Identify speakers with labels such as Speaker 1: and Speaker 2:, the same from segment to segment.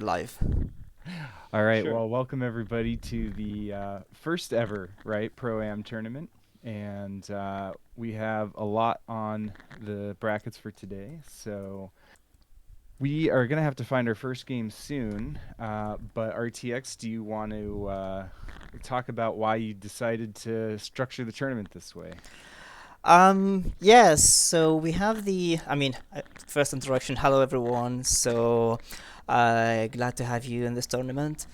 Speaker 1: it live.
Speaker 2: All right.
Speaker 3: Sure.
Speaker 2: Well, welcome everybody to the first ever Pro-Am tournament, and we have a lot on the brackets for today. So we are gonna have to find our first game soon. But RTX, do you want to talk about why you decided to structure the tournament this way?
Speaker 1: Yes, so we have first introduction. Hello, everyone. So, glad to have you in this tournament.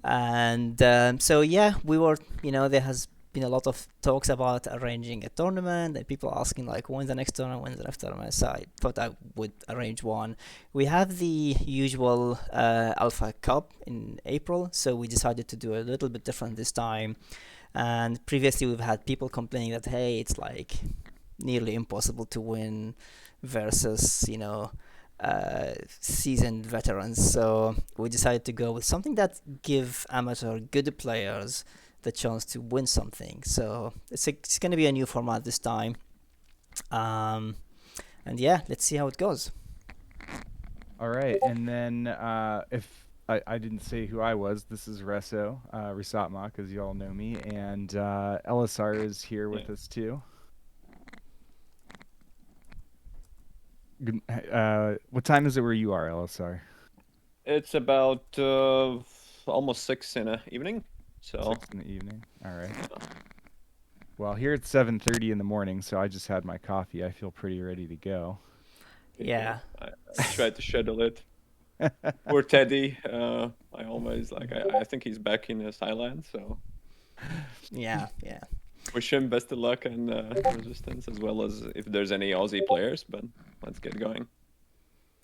Speaker 1: And so, yeah, there has been a lot of talks about arranging a tournament and people asking, like, when's the next tournament, when's the next tournament. So, I thought I would arrange one. We have the usual Alpha Cup in April, so we decided to do a little bit different this time. And previously, we've had people complaining that, hey, it's like nearly impossible to win versus, seasoned veterans. So we decided to go with something that give amateur good players the chance to win something. So it's going to be a new format this time. And yeah, let's see how it goes.
Speaker 2: All right, and then if I didn't say who I was, this is Risatmak, as you all know me, and LSR is here with us too. What time is it where you are, LSR?
Speaker 3: It's about almost 6 in the evening. So
Speaker 2: 6 in the evening. All right. Well, here it's 7:30 in the morning, so I just had my coffee. I feel pretty ready to go.
Speaker 1: Yeah.
Speaker 3: I tried to schedule it. Poor Teddy. I always I think he's back in Thailand, so
Speaker 1: Yeah.
Speaker 3: wish him best of luck and resistance, as well as if there's any Aussie players. But let's get going.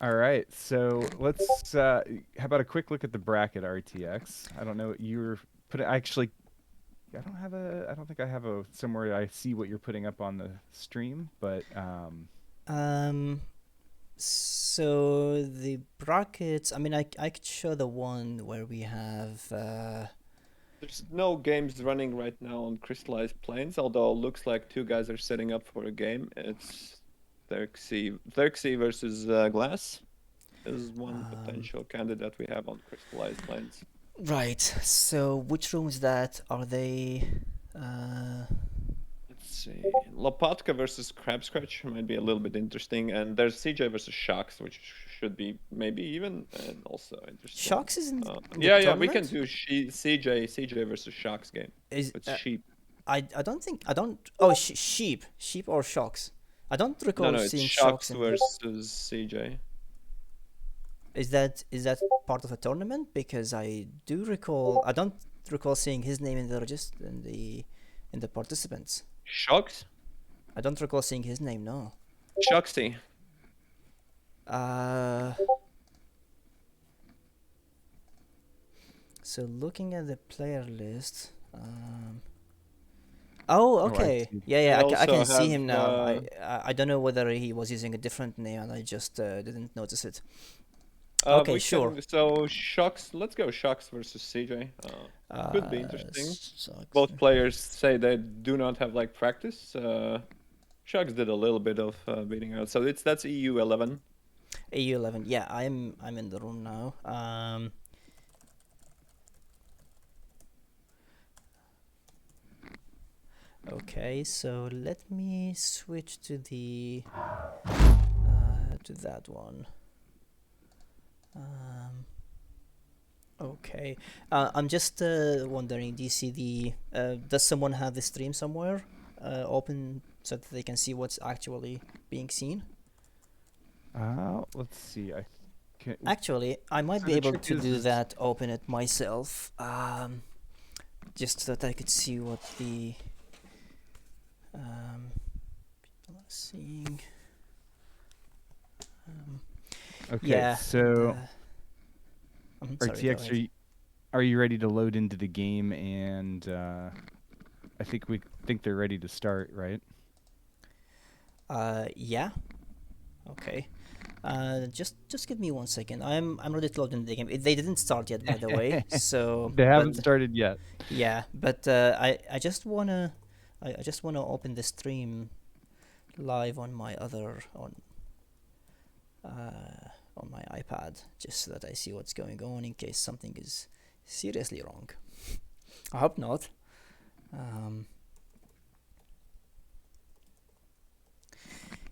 Speaker 2: All right, so let's. How about a quick look at the bracket, RTX? I don't know. You're putting. Actually, I don't have a. I don't think I have a somewhere I see what you're putting up on the stream, but
Speaker 1: Um. So the brackets. I could show the one where we have.
Speaker 3: There's no games running right now on Crystallized Plains, although it looks like two guys are setting up for a game. It's Xerxes versus Glass is one potential candidate we have on Crystallized Plains.
Speaker 1: Right. So which rooms that are they? Uh,
Speaker 3: Let's see. Lopatka versus Crab Scratch might be a little bit interesting, and there's CJ versus Shucks, which should be maybe even and also interesting.
Speaker 1: Shucks is in the
Speaker 3: Yeah, we can
Speaker 1: tournament.
Speaker 3: do CJ versus Shucks game.
Speaker 1: Is
Speaker 3: It's sheep.
Speaker 1: I don't think I don't. Oh, sheep or shocks. I don't recall
Speaker 3: No, it's
Speaker 1: seeing shocks
Speaker 3: Shucks
Speaker 1: in.
Speaker 3: versus CJ.
Speaker 1: Is that part of a tournament? Because I do recall. I don't recall seeing his name in the register in the participants.
Speaker 3: Shucks?
Speaker 1: I don't recall seeing his name. No.
Speaker 3: Shucksy.
Speaker 1: Uh. So looking at the player list. Oh,
Speaker 2: I
Speaker 1: okay.
Speaker 2: see.
Speaker 1: Yeah.
Speaker 3: We
Speaker 1: I can
Speaker 3: also
Speaker 1: see
Speaker 3: have
Speaker 1: him now. I don't know whether he was using a different name and I just didn't notice it. Okay, sure.
Speaker 3: So Shucks, let's go Shucks versus CJ. Could be interesting. Both players say they do not have like practice. Shucks did a little bit of beating out, so that's EU 11.
Speaker 1: AU11. Yeah, I'm in the room now. Okay, so let me switch to the to that one. Okay, I'm just wondering. Do you see the? Does someone have the stream somewhere open so that they can see what's actually being seen?
Speaker 2: Let's see. I can.
Speaker 1: Actually, I might
Speaker 2: So
Speaker 1: be
Speaker 2: the
Speaker 1: able
Speaker 2: trick
Speaker 1: to do
Speaker 2: is
Speaker 1: that. Open it myself. Just so that I could see what the people are seeing.
Speaker 2: okay.
Speaker 1: Yeah.
Speaker 2: So
Speaker 1: I'm sorry. Go
Speaker 2: RTX,
Speaker 1: ahead.
Speaker 2: are you ready to load into the game? And I think we think they're ready to start, right?
Speaker 1: Yeah. Okay. Just give me 1 second. I'm ready to load into the game. They didn't start yet, by the way. So,
Speaker 2: They
Speaker 1: but
Speaker 2: haven't started yet.
Speaker 1: yeah, but I just wanna I just wanna open the stream live on my other on on my iPad just so that I see what's going on in case something is seriously wrong. I hope not.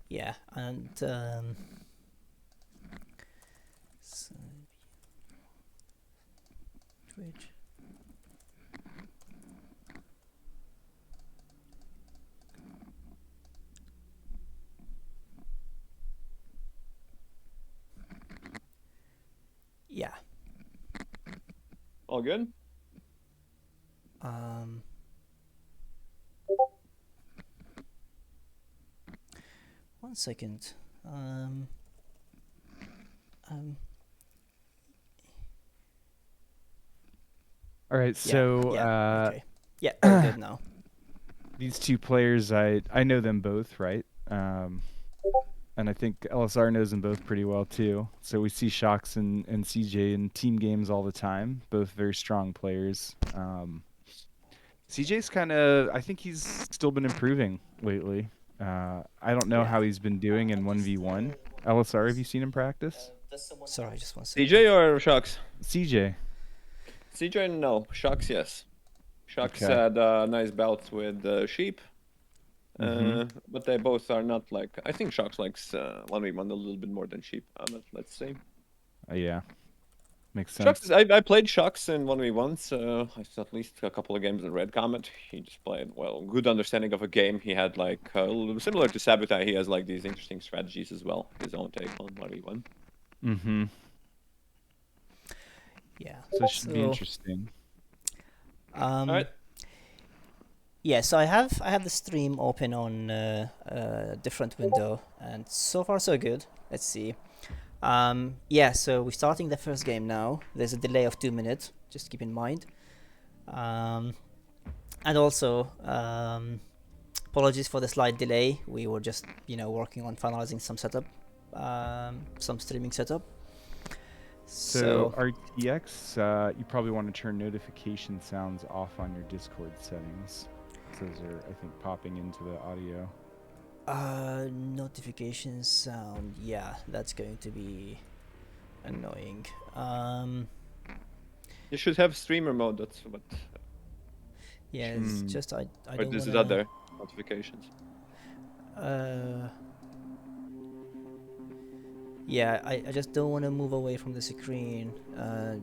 Speaker 1: Yeah, and so, Twitch. Yeah.
Speaker 3: All good?
Speaker 1: One second.
Speaker 2: All right, so
Speaker 1: okay. Yeah, we're good now.
Speaker 2: these two players, I know them both, right? And I think LSR knows them both pretty well too. So we see Shucks and CJ in team games all the time. Both very strong players. CJ's kind of, I think he's still been improving lately. I don't know how he's been doing in 1v1. LSR, have you seen him practice?
Speaker 1: Sorry, just one second.
Speaker 3: CJ or Shucks?
Speaker 2: CJ.
Speaker 3: CJ, no. Shucks, yes. Shucks
Speaker 2: Okay.
Speaker 3: had nice bouts with Sheep. But they both are not like. I think Shucks likes 1v1 a little bit more than Sheep. But let's see.
Speaker 2: Yeah. Makes sense.
Speaker 3: Shucks, I played Shucks in 1v1, so I saw at least a couple of games in Red Comet. He just played, well, good understanding of a game. He had, like, similar to Sabotage, he has, like, these interesting strategies as well. His own take on 1v1.
Speaker 1: Yeah.
Speaker 2: So it should be interesting.
Speaker 3: All right.
Speaker 1: Yeah, so I have the stream open on a different window, and so far so good. Let's see. Yeah, so we're starting the first game now. There's a delay of 2 minutes, just keep in mind. And also, apologies for the slight delay. We were just, working on finalizing some setup, some streaming setup.
Speaker 2: So RTX, you probably want to turn notification sounds off on your Discord settings. Those are, I think, popping into the audio.
Speaker 1: Notification sound. Yeah, that's going to be annoying.
Speaker 3: You should have streamer mode. That's what.
Speaker 1: Yeah, it's just I
Speaker 3: or
Speaker 1: don't
Speaker 3: this is
Speaker 1: wanna...
Speaker 3: other notifications.
Speaker 1: Yeah, I just don't want to move away from the screen,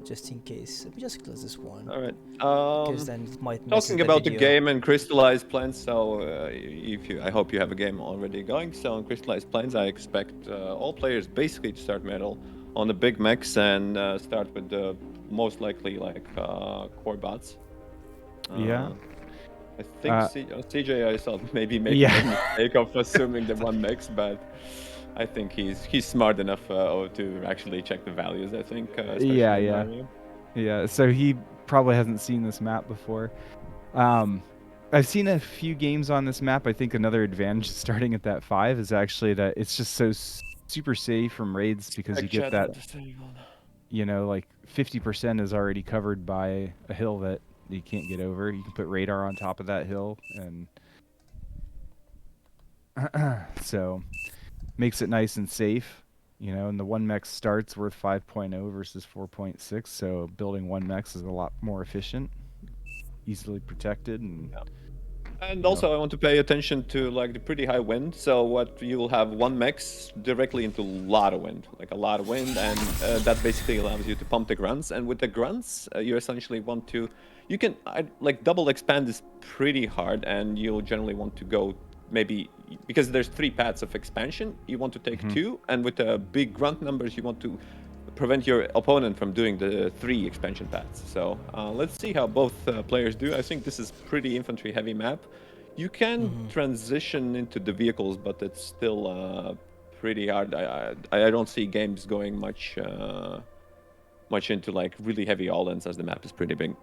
Speaker 1: just in case. Let me just close this one.
Speaker 3: All right.
Speaker 1: Because then it might miss
Speaker 3: Talking
Speaker 1: the
Speaker 3: about the
Speaker 1: video.
Speaker 3: game and Crystallized Plains, so I hope you have a game already going. So on Crystallized Plains, I expect all players basically to start metal on the big mechs and start with the most likely core bots.
Speaker 2: Yeah.
Speaker 3: I think CJ, I saw maybe making a mistake of assuming the one mix, but I think he's smart enough to actually check the values. I think.
Speaker 2: Yeah. So he probably hasn't seen this map before. I've seen a few games on this map. I think another advantage starting at that 5 is actually that it's just so super safe from raids because you get that. Like 50% is already covered by a hill that you can't get over. You can put radar on top of that hill, and so makes it nice and safe. And the one mech starts worth 5.0 versus 4.6, so building one mech is a lot more efficient, easily protected, and
Speaker 3: also I want to pay attention to the pretty high wind. So what you'll have one mechs directly into a lot of wind, and that basically allows you to pump the grunts. And with the grunts, you essentially want to, you can double expand is pretty hard, and you'll generally want to go maybe because there's 3 paths of expansion. You want to take 2, and with the big grunt numbers, you want to prevent your opponent from doing the 3 expansion paths. So let's see how both players do. I think this is pretty infantry heavy map. You can transition into the vehicles, but it's still pretty hard. I don't see games going much into really heavy all-ins as the map is pretty big.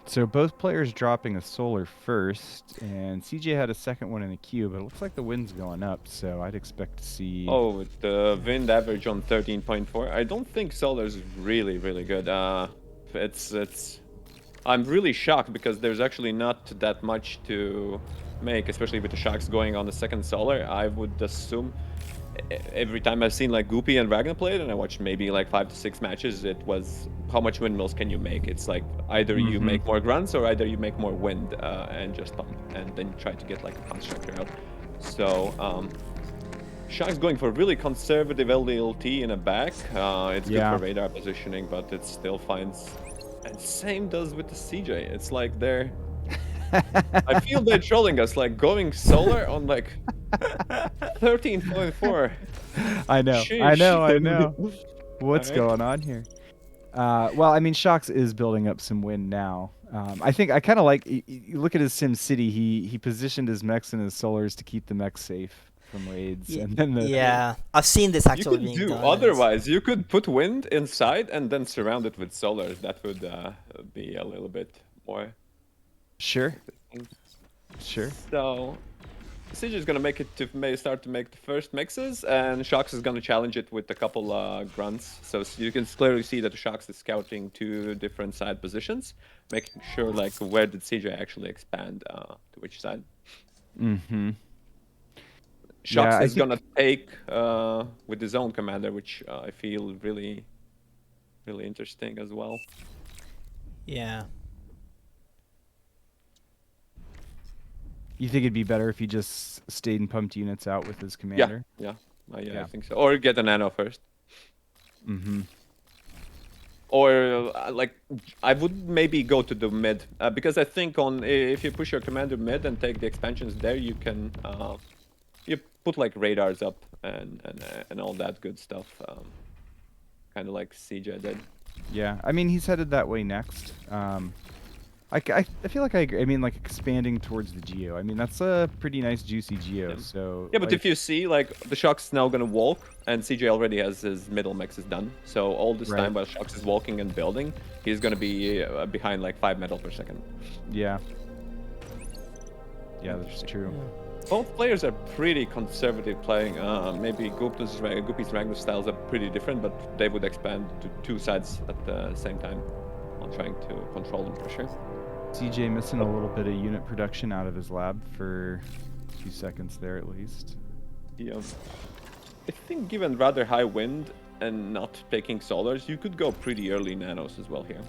Speaker 2: So both players dropping a solar first, and CJ had a second one in the queue, but it looks like the wind's going up, so I'd expect to see...
Speaker 3: Oh, with the wind average on 13.4, I don't think solar's really, really good. I'm really shocked because there's actually not that much to make, especially with the Shucks going on the second solar. I would assume every time I've seen like Goopy and Ragna play it, and I watched maybe like 5 to 6 matches, it was how much windmills can you make? It's like either you make more grunts or either you make more wind and just pump, and then you try to get like a constructor out. So Shucks going for really conservative LDLT in a back. It's good
Speaker 2: Yeah.
Speaker 3: for radar positioning, but it still finds. And same does with the CJ. It's like they're. I feel they're trolling us, like going solar on like 13.4.
Speaker 2: I know.
Speaker 3: Sheesh.
Speaker 2: What's
Speaker 3: Alright.
Speaker 2: going on here? Well, I mean, Shocks is building up some wind now. I think I kind of like. You look at his Sim City. He positioned his mechs and his solars to keep the mechs safe from raids, and then the
Speaker 1: Yeah, I've seen this
Speaker 3: You
Speaker 1: actually
Speaker 3: could
Speaker 1: being
Speaker 3: do
Speaker 1: done. and
Speaker 3: otherwise. You could put wind inside and then surround it with solar. That would be a little bit more.
Speaker 2: sure.
Speaker 3: So, Siege is gonna make it to start to make the first mixes, and Shox is gonna challenge it with a couple grunts. So you can clearly see that the Shox is scouting 2 different side positions, making sure like where did CJ actually expand to which side.
Speaker 2: Mm-hmm.
Speaker 3: Shox
Speaker 2: I
Speaker 3: is
Speaker 2: think-
Speaker 3: gonna take with his own commander, which I feel really interesting as well.
Speaker 1: Yeah.
Speaker 2: You think it'd be better if he just stayed and pumped units out with his commander?
Speaker 3: Yeah, I
Speaker 2: Yeah.
Speaker 3: think so. Or get a nano first.
Speaker 2: Mm-hmm.
Speaker 3: Or like I would maybe go to the mid because I think if you push your commander mid and take the expansions there, you can you put like radars up and all that good stuff, kind of like CJ did.
Speaker 2: Yeah, I mean, he's headed that way next. I feel like I agree. I mean, like expanding towards the geo. I mean, that's a pretty nice juicy geo. So
Speaker 3: Yeah, but
Speaker 2: like,
Speaker 3: if you see, like, the Shucks now gonna walk, and CJ already has his middle mixes done. So all this
Speaker 2: Right.
Speaker 3: time while Shucks is walking and building, he's gonna be behind like 5 metal per second.
Speaker 2: yeah, that's true.
Speaker 3: Both players are pretty conservative playing. Maybe Goopy's Ragnar styles are pretty different, but they would expand to 2 sides at the same time while trying to control them for sure.
Speaker 2: CJ missing a little bit of unit production out of his lab for 2 seconds there at least.
Speaker 3: Yeah. I think given rather high wind and not taking solars, you could go pretty early nanos as well here,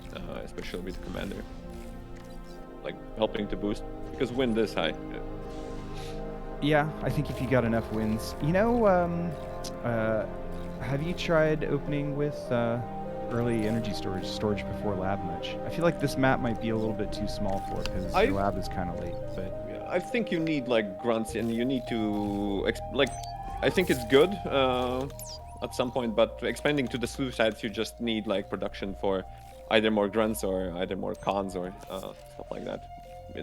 Speaker 3: especially with commander. Like helping to boost, because wind is high.
Speaker 2: Yeah, I think if you got enough wins. You know, have you tried opening with early energy storage before lab much? I feel like this map might be a little bit too small for it because your lab is kind of late. But
Speaker 3: Yeah, I think you need like grunts and you need to like. I think it's good at some point, but expanding to the slew sides, you just need like production for either more grunts or either more cons or stuff like that.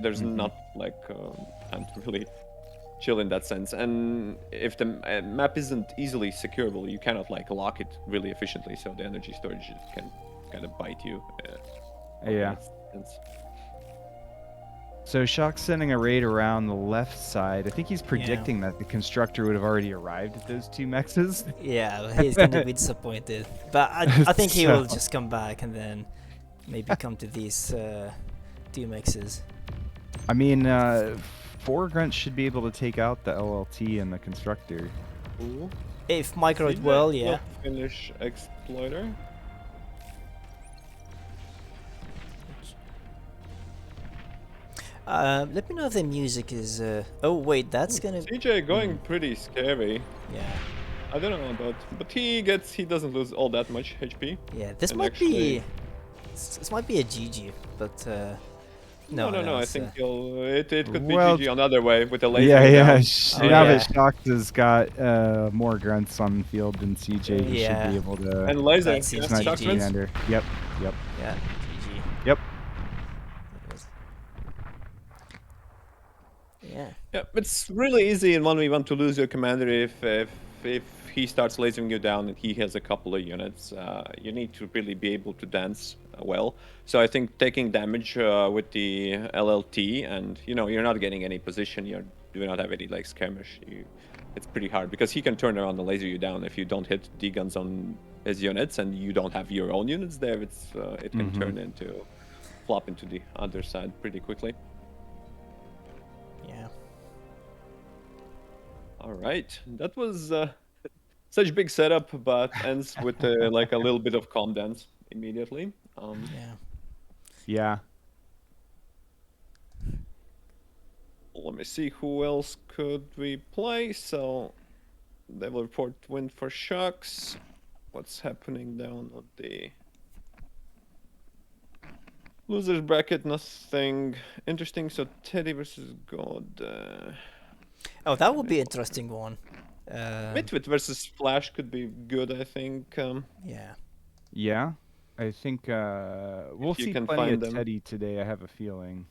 Speaker 3: There's not like time to really chill in that sense. And if the map isn't easily secureable, you cannot like lock it really efficiently. So the energy storage can kind of bite you. in
Speaker 2: yeah.
Speaker 3: that sense.
Speaker 2: So Shock's sending a raid around the left side. I think he's predicting that the constructor would have already arrived at those 2 mexes.
Speaker 1: Yeah, he's gonna be disappointed. But I think he will just come back and then maybe come to these 2 mixes.
Speaker 2: I mean, 4 grunts should be able to take out the LLT and the constructor.
Speaker 3: Ooh.
Speaker 1: If micro it
Speaker 3: CJ
Speaker 1: well,
Speaker 3: will
Speaker 1: yeah.
Speaker 3: Finish exploiter.
Speaker 1: Let me know if the music is. Oh wait, that's gonna.
Speaker 3: CJ going pretty scary.
Speaker 1: Yeah,
Speaker 3: I don't know about, but he doesn't lose all that much HP.
Speaker 1: yeah. This
Speaker 3: And
Speaker 1: might
Speaker 3: actually-
Speaker 1: be. This might be a GG, but
Speaker 3: No, I
Speaker 1: it's,
Speaker 3: think it could be
Speaker 2: Well,
Speaker 3: GG another way with the laser.
Speaker 2: Yeah.
Speaker 3: down.
Speaker 1: Oh,
Speaker 2: Now
Speaker 1: yeah.
Speaker 2: that Shocked has got more grunts on the field than CJ, he
Speaker 1: Yeah.
Speaker 2: should be able to
Speaker 3: And laser.
Speaker 1: That's
Speaker 3: Yeah,
Speaker 1: his
Speaker 2: snipe
Speaker 3: Shock
Speaker 1: GG.
Speaker 3: wins.
Speaker 2: commander. Yep.
Speaker 1: yeah, GG.
Speaker 2: Yep.
Speaker 1: Yeah.
Speaker 3: Yeah, it's really easy in 1v1 to lose your commander if he starts lasering you down and he has a couple of units. You need to really be able to dance well. So I think taking damage with the LLT, and you're not getting any position. You do not have any like skirmish. It's pretty hard because he can turn around and laser you down if you don't hit D guns on his units and you don't have your own units there. It can turn into flop into the other side pretty quickly.
Speaker 1: Yeah.
Speaker 3: All right, that was such big setup, but ends with like a little bit of calm dance immediately.
Speaker 1: Yeah.
Speaker 2: Yeah.
Speaker 3: Let me see who else could we play. So they will report win for Shucks. What's happening down on the losers bracket? Nothing interesting. So Teddy versus God.
Speaker 1: Oh, that would be interesting one.
Speaker 3: Midwit versus Flash could be good, I think.
Speaker 1: Yeah.
Speaker 2: Yeah. I think we'll
Speaker 3: you
Speaker 2: see
Speaker 3: can
Speaker 2: plenty of
Speaker 3: find them.
Speaker 2: Teddy today, I have a feeling.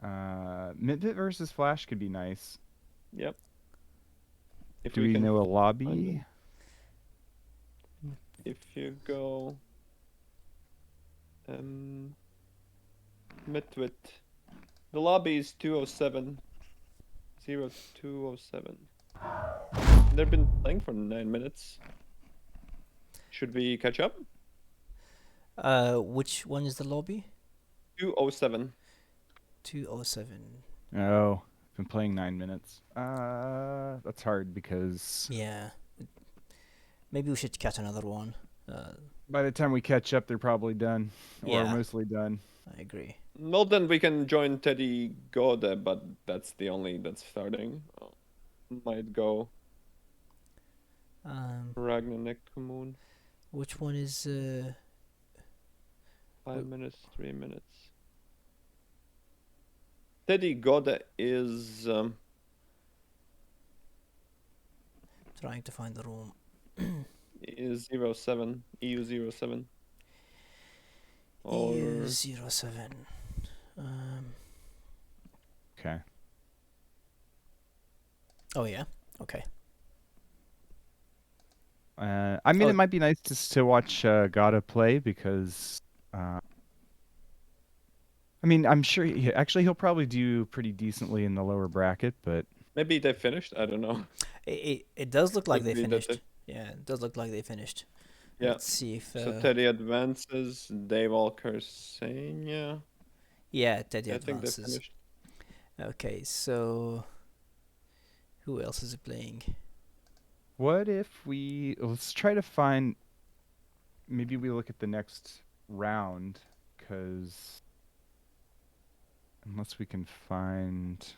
Speaker 2: Midwit versus Flash could be nice.
Speaker 3: Yep. If
Speaker 2: Do we
Speaker 3: can
Speaker 2: know a
Speaker 3: find
Speaker 2: lobby?
Speaker 3: them. If you go Midwit, the lobby is 207. 0207. They've been playing for 9 minutes. Should we catch up?
Speaker 1: Which one is the lobby?
Speaker 3: 207.
Speaker 1: 207.
Speaker 2: Oh, been playing 9 minutes. That's hard because
Speaker 1: Yeah. Maybe we should catch another one.
Speaker 2: by the time we catch up, they're probably done, or
Speaker 1: Yeah.
Speaker 2: mostly done.
Speaker 1: I agree.
Speaker 3: Well, then we can join Teddy Gode, but that's the only that's starting. Might go Ragna Nekkumun.
Speaker 1: Which one is
Speaker 3: 5 minutes, 3 minutes. Teddy Gode is
Speaker 1: trying to find the room?
Speaker 3: is 07, EU 07. Or
Speaker 1: EU07.
Speaker 2: Okay.
Speaker 1: Oh yeah. Okay.
Speaker 2: I mean,
Speaker 1: Oh.
Speaker 2: it might be nice to watch Gotta play because, I mean, I'm sure he'll probably do pretty decently in the lower bracket, but
Speaker 3: maybe they finished. I don't know.
Speaker 1: It does look like
Speaker 3: Could
Speaker 1: they
Speaker 3: be that
Speaker 1: finished. Yeah, it does look like they finished.
Speaker 3: Yeah.
Speaker 1: Let's see if.
Speaker 3: So Teddy advances. Dave Walker Sanya.
Speaker 1: Yeah, Teddy
Speaker 3: I think they
Speaker 1: advances.
Speaker 3: finished.
Speaker 1: Okay, so who else is playing?
Speaker 2: what if let's try to find, maybe we look at the next round, because unless we can find.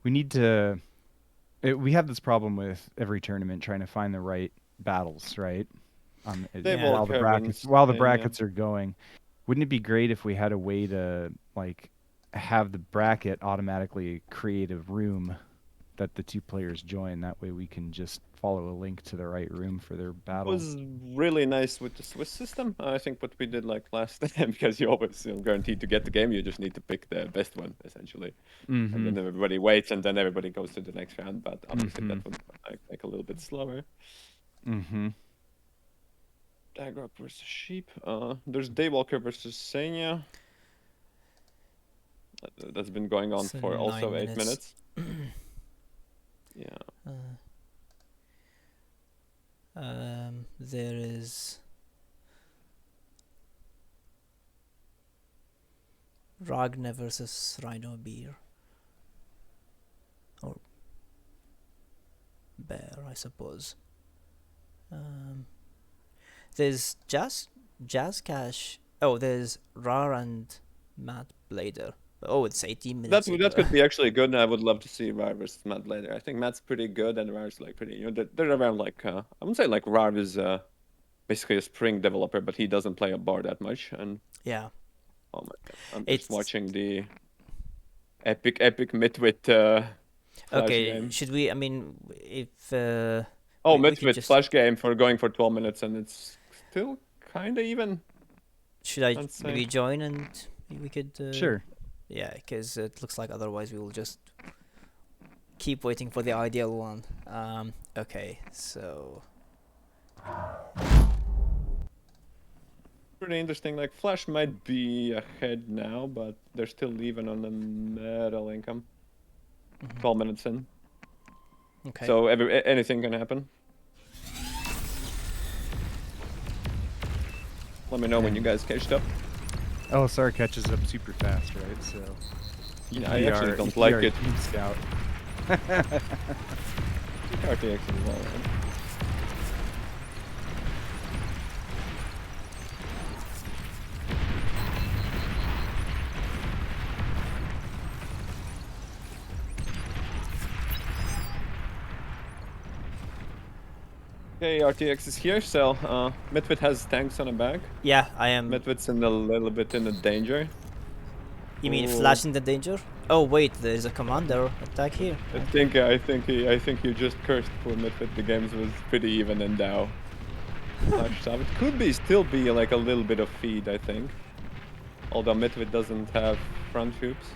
Speaker 2: We need to. We have this problem with every tournament trying to find the right battles, right?
Speaker 3: Dave
Speaker 1: Yeah.
Speaker 2: While the
Speaker 3: Walker
Speaker 2: brackets
Speaker 3: and
Speaker 2: while the
Speaker 3: Sanya.
Speaker 2: brackets are going, wouldn't it be great if we had a way to like have the bracket automatically create a room that the two players join? That way we can just follow a link to the right room for their
Speaker 3: It
Speaker 2: battle.
Speaker 3: was really nice with the Swiss system. I think what we did like last time, because you always guaranteed to get the game. You just need to pick the best one essentially, and
Speaker 2: Mm-hmm.
Speaker 3: then everybody waits, and then everybody goes to the next round. But obviously
Speaker 2: Mhm.
Speaker 3: that would like make a little bit slower.
Speaker 2: Mm-hmm.
Speaker 3: Dagrop versus Sheep. There's Daywalker versus Sanya. That's been going on
Speaker 1: So
Speaker 3: for also
Speaker 1: 9
Speaker 3: 8 minutes. Yeah.
Speaker 1: There is Ragna versus Rhino Beer. Or Bear, I suppose. There's Jazz Cash. Oh, there's Rar and Matt Blader. Oh, it's 18 minutes.
Speaker 3: That could be actually good, and I would love to see Rar versus Matt later. I think Matt's pretty good, and Rar's like pretty. They're around like I wouldn't say like Rar is basically a Spring developer, but he doesn't play a bar that much. And
Speaker 1: Yeah.
Speaker 3: oh my god, I'm
Speaker 1: It's-
Speaker 3: just watching the epic Midwit Flash
Speaker 1: Okay,
Speaker 3: game.
Speaker 1: should we? I mean, if
Speaker 3: Oh,
Speaker 1: we could
Speaker 3: Midwit
Speaker 1: just-
Speaker 3: Flash game for going for 12 minutes, and it's still kind of even.
Speaker 1: should I
Speaker 3: I'd say.
Speaker 1: maybe join and we could?
Speaker 2: Sure.
Speaker 1: Yeah, because it looks like otherwise we will just keep waiting for the ideal one. Okay, so
Speaker 3: Pretty interesting. Like Flash might be ahead now, but they're still even on the medal income. 12 minutes in.
Speaker 1: okay.
Speaker 3: So anything can happen. Let me know when you guys catched up.
Speaker 2: LSR catches up super fast, right? So you
Speaker 3: I actually don't
Speaker 2: you
Speaker 3: like
Speaker 2: are
Speaker 3: it.
Speaker 2: Team Scout.
Speaker 3: RTX as well, man. Okay, RTX is here, so Midwit has tanks on the back.
Speaker 1: Yeah, I am.
Speaker 3: Midwit's in a little bit in a danger.
Speaker 1: You mean
Speaker 3: Ooh.
Speaker 1: Flash in the danger? Oh wait, there's a commander attack here.
Speaker 3: I think you just cursed for Midwit. The games was pretty even in Dow. Flash sub. It could be still be like a little bit of feed, I think. Although Midwit doesn't have front troops.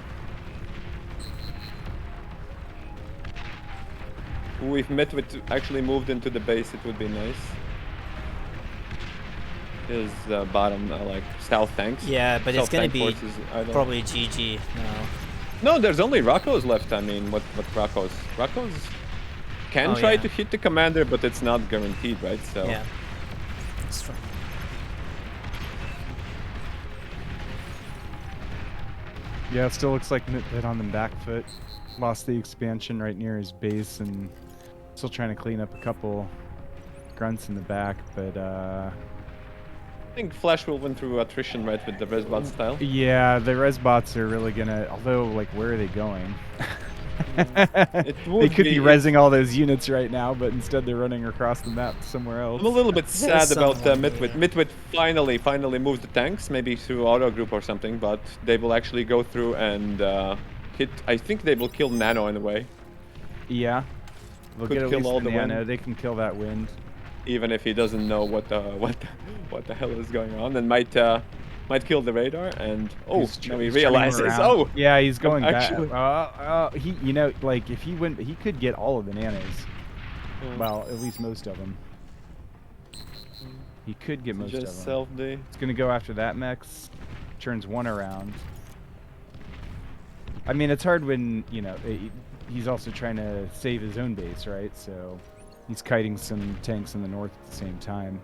Speaker 3: Ooh, if Midwit actually moved into the base, it would be nice. His bottom, like south tanks.
Speaker 1: Yeah, but it's
Speaker 3: South
Speaker 1: gonna
Speaker 3: tank
Speaker 1: be
Speaker 3: forces, I don't-
Speaker 1: probably GG now.
Speaker 3: No, there's only Rocco's left. I mean, what Rocco's? Rocco's can
Speaker 1: Oh,
Speaker 3: try
Speaker 1: yeah.
Speaker 3: to hit the commander, but it's not guaranteed, right? So
Speaker 1: Yeah, that's true.
Speaker 2: Yeah, it still looks like Midwit on the back foot. Lost the expansion right near his base and still trying to clean up a couple grunts in the back, but
Speaker 3: I think Flash will win through attrition, right, with the Resbot style.
Speaker 2: yeah, the resbots are really gonna, although like where are they going?
Speaker 3: It
Speaker 2: They
Speaker 3: would
Speaker 2: could be
Speaker 3: be-
Speaker 2: rezzing all those units right now, but instead they're running across the map somewhere else.
Speaker 3: I'm a little bit
Speaker 1: There's
Speaker 3: sad about
Speaker 1: someone
Speaker 3: Midwit.
Speaker 1: here.
Speaker 3: Midwit finally moves the tanks, maybe through auto group or something, but they will actually go through and hit. I think they will kill Nano in a way,
Speaker 2: Yeah. They'll
Speaker 3: Could
Speaker 2: get at
Speaker 3: kill
Speaker 2: least
Speaker 3: all
Speaker 2: the
Speaker 3: the
Speaker 2: nano.
Speaker 3: wind.
Speaker 2: They can kill that wind.
Speaker 3: even if he doesn't know what the hell is going on, and might kill the radar. And
Speaker 2: He's
Speaker 3: now he
Speaker 2: he's turning
Speaker 3: realizes,
Speaker 2: around.
Speaker 3: oh,
Speaker 2: Yeah, he's
Speaker 3: I'm
Speaker 2: going
Speaker 3: actually-
Speaker 2: back. He, you know, like if he went, he could get all of the nanos.
Speaker 3: Yeah.
Speaker 2: Well, at least most of them. He could get most
Speaker 3: just
Speaker 2: of them.
Speaker 3: self-D.
Speaker 2: He's gonna go after that mechs. Turns one around. I mean, it's hard when he's also trying to save his own base, right? So he's kiting some tanks in the north at the same time.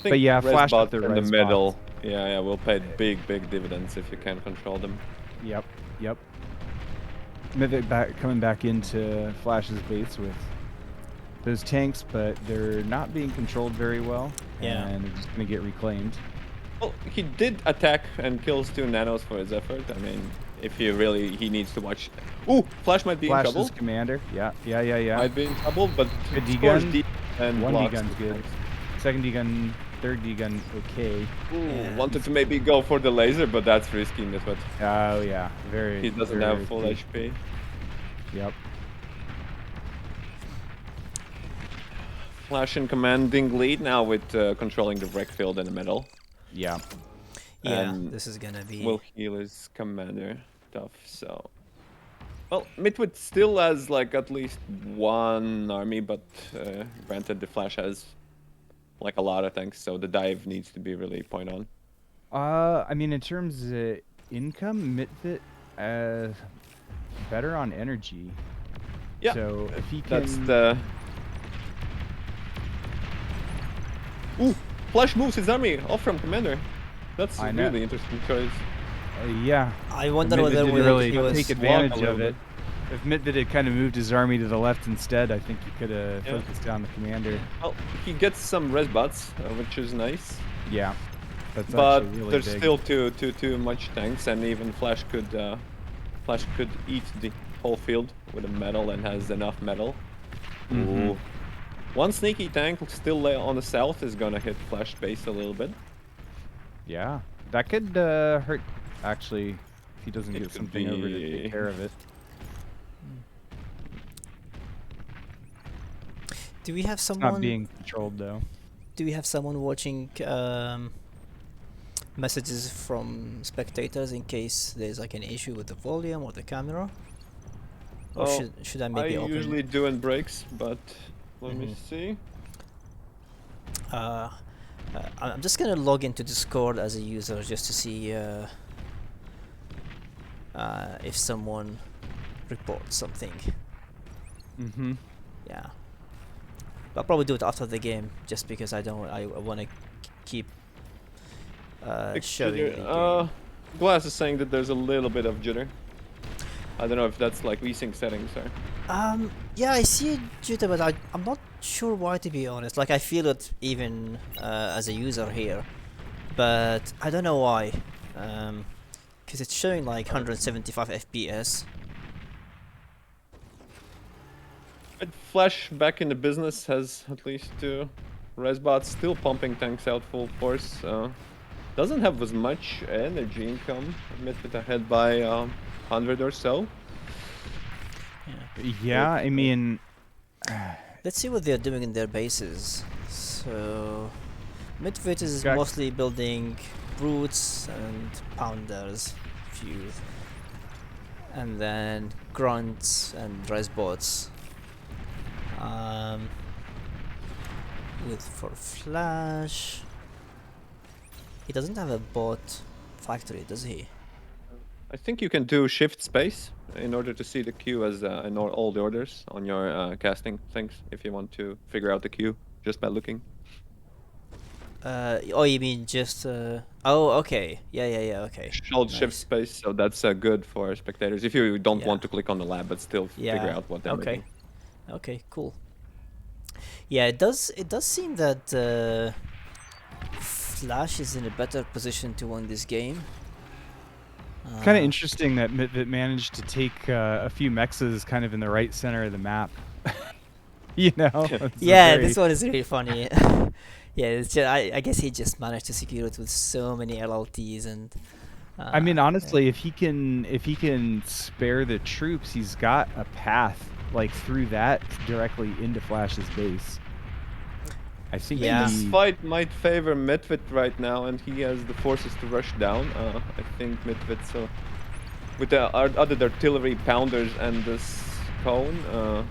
Speaker 2: But yeah, flash up the
Speaker 3: in the
Speaker 2: res
Speaker 3: middle.
Speaker 2: bots.
Speaker 3: Yeah, will pay big dividends if you can control them.
Speaker 2: Yep. Midwit coming back into Flash's base with those tanks, but they're not being controlled very well.
Speaker 1: Yeah.
Speaker 2: And they're just gonna get reclaimed.
Speaker 3: Well, he did attack and kills 2 nanos for his effort. I mean, if he needs to watch. Ooh, Flash might be in
Speaker 2: Flash's
Speaker 3: trouble.
Speaker 2: commander. Yeah.
Speaker 3: Might be in trouble, but
Speaker 2: Good
Speaker 3: scores
Speaker 2: D-gun.
Speaker 3: D and
Speaker 2: One
Speaker 3: blocks
Speaker 2: D-gun's
Speaker 3: the
Speaker 2: good.
Speaker 3: tanks.
Speaker 2: Second D-gun, third D-gun, okay.
Speaker 3: Ooh,
Speaker 1: Yeah.
Speaker 3: wanted to maybe go for the laser, but that's risky. That's what
Speaker 2: Oh yeah, very.
Speaker 3: he doesn't
Speaker 2: very
Speaker 3: have full
Speaker 2: risky.
Speaker 3: HP.
Speaker 2: Yep.
Speaker 3: Flash in commanding lead now with controlling the wreck field in the middle.
Speaker 2: Yeah.
Speaker 1: Yeah,
Speaker 3: And
Speaker 1: this is gonna be.
Speaker 3: Will heal his commander. Tough, so. Well, Midwit still has like at least 1 army, but granted the Flash has like a lot of tanks, so the dive needs to be really point on.
Speaker 2: I mean, in terms of income, Midwit, better on energy.
Speaker 3: Yeah,
Speaker 2: So if he can.
Speaker 3: that's the. Ooh, Flash moves his army off from commander. That's a
Speaker 2: I know.
Speaker 3: really interesting choice.
Speaker 2: Yeah.
Speaker 1: I wonder
Speaker 2: Midwit
Speaker 1: whether
Speaker 2: didn't
Speaker 1: will
Speaker 2: really
Speaker 1: he was.
Speaker 2: take
Speaker 3: walk
Speaker 2: advantage
Speaker 3: a
Speaker 2: of
Speaker 3: little
Speaker 2: it. If Midwit had kind of moved his army to the left instead, I think he could have
Speaker 3: Yeah.
Speaker 2: focused down the commander.
Speaker 3: Well, he gets some res bots, which is nice.
Speaker 2: Yeah. That's
Speaker 3: But
Speaker 2: actually really
Speaker 3: there's
Speaker 2: big.
Speaker 3: still too much tanks, and even Flash could eat the whole field with a metal and has enough metal.
Speaker 2: Mhm.
Speaker 3: Ooh. One sneaky tank still on the south is gonna hit Flash base a little bit.
Speaker 2: Yeah. That could hurt, actually, if he doesn't
Speaker 3: It
Speaker 2: get
Speaker 3: could
Speaker 2: something over to
Speaker 3: be-
Speaker 2: take care of it.
Speaker 1: Do we have
Speaker 2: It's
Speaker 1: someone?
Speaker 2: not being controlled, though.
Speaker 1: Do we have someone watching messages from spectators in case there's like an issue with the volume or the camera? Or
Speaker 3: Oh,
Speaker 1: should I
Speaker 3: I
Speaker 1: maybe open?
Speaker 3: usually do in breaks, but let me
Speaker 1: Mhm.
Speaker 3: see.
Speaker 1: I'm just gonna log into Discord as a user just to see if someone reports something.
Speaker 2: Mm-hmm.
Speaker 1: Yeah, I'll probably do it after the game just because I want to keep showing
Speaker 3: Jitter.
Speaker 1: in the game.
Speaker 3: Glass is saying that there's a little bit of jitter. I don't know if that's like VSync settings or.
Speaker 1: Yeah, I see it jitter, but I'm not sure why, to be honest. Like, I feel it even as a user here, but I don't know why. Because it's showing like 175 FPS.
Speaker 3: Flash back in the business has at least two Resbots still pumping tanks out full force. Doesn't have as much energy income. Midwit ahead by 100 or so.
Speaker 2: Yeah, I mean,
Speaker 1: Let's see what they're doing in their bases. So, Midwit is
Speaker 2: Got-
Speaker 1: mostly building brutes and pounders, few, and then grunts and resbots. With for Flash, he doesn't have a bot factory, does he?
Speaker 3: I think you can do shift space in order to see the queue as in all the orders on your casting things if you want to figure out the queue just by looking.
Speaker 1: Oh, you mean just? Oh, okay. Yeah. Okay.
Speaker 3: Hold shift
Speaker 1: Nice.
Speaker 3: space, so that's good for spectators if you don't
Speaker 1: Yeah.
Speaker 3: want to click on the lab but still figure
Speaker 1: Yeah.
Speaker 3: out what they're
Speaker 1: Okay.
Speaker 3: making.
Speaker 1: Okay. Cool. Yeah, it does. It does seem that Flash is in a better position to win this game.
Speaker 2: kind of interesting that Midwit managed to take a few mexes kind of in the right center of the map. You know? It's a
Speaker 1: Yeah,
Speaker 2: very-
Speaker 1: this one is really funny. Yeah, it's just, I guess he just managed to secure it with so many LLTs and.
Speaker 2: I mean, honestly, if he can spare the troops, he's got a path like through that directly into Flash's base. I think
Speaker 1: Yeah.
Speaker 3: This fight might favor Midwit right now, and he has the forces to rush down. I think Midwit, so with the other artillery pounders and this cone, I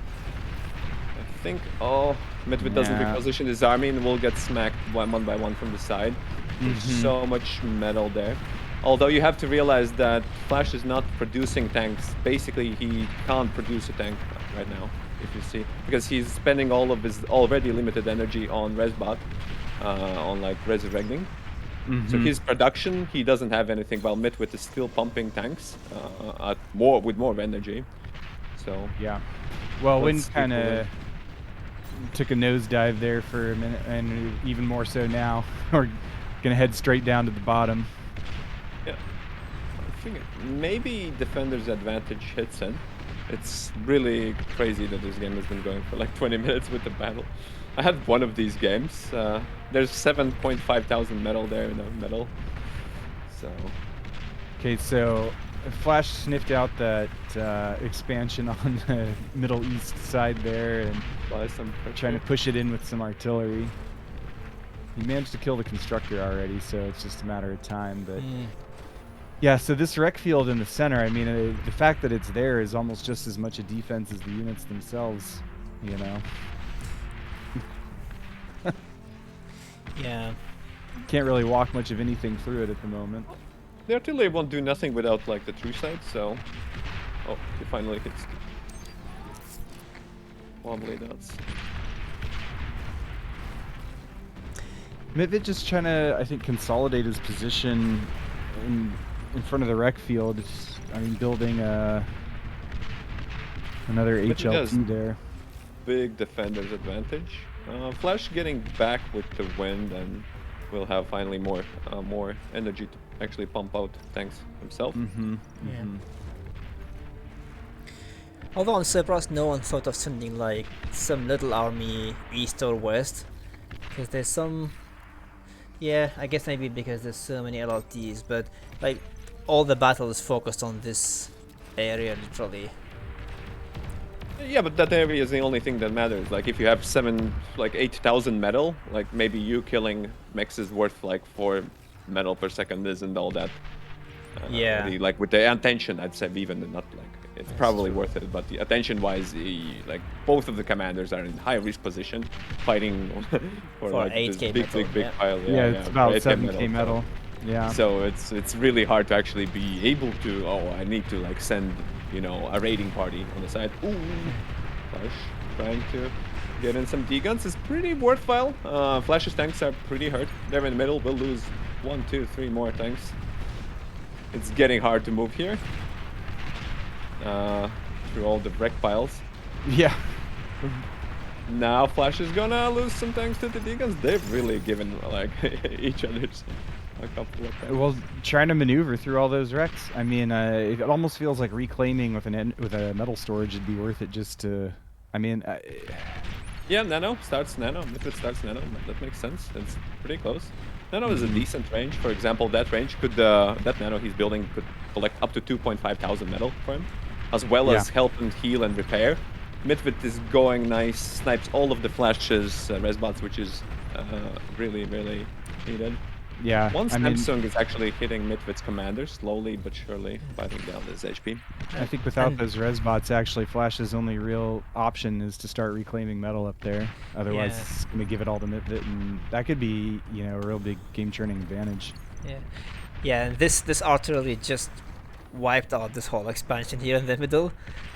Speaker 3: think Midwit doesn't
Speaker 2: Yeah.
Speaker 3: reposition his army and will get smacked one by one from the side. There's so much metal there. Although you have to realize that Flash is not producing tanks. Basically, he can't produce a tank right now, if you see, because he's spending all of his already limited energy on Resbot, on like resurrecting. So his production, he doesn't have anything. While Midwit is still pumping tanks with more energy. So
Speaker 2: Yeah. Well, Win
Speaker 3: Let's
Speaker 2: kind
Speaker 3: equal
Speaker 2: of took a nosedive there for a minute, and even more so now. We're gonna head straight down to the bottom.
Speaker 3: yeah, I think maybe Defender's advantage hits in. It's really crazy that this game has been going for like 20 minutes with the battle. I had one of these games. There's 7.5 thousand metal there in the middle. So
Speaker 2: Okay, so Flash sniffed out that expansion on the Middle East side there, and
Speaker 3: apply some pressure.
Speaker 2: trying to push it in with some artillery. He managed to kill the constructor already, so it's just a matter of time. But yeah, so this wreck field in the center, I mean, the fact that it's there is almost just as much a defense as the units themselves, you know?
Speaker 1: Yeah.
Speaker 2: Can't really walk much of anything through it at the moment.
Speaker 3: The artillery won't do nothing without like the true sight, so he finally hits wobbly dots.
Speaker 2: Midwit just trying to, I think, consolidate his position in front of the wreck field. I mean, building another
Speaker 3: But he does.
Speaker 2: HLT there.
Speaker 3: Big defender's advantage. Flash getting back with the wind, and will have finally more energy to actually pump out tanks himself.
Speaker 1: Yeah. Although I'm surprised no one thought of sending like some little army east or west, because there's some. Yeah, I guess maybe because there's so many LLTs, but like all the battle is focused on this area literally.
Speaker 3: Yeah, but that area is the only thing that matters. Like if you have 8,000 metal, like maybe you killing mechs is worth like 4 metal per second isn't all that.
Speaker 1: Yeah.
Speaker 3: Like with the attention, I'd say even not like it's
Speaker 1: That's
Speaker 3: probably
Speaker 1: true.
Speaker 3: worth it. But the attention-wise, like both of the commanders are in high risk position, fighting for like this
Speaker 1: 8K
Speaker 3: big
Speaker 1: metal, yeah.
Speaker 3: pile.
Speaker 2: Yeah, it's about
Speaker 3: 8K
Speaker 2: 7k metal. Yeah.
Speaker 3: So it's really hard to actually be able to. I need to like send a raiding party on the side. Ooh, Flash trying to get in some D guns is pretty worthwhile. Flash's tanks are pretty hurt. They're in the middle. Will lose 1, 2, 3 more tanks. It's getting hard to move here. Through all the wreck piles.
Speaker 2: Yeah.
Speaker 3: Now Flash is gonna lose some tanks to the Deacons. They've really given like each other a couple of tanks.
Speaker 2: Well, trying to maneuver through all those wrecks. I mean, it almost feels like reclaiming with with a metal storage would be worth it just to. I mean.
Speaker 3: Yeah, Nano starts Nano. Midwit starts Nano. That makes sense. It's pretty close. Nano is a decent range. For example, that range could that Nano he's building could collect up to 2.5 thousand metal for him, as well as help and heal and repair. Midwit is going nice, snipes all of the Flash's resbots, which is really, really needed.
Speaker 2: Yeah.
Speaker 3: One Samsung is actually hitting Midwit's commander slowly but surely, biting down his HP.
Speaker 2: I think without those resbots, actually, Flash's only real option is to start reclaiming metal up there. Otherwise, it's going to give it all to Midwit, and that could be, you know, a real big game-turning advantage.
Speaker 1: Yeah, yeah. And this artillery just wiped out this whole expansion here in the middle,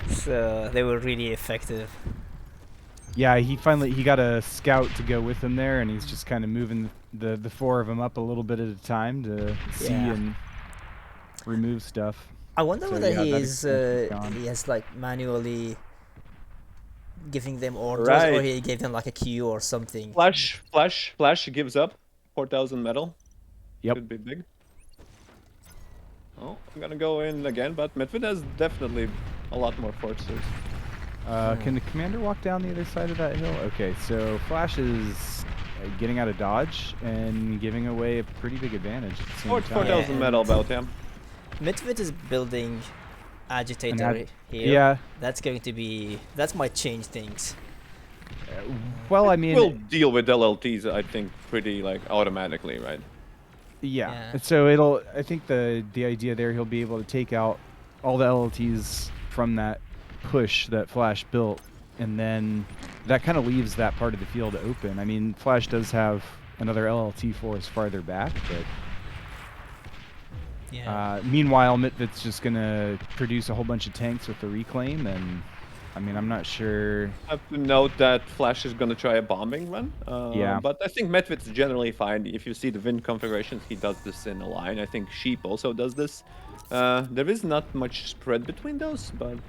Speaker 1: so they were really effective.
Speaker 2: Yeah, he got a scout to go with him there, and he's just kind of moving the four of them up a little bit at a time to see and remove stuff.
Speaker 1: I wonder whether he has like manually giving them orders, or he gave them like a queue or something.
Speaker 3: Flash gives up 4,000 metal.
Speaker 2: Yep.
Speaker 3: Could be big. Oh, I'm gonna go in again, but Midwit has definitely a lot more forces.
Speaker 2: Can the commander walk down the other side of that hill? Okay, so Flash is getting out of dodge and giving away a pretty big advantage at the same time.
Speaker 3: 4,000 metal about him.
Speaker 1: Midwit is building agitator here.
Speaker 2: Yeah.
Speaker 1: That might change things.
Speaker 2: Well, I mean,
Speaker 3: we'll deal with LLTs, I think, pretty like automatically, right?
Speaker 2: Yeah. So I think the idea there, he'll be able to take out all the LLTs from that push that Flash built, and then that kind of leaves that part of the field open. I mean, Flash does have another LLT force farther back, but meanwhile, Midwit's just gonna produce a whole bunch of tanks with the reclaim, and I mean, I'm not sure.
Speaker 3: I have to note that Flash is gonna try a bombing run. But I think Midwit's generally fine. If you see the win configurations, he does this in a line. I think Sheep also does this. There is not much spread between those, but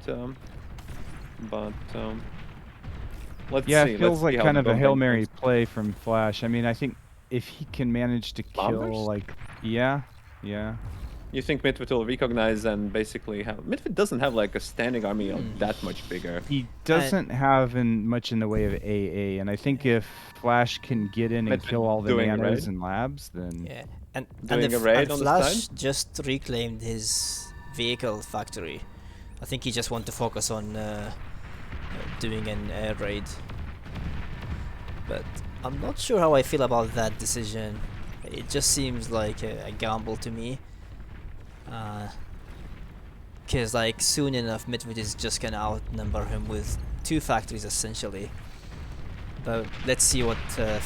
Speaker 3: let's see.
Speaker 2: It feels like kind of a Hail Mary play from Flash. I mean, I think if he can manage to kill, like, yeah.
Speaker 3: You think Midwit will recognize and basically have... Midwit doesn't have like a standing army that much bigger.
Speaker 2: He doesn't have much in the way of AA, and I think if Flash can get in and kill all the nanos and labs, then...
Speaker 1: Yeah, and
Speaker 3: Flash
Speaker 1: just reclaimed his vehicle factory. I think he just wants to focus on doing an air raid. But I'm not sure how I feel about that decision. It just seems like a gamble to me. Because like soon enough Midwit is just gonna outnumber him with 2 factories essentially. But let's see what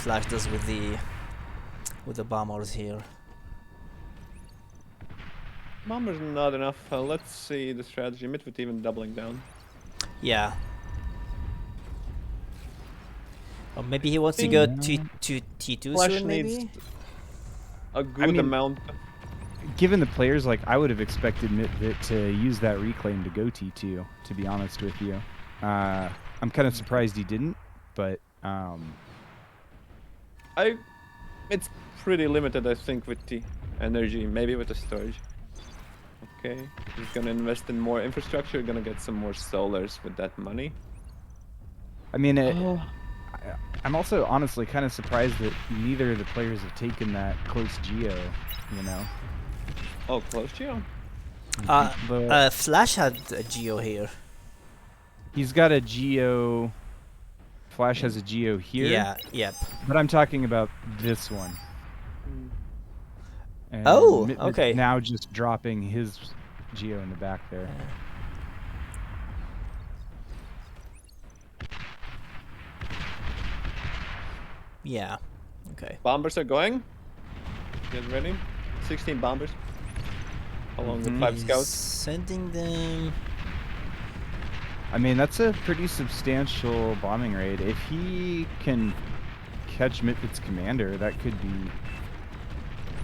Speaker 1: Flash does with the bombers here.
Speaker 3: Bombers not enough. Let's see the strategy. Midwit even doubling down.
Speaker 1: Yeah. Or maybe he wants to go T2
Speaker 3: Flash
Speaker 1: soon, maybe?
Speaker 3: needs a good amount.
Speaker 2: Given the players, like, I would have expected Midwit to use that reclaim to go T2, to be honest with you. I'm kind of surprised he didn't, but
Speaker 3: it's pretty limited, I think, with the energy, maybe with the storage. Okay, he's gonna invest in more infrastructure, gonna get some more solars with that money.
Speaker 2: I mean, I'm also honestly kind of surprised that neither of the players have taken that close geo, you know?
Speaker 3: Oh, close geo?
Speaker 1: Flash had a geo here.
Speaker 2: He's got a geo... Flash has a geo here?
Speaker 1: Yeah, yep.
Speaker 2: But I'm talking about this one. And
Speaker 1: okay.
Speaker 2: Now just dropping his geo in the back there.
Speaker 1: Yeah. Okay.
Speaker 3: Bombers are going. Get ready. 16 bombers. Along with 5 scouts.
Speaker 1: Sending them.
Speaker 2: I mean, that's a pretty substantial bombing raid. If he can catch Midwit's commander, that could be...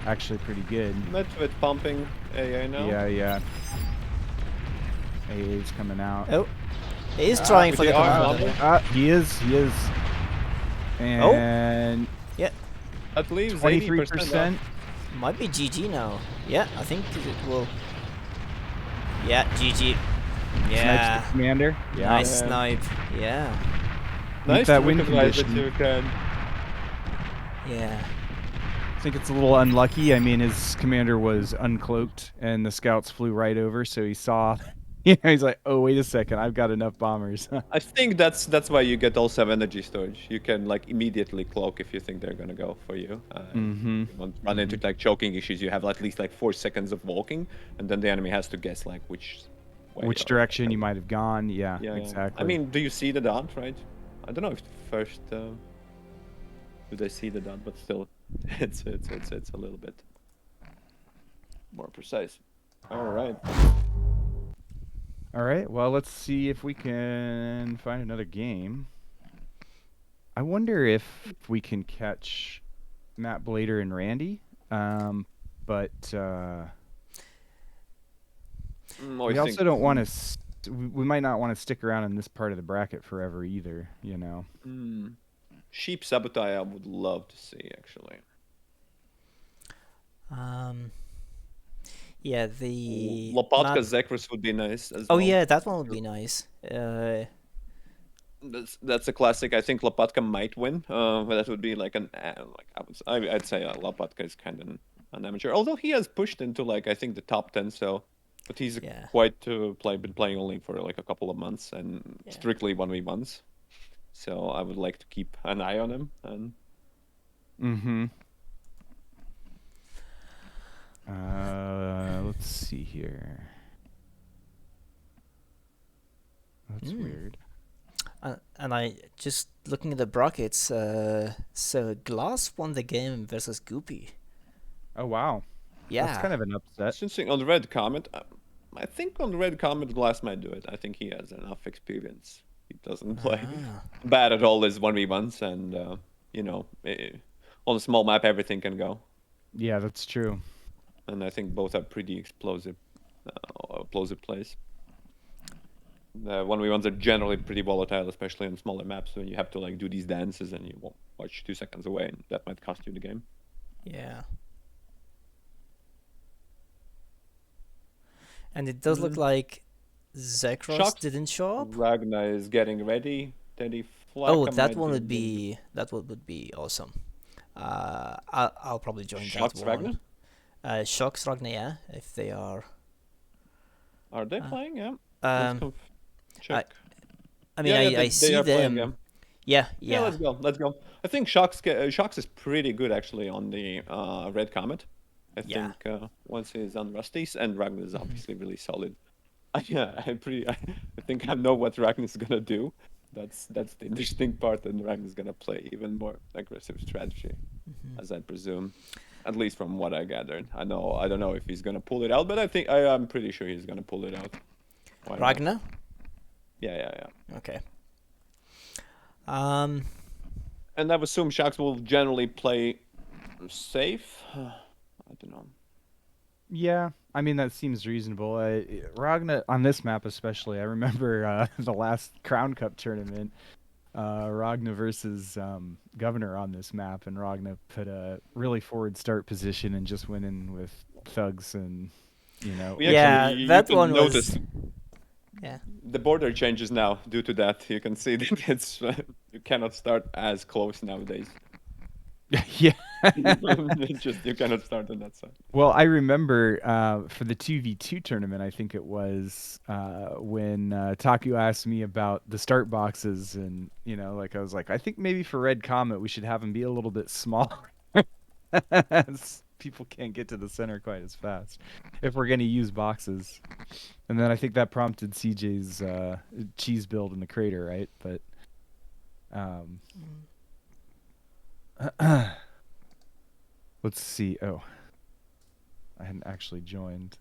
Speaker 2: actually pretty good.
Speaker 3: Midwit pumping AA now.
Speaker 2: Yeah. AA's coming out.
Speaker 1: Oh, he's trying for the
Speaker 3: they are
Speaker 1: commander.
Speaker 3: bumping.
Speaker 2: He is. And
Speaker 1: Yeah,
Speaker 3: That leaves
Speaker 2: 23%.
Speaker 3: 80%.
Speaker 1: might be GG now. Yeah, I think it will. Yeah, GG.
Speaker 2: Snipes
Speaker 1: Yeah,
Speaker 2: the commander. Yeah.
Speaker 1: nice
Speaker 3: Yeah.
Speaker 1: snipe. Yeah,
Speaker 3: Nice
Speaker 2: that
Speaker 3: to
Speaker 2: win
Speaker 3: recognize that
Speaker 2: condition.
Speaker 3: you can.
Speaker 1: yeah.
Speaker 2: I think it's a little unlucky. I mean, his commander was uncloaked, and the scouts flew right over, so he saw. He's like, "Oh, wait a second, I've got enough bombers."
Speaker 3: I think that's why you get also have energy storage. You can like immediately cloak if you think they're gonna go for you.
Speaker 2: Mm-hmm.
Speaker 3: If you won't run into like choking issues. You have at least like 4 seconds of walking, and then the enemy has to guess like which way.
Speaker 2: Which
Speaker 3: or-
Speaker 2: direction you might have gone? Yeah,
Speaker 3: Yeah,
Speaker 2: exactly.
Speaker 3: I mean, do you see the dot, right? I don't know if first do they see the dot, but still, it's a little bit more precise. All right.
Speaker 2: All right. Well, let's see if we can find another game. I wonder if we can catch Matt Blader and Randy. But we also don't want to. We might not want to stick around in this part of the bracket forever either. You know.
Speaker 3: Sheep Sabotage, I would love to see actually.
Speaker 1: Yeah, the
Speaker 3: Lopatka
Speaker 1: map-
Speaker 3: Zekros would be nice as
Speaker 1: Oh
Speaker 3: well.
Speaker 1: yeah, that one would be nice.
Speaker 3: That's a classic. I think Lopatka might win. But that would be like I'd say Lopatka is kind of an amateur, although he has pushed into like I think the top 10. So, but he's
Speaker 1: Yeah.
Speaker 3: quite been playing only for like a couple of months and
Speaker 1: Yeah.
Speaker 3: strictly 1v1s. So I would like to keep an eye on him. And
Speaker 2: Mm-hmm. Let's see here. That's weird.
Speaker 1: And I just looking at the brackets. So Glass won the game versus Goopy.
Speaker 2: Oh wow.
Speaker 1: Yeah,
Speaker 2: That's kind of an upset.
Speaker 3: that's interesting on the Red Comet. I think on the Red Comet, Glass might do it. I think he has enough experience. He doesn't play bad at all as 1v1s, and you know, on a small map, everything can go.
Speaker 2: Yeah, that's true.
Speaker 3: And I think both are pretty explosive plays. The 1v1s are generally pretty volatile, especially on smaller maps when you have to like do these dances and you won't watch 2 seconds away, and that might cost you the game.
Speaker 1: yeah. And it does look like Zekros
Speaker 3: Shucks.
Speaker 1: didn't show up.
Speaker 3: Ragna is getting ready. Teddy Flacca
Speaker 1: Oh, that
Speaker 3: might
Speaker 1: one would
Speaker 3: be
Speaker 1: be would be awesome. I'll probably join
Speaker 3: Shucks
Speaker 1: that
Speaker 3: Ragna?
Speaker 1: one. Shucks Ragna, yeah, if they are.
Speaker 3: Are they playing? Yeah.
Speaker 1: Um,
Speaker 3: Check.
Speaker 1: I mean,
Speaker 3: Yeah,
Speaker 1: I see
Speaker 3: are playing,
Speaker 1: them.
Speaker 3: yeah.
Speaker 1: Yeah.
Speaker 3: Let's go. Let's go. I think Shucks is pretty good actually on the Red Comet. I
Speaker 1: Yeah.
Speaker 3: think once he's on Rusty's, and Ragnar is obviously really solid. Yeah, I think I know what Ragnar is gonna do. That's the interesting part, and Ragnar is gonna play even more aggressive strategy, as I presume, at least from what I gathered. I don't know if he's gonna pull it out, but I'm pretty sure he's gonna pull it out. Why not?
Speaker 1: Ragna?
Speaker 3: Yeah.
Speaker 1: Okay.
Speaker 3: And I would assume Shucks will generally play safe. I don't know.
Speaker 2: Yeah, I mean that seems reasonable. Ragna on this map especially. I remember the last Crown Cup tournament, Ragna versus Governor on this map, and Ragna put a really forward start position and just went in with thugs and
Speaker 1: Yeah, that
Speaker 3: you can
Speaker 1: one was-
Speaker 3: notice
Speaker 1: Yeah.
Speaker 3: the border changes now due to that. You can see that it's you cannot start as close nowadays.
Speaker 2: yeah.
Speaker 3: Just you cannot start on that side.
Speaker 2: Well, I remember for the 2v2 tournament, I think it was when Taku asked me about the start boxes, and like I was like, I think maybe for Red Comet we should have them be a little bit smaller. People can't get to the center quite as fast if we're going to use boxes. And then I think that prompted CJ's cheese build in the crater, right? But let's see. Oh, I hadn't actually joined.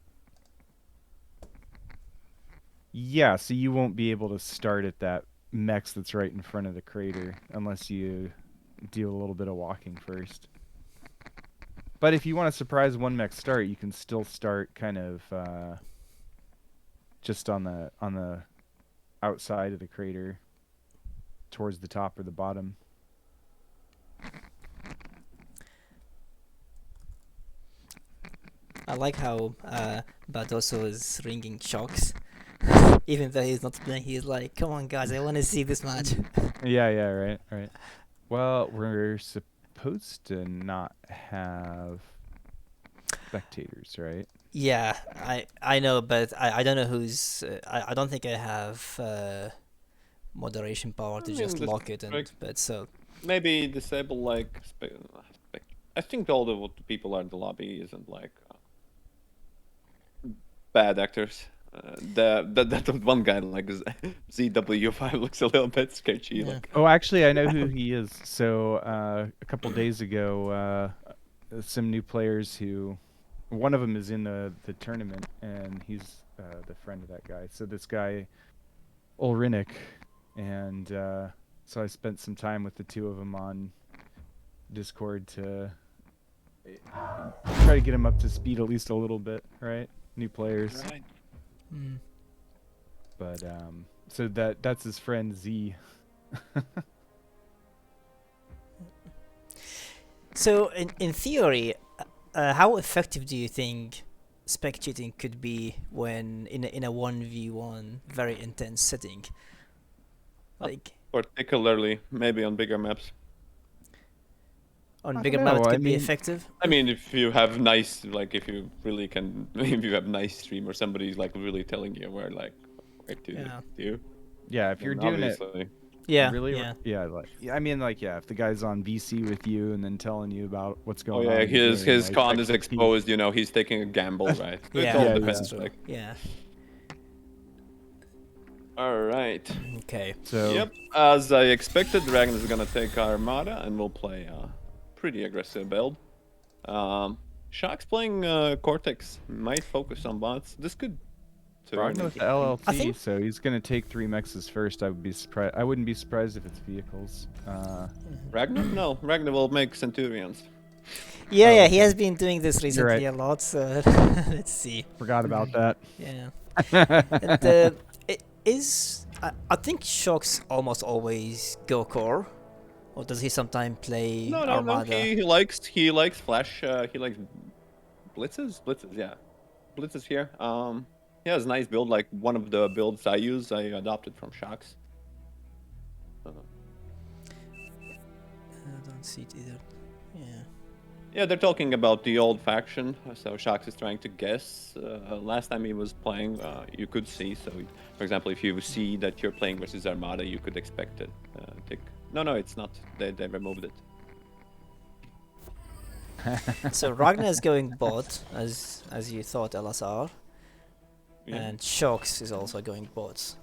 Speaker 2: Yeah, so you won't be able to start at that mechs that's right in front of the crater unless you do a little bit of walking first. But if you want to surprise one mech start, you can still start kind of just on the outside of the crater, towards the top or the bottom.
Speaker 1: I like how Badoso is ringing Shucks. Even though he's not playing, he's like, come on guys, I want to see this match.
Speaker 2: Yeah, right. Well, we're supposed to not have spectators, right?
Speaker 1: Yeah, I know, but I don't know who's. I don't think I have moderation power
Speaker 3: I
Speaker 1: to
Speaker 3: mean,
Speaker 1: just
Speaker 3: this,
Speaker 1: lock it, and
Speaker 3: like,
Speaker 1: but so
Speaker 3: maybe disable like. I think all the people are in the lobby isn't like bad actors. That one guy like ZW5 looks a little bit sketchy.
Speaker 1: yeah.
Speaker 3: Like,
Speaker 2: Oh, actually, I know who he is. So a couple days ago, some new players who, one of them is in the tournament, and he's the friend of that guy. So this guy, Ulrinic, and so I spent some time with the two of them on Discord to try to get him up to speed at least a little bit, right? New players.
Speaker 3: right.
Speaker 1: Mm.
Speaker 2: But so that's his friend Z.
Speaker 1: So in theory, how effective do you think spec cheating could be when in a 1v1 very intense setting? Like
Speaker 3: Particularly maybe on bigger maps.
Speaker 1: on
Speaker 2: I
Speaker 1: bigger
Speaker 2: don't
Speaker 1: maps,
Speaker 2: know,
Speaker 1: it
Speaker 2: I
Speaker 1: could be
Speaker 2: mean-
Speaker 1: effective.
Speaker 3: I mean, if you have nice, like, if you really can, if you have nice stream or somebody's like really telling you where to
Speaker 1: Yeah.
Speaker 3: do,
Speaker 2: Yeah, if you're
Speaker 3: then
Speaker 2: doing it
Speaker 3: obviously,
Speaker 1: Yeah,
Speaker 2: really,
Speaker 1: yeah.
Speaker 2: I mean, like, yeah, if the guy's on VC with you and then telling you about what's
Speaker 3: oh
Speaker 2: going on
Speaker 3: yeah,
Speaker 2: in the game,
Speaker 3: his
Speaker 2: like,
Speaker 3: con
Speaker 2: that
Speaker 3: is
Speaker 2: could be-
Speaker 3: exposed. You know, he's taking a gamble, right? So it
Speaker 1: Yeah,
Speaker 3: all
Speaker 2: Yeah,
Speaker 3: depends.
Speaker 1: that's true.
Speaker 3: Like,
Speaker 1: Yeah.
Speaker 3: all right.
Speaker 1: Okay.
Speaker 2: So
Speaker 3: Yep. As I expected, Ragna is gonna take Armada and we'll play a pretty aggressive build. Shucks playing Cortex might focus on bots. This could turn
Speaker 2: Ragna with the
Speaker 3: interesting.
Speaker 2: LLT,
Speaker 1: I think-
Speaker 2: so he's gonna take 3 mexes first. I wouldn't be surprised if it's vehicles.
Speaker 3: Ragna? No, Ragna will make Centurions.
Speaker 1: Yeah,
Speaker 2: Oh,
Speaker 1: yeah, he
Speaker 2: okay.
Speaker 1: has been doing this recently
Speaker 2: right.
Speaker 1: a lot, so let's see.
Speaker 2: Forgot about that.
Speaker 1: Yeah. And it is I think Shocks almost always go core, or does he sometimes play
Speaker 3: No.
Speaker 1: Armada?
Speaker 3: He likes flash. He likes blitzes. Yeah, blitzes here. He has a nice build. Like one of the builds I use, I adopted from Shucks.
Speaker 1: I don't see it either. Yeah.
Speaker 3: Yeah, they're talking about the old faction. So Shucks is trying to guess. Last time he was playing, you could see. So, for example, if you see that you're playing versus Armada, you could expect it. No, it's not. They removed it.
Speaker 1: So Ragna is going bot as you thought, LSR,
Speaker 3: Yeah.
Speaker 1: and Shocks is also going bots.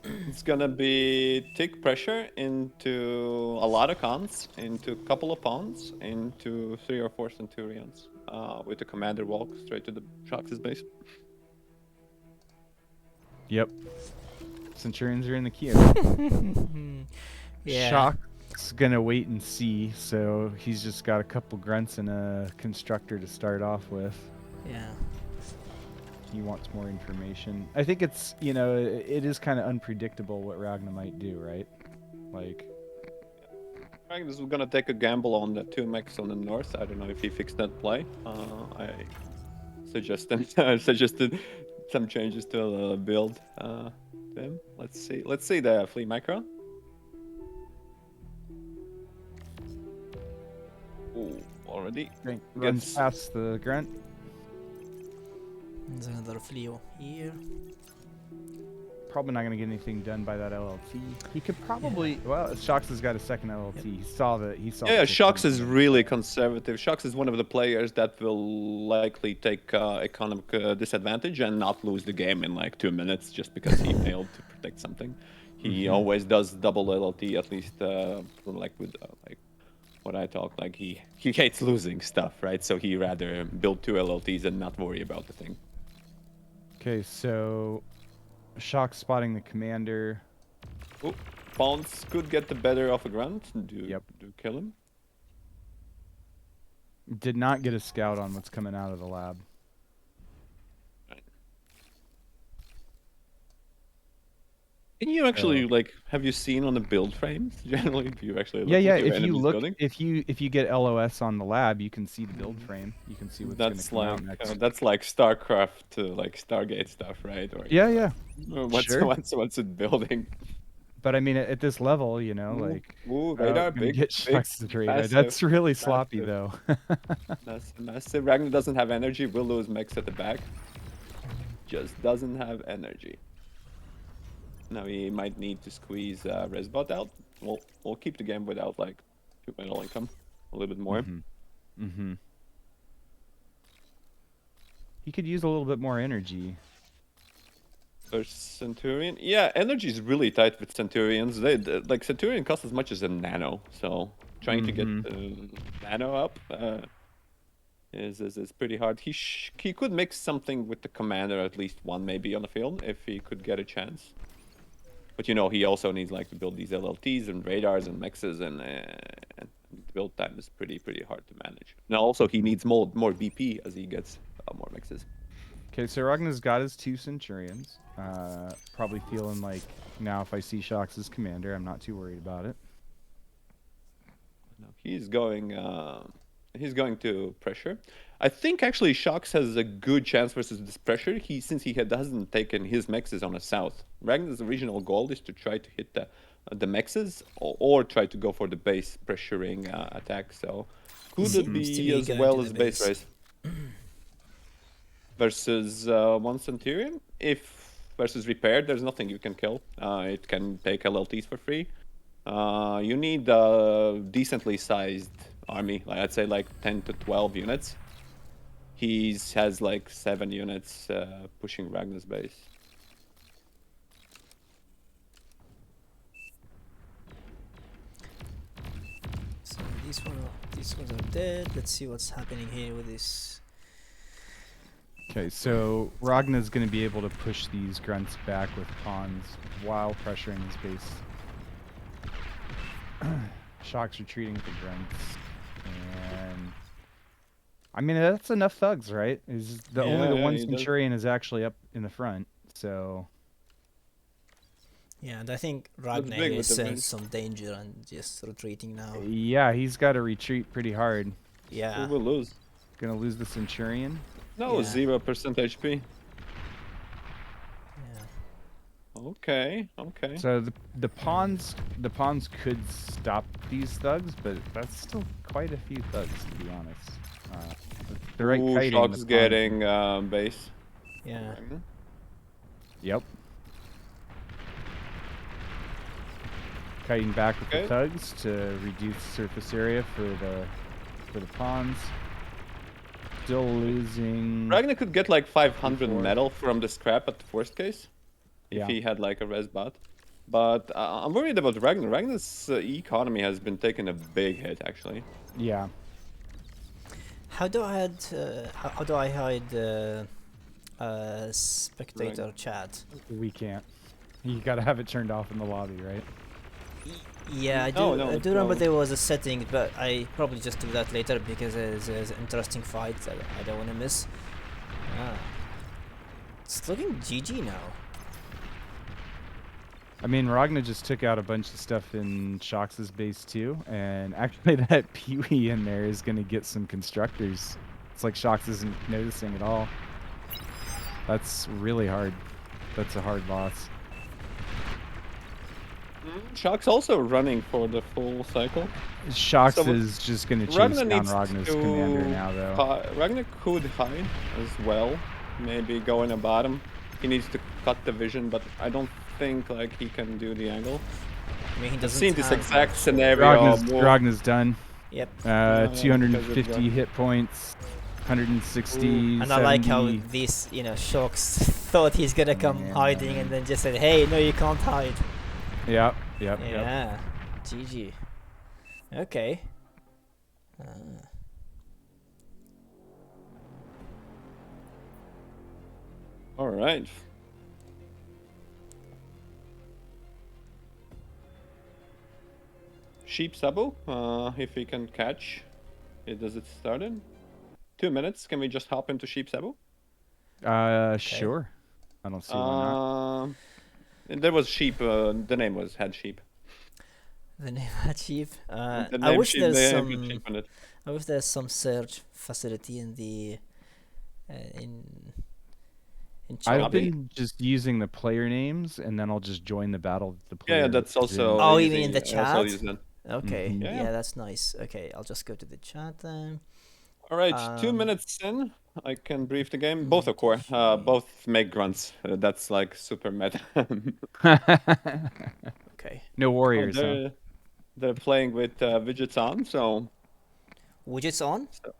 Speaker 3: It's gonna be tick pressure into a lot of cons, into a couple of pawns, into 3 or 4 centurions, with the commander walk straight to the Shucks' base.
Speaker 2: Yep. Centurions are in the queue.
Speaker 1: Yeah.
Speaker 2: Shock's gonna wait and see, so he's just got a couple grunts and a constructor to start off with.
Speaker 1: Yeah.
Speaker 2: He wants more information. I think it's, it is kind of unpredictable what Ragna might do, right? Like,
Speaker 3: Magnus is gonna take a gamble on the 2 mechs on the north. I don't know if he fixed that play. I suggested some changes to the build. Them. Let's see the flea micro. Ooh, already.
Speaker 2: runs
Speaker 3: Gets-
Speaker 2: past the grunt.
Speaker 1: There's another Fleo here.
Speaker 2: Probably not going to get anything done by that LLT. He could probably, well, Shocks has got a second LLT. He saw the
Speaker 3: Yeah,
Speaker 2: the
Speaker 3: Shucks
Speaker 2: thing
Speaker 3: is
Speaker 2: coming.
Speaker 3: really conservative. Shucks is one of the players that will likely take economic disadvantage and not lose the game in like 2 minutes just because he failed to protect something. He always does double LLT, at least like with like what I talk. Like he hates losing stuff, right? So he rather build 2 LLTs and not worry about the thing.
Speaker 2: Okay, so Shock spotting the commander.
Speaker 3: Ooh, Pawns could get the better of a grunt. Do
Speaker 2: Yep.
Speaker 3: kill him.
Speaker 2: Did not get a scout on what's coming out of the lab.
Speaker 3: Can you actually like? Have you seen on the build frames generally? Do you actually look
Speaker 2: Yeah.
Speaker 3: what your
Speaker 2: If you
Speaker 3: enemy's
Speaker 2: look,
Speaker 3: building?
Speaker 2: if you get LOS on the lab, you can see the build frame. You can see what's going to come out next.
Speaker 3: That's like StarCraft to like Stargate stuff, right? Or
Speaker 2: Yeah,
Speaker 3: it's
Speaker 2: yeah.
Speaker 3: what's
Speaker 2: Sure.
Speaker 3: what's it building?
Speaker 2: But I mean, at this level, you know, like,
Speaker 3: Radar,
Speaker 2: gonna get
Speaker 3: big,
Speaker 2: Shucks the radar.
Speaker 3: massive,
Speaker 2: That's really sloppy,
Speaker 3: massive,
Speaker 2: though.
Speaker 3: massive. Ragna doesn't have energy. Will lose mechs at the back. Just doesn't have energy. Now he might need to squeeze Resbot out. We'll keep the game without like 2 metal income, a little bit more.
Speaker 2: He could use a little bit more energy.
Speaker 3: There's Centurion. Yeah, energy is really tight with Centurions. Like Centurion costs as much as a nano, so trying to get nano up is pretty hard. He could mix something with the commander, at least one maybe on the field if he could get a chance. But you know he also needs like to build these LLTs and radars and mixes, and the build time is pretty hard to manage. Now also he needs more BP as he gets more mixes.
Speaker 2: Okay, so Ragna's got his 2 Centurions. Probably feeling like now if I see Shocks as commander, I'm not too worried about it.
Speaker 3: No, he's going to pressure. I think actually Shocks has a good chance versus this pressure. Since he hasn't taken his mexes on the south. Ragnar's original goal is to try to hit the mexes or try to go for the base pressuring attack. So could it be as well as base race? Versus one Centurion. If versus repair, there's nothing you can kill. It can take LLTs for free. You need a decently sized army. Like I'd say like 10 to 12 units. He has like 7 units pushing Ragnar's base.
Speaker 1: So these ones are dead. Let's see what's happening here with this.
Speaker 2: Okay, so Ragna's going to be able to push these grunts back with pawns while pressuring his base. Shock's retreating with the grunts. And I mean, that's enough thugs, right? Only the one Centurion is actually up in the front, so...
Speaker 1: Yeah, and I think Ragna here sensed some danger and just retreating now.
Speaker 2: Yeah, he's got to retreat pretty hard.
Speaker 1: Yeah.
Speaker 3: Who will lose?
Speaker 2: Gonna lose the Centurion.
Speaker 3: No, 0% HP.
Speaker 1: Yeah.
Speaker 3: Okay.
Speaker 2: So the pawns could stop these thugs, but that's still quite a few thugs, to be honest. The right kiting.
Speaker 3: Shocks getting base.
Speaker 1: Yeah.
Speaker 2: Yep. Kiting back with the thugs to reduce surface area for the pawns. Still losing.
Speaker 3: Ragnar could get like 500 metal from the scrap at the worst case. If he had like a res bot. But I'm worried about Ragnar. Ragnar's economy has been taking a big hit actually.
Speaker 2: Yeah.
Speaker 1: How do I hide spectator chat?
Speaker 2: We can't. You gotta have it turned off in the lobby, right?
Speaker 1: Yeah, I do remember there was a setting, but I probably just do that later because there's an interesting fight that I don't want to miss. It's looking GG now.
Speaker 2: I mean, Ragna just took out a bunch of stuff in Shox's base too, and actually that Pee-wee in there is going to get some constructors. It's like Shox isn't noticing at all. That's really hard. That's a hard loss.
Speaker 3: Shock's also running for the full cycle.
Speaker 2: Shox is just going to chase down Ragna's commander now, though.
Speaker 3: Ragnar could hide as well. Maybe go in a bottom. He needs to cut the vision, but I don't think like he can do the angle.
Speaker 1: I mean, he doesn't
Speaker 3: seen this exact scenario.
Speaker 2: Ragna's done.
Speaker 1: Yep.
Speaker 2: 250 hit points, 160.
Speaker 1: And
Speaker 2: 70.
Speaker 1: I like how these, Shocks thought he's gonna come hiding and then just said, "Hey, no, you can't hide."
Speaker 2: Yep.
Speaker 1: Yeah. GG. Okay.
Speaker 3: All right. Sheep Sabo, if he can catch. Does it start in 2 minutes? Can we just hop into Sheep Sabu?
Speaker 1: Okay.
Speaker 2: Sure. I don't see why not.
Speaker 3: And there was sheep. The name was had sheep.
Speaker 1: The name Chief.
Speaker 3: The
Speaker 1: I
Speaker 3: name
Speaker 1: wish
Speaker 3: sheep.
Speaker 1: there's
Speaker 3: They had
Speaker 1: some.
Speaker 3: sheep on it.
Speaker 1: I wish there's some search facility in the in
Speaker 2: I've
Speaker 1: chat.
Speaker 3: Lobby?
Speaker 2: been just using the player names, and then I'll just join the battle the
Speaker 3: Yeah,
Speaker 2: player
Speaker 3: that's
Speaker 2: is in.
Speaker 3: also
Speaker 1: Oh, you mean in
Speaker 3: easy.
Speaker 1: the
Speaker 3: I also
Speaker 1: chat?
Speaker 3: use that.
Speaker 1: Okay,
Speaker 2: Mhm.
Speaker 3: Yeah, yeah.
Speaker 1: yeah, that's nice. Okay, I'll just go to the chat then.
Speaker 3: All right, 2
Speaker 1: Um,
Speaker 3: minutes in, I can brief the game. Both are
Speaker 1: Mighty
Speaker 3: core.
Speaker 1: Sheep.
Speaker 3: Both make grunts. That's like super meta.
Speaker 1: Okay,
Speaker 2: No
Speaker 3: Oh,
Speaker 2: warriors, huh?
Speaker 3: they're playing with widgets on,
Speaker 1: widgets on.
Speaker 3: so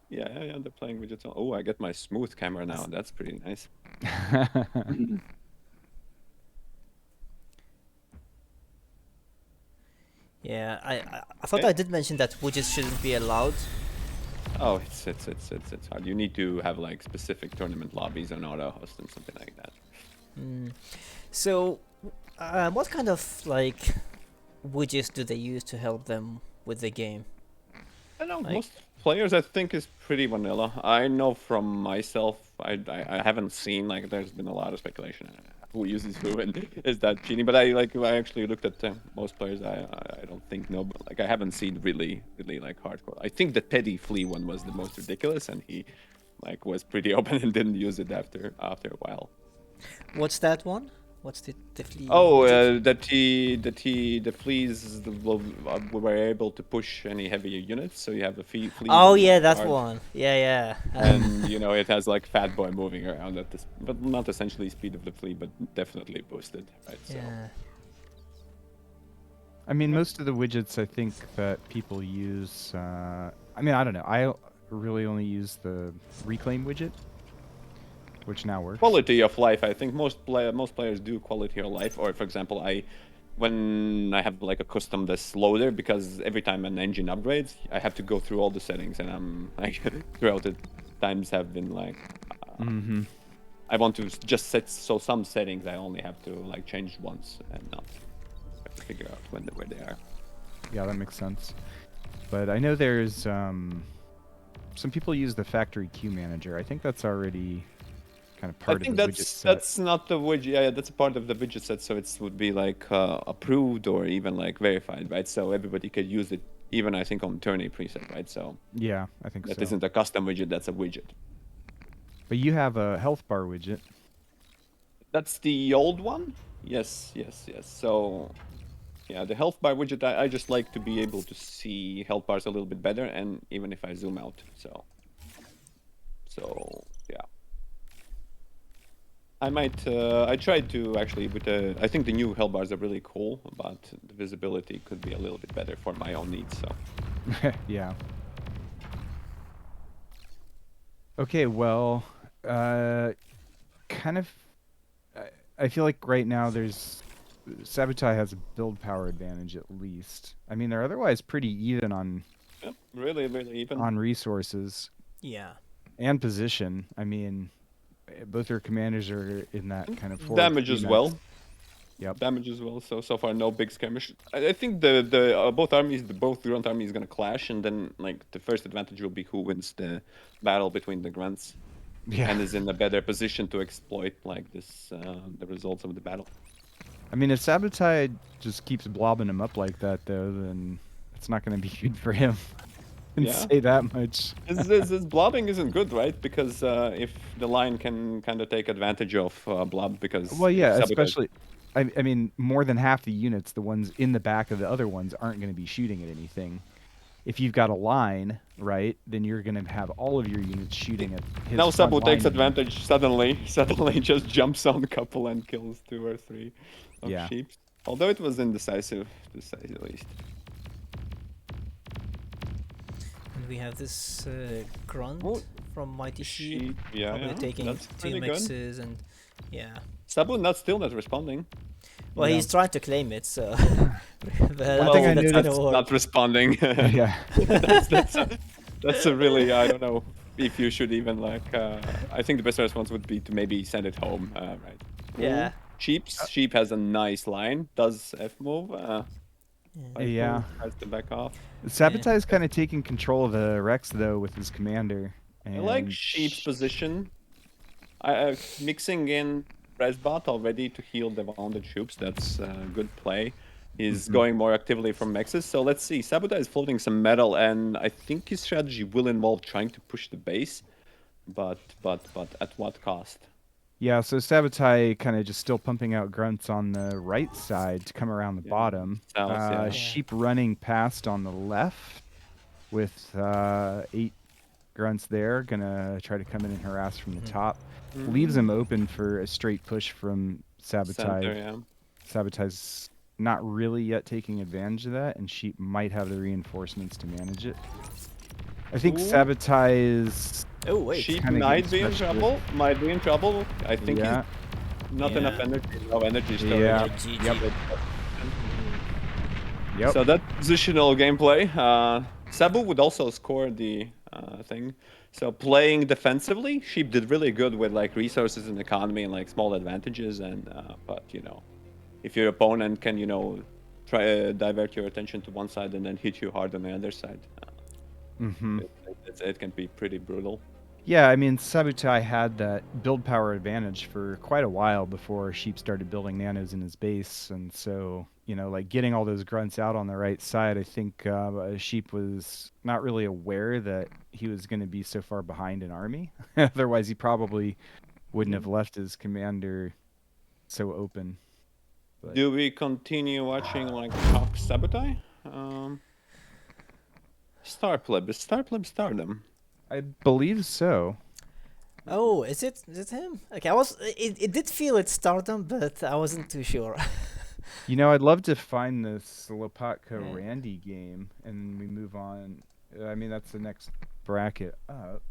Speaker 3: yeah, yeah, yeah. They're playing widgets on. Oh, I get my smooth camera now.
Speaker 1: That's,
Speaker 3: That's pretty nice.
Speaker 1: yeah, I thought
Speaker 3: Okay.
Speaker 1: I did mention that widgets shouldn't be allowed.
Speaker 3: Oh, it's hard. You need to have like specific tournament lobbies on auto host and something like that.
Speaker 1: Mm. So, what kind of like widgets do they use to help them with the game?
Speaker 3: I don't know.
Speaker 1: Like,
Speaker 3: Most players, I think, is pretty vanilla. I know from myself, I haven't seen like there's been a lot of speculation who uses who and is that cheating. But I actually looked at most players. I don't think no, but like I haven't seen really like hardcore. I think the Teddy Flea one was the most ridiculous, and he like was pretty open and didn't use it after a while.
Speaker 1: what's that one? What's the flea
Speaker 3: Oh,
Speaker 1: widget?
Speaker 3: the fleas were able to push any heavier units, so you have the fleas
Speaker 1: Oh
Speaker 3: on
Speaker 1: yeah,
Speaker 3: like
Speaker 1: that
Speaker 3: charge,
Speaker 1: one. Yeah, yeah.
Speaker 3: and you know it has like Fat Boy moving around at this, but not essentially speed of the flea, but definitely boosted, right? So
Speaker 1: Yeah.
Speaker 2: I mean, most of the widgets I think that people use. I mean, I don't know. I really only use the reclaim widget, which now works.
Speaker 3: quality of life, I think most players do quality of life, or for example, when I have like a custom this loader, because every time an engine upgrades, I have to go through all the settings, and I'm like throughout the times have been like.
Speaker 2: Mm-hmm.
Speaker 3: I want to just set so some settings I only have to like change once and not have to figure out where they are.
Speaker 2: Yeah, that makes sense. But I know there's some people use the factory queue manager. I think that's already kind of
Speaker 3: I
Speaker 2: part of
Speaker 3: think
Speaker 2: the widget set.
Speaker 3: that's not the widget. Yeah, that's a part of the widget set, so it would be like approved or even like verified, right? So everybody could use it, even I think on tourney preset, right? So
Speaker 2: Yeah, I think
Speaker 3: that
Speaker 2: so.
Speaker 3: isn't a custom widget; that's a widget.
Speaker 2: But you have a health bar widget.
Speaker 3: That's the old one. Yes, yes, yes. So yeah, the health bar widget, I just like to be able to see health bars a little bit better, and even if I zoom out, so yeah. I might. I tried to actually with the. I think the new health bars are really cool, but the visibility could be a little bit better for my own needs. So
Speaker 2: Yeah. Okay, well, kind of. I feel like right now there's Sabotage has a build power advantage at least. I mean, they're otherwise pretty even
Speaker 3: yeah, really even.
Speaker 2: on resources
Speaker 1: Yeah.
Speaker 2: and position. I mean, both their commanders are in that kind of forward
Speaker 3: Damage
Speaker 2: three
Speaker 3: as
Speaker 2: mix.
Speaker 3: well.
Speaker 2: Yep.
Speaker 3: Damage as well. So far no big skirmish. I think the both armies, the both grunt armies, gonna clash, and then like the first advantage will be who wins the battle between the grunts
Speaker 2: Yeah.
Speaker 3: and is in a better position to exploit like this the results of the battle.
Speaker 2: I mean, if Sabotage just keeps blobbing him up like that, though, then it's not going to be good for him. Can
Speaker 3: Yeah.
Speaker 2: say that much.
Speaker 3: This blobbing isn't good, right? Because if the line can kind of take advantage of blob, because
Speaker 2: Well,
Speaker 3: if
Speaker 2: yeah,
Speaker 3: Sabotage.
Speaker 2: especially. I mean, more than half the units, the ones in the back of the other ones, aren't going to be shooting at anything. If you've got a line, right, then you're going to have all of your units shooting at his
Speaker 3: Now
Speaker 2: front
Speaker 3: Sabo
Speaker 2: line
Speaker 3: takes
Speaker 2: unit.
Speaker 3: advantage suddenly just jumps on a couple and kills 2 or 3 of
Speaker 2: Yeah.
Speaker 3: sheep. Although it was indecisive, to say the least.
Speaker 1: And we have this grunt
Speaker 3: Oh,
Speaker 1: from Mighty Sheep,
Speaker 3: yeah,
Speaker 1: probably
Speaker 3: yeah,
Speaker 1: taking
Speaker 3: that's
Speaker 1: 2
Speaker 3: pretty good.
Speaker 1: mixes and yeah.
Speaker 3: Sabo still not responding.
Speaker 1: Well,
Speaker 2: Yeah.
Speaker 1: he's trying to claim it, so but
Speaker 2: One thing I
Speaker 1: that's
Speaker 2: noticed-
Speaker 1: gonna work.
Speaker 3: not responding.
Speaker 2: Yeah.
Speaker 3: that's a really, I don't know if you should even like. I think the best response would be to maybe send it home, right?
Speaker 1: Yeah.
Speaker 3: Sheep has a nice line. Does F move?
Speaker 2: Yeah.
Speaker 3: Tries to back off.
Speaker 2: Sabotage is kind of taking control of the Rex though with his commander.
Speaker 3: I like
Speaker 2: And
Speaker 3: Sheep's position. Mixing in Resbot already to heal the wounded troops. That's a good play. He's going more actively from Mexes. So let's see. Sabotage is floating some metal, and I think his strategy will involve trying to push the base, but at what cost?
Speaker 2: Yeah, so Sabotage kind of just still pumping out grunts on the right side to come around the bottom.
Speaker 3: South, yeah.
Speaker 2: Sheep running past on the left with 8 grunts there. Gonna try to come in and harass from the top. Leaves him open for a straight push from Sabotage.
Speaker 3: Center, yeah.
Speaker 2: Sabotage not really yet taking advantage of that, and Sheep might have the reinforcements to manage it. I think Sabotage is...
Speaker 1: Oh, wait.
Speaker 3: Sheep
Speaker 2: kinda
Speaker 3: might be
Speaker 2: getting
Speaker 3: in
Speaker 2: stretched
Speaker 3: trouble. Might be in trouble. I think
Speaker 2: Yeah.
Speaker 3: he's not enough energy. No energy storage.
Speaker 2: Yeah.
Speaker 1: GG.
Speaker 2: Yep.
Speaker 3: So that positional gameplay. Sabu would also score the thing. So playing defensively, Sheep did really good with like resources and economy and like small advantages. And but you know, if your opponent can try to divert your attention to one side and then hit you hard on the other side, it can be pretty brutal.
Speaker 2: Yeah, I mean, Sabotage had that build power advantage for quite a while before Sheep started building nanos in his base. And so, like getting all those grunts out on the right side, I think Sheep was not really aware that he was going to be so far behind an army. Otherwise, he probably wouldn't have left his commander so open. But...
Speaker 3: Do we continue watching like Shucks Sabotage? Stardom.
Speaker 2: I believe so.
Speaker 1: Oh, is it him? Okay, it did feel it's Stardom, but I wasn't too sure.
Speaker 2: I'd love to find this Lopatka Randy game, and we move on. I mean, that's the next bracket up.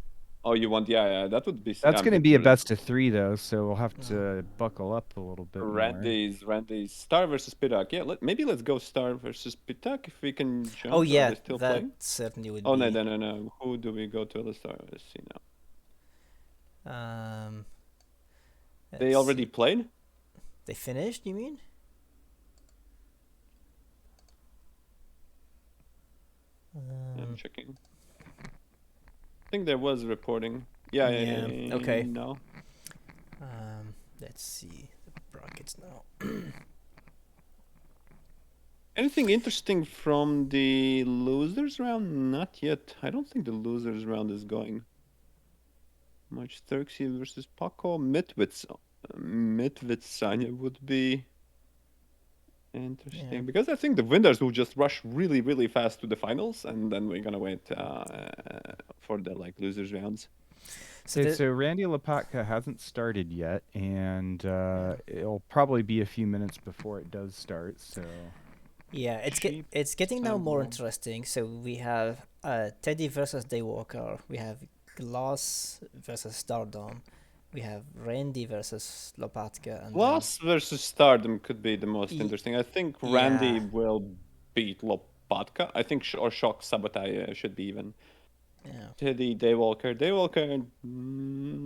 Speaker 3: Oh, you want? Yeah, that would be.
Speaker 2: That's going to be a best of 3, though, so we'll have to buckle up a little bit
Speaker 3: Randy's Star versus Pitak. Yeah, maybe let's go Star versus Pitak if we can jump.
Speaker 1: Oh yeah,
Speaker 3: still
Speaker 1: that
Speaker 3: playing?
Speaker 1: certainly would
Speaker 3: Oh
Speaker 1: be.
Speaker 3: no. Who do we go to? Let's see now. They already played?
Speaker 1: They finished, you mean?
Speaker 3: I'm checking. I think there was reporting. Yeah.
Speaker 1: Okay.
Speaker 3: No.
Speaker 1: Let's see the brackets now.
Speaker 3: Anything interesting from the losers round? Not yet. I don't think the losers round is going much. Xerxes versus Paco. Midwit Sanya would be interesting because I think the winners will just rush really, really fast to the finals, and then we're gonna wait for the like losers rounds.
Speaker 2: So Randy Lopatka hasn't started yet, and it'll probably be a few minutes before it does start. So
Speaker 1: yeah, it's getting now more interesting. So we have Teddy versus Daywalker. We have Glass versus Stardom. We have Randy versus Lopatka. And
Speaker 3: Glass versus Stardom could be the most interesting. I think Randy will beat Lopatka. I think or Shock Sabotage should be even.
Speaker 1: Yeah.
Speaker 3: Teddy, Daywalker. Daywalker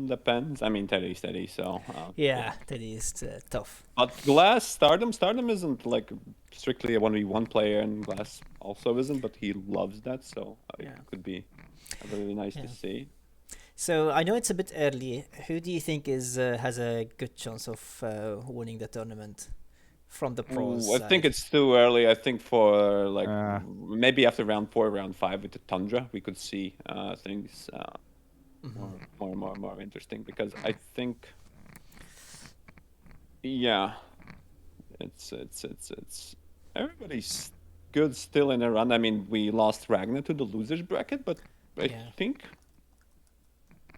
Speaker 3: depends. I mean, Teddy's Teddy, so.
Speaker 1: Teddy is tough.
Speaker 3: But Glass, Stardom isn't like strictly a 1v1 player, and Glass also isn't, but he loves that, so it could be really nice to see.
Speaker 1: So I know it's a bit early. Who do you think has a good chance of winning the tournament from the pros?
Speaker 3: I think it's too early. I think for like maybe after round 4, round 5 with the Tundra, we could see things more interesting, because I think it's everybody's good still in a run. I mean, we lost Ragna to the losers bracket, but I think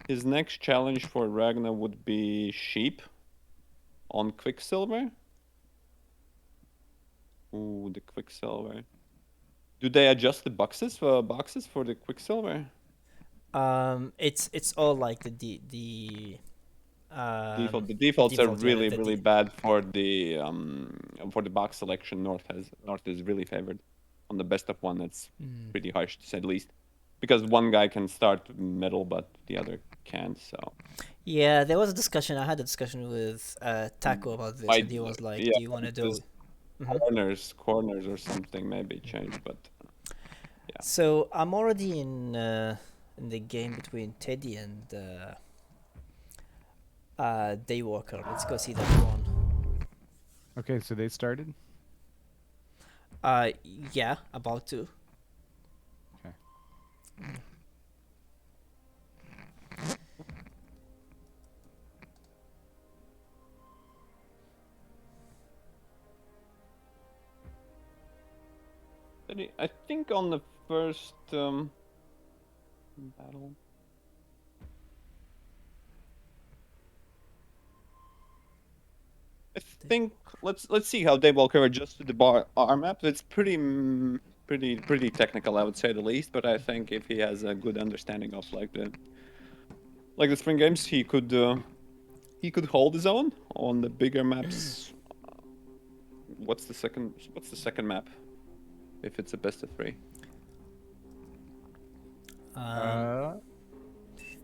Speaker 3: his next challenge for Ragna would be Sheep on Quicksilver. Ooh, the Quicksilver. Do they adjust the boxes for the Quicksilver?
Speaker 1: It's all like the
Speaker 3: default. The defaults are really
Speaker 1: really
Speaker 3: bad for the box selection. North is really favored. On the best of one, that's pretty harsh to say the least. Because one guy can start middle, but the other can't. So.
Speaker 1: Yeah, there was a discussion. I had a discussion with Taco about this, and he was like, "Do you want to do
Speaker 3: corners or something maybe change, but yeah.
Speaker 1: So I'm already in the game between Teddy and Daywalker. Let's go see that one.
Speaker 2: Okay, so they started.
Speaker 1: Uh, yeah, about to.
Speaker 2: Okay.
Speaker 3: I think on the first battle. I think let's see how Daywalker adjusted the bar R map. It's pretty technical, I would say the least. But I think if he has a good understanding of like the spring games, he could hold his own on the bigger maps. What's the second map? If it's a best of 3.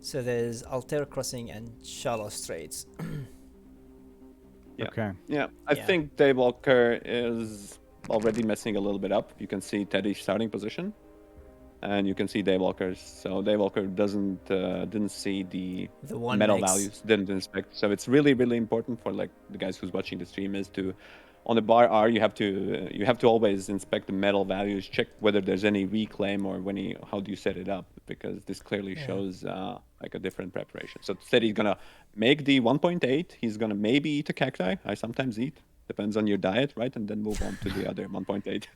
Speaker 1: So there's Altair Crossing and Shallow Straits.
Speaker 3: Yeah.
Speaker 2: Okay.
Speaker 3: Yeah, I think Daywalker is already messing a little bit up. You can see Teddy's starting position, and you can see Daywalker's. So Daywalker didn't see the
Speaker 1: one
Speaker 3: metal
Speaker 1: mix.
Speaker 3: values, didn't inspect. So it's really important for like the guys who's watching the stream is to, on the bar R, you have to always inspect the metal values, check whether there's any reclaim or how do you set it up, because this clearly shows like a different preparation. So instead he's gonna make the 1.8. He's gonna maybe eat a cacti. I sometimes eat, depends on your diet, right? And then move on to the other 1.8.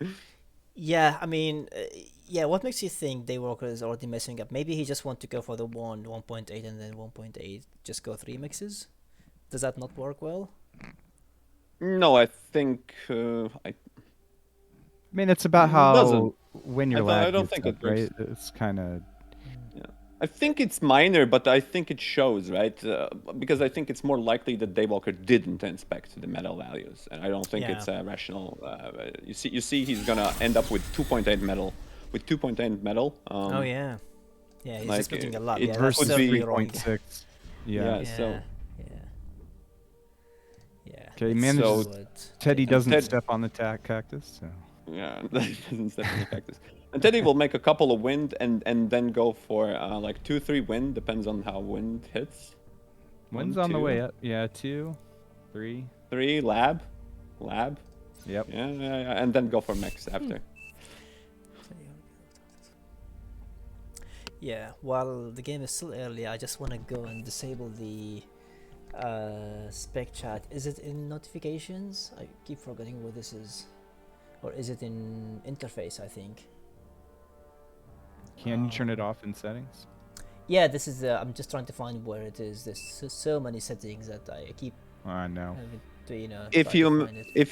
Speaker 1: Yeah, I mean, what makes you think Daywalker is already messing up? Maybe he just want to go for the 1.8 and then 1.8 just go 3 mixes? Does that not work well?
Speaker 3: No, I think I
Speaker 2: mean, it's about how when you're
Speaker 3: I don't think it
Speaker 2: right? It's kind of.
Speaker 3: Yeah, I think it's minor, but I think it shows, right? Because I think it's more likely that Daywalker didn't inspect the metal values, and I don't think it's rational. You see, he's gonna end up with 2.8 metal. With 2.8 metal.
Speaker 1: Oh yeah, he's
Speaker 3: like,
Speaker 1: expecting a lot.
Speaker 3: it
Speaker 1: Yeah,
Speaker 2: versus
Speaker 1: that's certainly wrong.
Speaker 2: 3.6.
Speaker 3: Yeah. So.
Speaker 1: Yeah.
Speaker 2: Okay, manages. Teddy doesn't step on the cactus. So.
Speaker 3: Yeah, doesn't step on the cactus. And Teddy will make a couple of wind and then go for like 2-3 wind, depends on how wind hits.
Speaker 2: Wind's on the way up. Yeah, 2, 3.
Speaker 3: 3 lab.
Speaker 2: Yep.
Speaker 3: Yeah, and then go for mix after.
Speaker 1: Yeah, while the game is still early, I just want to go and disable the spec chat. Is it in notifications? I keep forgetting what this is. Or is it in interface, I think?
Speaker 2: Can you turn it off in settings?
Speaker 1: Yeah, this is I'm just trying to find where it is. There's so many settings that I keep
Speaker 2: I know.
Speaker 3: If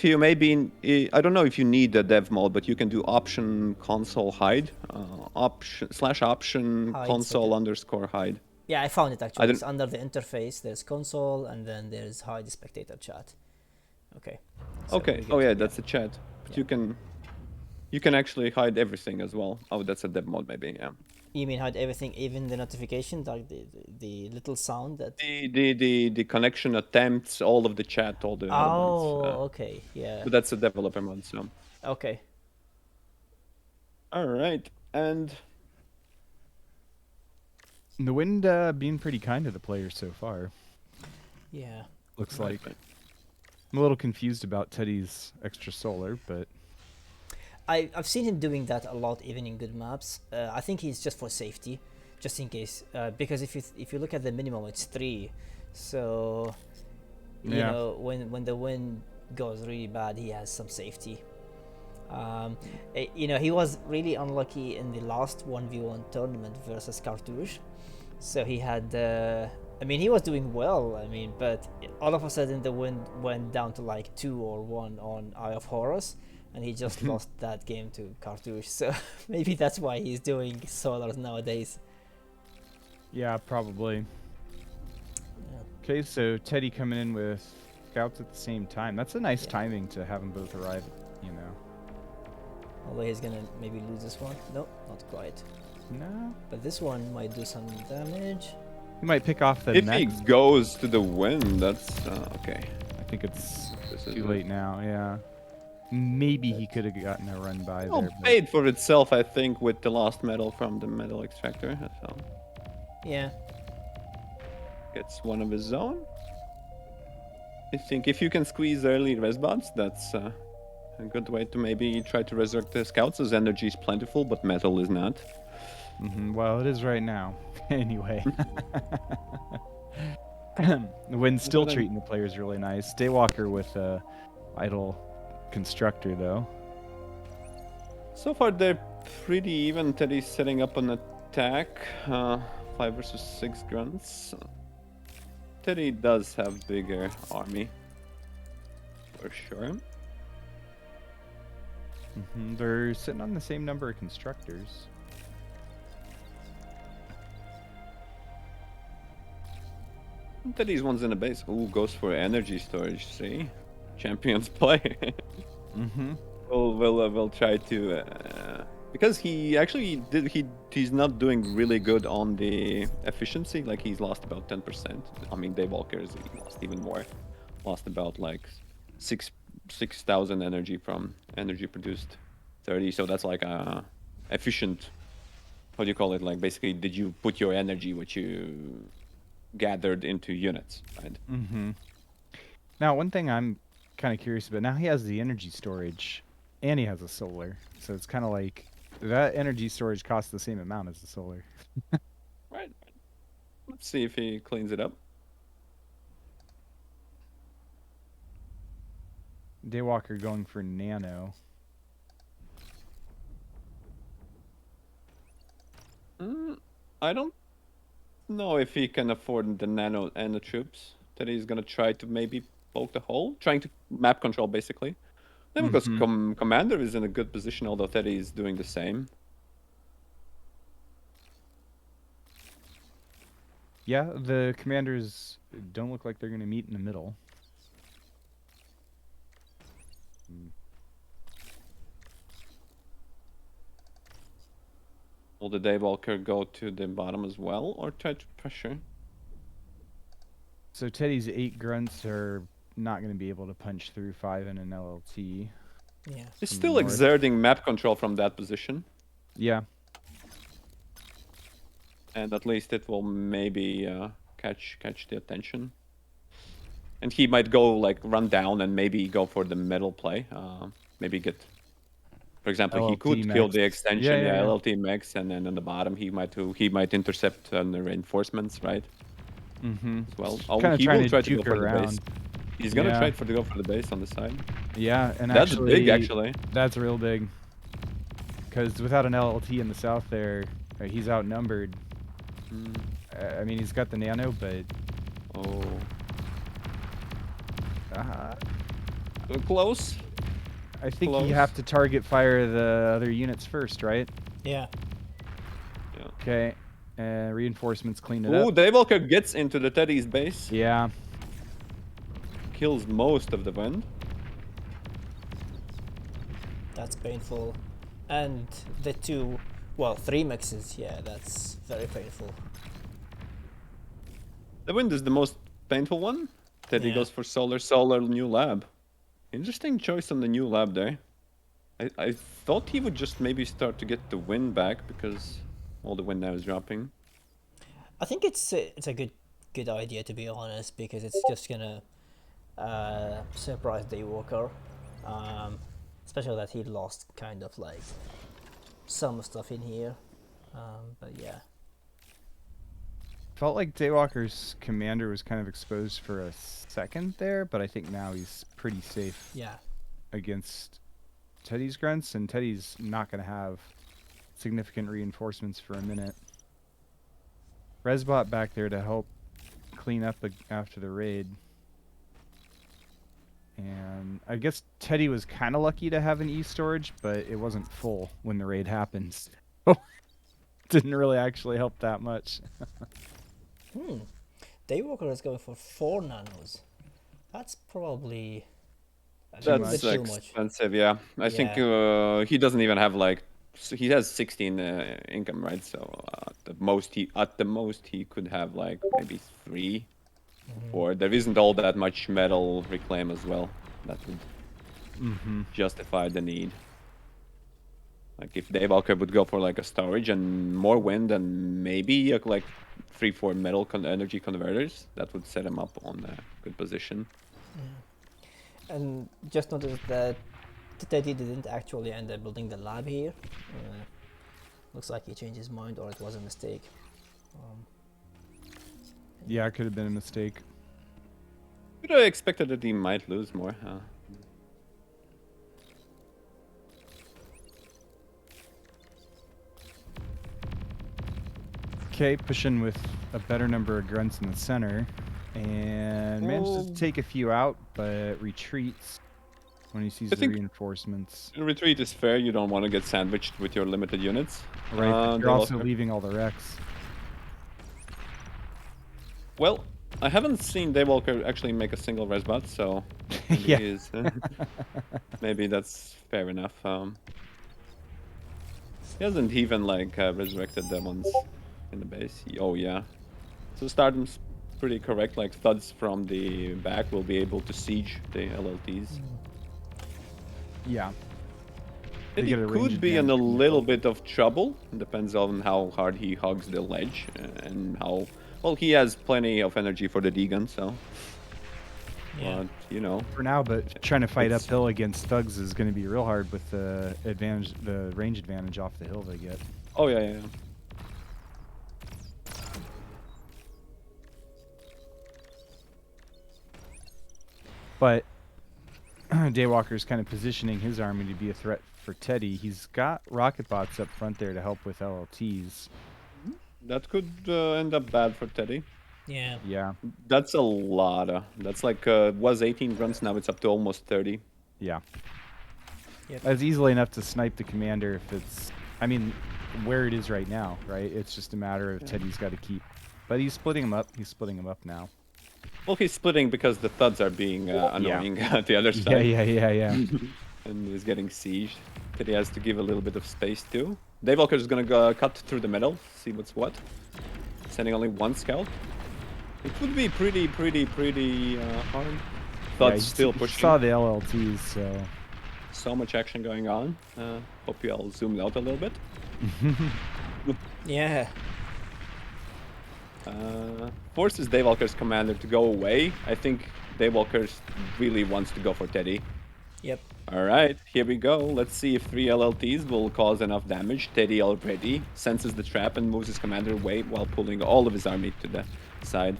Speaker 3: you maybe I don't know if you need the dev mode, but you can do option console hide, option hide, console _ hide.
Speaker 1: Yeah, I found it actually. It's under the interface. There's console and then there's hide spectator chat. Okay.
Speaker 3: So okay. Oh yeah, that's the chat. But you can actually hide everything as well. Oh, that's a dev mode maybe. Yeah.
Speaker 1: You mean hide everything, even the notifications, like the little sound that
Speaker 3: the connection attempts, all of the chat, all the elements.
Speaker 1: Oh, okay, yeah.
Speaker 3: But that's a developer mode, so.
Speaker 1: Okay.
Speaker 3: All right, and
Speaker 2: the wind being pretty kind to the players so far.
Speaker 1: Yeah.
Speaker 2: Looks like. I'm a little confused about Teddy's extra solar, but.
Speaker 1: I've seen him doing that a lot, even in good maps. I think he's just for safety, just in case. Because if you look at the minimum, it's 3. So, you know, when the wind goes really bad, he has some safety. You know, he was really unlucky in the last 1v1 tournament versus Cartouche. So he had. I mean, he was doing well. I mean, but all of a sudden the wind went down to like 2 or 1 on Eye of Horus. And he just lost that game to Cartouche, so maybe that's why he's doing solars nowadays.
Speaker 2: Yeah, probably.
Speaker 1: Yeah.
Speaker 2: Okay, so Teddy coming in with scouts at the same time. That's a nice timing to have them both arrive, you know.
Speaker 1: Although he's gonna maybe lose this one. No, not quite.
Speaker 2: No.
Speaker 1: But this one might do some damage.
Speaker 2: He might pick off the
Speaker 3: if
Speaker 2: next.
Speaker 3: he goes to the wind, that's okay.
Speaker 2: I think it's too late now, yeah. maybe he could have gotten a run by
Speaker 3: Well,
Speaker 2: there. But
Speaker 3: paid for itself, I think, with the last metal from the metal extractor. So
Speaker 1: Yeah.
Speaker 3: gets one of his own. I think if you can squeeze early resbots, that's a good way to maybe try to resurrect the scouts, as energy is plentiful, but metal is not.
Speaker 2: well, it is right now. Anyway. The wind's still
Speaker 3: But
Speaker 2: treating the players really nice. Daywalker with idle constructor though.
Speaker 3: so far they're pretty even. Teddy's setting up an attack. 5 versus 6 grunts. Teddy does have bigger army. For sure.
Speaker 2: They're sitting on the same number of constructors.
Speaker 3: Teddy's one's in the base. Ooh, goes for energy storage. See, champions play. We'll try to because he actually did. He's not doing really good on the efficiency. Like he's lost about 10%. I mean, Daywalkers he lost even more. Lost about like 6,000 energy from energy produced 30. So that's like a efficient. What do you call it? Like basically, did you put your energy, which you gathered into units, right?
Speaker 2: Now, one thing I'm kind of curious about, now he has the energy storage and he has a solar. So it's kind of like that energy storage costs the same amount as the solar.
Speaker 3: Right. Let's see if he cleans it up.
Speaker 2: Daywalker going for nano.
Speaker 3: I don't know if he can afford the nano and the troops. That he's gonna try to maybe poke the hole, trying to map control basically. Then because commander is in a good position, although Teddy is doing the same.
Speaker 2: Yeah, the commanders don't look like they're going to meet in the middle.
Speaker 3: Will the Daywalker go to the bottom as well, or try to pressure?
Speaker 2: So Teddy's 8 grunts are not going to be able to punch through 5 in an LLT.
Speaker 1: Yeah.
Speaker 3: He's
Speaker 2: From
Speaker 3: still
Speaker 2: north.
Speaker 3: exerting map control from that position,
Speaker 2: Yeah.
Speaker 3: and at least it will maybe catch the attention. And he might go like run down and maybe go for the middle play. Maybe get, for example, he
Speaker 2: LLT
Speaker 3: could kill
Speaker 2: max.
Speaker 3: the extension,
Speaker 2: Yeah.
Speaker 3: LLT max, and then on the bottom he might intercept the reinforcements, right? As well. Oh,
Speaker 2: Kinda
Speaker 3: he
Speaker 2: trying
Speaker 3: will
Speaker 2: to
Speaker 3: try to go
Speaker 2: juke
Speaker 3: for the base.
Speaker 2: around.
Speaker 3: He's gonna
Speaker 2: Yeah.
Speaker 3: try to go for the base on the side.
Speaker 2: Yeah, and
Speaker 3: That's
Speaker 2: actually,
Speaker 3: big, actually.
Speaker 2: That's real big. Because without an LLT in the south there, he's outnumbered. I mean, he's got the nano, but...
Speaker 3: Oh. So close.
Speaker 2: I think
Speaker 3: Close.
Speaker 2: you have to target fire the other units first, right?
Speaker 1: Yeah.
Speaker 2: Okay. Reinforcements clean it
Speaker 3: Ooh,
Speaker 2: up.
Speaker 3: Daywalker gets into the Teddy's base.
Speaker 2: Yeah.
Speaker 3: Kills most of the wind.
Speaker 1: That's painful. And the 3 mixes, yeah, that's very painful.
Speaker 3: The wind is the most painful one. Teddy
Speaker 1: Yeah.
Speaker 3: goes for solar new lab. Interesting choice on the new lab there. I thought he would just maybe start to get the wind back because all the wind now is dropping.
Speaker 1: I think it's a good idea, to be honest, because it's just gonna surprise Daywalker, especially that he lost kind of like some stuff in here, but yeah.
Speaker 2: Felt like Daywalker's commander was kind of exposed for a second there, but I think now he's pretty safe
Speaker 1: Yeah.
Speaker 2: against Teddy's grunts, and Teddy's not going to have significant reinforcements for a minute. Resbot back there to help clean up after the raid. And I guess Teddy was kind of lucky to have an E-storage, but it wasn't full when the raid happened. So didn't really actually help that much.
Speaker 1: Daywalker is going for 4 nanos. That's probably a
Speaker 3: That's
Speaker 1: bit too much.
Speaker 3: expensive, yeah. I think he doesn't even have like he has 16 income, right? So at the most he could have like maybe 3, or there isn't all that much metal reclaim as well. That would justify the need. Like if Daywalker would go for like a storage and more wind and maybe like 3-4 metal energy converters, that would set him up on a good position.
Speaker 1: And just noticed that Teddy didn't actually end up building the lab here. Looks like he changed his mind, or it was a mistake.
Speaker 2: Yeah, it could have been a mistake.
Speaker 3: Could have expected that he might lose more.
Speaker 2: Okay, pushing with a better number of grunts in the center, and manages to take a few out, but retreats when he sees
Speaker 3: I
Speaker 2: the
Speaker 3: think
Speaker 2: reinforcements.
Speaker 3: retreat is fair. You don't want to get sandwiched with your limited units.
Speaker 2: Right, but you're also
Speaker 3: Daywalker.
Speaker 2: leaving all the wrecks.
Speaker 3: Well, I haven't seen Daywalker actually make a single resbot, so maybe
Speaker 2: Yeah.
Speaker 3: he is, maybe that's fair enough. He hasn't even like resurrected the ones in the base. Oh yeah. So Stardom's pretty correct. Like thuds from the back will be able to siege the LLTs.
Speaker 2: Yeah.
Speaker 3: And he
Speaker 2: get a range
Speaker 3: could be in a
Speaker 2: advantage from the
Speaker 3: little
Speaker 2: hill.
Speaker 3: bit of trouble. Depends on how hard he hugs the ledge and how well he has plenty of energy for the D-gun. So, but you know,
Speaker 2: For now, but trying to fight
Speaker 3: It's-
Speaker 2: uphill against thugs is going to be real hard with the advantage, the range advantage off the hill they get.
Speaker 3: oh yeah.
Speaker 2: But Daywalker's kind of positioning his army to be a threat for Teddy. He's got rocket bots up front there to help with LLTs.
Speaker 3: That could end up bad for Teddy.
Speaker 1: Yeah.
Speaker 2: Yeah,
Speaker 3: That's a lot. That's like was 18 grunts. Now it's up to almost 30.
Speaker 2: yeah.
Speaker 1: Yep.
Speaker 2: That's easily enough to snipe the commander if it's, I mean, where it is right now, right? It's just a matter of Teddy's got to keep. But he's splitting them up. He's splitting them up now.
Speaker 3: Well, he's splitting because the thuds are being annoying at the other side.
Speaker 2: Yeah.
Speaker 3: And he's getting sieged. Teddy has to give a little bit of space too. Daywalker is gonna go cut through the middle, see what's what. Sending only one scout. It would be pretty hard. Thuds
Speaker 2: Yeah,
Speaker 3: still
Speaker 2: he
Speaker 3: pushing.
Speaker 2: saw the LLTs, so.
Speaker 3: So much action going on. Hope you all zoomed out a little bit.
Speaker 1: Yeah.
Speaker 3: Forces Daywalker's commander to go away. I think Daywalker really wants to go for Teddy.
Speaker 1: Yep.
Speaker 3: Alright, here we go. Let's see if 3 LLTs will cause enough damage. Teddy already senses the trap and moves his commander away while pulling all of his army to the side.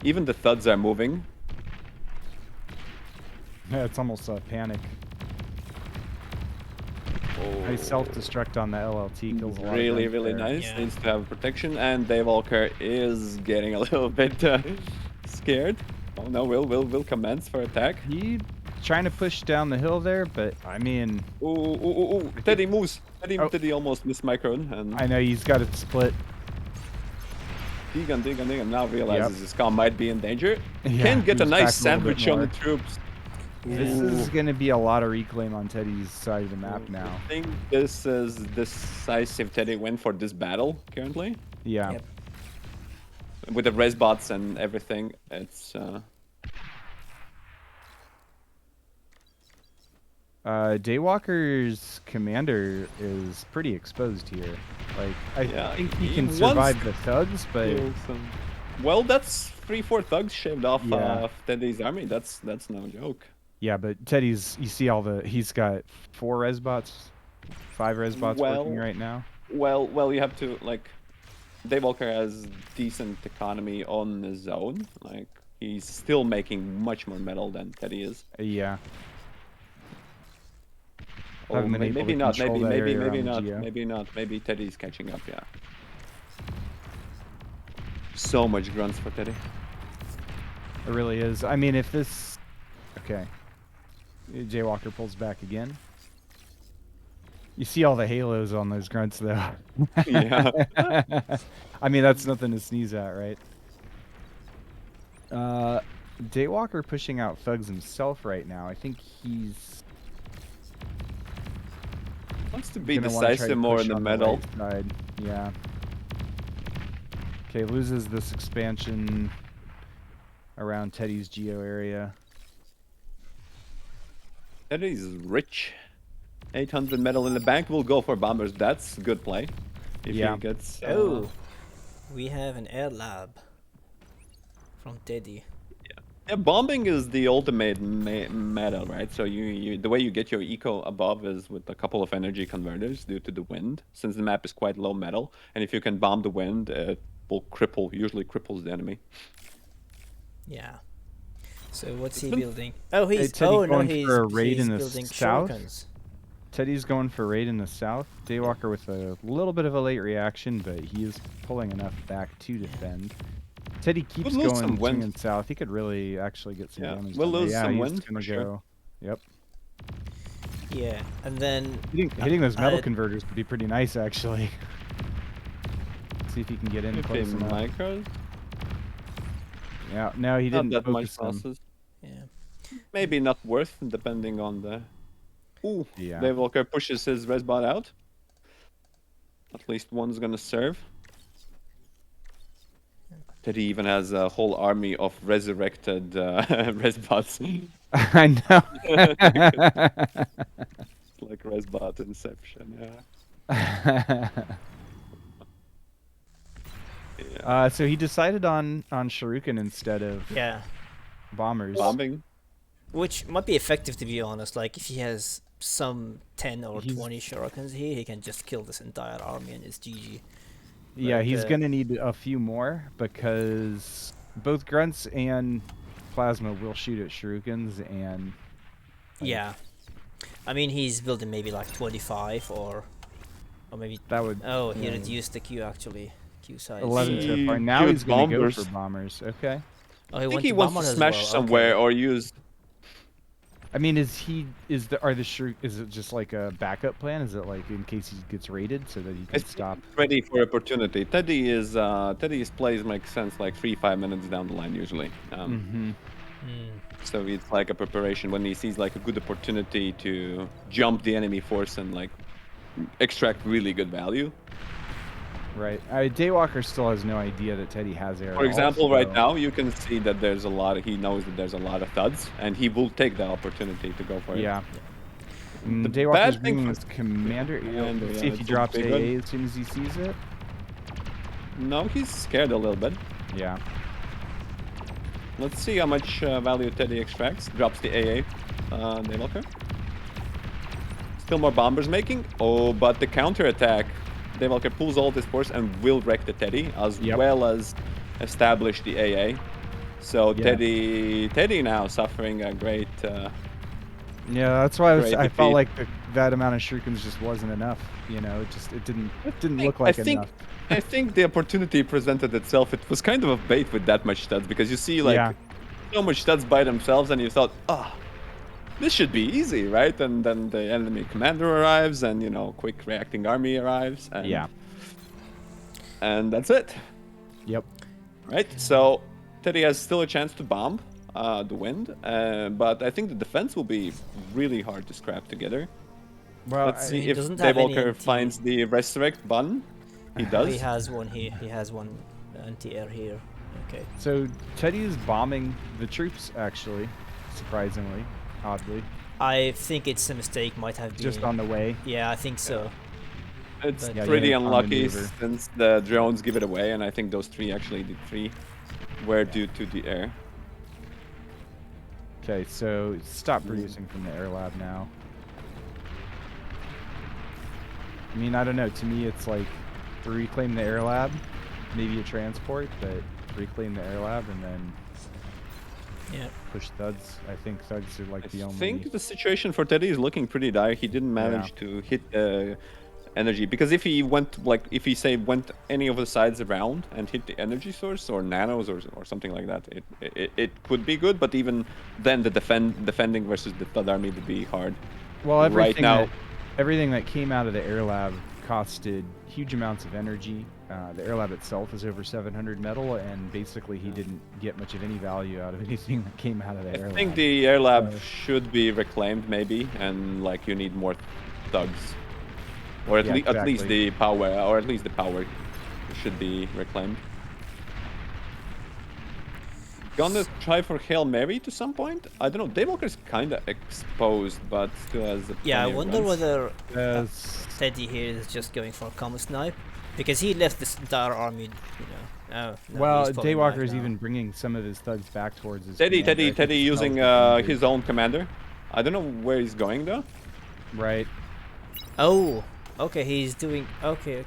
Speaker 3: Even the thuds are moving.
Speaker 2: Yeah, it's almost a panic. Nice self-destruct on the LLT kills a lot of
Speaker 3: Really,
Speaker 2: grunts
Speaker 3: really
Speaker 2: there.
Speaker 3: nice.
Speaker 1: Yeah.
Speaker 3: Needs to have protection, and Daywalker is getting a little bit scared. Oh no, will commence for attack.
Speaker 2: He trying to push down the hill there, but I mean,
Speaker 3: Ooh. Teddy moves.
Speaker 2: Oh.
Speaker 3: Teddy almost missed microed, and
Speaker 2: I know he's got it split.
Speaker 3: Deegan now realizes his comm might be in danger.
Speaker 2: Yeah,
Speaker 3: Can get a
Speaker 2: moves
Speaker 3: nice
Speaker 2: back a little bit
Speaker 3: sandwich on the
Speaker 2: more.
Speaker 3: troops.
Speaker 2: This is going to be a lot of reclaim on Teddy's side of the map now.
Speaker 3: I think this is decisive Teddy win for this battle currently.
Speaker 2: Yeah.
Speaker 1: Yep.
Speaker 3: With the res bots and everything, it's
Speaker 2: Daywalker's commander is pretty exposed here. Like, I
Speaker 3: Yeah,
Speaker 2: think he
Speaker 3: he
Speaker 2: can
Speaker 3: wants
Speaker 2: survive the thugs, but
Speaker 3: well, that's 3-4 thugs shaved off
Speaker 2: Yeah.
Speaker 3: Teddy's army. That's no joke.
Speaker 2: yeah, but Teddy's, you see all the, he's got 4 res bots, 5 res bots working right now.
Speaker 3: Well, you have to like. Daywalker has decent economy on his own. Like he's still making much more metal than Teddy is.
Speaker 2: Yeah.
Speaker 3: Oh,
Speaker 2: Haven't been able
Speaker 3: maybe
Speaker 2: to
Speaker 3: not.
Speaker 2: control that
Speaker 3: Maybe
Speaker 2: area
Speaker 3: maybe
Speaker 2: around the
Speaker 3: not.
Speaker 2: Geo.
Speaker 3: Maybe not. Maybe Teddy's catching up. Yeah. So much grunts for Teddy.
Speaker 2: It really is. I mean, if this... Okay. Jaywalker pulls back again. You see all the halos on those grunts, though.
Speaker 3: Yeah.
Speaker 2: I mean, that's nothing to sneeze at, right? Daywalker pushing out thugs himself right now. I think he's
Speaker 3: Wants to be
Speaker 2: gonna wanna try to
Speaker 3: decisive more
Speaker 2: push
Speaker 3: in the
Speaker 2: on
Speaker 3: metal.
Speaker 2: right side. Yeah. Okay, loses this expansion around Teddy's geo area.
Speaker 3: Teddy's rich. 800 metal in the bank. Will go for bombers. That's good play. If
Speaker 2: Yeah.
Speaker 3: he gets.
Speaker 1: Oh, we have an air lab from Teddy.
Speaker 3: Yeah, bombing is the ultimate meta, right? So the way you get your eco above is with a couple of energy converters due to the wind, since the map is quite low metal, and if you can bomb the wind, it will usually cripples the enemy.
Speaker 1: Yeah. So what's
Speaker 3: It's
Speaker 1: he
Speaker 3: been-
Speaker 1: building? Oh,
Speaker 2: Hey,
Speaker 1: he's
Speaker 2: Teddy
Speaker 1: oh no,
Speaker 2: going for a raid
Speaker 1: he's
Speaker 2: in the
Speaker 1: building
Speaker 2: south?
Speaker 1: shurikens.
Speaker 2: Teddy's going for a raid in the south. Daywalker with a little bit of a late reaction, but he is pulling enough back to defend. Teddy keeps
Speaker 3: We'll lose some
Speaker 2: going
Speaker 3: wind.
Speaker 2: swinging south. He could really actually get some
Speaker 3: Yeah,
Speaker 2: damage.
Speaker 3: we'll
Speaker 2: done there.
Speaker 3: lose
Speaker 2: Yeah,
Speaker 3: some
Speaker 2: he's
Speaker 3: wind,
Speaker 2: gonna
Speaker 3: for sure.
Speaker 2: go. Yep.
Speaker 1: Yeah, and then
Speaker 2: Hitting those metal
Speaker 1: I-
Speaker 2: converters would be pretty nice, actually. See if he can get in
Speaker 3: If
Speaker 2: close
Speaker 3: he
Speaker 2: enough.
Speaker 3: micros,
Speaker 2: Yeah, no, he
Speaker 3: not
Speaker 2: didn't
Speaker 3: that much
Speaker 2: focus them.
Speaker 3: losses.
Speaker 1: yeah.
Speaker 3: Maybe not worth, depending on the. Ooh,
Speaker 2: Yeah.
Speaker 3: Daywalker pushes his resbot out. At least one's gonna serve. Teddy even has a whole army of resurrected resbots.
Speaker 2: I know.
Speaker 3: Like resbot inception, yeah. Yeah.
Speaker 2: So he decided on Shuriken instead of
Speaker 1: Yeah,
Speaker 2: bombers.
Speaker 3: Bombing.
Speaker 1: which might be effective to be honest. Like if he has some 10 or
Speaker 2: He's-
Speaker 1: 20 shurikens here, he can just kill this entire army and it's GG.
Speaker 2: Yeah,
Speaker 1: But,
Speaker 2: he's gonna need a few more because both grunts and plasma will shoot at shurikens, and like,
Speaker 1: Yeah, I mean he's building maybe like 25 or maybe.
Speaker 2: that would
Speaker 1: Oh, he
Speaker 2: yeah,
Speaker 1: reduced the Q actually. Q size.
Speaker 2: 11 so
Speaker 3: He
Speaker 2: far. Now
Speaker 3: killed
Speaker 2: he's gonna
Speaker 3: bombers.
Speaker 2: go for bombers. Okay.
Speaker 1: Oh, he
Speaker 3: I think
Speaker 1: went
Speaker 3: he
Speaker 1: to
Speaker 3: wants to
Speaker 1: bomber as
Speaker 3: smash
Speaker 1: well.
Speaker 3: somewhere
Speaker 1: Okay.
Speaker 3: or use.
Speaker 2: I mean, is it just like a backup plan? Is it like in case he gets raided so that he can
Speaker 3: It's
Speaker 2: stop?
Speaker 3: ready for opportunity. Teddy's plays make sense like 3-5 minutes down the line usually.
Speaker 2: Mm-hmm.
Speaker 3: So it's like a preparation when he sees like a good opportunity to jump the enemy force and like extract really good value.
Speaker 2: Right. Daywalker still has no idea that Teddy has air.
Speaker 3: For example, right
Speaker 2: so-
Speaker 3: now you can see that he knows that there's a lot of thuds, and he will take the opportunity to go for it.
Speaker 2: Yeah.
Speaker 3: The
Speaker 2: Daywalker's
Speaker 3: bad thing
Speaker 2: bringing
Speaker 3: for-
Speaker 2: this commander.
Speaker 3: Commander,
Speaker 2: Let's
Speaker 3: yeah,
Speaker 2: see if he
Speaker 3: it's a
Speaker 2: drops
Speaker 3: big
Speaker 2: AA
Speaker 3: one.
Speaker 2: as soon as he sees it.
Speaker 3: No, he's scared a little bit.
Speaker 2: Yeah.
Speaker 3: Let's see how much value Teddy extracts. Drops the AA, Daywalker. Still more bombers making. Oh, but the counterattack, Daywalker pulls all this force and will wreck the Teddy, as
Speaker 2: Yep.
Speaker 3: well as establish the AA. So
Speaker 2: Yeah.
Speaker 3: Teddy now suffering a great.
Speaker 2: Yeah, that's why
Speaker 3: Great
Speaker 2: I felt
Speaker 3: defeat.
Speaker 2: like that amount of shurikens just wasn't enough. You know, it didn't look like enough.
Speaker 3: I think the opportunity presented itself. It was kind of a bait with that much studs because you see like
Speaker 2: Yeah.
Speaker 3: so much studs by themselves, and you thought, this should be easy, right? And then the enemy commander arrives, and quick reacting army arrives, and
Speaker 2: Yeah.
Speaker 3: and that's it,
Speaker 2: Yep.
Speaker 3: right? So Teddy has still a chance to bomb the wind, but I think the defense will be really hard to scrap together.
Speaker 2: Well,
Speaker 3: Let's see
Speaker 1: he
Speaker 3: if
Speaker 1: doesn't have any
Speaker 3: Daywalker
Speaker 1: anti-
Speaker 3: finds the resurrect button. He does.
Speaker 1: He has one here. He has one anti-air here. Okay.
Speaker 2: so Teddy is bombing the troops actually, surprisingly, oddly,
Speaker 1: I think it's a mistake. Might have been.
Speaker 2: just on the way.
Speaker 1: Yeah, I think so.
Speaker 3: It's
Speaker 1: But-
Speaker 2: Yeah,
Speaker 3: pretty
Speaker 2: yeah, on
Speaker 3: unlucky
Speaker 2: maneuver.
Speaker 3: since the drones give it away, and I think those three were due to the air.
Speaker 2: Okay, so stop producing from the air lab now. I mean, I don't know. To me, it's like reclaim the air lab, maybe a transport, but reclaim the air lab and then
Speaker 1: Yeah.
Speaker 2: push thuds. I think thuds are like
Speaker 3: I
Speaker 2: the only.
Speaker 3: think the situation for Teddy is looking pretty dire. He didn't manage to hit energy because if he went went any of the sides around and hit the energy source or nanos or something like that, it could be good. But even then, the defending versus the thud army would be hard.
Speaker 2: Well,
Speaker 3: right now.
Speaker 2: everything that came out of the air lab costed huge amounts of energy. The air lab itself is over 700 metal, and basically he didn't get much of any value out of anything that came out of the air
Speaker 3: I
Speaker 2: lab.
Speaker 3: think the air lab
Speaker 2: So-
Speaker 3: should be reclaimed maybe, and like you need more thugs, or at
Speaker 2: Yeah,
Speaker 3: least
Speaker 2: exactly.
Speaker 3: the power, or at least the power should be reclaimed. gonna try for Hail Mary to some point. I don't know. Daywalker's kind of exposed, but still has
Speaker 1: Yeah, I
Speaker 3: plenty of
Speaker 1: wonder
Speaker 3: guns.
Speaker 1: whether
Speaker 2: As
Speaker 1: Teddy here is just going for a combo snipe because he left this entire army, you know. Oh, no,
Speaker 2: well,
Speaker 1: he's pulling back
Speaker 2: Daywalker is
Speaker 1: now.
Speaker 2: even bringing some of his thugs back towards his
Speaker 3: Teddy
Speaker 2: commander. I think
Speaker 3: Teddy
Speaker 2: he tells
Speaker 3: using
Speaker 2: the commander-
Speaker 3: his own commander. I don't know where he's going though.
Speaker 2: right.
Speaker 1: Oh, okay, he's doing. Okay.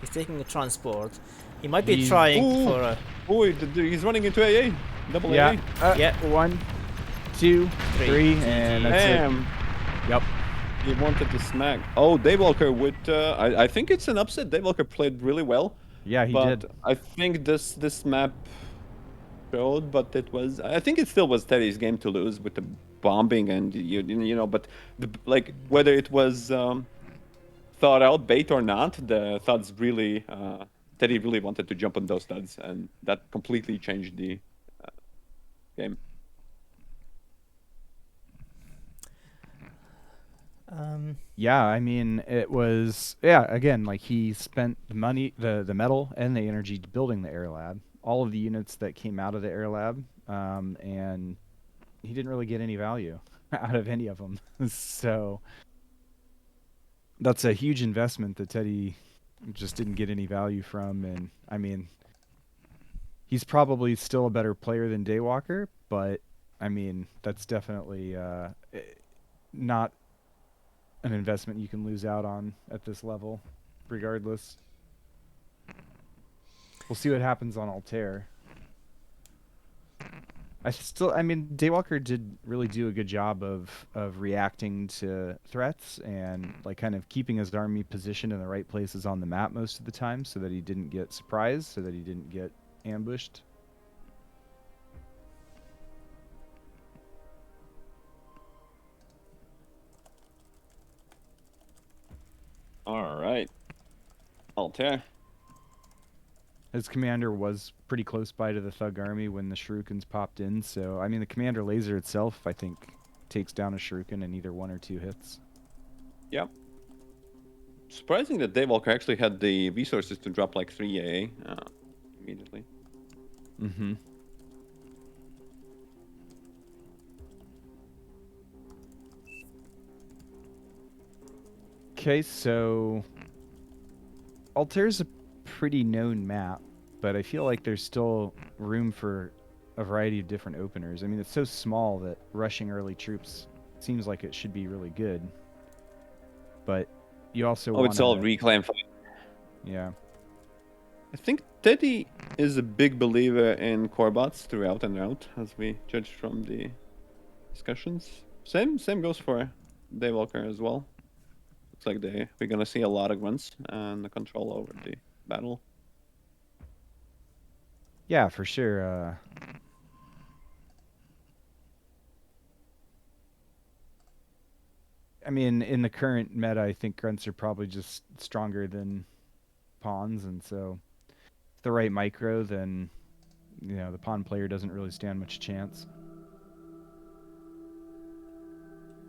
Speaker 1: He's taking a transport. He might be
Speaker 2: He's-
Speaker 1: trying
Speaker 3: Ooh.
Speaker 1: for a.
Speaker 3: Oh, he's running into AA. Double
Speaker 2: Yeah.
Speaker 3: AA.
Speaker 1: Yeah.
Speaker 2: 1, 2,
Speaker 1: Three.
Speaker 2: 3, and that's it.
Speaker 3: Damn.
Speaker 2: Yep.
Speaker 3: He wanted to smack. Oh, Daywalker with. I think it's an upset. Daywalker played really well.
Speaker 2: Yeah, he
Speaker 3: But
Speaker 2: did.
Speaker 3: I think this map showed, but it was. I think it still was Teddy's game to lose with the bombing and you know. But like whether it was thought out bait or not, the thuds really. Teddy really wanted to jump on those thuds, and that completely changed the game.
Speaker 2: Yeah, I mean, it was again, like he spent the money, the metal and the energy building the air lab, all of the units that came out of the air lab, and he didn't really get any value out of any of them. So that's a huge investment that Teddy just didn't get any value from. And I mean, he's probably still a better player than Daywalker, but I mean, that's definitely not an investment you can lose out on at this level, regardless. We'll see what happens on Altair. I mean, Daywalker did really do a good job of reacting to threats and like kind of keeping his army positioned in the right places on the map most of the time, so that he didn't get surprised, so that he didn't get ambushed.
Speaker 3: All right. Altair.
Speaker 2: His commander was pretty close by to the Thug army when the Shurikens popped in, so I mean the commander laser itself, I think, takes down a Shuriken in either 1 or 2 hits.
Speaker 3: Yep. Surprising that Daywalker actually had the resources to drop like 3 AA immediately.
Speaker 2: Mm-hmm. Okay, so Altair's a pretty known map, but I feel like there's still room for a variety of different openers. I mean, it's so small that rushing early troops seems like it should be really good. But you also
Speaker 3: Oh, it's all
Speaker 2: wanna-
Speaker 3: reclaim fight.
Speaker 2: Yeah.
Speaker 3: I think Teddy is a big believer in core bots throughout and out, as we judge from the discussions. Same goes for Daywalker as well. Looks like we're gonna see a lot of guns and the control over the battle.
Speaker 2: Yeah, for sure. I mean, in the current meta, I think grunts are probably just stronger than pawns, and so if the right micro, then the pawn player doesn't really stand much chance.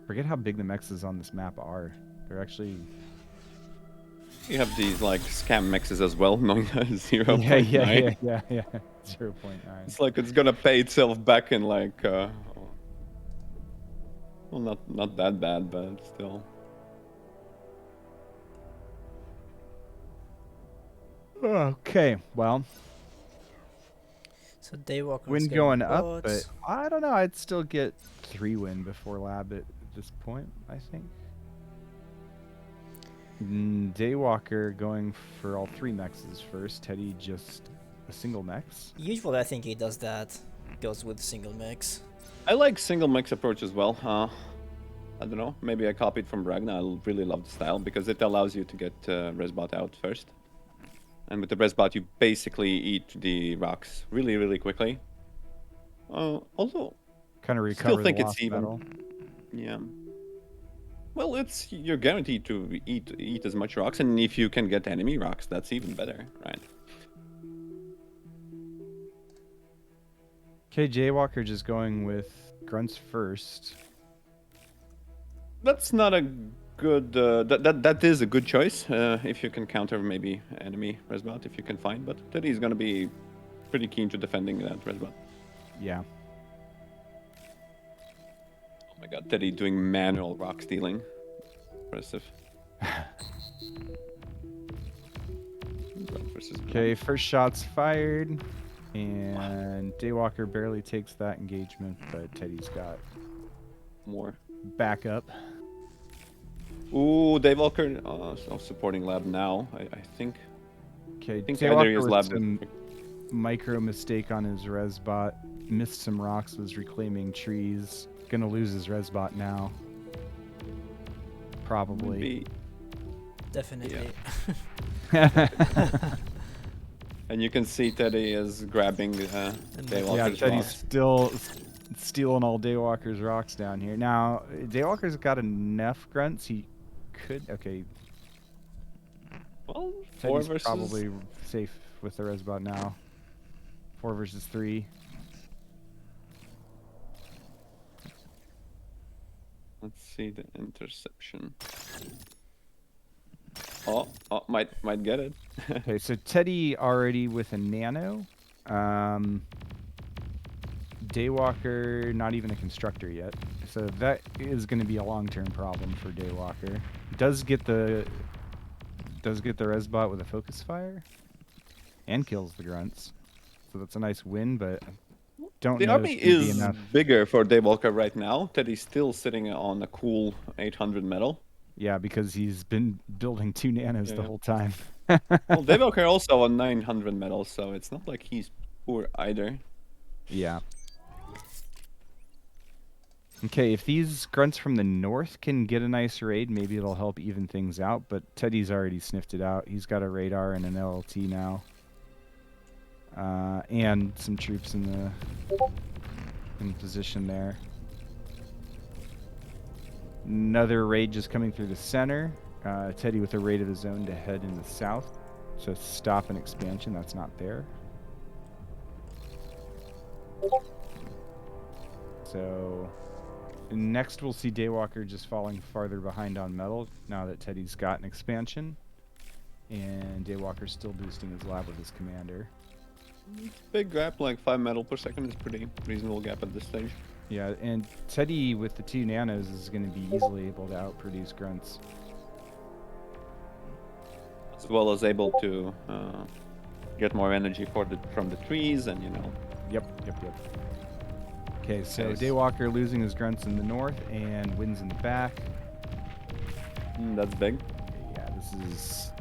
Speaker 2: Forget how big the mexes on this map are. They're actually
Speaker 3: You have these like scam mixes as well, knowing 0.9.
Speaker 2: yeah. 0.9.
Speaker 3: It's like it's gonna pay itself back in like well, not that bad, but still.
Speaker 2: Okay, well,
Speaker 1: So Daywalker
Speaker 2: win
Speaker 1: is
Speaker 2: going
Speaker 1: going
Speaker 2: up,
Speaker 1: bots.
Speaker 2: but I don't know. I'd still get 3 win before lab at this point, I think. Daywalker going for all 3 mexes first. Teddy just a single mex.
Speaker 1: Usually, I think he does that. Goes with single mix.
Speaker 3: I like single mix approach as well. I don't know. Maybe I copied from Ragna. I really love the style because it allows you to get Resbot out first. And with the Resbot, you basically eat the rocks really, really quickly. Also,
Speaker 2: Kind of
Speaker 3: still
Speaker 2: recover
Speaker 3: think
Speaker 2: the
Speaker 3: it's
Speaker 2: lost
Speaker 3: even.
Speaker 2: metal.
Speaker 3: Yeah. Well, you're guaranteed to eat as much rocks, and if you can get enemy rocks, that's even better, right?
Speaker 2: Okay, Jaywalker just going with grunts first.
Speaker 3: That's not a good. That is a good choice if you can counter maybe enemy Resbot if you can find, but Teddy's gonna be pretty keen to defending that Resbot.
Speaker 2: Yeah.
Speaker 3: Oh my god, Teddy doing manual rock stealing. Impressive. Grunt versus
Speaker 2: Okay,
Speaker 3: Grunt.
Speaker 2: first shot's fired, and Daywalker barely takes that engagement, but Teddy's got
Speaker 3: More.
Speaker 2: backup.
Speaker 3: Ooh, Dave Walker. So supporting lab now. I think.
Speaker 2: Okay,
Speaker 3: I think either
Speaker 2: Daywalker
Speaker 3: his
Speaker 2: with
Speaker 3: lab.
Speaker 2: some micro mistake on his resbot, missed some rocks, was reclaiming trees. Gonna lose his resbot now. Probably.
Speaker 3: Be,
Speaker 1: Definitely.
Speaker 3: and you can see Teddy is grabbing Dave
Speaker 1: Yeah,
Speaker 2: Yeah,
Speaker 3: Walker's
Speaker 2: Teddy's
Speaker 3: rocks.
Speaker 2: still stealing all Daywalker's rocks down here. Now, Daywalker's got enough grunts. He could. Okay,
Speaker 3: Well, 4
Speaker 2: Teddy's
Speaker 3: versus.
Speaker 2: probably safe with the resbot now. 4 versus 3.
Speaker 3: Let's see the interception. Oh, might get it.
Speaker 2: Okay, so Teddy already with a nano. Daywalker, not even a constructor yet. So that is going to be a long-term problem for Daywalker. Does get the resbot with a focus fire, and kills the grunts. So that's a nice win, but don't
Speaker 3: The
Speaker 2: know
Speaker 3: army
Speaker 2: if it's gonna be
Speaker 3: is
Speaker 2: enough.
Speaker 3: bigger for Dave Walker right now. Teddy's still sitting on a cool 800 metal.
Speaker 2: Yeah, because he's been building 2 nanos the
Speaker 3: Yeah.
Speaker 2: whole time.
Speaker 3: Well, Dave Walker also on 900 metal, so it's not like he's poor either.
Speaker 2: Yeah. Okay, if these grunts from the north can get a nice raid, maybe it'll help even things out, but Teddy's already sniffed it out. He's got a radar and an LLT now. And some troops in position there. Another raid just coming through the center. Teddy with a raid of his own to head in the south. So stop an expansion, that's not there. So next we'll see Daywalker just falling farther behind on metal now that Teddy's got an expansion. And Daywalker's still boosting his lab with his commander.
Speaker 3: Big gap, like 5 metal per second is pretty reasonable gap at this stage.
Speaker 2: Yeah, and Teddy with the 2 nanos is going to be easily able to outproduce grunts.
Speaker 3: As well as able to get more energy from the trees and, you know.
Speaker 2: Yep. Okay, so
Speaker 3: Nice.
Speaker 2: Daywalker losing his grunts in the north and wins in the back.
Speaker 3: That's big.
Speaker 2: Yeah, this is...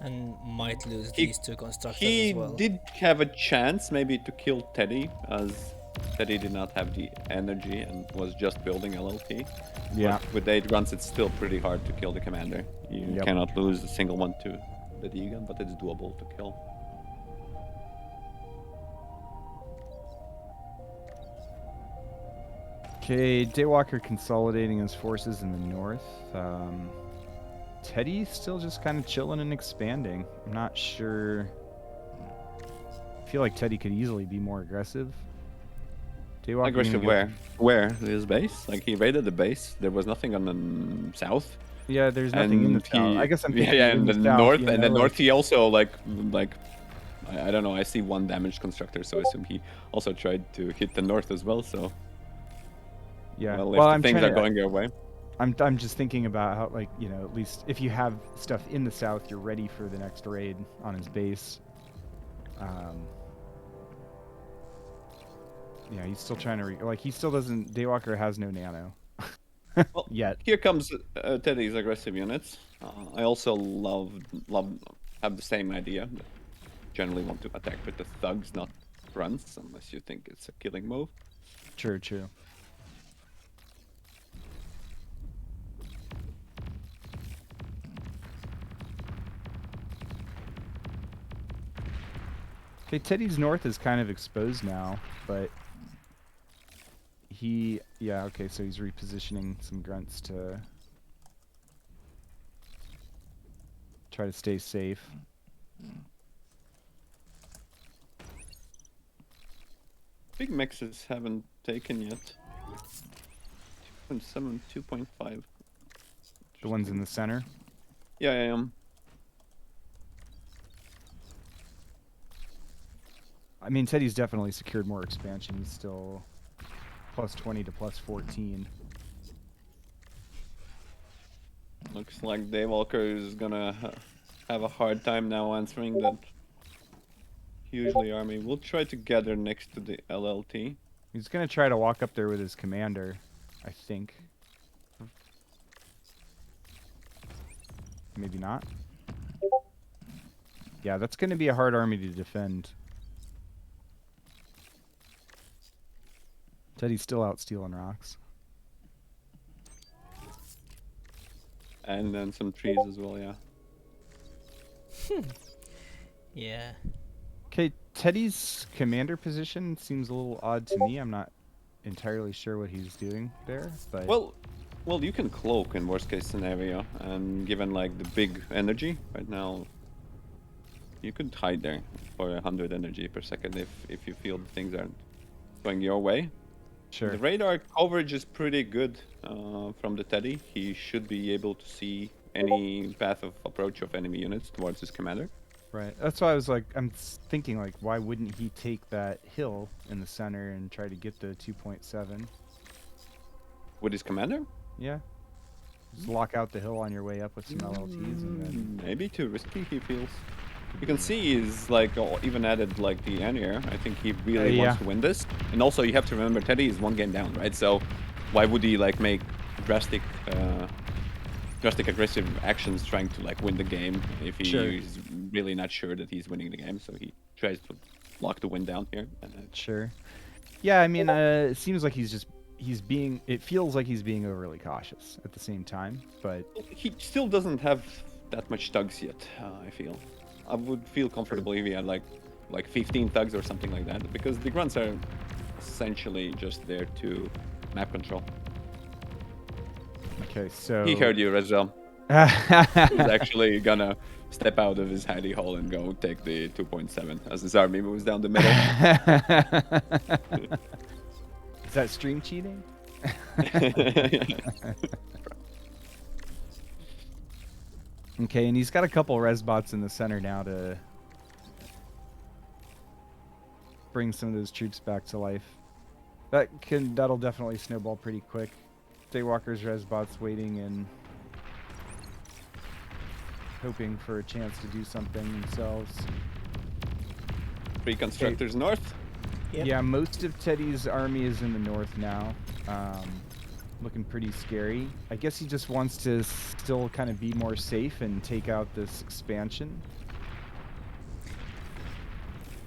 Speaker 1: And might lose
Speaker 3: He-
Speaker 1: these 2 constructors
Speaker 3: He
Speaker 1: as well.
Speaker 3: did have a chance maybe to kill Teddy, as Teddy did not have the energy and was just building LLT.
Speaker 2: Yeah.
Speaker 3: But with 8 runs, it's still pretty hard to kill the commander. You
Speaker 2: Yep.
Speaker 3: cannot lose a single one to the D-gun, but it's doable to kill.
Speaker 2: Okay, Daywalker consolidating his forces in the north. Teddy's still just kind of chilling and expanding. I'm not sure. I feel like Teddy could easily be more aggressive. Daywalker
Speaker 3: Aggressive
Speaker 2: gonna go-
Speaker 3: where? His base? Like, he raided the base. There was nothing on the south.
Speaker 2: Yeah, there's nothing in the
Speaker 3: And
Speaker 2: south. I guess I'm thinking
Speaker 3: yeah,
Speaker 2: in
Speaker 3: and the
Speaker 2: south,
Speaker 3: north,
Speaker 2: you
Speaker 3: and the
Speaker 2: know,
Speaker 3: north
Speaker 2: like-
Speaker 3: he also like I don't know. I see 1 damaged constructor, so I assume he also tried to hit the north as well. So
Speaker 2: Yeah.
Speaker 3: well, if
Speaker 2: Well,
Speaker 3: the
Speaker 2: I'm
Speaker 3: things
Speaker 2: trying
Speaker 3: are
Speaker 2: to,
Speaker 3: going your way,
Speaker 2: I'm just thinking about how, like, you know, at least if you have stuff in the south, you're ready for the next raid on his base. Yeah, he's still trying to like he still doesn't. Daywalker has no nano
Speaker 3: well,
Speaker 2: yet.
Speaker 3: here comes Teddy's aggressive units. I also have the same idea. Generally want to attack with the thugs, not grunts, unless you think it's a killing move.
Speaker 2: True. Okay, Teddy's north is kind of exposed now, but yeah, okay, so he's repositioning some grunts to try to stay safe.
Speaker 3: Big mixes haven't taken yet. 2.7, 2.5.
Speaker 2: The ones in the center.
Speaker 3: Yeah, I am.
Speaker 2: I mean, Teddy's definitely secured more expansion. He's still plus 20 to plus 14.
Speaker 3: Looks like Daywalker is gonna have a hard time now answering that hugely army. We'll try to gather next to the LLT.
Speaker 2: He's going to try to walk up there with his commander, I think. Maybe not. Yeah, that's going to be a hard army to defend. Teddy's still out stealing rocks.
Speaker 3: And then some trees as well, yeah.
Speaker 1: Yeah.
Speaker 2: Okay, Teddy's commander position seems a little odd to me. I'm not entirely sure what he's doing there, but...
Speaker 3: Well, you can cloak in worst case scenario, and given like the big energy right now, you could hide there for 100 energy per second if you feel things aren't going your way.
Speaker 2: Sure.
Speaker 3: The radar coverage is pretty good from the Teddy. He should be able to see any path of approach of enemy units towards his commander.
Speaker 2: Right. That's why I was like, thinking like, why wouldn't he take that hill in the center and try to get the 2.7?
Speaker 3: With his commander?
Speaker 2: Yeah. Just lock out the hill on your way up with some LLTs and then...
Speaker 3: Maybe too risky, he feels. You can see he's like even added like the anti-air. I think he really wants to win this. And also you have to remember Teddy is one game down, right? So why would he like make drastic aggressive actions trying to like win the game if he's really not sure that he's winning the game? So he tries to lock the win down here.
Speaker 2: Sure. Yeah, I mean, it seems like it feels like he's being overly cautious at the same time, but...
Speaker 3: He still doesn't have that much thugs yet, I feel. I would feel comfortable if he had like 15 thugs or something like that, because the grunts are essentially just there to map control.
Speaker 2: Okay, so...
Speaker 3: He heard you, Rezzel. He's actually gonna step out of his hidey hole and go take the 2.7 as his army moves down the middle.
Speaker 2: Is that stream cheating? Okay, and he's got a couple res bots in the center now to bring some of those troops back to life. That'll definitely snowball pretty quick. Daywalker's res bots waiting and hoping for a chance to do something themselves.
Speaker 3: Three constructors north.
Speaker 1: Yep.
Speaker 2: Yeah, most of Teddy's army is in the north now. Looking pretty scary. I guess he just wants to still kind of be more safe and take out this expansion.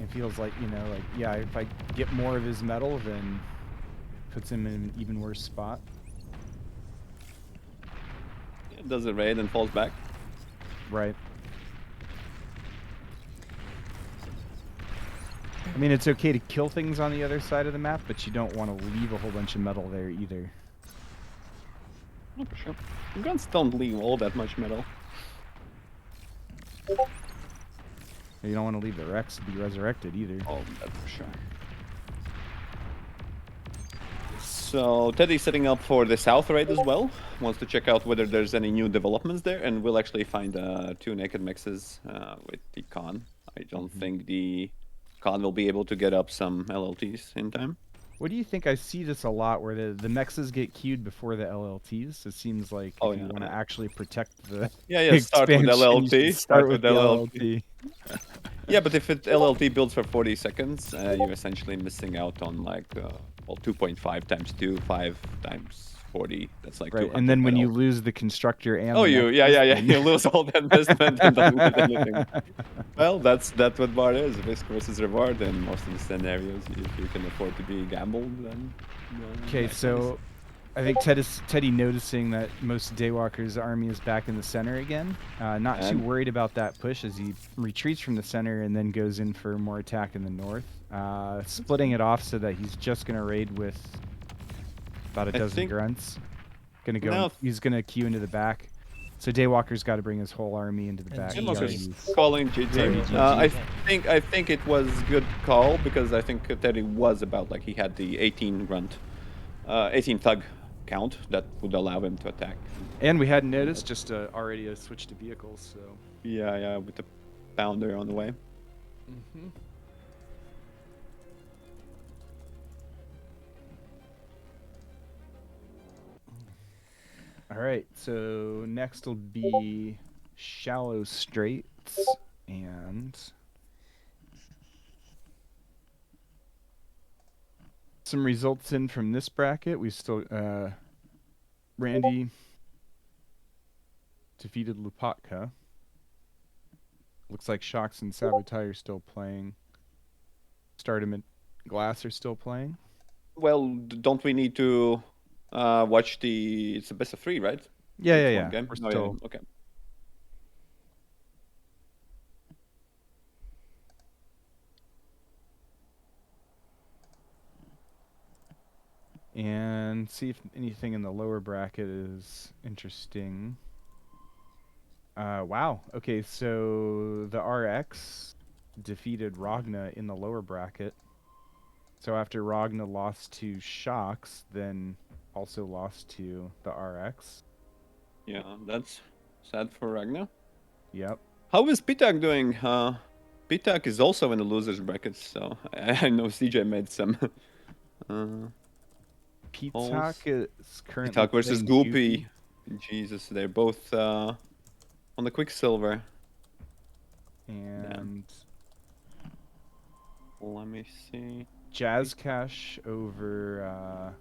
Speaker 2: It feels like, yeah, if I get more of his metal, then puts him in an even worse spot.
Speaker 3: It does a raid and falls back.
Speaker 2: Right. I mean, it's okay to kill things on the other side of the map, but you don't want to leave a whole bunch of metal there either.
Speaker 3: Oh, for sure. The guns don't leave all that much metal.
Speaker 2: You don't want to leave the Rex to be resurrected either.
Speaker 3: Oh, that's for sure. So Teddy's setting up for the south raid as well. Wants to check out whether there's any new developments there, and we'll actually find 2 naked mixes with the Khan. I don't think the Khan will be able to get up some LLTs in time.
Speaker 2: What do you think? I see this a lot where the mexes get queued before the LLTs. It seems like if you want to actually protect the
Speaker 3: start with LLT.
Speaker 2: Start with the LLT.
Speaker 3: Yeah, but if LLT builds for 40 seconds, you're essentially missing out on like 2.5 times 2, 5 times 40. That's like 200
Speaker 2: and then when you
Speaker 3: metal.
Speaker 2: lose the constructor and
Speaker 3: you lose all the investment and don't get anything. Well, that's what bar is, risk versus reward. In most of the scenarios, if you can afford to be gambled, then.
Speaker 2: Okay, so I think Teddy noticing that most of Daywalker's army is back in the center again. Not too worried about that push as he retreats from the center and then goes in for more attack in the north. Splitting it off so that he's just going to raid with about a dozen grunts. He's going to queue into the back. So Daywalker's got to bring his whole army into the back.
Speaker 3: Calling GG. I think it was good call because I think Teddy was about like he had the 18 thug count that would allow him to attack.
Speaker 2: And we hadn't noticed just already a switch to vehicles. So
Speaker 3: yeah, with the pounder on the way.
Speaker 2: All right, so next will be Shallow Straits and some results in from this bracket. We still Randy defeated Lupatka. Looks like Shucks and Sabotage are still playing. Stardom and Glass are still playing.
Speaker 3: Well, don't we need to watch the? It's a best of 3, right?
Speaker 2: Yeah,
Speaker 3: It's
Speaker 2: yeah,
Speaker 3: one
Speaker 2: yeah.
Speaker 3: game.
Speaker 2: We're
Speaker 3: Oh,
Speaker 2: still
Speaker 3: yeah. Okay.
Speaker 2: and see if anything in the lower bracket is interesting. Wow. Okay, so the RX defeated Ragna in the lower bracket. So after Ragna lost to Shocks, then also lost to the RX.
Speaker 3: Yeah, that's sad for Ragna.
Speaker 2: Yep.
Speaker 3: How is Pitak doing? Pitak is also in the losers bracket, so I know CJ made some
Speaker 2: Pitak
Speaker 3: polls.
Speaker 2: is currently
Speaker 3: Pitak versus
Speaker 2: playing
Speaker 3: Goopy. Jesus, they're both on the Quicksilver. Damn.
Speaker 2: and
Speaker 3: Let me see.
Speaker 2: Jazz Cash over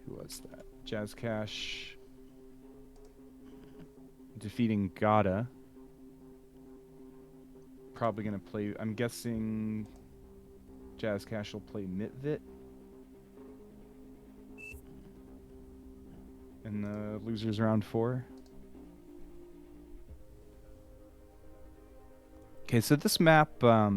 Speaker 2: who was that? Jazz Cash defeating Gata. Probably gonna play. I'm guessing Jazz Cash will play Midwit in the losers round 4. Okay, so this map, I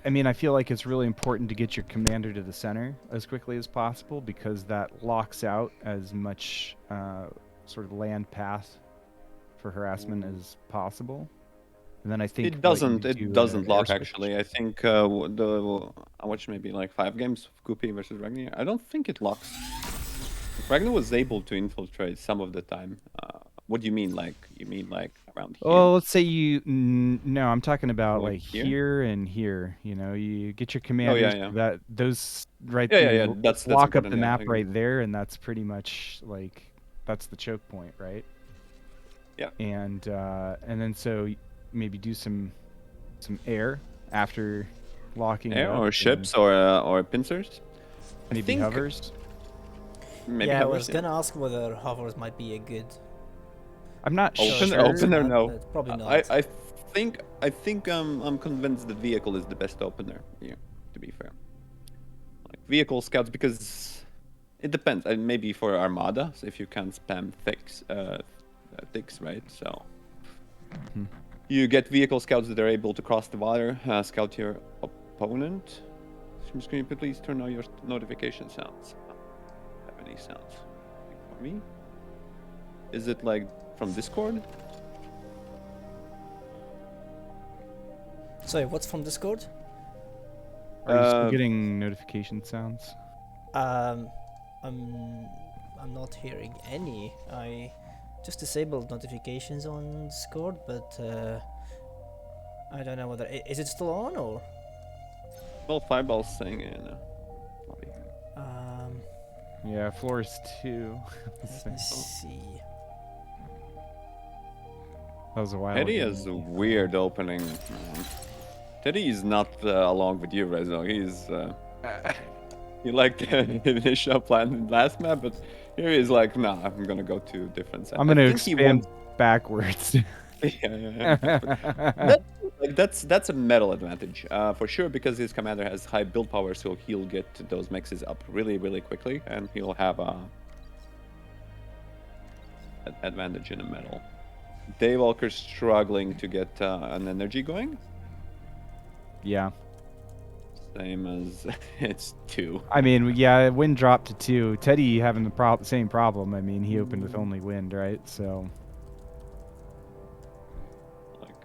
Speaker 2: mean, I feel like it's really important to get your commander to the center as quickly as possible because that locks out as much sort of land path for harassment as possible. And then I think
Speaker 3: It
Speaker 2: what you
Speaker 3: doesn't. It
Speaker 2: do
Speaker 3: doesn't
Speaker 2: air
Speaker 3: lock
Speaker 2: switch.
Speaker 3: actually. I think I watched maybe like 5 games of Goopy versus Ragnar. I don't think it locks. Ragnar was able to infiltrate some of the time. What do you mean? Like you mean like around here?
Speaker 2: Well, let's say you. No, I'm talking about
Speaker 3: Like
Speaker 2: like
Speaker 3: here?
Speaker 2: here and here. You know, you get your
Speaker 3: Oh
Speaker 2: commanders
Speaker 3: yeah.
Speaker 2: that those right.
Speaker 3: Yeah,
Speaker 2: You
Speaker 3: yeah. That's
Speaker 2: lock up
Speaker 3: important.
Speaker 2: the
Speaker 3: Yeah, I
Speaker 2: map
Speaker 3: agree.
Speaker 2: right there, and that's pretty much like that's the choke point, right?
Speaker 3: Yeah.
Speaker 2: And then so maybe do some air after locking it
Speaker 3: Air
Speaker 2: up,
Speaker 3: or
Speaker 2: and
Speaker 3: ships or pincers. I
Speaker 2: maybe
Speaker 3: think
Speaker 2: hovers.
Speaker 3: maybe
Speaker 1: Yeah, I
Speaker 3: hovers.
Speaker 1: was
Speaker 3: Yeah.
Speaker 1: gonna ask whether hovers might be a good
Speaker 2: I'm not
Speaker 1: choice
Speaker 3: Opener,
Speaker 1: for this
Speaker 2: sure.
Speaker 3: opener,
Speaker 1: map,
Speaker 3: no.
Speaker 1: but probably
Speaker 3: I
Speaker 1: not.
Speaker 3: I think I'm convinced the vehicle is the best opener. Yeah, to be fair. Like vehicle scouts because it depends. And maybe for Armada, so if you can spam thicks, right? So
Speaker 2: Hmm.
Speaker 3: you get vehicle scouts that are able to cross the water, scout your opponent. Stream screen, please turn on your notification sounds. Have any sounds for me? Is it like from Discord?
Speaker 1: Sorry, what's from Discord?
Speaker 2: Are you still
Speaker 3: Uh,
Speaker 2: getting notification sounds?
Speaker 1: Um, I'm I'm not hearing any. I just disabled notifications on Discord, but I don't know whether is it still on or.
Speaker 3: well, Fireball's saying in lobby.
Speaker 1: Um,
Speaker 2: Yeah, floors 2.
Speaker 1: let me see.
Speaker 2: That was a while
Speaker 3: Teddy
Speaker 2: ago.
Speaker 3: has a
Speaker 2: maybe.
Speaker 3: weird opening. Teddy is not along with you, Rezo. He's he liked the initial plan last map, but here he's like, nah, I'm gonna go to different side.
Speaker 2: I'm
Speaker 3: I
Speaker 2: gonna
Speaker 3: think he wants.
Speaker 2: expand backwards.
Speaker 3: Yeah. That, like, that's a metal advantage for sure because his commander has high build power, so he'll get those mexes up really quickly, and he'll have an advantage in a metal. Daywalker's struggling to get an energy going.
Speaker 2: Yeah.
Speaker 3: Same as it's 2.
Speaker 2: I mean, yeah, wind dropped to 2. Teddy having the same problem. I mean, he opened with only wind, right? So.
Speaker 3: Like,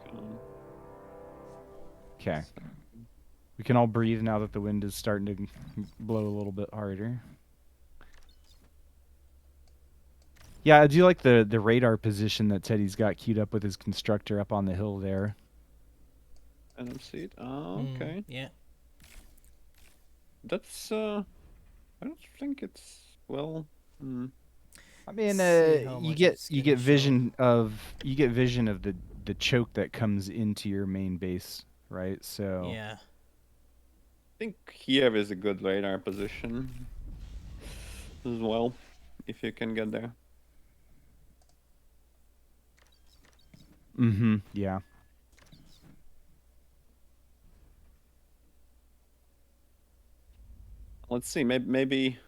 Speaker 2: Okay. We can all breathe now that the wind is starting to blow a little bit harder. Yeah, I do like the radar position that Teddy's got queued up with his constructor up on the hill there.
Speaker 3: NFC it. Oh, okay.
Speaker 1: Yeah.
Speaker 3: That's I don't think it's well. Mm.
Speaker 2: I mean,
Speaker 1: See how
Speaker 2: you
Speaker 1: much
Speaker 2: get
Speaker 1: it's
Speaker 2: you
Speaker 1: gonna
Speaker 2: get
Speaker 1: show.
Speaker 2: vision of the choke that comes into your main base, right? So
Speaker 1: Yeah.
Speaker 3: I think here is a good radar position as well, if you can get there.
Speaker 2: yeah.
Speaker 3: Let's see. Maybe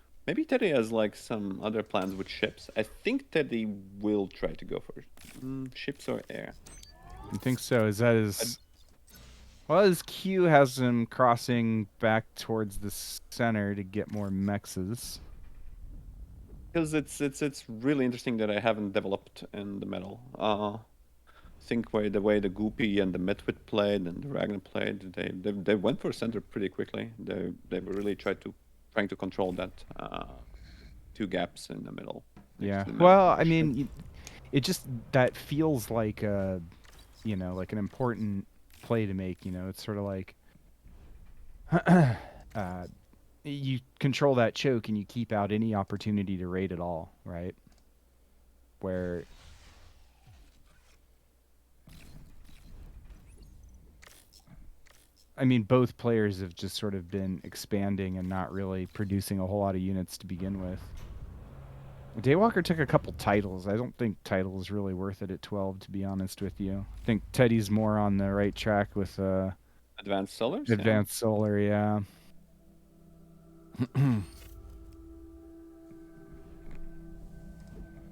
Speaker 3: Teddy has like some other plans with ships. I think Teddy will try to go for ships or air.
Speaker 2: I think so. Is that
Speaker 3: I-
Speaker 2: his? Well, his Q has him crossing back towards the center to get more mexes.
Speaker 3: Because it's really interesting that I haven't developed in the metal. Think the way the Goopy and the Midwit played and the Ragna played, they went for center pretty quickly. They were really trying to control that two gaps in the middle next
Speaker 2: Yeah.
Speaker 3: to the
Speaker 2: Well,
Speaker 3: mountain.
Speaker 2: I mean, it just that feels like like an important play to make. It's sort of like uh, you control that choke and you keep out any opportunity to raid at all, right? Where I mean, both players have just sort of been expanding and not really producing a whole lot of units to begin with. Daywalker took a couple titles. I don't think title is really worth it at 12, to be honest with you. I think Teddy's more on the right track with
Speaker 3: Advanced Solars,
Speaker 2: Advanced Solar, yeah.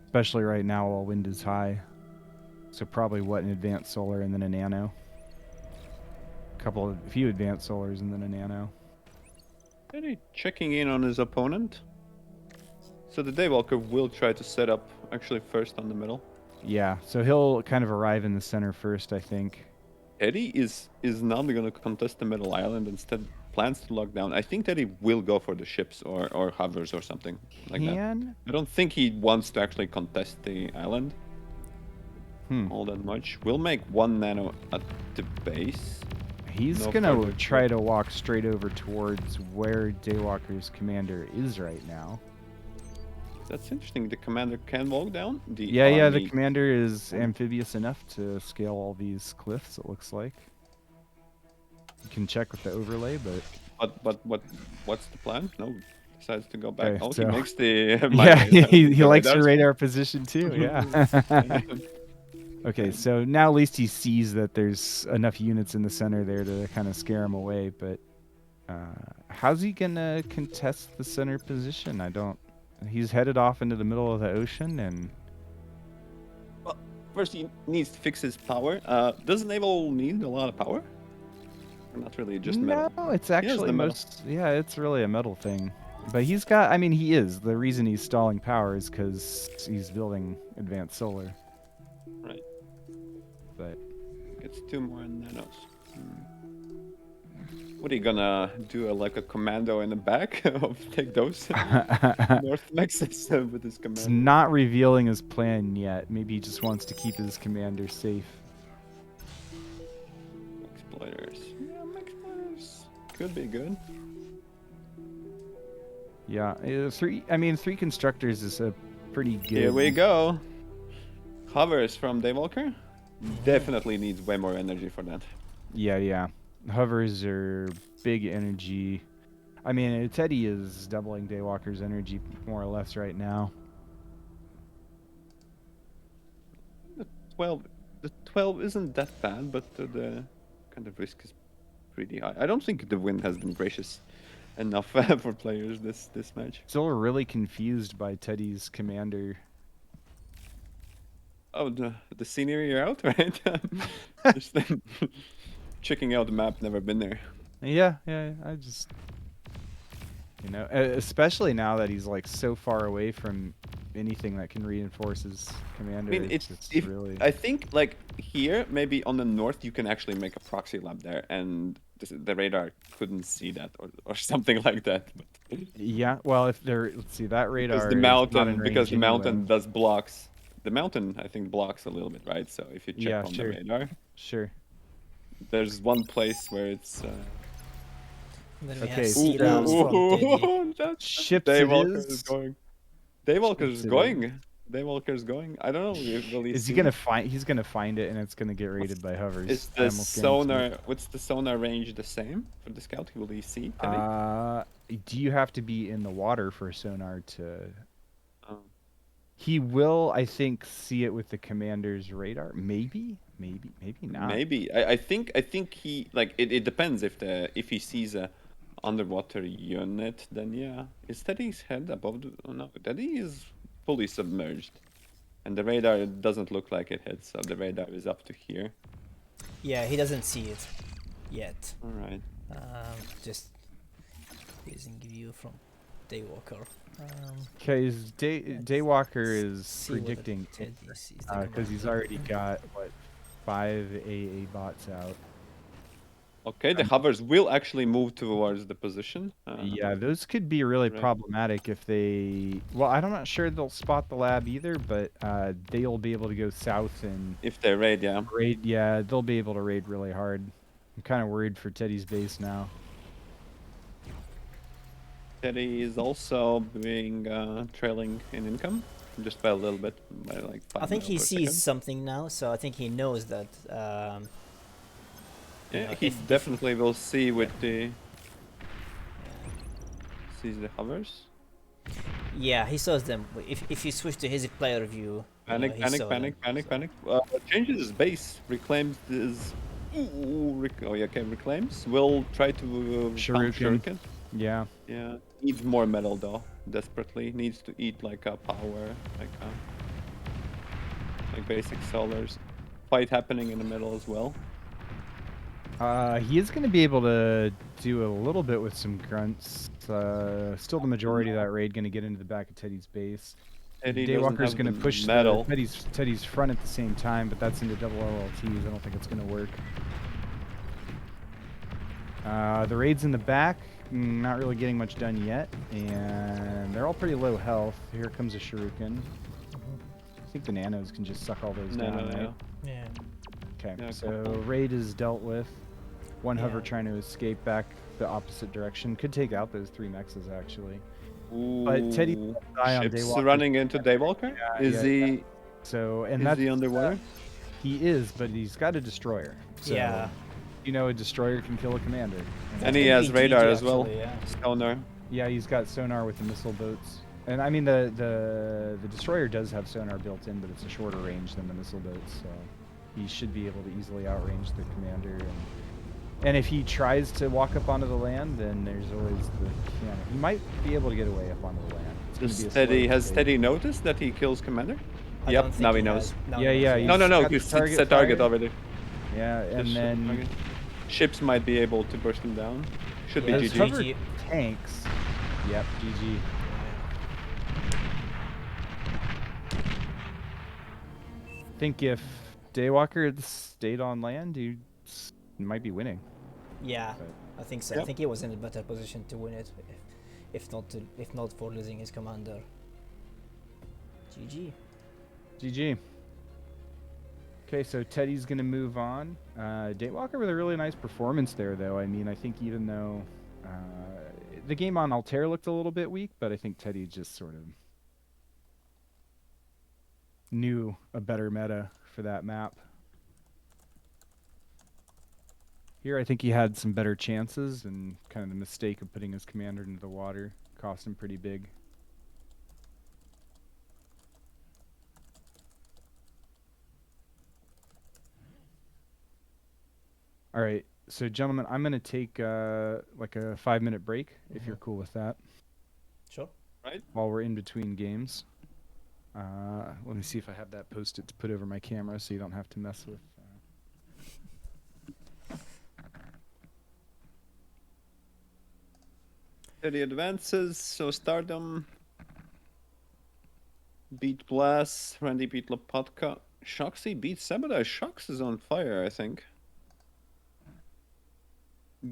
Speaker 2: Especially right now while wind is high. So probably an Advanced Solar and then a Nano. A few Advanced Solars and then a Nano.
Speaker 3: Teddy checking in on his opponent. So the Daywalker will try to set up actually first on the middle.
Speaker 2: Yeah, so he'll kind of arrive in the center first, I think.
Speaker 3: Teddy is not going to contest the middle island. Instead, plans to lock down. I think Teddy will go for the ships or hovers or something like that. I don't think he wants to actually contest the island all that much. We'll make one nano at the base.
Speaker 2: He's
Speaker 3: No
Speaker 2: gonna
Speaker 3: further
Speaker 2: try to walk straight over towards where Daywalker's commander is right now.
Speaker 3: That's interesting. The commander can walk down. The
Speaker 2: Yeah, the
Speaker 3: army.
Speaker 2: commander is amphibious enough to scale all these cliffs, it looks like. You can check with the overlay, but...
Speaker 3: What's the plan? No, decides to go back.
Speaker 2: Okay,
Speaker 3: Oh,
Speaker 2: so...
Speaker 3: he makes the
Speaker 2: Yeah, he
Speaker 3: the
Speaker 2: likes your
Speaker 3: radars.
Speaker 2: radar position too, yeah. Okay, so now at least he sees that there's enough units in the center there to kind of scare him away, but how's he gonna contest the center position? I don't... He's headed off into the middle of the ocean, and...
Speaker 3: Well, first he needs to fix his power. Does Naval need a lot of power? Or not really, just metal.
Speaker 2: No, it's actually
Speaker 3: the metal.
Speaker 2: Yeah, it's really a metal thing. But he's got... I mean, he is. The reason he's stalling power is because he's building Advanced Solar.
Speaker 3: Right.
Speaker 2: But...
Speaker 3: Gets 2 more nanos. What are you gonna do? Like a commando in the back of take those North Nexus with his commando?
Speaker 2: It's not revealing his plan yet. Maybe he just wants to keep his commander safe.
Speaker 3: Exploiters. Yeah, exploiters could be good.
Speaker 2: Yeah, three constructors is a pretty good...
Speaker 3: Here we go. Hovers from Daywalker. Definitely needs way more energy for that.
Speaker 2: Yeah. Hovers are big energy. I mean, Teddy is doubling Daywalker's energy more or less right now.
Speaker 3: The 12 isn't that bad, but the kind of risk is pretty high. I don't think the wind has been gracious enough for players this match.
Speaker 2: Still really confused by Teddy's commander.
Speaker 3: Oh, the scenery out, right? Just checking out the map. Never been there.
Speaker 2: Yeah. I just... especially now that he's like so far away from anything that can reinforce his commander.
Speaker 3: I mean,
Speaker 2: really...
Speaker 3: I think like here, maybe on the north, you can actually make a proxy lab there, and the radar couldn't see that or something like that. But
Speaker 2: yeah, well, if they're... Let's see, that radar
Speaker 3: because the
Speaker 2: is not
Speaker 3: mountain,
Speaker 2: in
Speaker 3: because
Speaker 2: range
Speaker 3: the
Speaker 2: anyway.
Speaker 3: mountain does blocks. The mountain, I think, blocks a little bit, right? So if you check on the radar,
Speaker 2: Sure.
Speaker 3: there's one place where it's.
Speaker 1: Then we
Speaker 2: Okay,
Speaker 1: have sea labs from Teddy.
Speaker 3: That
Speaker 2: Ships it
Speaker 3: Daywalker
Speaker 2: is.
Speaker 3: is going. Daywalker's
Speaker 2: Shoots it
Speaker 3: going.
Speaker 2: in.
Speaker 3: Daywalker's going. I don't know. Will he
Speaker 2: Is he
Speaker 3: see?
Speaker 2: gonna find? He's gonna find it, and it's gonna get raided by hovers.
Speaker 3: Is
Speaker 2: I
Speaker 3: the
Speaker 2: almost guarantee it.
Speaker 3: sonar? What's the sonar range the same for the scout? Will he see Teddy?
Speaker 2: Do you have to be in the water for sonar to?
Speaker 3: Oh.
Speaker 2: He will, I think, see it with the commander's radar. Maybe not.
Speaker 3: Maybe. I think he like it depends if he sees a underwater unit, then yeah. Is Teddy's head above the oh no, Teddy is fully submerged. And the radar doesn't look like it hits, so the radar is up to here.
Speaker 1: Yeah, he doesn't see it yet.
Speaker 3: Alright.
Speaker 1: Just using view from Daywalker.
Speaker 2: Okay, Daywalker is
Speaker 1: See whether
Speaker 2: predicting
Speaker 1: Teddy sees the
Speaker 2: because he's
Speaker 1: commander.
Speaker 2: already got what 5 AA bots out.
Speaker 3: Okay, the hovers will actually move towards the position.
Speaker 2: Yeah, those could be really
Speaker 3: right.
Speaker 2: problematic if they. Well, I'm not sure they'll spot the lab either, but they'll be able to go south and
Speaker 3: If they raid, yeah.
Speaker 2: raid. Yeah, they'll be able to raid really hard. I'm kind of worried for Teddy's base now.
Speaker 3: Teddy is also being trailing in income, just by a little bit, by like 5
Speaker 1: I think he
Speaker 3: mil per
Speaker 1: sees
Speaker 3: second.
Speaker 1: something now, so I think he knows that. You
Speaker 3: Yeah,
Speaker 1: know,
Speaker 3: he
Speaker 1: if-
Speaker 3: definitely will see with the sees the hovers.
Speaker 1: Yeah, he saws them. If you switch to his player view,
Speaker 3: Panic,
Speaker 1: he
Speaker 3: panic,
Speaker 1: saw
Speaker 3: panic,
Speaker 1: them,
Speaker 3: panic,
Speaker 1: so-
Speaker 3: panic. Changes his base, reclaims his. Oh yeah, okay, reclaims. Will try to pump
Speaker 2: Shuriken.
Speaker 3: shuriken.
Speaker 2: Yeah.
Speaker 3: Yeah, needs more metal though. Desperately needs to eat like a power, like basic solars. Fight happening in the middle as well.
Speaker 2: He is going to be able to do a little bit with some grunts. Still, the majority of that raid going to get into the back of Teddy's base.
Speaker 3: Teddy doesn't
Speaker 2: Daywalker's
Speaker 3: have
Speaker 2: going
Speaker 3: the
Speaker 2: to push
Speaker 3: metal.
Speaker 2: Teddy's front at the same time, but that's into double LLTs. I don't think it's going to work. The raid's in the back, not really getting much done yet, and they're all pretty low health. Here comes a Shuriken. I think the nanos can just suck all those down, right?
Speaker 3: No.
Speaker 1: Yeah.
Speaker 2: Okay,
Speaker 3: Yeah,
Speaker 2: so
Speaker 3: couple.
Speaker 2: raid is dealt with. One hover
Speaker 1: Yeah.
Speaker 2: trying to escape back the opposite direction. Could take out those 3 mexes, actually.
Speaker 3: Ooh,
Speaker 2: But Teddy will die on
Speaker 3: ships
Speaker 2: Daywalker's
Speaker 3: running into Daywalker.
Speaker 2: Yeah,
Speaker 3: Is he?
Speaker 2: So, and
Speaker 3: Is
Speaker 2: that's
Speaker 3: he underwater?
Speaker 2: he is, but he's got a destroyer. So,
Speaker 1: Yeah.
Speaker 2: you know, a destroyer can kill a commander.
Speaker 3: And he
Speaker 1: Could
Speaker 3: has
Speaker 1: be
Speaker 3: radar
Speaker 1: GG
Speaker 3: as well.
Speaker 1: actually, yeah.
Speaker 3: Sonar.
Speaker 2: Yeah, he's got sonar with the missile boats. And I mean the destroyer does have sonar built in, but it's a shorter range than the missile boats, so he should be able to easily outrange the commander. And if he tries to walk up onto the land, then there's always the cannon. He might be able to get away up onto the land. It's gonna be a
Speaker 3: Teddy
Speaker 2: slow
Speaker 3: has
Speaker 2: escape.
Speaker 3: Teddy noticed that he kills commander?
Speaker 1: I
Speaker 3: Yep,
Speaker 1: don't think
Speaker 3: now he knows.
Speaker 1: has. Now
Speaker 2: Yeah,
Speaker 1: he knows,
Speaker 2: yeah,
Speaker 3: No,
Speaker 2: he's
Speaker 3: no,
Speaker 2: got the
Speaker 3: he's
Speaker 2: target
Speaker 3: set target
Speaker 2: fired.
Speaker 3: already.
Speaker 2: Yeah, and
Speaker 3: Just
Speaker 2: then
Speaker 3: target. Ships might be able to burst him down. Should
Speaker 1: Yeah,
Speaker 3: be
Speaker 2: those
Speaker 3: GG.
Speaker 2: hover
Speaker 1: GG.
Speaker 2: tanks. Yep, GG. I think if Daywalker had stayed on land, he might be winning.
Speaker 1: Yeah,
Speaker 2: But-
Speaker 1: I think so. I
Speaker 3: Yep.
Speaker 1: think he was in a better position to win it, if not for losing his commander. GG.
Speaker 2: GG. Okay, so Teddy's gonna move on. Daywalker with a really nice performance there, though. I mean, I think even though the game on Altair looked a little bit weak, but I think Teddy just sort of knew a better meta for that map. Here, I think he had some better chances, and kind of the mistake of putting his commander into the water cost him pretty big. All right, so gentlemen, I'm gonna take like a 5-minute break if you're cool with that,
Speaker 1: Sure.
Speaker 2: while we're in between games. Let me see if I have that posted to put over my camera, so you don't have to mess with.
Speaker 3: Teddy advances, so Stardom. Beat Blast, Randy beat Lopatka. Shucksy beat Sabotage. Shucks is on fire, I think.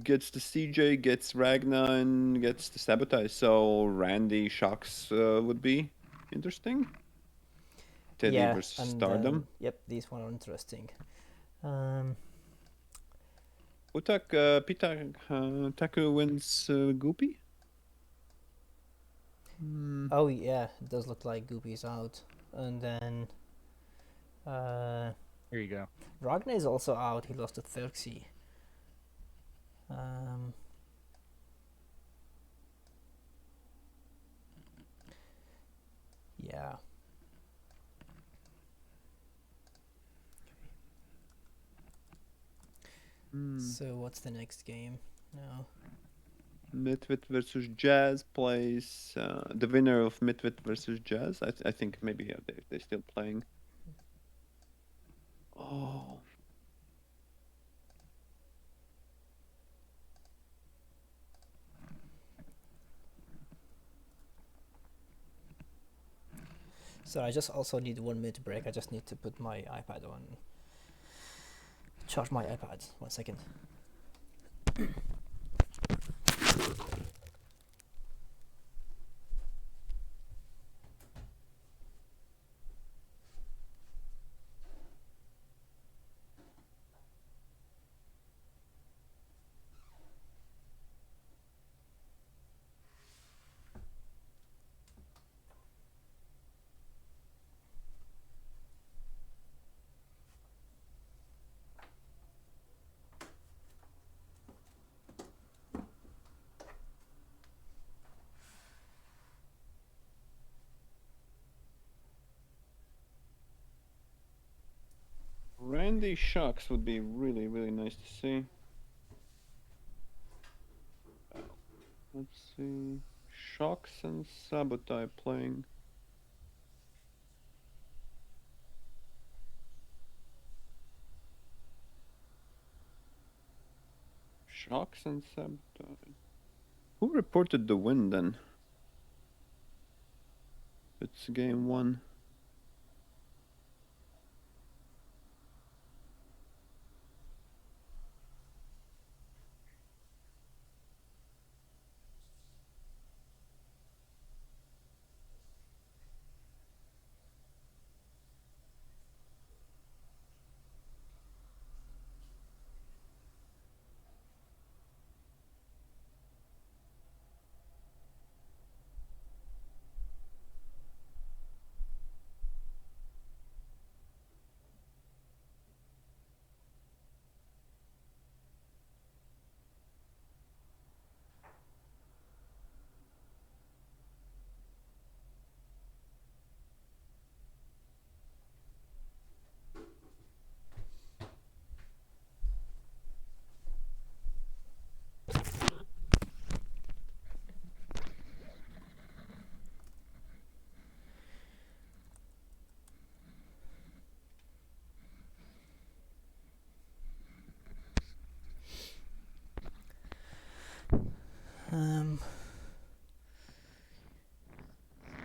Speaker 3: Gets the CJ, gets Ragna, and gets the Sabotage. So Randy Shucks would be interesting. Teddy
Speaker 1: yeah,
Speaker 3: versus
Speaker 1: and,
Speaker 3: Stardom.
Speaker 1: yep, these one are interesting.
Speaker 3: Pitak, Taku wins Goopy.
Speaker 1: Oh yeah, it does look like Goopy's out, and then
Speaker 2: Here you go.
Speaker 1: Ragna is also out. He lost to Xerxes. Yeah. So what's the next game now?
Speaker 3: Midwit versus Jazz plays the winner of Midwit versus Jazz. I think maybe they're still playing. Oh.
Speaker 1: So I just also need 1 minute break. I just need to put my iPad on. Charge my iPad. 1 second.
Speaker 3: Randy Shucks would be really, really nice to see. Let's see. Shucks and Sabotage playing. Shucks and Sabotage. Who reported the win then? It's game 1.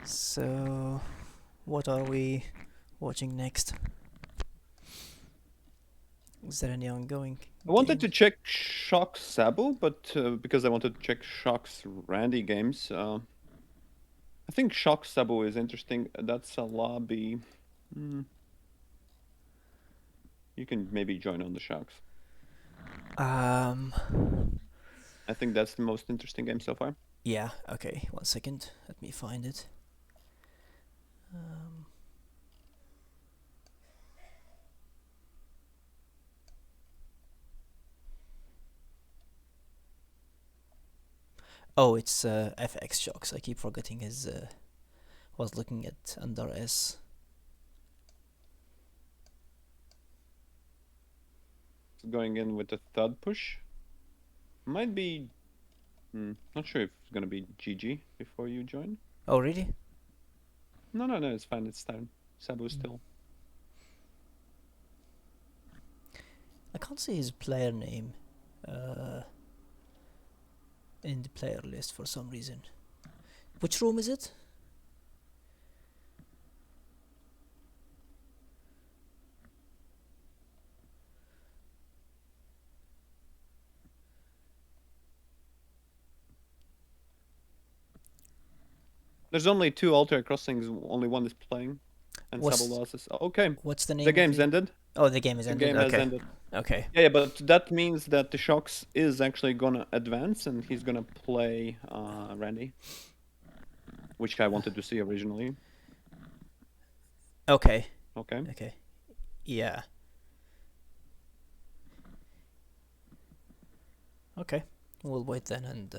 Speaker 1: So what are we watching next? Is there any ongoing?
Speaker 3: I wanted to
Speaker 1: games?
Speaker 3: check Shucks Sabo, but because I wanted to check Shucks Randy games, I think Shucks Sabo is interesting. That's a lobby. You can maybe join on the Shucks.
Speaker 1: Um.
Speaker 3: I think that's the most interesting game so far.
Speaker 1: Yeah. Okay. 1 second. Let me find it. Oh, it's FX Shocks. I keep forgetting his. Was looking at under S.
Speaker 3: Going in with a third push. Might be. Not sure if it's gonna be GG before you join.
Speaker 1: Oh, really?
Speaker 3: No, it's fine. It's time. Sabo still.
Speaker 1: I can't see his player name in the player list for some reason. Which room is it?
Speaker 3: There's only 2 alter crossings. Only one is playing, and
Speaker 1: What's-
Speaker 3: Sabo losses. Okay,
Speaker 1: What's the name?
Speaker 3: the
Speaker 1: of
Speaker 3: game's ended.
Speaker 1: Oh, the game is
Speaker 3: The
Speaker 1: ended.
Speaker 3: game has
Speaker 1: Okay.
Speaker 3: ended.
Speaker 1: Okay.
Speaker 3: Yeah, but that means that the Shocks is actually gonna advance, and he's gonna play Randy. which I wanted to see originally.
Speaker 1: Okay.
Speaker 3: Okay.
Speaker 1: Okay. Yeah. Okay. We'll wait then, and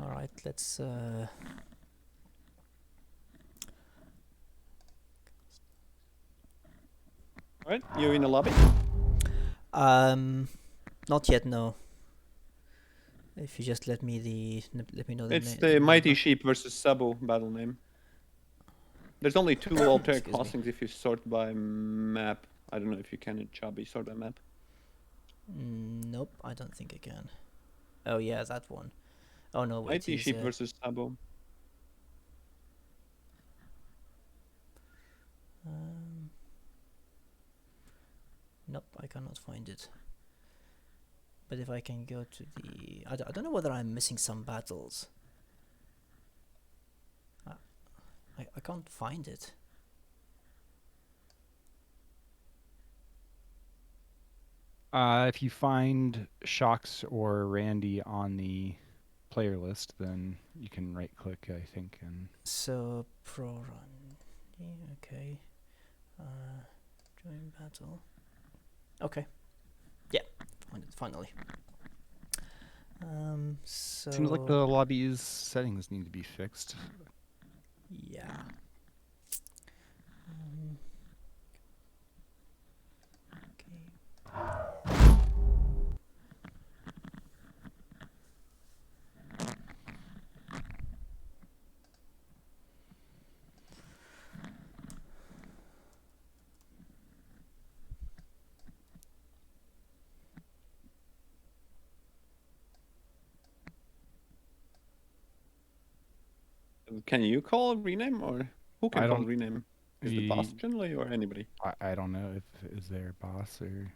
Speaker 1: all right. Let's.
Speaker 3: All right, you in the lobby?
Speaker 1: Not yet. No. If you just let me know the
Speaker 3: It's
Speaker 1: name.
Speaker 3: the Mighty Sheep versus Sabo battle name. There's only 2 alternate
Speaker 1: Excuse me.
Speaker 3: crossings if you sort by map. I don't know if you can in Chubby sort by map.
Speaker 1: Nope, I don't think I can. Oh yeah, that one. Oh no, wait.
Speaker 3: Mighty Sheep versus Sabo.
Speaker 1: Nope, I cannot find it. But if I can go to the... I don't know whether I'm missing some battles. I can't find it.
Speaker 2: If you find Shucks or Randy on the player list, then you can right-click, I think, and...
Speaker 1: So, Pro Run. Yeah, okay. Join battle. Okay. Yeah, found it finally. So...
Speaker 2: Seems like the lobby's settings need to be fixed.
Speaker 1: Yeah. Okay.
Speaker 3: Can you call rename or who can
Speaker 2: I
Speaker 3: call
Speaker 2: don't-
Speaker 3: rename? Is the boss generally or anybody?
Speaker 2: I don't know if is there a boss or...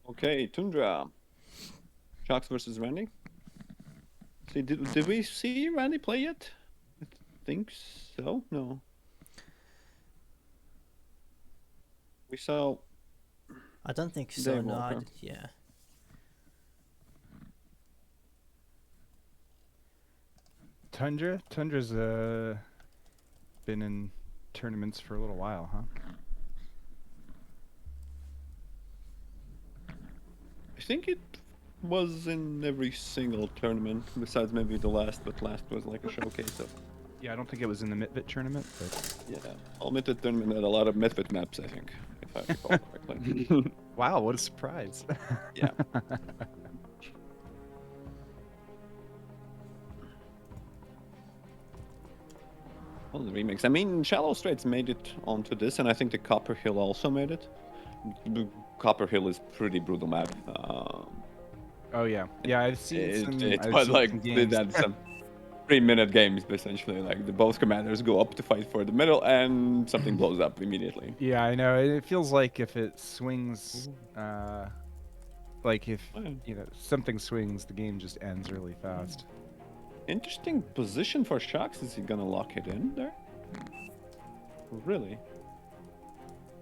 Speaker 3: Okay, Tundra. Shucks versus Randy. See, did we see Randy play yet? I think so. No. We saw.
Speaker 1: I don't think so.
Speaker 3: Dave
Speaker 1: No,
Speaker 3: Walker.
Speaker 1: yeah.
Speaker 2: Tundra's been in tournaments for a little while, huh?
Speaker 3: I think it was in every single tournament besides maybe the last, but last was like a showcase of.
Speaker 2: Yeah, I don't think it was in the Midwit tournament, but...
Speaker 3: Yeah, Ultimate tournament had a lot of Midwit maps, I think, if I recall correctly.
Speaker 2: Wow, what a surprise.
Speaker 3: Yeah. Well, the remix. I mean, Shallow Straits made it onto this, and I think the Copper Hill also made it. The Copper Hill is pretty brutal map.
Speaker 2: Oh yeah, yeah. I've seen some.
Speaker 3: It
Speaker 2: I've
Speaker 3: was
Speaker 2: seen
Speaker 3: like
Speaker 2: some
Speaker 3: they
Speaker 2: games.
Speaker 3: had some 3-minute games essentially. Like the both commanders go up to fight for the middle, and something blows up immediately.
Speaker 2: Yeah, I know. It feels like if it swings, like if something swings, the game just ends really fast.
Speaker 3: Interesting position for Shucks. Is he gonna lock it in there? Really?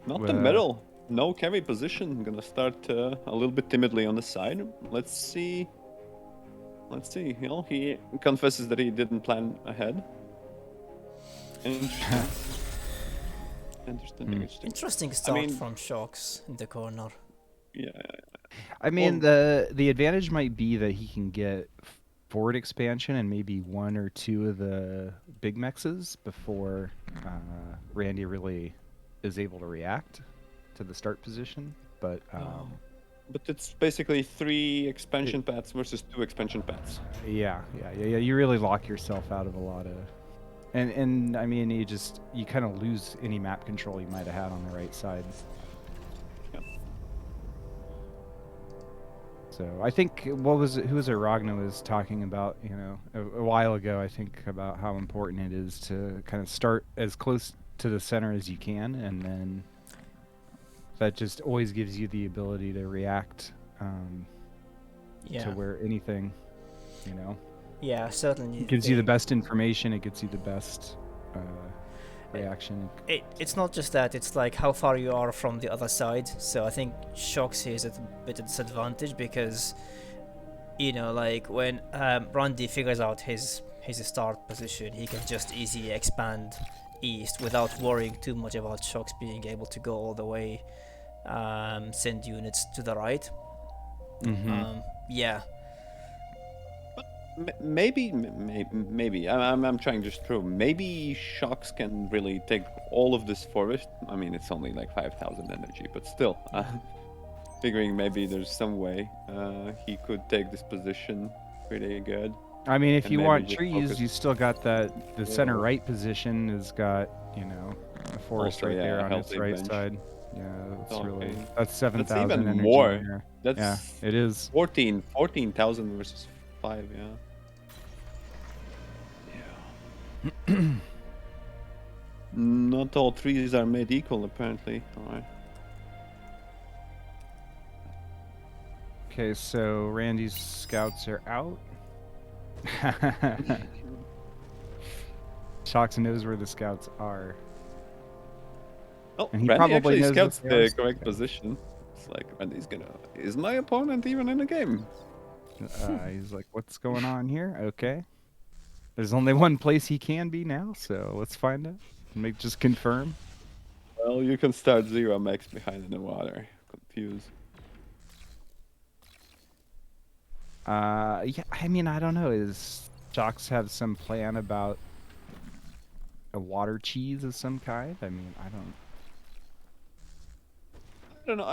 Speaker 3: Not the middle. No carry position. Gonna start a little bit timidly on the side. Let's see. Let's see. You know, he confesses that he didn't plan ahead. Interesting. Interesting.
Speaker 1: Interesting start from Shucks in the corner.
Speaker 3: Yeah.
Speaker 2: I mean, the advantage might be that he can get forward expansion and maybe 1 or 2 of the big mexes before Randy really is able to react to the start position. But
Speaker 3: it's basically 3 expansion paths versus 2 expansion paths.
Speaker 2: Yeah. You really lock yourself out of a lot of, and I mean, you kind of lose any map control you might have had on the right side. So I think who was it? Ragna was talking about, a while ago. I think about how important it is to kind of start as close to the center as you can, and then that just always gives you the ability to react to where anything,
Speaker 1: Yeah, certainly.
Speaker 2: It gives you the best information. It gets you the best reaction.
Speaker 1: It's not just that, it's like how far you are from the other side. So I think Shucks is at a bit of disadvantage because, you know, like when Randy figures out his start position, he can just easily expand east without worrying too much about Shucks being able to go all the way, send units to the right. Yeah.
Speaker 3: Maybe I'm trying just to maybe Shocks can really take all of this forest. I mean, it's only like 5,000 energy, but still, figuring maybe there's some way he could take this position pretty good.
Speaker 2: I mean, if
Speaker 3: And
Speaker 2: you
Speaker 3: maybe
Speaker 2: want
Speaker 3: just
Speaker 2: trees,
Speaker 3: focus-
Speaker 2: you still got the center right position has got, you know, a forest
Speaker 3: Also,
Speaker 2: right
Speaker 3: yeah,
Speaker 2: there
Speaker 3: a
Speaker 2: on its
Speaker 3: healthy
Speaker 2: right
Speaker 3: bench.
Speaker 2: side. Yeah, that's really
Speaker 3: Okay.
Speaker 2: that's 7,000
Speaker 3: That's even
Speaker 2: energy
Speaker 3: more.
Speaker 2: in there.
Speaker 3: That's
Speaker 2: Yeah, it is.
Speaker 3: 14,000 versus 5, yeah. Not all trees are made equal, apparently. Alright.
Speaker 2: Okay, so Randy's scouts are out. Shocks knows where the scouts are.
Speaker 3: Oh,
Speaker 2: And he
Speaker 3: Randy
Speaker 2: probably
Speaker 3: actually
Speaker 2: knows
Speaker 3: scouts
Speaker 2: what they are
Speaker 3: the correct
Speaker 2: scouting.
Speaker 3: position. It's like, Randy's gonna... Is my opponent even in the game?
Speaker 2: He's like, what's going on here? Okay. There's only one place he can be now, so let's find it. Just confirm.
Speaker 3: Well, you can start 0 max behind in the water. Confused.
Speaker 2: Yeah, I mean, I don't know. Is Shocks have some plan about a water cheese of some kind? I mean, I don't...
Speaker 3: I don't know.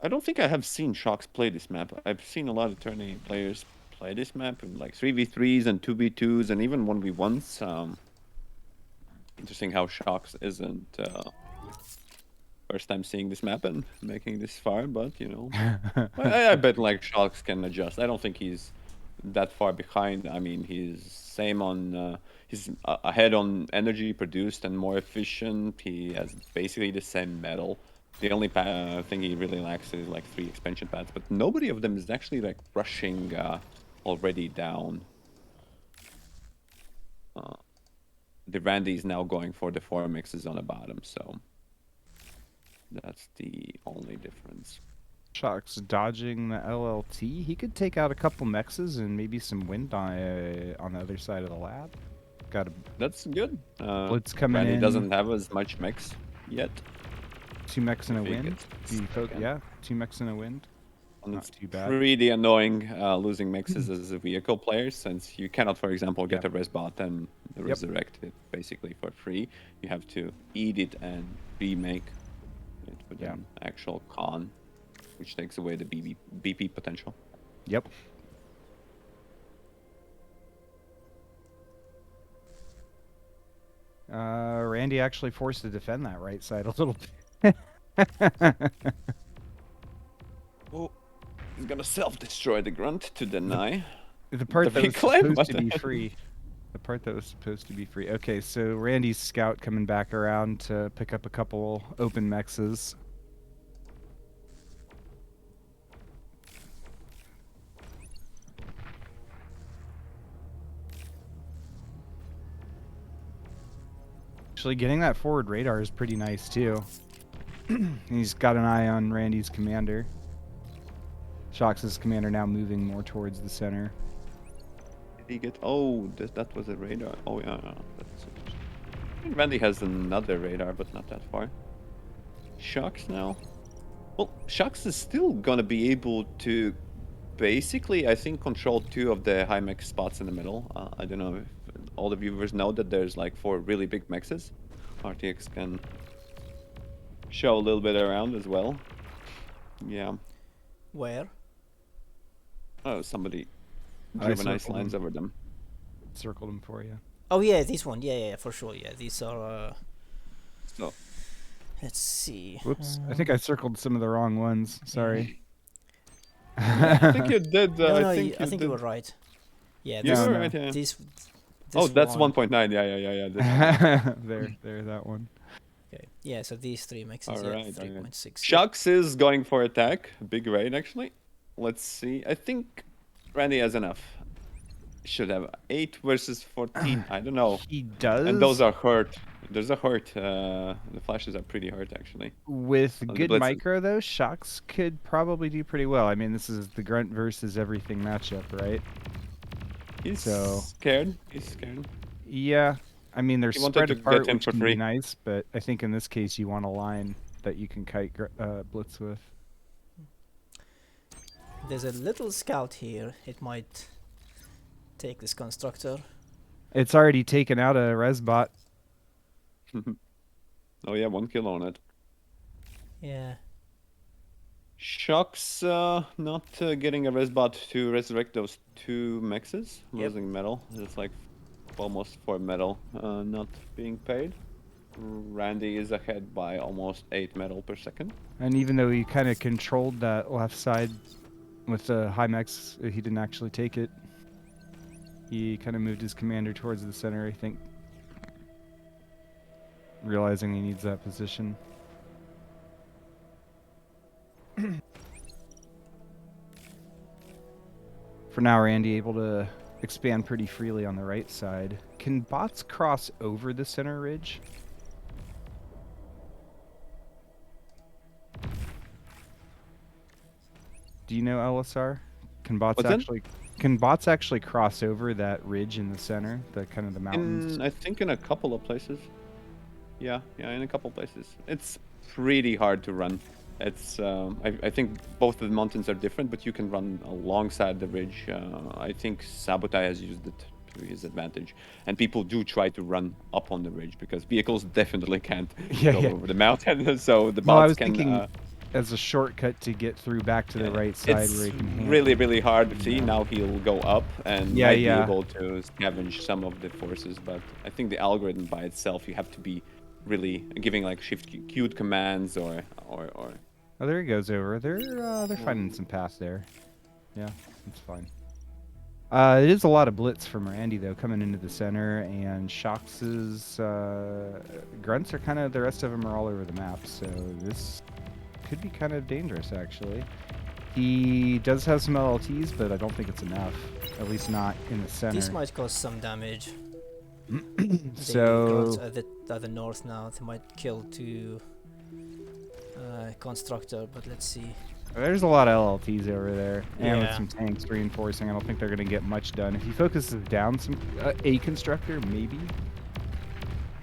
Speaker 3: I don't think I have seen Shocks play this map. I've seen a lot of tourney players play this map in like 3v3s and 2v2s and even 1v1s. Interesting how Shocks isn't first time seeing this map and making this far, but you know, I bet like Shocks can adjust. I don't think he's that far behind. I mean, he's same on he's ahead on energy produced and more efficient. He has basically the same metal. The only thing he really lacks is like 3 expansion pads, but nobody of them is actually like rushing already down. The Randy is now going for the 4 mixes on the bottom, so that's the only difference.
Speaker 2: Shocks dodging the LLT. He could take out a couple mexes and maybe some wind on the other side of the lab. Got a
Speaker 3: That's good.
Speaker 2: blitz coming
Speaker 3: Randy
Speaker 2: in.
Speaker 3: doesn't have as much mix yet.
Speaker 2: 2 mechs and a
Speaker 3: If he
Speaker 2: wind.
Speaker 3: gets
Speaker 2: Yeah, 2 mechs and a wind.
Speaker 3: And
Speaker 2: Not
Speaker 3: it's
Speaker 2: too bad.
Speaker 3: pretty annoying losing mixes as a vehicle player, since you cannot, for example, get a res bot and resurrect it basically for free. You have to eat it and remake it with an actual con, which takes away the BP potential.
Speaker 2: Yep. Randy actually forced to defend that right side a little bit.
Speaker 3: Oh, he's gonna self-destroy the grunt to deny.
Speaker 2: The part that was
Speaker 3: reclaim,
Speaker 2: supposed
Speaker 3: but-
Speaker 2: to be free. The part that was supposed to be free. Okay, so Randy's scout coming back around to pick up a couple open mexes. Actually, getting that forward radar is pretty nice too. He's got an eye on Randy's commander. Shocks' commander now moving more towards the center.
Speaker 3: Did he get? Oh, that was a radar. Oh yeah, that's interesting. I think Randy has another radar, but not that far. Shucks now. Well, Shucks is still gonna be able to, basically, I think, control 2 of the high mech spots in the middle. I don't know if all the viewers know that there's like 4 really big mexes. RTX can show a little bit around as well. Yeah.
Speaker 1: Where?
Speaker 3: Oh, somebody
Speaker 2: I
Speaker 3: driven ice
Speaker 2: circled
Speaker 3: lines
Speaker 2: him.
Speaker 3: over them.
Speaker 2: Circled him for you.
Speaker 1: Oh yeah, this one. Yeah, for sure. Yeah, these are.
Speaker 3: So
Speaker 1: Let's see.
Speaker 2: Whoops, I think I circled some of the wrong ones. Sorry.
Speaker 3: I think you did.
Speaker 1: No,
Speaker 3: I
Speaker 1: no,
Speaker 3: think
Speaker 1: I think you
Speaker 3: did.
Speaker 1: were right. Yeah,
Speaker 3: You
Speaker 1: this,
Speaker 3: were
Speaker 2: no.
Speaker 3: right. Yeah.
Speaker 1: this
Speaker 3: Oh, that's
Speaker 1: one.
Speaker 3: 1.9. Yeah. This one.
Speaker 2: there, that one.
Speaker 1: Okay. Yeah, so these 3 mixes.
Speaker 3: All
Speaker 1: Yeah,
Speaker 3: right.
Speaker 1: 3.6.
Speaker 3: Shucks is going for attack. Big raid, actually. Let's see. I think Randy has enough. should have 8 versus 14. I don't know.
Speaker 2: He
Speaker 3: And those
Speaker 2: does.
Speaker 3: are hurt. Those are hurt. The flashes are pretty hurt, actually.
Speaker 2: With
Speaker 3: The
Speaker 2: good
Speaker 3: blitzes.
Speaker 2: micro, though, Shucks could probably do pretty well. I mean, this is the grunt versus everything matchup, right?
Speaker 3: He's
Speaker 2: So-
Speaker 3: scared. He's scared.
Speaker 2: Yeah. I mean, they're
Speaker 3: He wanted
Speaker 2: spread
Speaker 3: to
Speaker 2: apart,
Speaker 3: get in
Speaker 2: which
Speaker 3: for
Speaker 2: can
Speaker 3: free.
Speaker 2: be nice, but I think in this case you want a line that you can kite blitz with.
Speaker 1: There's a little scout here. It might take this constructor.
Speaker 2: It's already taken out a resbot.
Speaker 3: Oh yeah, 1 kill on it.
Speaker 1: Yeah.
Speaker 3: Shucks not getting a resbot to resurrect those 2 mexes,
Speaker 1: Yep.
Speaker 3: losing metal. It's like almost 4 metal not being paid. Randy is ahead by almost 8 metal per second.
Speaker 2: And even though he kind of controlled that left side with the high mechs, he didn't actually take it. He kind of moved his commander towards the center, I think, realizing he needs that position. For now, Randy able to expand pretty freely on the right side. Can bots cross over the center ridge? Do you know, LSR? Can bots
Speaker 3: What's that?
Speaker 2: actually cross over that ridge in the center, the kind of the mountains?
Speaker 3: I think in a couple of places. Yeah, in a couple places. It's pretty hard to run. It's I think both of the mountains are different, but you can run alongside the ridge. I think Sabotage has used it to his advantage, and people do try to run up on the ridge because vehicles definitely can't
Speaker 2: Yeah,
Speaker 3: go
Speaker 2: yeah.
Speaker 3: over the mountain. So the
Speaker 2: Well, I
Speaker 3: bots
Speaker 2: was
Speaker 3: can.
Speaker 2: thinking as a shortcut to get through back to the
Speaker 3: Yeah,
Speaker 2: right side
Speaker 3: it's
Speaker 2: where he can handle.
Speaker 3: really hard to see. Now he'll go up and
Speaker 2: Yeah,
Speaker 3: might
Speaker 2: yeah.
Speaker 3: be able to scavenge some of the forces, but I think the algorithm by itself, you have to be really giving like shift queued commands or
Speaker 2: Oh, there he goes over. They're finding some paths there. Yeah, it's fine. It is a lot of blitz from Randy though, coming into the center, and Shocks's grunts are kind of, the rest of them are all over the map, so this could be kind of dangerous actually. He does have some LLTs, but I don't think it's enough. At least not in the center.
Speaker 1: This might cause some damage.
Speaker 2: So
Speaker 1: The at the north now, they might kill 2 constructor, but let's see.
Speaker 2: there's a lot of LLTs over there, and with
Speaker 1: Yeah.
Speaker 2: some tanks reinforcing. I don't think they're going to get much done. If he focuses down some a constructor, maybe.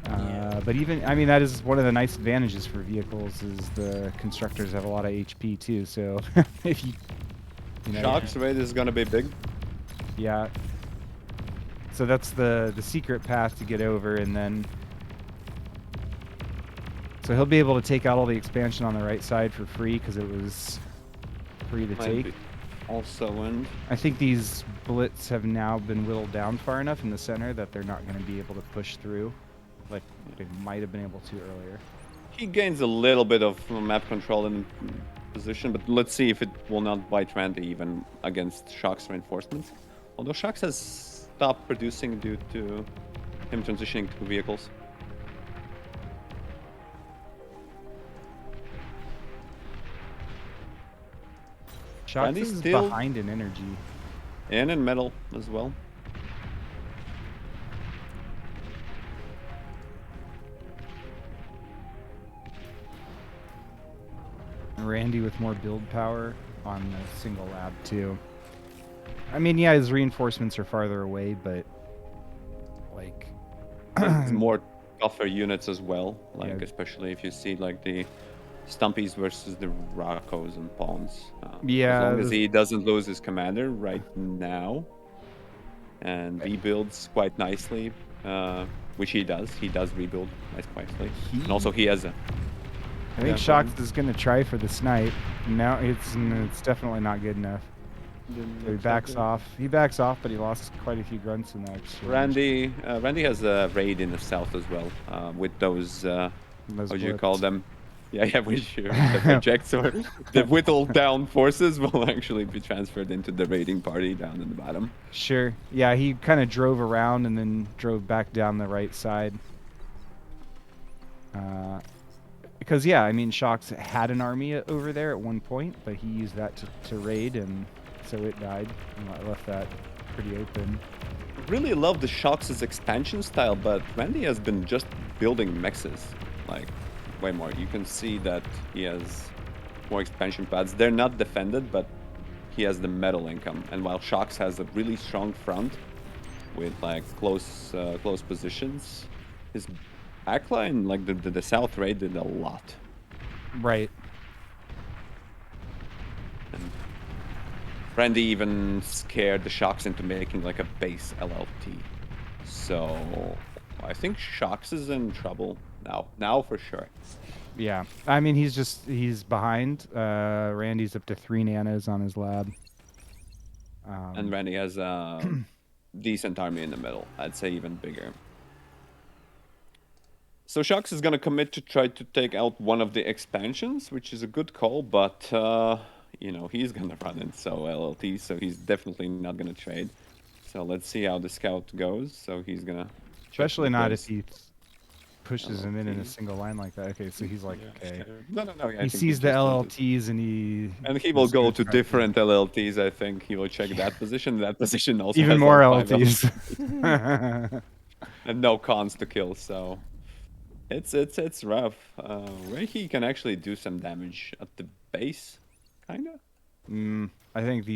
Speaker 1: Yeah.
Speaker 2: But even, I mean, that is one of the nice advantages for vehicles is the constructors have a lot of HP too. So if you know,
Speaker 3: Shucks rate is gonna be big.
Speaker 2: yeah. So that's the secret path to get over, and then so he'll be able to take out all the expansion on the right side for free because it was free to
Speaker 3: Might
Speaker 2: take.
Speaker 3: be also wind.
Speaker 2: I think these blitz have now been whittled down far enough in the center that they're not going to be able to push through like they might have been able to earlier.
Speaker 3: He gains a little bit of map control and position, but let's see if it will not bite Randy even against Shucks reinforcements. Although Shucks has stopped producing due to him transitioning to vehicles.
Speaker 2: Shucks
Speaker 3: Randy's
Speaker 2: is
Speaker 3: still-
Speaker 2: behind in energy.
Speaker 3: And in metal as well.
Speaker 2: Randy with more build power on the single lab too. I mean, yeah, his reinforcements are farther away, but like
Speaker 3: There's more tougher units as well, like
Speaker 2: Yeah.
Speaker 3: especially if you see like the Stumpies versus the Rakos and Pawns.
Speaker 2: Yeah,
Speaker 3: As long as
Speaker 2: those-
Speaker 3: he doesn't lose his commander right now and rebuilds quite nicely, which he does. He does rebuild quite nicely. And also he has a
Speaker 2: I think
Speaker 3: Yeah,
Speaker 2: Shucks is going to try for the snipe. Now it's definitely not good enough. So he backs off. He backs off, but he lost quite a few grunts in that exchange.
Speaker 3: Randy has a raid in the south as well, with those
Speaker 2: Those
Speaker 3: what do you call
Speaker 2: blips.
Speaker 3: them? Yeah, which the projects or the whittled down forces will actually be transferred into the raiding party down in the bottom.
Speaker 2: Sure. Yeah, he kind of drove around and then drove back down the right side. Because, yeah, I mean, Shocks had an army over there at one point, but he used that to raid, and so it died and left that pretty open.
Speaker 3: Really love the Shucks' expansion style, but Randy has been just building mexes, like way more. You can see that he has more expansion pads. They're not defended, but he has the metal income. And while Shucks has a really strong front with like close positions, his backline, like the South raid, did a lot.
Speaker 2: Right.
Speaker 3: And Randy even scared the Shucks into making like a base LLT. So I think Shucks is in trouble now. Now for sure.
Speaker 2: Yeah. I mean, he's behind. Randy's up to 3 nanos on his lab.
Speaker 3: And Randy has a decent army in the middle. I'd say even bigger. So Shucks is gonna commit to try to take out one of the expansions, which is a good call, but you know, he's gonna run into LLT, so he's definitely not gonna trade. So let's see how the scout goes. So he's gonna
Speaker 2: Especially not if he pushes him in a
Speaker 3: LLT.
Speaker 2: single line like that. Okay, so he's like, okay.
Speaker 3: No. Yeah, I
Speaker 2: He
Speaker 3: think
Speaker 2: sees the
Speaker 3: just wanted-
Speaker 2: LLTs and he...
Speaker 3: And he will
Speaker 2: just
Speaker 3: go
Speaker 2: goes
Speaker 3: to
Speaker 2: try
Speaker 3: different LLTs. I think he will check that position. That position also
Speaker 2: Even
Speaker 3: has
Speaker 2: more
Speaker 3: all 5
Speaker 2: LLTs.
Speaker 3: and no cons to kill. So it's rough. Where he can actually do some damage at the base, kinda.
Speaker 2: I think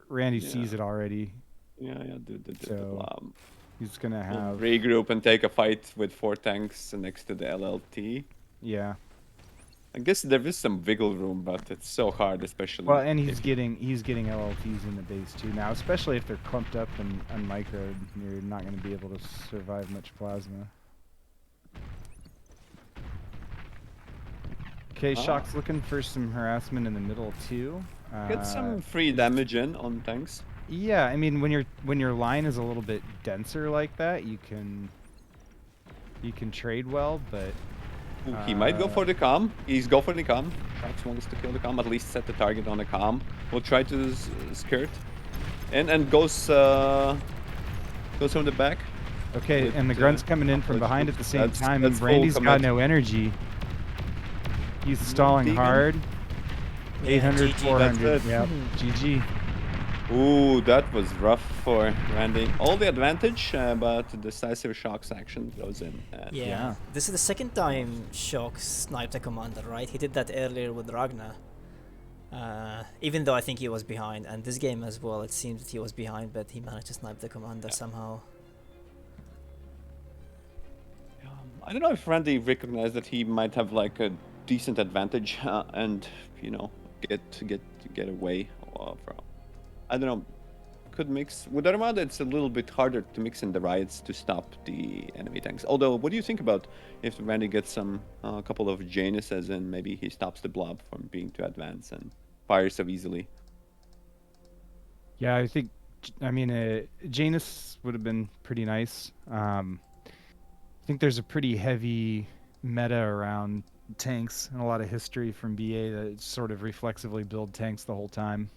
Speaker 2: Randy
Speaker 3: Yeah.
Speaker 2: sees it already.
Speaker 3: Yeah. The
Speaker 2: So,
Speaker 3: blob.
Speaker 2: He's gonna
Speaker 3: We'll
Speaker 2: have...
Speaker 3: regroup and take a fight with 4 tanks next to the LLT.
Speaker 2: Yeah.
Speaker 3: I guess there is some wiggle room, but it's so hard, especially.
Speaker 2: Well, and he's
Speaker 3: if
Speaker 2: getting LLTs in the base too now, especially if they're clumped up and microed. You're not going to be able to survive much plasma. Okay, Shock's looking for some harassment in the middle too.
Speaker 3: Get some free damage in on tanks.
Speaker 2: Yeah, I mean when your line is a little bit denser like that, you can trade well, but
Speaker 3: Ooh, he might go for the comm. He's go for the comm. Sharks wants to kill the comm. At least set the target on the comm. We'll try to skirt, and goes from the back.
Speaker 2: okay,
Speaker 3: with,
Speaker 2: and the grunt's coming in from behind at the same time.
Speaker 3: that's full
Speaker 2: Randy's got
Speaker 3: commit.
Speaker 2: no energy. He's stalling
Speaker 3: Deegan?
Speaker 2: hard.
Speaker 1: Yeah,
Speaker 2: 800,
Speaker 1: GG.
Speaker 2: 400.
Speaker 3: That's it.
Speaker 2: Yep, GG.
Speaker 3: Ooh, that was rough for Randy. All the advantage, but the decisive Shocks action goes in.
Speaker 1: Yeah.
Speaker 2: Yeah.
Speaker 1: This is the second time Shock sniped a commander, right? He did that earlier with Ragna. Even though I think he was behind, and this game as well, it seems that he was behind, but he managed to snipe the commander somehow.
Speaker 3: I don't know if Randy recognized that he might have like a decent advantage and you know get away from. I don't know. Could mix with Armada. It's a little bit harder to mix in the riots to stop the enemy tanks. Although, what do you think about if Randy gets some couple of Januses and maybe he stops the blob from being too advanced and fires so easily?
Speaker 2: Yeah, I think, I mean, Janus would have been pretty nice. I think there's a pretty heavy meta around tanks and a lot of history from BA that sort of reflexively build tanks the whole time.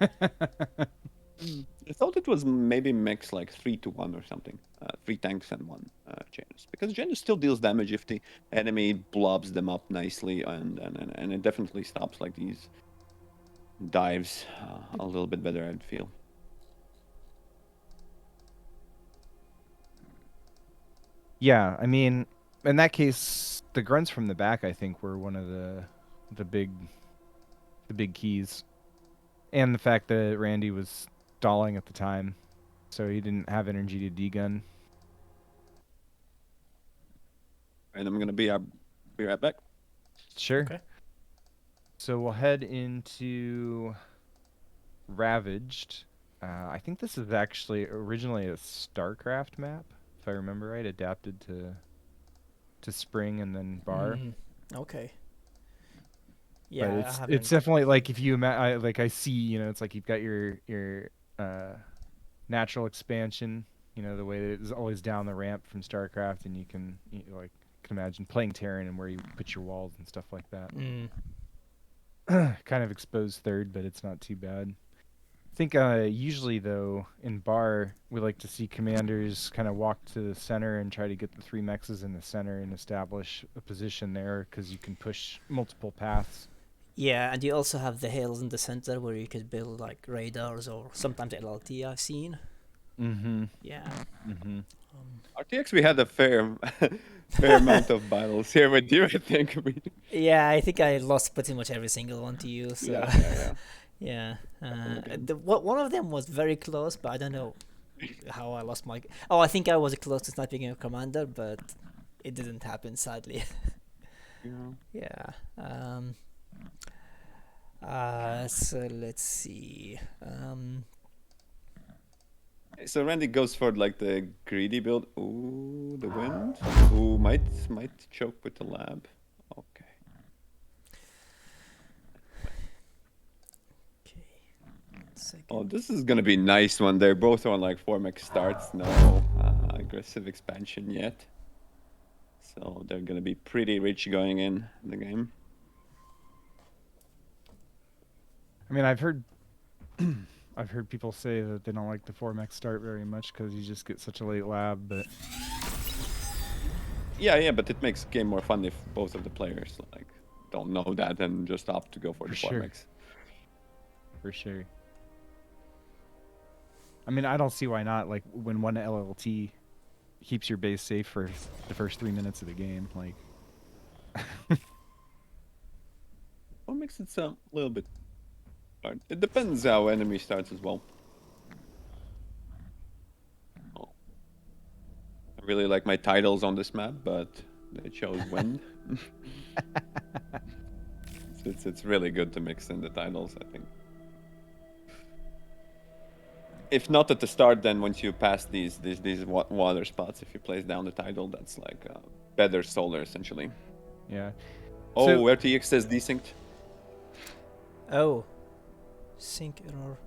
Speaker 3: I thought it was maybe mix like 3-1 or something. 3 tanks and 1 Janus. Because Janus still deals damage if the enemy blobs them up nicely, and it definitely stops like these dives a little bit better, I'd feel.
Speaker 2: Yeah, I mean, in that case, the grunts from the back, I think, were one of the big keys, and the fact that Randy was stalling at the time, so he didn't have energy to degun.
Speaker 3: And I'm gonna be right back.
Speaker 2: Sure.
Speaker 1: Okay.
Speaker 2: So we'll head into Ravaged. I think this is actually originally a StarCraft map, if I remember right, adapted to Spring and then Bar.
Speaker 1: Okay. Yeah,
Speaker 2: But it's definitely like if you I see, you know, it's like you've got your natural expansion, you know, the way that it's always down the ramp from StarCraft, and you can imagine playing Terran and where you put your walls and stuff like that. Kind of exposed third, but it's not too bad. I think usually though in Bar we like to see commanders kind of walk to the center and try to get the 3 mexes in the center and establish a position there because you can push multiple paths.
Speaker 1: Yeah, and you also have the hills in the center where you could build like radars or sometimes LLT. I've seen.
Speaker 2: Mm-hmm.
Speaker 1: Yeah.
Speaker 2: Mm-hmm.
Speaker 3: RTX, we had a fair amount of battles here with you. I think
Speaker 1: Yeah, I think I lost pretty much every single one to you. So
Speaker 3: yeah.
Speaker 1: yeah,
Speaker 3: Happened again.
Speaker 1: one of them was very close, but I don't know how I lost my. Oh, I think I was close to sniping a commander, but it didn't happen sadly.
Speaker 3: Yeah.
Speaker 1: Yeah. So let's see.
Speaker 3: So Randy goes for like the greedy build. Ooh, the wind. Ooh, might choke with the lab. Okay.
Speaker 1: Okay. Second.
Speaker 3: Oh, this is gonna be nice one. They're both on like 4 max starts. No aggressive expansion yet. So they're gonna be pretty rich going in the game.
Speaker 2: I mean, I've heard I've heard people say that they don't like the 4-mech start very much because you just get such a late lab, but
Speaker 3: Yeah, but it makes game more fun if both of the players like don't know that and just opt to go for the 4
Speaker 2: sure.
Speaker 3: max.
Speaker 2: For sure. I mean, I don't see why not. Like, when one LLT keeps your base safe for the first 3 minutes of the game, like...
Speaker 3: What makes it a little bit hard? It depends how enemy starts as well. Oh. I really like my titles on this map, but they chose wind. It's really good to mix in the titles, I think. If not at the start, then once you pass these water spots, if you place down the title, that's like better solar essentially.
Speaker 2: Yeah.
Speaker 3: Oh,
Speaker 2: So-
Speaker 3: RTX says desynced.
Speaker 1: Oh, sync error.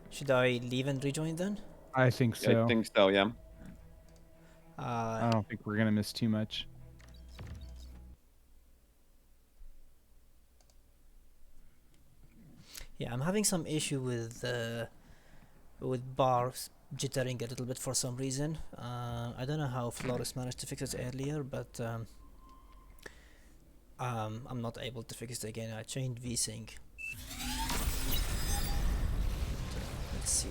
Speaker 1: Should I leave and rejoin then?
Speaker 2: I think so.
Speaker 3: Yeah, I think so, yeah.
Speaker 2: I don't think we're going to miss too much.
Speaker 1: Yeah, I'm having some issue with bars jittering a little bit for some reason. I don't know how Flores managed to fix it earlier, but I'm not able to fix it again. I changed VSync. Let's see.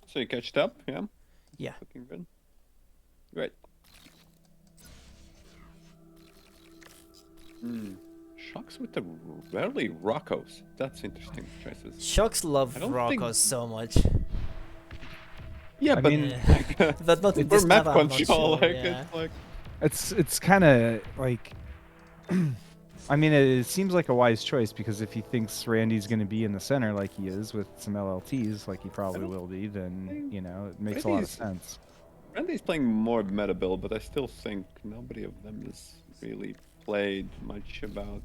Speaker 3: So you catched up, yeah?
Speaker 1: Yeah.
Speaker 3: Looking good. Great. Shucks with the rarely Rockos. That's interesting choices.
Speaker 1: Shucks love
Speaker 3: I don't think-
Speaker 1: Rocos so much.
Speaker 3: Yeah,
Speaker 2: I
Speaker 3: but
Speaker 2: mean,
Speaker 1: But not in
Speaker 3: for
Speaker 1: this
Speaker 3: map
Speaker 1: map, I'm not
Speaker 3: control,
Speaker 1: sure,
Speaker 3: like
Speaker 1: yeah.
Speaker 3: it's like
Speaker 2: It's kind of like... I mean, it seems like a wise choice, because if he thinks Randy's going to be in the center like he is with some LLTs, like he probably will be, then, you know, it makes a lot of sense.
Speaker 3: Randy's playing more meta build, but I still think nobody of them has really played much about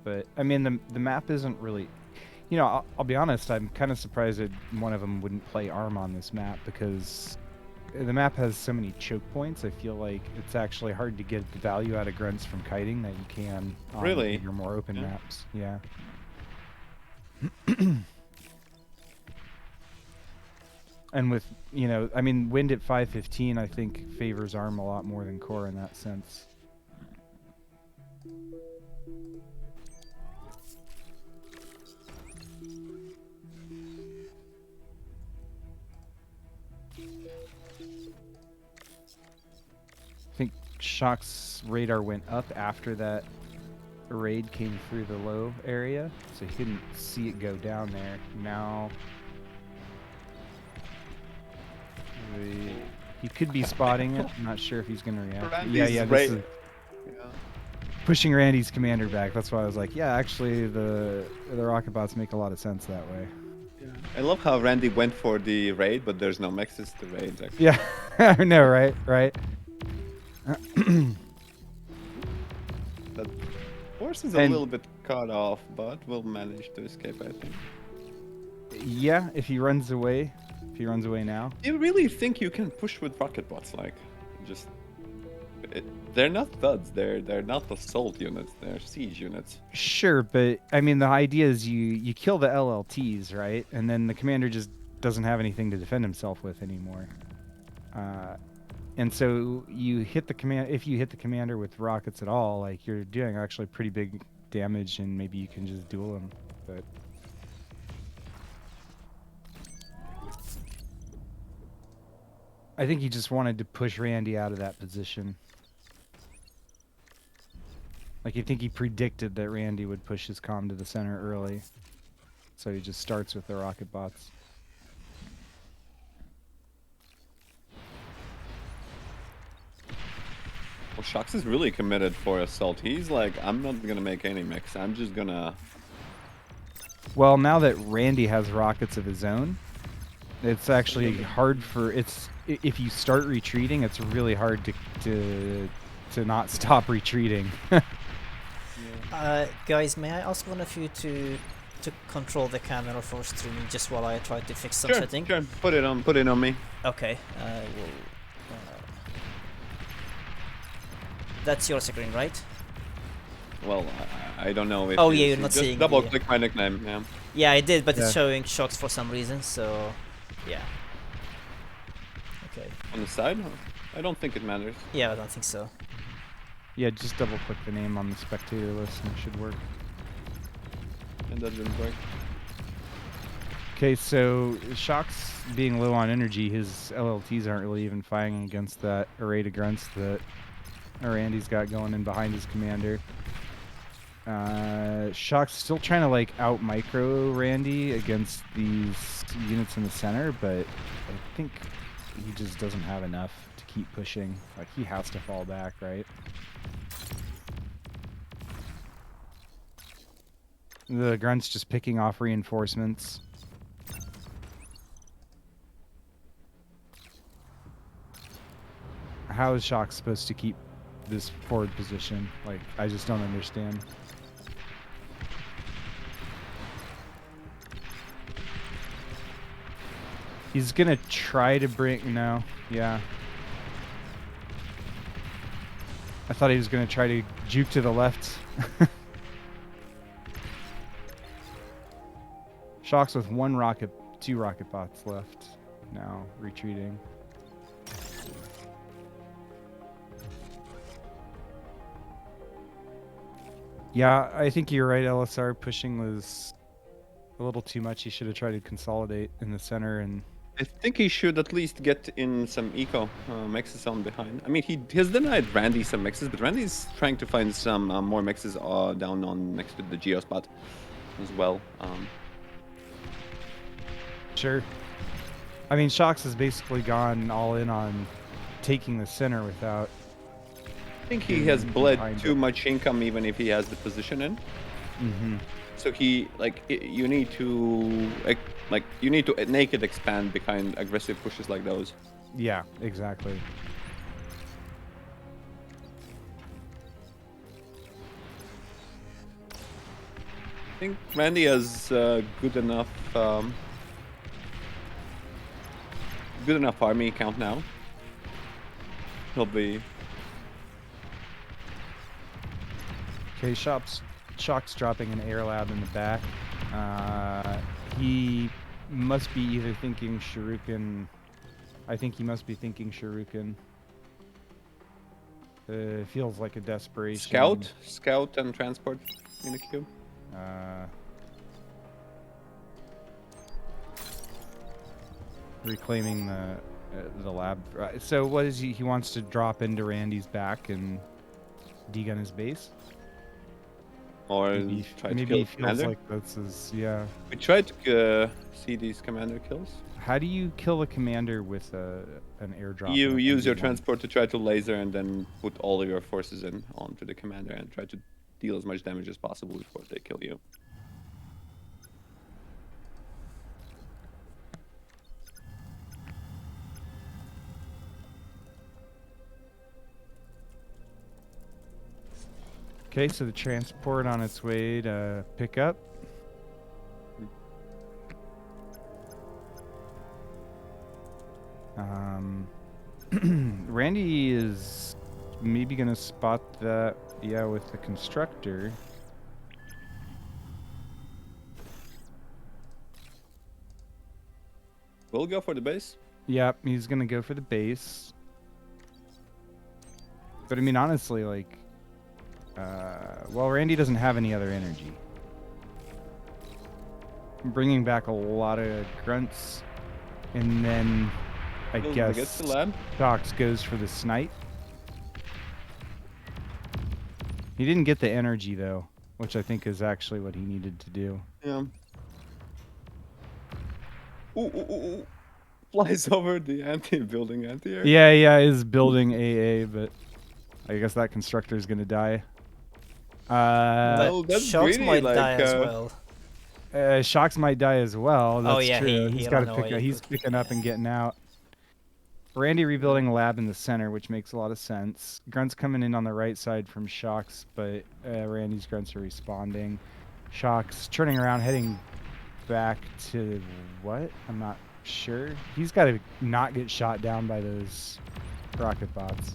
Speaker 2: But, I mean, the map isn't really... You know, I'll be honest, I'm kind of surprised that one of them wouldn't play ARM on this map, because the map has so many choke points. I feel like it's actually hard to get the value out of grunts from kiting that you can on
Speaker 3: Really?
Speaker 2: your more open
Speaker 3: Yeah.
Speaker 2: maps. Yeah. And with, you know, I mean, wind at 515, I think favors ARM a lot more than core in that sense. I think Shock's radar went up after that raid came through the low area, so he couldn't see it go down there. Now he could be spotting it. I'm not sure if he's gonna react.
Speaker 3: Randy's
Speaker 2: Yeah, this
Speaker 3: raid-
Speaker 2: is pushing Randy's commander back. That's why I was like, yeah, actually the rocket bots make a lot of sense that way.
Speaker 3: I love how Randy went for the raid, but there's no mexes to raids actually.
Speaker 2: Yeah, I know, right?
Speaker 3: That force is a
Speaker 2: And-
Speaker 3: little bit cut off, but will manage to escape, I think.
Speaker 2: Yeah, if he runs away now.
Speaker 3: Do you really think you can push with rocket bots? Like, just They're not thuds. They're not assault units. They're siege units.
Speaker 2: Sure, but I mean the idea is you kill the LLTs, right? And then the commander just doesn't have anything to defend himself with anymore. And so you hit the command. If you hit the commander with rockets at all, like you're doing actually pretty big damage, and maybe you can just duel him. But I think he just wanted to push Randy out of that position. Like, I think he predicted that Randy would push his comm to the center early. So he just starts with the rocket bots.
Speaker 3: Well, Shucks is really committed for assault. He's like, I'm not gonna make any mix. I'm just gonna.
Speaker 2: Well, now that Randy has rockets of his own, it's actually hard for if you start retreating, it's really hard to not stop retreating.
Speaker 1: Guys, may I ask one of you to control the camera for streaming just while I try to fix some
Speaker 3: Sure,
Speaker 1: setting?
Speaker 3: sure. Put it on me.
Speaker 1: Okay. That's your screen, right?
Speaker 3: Well, I don't know if.
Speaker 1: Oh,
Speaker 3: you
Speaker 1: yeah, you're
Speaker 3: see.
Speaker 1: not
Speaker 3: Just
Speaker 1: seeing
Speaker 3: double
Speaker 1: the-
Speaker 3: click my nickname. Yeah.
Speaker 1: Yeah, I did, but
Speaker 2: Yeah.
Speaker 1: it's showing Shocks for some reason, so yeah. Okay.
Speaker 3: On the side? I don't think it matters.
Speaker 1: Yeah, I don't think so.
Speaker 2: Yeah, just double click the name on the spectator list and it should work.
Speaker 3: And that didn't work.
Speaker 2: Okay, so Shocks being low on energy, his LLTs aren't really even fighting against that array of grunts that Randy's got going in behind his commander. Shocks still trying to like out micro Randy against these units in the center, but I think he just doesn't have enough to keep pushing. Like he has to fall back, right? The grunts just picking off reinforcements. How is Shock supposed to keep this forward position? Like, I just don't understand. He's gonna try to bring... No, yeah. I thought he was gonna try to juke to the left. Shock's with two rocket bots left. Now, retreating. Yeah, I think you're right, LSR. Pushing was a little too much. He should have tried to consolidate in the center and...
Speaker 3: I think he should at least get in some eco mixes on behind. I mean, he has denied Randy some mixes, but Randy's trying to find some more mixes down on next to the geo spot as well.
Speaker 2: Sure. I mean, Shocks has basically gone all in on taking the center without...
Speaker 3: I think he has bled
Speaker 2: behind
Speaker 3: too
Speaker 2: it.
Speaker 3: much income even if he has the position in.
Speaker 2: Mm-hmm.
Speaker 3: So he you need to you need to naked expand behind aggressive pushes like those.
Speaker 2: Yeah, exactly.
Speaker 3: I think Randy has good enough army count now. He'll be
Speaker 2: Okay, Shock's dropping an air lab in the back. He must be either thinking Shuriken. I think he must be thinking Shuriken. Feels like a desperation.
Speaker 3: scout and transport in the queue.
Speaker 2: Reclaiming the lab. So what is he? He wants to drop into Randy's back and degun his base.
Speaker 3: Or
Speaker 2: Maybe,
Speaker 3: try to
Speaker 2: maybe
Speaker 3: kill
Speaker 2: he feels
Speaker 3: commander.
Speaker 2: like that's his. Yeah.
Speaker 3: We tried to see these commander kills.
Speaker 2: How do you kill a commander with an airdrop?
Speaker 3: You
Speaker 2: and a
Speaker 3: use your
Speaker 2: 1v1?
Speaker 3: transport to try to laser and then put all of your forces in onto the commander and try to deal as much damage as possible before they kill you.
Speaker 2: Okay, so the transport on its way to pick up. Randy is maybe gonna spot that, yeah, with the constructor.
Speaker 3: We'll go for the base.
Speaker 2: Yep, he's gonna go for the base. But I mean, honestly, like, well, Randy doesn't have any other energy. Bringing back a lot of grunts, and then I
Speaker 3: Gets
Speaker 2: guess
Speaker 3: the lab.
Speaker 2: Shucks goes for the snipe. He didn't get the energy though, which I think is actually what he needed to do.
Speaker 3: Yeah. Ooh. Flies over the building anti-air.
Speaker 2: Yeah, is building AA, but I guess that constructor is gonna die.
Speaker 3: Well,
Speaker 1: But
Speaker 3: that's
Speaker 1: Shucks
Speaker 3: greedy,
Speaker 1: might die
Speaker 3: like,
Speaker 1: as well.
Speaker 2: Shocks might die as well. That's
Speaker 1: Oh yeah,
Speaker 2: true.
Speaker 1: he
Speaker 2: He's got to
Speaker 1: ran
Speaker 2: pick.
Speaker 1: away
Speaker 2: He's
Speaker 1: quickly.
Speaker 2: picking up and getting out. Randy rebuilding a lab in the center, which makes a lot of sense. Grunts coming in on the right side from Shocks, but Randy's grunts are responding. Shocks turning around, heading back to what? I'm not sure. He's got to not get shot down by those rocket bots.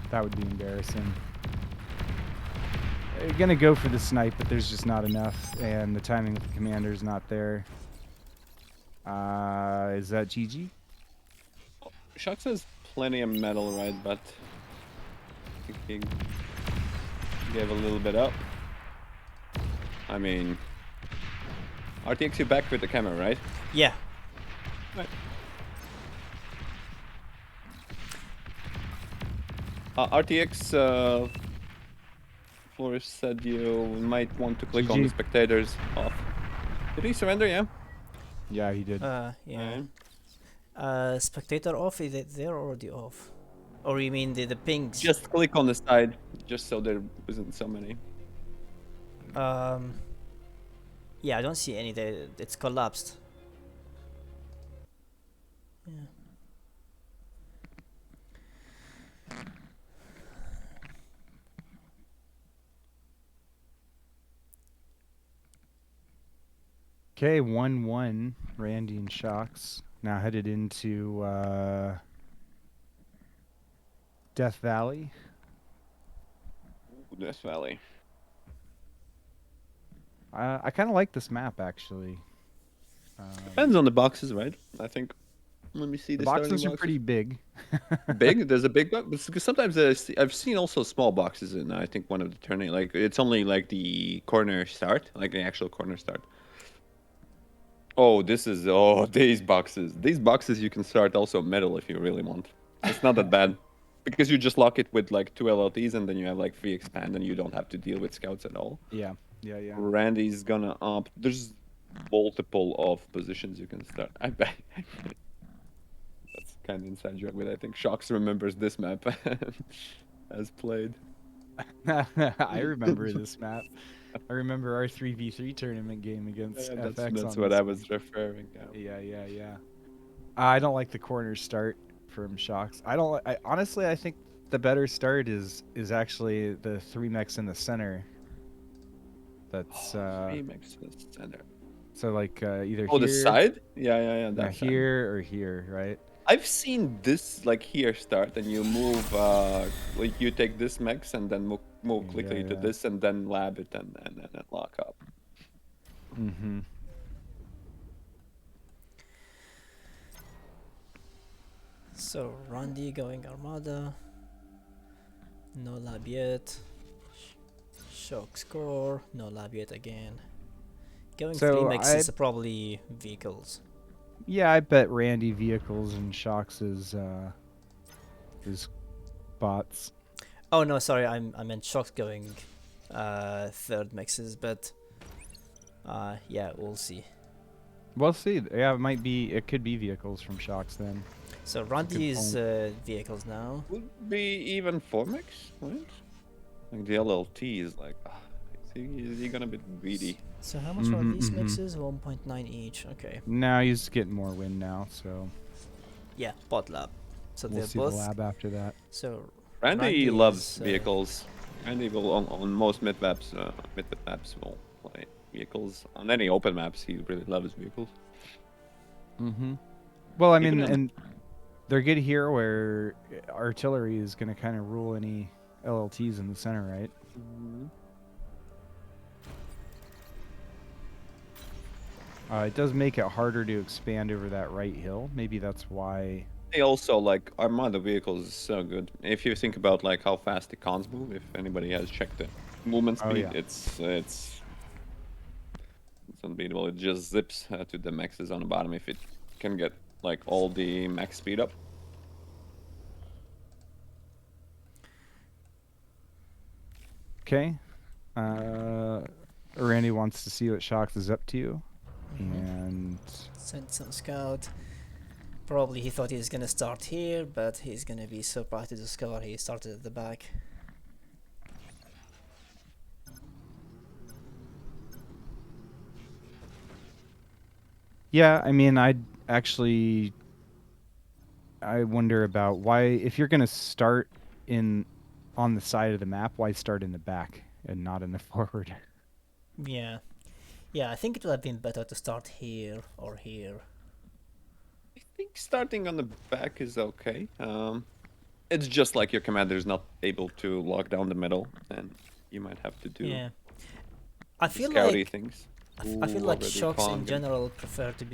Speaker 2: That would be embarrassing. Gonna go for the snipe, but there's just not enough, and the timing with the commander's not there. Is that GG?
Speaker 3: Shucks has plenty of metal, right? But I think he gave a little bit up. I mean, RTX, you back with the camera, right?
Speaker 1: Yeah.
Speaker 3: Right. RTX, Flores said you might want to click on the
Speaker 2: GG.
Speaker 3: spectators off. Did he surrender? Yeah.
Speaker 2: Yeah, he did.
Speaker 1: Yeah.
Speaker 3: Alright.
Speaker 1: Spectator off, they're already off. Or you mean the pings?
Speaker 3: Just click on the side, just so there isn't so many.
Speaker 1: Yeah, I don't see any. It's collapsed. Yeah.
Speaker 2: Okay, 1-1. Randy and Shocks now headed into Death Valley.
Speaker 3: Death Valley.
Speaker 2: I kind of like this map actually.
Speaker 3: Depends on the boxes, right? I think. Let me see
Speaker 2: The
Speaker 3: the starting
Speaker 2: boxes are
Speaker 3: boxes.
Speaker 2: pretty big.
Speaker 3: Big. There's a big box because sometimes I've seen also small boxes in. I think one of the turning, like it's only like the corner start, like the actual corner start. Oh, these boxes. These boxes you can start also metal if you really want. It's not that bad because you just lock it with like 2 LLTs and then you have like free expand and you don't have to deal with scouts at all.
Speaker 2: Yeah.
Speaker 3: Randy's gonna opt. There's multiple of positions you can start. I bet. That's kind of inside joke, but I think Shocks remembers this map as played.
Speaker 2: I remember this map. I remember our 3v3 tournament game against FX.
Speaker 3: That's
Speaker 2: on
Speaker 3: what
Speaker 2: this
Speaker 3: I
Speaker 2: one.
Speaker 3: was referring to.
Speaker 2: Yeah. I don't like the corner start from Shocks. Honestly, I think the better start is actually the 3 mechs in the center. That's
Speaker 3: Remix the center.
Speaker 2: so like either
Speaker 3: Oh,
Speaker 2: here,
Speaker 3: the side? Yeah.
Speaker 2: yeah,
Speaker 3: That side.
Speaker 2: here or here, right?
Speaker 3: I've seen this like here start, and you move like you take this mix and then move quickly to
Speaker 2: Yeah.
Speaker 3: this, and then lab it and lock up.
Speaker 2: Mm-hmm.
Speaker 1: So Randy going Armada. No lab yet. Shock score. No lab yet again. Going
Speaker 2: So
Speaker 1: 3 mixes probably vehicles.
Speaker 2: Yeah, I bet Randy vehicles and Shocks is bots.
Speaker 1: Oh no, sorry, I meant Shock's going third mixes, but yeah, we'll see.
Speaker 2: We'll see. Yeah, it could be vehicles from Shocks then.
Speaker 1: So Randy's vehicles now.
Speaker 3: Would be even 4 mix, right? Like the LLT is like, is he gonna be greedy?
Speaker 1: So how much are these mixes? 1.9 each. Okay.
Speaker 2: Now he's getting more win now, so
Speaker 1: Yeah, bot lab. So
Speaker 2: we'll
Speaker 1: they're
Speaker 2: see
Speaker 1: both.
Speaker 2: the lab after that.
Speaker 1: So
Speaker 3: Randy
Speaker 1: is,
Speaker 3: loves vehicles. Randy will on most mid maps will play vehicles. On any open maps, he really loves vehicles.
Speaker 2: Mm-hmm. Well, I mean,
Speaker 3: Even
Speaker 2: and they're good here where artillery is going to kind of rule any LLTs in the center, right?
Speaker 3: Mhm.
Speaker 2: It does make it harder to expand over that right hill. Maybe that's why.
Speaker 3: They also like Armada vehicles is so good. If you think about like how fast the cons move, if anybody has checked the movement
Speaker 2: Oh
Speaker 3: speed,
Speaker 2: yeah.
Speaker 3: it's unbeatable. It just zips to the maxes on the bottom if it can get like all the max speed up.
Speaker 2: Okay. Randy wants to see what Shocks is up to, and
Speaker 1: Sent some scout. Probably he thought he was gonna start here, but he's gonna be surprised to discover he started at the back.
Speaker 2: yeah, I mean, I wonder about why, if you're gonna start in on the side of the map, why start in the back and not in the forward?
Speaker 1: Yeah. Yeah, I think it would have been better to start here or here.
Speaker 3: I think starting on the back is okay. It's just like your commander is not able to lock down the middle, and you might have to do
Speaker 1: Yeah. I
Speaker 3: the
Speaker 1: feel
Speaker 3: scouty
Speaker 1: like
Speaker 3: things.
Speaker 1: I feel
Speaker 3: Ooh,
Speaker 1: like
Speaker 3: already
Speaker 1: Shocks in
Speaker 3: Kong.
Speaker 1: general prefer to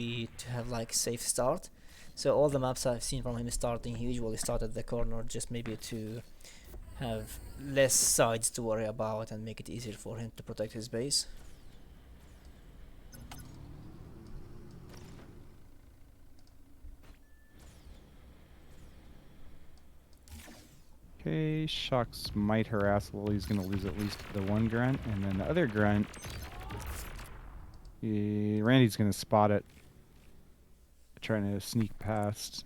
Speaker 1: have like safe start. So all the maps I've seen from him starting, he usually start at the corner just maybe to have less sides to worry about and make it easier for him to protect his base.
Speaker 2: Okay, Shocks might harass. Well, he's gonna lose at least the one grunt, and then the other grunt. Randy's gonna spot it, trying to sneak past,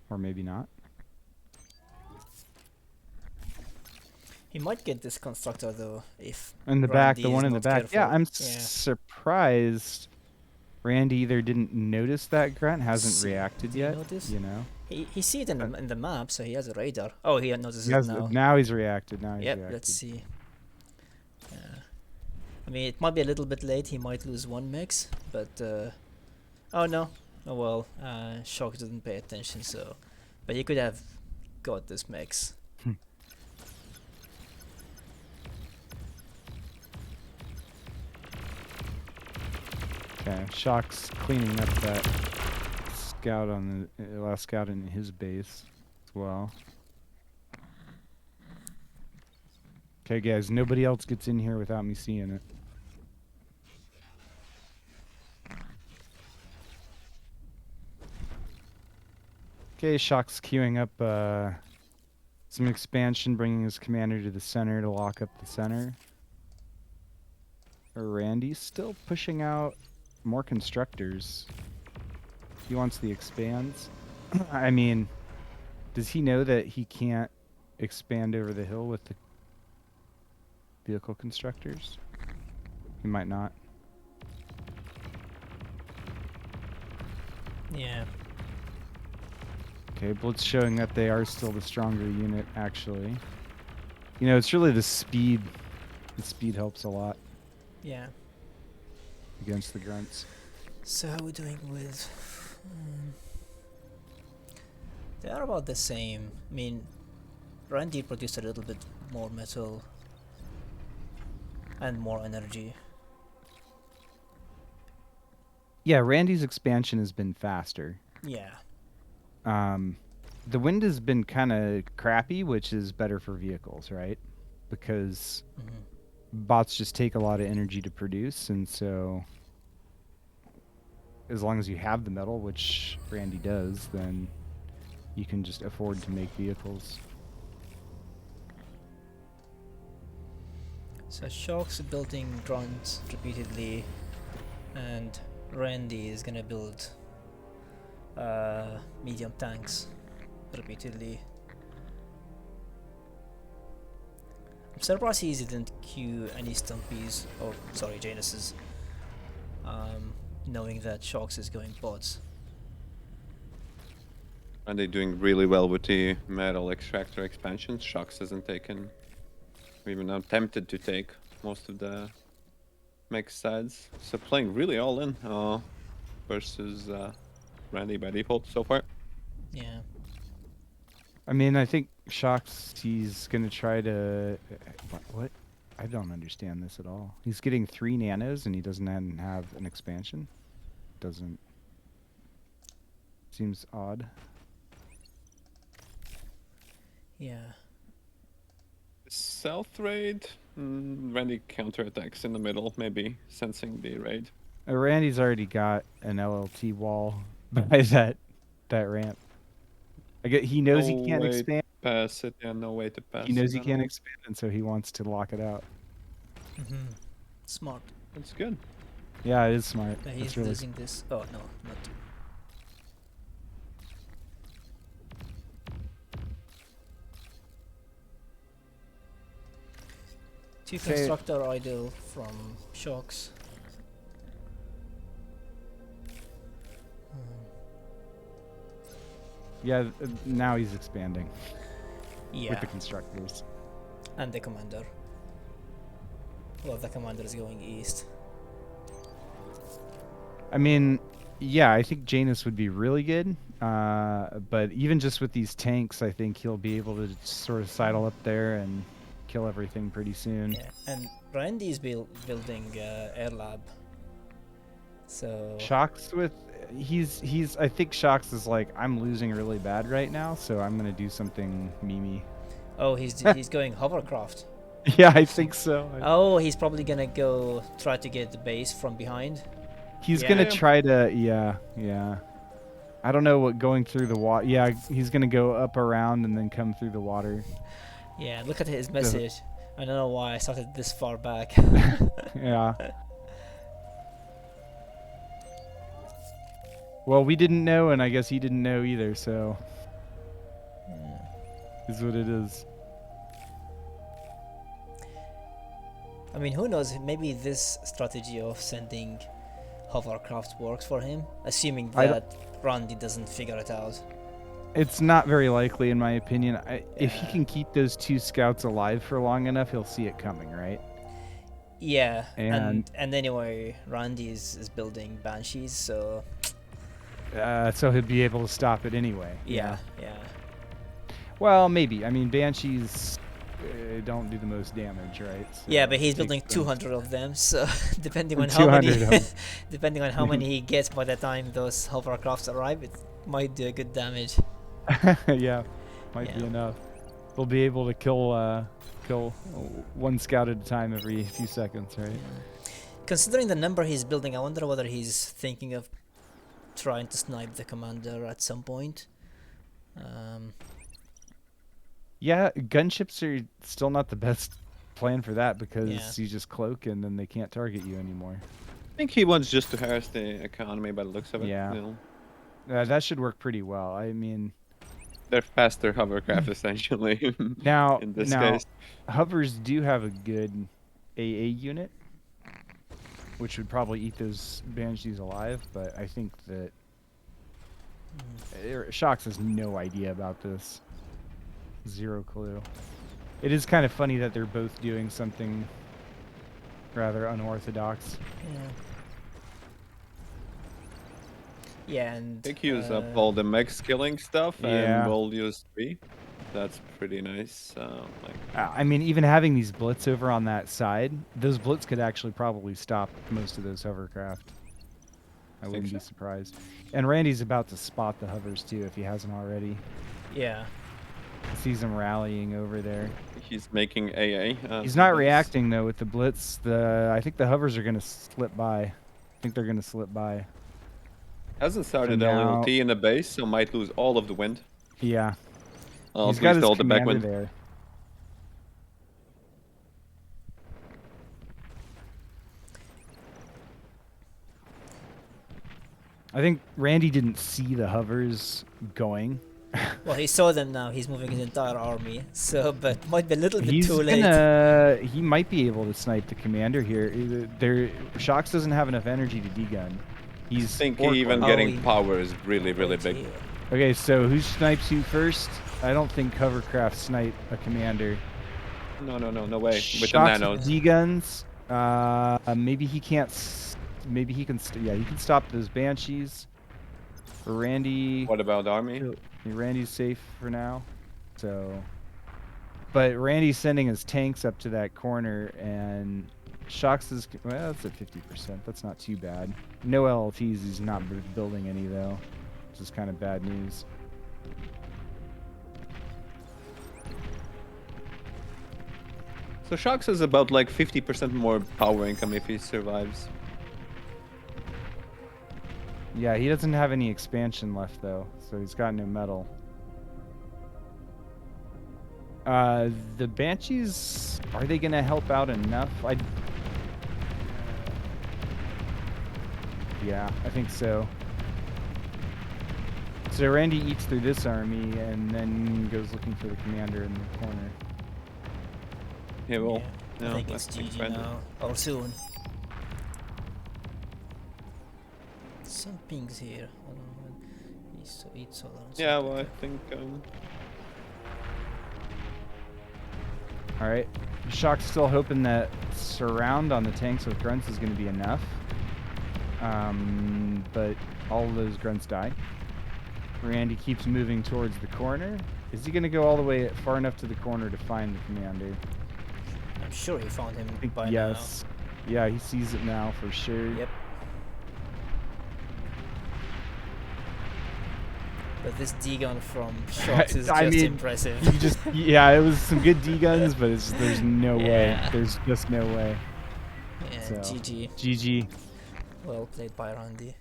Speaker 2: or maybe not.
Speaker 1: He might get this constructor though if
Speaker 2: In the back, the
Speaker 1: Randy is
Speaker 2: one in the
Speaker 1: not
Speaker 2: back. Yeah,
Speaker 1: careful.
Speaker 2: I'm
Speaker 1: Yeah.
Speaker 2: surprised Randy either didn't notice that grunt, hasn't
Speaker 1: See,
Speaker 2: reacted
Speaker 1: do you
Speaker 2: yet.
Speaker 1: notice?
Speaker 2: You know.
Speaker 1: He see it
Speaker 2: Uh,
Speaker 1: in the map, so he has a radar. Oh, he notices
Speaker 2: He
Speaker 1: it
Speaker 2: has
Speaker 1: now.
Speaker 2: now he's reacted. Now he's
Speaker 1: Yep, let's
Speaker 2: reacted.
Speaker 1: see. I mean, it might be a little bit late. He might lose one mix, but oh no. Oh well. Shock didn't pay attention, so. But he could have got this mix.
Speaker 2: Okay, Shock's cleaning up that scout on the last scout in his base as well. Okay, guys, nobody else gets in here without me seeing it. Okay, Shock's queuing up some expansion, bringing his commander to the center to lock up the center. Randy's still pushing out more constructors. He wants the expands. I mean, does he know that he can't expand over the hill with the vehicle constructors? He might not.
Speaker 1: Yeah.
Speaker 2: Okay, Blitz showing that they are still the stronger unit, actually. You know, it's really the speed. The speed helps a lot
Speaker 1: Yeah.
Speaker 2: against the grunts.
Speaker 1: So how are we doing with? They are about the same. I mean, Randy produced a little bit more metal and more energy.
Speaker 2: Yeah, Randy's expansion has been faster.
Speaker 1: Yeah.
Speaker 2: The wind has been kind of crappy, which is better for vehicles, right? Because bots just take a lot of energy to produce, and so as long as you have the metal, which Randy does, then you can just afford to make vehicles.
Speaker 1: So Shucks building grunts repeatedly, and Randy is gonna build medium tanks repeatedly. I'm surprised he didn't queue any Stumpies, or sorry, Januses, knowing that Shucks is going bots.
Speaker 3: Are they doing really well with the metal extractor expansions? Shocks hasn't taken, or even attempted to take most of the mix sides. So playing really all in versus Randy by default so far.
Speaker 1: Yeah.
Speaker 2: I mean, I think Shucks, he's gonna try to. What? I don't understand this at all. He's getting 3 nanos and he doesn't have an expansion. Doesn't. Seems odd.
Speaker 1: Yeah.
Speaker 3: South raid. Randy counterattacks in the middle, maybe sensing the raid.
Speaker 2: Randy's already got an LLT wall by that ramp. He knows he can't
Speaker 3: way
Speaker 2: expand.
Speaker 3: Pass it, yeah, no way to pass
Speaker 2: He knows he
Speaker 3: it at
Speaker 2: can't
Speaker 3: all.
Speaker 2: expand, and so he wants to lock it out.
Speaker 1: Smart.
Speaker 3: That's good.
Speaker 2: Yeah, it is smart.
Speaker 1: But
Speaker 2: That's
Speaker 1: he's
Speaker 2: really.
Speaker 1: losing this. Oh no, not. Two
Speaker 2: Say-
Speaker 1: constructor idle from Shucks.
Speaker 2: Yeah, now he's expanding
Speaker 1: Yeah,
Speaker 2: with the constructors.
Speaker 1: and the commander. Well, the commander is going east.
Speaker 2: I mean, yeah, I think Janus would be really good. But even just with these tanks, I think he'll be able to sort of sidle up there and kill everything pretty soon.
Speaker 1: Yeah, and Randy is building air lab. So
Speaker 2: Shocks with he's I think Shocks is like, I'm losing really bad right now, so I'm gonna do something memey.
Speaker 1: oh, he's going hovercraft.
Speaker 2: Yeah, I think so.
Speaker 1: Oh, he's probably gonna go try to get the base from behind.
Speaker 2: He's
Speaker 1: Yeah.
Speaker 2: gonna try to yeah. I don't know what going through the water. Yeah, he's gonna go up around and then come through the water.
Speaker 1: Yeah, look at his message. I don't know why I started this far back.
Speaker 2: Yeah. Well, we didn't know, and I guess he didn't know either, so is what it is.
Speaker 1: I mean, who knows? Maybe this strategy of sending hovercraft works for him, assuming
Speaker 2: I
Speaker 1: that Randy doesn't figure it out.
Speaker 2: It's not very likely, in my opinion. If he
Speaker 1: Yeah.
Speaker 2: can keep those 2 scouts alive for long enough, he'll see it coming, right?
Speaker 1: Yeah,
Speaker 2: And-
Speaker 1: and anyway, Randy is building banshees, so
Speaker 2: So he'll be able to stop it anyway.
Speaker 1: yeah.
Speaker 2: Well, maybe. I mean, Banshees don't do the most damage, right? So
Speaker 1: Yeah, but he's
Speaker 2: it
Speaker 1: building
Speaker 2: takes them-
Speaker 1: 200 of them, so depending on how many
Speaker 2: 200 of 'em.
Speaker 1: depending on how many he gets by the time those hovercrafts arrive, it might do a good damage.
Speaker 2: Yeah, might be
Speaker 1: Yeah.
Speaker 2: enough. They'll be able to kill 1 scout at a time every few seconds, right?
Speaker 1: Considering the number he's building, I wonder whether he's thinking of trying to snipe the commander at some point.
Speaker 2: Yeah, gunships are still not the best plan for that because
Speaker 1: Yeah.
Speaker 2: you just cloak and then they can't target you anymore.
Speaker 3: I think he wants just to harass the economy by the looks of it.
Speaker 2: Yeah.
Speaker 3: You know.
Speaker 2: That should work pretty well. I mean,
Speaker 3: They're faster hovercraft essentially.
Speaker 2: now
Speaker 3: in this case.
Speaker 2: hovers do have a good AA unit, which would probably eat those banshees alive. But I think that Shocks has no idea about this. 0 clue. It is kind of funny that they're both doing something rather unorthodox.
Speaker 1: Yeah, and
Speaker 3: I think he used up all the max killing stuff
Speaker 2: Yeah.
Speaker 3: and we'll use 3. That's pretty nice.
Speaker 2: I mean, even having these blitz over on that side, those blitz could actually probably stop most of those hovercraft. I wouldn't be
Speaker 3: so?
Speaker 2: surprised. And Randy's about to spot the hovers too, if he hasn't already.
Speaker 1: yeah.
Speaker 2: He sees them rallying over there.
Speaker 3: he's making AA.
Speaker 2: He's not
Speaker 3: that's-
Speaker 2: reacting though with the blitz. I think the hovers are gonna slip by. I think they're gonna slip by.
Speaker 3: Hasn't started
Speaker 2: now-
Speaker 3: LLT in the base, so might lose all of the wind.
Speaker 2: Yeah,
Speaker 3: At
Speaker 2: he's got
Speaker 3: least
Speaker 2: his
Speaker 3: all the
Speaker 2: commander
Speaker 3: backwind.
Speaker 2: there. I think Randy didn't see the hovers going.
Speaker 1: Well, he saw them now. He's moving his entire army. So, but might be a little bit
Speaker 2: He's
Speaker 1: too late.
Speaker 2: gonna. He might be able to snipe the commander here. Shocks doesn't have enough energy to degun.
Speaker 3: I
Speaker 2: He's
Speaker 3: think
Speaker 2: orc
Speaker 3: even
Speaker 2: orc.
Speaker 1: Oh,
Speaker 3: getting
Speaker 1: he-
Speaker 3: power is really, really big.
Speaker 1: Here.
Speaker 2: Okay, so who snipes who first? I don't think hovercraft snipe a commander.
Speaker 3: No way. With the
Speaker 2: Shocks
Speaker 3: nanos.
Speaker 2: D-guns. Maybe he can't. Maybe he can. Yeah, he can stop those banshees. For Randy.
Speaker 3: What about army?
Speaker 2: Randy's safe for now. So, but Randy's sending his tanks up to that corner, and Shucks is, well, that's at 50%. That's not too bad. No LLTs. He's not building any though, which is kind of bad news.
Speaker 3: So Shucks has about like 50% more power income if he survives.
Speaker 2: Yeah, he doesn't have any expansion left though, so he's got no metal. The Banshees, are they gonna help out enough? Yeah, I think so. So Randy eats through this army and then goes looking for the commander in the corner.
Speaker 3: Yeah, well,
Speaker 1: I
Speaker 3: no,
Speaker 1: think it's GG
Speaker 3: Randy.
Speaker 1: now, or soon. Some pings here. I don't know when eats all around.
Speaker 3: Yeah, well, I think
Speaker 2: All right, Shock's still hoping that surround on the tanks with grunts is going to be enough. But all of those grunts die. Randy keeps moving towards the corner. Is he going to go all the way far enough to the corner to find the commander?
Speaker 1: I'm sure he found him
Speaker 2: I think
Speaker 1: by
Speaker 2: yes. Yeah, he sees it now for sure.
Speaker 1: now. Yep. But this D-gun from Shucks is
Speaker 2: I
Speaker 1: just
Speaker 2: mean,
Speaker 1: impressive.
Speaker 2: You just, yeah, it was some good D guns, but there's no way.
Speaker 1: Yeah.
Speaker 2: There's just no way.
Speaker 1: Yeah,
Speaker 2: So,
Speaker 1: GG.
Speaker 2: GG.
Speaker 1: Well played by Randy.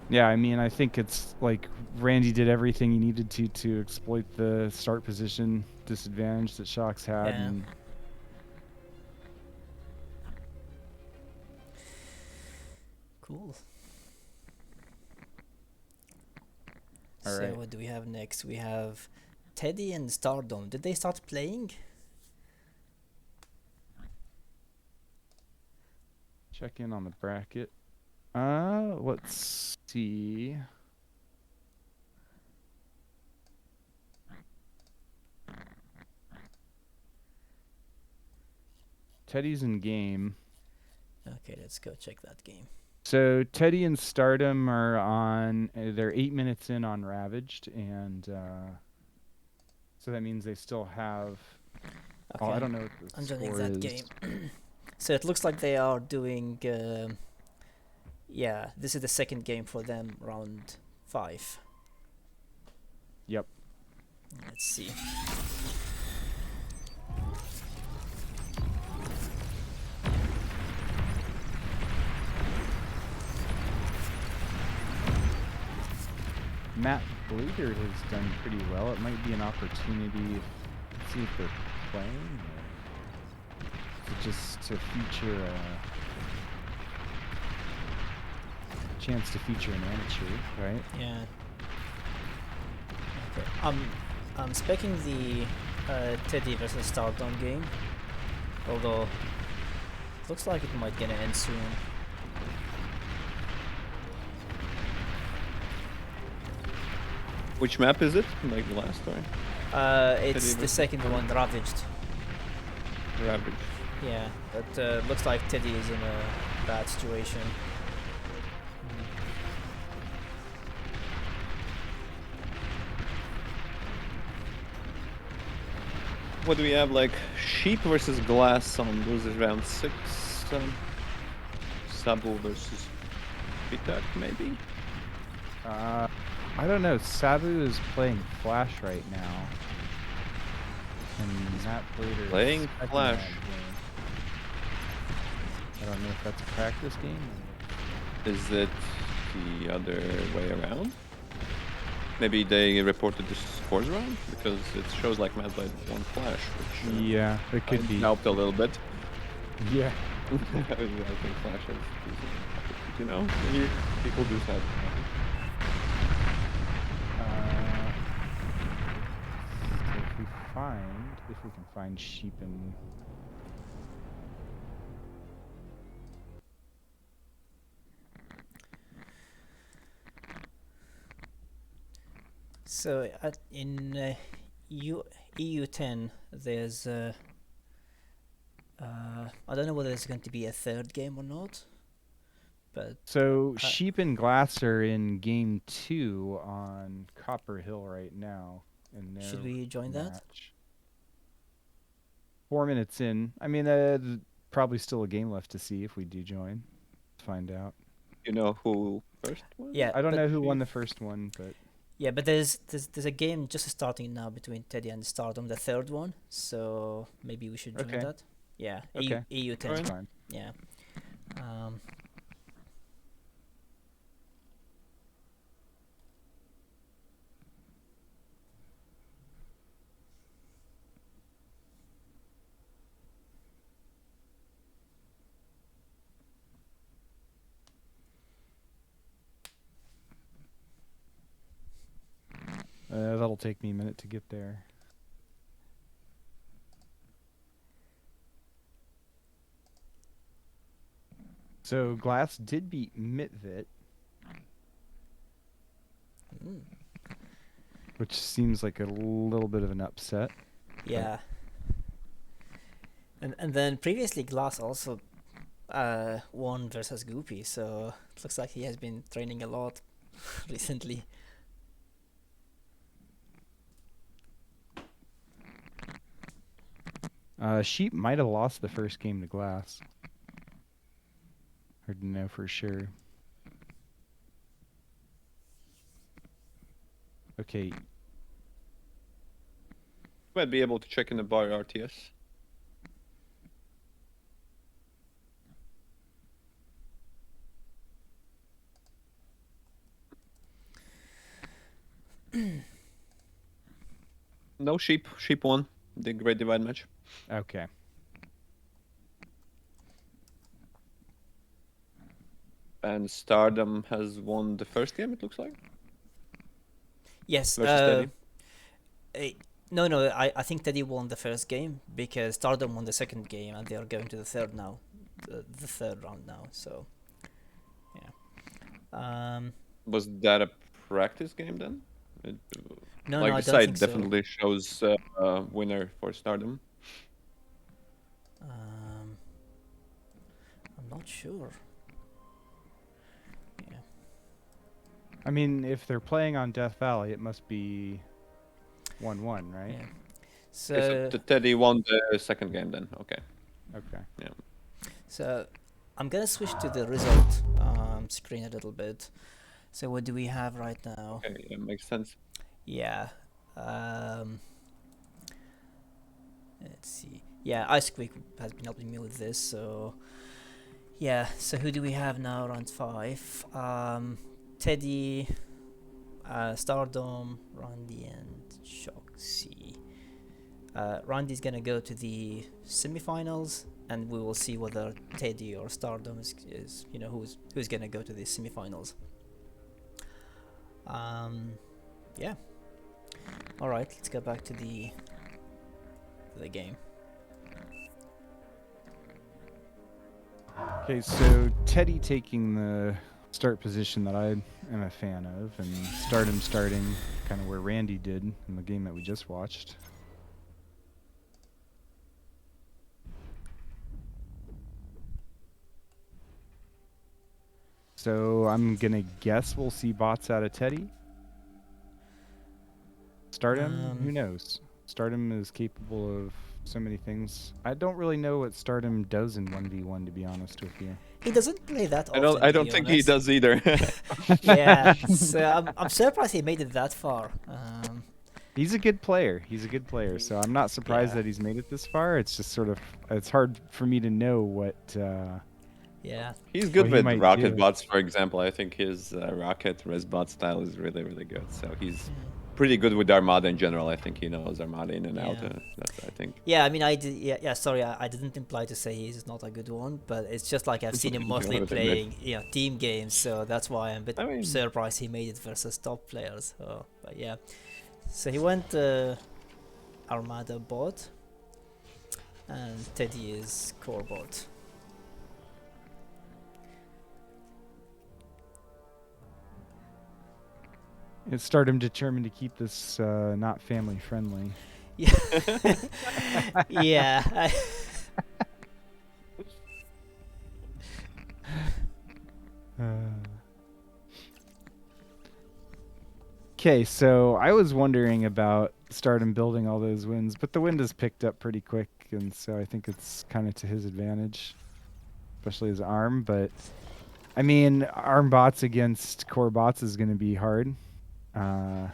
Speaker 2: Yeah, I mean, I think it's like Randy did everything he needed to exploit the start position disadvantage that Shocks had.
Speaker 1: Yeah.
Speaker 2: And
Speaker 1: Cool.
Speaker 2: All
Speaker 1: So
Speaker 2: right.
Speaker 1: what do we have next? We have Teddy and Stardom. Did they start playing?
Speaker 2: check in on the bracket. Let's see. Teddy's in game.
Speaker 1: Okay, let's go check that game.
Speaker 2: So Teddy and Stardom are on. They're 8 minutes in on Ravaged, and so that means they still have.
Speaker 1: Okay,
Speaker 2: Oh, I don't know what the
Speaker 1: underneath
Speaker 2: score
Speaker 1: that
Speaker 2: is.
Speaker 1: game. So it looks like they are doing. Yeah, this is the second game for them, round 5.
Speaker 2: Yep.
Speaker 1: Let's see.
Speaker 2: Matt Bleeger has done pretty well. It might be an opportunity. Let's see if they're playing. Or just to feature a chance to feature an amateur, right?
Speaker 1: Yeah. Okay. I'm specking the Teddy versus Stardom game. Although it looks like it might gonna end soon.
Speaker 3: which map is it? Like the last one?
Speaker 1: It's the
Speaker 3: versus
Speaker 1: second one, Ravaged.
Speaker 3: Ravage.
Speaker 1: Yeah, but looks like Teddy is in a bad situation.
Speaker 3: What do we have? Like sheep versus glass on losers round 6. Sabo versus Pitak, maybe.
Speaker 2: I don't know. Sabu is playing Flash right now. And Matt Bleeter is
Speaker 3: Playing
Speaker 2: second
Speaker 3: Flash.
Speaker 2: that game. I don't know if that's a practice game.
Speaker 3: Is it the other way around? Maybe they reported the scores wrong because it shows like Matt played 1 Flash, which
Speaker 2: Yeah, it could be.
Speaker 3: helped a little bit.
Speaker 2: Yeah.
Speaker 3: I think Flash is, you know, people do have.
Speaker 2: So if we can find sheep in.
Speaker 1: So in EU10, there's I don't know whether there's going to be a third game or not, But
Speaker 2: So
Speaker 1: uh,
Speaker 2: Sheep and Glass are in game 2 on Copper Hill right now in
Speaker 1: should
Speaker 2: their
Speaker 1: we join that?
Speaker 2: match. 4 minutes in. I mean, probably still a game left to see if we do join. Let's find out.
Speaker 3: You know who first was?
Speaker 1: Yeah,
Speaker 2: I don't
Speaker 1: but
Speaker 2: know who won the first one, but
Speaker 1: yeah, but there's a game just starting now between Teddy and Stardom, the third one. So maybe we should join
Speaker 2: okay.
Speaker 1: that. Yeah,
Speaker 2: Okay.
Speaker 1: EU
Speaker 2: That's
Speaker 1: 10.
Speaker 2: fine.
Speaker 1: Yeah. Um,
Speaker 2: That'll take me a minute to get there. So Glass did beat Midwit,
Speaker 1: mm,
Speaker 2: which seems like a little bit of an upset.
Speaker 1: yeah. And then previously Glass also won versus Goopy, so it looks like he has been training a lot recently.
Speaker 2: Sheep might have lost the first game to Glass. Hard to know for sure. Okay,
Speaker 3: Might be able to check in the bar RTS. No sheep. Sheep won the Great Divide match.
Speaker 2: okay.
Speaker 3: And Stardom has won the first game, it looks like.
Speaker 1: Yes.
Speaker 3: Versus Teddy.
Speaker 1: eh, no. I think Teddy won the first game because Stardom won the second game, and they are going to the third now, the third round now. So, yeah.
Speaker 3: Was that a practice game then? It,
Speaker 1: No,
Speaker 3: like
Speaker 1: I
Speaker 3: the
Speaker 1: don't think
Speaker 3: site
Speaker 1: so.
Speaker 3: definitely shows winner for Stardom.
Speaker 1: I'm not sure. Yeah.
Speaker 2: I mean, if they're playing on Death Valley, it must be 1-1, right?
Speaker 1: Yeah.
Speaker 3: Okay, so Teddy won the second game then. Okay.
Speaker 2: Okay.
Speaker 1: So I'm gonna switch to the result screen a little bit. So what do we have right now?
Speaker 3: Okay, yeah, makes sense.
Speaker 1: Yeah. Um, let's see. Yeah, Icequake has been helping me with this. So yeah. So who do we have now? Round 5. Teddy, Stardom, Randy, and Shucks. Randy's gonna go to the semifinals, and we will see whether Teddy or Stardom is who's gonna go to the semifinals. Yeah. All right, let's go back to the game.
Speaker 2: Okay, so Teddy taking the start position that I am a fan of, and Stardom starting kind of where Randy did in the game that we just watched. So I'm gonna guess we'll see bots out of Teddy. Stardom, who knows? Stardom is capable of so many things. I don't really know what Stardom does in 1v1, to be honest with you.
Speaker 1: He doesn't play that often.
Speaker 3: I
Speaker 1: to
Speaker 3: don't
Speaker 1: be
Speaker 3: think he
Speaker 1: honest.
Speaker 3: does either.
Speaker 1: Yeah, so I'm surprised he made it that far.
Speaker 2: He's a good player. He's a good player. So I'm not surprised
Speaker 1: Yeah.
Speaker 2: that he's made it this far. It's just sort of, it's hard for me to know what.
Speaker 1: Yeah.
Speaker 3: He's good
Speaker 2: he
Speaker 3: with
Speaker 2: might
Speaker 3: rocket
Speaker 2: do.
Speaker 3: bots, for example. I think his rocket res bot style is really, really good. So he's pretty good with Armada in general. I think he knows Armada in and out.
Speaker 1: Yeah.
Speaker 3: That's, I think.
Speaker 1: Yeah, I mean, I did. Yeah. Sorry, I didn't imply to say he's not a good one, but it's just like I've seen him
Speaker 3: You
Speaker 1: mostly
Speaker 3: have to
Speaker 1: playing, team games, so that's why I'm a bit
Speaker 3: I mean-
Speaker 1: surprised he made it versus top players. So, but yeah, so he went Armada bot, and Teddy is core bot.
Speaker 2: It's Stardom determined to keep this not family friendly.
Speaker 1: Yeah. Yeah.
Speaker 2: Okay, so I was wondering about Stardom building all those wins, but the wind has picked up pretty quick, and so I think it's kind of to his advantage, especially his arm. But I mean, arm bots against core bots is going to be hard. The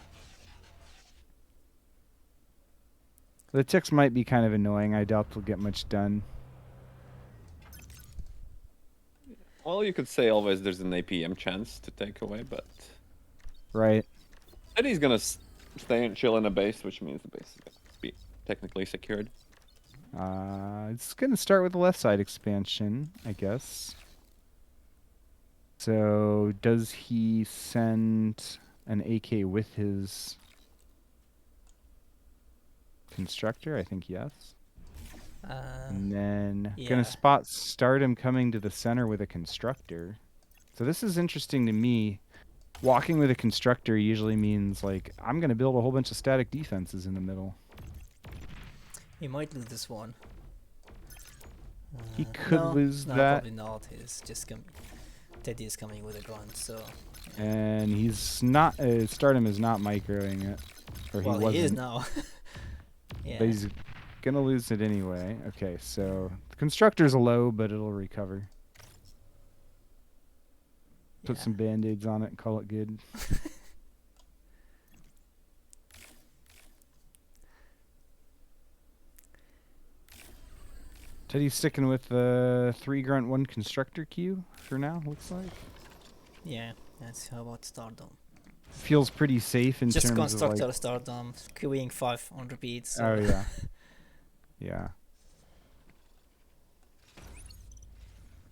Speaker 2: ticks might be kind of annoying. I doubt they'll get much done.
Speaker 3: Well, you could say always there's an APM chance to take away, but
Speaker 2: Right.
Speaker 3: Eddie's gonna stay and chill in a base, which means the base is gonna be technically secured.
Speaker 2: It's going to start with the left side expansion, I guess. So does he send an AK with his constructor? I think yes. And then
Speaker 1: yeah.
Speaker 2: gonna spot Stardom coming to the center with a constructor. So this is interesting to me. Walking with a constructor usually means like I'm gonna build a whole bunch of static defenses in the middle.
Speaker 1: He might lose this one.
Speaker 2: He could
Speaker 1: no,
Speaker 2: lose
Speaker 1: no,
Speaker 2: that.
Speaker 1: probably not. He's just Teddy is coming with a grunt, so.
Speaker 2: And he's not. Stardom is not microing it, or
Speaker 1: Well,
Speaker 2: he wasn't.
Speaker 1: he is now. Yeah.
Speaker 2: But he's gonna lose it anyway. Okay, so the constructor's low, but it'll recover. Put
Speaker 1: Yeah.
Speaker 2: some band-aids on it and call it good. Teddy's sticking with the 3 grunt 1 constructor queue for now, looks like.
Speaker 1: Yeah, that's how about Stardom.
Speaker 2: Feels pretty safe in
Speaker 1: Just
Speaker 2: terms of
Speaker 1: constructor
Speaker 2: like...
Speaker 1: Stardom, queuing 5 on repeat. So.
Speaker 2: Oh yeah. Yeah.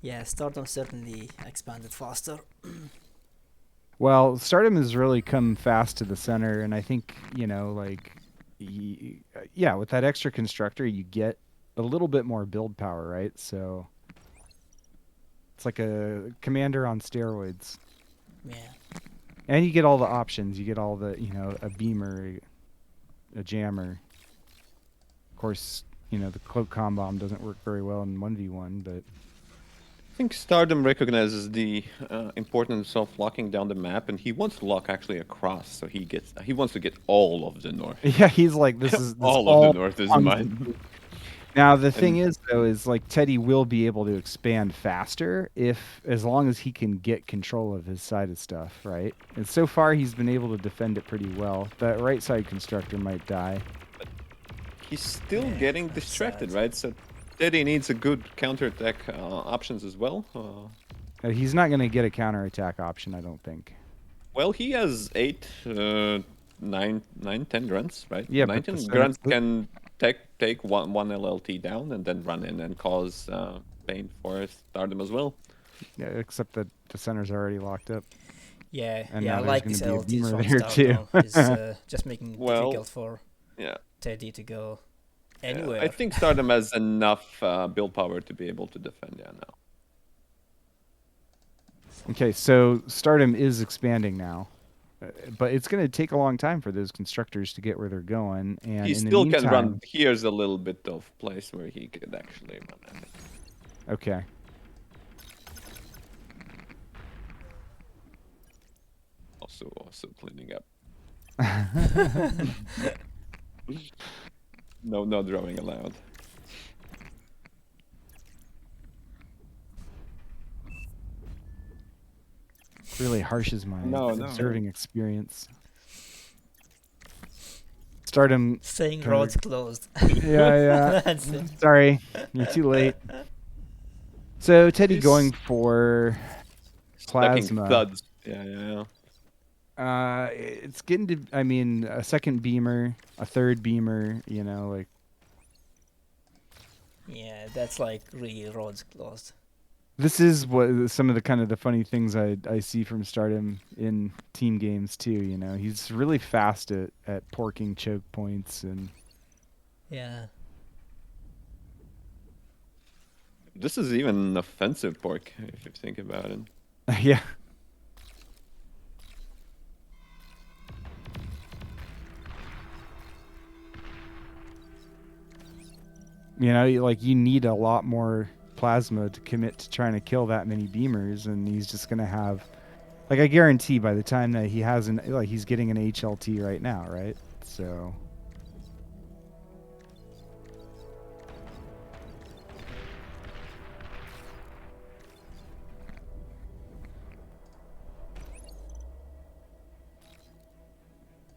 Speaker 1: Yeah, Stardom certainly expanded faster.
Speaker 2: Well, Stardom has really come fast to the center, and I think, you know, like, yeah, with that extra constructor, you get a little bit more build power, right? So it's like a commander on steroids.
Speaker 1: Yeah.
Speaker 2: And you get all the options. You get all the, you know, a beamer, a jammer. Of course, you know, the cloak comb bomb doesn't work very well in 1v1, but...
Speaker 3: I think Stardom recognizes the importance of locking down the map, and he wants to lock actually across, so he wants to get all of the north.
Speaker 2: Yeah, he's like, this is... This
Speaker 3: all of the north is
Speaker 2: on-
Speaker 3: mine.
Speaker 2: Now the thing is though is like Teddy will be able to expand faster as long as he can get control of his side of stuff, right? And so far he's been able to defend it pretty well. That right side constructor might die.
Speaker 3: He's still
Speaker 1: Yeah,
Speaker 3: getting
Speaker 1: that's
Speaker 3: distracted,
Speaker 1: sad.
Speaker 3: right? So Teddy needs a good counterattack options as well.
Speaker 2: He's not going to get a counterattack option, I don't think.
Speaker 3: Well, he has 8, 9, 10 grunts, right?
Speaker 2: Yeah,
Speaker 3: 9,
Speaker 2: but
Speaker 3: 10
Speaker 2: the
Speaker 3: grunts
Speaker 2: center-
Speaker 3: can take one LLT down and then run in and cause pain for Stardom as well.
Speaker 2: Yeah, except that the center's already locked up.
Speaker 1: Yeah,
Speaker 2: And
Speaker 1: yeah,
Speaker 2: now
Speaker 1: I
Speaker 2: there's
Speaker 1: like
Speaker 2: gonna
Speaker 1: these
Speaker 2: be a
Speaker 1: LTs
Speaker 2: beamer
Speaker 1: from
Speaker 2: there, too.
Speaker 1: Stardom. It's just making it
Speaker 3: Well,
Speaker 1: difficult for
Speaker 3: Yeah.
Speaker 1: Teddy to go
Speaker 3: Yeah,
Speaker 1: anywhere.
Speaker 3: I think Stardom has enough build power to be able to defend. Yeah, now.
Speaker 2: Okay, so Stardom is expanding now. But it's going to take a long time for those constructors to get where they're going. And
Speaker 3: He
Speaker 2: in the
Speaker 3: still
Speaker 2: meantime,
Speaker 3: can run. Here's a little bit of place where he could actually run at it.
Speaker 2: Okay.
Speaker 3: Also cleaning up. No drawing allowed.
Speaker 2: Really harshes my
Speaker 3: No.
Speaker 2: observing experience. Stardom.
Speaker 1: Saying
Speaker 2: Kinda-
Speaker 1: roads closed.
Speaker 2: Yeah.
Speaker 1: That's it.
Speaker 2: Sorry, you're too late. So Teddy
Speaker 3: He's
Speaker 2: going for
Speaker 3: Stacking
Speaker 2: plasma.
Speaker 3: thuds. Yeah.
Speaker 2: It's getting to. I mean, a second beamer, a third beamer. You know, like
Speaker 1: Yeah, that's like really roads closed.
Speaker 2: this is what some of the kind of the funny things I see from Stardom in team games too. You know, he's really fast at porking choke points and.
Speaker 1: Yeah.
Speaker 3: This is even an offensive pork if you think about it.
Speaker 2: Yeah. You know, like you need a lot more plasma to commit to trying to kill that many beamers, and he's just gonna have, like, I guarantee by the time that he has he's getting an HLT right now, right? So.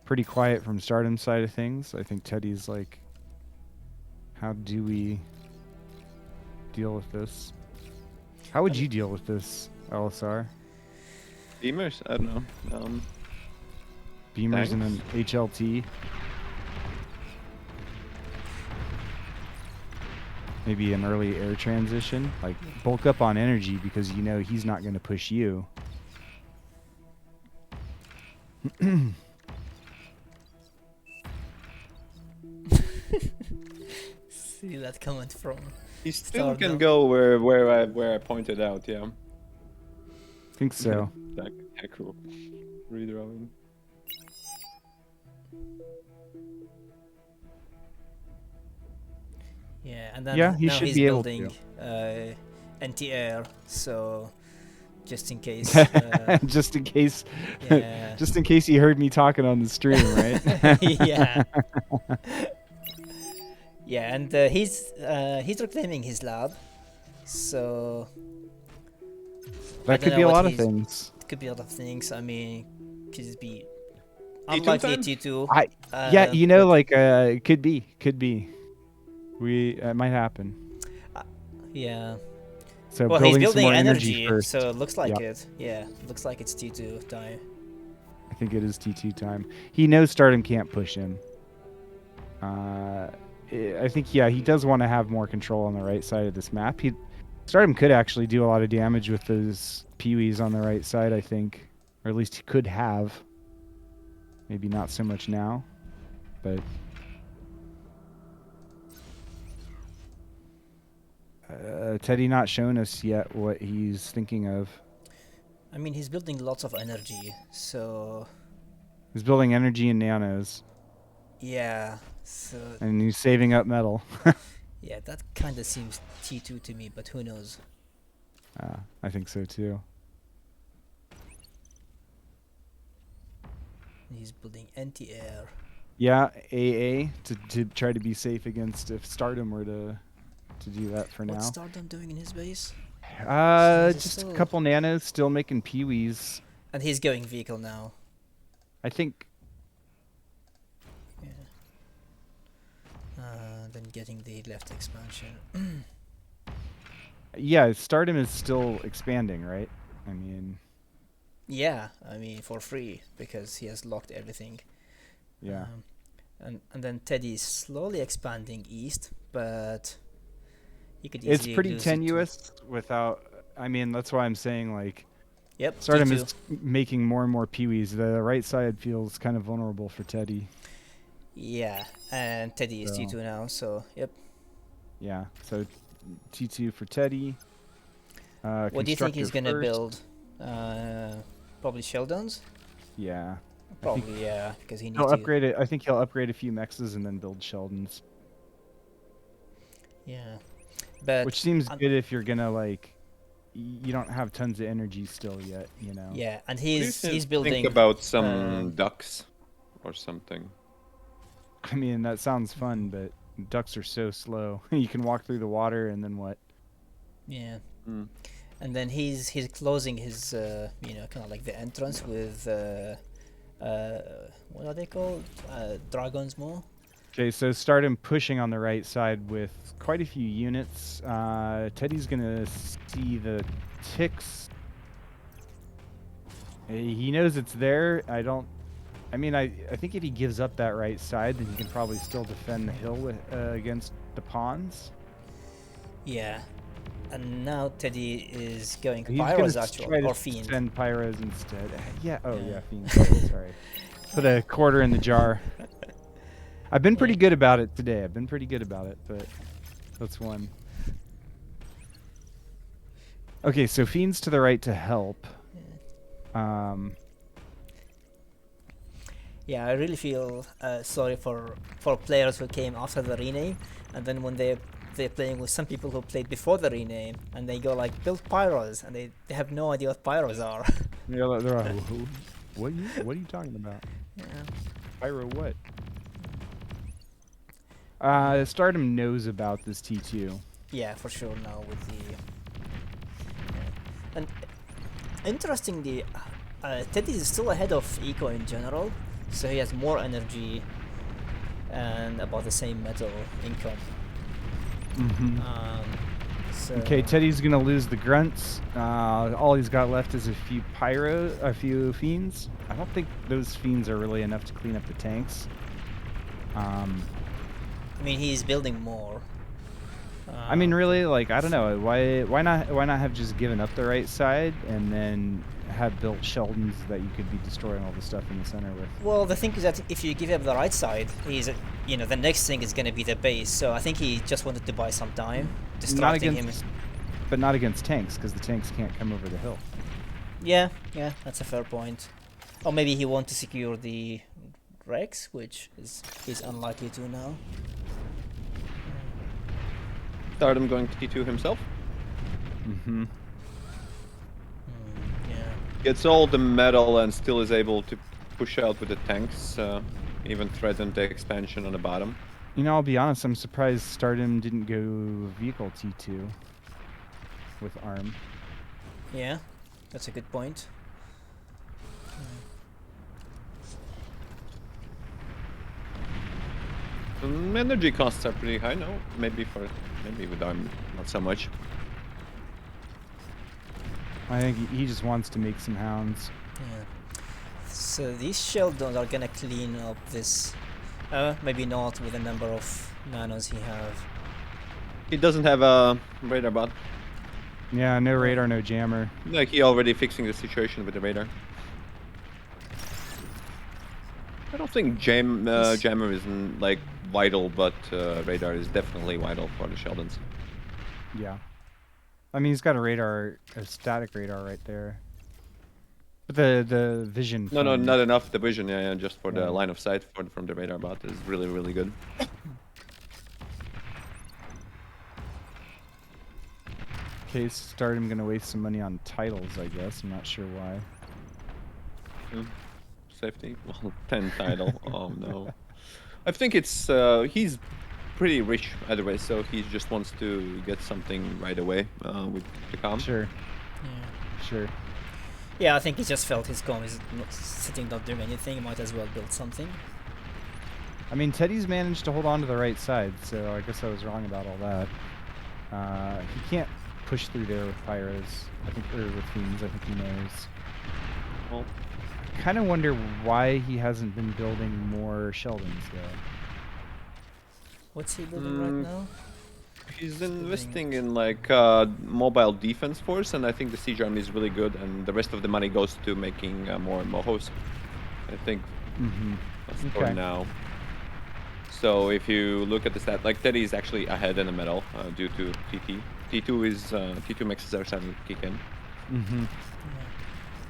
Speaker 2: Pretty quiet from Stardom's side of things. I think Teddy's like, how do we deal with this? How would you deal with this, LSR?
Speaker 3: Beamers? I don't know.
Speaker 2: Beamers and
Speaker 3: Tanks?
Speaker 2: an HLT. Maybe an early air transition. Like, bulk up on energy because you know he's not going to push you.
Speaker 1: See that comment from
Speaker 3: He still can
Speaker 1: Stardom.
Speaker 3: go where I pointed out. Yeah.
Speaker 2: I think so.
Speaker 3: Like, yeah, cool. Redrawing.
Speaker 1: Yeah, and then
Speaker 2: Yeah, he
Speaker 1: now
Speaker 2: should
Speaker 1: he's
Speaker 2: be able
Speaker 1: building anti-air, so just in case.
Speaker 2: Just in case.
Speaker 1: Yeah.
Speaker 2: Just in case you heard me talking on the stream, right?
Speaker 1: Yeah. Yeah, and he's reclaiming his lab, so I
Speaker 2: That
Speaker 1: don't
Speaker 2: could be
Speaker 1: know
Speaker 2: a
Speaker 1: what
Speaker 2: lot of
Speaker 1: he's-
Speaker 2: things.
Speaker 1: it could be a lot of things. I mean, could it be
Speaker 3: T2
Speaker 1: unlikely
Speaker 3: time?
Speaker 1: T2?
Speaker 2: Yeah, you know,
Speaker 1: but-
Speaker 2: like, it could be. It might happen.
Speaker 1: yeah.
Speaker 2: So
Speaker 1: Well, he's
Speaker 2: building some
Speaker 1: building
Speaker 2: more
Speaker 1: energy,
Speaker 2: first.
Speaker 1: so it looks like
Speaker 2: Yep.
Speaker 1: it. Yeah, looks like it's T2 time.
Speaker 2: I think it is T2 time. He knows Stardom can't push him. I think, yeah, he does want to have more control on the right side of this map. Stardom could actually do a lot of damage with those peewees on the right side, I think. Or at least he could have. Maybe not so much now, but... Teddy not shown us yet what he's thinking of.
Speaker 1: I mean, he's building lots of energy, so
Speaker 2: He's building energy and nanos,
Speaker 1: yeah. So
Speaker 2: and he's saving up metal.
Speaker 1: yeah, that kind of seems T2 to me, but who knows?
Speaker 2: I think so too.
Speaker 1: He's building anti-air.
Speaker 2: Yeah, AA to try to be safe against if Stardom were to do that for
Speaker 1: What's
Speaker 2: now.
Speaker 1: Stardom doing in his base? He's
Speaker 2: Just a
Speaker 1: still-
Speaker 2: couple nanos still making peewees.
Speaker 1: And he's going vehicle now.
Speaker 2: I think.
Speaker 1: Yeah. Then getting the left expansion.
Speaker 2: Yeah, Stardom is still expanding, right? I mean,
Speaker 1: Yeah, I mean for free because he has locked everything.
Speaker 2: yeah.
Speaker 1: And then Teddy is slowly expanding east, but he could
Speaker 2: It's
Speaker 1: easily
Speaker 2: pretty
Speaker 1: lose it to-
Speaker 2: tenuous without. I mean, that's why I'm saying, like,
Speaker 1: Yep.
Speaker 2: Stardom
Speaker 1: T2.
Speaker 2: is making more and more peewees. The right side feels kind of vulnerable for Teddy.
Speaker 1: Yeah, and Teddy is
Speaker 2: So-
Speaker 1: T2 now, so yep.
Speaker 2: Yeah, so T2 for Teddy.
Speaker 1: What do you think he's
Speaker 2: Constructor
Speaker 1: gonna
Speaker 2: first.
Speaker 1: build? Probably Showdowns?
Speaker 2: Yeah.
Speaker 1: Probably, yeah, because he needs
Speaker 2: He'll
Speaker 1: to.
Speaker 2: upgrade it. I think he'll upgrade a few mexes and then build Sheldons.
Speaker 1: Yeah, but
Speaker 2: Which seems
Speaker 1: I'm-
Speaker 2: good if you're gonna, like, you don't have tons of energy still yet, you know?
Speaker 1: yeah, and
Speaker 3: What do you
Speaker 1: he's building.
Speaker 3: Think about some
Speaker 1: um,
Speaker 3: ducks or something.
Speaker 2: I mean, that sounds fun, but ducks are so slow. You can walk through the water and then what?
Speaker 1: Yeah,
Speaker 3: Mm.
Speaker 1: and then he's closing his kind of like the entrance with what are they called? Dragons more.
Speaker 2: Okay, so Stardom pushing on the right side with quite a few units. Teddy's gonna see the ticks. He knows it's there. I mean, I think if he gives up that right side, then he can probably still defend the hill with, against the pawns.
Speaker 1: Yeah, and now Teddy is going
Speaker 2: He's
Speaker 1: Pyros
Speaker 2: gonna
Speaker 1: actually
Speaker 2: try to
Speaker 1: or Fiend.
Speaker 2: send pyros instead. Yeah. Oh
Speaker 1: Yeah.
Speaker 2: yeah, Fiend. Sorry. Put a quarter in the jar. I've been pretty good about it today. But that's one. Okay, so Fiend's to the right to help.
Speaker 1: Yeah, I really feel sorry for players who came after the rename, and then when they they're playing with some people who played before the rename, and they go like build pyros, and they have no idea what pyros are.
Speaker 2: Yeah, they're like, what are you talking about?
Speaker 1: Yeah.
Speaker 2: Pyro what? Stardom knows about this T2.
Speaker 1: Yeah, for sure now with the. Yeah. And interestingly, Teddy is still ahead of Eco in general, so he has more energy and about the same metal income.
Speaker 2: Mm-hmm.
Speaker 1: So
Speaker 2: Okay, Teddy's gonna lose the grunts. All he's got left is a few fiends. I don't think those fiends are really enough to clean up the tanks.
Speaker 1: I mean, he's building more.
Speaker 2: I mean, really, like, I don't know. Why not have just given up the right side and then have built Sheldons that you could be destroying all the stuff in the center with?
Speaker 1: Well, the thing is that if you give him the right side, he's, the next thing is going to be the base. So I think he just wanted to buy some time, distracting him.
Speaker 2: But not against tanks, because the tanks can't come over the hill.
Speaker 1: Yeah, that's a fair point. Or maybe he wants to secure the Rex, which he's unlikely to now.
Speaker 3: Stardom going T2 himself.
Speaker 2: Mm-hmm.
Speaker 1: Yeah.
Speaker 3: Gets all the metal and still is able to push out with the tanks. Even threaten the expansion on the bottom.
Speaker 2: I'll be honest, I'm surprised Stardom didn't go vehicle T2 with ARM.
Speaker 1: Yeah, that's a good point.
Speaker 3: Energy costs are pretty high now. Maybe with ARM, not so much.
Speaker 2: I think he just wants to make some hounds.
Speaker 1: Yeah. So these Sheldons are gonna clean up this. Maybe not with the number of nanos he have.
Speaker 3: He doesn't have a radar bot.
Speaker 2: Yeah, no radar, no jammer.
Speaker 3: Like he already fixing the situation with the radar. I don't think jammer isn't like vital, but radar is definitely vital for the Sheldons.
Speaker 2: Yeah. I mean, he's got a static radar right there. But the vision.
Speaker 3: No, not enough. The vision, yeah, just for the line of sight from the radar bot is really, really good.
Speaker 2: Okay, Stardom gonna waste some money on titles, I guess. I'm not sure why.
Speaker 3: Safety? Well, 10 title. Oh no. I think it's he's pretty rich either way, so he just wants to get something right away with the com.
Speaker 2: Sure.
Speaker 1: Yeah.
Speaker 2: Sure.
Speaker 1: Yeah, I think he just felt his com is not sitting, not doing anything. He might as well build something.
Speaker 2: I mean, Teddy's managed to hold on to the right side, so I guess I was wrong about all that. He can't push through there with pyros, I think, or with fiends. I think he knows.
Speaker 3: Well,
Speaker 2: I kind of wonder why he hasn't been building more Sheldons though.
Speaker 1: What's he building right now?
Speaker 3: he's investing in like mobile defense force, and I think the siege army is really good, and the rest of the money goes to making more mohos. I think that's for now. So if you look at the stat, like Teddy is actually ahead in the medal due to TT. T2 mixes are starting to kick in.
Speaker 1: Yeah.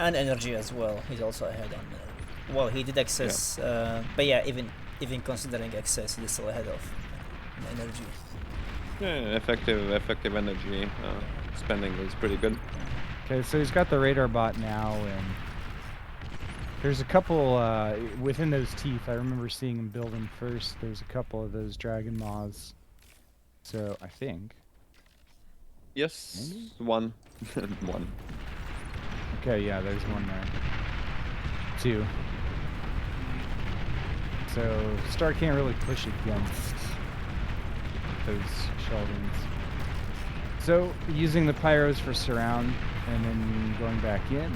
Speaker 1: And energy as well. He's also ahead on. Well, he did access, but yeah, even considering access, he's still ahead of energy.
Speaker 3: Yeah, effective energy spending is pretty good.
Speaker 2: Okay, so he's got the radar bot now, and there's a couple within those teeth. I remember seeing him build them first. There's a couple of those dragon maws. So I think.
Speaker 3: Yes,
Speaker 2: Maybe?
Speaker 3: one. One.
Speaker 2: Okay, yeah, there's one there. Two. So Star can't really push against those Sheldons. So using the pyros for surround and then going back in.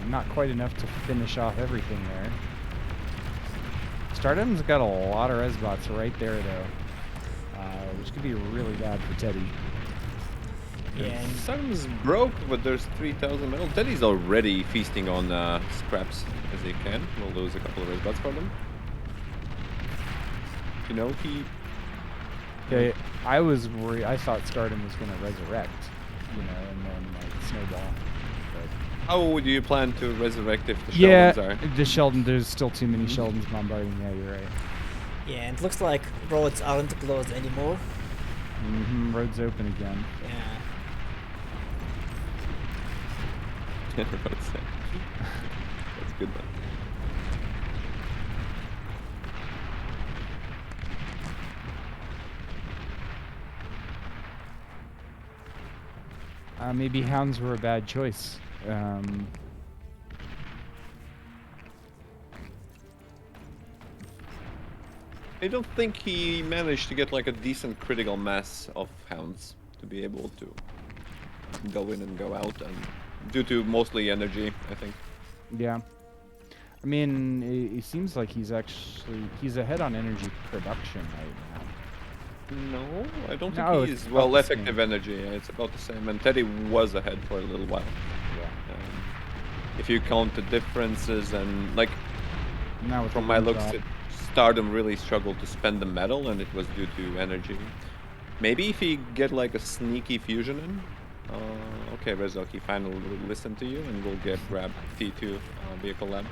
Speaker 2: Not quite enough to finish off everything there. Stardom's got a lot of res bots right there though, which could be really bad for Teddy.
Speaker 1: Yeah.
Speaker 3: Stardom's broke, but there's 3,000 metal. Teddy's already feasting on scraps as he can. We'll lose a couple of res bots for them. You know, he...
Speaker 2: Okay, I was worried. I thought Stardom was going to resurrect, and then like snowball. But
Speaker 3: How would you plan to resurrect if the
Speaker 2: yeah,
Speaker 3: Sheldons are?
Speaker 2: the Sheldon. There's still too many Sheldons bombarding. Yeah, you're right.
Speaker 1: Yeah, and it looks like roads aren't closed anymore.
Speaker 2: Road's open again.
Speaker 1: Yeah.
Speaker 3: That's good one.
Speaker 2: Maybe hounds were a bad choice.
Speaker 3: I don't think he managed to get like a decent critical mass of hounds to be able to go in and go out, and due to mostly energy, I think.
Speaker 2: Yeah. I mean, it seems like he's ahead on energy production right
Speaker 3: No, I don't
Speaker 2: now.
Speaker 3: think
Speaker 2: No,
Speaker 3: he
Speaker 2: it's
Speaker 3: is.
Speaker 2: about
Speaker 3: Well,
Speaker 2: the
Speaker 3: effective
Speaker 2: same.
Speaker 3: energy, it's about the same. And Teddy was ahead for a little while.
Speaker 2: Yeah.
Speaker 3: If you count the differences, and like
Speaker 2: Now with
Speaker 3: from
Speaker 2: the
Speaker 3: my
Speaker 2: wind
Speaker 3: looks,
Speaker 2: drop.
Speaker 3: Stardom really struggled to spend the metal, and it was due to energy. Maybe if he get like a sneaky fusion in. Okay, Rezok, he finally will listen to you, and we'll grab T2 vehicle lab.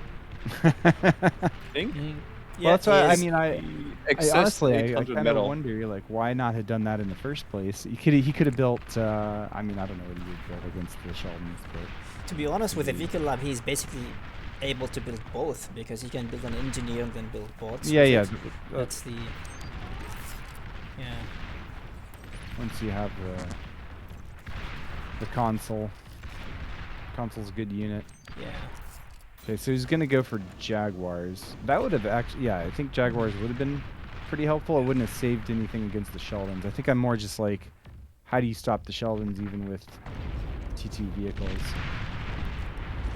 Speaker 3: Think
Speaker 1: Mm,
Speaker 2: Well,
Speaker 1: yeah,
Speaker 2: that's
Speaker 1: he
Speaker 2: why I
Speaker 1: is.
Speaker 2: mean, I
Speaker 3: excess
Speaker 2: honestly, I
Speaker 3: 800
Speaker 2: kind of
Speaker 3: metal.
Speaker 2: wonder, like, why not have done that in the first place? He could have built. I mean, I don't know what he would build against the Sheldons, but
Speaker 1: To be honest, with the
Speaker 2: maybe.
Speaker 1: vehicle lab, he's basically able to build both because he can build an engineer and then build bots
Speaker 2: Yeah,
Speaker 1: with
Speaker 2: yeah.
Speaker 1: it. That's the yeah.
Speaker 2: Once you have the console's a good unit.
Speaker 1: Yeah.
Speaker 2: Okay, so he's gonna go for Jaguars. That would have actually, yeah, I think Jaguars would have been pretty helpful. It wouldn't have saved anything against the Sheldons. I think I'm more just like, how do you stop the Sheldons even with T2 vehicles?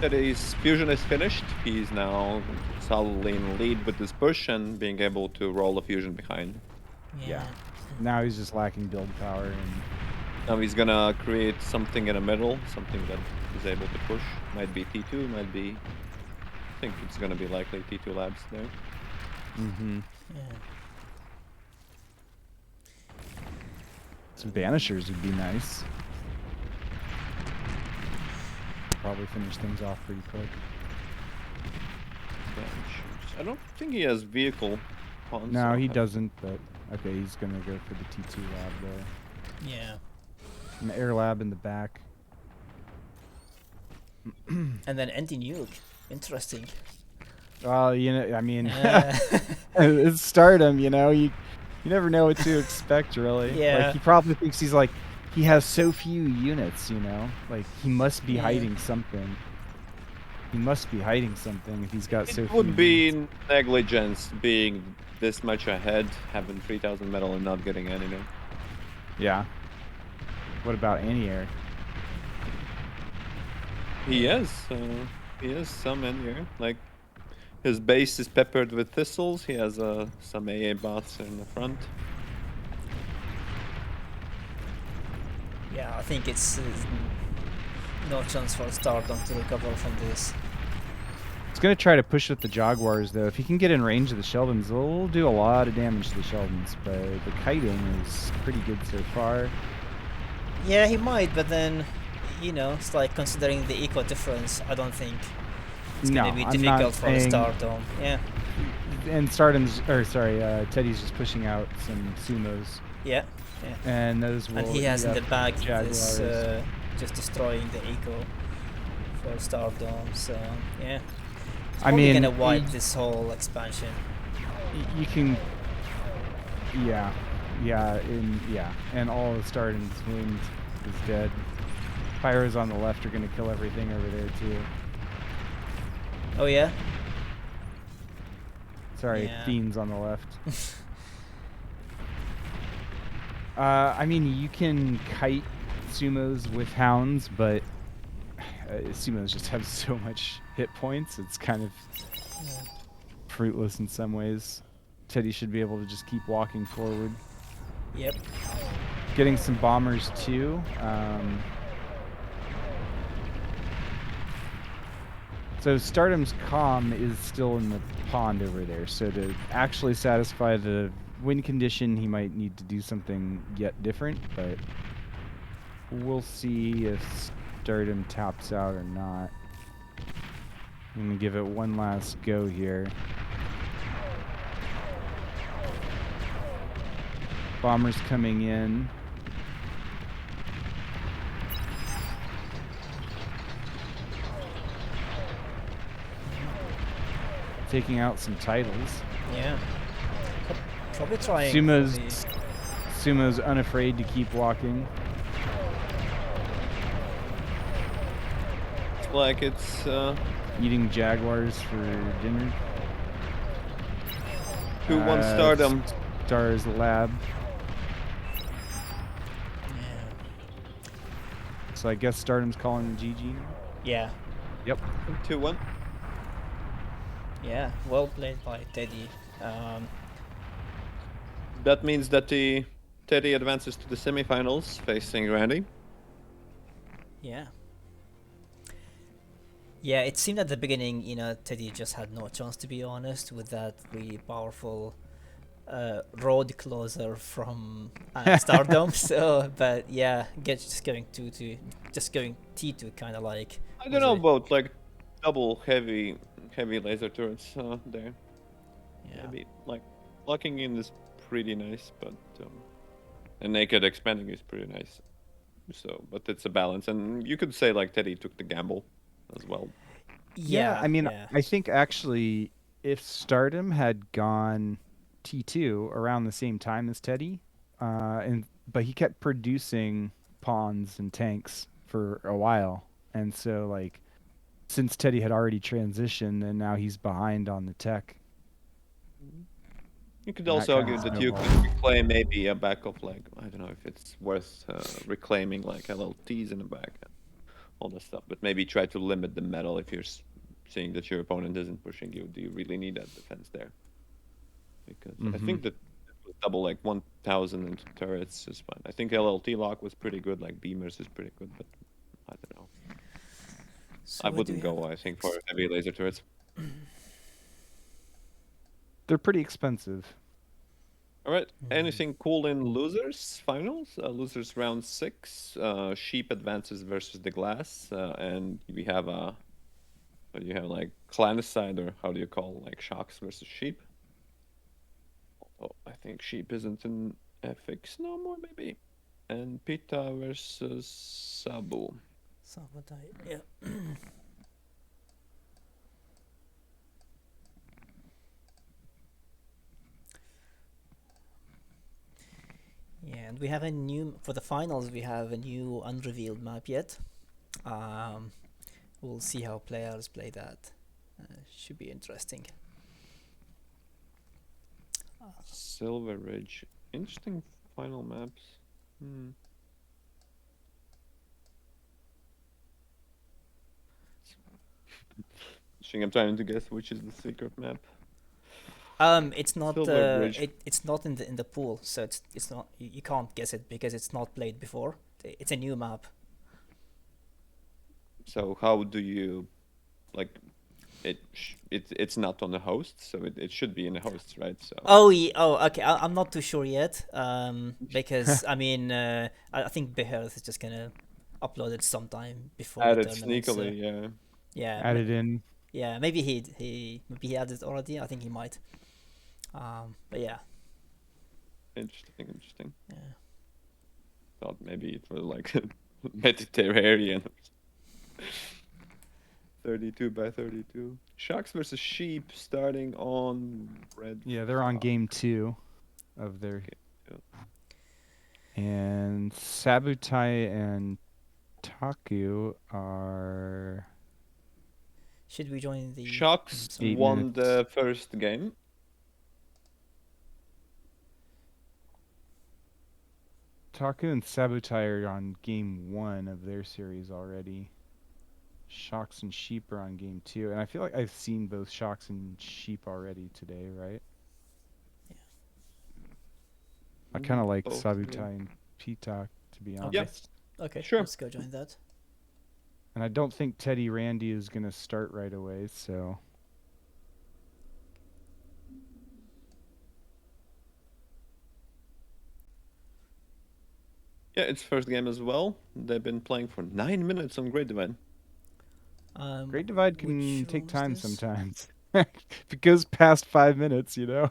Speaker 3: That his fusion is finished. He's now solidly in the lead with this push and being able to roll a fusion behind.
Speaker 2: Yeah. Now he's just lacking build power, and
Speaker 3: Now he's gonna create something in the middle, something that is able to push. Might be T2, might be. I think it's gonna be likely T2 labs there.
Speaker 1: Yeah.
Speaker 2: some banishers would be nice. Probably finish things off pretty quick.
Speaker 3: I don't think he has vehicle. Pawns,
Speaker 2: No,
Speaker 3: I'll
Speaker 2: he
Speaker 3: have-
Speaker 2: doesn't, but okay, he's gonna go for the T2 lab there.
Speaker 1: Yeah.
Speaker 2: And the air lab in the back.
Speaker 1: And then anti-nuke. Interesting.
Speaker 2: Well, you know, I mean,
Speaker 1: Uh,
Speaker 2: it's Stardom, you know, you never know what to expect, really.
Speaker 1: Yeah.
Speaker 2: Like, he probably thinks he's like, he has so few units, you know? Like, he must be
Speaker 1: Yeah.
Speaker 2: hiding something. He must be hiding something if he's got so
Speaker 3: It
Speaker 2: few
Speaker 3: would be
Speaker 2: units.
Speaker 3: negligence being this much ahead, having 3,000 metal and not getting any. No.
Speaker 2: Yeah. What about anti-air?
Speaker 3: He has some in here. Like his base is peppered with thistles. He has some AA bots in the front.
Speaker 1: yeah, I think it's no chance for Stardom to recover from this.
Speaker 2: He's gonna try to push with the Jaguars, though. If he can get in range of the Sheldons, they'll do a lot of damage to the Sheldons, but the kiting is pretty good so far.
Speaker 1: Yeah, he might, but then, you know, it's like considering the eco difference, I don't think it's
Speaker 2: No,
Speaker 1: gonna be
Speaker 2: I'm not
Speaker 1: difficult for
Speaker 2: saying-
Speaker 1: Stardom. Yeah.
Speaker 2: And Stardom's, or sorry, Teddy's just pushing out some sumos,
Speaker 1: Yeah. Yeah.
Speaker 2: and those will
Speaker 1: And he has
Speaker 2: eat
Speaker 1: in the
Speaker 2: up
Speaker 1: back this
Speaker 2: Jaguars.
Speaker 1: just destroying the eco for Stardom. So yeah, it's
Speaker 2: I
Speaker 1: probably
Speaker 2: mean,
Speaker 1: gonna wipe this whole expansion.
Speaker 2: You can, yeah, and all of Stardom's wind is dead. Pyros on the left are gonna kill everything over there too.
Speaker 1: Oh yeah.
Speaker 2: Sorry,
Speaker 1: Yeah.
Speaker 2: Fiends on the left. I mean, you can kite sumos with hounds, but sumos just have so much hit points. It's kind of
Speaker 1: Yeah.
Speaker 2: fruitless in some ways. Teddy should be able to just keep walking forward.
Speaker 1: Yep.
Speaker 2: Getting some bombers too. So Stardom's comm is still in the pond over there. So to actually satisfy the wind condition, he might need to do something yet different. But we'll see if Stardom taps out or not. I'm gonna give it one last go here. Bombers coming in. Taking out some titles.
Speaker 1: Yeah. Probably trying.
Speaker 2: Sumo's unafraid to keep walking.
Speaker 3: It's like it's
Speaker 2: Eating jaguars for dinner.
Speaker 3: who won Stardom.
Speaker 2: Stars Lab.
Speaker 1: Yeah.
Speaker 2: So I guess Stardom's calling GG.
Speaker 1: Yeah.
Speaker 2: Yep.
Speaker 3: 2-1.
Speaker 1: Yeah. Well played by Teddy.
Speaker 3: That means that the Teddy advances to the semifinals facing Randy.
Speaker 1: Yeah. Yeah, it seemed at the beginning, Teddy just had no chance, to be honest, with that really powerful road closer from Stardom. So, but yeah, just going T2 kind of like.
Speaker 3: I don't know about like double heavy laser turrets there.
Speaker 1: Yeah.
Speaker 3: Maybe like locking in is pretty nice, but and naked expanding is pretty nice. So, but it's a balance, and you could say like Teddy took the gamble as well.
Speaker 1: Yeah.
Speaker 2: I mean,
Speaker 1: yeah.
Speaker 2: I think actually, if Stardom had gone T2 around the same time as Teddy, but he kept producing pawns and tanks for a while, and so like, since Teddy had already transitioned and now he's behind on the tech.
Speaker 3: You could
Speaker 2: That
Speaker 3: also
Speaker 2: kind
Speaker 3: argue
Speaker 2: of
Speaker 3: that you
Speaker 2: snowballed.
Speaker 3: could reclaim maybe a back of like I don't know if it's worth reclaiming like LLTs in the back, all that stuff. But maybe try to limit the metal if you're seeing that your opponent isn't pushing you. Do you really need that defense there? Because I think that double like 1,000 into turrets is fine. I think LLT lock was pretty good. Like beamers is pretty good, but I don't know.
Speaker 1: So
Speaker 3: I
Speaker 1: what do
Speaker 3: wouldn't
Speaker 1: we
Speaker 3: go.
Speaker 1: have
Speaker 3: I think for heavy laser turrets.
Speaker 2: They're pretty expensive.
Speaker 3: All right. Anything cool in losers finals? Losers round 6. Sheep advances versus the glass, and we have what do you have like clannicide, or how do you call like Shucks versus sheep? Oh, I think sheep isn't in FX no more, maybe. And Pita versus Sabu.
Speaker 1: Sabotage? Yeah. Yeah, and we have a new for the finals. We have a new unrevealed map yet. Um, we'll see how players play that. Should be interesting.
Speaker 3: Silver Ridge. Interesting final maps. I'm trying to guess which is the secret map.
Speaker 1: It's not.
Speaker 3: Silver Bridge.
Speaker 1: It's not in the pool, so it's not. You can't guess it because it's not played before. It's a new map.
Speaker 3: So how do you like it's not on the host, so it should be in the hosts, right? So
Speaker 1: Oh, okay. I'm not too sure yet. Because I mean, I think Behearth is just gonna upload it sometime before
Speaker 3: add
Speaker 1: the
Speaker 3: it
Speaker 1: tournament. So,
Speaker 3: sneakily, yeah.
Speaker 1: yeah,
Speaker 2: Add it in.
Speaker 1: yeah. Maybe maybe he added it already. I think he might. But yeah.
Speaker 3: Interesting.
Speaker 1: Yeah.
Speaker 3: Thought maybe it was like Mediterranean. 32 by 32. Shucks versus sheep starting on red.
Speaker 2: Yeah, they're on game 2 of their.
Speaker 3: Okay,
Speaker 2: And Sabotage and Taku are.
Speaker 1: Should we join the?
Speaker 3: Shucks
Speaker 1: Sorry.
Speaker 3: won the first game.
Speaker 2: Taku and Sabotage are on game 1 of their series already. Shocks and Sheep are on game 2, and I feel like I've seen both Shocks and Sheep already today, right?
Speaker 1: Yeah.
Speaker 2: I kind of like
Speaker 3: Both,
Speaker 2: Sabotage
Speaker 3: yeah.
Speaker 2: and Pitak, to be honest.
Speaker 3: Yeah.
Speaker 1: Okay.
Speaker 3: Sure.
Speaker 1: Let's go join that.
Speaker 2: And I don't think Teddy Randy is going to start right away, so.
Speaker 3: Yeah, it's first game as well. They've been playing for 9 minutes on Great Divide.
Speaker 2: Great Divide
Speaker 1: which
Speaker 2: can take
Speaker 1: one was
Speaker 2: time
Speaker 1: this?
Speaker 2: sometimes. If it goes past 5 minutes,
Speaker 1: Yeah.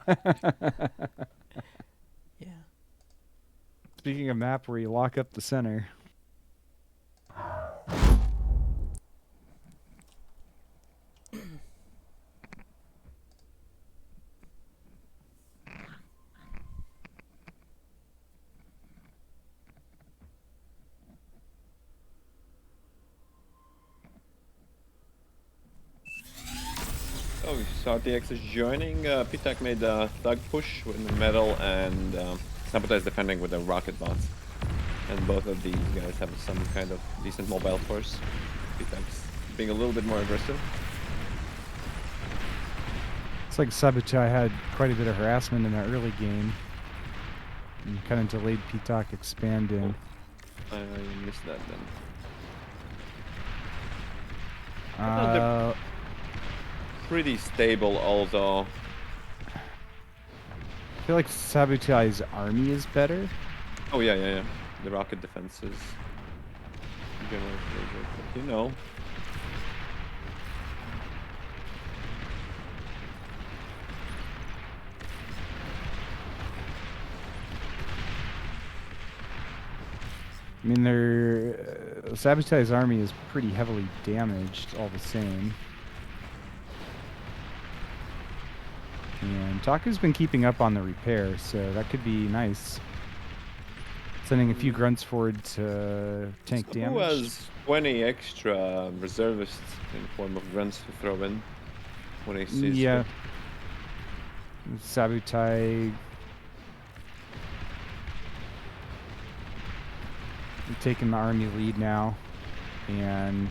Speaker 2: Speaking of map where you lock up the center.
Speaker 3: Oh, RTX is joining. Pitak made a thug push with the metal, and Sabotage defending with the rocket bots. And both of these guys have some kind of decent mobile force. Pitak's being a little bit more aggressive.
Speaker 2: It's like Sabotage had quite a bit of harassment in that early game. And kind of delayed Pitak expanding.
Speaker 3: I missed that then.
Speaker 2: Uh,
Speaker 3: Pretty stable, although.
Speaker 2: I feel like Sabotage's army is better.
Speaker 3: Oh yeah. The rocket defenses. Generally pretty good, but you know.
Speaker 2: I mean, Sabotage's army is pretty heavily damaged all the same. And Taku's been keeping up on the repair, so that could be nice. Sending a few grunts forward to tank damage.
Speaker 3: Who has 20 extra reservists in form of grunts to throw in when he sees?
Speaker 2: Yeah. Sabotage taking the army lead now, and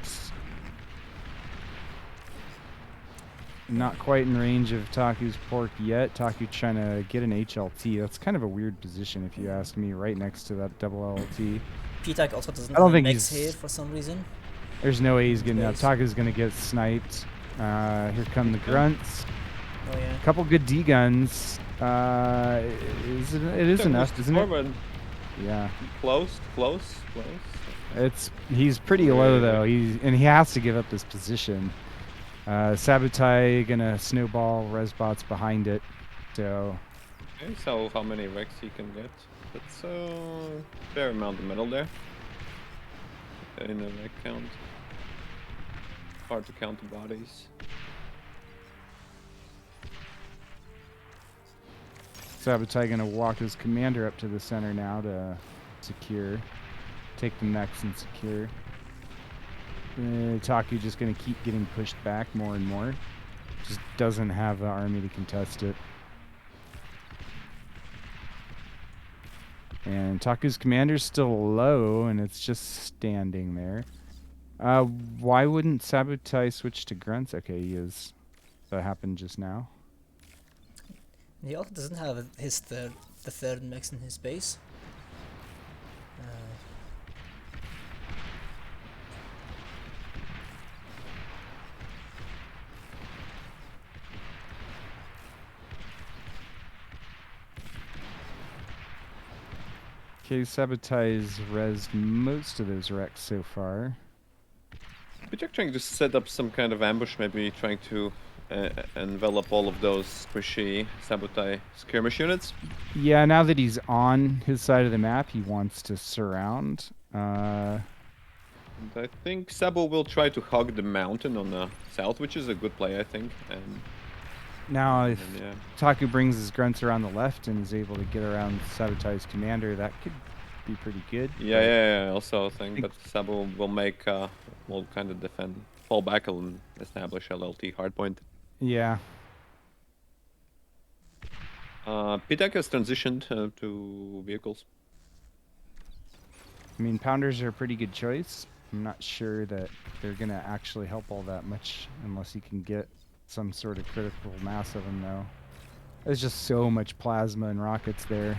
Speaker 2: not quite in range of Taku's pork yet. Taku trying to get an HLT. That's kind of a weird position if you ask me, right next to that double LT.
Speaker 1: Pitak also doesn't
Speaker 2: I don't
Speaker 1: have
Speaker 2: think
Speaker 1: mix
Speaker 2: he's-
Speaker 1: here for some reason.
Speaker 2: There's no way he's getting up.
Speaker 1: Base.
Speaker 2: Taku's gonna get sniped. Here come the grunts.
Speaker 1: Oh yeah.
Speaker 2: Couple good D guns. It is enough, isn't it?
Speaker 3: Forward.
Speaker 2: Yeah.
Speaker 3: Close.
Speaker 2: He's pretty low though. And he has to give up this position. Sabotage gonna snowball Resbots behind it. So
Speaker 3: Okay, so how many wrecks he can get? That's a fair amount of metal there. In a wreck count. Hard to count the bodies.
Speaker 2: Sabotage gonna walk his commander up to the center now to secure. Take the mechs and secure. Taku just gonna keep getting pushed back more and more. Just doesn't have the army to contest it. And Taku's commander's still low, and it's just standing there. Why wouldn't Sabotage switch to grunts? Okay, he is. That happened just now.
Speaker 1: He also doesn't have the third mix in his base.
Speaker 2: Okay, Sabotage rezzed most of those wrecks so far.
Speaker 3: But you're trying to set up some kind of ambush, maybe trying to envelop all of those squishy Sabotage skirmish units.
Speaker 2: Yeah, now that he's on his side of the map, he wants to surround.
Speaker 3: And I think Sabo will try to hug the mountain on the south, which is a good play, I think. And
Speaker 2: Now, if
Speaker 3: yeah.
Speaker 2: Taku brings his grunts around the left and is able to get around Sabotage's commander, that could be pretty good.
Speaker 3: Yeah. Also, I think that Sabo will make will kind of defend, fall back and establish LLT hardpoint.
Speaker 2: Yeah.
Speaker 3: Pitak has transitioned to vehicles.
Speaker 2: I mean, Pounders are a pretty good choice. I'm not sure that they're going to actually help all that much unless you can get some sort of critical mass of them, though. There's just so much plasma and rockets there.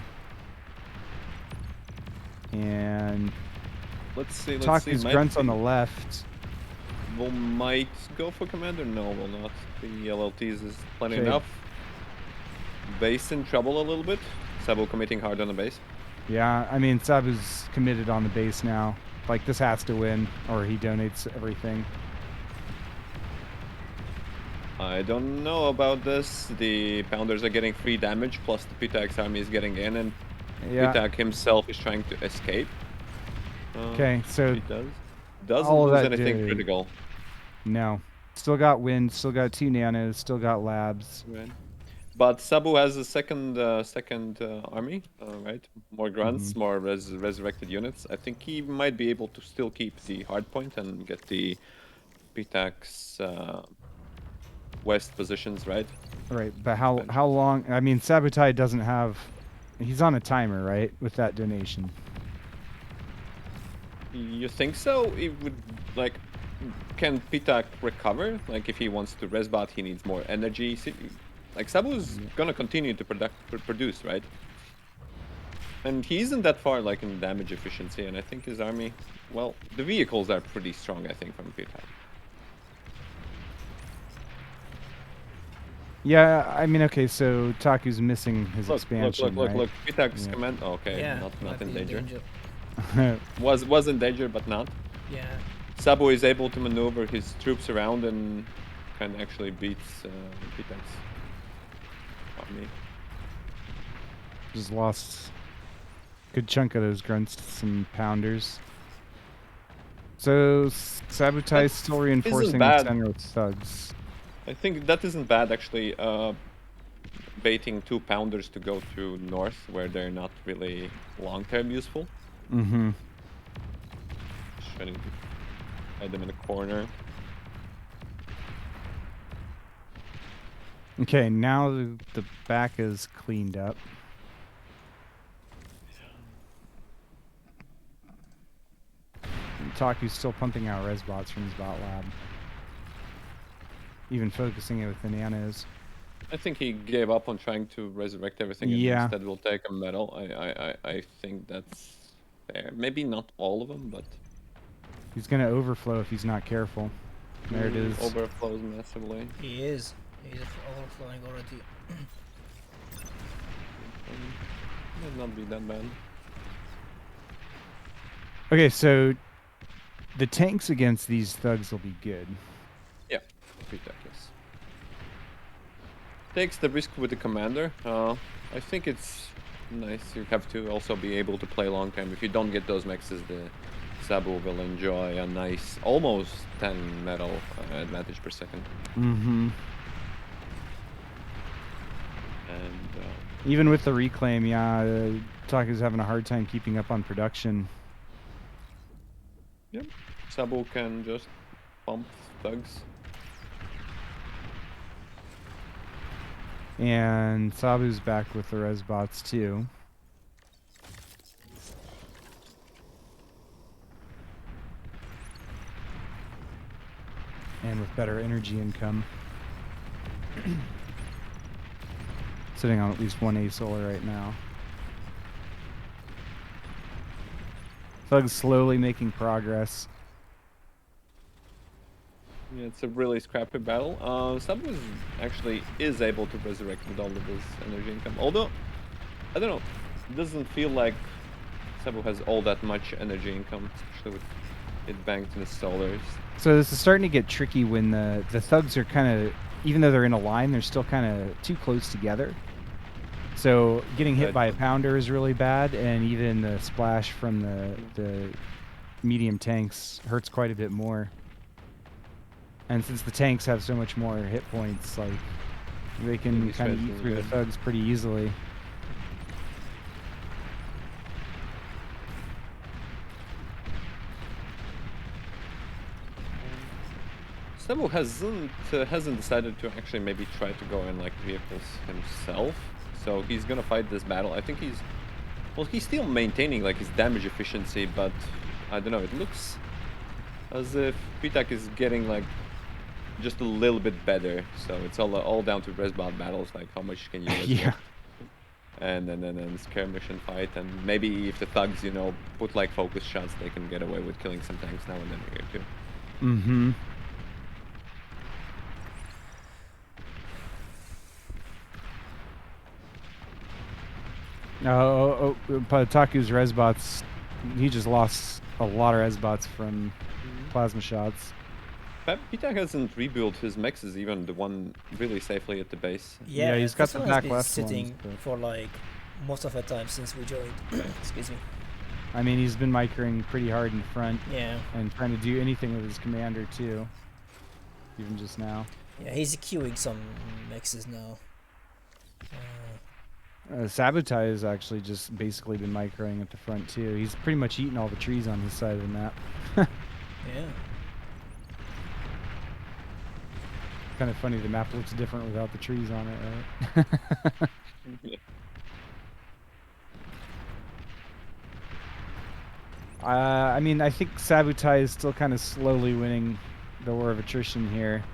Speaker 2: And
Speaker 3: Let's see.
Speaker 2: Taku's grunts on the left.
Speaker 3: Will might go for commander? No, will not. The LLTs is plenty
Speaker 2: Okay.
Speaker 3: enough. Base in trouble a little bit. Sabo committing hard on the base.
Speaker 2: Yeah, I mean, Sabu's committed on the base now. Like, this has to win, or he donates everything.
Speaker 3: I don't know about this. The Pounders are getting free damage, plus the Pitak's army is getting in, and
Speaker 2: Yeah.
Speaker 3: Pitak himself is trying to escape.
Speaker 2: Okay, so
Speaker 3: He doesn't
Speaker 2: all of
Speaker 3: lose
Speaker 2: that
Speaker 3: anything
Speaker 2: did-
Speaker 3: critical.
Speaker 2: no. Still got wind, still got 2 nanos, still got labs.
Speaker 3: Right. But Sabu has a second army, right? More grunts, more resurrected units. I think he might be able to still keep the hardpoint and get the Pitak's west positions, right?
Speaker 2: Right, but how long? I mean, Sabotage doesn't have. He's on a timer, right, with that donation.
Speaker 3: You think so? It would like. Can Pitak recover? Like, if he wants to resbot, he needs more energy. Like, Sabu's gonna continue to produce, right? And he isn't that far, like, in damage efficiency, and I think his army... Well, the vehicles are pretty strong, I think, from Pitak.
Speaker 2: Yeah, I mean, okay, so Taku's missing his expansion,
Speaker 3: Look. Pitak's
Speaker 2: Yeah.
Speaker 3: command... Oh, okay,
Speaker 4: Yeah,
Speaker 3: not
Speaker 4: might
Speaker 3: in
Speaker 4: be
Speaker 3: danger.
Speaker 2: right?
Speaker 3: Was in danger, but not.
Speaker 4: Yeah.
Speaker 3: Sabu is able to maneuver his troops around and can actually beat Pitak's army.
Speaker 2: Just lost a good chunk of those grunts to some pounders. So Sabotage
Speaker 3: That
Speaker 2: still reinforcing
Speaker 3: isn't
Speaker 2: the
Speaker 3: bad.
Speaker 2: center with thugs.
Speaker 3: I think that isn't bad, actually. Baiting 2 pounders to go to north, where they're not really long-term useful.
Speaker 2: Mm-hmm.
Speaker 3: Trying to hide them in a corner.
Speaker 2: Okay, now the back is cleaned up. And Taku's still pumping out res bots from his bot lab. Even focusing it with the nanos.
Speaker 3: I think he gave up on trying to resurrect everything and
Speaker 2: Yeah.
Speaker 3: instead will take a medal. I think that's fair. Maybe not all of them, but...
Speaker 2: He's gonna overflow if he's not careful. There it is.
Speaker 3: Overflows massively.
Speaker 4: He is. He's overflowing already.
Speaker 3: Might not be that bad.
Speaker 2: Okay, so the tanks against these thugs will be good.
Speaker 3: Yeah, Pitak, yes. Takes the risk with the commander. I think it's nice. You have to also be able to play long time. If you don't get those mexes, the Sabu will enjoy a nice, almost 10 metal advantage per second.
Speaker 2: Mm-hmm.
Speaker 3: And
Speaker 2: Even with the reclaim, yeah, Taku's having a hard time keeping up on production.
Speaker 3: yep, Sabu can just pump thugs.
Speaker 2: And Sabu's back with the res bots too. And with better energy income. Sitting on at least 1 A solar right now. Thug's slowly making progress.
Speaker 3: Yeah, it's a really scrappy battle. Sabu actually is able to resurrect with all of his energy income. Although, I don't know, it doesn't feel like Sabu has all that much energy income, especially with it banked in the solars.
Speaker 2: So this is starting to get tricky when the thugs are kind of, even though they're in a line, they're still kind of too close together. So getting hit
Speaker 3: Right.
Speaker 2: by a pounder is really bad, and even the splash from the medium tanks hurts quite a bit more. And since the tanks have so much more hit points, like they can
Speaker 3: These
Speaker 2: kind of
Speaker 3: guys
Speaker 2: eat
Speaker 3: are
Speaker 2: through the
Speaker 3: good.
Speaker 2: thugs pretty easily.
Speaker 3: Sabu hasn't decided to actually maybe try to go in like vehicles himself. So he's gonna fight this battle. I think he's still maintaining like his damage efficiency, but I don't know. It looks as if Pitak is getting like just a little bit better. So it's all down to resbot battles, like how much can you
Speaker 2: Yeah.
Speaker 3: and then skirmish and fight, and maybe if the thugs, you know, put like focus shots, they can get away with killing some tanks now and then here too.
Speaker 2: Mm-hmm. Taku's resbots, he just lost a lot of resbots from plasma shots.
Speaker 3: Pitak hasn't rebuilt his mexes, even the one really safely at the base.
Speaker 2: Yeah, he's got
Speaker 4: this
Speaker 2: the
Speaker 4: one has
Speaker 2: back
Speaker 4: been
Speaker 2: left
Speaker 4: sitting
Speaker 2: ones, but-
Speaker 4: for like most of the time since we joined. Excuse me.
Speaker 2: I mean, he's been micring pretty hard in front
Speaker 4: Yeah.
Speaker 2: and trying to do anything with his commander too. Even just now.
Speaker 4: Yeah, he's queuing some mexes now.
Speaker 2: Sabotage has actually just basically been microing at the front too. He's pretty much eaten all the trees on his side of the map.
Speaker 4: Yeah.
Speaker 2: Kind of funny, the map looks different without the trees on it, right?
Speaker 3: Yeah.
Speaker 2: I mean, I think Sabotage is still kind of slowly winning the war of attrition here.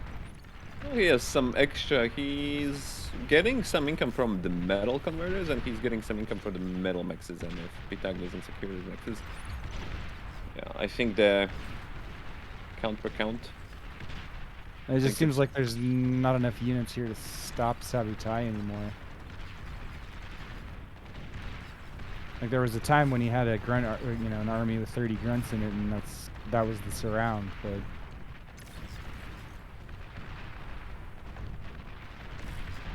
Speaker 3: Well, he has some extra. He's getting some income from the metal converters, and he's getting some income from the metal mexes. And if Pitak doesn't secure his mexes, yeah, I think the count per count.
Speaker 2: It just
Speaker 3: think
Speaker 2: seems like there's not enough units here to stop Sabotage anymore. Like there was a time when he had a grunt, an army with 30 grunts in it, and that was the surround. But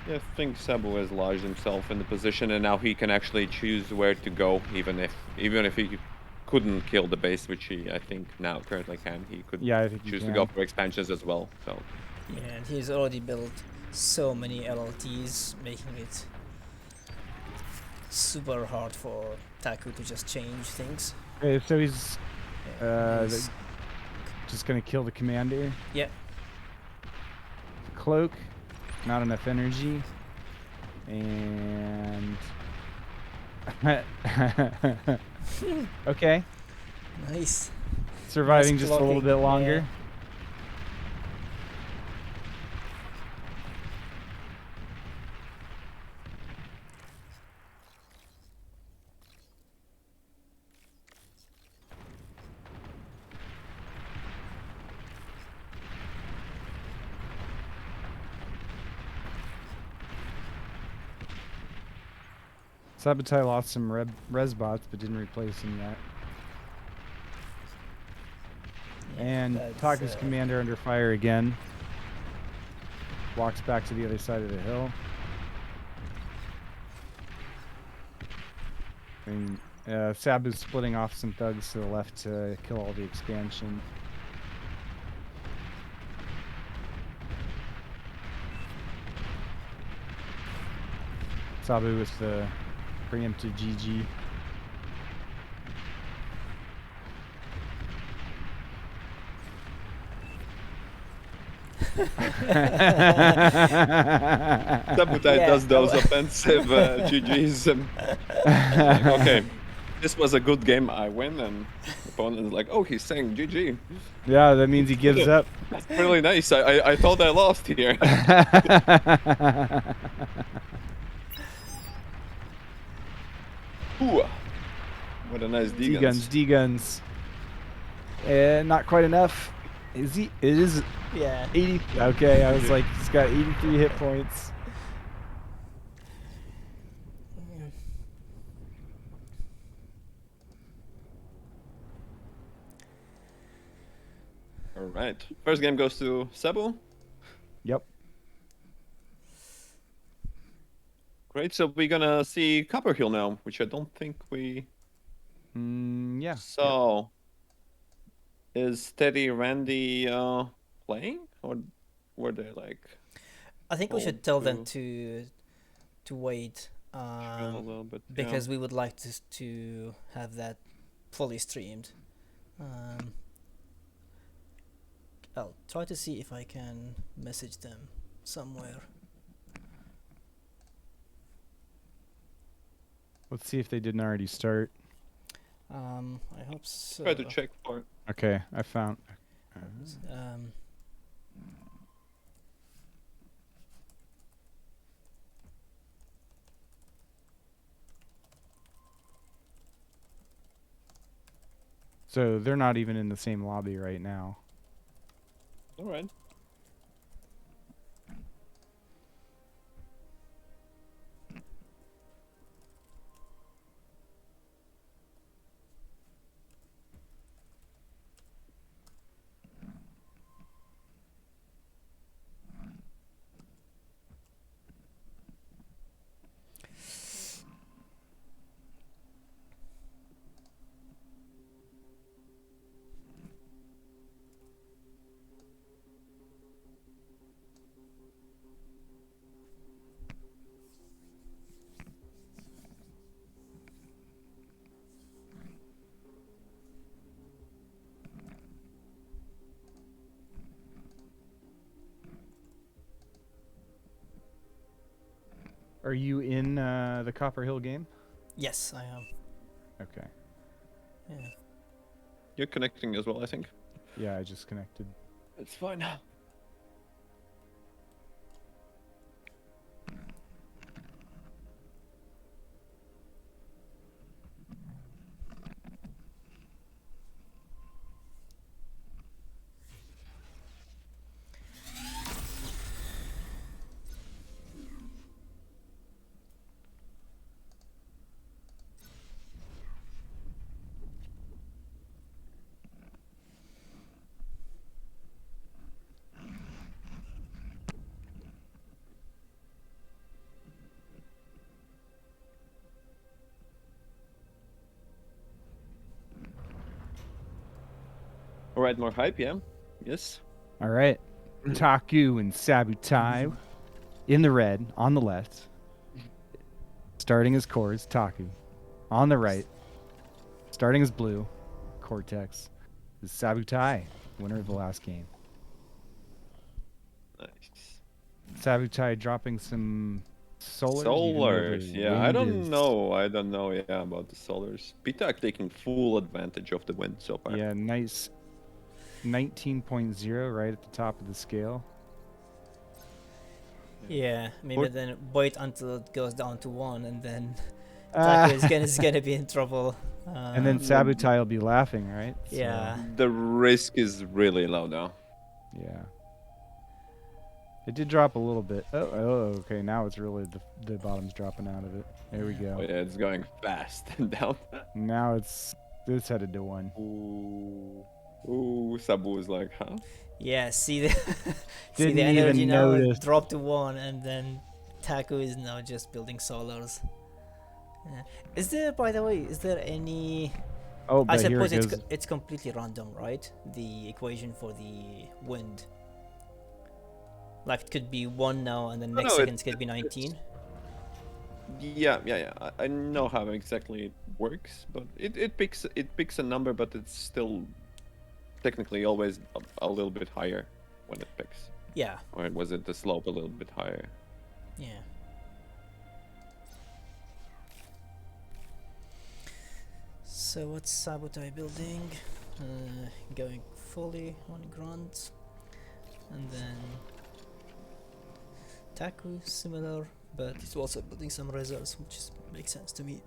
Speaker 3: Yeah, I think Sabo has lodged himself in the position, and now he can actually choose where to go, even if he couldn't kill the base, which he I think now currently can. He could
Speaker 2: yeah, I think he
Speaker 3: choose to
Speaker 2: can.
Speaker 3: go for expansions as well. So
Speaker 4: Yeah, and he's already built so many LLTs, making it super hard for Taku to just change things.
Speaker 2: Okay, so he's
Speaker 4: Yeah, he's-
Speaker 2: just gonna kill the commander.
Speaker 4: yeah.
Speaker 2: Cloak, not enough energy, and okay,
Speaker 4: Nice.
Speaker 2: surviving
Speaker 4: Nice
Speaker 2: just a little
Speaker 4: blocking,
Speaker 2: bit longer.
Speaker 4: yeah.
Speaker 2: Sabotage lost some res bots, but didn't replace them yet.
Speaker 4: Yeah,
Speaker 2: And
Speaker 4: that's,
Speaker 2: Taku's commander under fire again. Walks back to the other side of the hill. And Sabu's splitting off some thugs to the left to kill all the expansion. Sabu with the preemptive GG.
Speaker 3: Sabotage
Speaker 4: Yeah,
Speaker 3: does those
Speaker 4: I wa-
Speaker 3: offensive GGs. Like, okay, this was a good game. I win, and the opponent is like, oh, he's saying GG.
Speaker 2: Yeah, that means he gives up.
Speaker 3: That's really nice. I thought I lost here. Ooh, what a nice
Speaker 2: D-guns,
Speaker 3: D-guns.
Speaker 2: D-guns. Not quite enough. Is he? It is
Speaker 4: Yeah.
Speaker 2: 80. Okay, I was like, he's got 83 hit points.
Speaker 3: All right, first game goes to Sabo.
Speaker 2: Yep.
Speaker 3: Great, so we're gonna see Copper Hill now, which I don't think we
Speaker 2: Yeah.
Speaker 3: saw. Is Steady Randy playing, or were they like
Speaker 4: I think we
Speaker 3: told
Speaker 4: should tell them to wait,
Speaker 3: chill a little bit?
Speaker 4: because we would like to have that fully streamed. I'll try to see if I can message them somewhere.
Speaker 2: Let's see if they didn't already start.
Speaker 4: I hope so.
Speaker 3: Try to check for.
Speaker 2: Okay, I found.
Speaker 4: Um,
Speaker 2: So they're not even in the same lobby right now.
Speaker 3: All right.
Speaker 2: Are you in the Copper Hill game?
Speaker 4: Yes, I am.
Speaker 2: Okay.
Speaker 4: Yeah.
Speaker 3: You're connecting as well, I think.
Speaker 2: Yeah, I just connected.
Speaker 3: It's fine. All right, more hype, yeah. Yes.
Speaker 2: All right. Taku and Sabotage in the red on the left. Starting as cores, Taku. On the right, starting as blue, Cortex, is Sabotage, winner of the last game.
Speaker 3: Nice.
Speaker 2: Sabotage dropping some solars.
Speaker 3: Solars, yeah. I don't
Speaker 2: is,
Speaker 3: know. I don't know, yeah, about the solars. Pitak taking full advantage of the wind so far.
Speaker 2: Yeah, nice 19.0 right at the top of the scale.
Speaker 4: Yeah, maybe
Speaker 2: What-
Speaker 4: then wait until it goes down to 1, and then
Speaker 2: Ah.
Speaker 4: Taco is gonna be in trouble.
Speaker 2: And then
Speaker 3: Mm.
Speaker 2: Sabotage will be laughing, right? So,
Speaker 4: Yeah.
Speaker 3: The risk is really low now.
Speaker 2: yeah. It did drop a little bit. Oh, okay. Now it's really the bottom's dropping out of it. There we
Speaker 4: Yeah.
Speaker 2: go.
Speaker 3: Oh yeah, it's going fast down.
Speaker 2: Now it's headed to 1.
Speaker 3: Ooh, Sabu is like, huh?
Speaker 4: Yeah, see the see
Speaker 2: Didn't
Speaker 4: the energy
Speaker 2: even
Speaker 4: now
Speaker 2: notice.
Speaker 4: dropped to 1, and then Taco is now just building solars. Yeah. Is there, by the way, is there any?
Speaker 2: Oh,
Speaker 4: I
Speaker 2: but here it
Speaker 4: suppose
Speaker 2: goes.
Speaker 4: it's completely random, right? The equation for the wind. Like it could be 1 now, and then next
Speaker 3: no,
Speaker 4: second it could be 19.
Speaker 3: Yeah. I know how exactly it works, but it picks a number, but it's still technically always a little bit higher when it picks.
Speaker 4: Yeah,
Speaker 3: Or was it the slope a little bit higher?
Speaker 4: yeah. So what's Sabotage building? Going fully on grunt, and then Taku similar, but he's also building some reserves, which makes sense to me.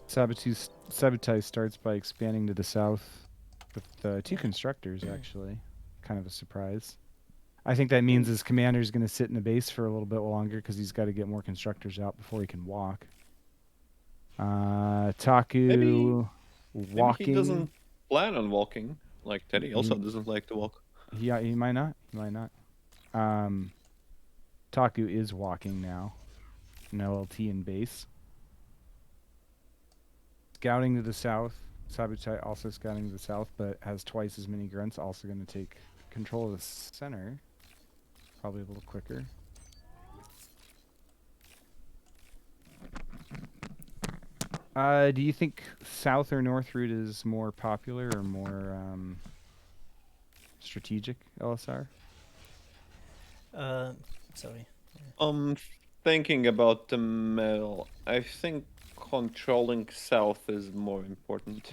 Speaker 2: Sabotage starts by expanding to the south with 2 constructors, actually. Kind of a surprise. I think that means his commander's going to sit in the base for a little bit longer because he's got to get more constructors out before he can walk. Taku
Speaker 3: Maybe
Speaker 2: walking.
Speaker 3: he doesn't plan on walking. Like Teddy also
Speaker 2: Mm.
Speaker 3: doesn't like to walk.
Speaker 2: Yeah, he might not. Taku is walking now. An LLT in base. Scouting to the south. Sabotage also scouting to the south, but has twice as many grunts. Also going to take control of the center. Probably a little quicker. Do you think south or north route is more popular or more strategic, LSR?
Speaker 4: Sorry.
Speaker 3: Thinking about the middle, I think controlling south is more important,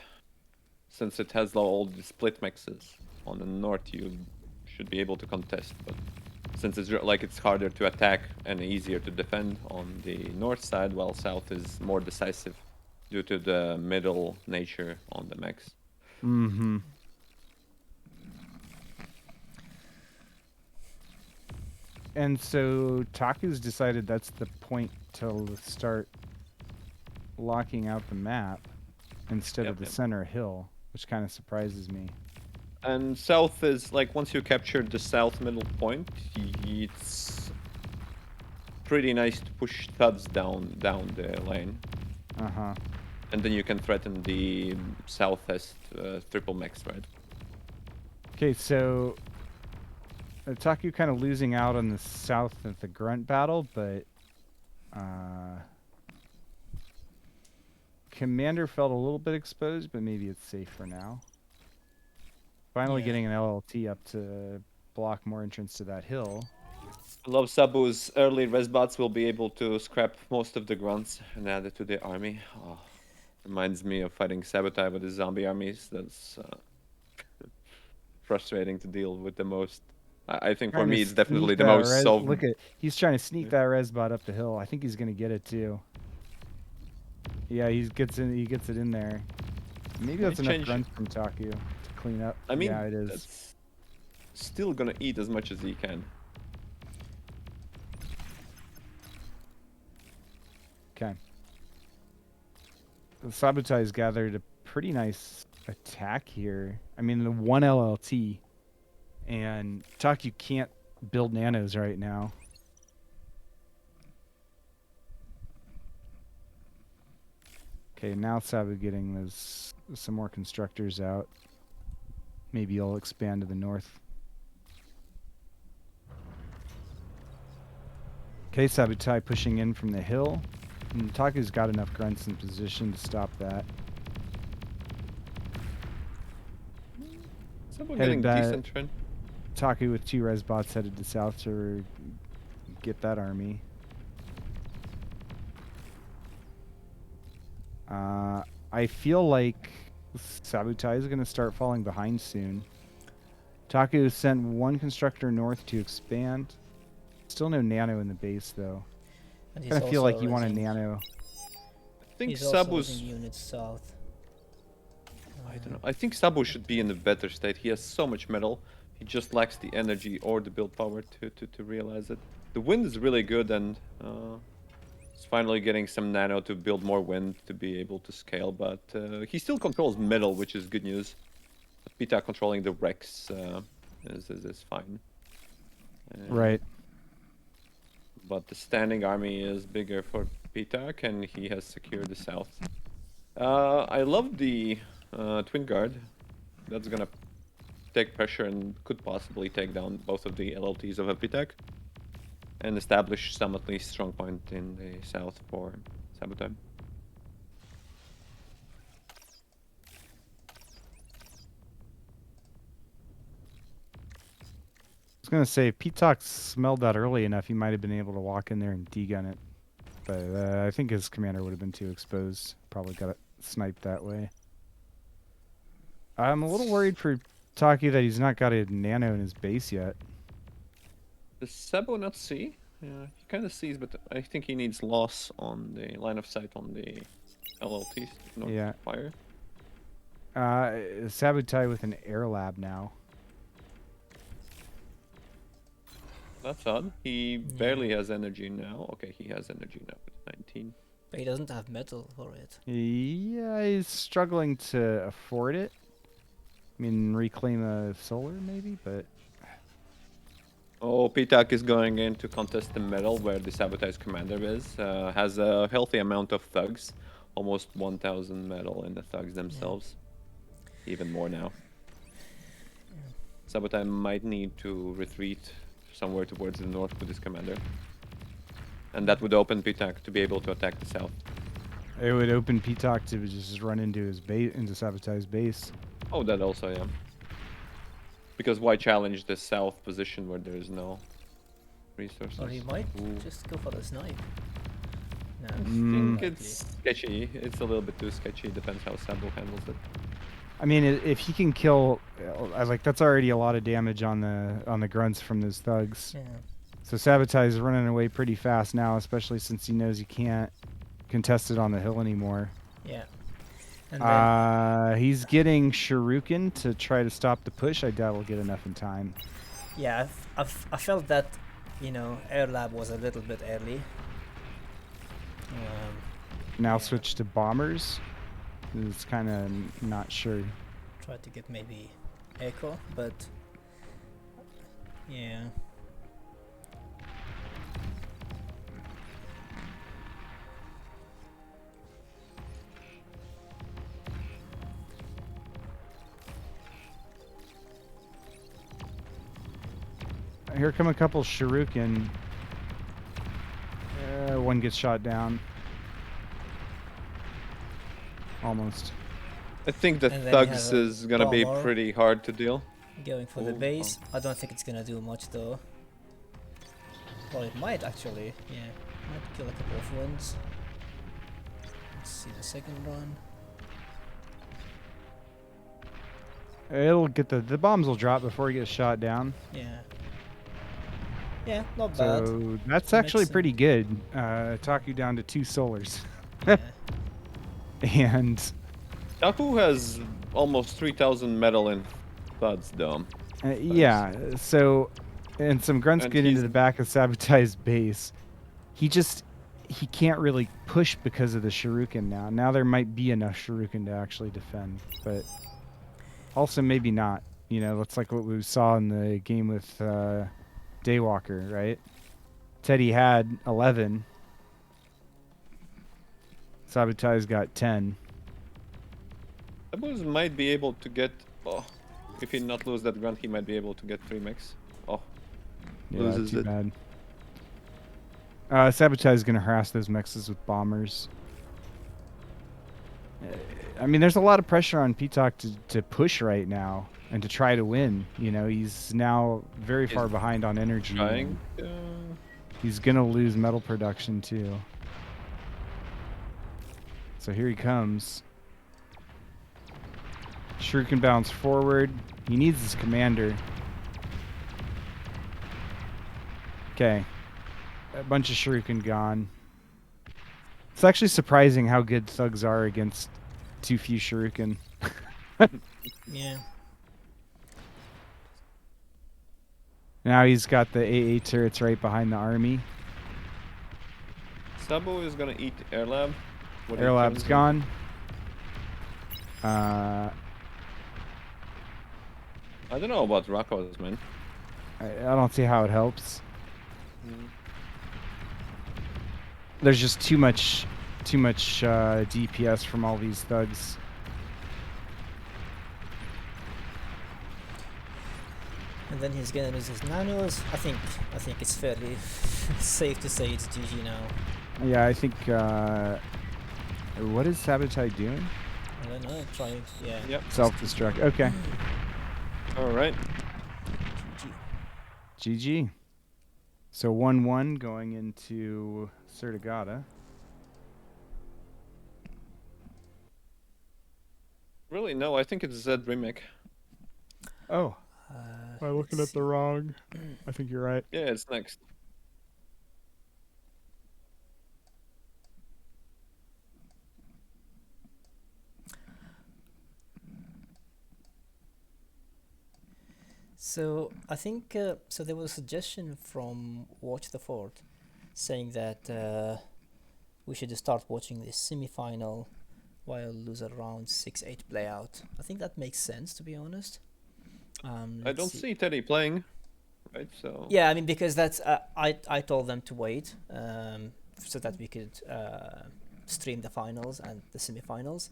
Speaker 3: since it has all the split mixes. On the north, you should be able to contest, but since it's harder to attack and easier to defend on the north side, while south is more decisive due to the middle nature on the mechs.
Speaker 2: Mm-hmm. And so Taku's decided that's the point to start locking out the map instead of the
Speaker 3: Yep.
Speaker 2: center hill, which kind of surprises me.
Speaker 3: And south is like once you capture the south middle point, it's pretty nice to push thuds down the lane,
Speaker 2: Uh-huh.
Speaker 3: and then you can threaten the southwest triple mechs, right?
Speaker 2: Okay, so Taku kind of losing out on the south of the grunt battle, but Commander felt a little bit exposed, but maybe it's safe for now. Finally
Speaker 4: Yeah.
Speaker 2: getting an LLT up to block more entrance to that hill.
Speaker 3: I love Sabu's early resbots will be able to scrap most of the grunts and add it to the army. Oh, reminds me of fighting Sabotage with the zombie armies. That's frustrating to deal with the most. I think for
Speaker 2: Trying to
Speaker 3: me, it's definitely
Speaker 2: sneak
Speaker 3: the
Speaker 2: that
Speaker 3: most
Speaker 2: res.
Speaker 3: so.
Speaker 2: Look at, he's trying to sneak that resbot up the hill. I think he's gonna get it too. Yeah, he gets in. He gets it in there. Maybe
Speaker 3: Let
Speaker 2: that's
Speaker 3: me
Speaker 2: enough
Speaker 3: change.
Speaker 2: grunts from Taku to clean up.
Speaker 3: I mean,
Speaker 2: yeah, it is.
Speaker 3: that's still gonna eat as much as he can.
Speaker 2: Okay. The Sabotage gathered a pretty nice attack here. I mean, the one LLT, and Taku can't build nanos right now. Okay, now Sabu getting those some more constructors out. Maybe he'll expand to the north. Okay, Sabotage pushing in from the hill. And Taku's got enough grunts in position to stop that.
Speaker 3: Sabu
Speaker 2: Headed
Speaker 3: getting
Speaker 2: back.
Speaker 3: decent trend.
Speaker 2: Taku with 2 resbots headed to south to get that army. I feel like Sabotage is going to start falling behind soon. Taku sent 1 constructor north to expand. Still no nano in the base though.
Speaker 4: And
Speaker 2: I
Speaker 4: he's
Speaker 2: kind of feel like you want a
Speaker 4: raising-
Speaker 2: nano.
Speaker 3: I think
Speaker 4: He's also
Speaker 3: Sabu's.
Speaker 4: raising units south.
Speaker 3: I don't know. I think Sabu should be in a better state. He has so much metal. He just lacks the energy or the build power to realize it. The wind is really good, and he's finally getting some nano to build more wind to be able to scale. But he still controls metal, which is good news. Pitak controlling the Rex is fine.
Speaker 2: Right.
Speaker 3: But the standing army is bigger for Pitak, and he has secured the south. I love the Twin Guard. That's gonna take pressure and could possibly take down both of the LLTs of Pitak and establish some at least strong point in the south for Sabotage.
Speaker 2: I was going to say, if Pitak smelled that early enough, he might have been able to walk in there and degun it. But I think his commander would have been too exposed. Probably got it sniped that way. I'm a little worried for Taki that he's not got a nano in his base yet.
Speaker 3: Does Sabo not see? Yeah, he kind of sees, but I think he needs loss on the line of sight on the LLTs. Not
Speaker 2: Yeah.
Speaker 3: fire.
Speaker 2: Sabotage with an air lab now.
Speaker 3: That's odd. He barely has energy now. Okay, he has energy now with 19.
Speaker 4: But he doesn't have metal for it.
Speaker 2: Yeah, he's struggling to afford it. I mean, reclaim a solar maybe, but
Speaker 3: Oh, Pitak is going in to contest the metal where the Sabotage commander is. Has a healthy amount of thugs. Almost 1,000 metal in the thugs themselves. Even more now. Sabotage might need to retreat somewhere towards the north with his commander. And that would open Pitak to be able to attack the south.
Speaker 2: it would open Pitak to just run into his base, into Sabotage's base.
Speaker 3: Oh, that also, yeah. Because why challenge the south position where there is no resources?
Speaker 4: Or he might
Speaker 3: Ooh.
Speaker 4: just go for the snipe. No,
Speaker 3: I
Speaker 2: Mm.
Speaker 3: think it's sketchy. It's a little bit too sketchy. Depends how Sabo handles it.
Speaker 2: I mean, if he can kill, like that's already a lot of damage on the grunts from those thugs.
Speaker 4: Yeah.
Speaker 2: So Sabotage is running away pretty fast now, especially since he knows he can't contest it on the hill anymore.
Speaker 4: Yeah. And then,
Speaker 2: He's getting Shuriken to try to stop the push. I doubt we'll get enough in time.
Speaker 4: yeah, I felt that, Air Lab was a little bit early.
Speaker 2: Now
Speaker 4: Yeah.
Speaker 2: switch to bombers. It's kind of not sure.
Speaker 4: Tried to get maybe Echo, but yeah.
Speaker 2: Here come a couple Shuriken. One gets shot down. Almost.
Speaker 3: I think the
Speaker 4: And then you
Speaker 3: thugs
Speaker 4: have a
Speaker 3: is gonna be
Speaker 4: bomber.
Speaker 3: pretty hard to deal.
Speaker 4: Going for the
Speaker 3: Oh,
Speaker 4: base. I don't think it's gonna do much though. Well, it might actually. Yeah, might kill a couple of ones. Let's see the second one.
Speaker 2: It'll get the bombs will drop before he gets shot down.
Speaker 4: Yeah. Yeah, not bad.
Speaker 2: So that's
Speaker 4: To
Speaker 2: actually
Speaker 4: mix
Speaker 2: pretty
Speaker 4: in.
Speaker 2: good. Talk you down to 2 solars.
Speaker 4: Yeah.
Speaker 2: And
Speaker 3: Taku has almost 3,000 metal in Bud's dome.
Speaker 2: yeah, so and some grunts
Speaker 3: And
Speaker 2: get into
Speaker 3: he's-
Speaker 2: the back of Sabotai's base. He can't really push because of the Shuriken now. Now there might be enough Shuriken to actually defend, but also maybe not. You know, that's like what we saw in the game with Daywalker, right? Teddy had 11. Sabotage got 10.
Speaker 3: Sabuz might be able to get. Oh, if he not lose that grunt, he might be able to get 3 mechs. Oh,
Speaker 2: Yeah,
Speaker 3: loses
Speaker 2: too
Speaker 3: it.
Speaker 2: bad. Sabotage is going to harass those mexes with bombers. I mean, there's a lot of pressure on Pitak to push right now and to try to win. You know, he's now very far
Speaker 3: He's
Speaker 2: behind on energy.
Speaker 3: Trying.
Speaker 2: and He's going to lose metal production too. So here he comes. Shuriken bounce forward. He needs his commander. Okay. A bunch of Shuriken gone. It's actually surprising how good thugs are against too few Shuriken.
Speaker 4: Yeah.
Speaker 2: Now he's got the AA turrets right behind the army.
Speaker 3: Sabo is gonna eat air lab. What he
Speaker 2: Air lab's
Speaker 3: turns
Speaker 2: gone. Uh,
Speaker 3: I don't know about Rakos, man.
Speaker 2: I don't see how it helps.
Speaker 3: Mm.
Speaker 2: There's just too much DPS from all these thugs.
Speaker 4: And then he's gonna lose his nanos. I think it's fairly safe to say it's GG now.
Speaker 2: Yeah, I think. What is Sabotage doing?
Speaker 4: I don't know. Trying. Yeah.
Speaker 3: Yep.
Speaker 2: Self-destruct. Okay.
Speaker 3: All right.
Speaker 4: GG.
Speaker 2: GG. So 1-1 going into Certigata.
Speaker 3: Really, no. I think it's Zed remake.
Speaker 2: Oh, I'm looking
Speaker 4: let's
Speaker 2: at the wrong. I think you're right.
Speaker 3: Yeah, it's next.
Speaker 4: So I think so. There was a suggestion from Watch the Fort saying that we should start watching this semi-final while loser round 6-8 play out. I think that makes sense, to be honest.
Speaker 3: I don't see Teddy playing, right? So
Speaker 4: Yeah, I mean, because that's I told them to wait so that we could stream the finals and the semi-finals.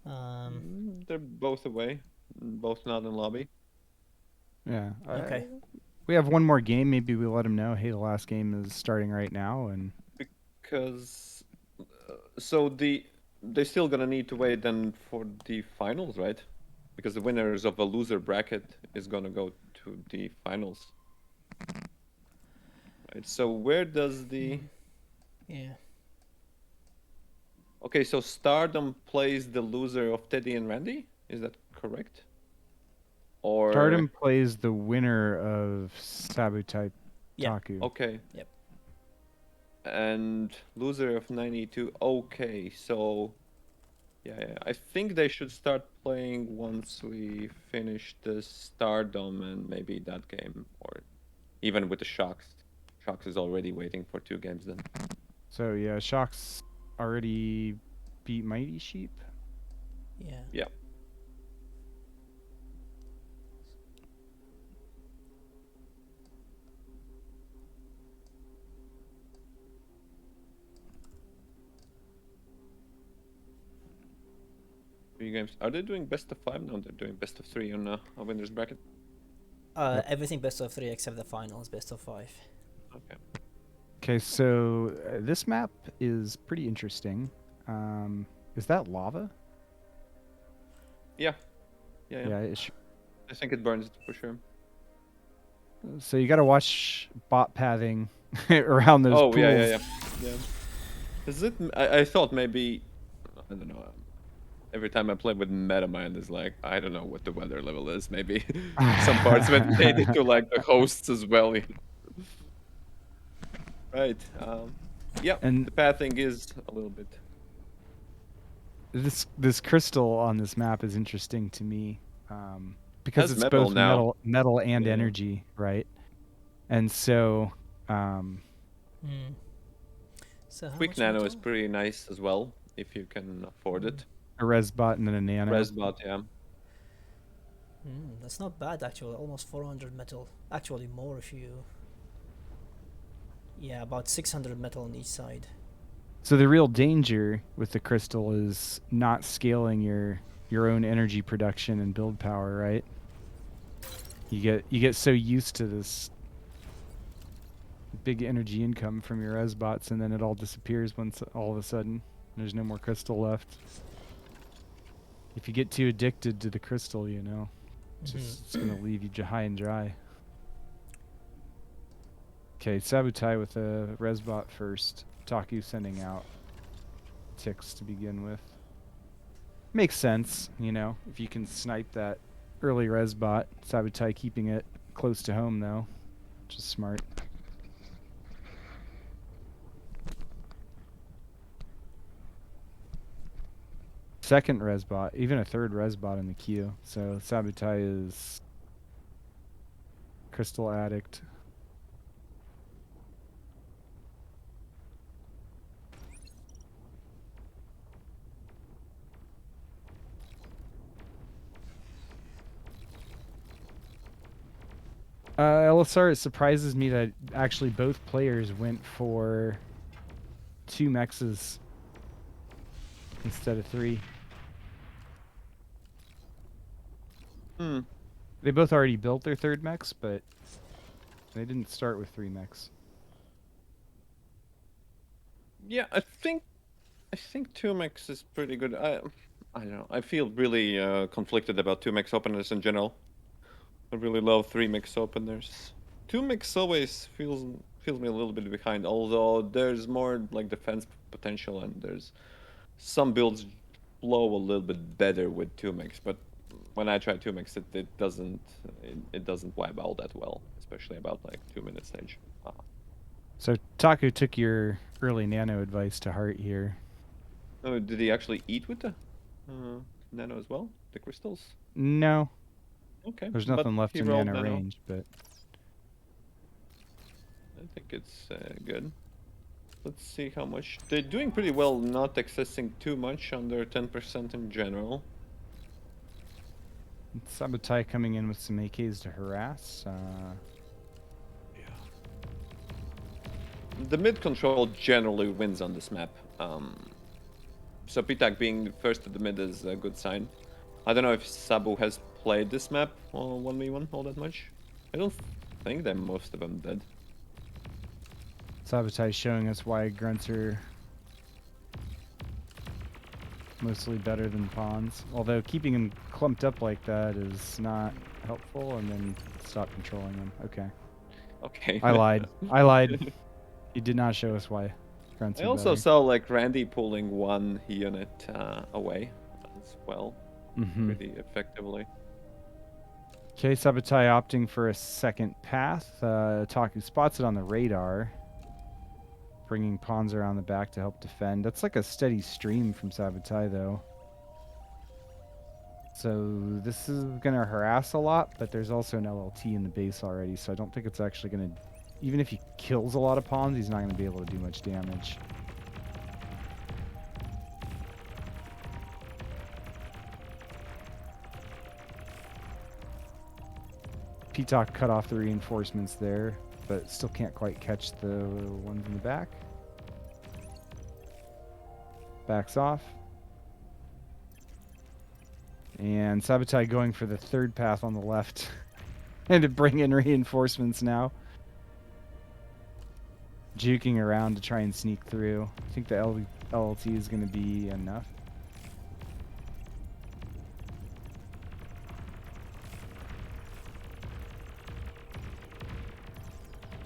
Speaker 3: They're both away, both not in lobby.
Speaker 2: Yeah.
Speaker 4: Okay.
Speaker 2: We have one more game. Maybe we let them know, hey, the last game is starting right now, and
Speaker 3: Because so they're still gonna need to wait then for the finals, right? Because the winners of a loser bracket is gonna go to the finals. Right. So where does the
Speaker 4: Yeah.
Speaker 3: Okay, so Stardom plays the loser of Teddy and Randy? Is that correct? Or
Speaker 2: Stardom plays the winner of Sabotage
Speaker 4: Yeah.
Speaker 2: Taku.
Speaker 3: Okay.
Speaker 4: Yep.
Speaker 3: And loser of 92. Okay, so yeah, I think they should start playing once we finish the Stardom and maybe that game, or even with the Shucks. Shucks is already waiting for 2 games then.
Speaker 2: So yeah, Shocks already beat Mighty Sheep.
Speaker 4: Yeah.
Speaker 3: Yeah. Three games. Are they doing best of 5 now? They're doing best of 3 on a winners bracket.
Speaker 4: Everything best of 3 except the finals, best of 5.
Speaker 3: Okay.
Speaker 2: Okay, so this map is pretty interesting. Is that lava?
Speaker 3: Yeah. Yeah.
Speaker 2: Yeah, it
Speaker 3: I think it burns for sure.
Speaker 2: So you got to watch bot pathing around those
Speaker 3: Oh
Speaker 2: pools.
Speaker 3: yeah. Is it? I thought maybe I don't know. Every time I play with MetaMind, is like I don't know what the weather level is. Maybe some parts went made it to like the hosts as well. Right. Yeah.
Speaker 2: And
Speaker 3: The pathing is a little bit.
Speaker 2: this crystal on this map is interesting to me, because
Speaker 3: Has
Speaker 2: it's
Speaker 3: metal
Speaker 2: both
Speaker 3: now.
Speaker 2: metal and
Speaker 3: Yeah.
Speaker 2: energy, right? And so
Speaker 4: So how
Speaker 3: Quick
Speaker 4: much
Speaker 3: nano
Speaker 4: metal?
Speaker 3: is pretty nice as well if you can afford it.
Speaker 2: a res bot and then a nano.
Speaker 3: Resbot, yeah.
Speaker 4: That's not bad actually. Almost 400 metal. Actually, more if you. Yeah, about 600 metal on each side.
Speaker 2: So the real danger with the crystal is not scaling your own energy production and build power, right? You get so used to this big energy income from your res bots, and then it all disappears once all of a sudden there's no more crystal left. If you get too addicted to the crystal, you know, it's gonna leave you high and dry. Okay, Sabotage with a res bot first. Taku sending out ticks to begin with. Makes sense, you know, if you can snipe that early res bot. Sabotage keeping it close to home though, which is smart. Second res bot, even a third res bot in the queue. So Sabotage is crystal addict. LSR, it surprises me that actually both players went for 2 mexes instead of 3. They both already built their third mechs, but they didn't start with 3 mechs.
Speaker 3: Yeah, I think 2max is pretty good. I don't know. I feel really conflicted about 2max openers in general. I really love 3max openers. 2max always feels me a little bit behind, although there's more like defense potential and there's some builds flow a little bit better with 2max, but when I try 2max it doesn't vibe out that well, especially about like 2-minute stage.
Speaker 2: So Taku took your early nano advice to heart here.
Speaker 3: Oh, did he actually eat with the nano as well? The crystals?
Speaker 2: No,
Speaker 3: Okay.
Speaker 2: there's
Speaker 3: but
Speaker 2: nothing left
Speaker 3: he
Speaker 2: in
Speaker 3: rolled
Speaker 2: nano range, but
Speaker 3: I think it's good. Let's see how much. They're doing pretty well, not accessing too much, under 10% in general.
Speaker 2: Sabotage coming in with some AKs to harass.
Speaker 3: The mid control generally wins on this map. So Pitak being first to the mid is a good sign. I don't know if Sabu has played this map on 1v1 all that much. I don't think that most of them did.
Speaker 2: Sabotage showing us why grunts are mostly better than pawns. Although keeping them clumped up like that is not helpful, and then stop controlling them. Okay.
Speaker 3: Okay.
Speaker 2: I lied. I lied. He did not show us why grunts
Speaker 3: I
Speaker 2: are
Speaker 3: also
Speaker 2: better.
Speaker 3: saw like Randy pulling one unit away as well, pretty effectively.
Speaker 2: Okay, Sabotage opting for a second path. Taku spots it on the radar, bringing pawns around the back to help defend. That's like a steady stream from Sabotage, though. So this is going to harass a lot, but there's also an LLT in the base already, so I don't think it's actually going to... Even if he kills a lot of pawns, he's not going to be able to do much damage. Pitak cut off the reinforcements there, but still can't quite catch the ones in the back. Backs off. And Sabotage going for the third path on the left. And to bring in reinforcements now. Juking around to try and sneak through. I think the LLT is going to be enough.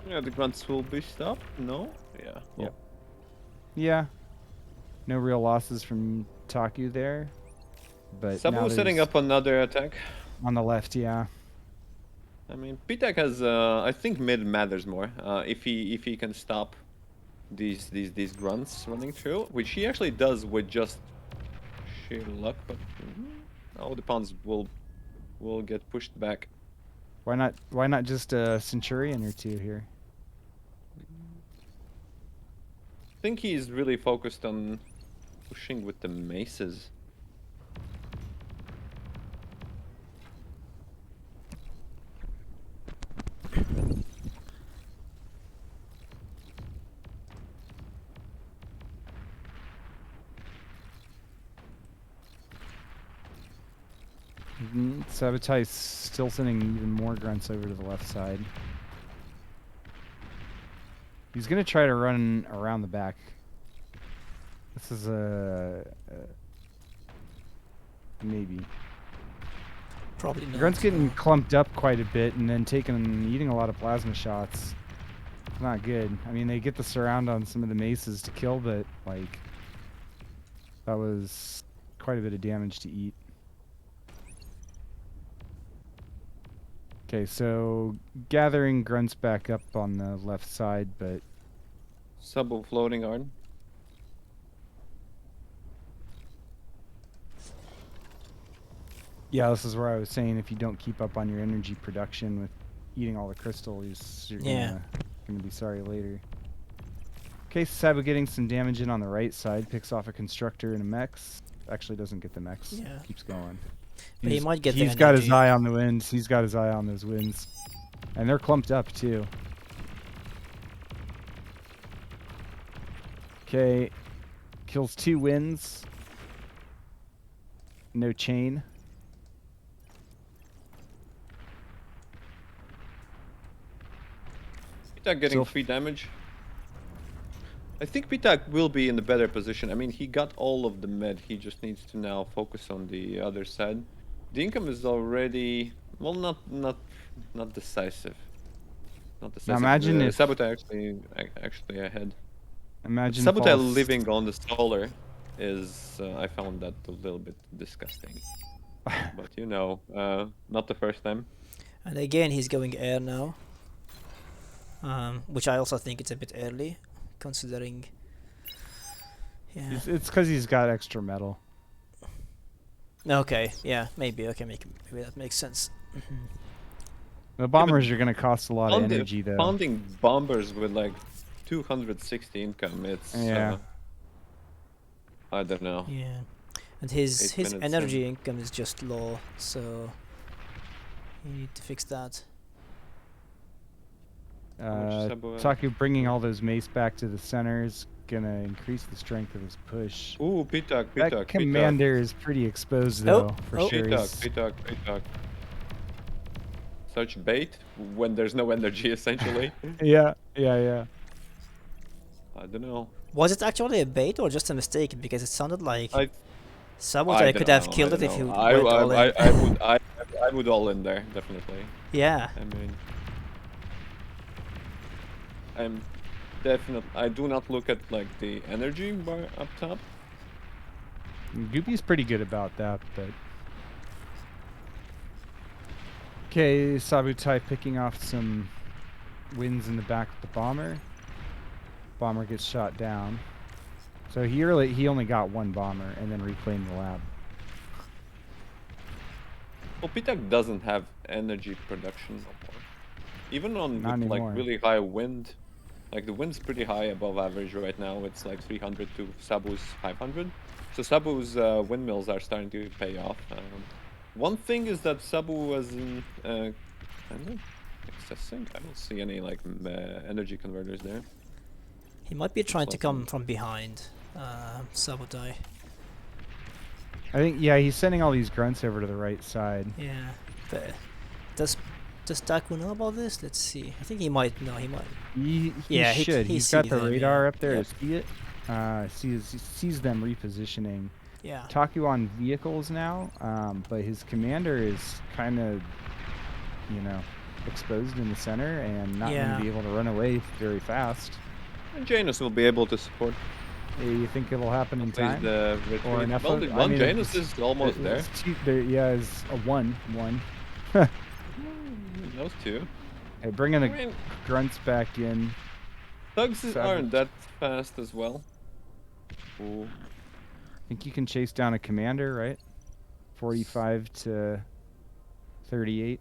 Speaker 3: Yeah, the grunts will be stopped. No. Yeah. Well,
Speaker 2: Yep. Yeah. No real losses from Taku there. But now
Speaker 3: Sabu setting
Speaker 2: there's
Speaker 3: up another attack.
Speaker 2: on the left, yeah.
Speaker 3: I mean, Pitak has. I think mid matters more. If he can stop these grunts running through, which he actually does with just sheer luck. But all the pawns will get pushed back.
Speaker 2: Why not just a Centurion or two here?
Speaker 3: I think he's really focused on pushing with the maces.
Speaker 2: Sabotage still sending even more grunts over to the left side. He's gonna try to run around the back. This is maybe.
Speaker 4: Probably not.
Speaker 2: Grunt's getting
Speaker 4: no.
Speaker 2: clumped up quite a bit and then eating a lot of plasma shots. Not good. I mean, they get the surround on some of the maces to kill, but like that was quite a bit of damage to eat. Okay, so gathering grunts back up on the left side, but
Speaker 3: Sabu floating hard.
Speaker 2: yeah, this is where I was saying if you don't keep up on your energy production with eating all the crystals, you're gonna be sorry later. Okay, Sabu getting some damage in on the right side, picks off a constructor and a mechs. Actually doesn't get the mechs.
Speaker 4: Yeah.
Speaker 2: Keeps going.
Speaker 4: But he might get the
Speaker 2: He's got his
Speaker 4: energy.
Speaker 2: eye on the winds. He's got his eye on those winds. And they're clumped up too. Okay. Kills 2 winds. No chain.
Speaker 3: Pitak getting
Speaker 2: So-
Speaker 3: 3 damage. I think Pitak will be in the better position. I mean, he got all of the med. He just needs to now focus on the other side. The income is already well, not decisive. Not decisive.
Speaker 2: imagine if-
Speaker 3: Sabotage actually ahead.
Speaker 2: Imagine
Speaker 3: Sabotage
Speaker 2: false-
Speaker 3: living on the solar is I found that a little bit disgusting. But you know, not the first time.
Speaker 4: And again, he's going air now. Which I also think it's a bit early, considering. Yeah.
Speaker 2: It's because he's got extra metal.
Speaker 4: Okay. Yeah. Maybe. Okay. Maybe that makes sense.
Speaker 2: The bombers are going to cost a lot of
Speaker 3: Pounding-
Speaker 2: energy, though.
Speaker 3: Pounding bombers with like 260 income. It's
Speaker 2: Yeah.
Speaker 3: I don't know.
Speaker 4: Yeah. And his
Speaker 3: 8 minutes
Speaker 4: energy
Speaker 3: in.
Speaker 4: income is just low, so you need to fix that.
Speaker 3: Sabu-
Speaker 2: Taku bringing all those mace back to the center is going to increase the strength of his push.
Speaker 3: Ooh, Pitak,
Speaker 2: That
Speaker 3: Pitak,
Speaker 2: commander is pretty exposed,
Speaker 4: Oh,
Speaker 2: though, for
Speaker 4: oh.
Speaker 2: sure.
Speaker 3: Pitak, Pitak. Such bait when there's no energy, essentially.
Speaker 2: Yeah.
Speaker 3: I don't know.
Speaker 4: Was it actually a bait or just a mistake? Because it sounded like
Speaker 3: I
Speaker 4: Sabotage could have killed it if he went all in.
Speaker 3: I would all in there, definitely.
Speaker 4: Yeah.
Speaker 3: I mean, I'm definitely. I do not look at like the energy bar up top.
Speaker 2: Goopy's pretty good about that, but... Okay, Sabotage picking off some wins in the back of the bomber. Bomber gets shot down. So he only got 1 bomber and then reclaimed the lab.
Speaker 3: Well, Pitak doesn't have energy production no more. Even on
Speaker 2: Not
Speaker 3: with, like
Speaker 2: anymore.
Speaker 3: really high wind, like the wind's pretty high above average right now. It's like 300 to Sabu's 500. So Sabu's windmills are starting to pay off. One thing is that Sabu was in kind of accessing. I don't see any like energy converters there.
Speaker 4: He might be trying to
Speaker 3: like
Speaker 4: come from behind, Sabotage.
Speaker 2: I think, yeah, he's sending all these grunts over to the right side.
Speaker 4: Yeah. But does Taku know about this? Let's see. I think he might know. He might.
Speaker 2: He
Speaker 4: Yeah, he-
Speaker 2: should.
Speaker 4: he
Speaker 2: He's got
Speaker 4: sees
Speaker 2: the
Speaker 4: them,
Speaker 2: radar
Speaker 4: yeah.
Speaker 2: up there
Speaker 4: Yep.
Speaker 2: to see it. He sees them repositioning.
Speaker 4: Yeah.
Speaker 2: Taku on vehicles now, but his commander is kind of, exposed in the center and not going
Speaker 4: Yeah.
Speaker 2: to be able to run away very fast.
Speaker 3: And Janus will be able to support.
Speaker 2: You think it'll happen in
Speaker 3: Plays
Speaker 2: time?
Speaker 3: the
Speaker 2: Or
Speaker 3: retreat.
Speaker 2: enough
Speaker 3: Well,
Speaker 2: of,
Speaker 3: the
Speaker 2: I
Speaker 3: one
Speaker 2: mean,
Speaker 3: Janus is almost there.
Speaker 2: Yeah, it's a 1.
Speaker 3: Those two.
Speaker 2: Hey, bringing the
Speaker 3: I mean,
Speaker 2: grunts back in.
Speaker 3: thugs
Speaker 2: Savage.
Speaker 3: aren't that fast as well.
Speaker 2: Ooh. Think you can chase down a commander, right? 45 to 38.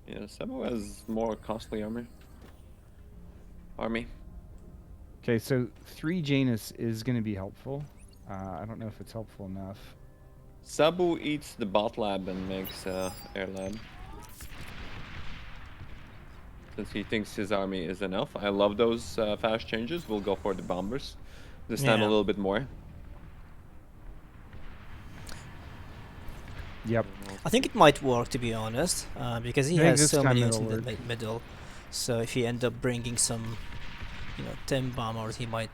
Speaker 3: Yeah, Sabo has more costly armor. Army.
Speaker 2: Okay, so 3 Janus is going to be helpful. I don't know if it's helpful enough.
Speaker 3: Sabu eats the bot lab and makes air lab. Since he thinks his army is enough. I love those fast changes. We'll go for the bombers. This time a
Speaker 4: Yeah.
Speaker 3: little bit more.
Speaker 2: Yep.
Speaker 4: I think it might work, to be honest, because he
Speaker 2: I think
Speaker 4: has
Speaker 2: this
Speaker 4: so
Speaker 2: time
Speaker 4: many units
Speaker 2: it'll
Speaker 4: in the
Speaker 2: work.
Speaker 4: middle. So if he end up bringing some, 10 bombers, he might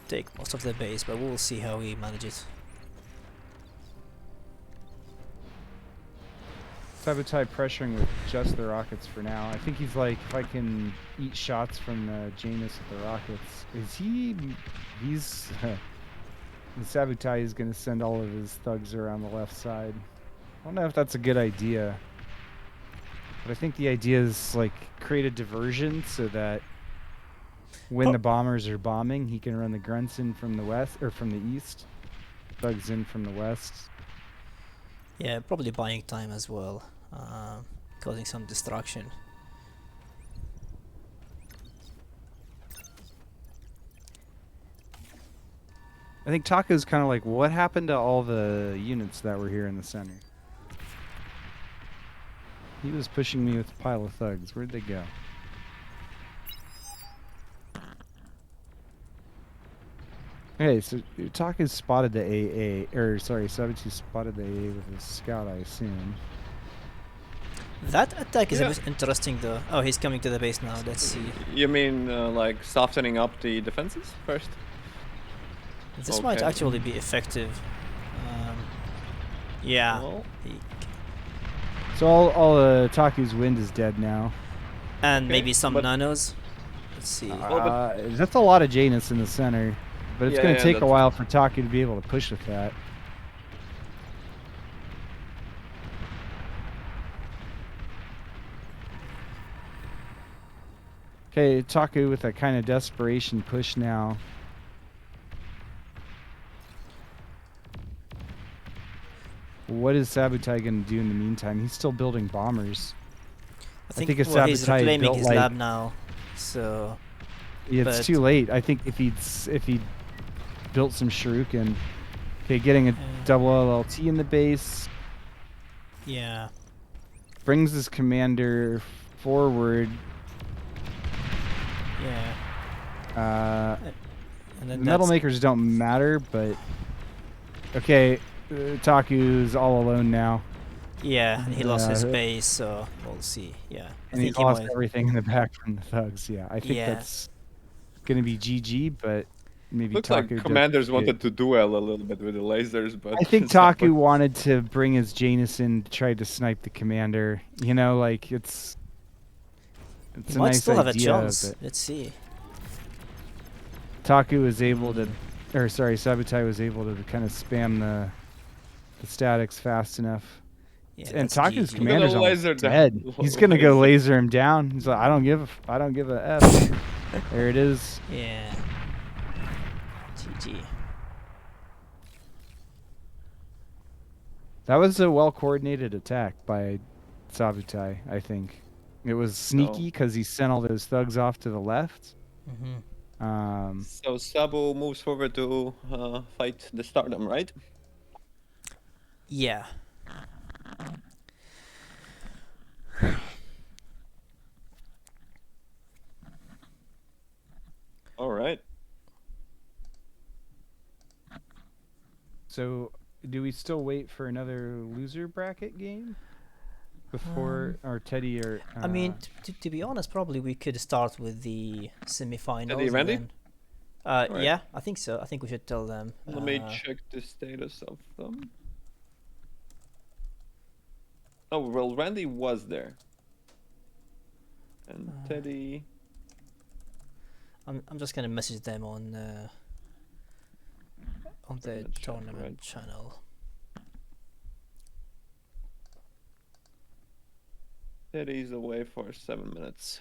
Speaker 4: take most of the base, but we'll see how he manages.
Speaker 2: Sabotage pressuring with just the rockets for now. I think he's like, if I can eat shots from the Janus with the rockets, he's the Sabotage is going to send all of his thugs around the left side. I don't know if that's a good idea, but I think the idea is like create a diversion so that when the bombers are bombing, he can run the grunts in from the west or from the east, thugs in from the west.
Speaker 4: Yeah, probably buying time as well, causing some destruction.
Speaker 2: I think Taco's kind of like, what happened to all the units that were here in the center? He was pushing me with a pile of thugs. Where'd they go? Okay, so Taco's spotted the AA, or sorry, Sabotage spotted the AA with his scout, I assume.
Speaker 4: That attack is
Speaker 3: Yeah.
Speaker 4: a bit interesting, though. Oh, he's coming to the base now. Let's see.
Speaker 3: You mean like softening up the defenses first?
Speaker 4: This might
Speaker 3: Okay.
Speaker 4: actually be effective. Yeah.
Speaker 3: Well,
Speaker 4: he-
Speaker 2: So all Taku's wind is dead now.
Speaker 4: and
Speaker 3: Okay,
Speaker 4: maybe some
Speaker 3: but-
Speaker 4: nanos. Let's see.
Speaker 2: That's a lot of Janus in the center, but it's
Speaker 3: Yeah,
Speaker 2: going
Speaker 3: yeah,
Speaker 2: to take a
Speaker 3: that's-
Speaker 2: while for Taku to be able to push with that. Okay, Taku with a kind of desperation push now. What is Sabotage going to do in the meantime? He's still building bombers.
Speaker 4: I think,
Speaker 2: think if
Speaker 4: well, he's
Speaker 2: Sabotage
Speaker 4: reclaiming
Speaker 2: built,
Speaker 4: his
Speaker 2: like-
Speaker 4: lab now. So
Speaker 2: Yeah, it's
Speaker 4: But-
Speaker 2: too late. I think if he built some shuriken, okay, getting a double LLT in the base,
Speaker 4: yeah.
Speaker 2: brings his commander forward.
Speaker 4: Yeah. And
Speaker 2: The
Speaker 4: then
Speaker 2: metal
Speaker 4: that's-
Speaker 2: makers don't matter, but okay, Taku's all alone now,
Speaker 4: Yeah, and he lost his
Speaker 2: Uh,
Speaker 4: base, so we'll see. Yeah. I
Speaker 2: and he's
Speaker 4: think he
Speaker 2: lost
Speaker 4: might.
Speaker 2: everything in the back from the thugs. Yeah, I think
Speaker 4: Yeah.
Speaker 2: that's gonna be GG, but maybe
Speaker 3: looks
Speaker 2: Taku
Speaker 3: like
Speaker 2: does
Speaker 3: commanders
Speaker 2: get-
Speaker 3: wanted to duel a little bit with the lasers, but
Speaker 2: I think
Speaker 3: it's not
Speaker 2: Taku
Speaker 3: what-
Speaker 2: wanted to bring his Janus in to try to snipe the commander. You know, like it's
Speaker 4: He
Speaker 2: a
Speaker 4: might
Speaker 2: nice
Speaker 4: still have a
Speaker 2: idea,
Speaker 4: chance.
Speaker 2: but
Speaker 4: Let's see.
Speaker 2: Taku was able to, or sorry, Sabotage was able to kind of spam the statics fast enough.
Speaker 4: Yeah,
Speaker 2: And
Speaker 4: that's
Speaker 2: Taku's
Speaker 4: GG.
Speaker 2: commander's
Speaker 3: Gonna
Speaker 2: almost
Speaker 3: laser down-
Speaker 2: dead. He's gonna go
Speaker 3: laser.
Speaker 2: laser him down. He's like, I don't give a f. There it is.
Speaker 4: Yeah. GG.
Speaker 2: That was a well coordinated attack by Sabotage. I think it was sneaky because he sent all those thugs off to the left.
Speaker 4: Mm-hmm.
Speaker 3: So Sabu moves forward to fight the Stardom, right?
Speaker 4: Yeah.
Speaker 3: All right.
Speaker 2: So, do we still wait for another loser bracket game before our Teddy or?
Speaker 4: I mean, to be honest, probably we could start with the semi-finals. and
Speaker 3: Randy?
Speaker 4: then-
Speaker 3: Alright.
Speaker 4: Yeah, I think so. I think we should tell them.
Speaker 3: Let me check the status of them. Oh well, Randy was there, and
Speaker 4: Uh,
Speaker 3: Teddy.
Speaker 4: I'm just gonna message them on the
Speaker 3: Tournament chat,
Speaker 4: tournament
Speaker 3: right?
Speaker 4: channel.
Speaker 3: Teddy's away for 7 minutes.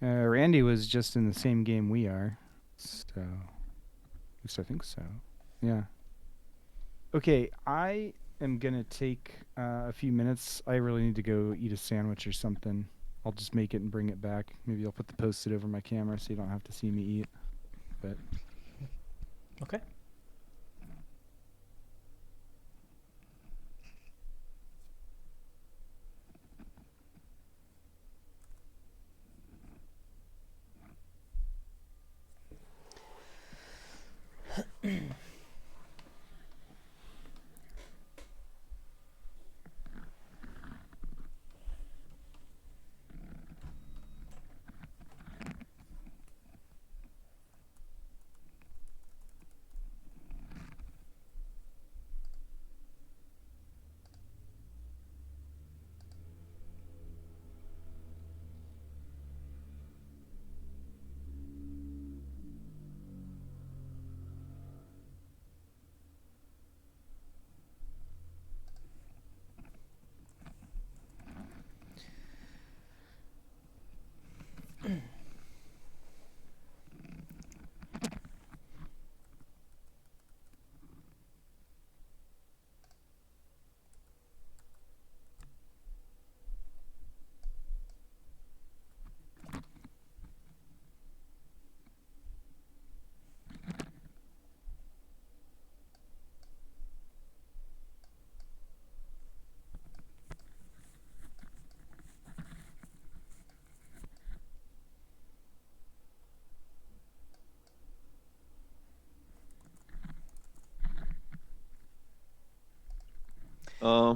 Speaker 2: Randy was just in the same game we are, so at least I think so. Yeah. Okay, I am gonna take a few minutes. I really need to go eat a sandwich or something. I'll just make it and bring it back. Maybe I'll put the post-it over my camera so you don't have to see me eat. But
Speaker 4: Okay.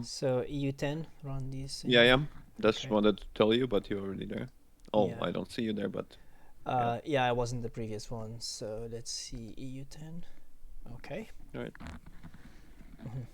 Speaker 4: So EU10 run these.
Speaker 3: Yeah, yeah. Just
Speaker 4: Okay.
Speaker 3: wanted to tell you, but you're already there. Oh,
Speaker 4: Yeah.
Speaker 3: I don't see you there, but
Speaker 4: Yeah, I wasn't the previous one. So let's see EU10. Okay.
Speaker 3: all right.
Speaker 4: Mhm.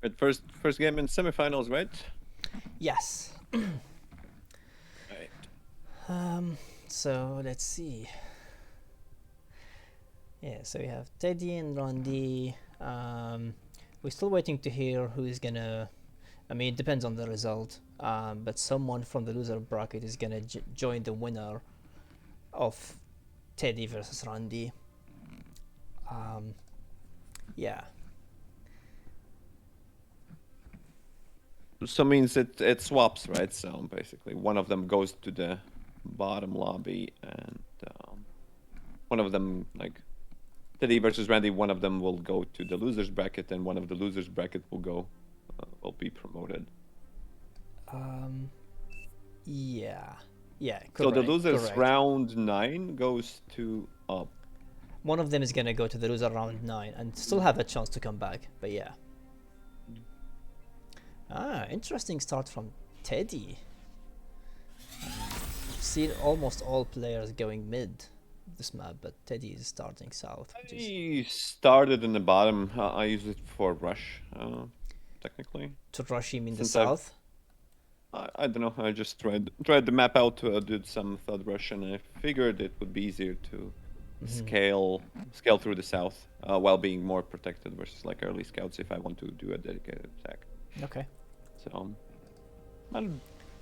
Speaker 3: Right, first game in semifinals, right?
Speaker 4: Yes.
Speaker 3: Right.
Speaker 4: So let's see. Yeah. So we have Teddy and Randy. We're still waiting to hear who is gonna. I mean, it depends on the result. But someone from the loser bracket is gonna join the winner of Teddy versus Randy. Yeah.
Speaker 3: So means it swaps, right? So basically, one of them goes to the bottom lobby, and one of them, like Teddy versus Randy, one of them will go to the losers bracket, and one of the losers bracket will be promoted.
Speaker 4: Yeah. Yeah.
Speaker 3: So the
Speaker 4: Correct.
Speaker 3: losers
Speaker 4: Correct.
Speaker 3: round 9 goes to
Speaker 4: One of them is gonna go to the loser round 9 and still have a chance to come back. But yeah. Interesting start from Teddy. Seen almost all players going mid this map, but Teddy is starting south. Which is
Speaker 3: He started in the bottom. I use it for rush, technically.
Speaker 4: to rush him in the
Speaker 3: Since I've-
Speaker 4: south.
Speaker 3: I don't know. I just tried the map out to do some third rush, and I figured it would be easier to scale through the south while being more protected versus like early scouts if I want to do a dedicated attack.
Speaker 4: Okay.
Speaker 3: So I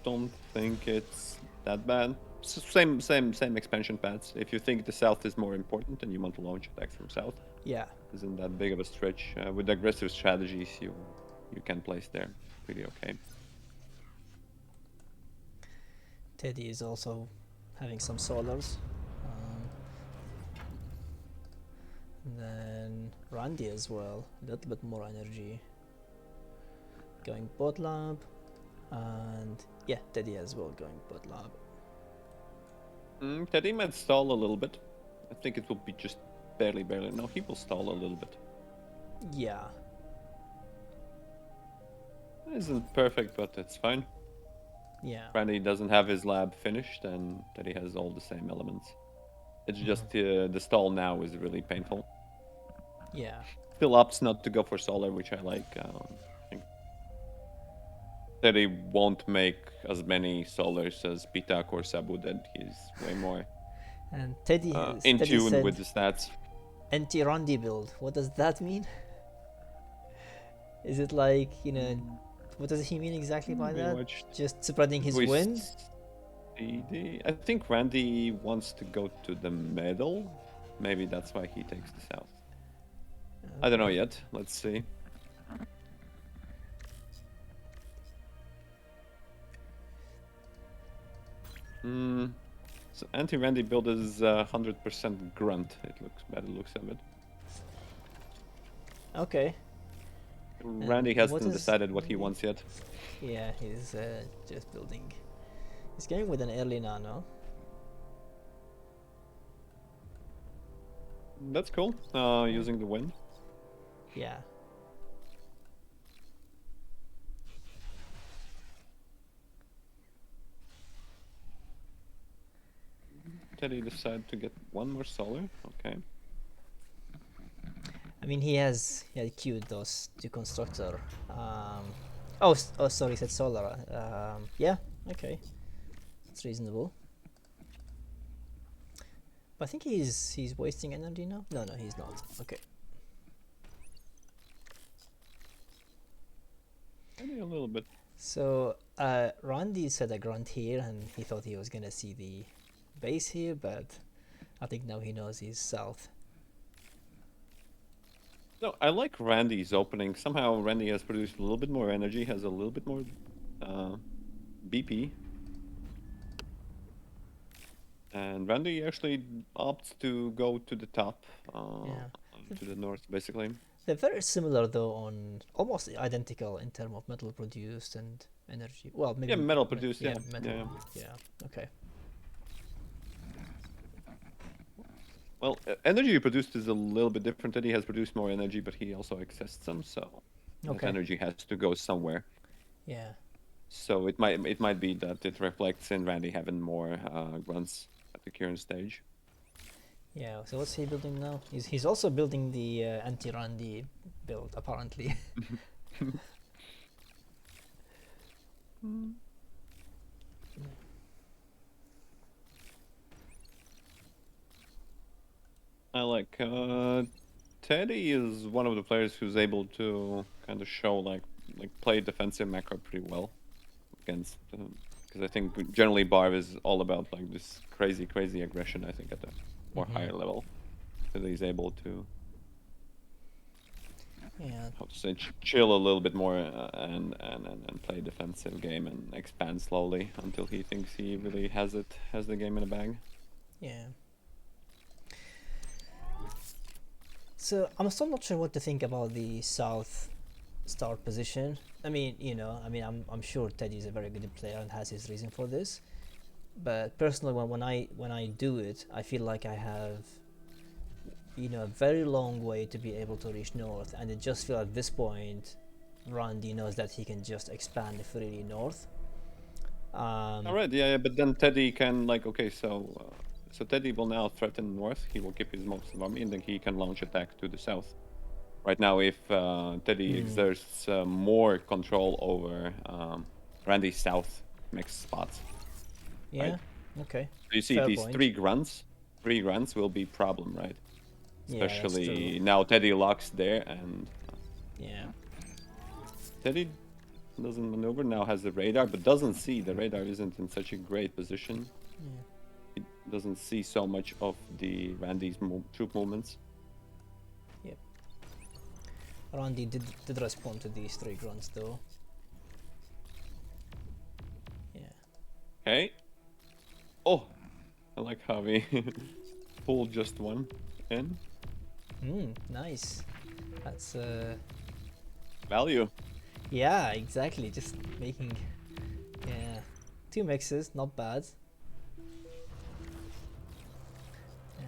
Speaker 3: don't think it's that bad. Same expansion paths. If you think the south is more important and you want to launch attacks from south,
Speaker 4: Yeah.
Speaker 3: isn't that big of a stretch. With aggressive strategies, you can place there pretty okay.
Speaker 4: Teddy is also having some solars. Then Randy as well, a little bit more energy. Going bot lab, and yeah, Teddy as well going bot lab.
Speaker 3: Teddy might stall a little bit. I think it will be just barely. No, he will stall a little bit.
Speaker 4: Yeah.
Speaker 3: It isn't perfect, but it's fine.
Speaker 4: Yeah.
Speaker 3: Randy doesn't have his lab finished, and Teddy has all the same elements. It's just the stall now is really painful.
Speaker 4: Yeah.
Speaker 3: Still opts not to go for solar, which I like. I think Teddy won't make as many solars as Pitak or Sabotage. He's way more
Speaker 4: And Teddy
Speaker 3: in
Speaker 4: Teddy
Speaker 3: tune
Speaker 4: said
Speaker 3: with the stats.
Speaker 4: anti-Randy build. What does that mean? Is it like, what does he mean exactly by
Speaker 3: We
Speaker 4: that?
Speaker 3: watched
Speaker 4: Just spreading his
Speaker 3: Twist
Speaker 4: wind?
Speaker 3: CD. I think Randy wants to go to the middle. Maybe that's why he takes the south. I don't know yet. Let's see. So anti-Randy build is 100% grunt. It looks by the looks of it.
Speaker 4: Okay.
Speaker 3: Randy
Speaker 4: what
Speaker 3: hasn't
Speaker 4: is
Speaker 3: decided what he
Speaker 4: Randy?
Speaker 3: wants yet.
Speaker 4: Yeah, he's just building. He's going with an early nano.
Speaker 3: That's cool. Using the wind.
Speaker 4: Yeah.
Speaker 3: Teddy decided to get one more solar. Okay.
Speaker 4: I mean, he had queued those two constructor. Sorry, he said solar. Yeah, okay, it's reasonable. But I think he's wasting energy now. No, he's not. Okay.
Speaker 3: Maybe a little bit.
Speaker 4: So Randy said a grunt here, and he thought he was gonna see the base here, but I think now he knows he's south.
Speaker 3: No, I like Randy's opening. Somehow Randy has produced a little bit more energy, has a little bit more BP. And Randy actually opts to go to the top, to the north, basically.
Speaker 4: They're very similar though, on almost identical in terms of metal produced and energy. Well, maybe
Speaker 3: Yeah, metal produced,
Speaker 4: yeah,
Speaker 3: yeah,
Speaker 4: metal.
Speaker 3: yeah.
Speaker 4: Yeah. Okay.
Speaker 3: Well, energy produced is a little bit different. Teddy has produced more energy, but he also accessed some, so that
Speaker 4: Okay.
Speaker 3: energy has to go somewhere.
Speaker 4: Yeah.
Speaker 3: So it might be that it reflects in Randy having more grunts at the current stage.
Speaker 4: Yeah. So what's he building now? He's also building the anti-Randy build apparently.
Speaker 3: I like Teddy is one of the players who's able to kind of show like play defensive macro pretty well against because I think generally Barv is all about like this crazy aggression. I think at a more higher level, so he's able to
Speaker 4: Yeah.
Speaker 3: how to say chill a little bit more and play defensive game and expand slowly until he thinks he really has the game in the bag.
Speaker 4: Yeah. So I'm still not sure what to think about the south start position. I mean, I'm sure Teddy is a very good player and has his reason for this. But personally, when I do it, I feel like I have, a very long way to be able to reach north, and it just feels at this point, Randy knows that he can just expand freely north.
Speaker 3: All right, yeah, but then Teddy can like okay, so Teddy will now threaten north. He will keep his most of army, and then he can launch attack to the south. Right now, if Teddy exerts more control over Randy's south mixed spots,
Speaker 4: Yeah.
Speaker 3: right?
Speaker 4: Okay.
Speaker 3: So you see
Speaker 4: Fair
Speaker 3: these
Speaker 4: point.
Speaker 3: three grunts will be problem, right?
Speaker 4: Yeah, that's
Speaker 3: Especially
Speaker 4: true.
Speaker 3: now Teddy locks there, and
Speaker 4: Yeah.
Speaker 3: Teddy doesn't maneuver now, has the radar, but doesn't see. The radar isn't in such a great position.
Speaker 4: Yeah.
Speaker 3: He doesn't see so much of the Randy's troop movements.
Speaker 4: Yep. Randy did respond to these 3 grunts though. Yeah.
Speaker 3: Okay. Oh, I like how we pulled just one in.
Speaker 4: Nice. That's
Speaker 3: Value.
Speaker 4: yeah, exactly. Just making, yeah, 2 mixes, not bad. Yeah.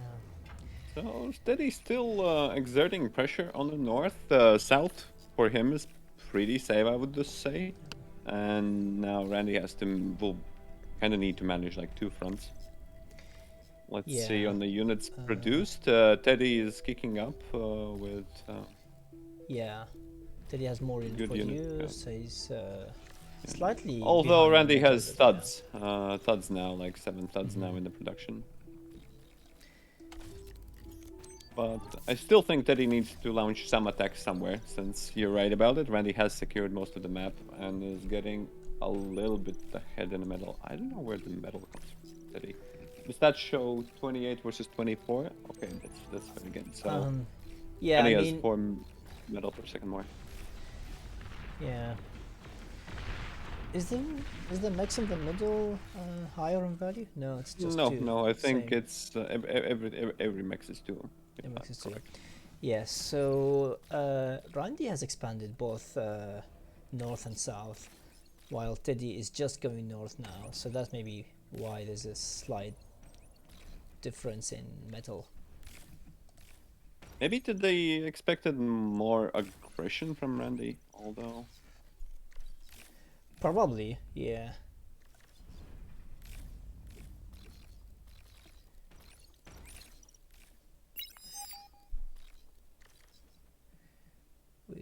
Speaker 3: So Steady's still exerting pressure on the north. South for him is pretty safe, I would just say. And now Randy will kind of need to manage like 2 fronts. Let's see
Speaker 4: Yeah.
Speaker 3: on the units produced. Teddy is kicking up with
Speaker 4: Yeah. Teddy has more
Speaker 3: good unit.
Speaker 4: produced. So he's slightly.
Speaker 3: Although
Speaker 4: behind
Speaker 3: Randy
Speaker 4: metal,
Speaker 3: has
Speaker 4: but
Speaker 3: thuds, thuds now, like 7 thuds now in the production. But I still think Teddy needs to launch some attacks somewhere, since you're right about it. Randy has secured most of the map and is getting a little bit ahead in the middle. I don't know where the medal comes from, Teddy. Does that show 28 versus 24? Okay, that's very good. So
Speaker 4: yeah,
Speaker 3: Teddy
Speaker 4: I
Speaker 3: has
Speaker 4: mean,
Speaker 3: 4 medal per second more.
Speaker 4: yeah. Is the max in the middle higher in value? No, it's just
Speaker 3: No,
Speaker 4: 2.
Speaker 3: no, I think
Speaker 4: Same.
Speaker 3: it's every max is 2.
Speaker 4: It makes it 2.
Speaker 3: Correct.
Speaker 4: Yes. So Randy has expanded both north and south, while Teddy is just going north now. So that's maybe why there's a slight difference in metal.
Speaker 3: Maybe they expected more aggression from Randy, although
Speaker 4: Probably, yeah. Which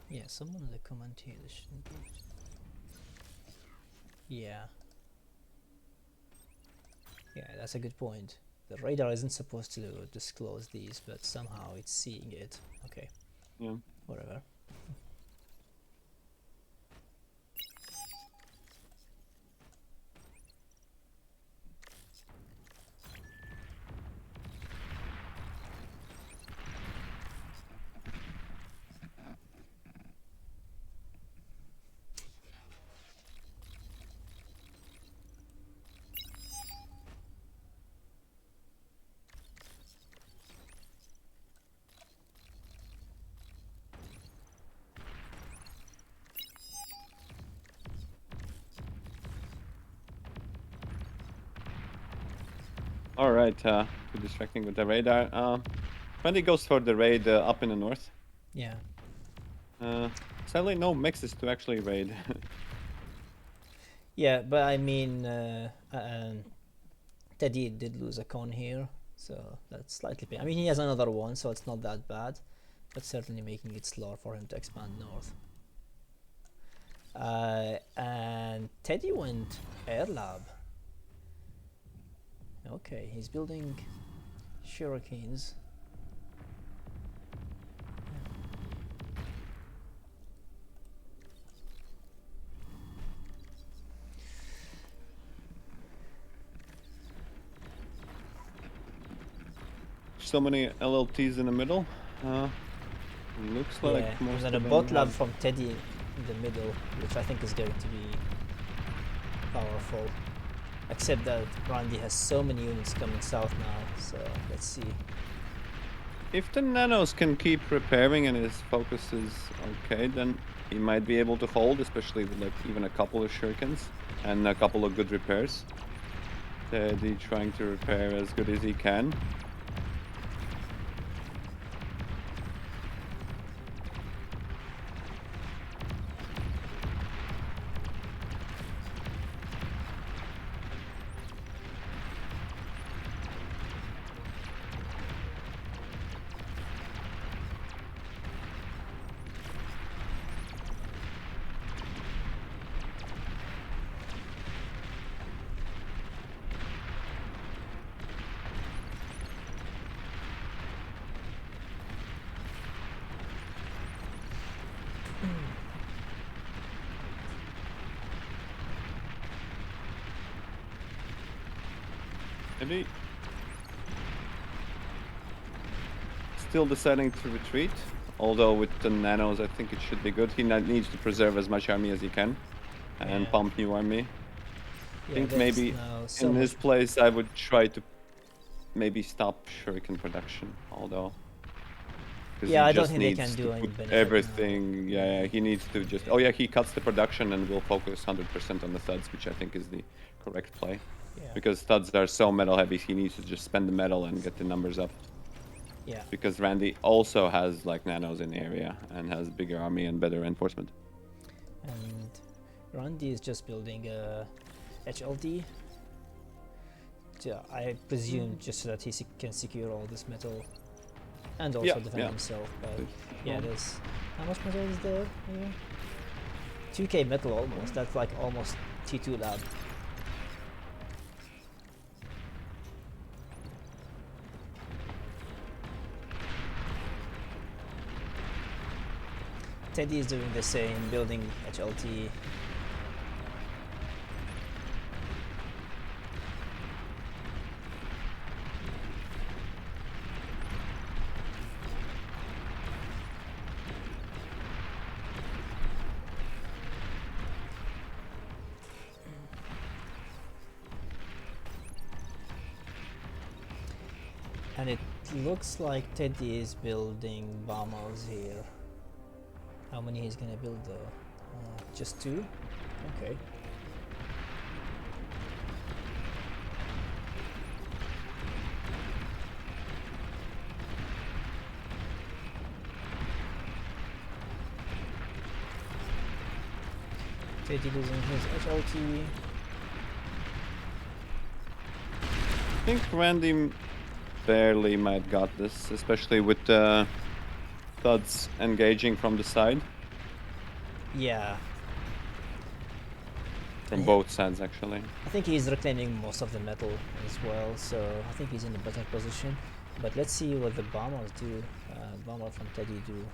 Speaker 4: yeah, someone in the comment here this shouldn't be. Yeah. Yeah, that's a good point. The radar isn't supposed to disclose these, but somehow it's seeing it. Okay,
Speaker 3: yeah.
Speaker 4: whatever.
Speaker 3: All right, too distracting with the radar. Randy goes for the raid up in the north.
Speaker 4: Yeah.
Speaker 3: Sadly, no mixes to actually raid.
Speaker 4: Yeah, but I mean, Teddy did lose a con here, so that's slightly pain. I mean, he has another one, so it's not that bad, but certainly making it slower for him to expand north. And Teddy went Air Lab. Okay, he's building shurikens.
Speaker 3: So many LLTs in the middle. Looks like
Speaker 4: Yeah,
Speaker 3: most
Speaker 4: there's a
Speaker 3: of them
Speaker 4: bot lab
Speaker 3: have-
Speaker 4: from Teddy in the middle, which I think is going to be powerful. Except that Randy has so many units coming south now, so let's see.
Speaker 3: If the nanos can keep repairing and his focus is okay, then he might be able to hold, especially with like even a couple of shurikens and a couple of good repairs. Teddy trying to repair as good as he can. Teddy still deciding to retreat, although with the nanos I think it should be good. He needs to preserve as much army as he can and
Speaker 4: Yeah.
Speaker 3: pump new army. I think
Speaker 4: there's
Speaker 3: maybe
Speaker 4: now so
Speaker 3: in
Speaker 4: much-
Speaker 3: this place I would try to maybe stop shuriken production, although. 'Cause
Speaker 4: Yeah,
Speaker 3: he
Speaker 4: I don't
Speaker 3: just
Speaker 4: think they
Speaker 3: needs
Speaker 4: can
Speaker 3: to
Speaker 4: do any
Speaker 3: put
Speaker 4: benefit now.
Speaker 3: everything. Yeah, he needs to just. Oh yeah, he cuts the production and will focus 100% on the thuds, which I think is the correct play.
Speaker 4: Yeah.
Speaker 3: Because thuds are so metal heavy, he needs to just spend the metal and get the numbers up.
Speaker 4: Yeah.
Speaker 3: Because Randy also has like nanos in the area and has bigger army and better enforcement.
Speaker 4: And Randy is just building a HLD. I presume just so that he can secure all this metal and also
Speaker 3: Yeah,
Speaker 4: defend
Speaker 3: yeah.
Speaker 4: himself. But
Speaker 3: Good.
Speaker 4: yeah, there's how much metal is there? Yeah. 2k metal almost. That's like almost T2 lab. Teddy is doing the same, building HLT. And it looks like Teddy is building bombers here. How many he's gonna build though? Just 2? Okay. Teddy losing his HLT.
Speaker 3: I think Randy barely might got this, especially with thuds engaging from the side,
Speaker 4: Yeah,
Speaker 3: from
Speaker 4: Yeah.
Speaker 3: both sides actually.
Speaker 4: I think he's reclaiming most of the metal as well, so I think he's in a better position. But let's see what the bombers do. Bomber from Teddy do.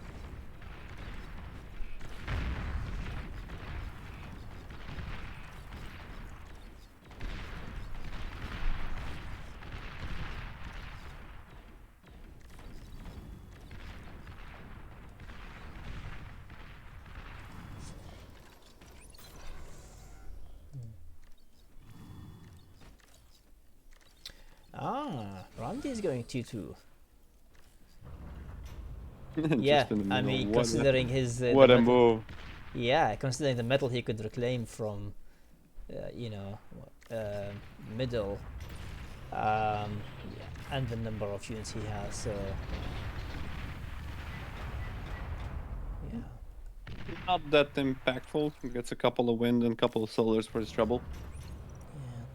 Speaker 4: Randy is going 2-2. Yeah,
Speaker 3: Just in the
Speaker 4: I
Speaker 3: middle.
Speaker 4: mean,
Speaker 3: What a-
Speaker 4: considering his
Speaker 3: what
Speaker 4: the
Speaker 3: a
Speaker 4: metal-
Speaker 3: move.
Speaker 4: Yeah, considering the metal he could reclaim from, middle, yeah, and the number of units he has. So, yeah,
Speaker 3: Not that impactful. He gets a couple of wind and a couple of solars for his trouble.
Speaker 4: yeah.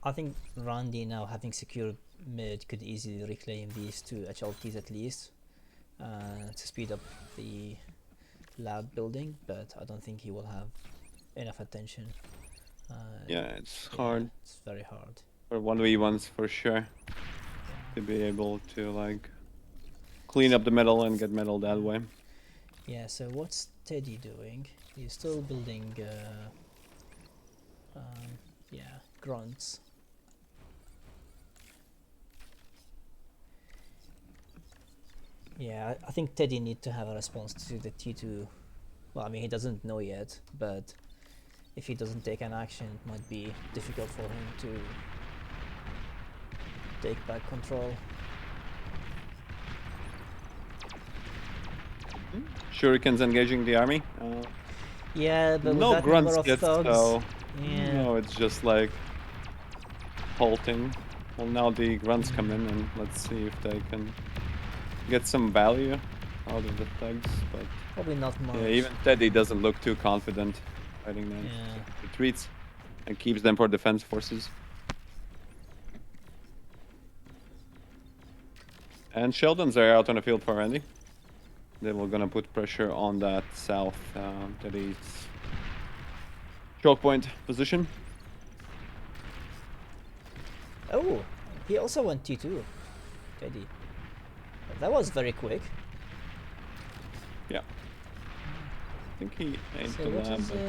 Speaker 4: I think Randy now having secured mid could easily reclaim these 2 HLTs at least, to speed up the lab building. But I don't think he will have enough attention.
Speaker 3: Yeah, it's
Speaker 4: Yeah,
Speaker 3: hard
Speaker 4: It's very hard.
Speaker 3: for 1v1s for sure to be able to like clean up the metal and get metal that way.
Speaker 4: Yeah, so what's Teddy doing? He's still building, yeah, grunts. Yeah, I think Teddy need to have a response to the T2. Well, I mean, he doesn't know yet, but if he doesn't take an action, it might be difficult for him to take back control.
Speaker 3: Shurikens engaging the army.
Speaker 4: Yeah, but with
Speaker 3: No
Speaker 4: that
Speaker 3: grunts
Speaker 4: number of
Speaker 3: yet,
Speaker 4: thugs,
Speaker 3: so
Speaker 4: yeah.
Speaker 3: no, it's just like halting. Well, now the grunts come in, and let's see if they can get some value out of the thugs. But
Speaker 4: Probably not much.
Speaker 3: yeah, even Teddy doesn't look too confident fighting them.
Speaker 4: Yeah.
Speaker 3: Retreats and keeps them for defense forces. And Sheldon's are out on the field for Randy. They were gonna put pressure on that south Teddy's choke point position.
Speaker 4: Oh, he also went T2, Teddy. That was very quick.
Speaker 3: Yeah. I think he aimed
Speaker 4: So
Speaker 3: the
Speaker 4: what
Speaker 3: lab,
Speaker 4: is
Speaker 3: but...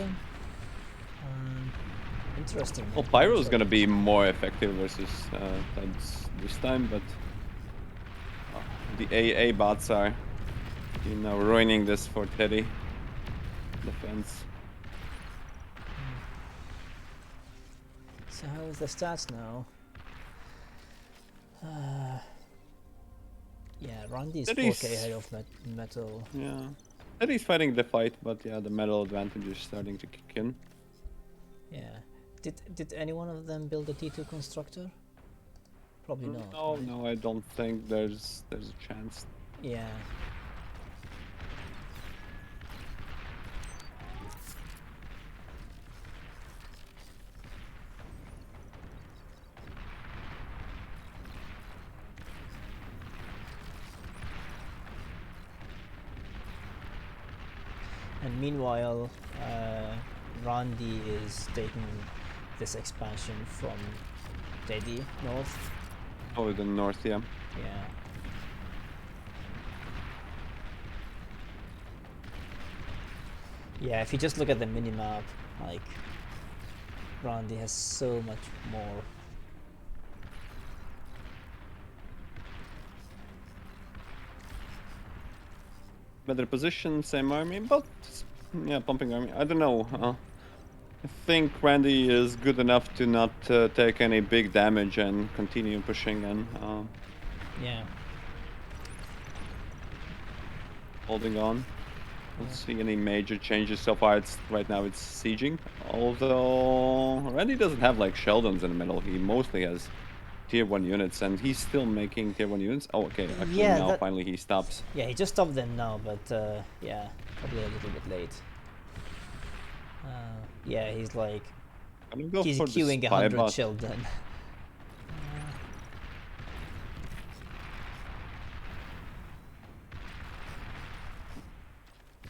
Speaker 4: interesting?
Speaker 3: Well,
Speaker 4: man.
Speaker 3: Pyro's gonna be more effective versus Ted's this time, but the AA bots are, you know, ruining this for Teddy. Defense.
Speaker 4: So how is the stats now? Yeah, Randy's 4k ahead of Metal.
Speaker 3: Yeah. Teddy's fighting the fight, but yeah, the metal advantage is starting to kick in.
Speaker 4: Yeah. Did any one of them build a T2 constructor? Probably not.
Speaker 3: No,
Speaker 4: right?
Speaker 3: no, I don't think there's a chance.
Speaker 4: Yeah. And meanwhile, Randy is taking this expansion from Teddy north.
Speaker 3: Oh, the north, yeah.
Speaker 4: Yeah. Yeah, if you just look at the minimap, like, Randy has so much more.
Speaker 3: Better position, same army, but yeah, pumping army. I don't know. I think Randy is good enough to not take any big damage and continue pushing and
Speaker 4: Yeah.
Speaker 3: holding on. Don't see any major changes so far. It's right now it's sieging. Although Randy doesn't have like Sheldons in the middle. He mostly has tier 1 units, and he's still making tier 1 units. Oh, okay. Actually,
Speaker 4: Yeah,
Speaker 3: now
Speaker 4: that-
Speaker 3: finally he stops.
Speaker 4: Yeah, he just stopped them now, but yeah, probably a little bit late. Yeah, he's like,
Speaker 3: I'm gonna go
Speaker 4: he's
Speaker 3: for the
Speaker 4: queuing
Speaker 3: spy
Speaker 4: 100
Speaker 3: bot.
Speaker 4: Sheldon.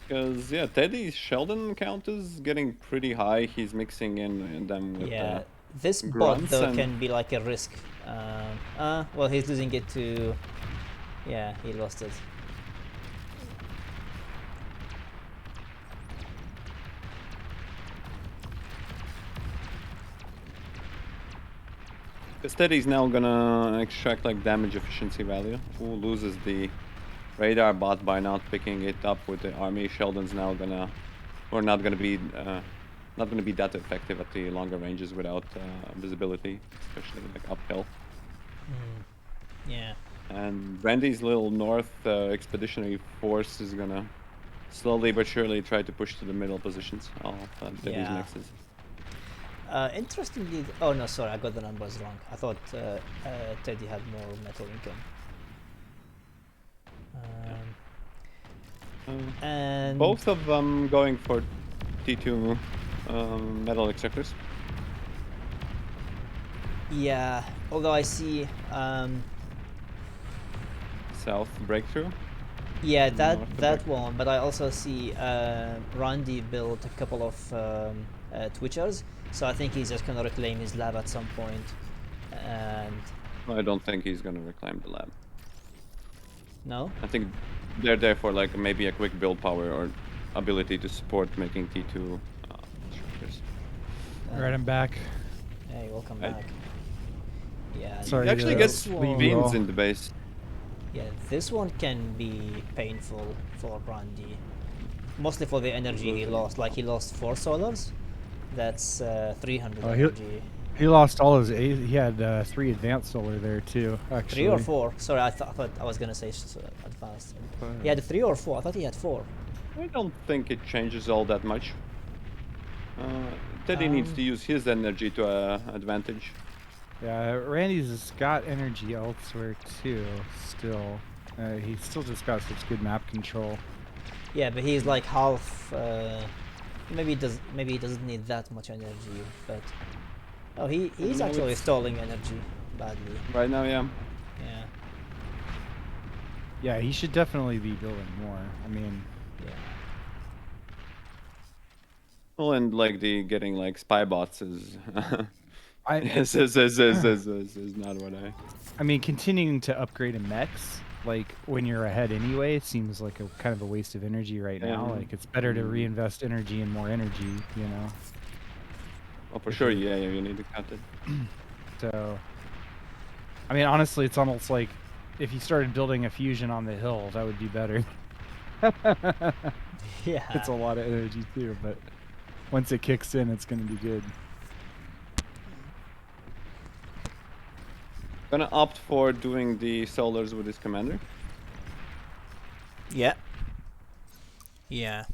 Speaker 3: Because yeah, Teddy's Sheldon count is getting pretty high. He's mixing in them with
Speaker 4: Yeah, this bot
Speaker 3: grunts
Speaker 4: though
Speaker 3: and-
Speaker 4: can be like a risk. Well, he's losing it to. Yeah, he lost it.
Speaker 3: Teddy's now gonna extract like damage efficiency value. Who loses the radar bot by not picking it up with the army? Sheldon's now gonna, or not gonna be that effective at the longer ranges without visibility, especially like uphill.
Speaker 4: Yeah.
Speaker 3: And Randy's little north expeditionary force is gonna slowly but surely try to push to the middle positions of Teddy's
Speaker 4: Yeah.
Speaker 3: mixes.
Speaker 4: Interestingly, oh no, sorry, I got the numbers wrong. I thought Teddy had more metal income. And
Speaker 3: Both of them going for T2 metal extractors.
Speaker 4: yeah, although I see,
Speaker 3: South breakthrough.
Speaker 4: yeah, that
Speaker 3: North
Speaker 4: that one, but I also see Randy built a couple of Twitchers, so I think he's just gonna reclaim his lab at some point. And
Speaker 3: I don't think he's gonna reclaim the lab.
Speaker 4: no,
Speaker 3: I think they're there for like maybe a quick build power or ability to support making T2 structures.
Speaker 2: Alright, I'm back.
Speaker 4: hey, welcome
Speaker 3: Right.
Speaker 4: back. Yeah,
Speaker 2: Sorry
Speaker 3: He actually
Speaker 2: to
Speaker 3: gets
Speaker 2: leave you
Speaker 3: beans
Speaker 2: all.
Speaker 3: in the base.
Speaker 4: yeah, this one can be painful for Randy, mostly for the energy he lost. Like he lost 4 solars. That's 300
Speaker 2: Oh,
Speaker 4: energy.
Speaker 2: He lost all his. He had 3 advanced solar there too. Actually.
Speaker 4: 3 or 4? Sorry, I thought I was gonna say advanced. He had 3 or 4. I thought he had 4.
Speaker 3: I don't think it changes all that much. Teddy needs to use his energy to advantage.
Speaker 2: Yeah, Randy's has got energy elsewhere too. Still, he's still just got such good map control.
Speaker 4: Yeah, but he's like half. Maybe he doesn't need that much energy, but oh, he's
Speaker 3: No,
Speaker 4: actually
Speaker 3: it's-
Speaker 4: stalling energy badly.
Speaker 3: Right now, yeah.
Speaker 4: Yeah,
Speaker 2: Yeah, he should definitely be building more. I mean,
Speaker 4: yeah.
Speaker 3: Well, and like the getting like spy bots is
Speaker 2: I
Speaker 3: is not what I.
Speaker 2: I mean, continuing to upgrade a mechs, like when you're ahead anyway, seems like a kind of a waste of energy right now.
Speaker 3: Yeah.
Speaker 2: Like it's better to reinvest energy in more energy, you know.
Speaker 3: Oh, for sure, yeah, you need to cut it.
Speaker 2: So, I mean, honestly, it's almost like if you started building a fusion on the hill, that would be better.
Speaker 4: Yeah.
Speaker 2: It's a lot of energy too, but once it kicks in, it's going to be good.
Speaker 3: Gonna opt for doing the solars with his commander.
Speaker 4: Yeah. Yeah.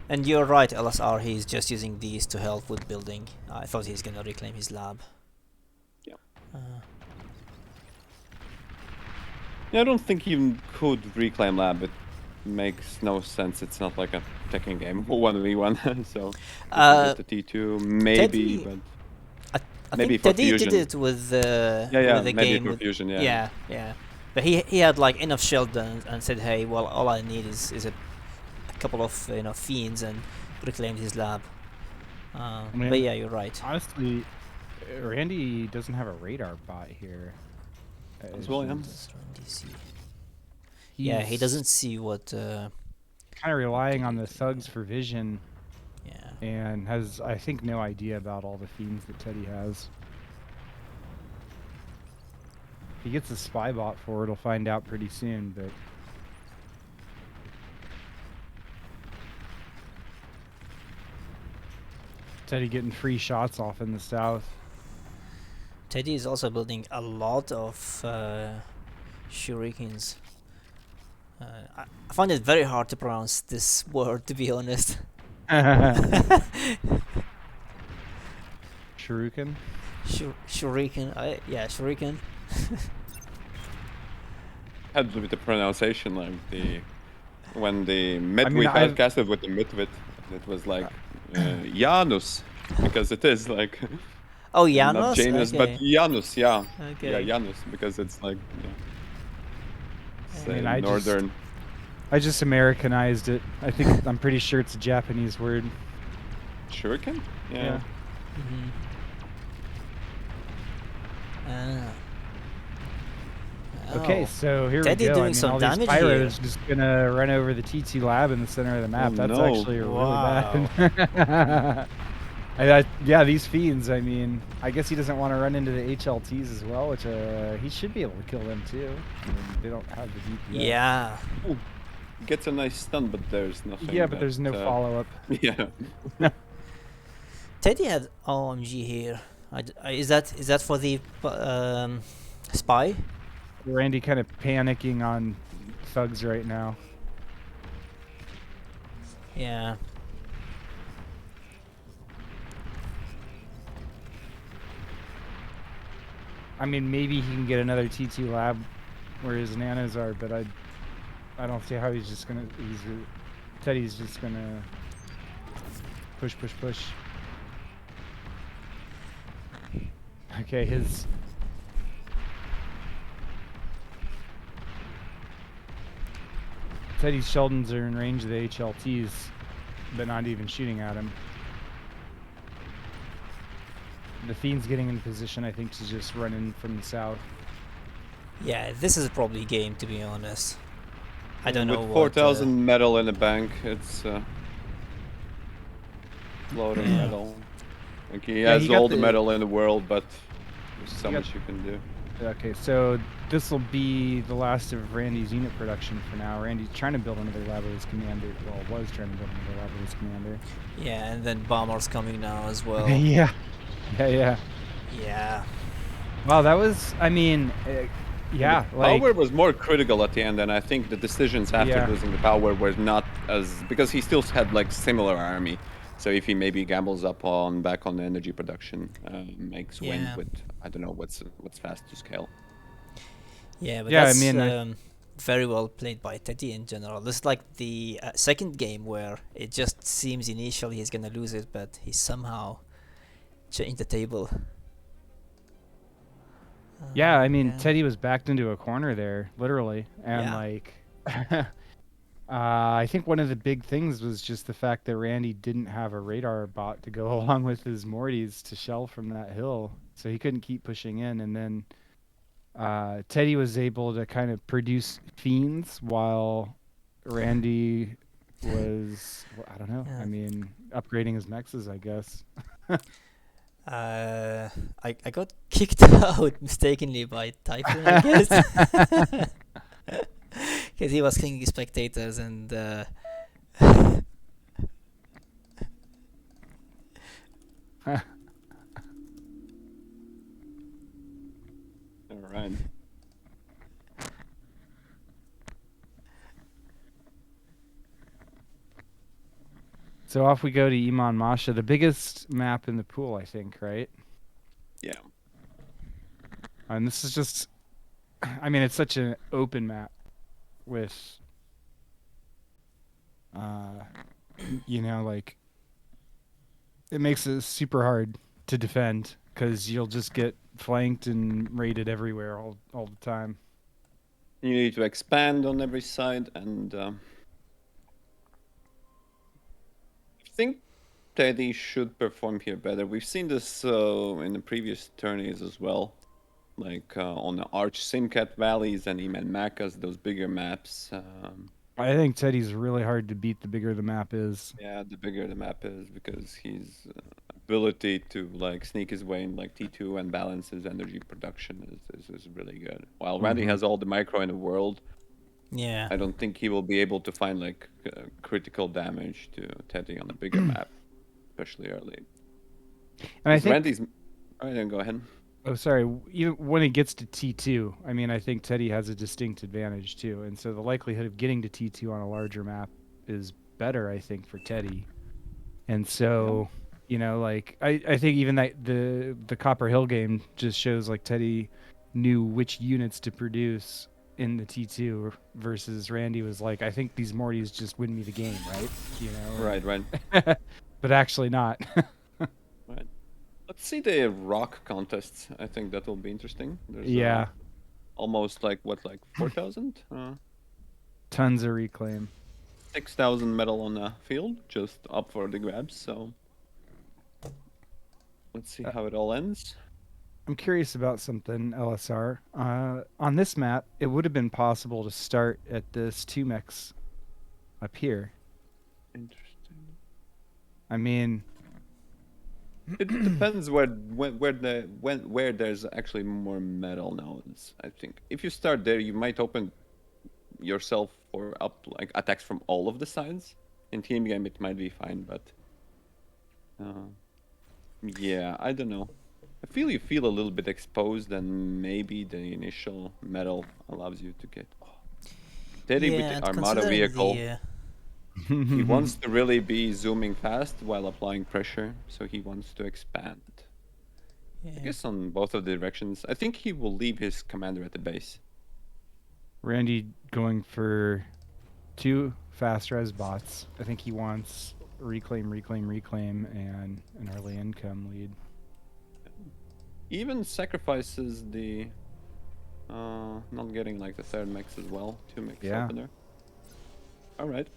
Speaker 4: And you're right, LSR, he's just using these to help with building. I thought he's gonna reclaim his lab.
Speaker 3: Yeah.
Speaker 4: Uh,
Speaker 3: Yeah, I don't think he could reclaim lab. It makes no sense. It's not like a Tekken game, 1v1. So
Speaker 4: Uh,
Speaker 3: the T2 maybe,
Speaker 4: Teddy-
Speaker 3: but
Speaker 4: I
Speaker 3: maybe
Speaker 4: think
Speaker 3: for
Speaker 4: Teddy
Speaker 3: fusion.
Speaker 4: did it with
Speaker 3: yeah,
Speaker 4: with the
Speaker 3: maybe
Speaker 4: game
Speaker 3: for
Speaker 4: with
Speaker 3: fusion. Yeah.
Speaker 4: yeah. But he had like enough shield and said, hey, well, all I need is a couple of fiends and reclaimed his lab.
Speaker 2: mean,
Speaker 4: But yeah, you're right.
Speaker 2: Honestly, Randy doesn't have a radar bot here.
Speaker 3: As well, yeah.
Speaker 4: Yeah, he doesn't see what.
Speaker 2: Kind of relying on the thugs for vision,
Speaker 4: Yeah.
Speaker 2: and has, I think, no idea about all the fiends that Teddy has. If he gets a spy bot for it, he'll find out pretty soon, but... Teddy getting free shots off in the south.
Speaker 4: Teddy is also building a lot of shurikens. I find it very hard to pronounce this word, to be honest.
Speaker 2: Shuriken?
Speaker 4: Shuriken. Yeah, shuriken.
Speaker 3: Had with the pronunciation, like when the Midwit
Speaker 2: mean, I've-
Speaker 3: casted with the Midwit, it was like Janus, because it is like
Speaker 4: Oh,
Speaker 3: not
Speaker 4: Janos.
Speaker 3: Janus, but
Speaker 4: Okay.
Speaker 3: Janus, yeah.
Speaker 4: Okay.
Speaker 3: Yeah, Janus, because it's like
Speaker 2: I mean, I just-
Speaker 3: northern.
Speaker 2: I just Americanized it. I'm pretty sure it's a Japanese word.
Speaker 3: Shuriken? Yeah.
Speaker 4: Mhm. Ah.
Speaker 2: Okay,
Speaker 4: Oh.
Speaker 2: so here
Speaker 4: Teddy
Speaker 2: we go.
Speaker 4: doing
Speaker 2: I mean,
Speaker 4: some
Speaker 2: all these
Speaker 4: damage
Speaker 2: pyros just gonna run over the TT lab in the center of the map.
Speaker 3: Oh,
Speaker 2: That's
Speaker 3: no.
Speaker 2: actually really
Speaker 4: Wow.
Speaker 2: bad. Yeah, these fiends. I mean, I guess he doesn't want to run into the HLTs as well, which he should be able to kill them too. I mean, they don't have the DPS.
Speaker 4: Yeah.
Speaker 3: Gets a nice stun, but there's nothing.
Speaker 2: Yeah, but there's no
Speaker 3: that,
Speaker 2: follow-up.
Speaker 3: Yeah.
Speaker 4: Teddy had OMG here. Is that for the spy?
Speaker 2: Randy kind of panicking on thugs right now.
Speaker 4: Yeah.
Speaker 2: I mean, maybe he can get another TT lab where his nanos are, but I don't see how he's just gonna. Teddy's just gonna push. Okay, his. Teddy's Sheldons are in range of the HLTs, but not even shooting at him. The Fiend's getting in position, I think, to just run in from the south.
Speaker 4: Yeah, this is probably game, to be honest. I don't know
Speaker 3: With
Speaker 4: what.
Speaker 3: 4,000 metal in the bank, it's load of
Speaker 4: Yeah.
Speaker 3: metal. Like he
Speaker 2: Yeah,
Speaker 3: has
Speaker 2: he got
Speaker 3: all the
Speaker 2: the-
Speaker 3: metal in the world, but there's so
Speaker 2: He got-
Speaker 3: much you can do.
Speaker 2: Okay, so this will be the last of Randy's unit production for now. Randy's trying to build another lab with his commander. Well, was trying to build another lab with his commander.
Speaker 4: Yeah, and then Bomber's coming now as well.
Speaker 2: Yeah.
Speaker 4: Yeah.
Speaker 2: Wow, that was. I mean, Yeah,
Speaker 3: the
Speaker 2: like
Speaker 3: power was more critical at the end, and I think the decisions after
Speaker 2: Yeah.
Speaker 3: losing the power were not as because he still had like similar army. So if he maybe gambles up on back on the energy production, makes wind
Speaker 4: Yeah.
Speaker 3: with I don't know what's fast to scale.
Speaker 4: Yeah, but
Speaker 2: Yeah, I
Speaker 4: that's
Speaker 2: mean,
Speaker 4: very well played by Teddy in general. This is like the second game where it just seems initially he's gonna lose it, but he somehow changed the table.
Speaker 2: yeah, I mean,
Speaker 4: Yeah.
Speaker 2: Teddy was backed into a corner there, literally, and
Speaker 4: Yeah.
Speaker 2: like, I think one of the big things was just the fact that Randy didn't have a radar bot to go along with his Mortys to shell from that hill, so he couldn't keep pushing in, and then Teddy was able to kind of produce fiends while Randy was, well, I don't know.
Speaker 4: Yeah.
Speaker 2: I mean, upgrading his mexes, I guess.
Speaker 4: I got kicked out mistakenly by Typhoon, I guess, because he was killing spectators and
Speaker 3: All right.
Speaker 2: So off we go to Iman Masha, the biggest map in the pool, I think, right?
Speaker 3: Yeah.
Speaker 2: And this is just, I mean, it's such an open map with, like, it makes it super hard to defend because you'll just get flanked and raided everywhere all the time.
Speaker 3: You need to expand on every side, and I think Teddy should perform here better. We've seen this in the previous tourneys as well, like on the Arch Simcat Valleys and Iman Makas, those bigger maps.
Speaker 2: I think Teddy's really hard to beat the bigger the map is.
Speaker 3: Yeah, the bigger the map is because his ability to like sneak his way in like T2 and balance his energy production is really good. While Randy
Speaker 2: Mhm.
Speaker 3: has all the micro in the world,
Speaker 4: yeah.
Speaker 3: I don't think he will be able to find like critical damage to Teddy on a bigger map, especially early.
Speaker 2: And I
Speaker 3: Because
Speaker 2: think,
Speaker 3: Randy's. All right, then go ahead.
Speaker 2: oh, sorry, even when it gets to T2, I mean, I think Teddy has a distinct advantage too. And so the likelihood of getting to T2 on a larger map is better, I think, for Teddy. And so, like, I think even that the Copper Hill game just shows like Teddy knew which units to produce in the T2 versus Randy was like, I think these Mortys just win me the game, right?
Speaker 3: Right, right,
Speaker 2: But actually not.
Speaker 3: right. Let's see the rock contests. I think that will be interesting. There's
Speaker 2: Yeah,
Speaker 3: almost like 4,000,
Speaker 2: tons of reclaim.
Speaker 3: 6,000 metal on the field, just up for the grabs. So let's see how it all ends.
Speaker 2: I'm curious about something, LSR. On this map, it would have been possible to start at this 2-mex up here.
Speaker 3: Interesting.
Speaker 2: I mean,
Speaker 3: It depends where there's actually more metal nodes. I think if you start there, you might open yourself for up like attacks from all of the sides. In team game, it might be fine, but yeah, I don't know. I feel you feel a little bit exposed, and maybe the initial metal allows you to get. Oh, Teddy with
Speaker 4: Yeah,
Speaker 3: the
Speaker 4: and
Speaker 3: Armada
Speaker 4: considering
Speaker 3: vehicle.
Speaker 4: the
Speaker 3: He wants to really be zooming fast while applying pressure, so he wants to expand. I
Speaker 4: yeah.
Speaker 3: guess on both of the directions. I think he will leave his commander at the base.
Speaker 2: Randy going for 2 fast res bots. I think he wants reclaim, and an early income lead.
Speaker 3: He even sacrifices the not getting like the third mix as well. 2 mix
Speaker 2: Yeah.
Speaker 3: opener. Alright.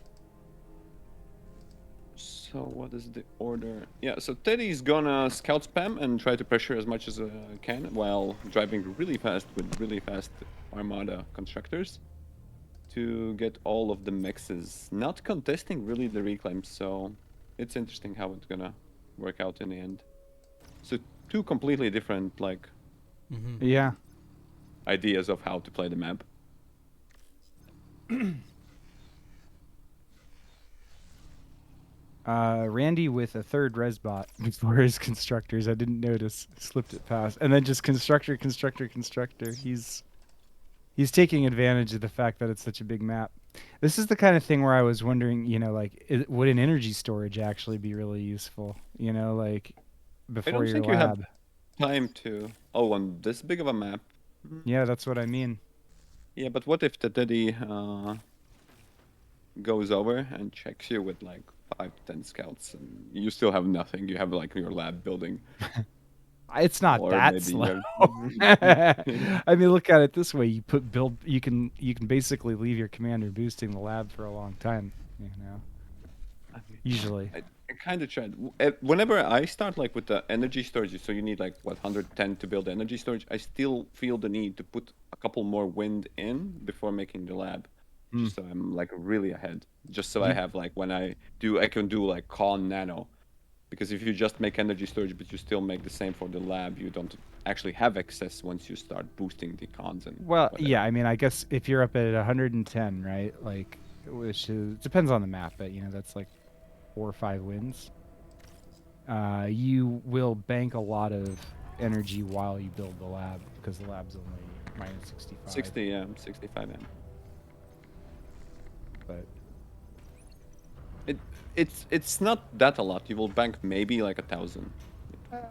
Speaker 3: So what is the order? Yeah, so Teddy's gonna scout spam and try to pressure as much as can while driving really fast with really fast Armada constructors to get all of the mixes. Not contesting really the reclaim, so it's interesting how it's gonna work out in the end. So 2 completely different like
Speaker 4: Mm-hmm.
Speaker 2: Yeah.
Speaker 3: ideas of how to play the map.
Speaker 2: Randy with a third res bot before his constructors. I didn't notice. Slipped it past. And then just constructor. He's He's taking advantage of the fact that it's such a big map. This is the kind of thing where I was wondering, like, would an energy storage actually be really useful? Like
Speaker 3: I
Speaker 2: before
Speaker 3: don't
Speaker 2: your
Speaker 3: think you have
Speaker 2: lab.
Speaker 3: time to. Oh, on this big of a map.
Speaker 2: Yeah, that's what I mean.
Speaker 3: Yeah, but what if the Teddy goes over and checks you with like 5 to 10 scouts, and you still have nothing? You have like your lab building,
Speaker 2: It's not
Speaker 3: or
Speaker 2: that
Speaker 3: maybe
Speaker 2: slow.
Speaker 3: you have.
Speaker 2: I mean, look at it this way: you can basically leave your commander boosting the lab for a long time. Usually.
Speaker 3: I kind of tried. Whenever I start like with the energy storage, so you need like what 110 to build energy storage. I still feel the need to put a couple more wind in before making the lab, just so I'm like really ahead. Just so I have like when I can do like con nano, because if you just make energy storage but you still make the same for the lab, you don't actually have excess once you start boosting the cons and
Speaker 2: Well,
Speaker 3: whatever.
Speaker 2: yeah. I mean, I guess if you're up at 110, right? Like, which is depends on the map, but that's like 4 or 5 wins. You will bank a lot of energy while you build the lab because the lab's only minus 65.
Speaker 3: 60 65
Speaker 2: But
Speaker 3: it's not that a lot. You will bank maybe like 1,000.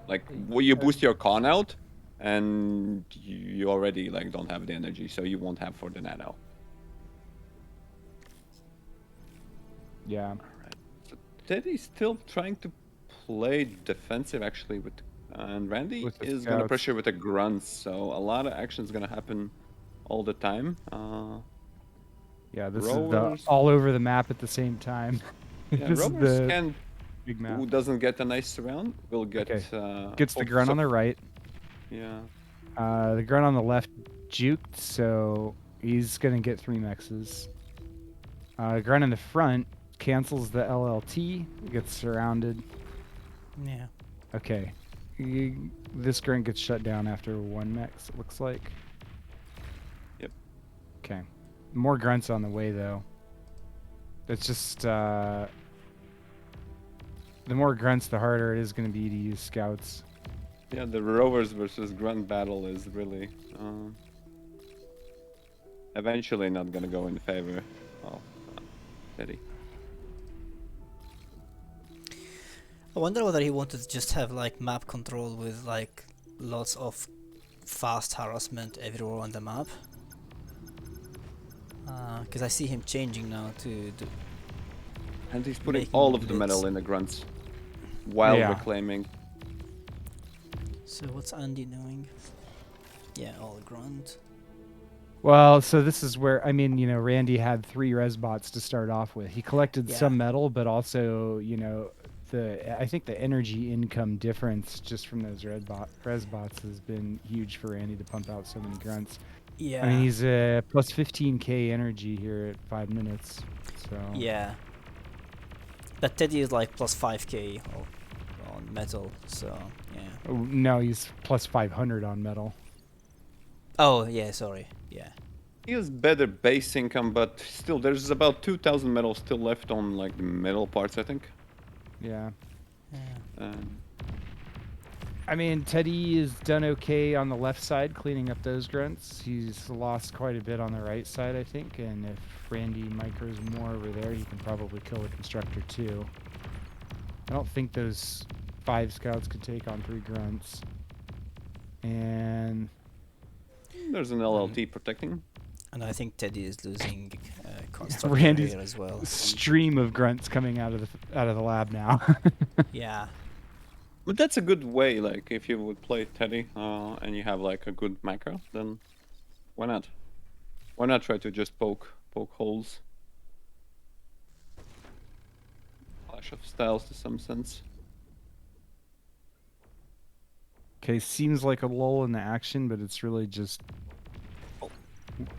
Speaker 3: Like you boost your con out, and you already like don't have the energy, so you won't have for the nano.
Speaker 2: yeah,
Speaker 3: Alright. So Teddy's still trying to play defensive actually with, and Randy
Speaker 2: With the
Speaker 3: is gonna
Speaker 2: scouts.
Speaker 3: pressure with the grunts. So a lot of action is gonna happen all the time.
Speaker 2: yeah. This is
Speaker 3: Rowers.
Speaker 2: all over the map at the same time.
Speaker 3: Yeah,
Speaker 2: This is
Speaker 3: Rovers
Speaker 2: the
Speaker 3: can.
Speaker 2: big map.
Speaker 3: Who doesn't get a nice surround will get.
Speaker 2: Okay. Gets the grunt
Speaker 3: so,
Speaker 2: on the right.
Speaker 3: Yeah.
Speaker 2: The grunt on the left juked, so he's gonna get 3 mexes. Grunt in the front cancels the LLT, gets surrounded.
Speaker 4: Yeah.
Speaker 2: Okay. This grunt gets shut down after 1 mex, it looks like.
Speaker 3: Yep.
Speaker 2: Okay. More grunts on the way, though. It's just, the more grunts, the harder it is going to be to use scouts.
Speaker 3: Yeah, the Rovers versus Grunt battle is really eventually not gonna go in favor of Teddy.
Speaker 4: I wonder whether he wanted to just have like map control with like lots of fast harassment everywhere on the map. Because I see him changing now to
Speaker 3: And he's putting
Speaker 4: making
Speaker 3: all of the
Speaker 4: blitz.
Speaker 3: metal in the Grunts while
Speaker 2: Yeah.
Speaker 3: reclaiming.
Speaker 4: So what's Andy doing? Yeah, all grunt.
Speaker 2: Well, so this is where, I mean, Randy had 3 res bots to start off with. He collected
Speaker 4: Yeah.
Speaker 2: some metal, but also, I think the energy income difference just from those res bots has been huge for Randy to pump out so many grunts.
Speaker 4: Yeah.
Speaker 2: I mean, he's plus 15k energy here at 5 minutes. So
Speaker 4: Yeah. But Teddy is like plus 5k on metal, so yeah.
Speaker 2: Oh, no, he's plus 500 on metal.
Speaker 4: Oh, yeah, sorry. Yeah.
Speaker 3: He has better base income, but still, there's about 2,000 metal still left on like the metal parts, I think.
Speaker 2: Yeah.
Speaker 4: Yeah.
Speaker 2: I mean, Teddy has done okay on the left side, cleaning up those grunts. He's lost quite a bit on the right side, I think. And if Randy micros more over there, he can probably kill the constructor too. I don't think those 5 scouts could take on 3 grunts. And
Speaker 3: There's an LLT protecting.
Speaker 4: And I think Teddy is losing constructor
Speaker 2: Randy's
Speaker 4: here as well.
Speaker 2: stream of grunts coming out of the lab now.
Speaker 4: Yeah.
Speaker 3: But that's a good way, like, if you would play Teddy and you have like a good macro, then why not? Why not try to just poke holes? Clash of styles to some sense.
Speaker 2: Okay, seems like a lull in the action, but it's really just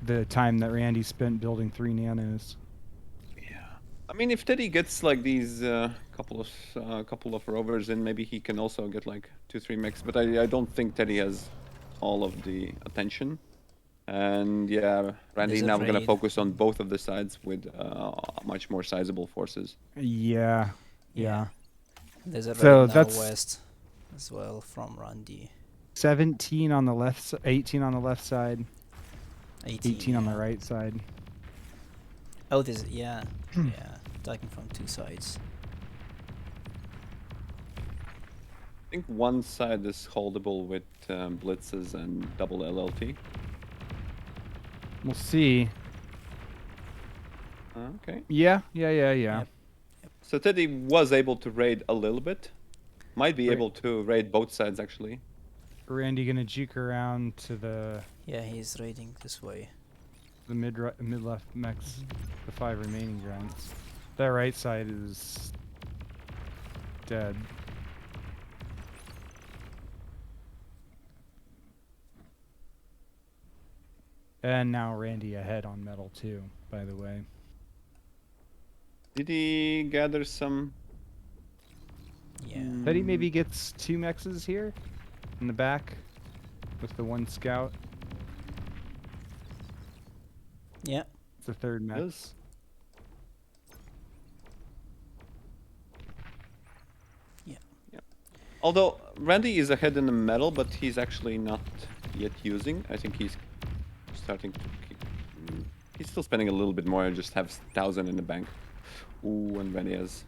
Speaker 2: the time that Randy spent building 3 nanos.
Speaker 3: Yeah. I mean, if Teddy gets like these couple of rovers in, maybe he can also get like 2-3 mechs. But I don't think Teddy has all of the attention. And yeah, Randy
Speaker 4: He's
Speaker 3: now gonna
Speaker 4: afraid.
Speaker 3: focus on both of the sides with much more sizable forces.
Speaker 2: Yeah.
Speaker 4: There's a
Speaker 2: So
Speaker 4: Ragna
Speaker 2: that's-
Speaker 4: west as well from Randy.
Speaker 2: 17 on the left, 18 on the left side. 18 on the
Speaker 1: yeah.
Speaker 2: right side.
Speaker 1: Oh, there's yeah, yeah, attacking from two sides.
Speaker 3: I think one side is holdable with blitzes and double LLT.
Speaker 2: We'll see.
Speaker 3: Okay.
Speaker 2: Yeah.
Speaker 1: Yep.
Speaker 3: So Teddy was able to raid a little bit. Might be
Speaker 2: Right.
Speaker 3: able to raid both sides actually.
Speaker 2: Randy gonna juke around to the
Speaker 1: Yeah, he's raiding this way.
Speaker 2: mid left mechs, the 5 remaining grunts. That right side is dead. And now Randy ahead on metal too, by the way.
Speaker 3: Did he gather some?
Speaker 1: Yeah.
Speaker 2: Teddy maybe gets 2 mexes here in the back with the 1 scout.
Speaker 1: Yeah.
Speaker 2: It's the 3rd mech.
Speaker 3: Yes.
Speaker 1: Yeah.
Speaker 3: Although Randy is ahead in the metal, but he's actually not yet using. I think he's starting to. He's still spending a little bit more. Just have 1,000 in the bank. Ooh, and Randy has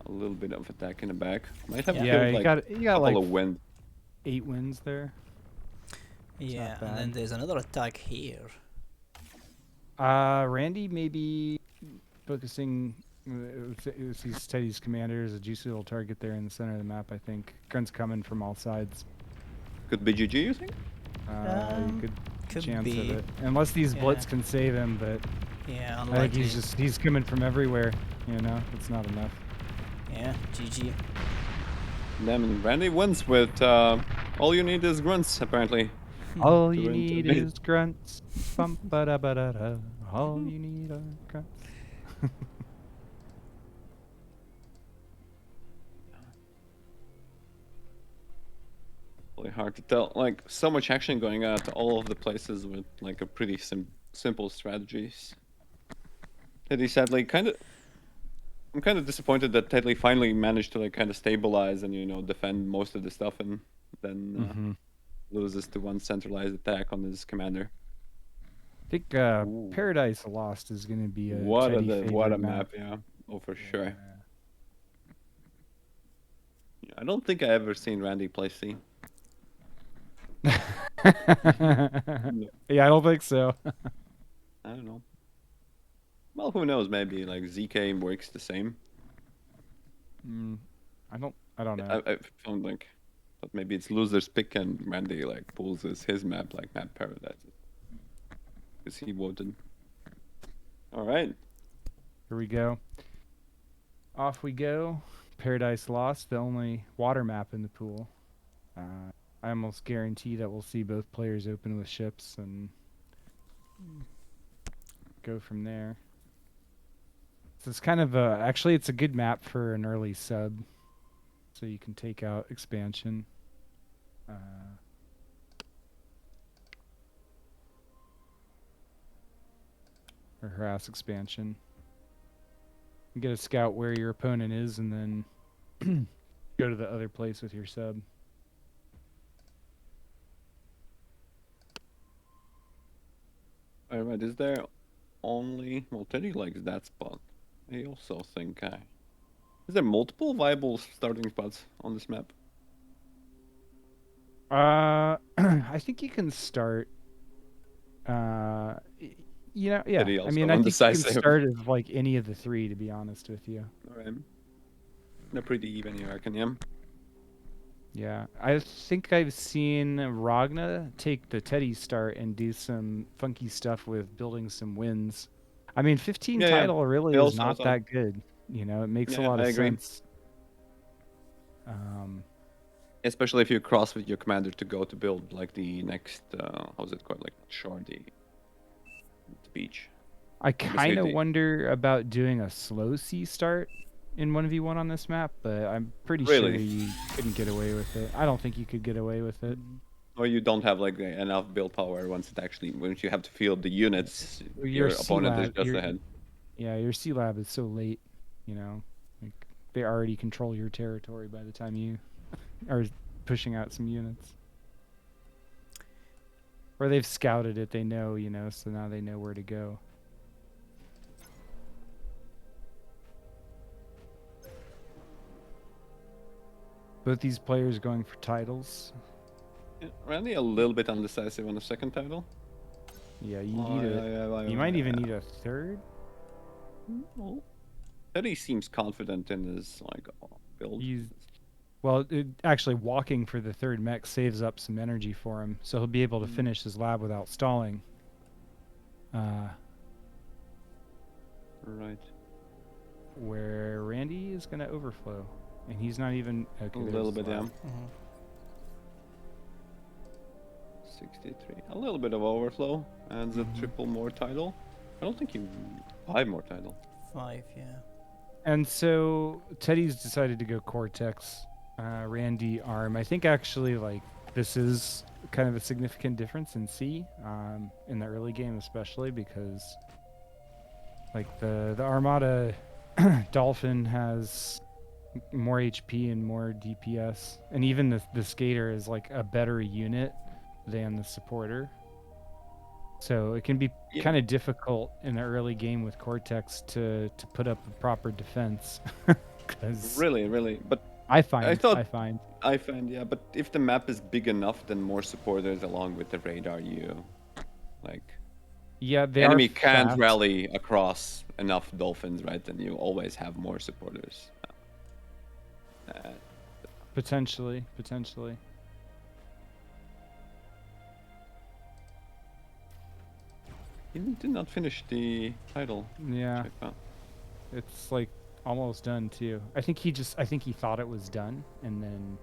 Speaker 3: a little bit of attack in the back. Might have
Speaker 1: Yeah.
Speaker 2: Yeah,
Speaker 3: killed
Speaker 2: you
Speaker 3: like
Speaker 2: got
Speaker 3: a couple
Speaker 2: like
Speaker 3: of wind.
Speaker 2: 8 wins there.
Speaker 1: Yeah, and
Speaker 2: bad.
Speaker 1: then there's another attack here.
Speaker 2: Randy maybe focusing. He's Teddy's commander is a juicy little target there in the center of the map. I think guns coming from all sides.
Speaker 3: Could be GG, you think?
Speaker 2: Good
Speaker 1: Could
Speaker 2: chance
Speaker 1: be.
Speaker 2: of it, unless these blitz
Speaker 1: Yeah.
Speaker 2: can save him. But
Speaker 1: Yeah,
Speaker 2: I think
Speaker 1: unlikely.
Speaker 2: he's coming from everywhere. You know, it's not enough.
Speaker 1: Yeah, GG.
Speaker 3: Then Randy wins with all you need is grunts, apparently.
Speaker 2: All
Speaker 3: To
Speaker 2: you
Speaker 3: win
Speaker 2: need
Speaker 3: today.
Speaker 2: is grunts. Bum ba da ba da da. All you need are grunts.
Speaker 3: Really hard to tell. Like so much action going out all of the places with like a pretty simple strategies. Teddy sadly I'm kind of disappointed that Teddy finally managed to like kind of stabilize and defend most of the stuff and then loses to one centralized attack on his commander.
Speaker 2: I think
Speaker 3: Ooh.
Speaker 2: Paradise Lost is going to be a
Speaker 3: What
Speaker 2: Teddy
Speaker 3: a
Speaker 2: favorite
Speaker 3: map, yeah. Oh, for sure. Yeah, I don't think I ever seen Randy play C.
Speaker 2: Yeah, I don't think so.
Speaker 3: I don't know. Well, who knows? Maybe like ZK works the same.
Speaker 2: I don't know.
Speaker 3: I found like, but maybe it's loser's pick and Randy like pulls his map like map Paradise. Because he voted. All right.
Speaker 2: Here we go. Off we go. Paradise Lost, the only water map in the pool. I almost guarantee that we'll see both players open with ships and go from there. So it's kind of actually it's a good map for an early sub, so you can take out expansion. Or harass expansion. You get a scout where your opponent is, and then go to the other place with your sub.
Speaker 3: All right. Is there only? Well, Teddy likes that spot. I also think is there multiple viable starting spots on this map?
Speaker 2: I think you can start. Yeah.
Speaker 3: Teddy
Speaker 2: I
Speaker 3: also
Speaker 2: mean, I think you can
Speaker 3: undecisive.
Speaker 2: start as like any of the 3, to be honest with you.
Speaker 3: All right. They're pretty even, you reckon? Yeah.
Speaker 2: Yeah, I think I've seen Ragna take the Teddy start and do some funky stuff with building some wins. I mean, 15
Speaker 3: Yeah,
Speaker 2: title really
Speaker 3: I
Speaker 2: is
Speaker 3: also
Speaker 2: not
Speaker 3: thought.
Speaker 2: that good. You know, it makes a
Speaker 3: Yeah,
Speaker 2: lot
Speaker 3: I
Speaker 2: of
Speaker 3: agree.
Speaker 2: sense.
Speaker 3: Especially if you cross with your commander to go to build like the next how's it called, like shore, the beach.
Speaker 2: I kind of
Speaker 3: the-
Speaker 2: wonder about doing a slow C start in 1v1 on this map, but I'm pretty sure
Speaker 3: Really?
Speaker 2: you couldn't get away with it. I don't think you could get away with it.
Speaker 3: Or you don't have like enough build power once you have to field the units,
Speaker 2: Your
Speaker 3: your opponent is
Speaker 2: C-Lab,
Speaker 3: just ahead.
Speaker 2: Yeah, your C-Lab is so late, you know. Like, they already control your territory by the time you are pushing out some units. Or they've scouted it, they know, you know, so now they know where to go. Both these players going for titles.
Speaker 3: Yeah, Randy a little bit undecisive on the second title.
Speaker 2: Yeah, you need you might even need a third.
Speaker 3: Well, Teddy seems confident in his like build.
Speaker 2: Well, actually, walking for the third mech saves up some energy for him, so he'll be able to finish his lab without stalling.
Speaker 3: Right.
Speaker 2: Where Randy is going to overflow, and he's not even okay.
Speaker 3: A little bit, yeah.
Speaker 4: Mhm.
Speaker 3: 63. A little bit of overflow and a triple more title. I don't think he 5 more title.
Speaker 4: 5, yeah.
Speaker 2: And so Teddy's decided to go Cortex, Randy Arm. I think actually like this is kind of a significant difference in C, in the early game especially, because like the Armada Dolphin has more HP and more DPS, and even the Skater is like a better unit than the Supporter. So it can be kind of difficult in the early game with Cortex to put up a proper defense.
Speaker 3: Really, but
Speaker 2: I find,
Speaker 3: yeah. But if the map is big enough, then more supporters along with the radar,
Speaker 2: yeah,
Speaker 3: the enemy can't rally across enough dolphins, right? Then you always have more supporters.
Speaker 2: Potentially.
Speaker 3: He did not finish the title.
Speaker 2: Yeah, it's like almost done too. I think he thought it was done, and then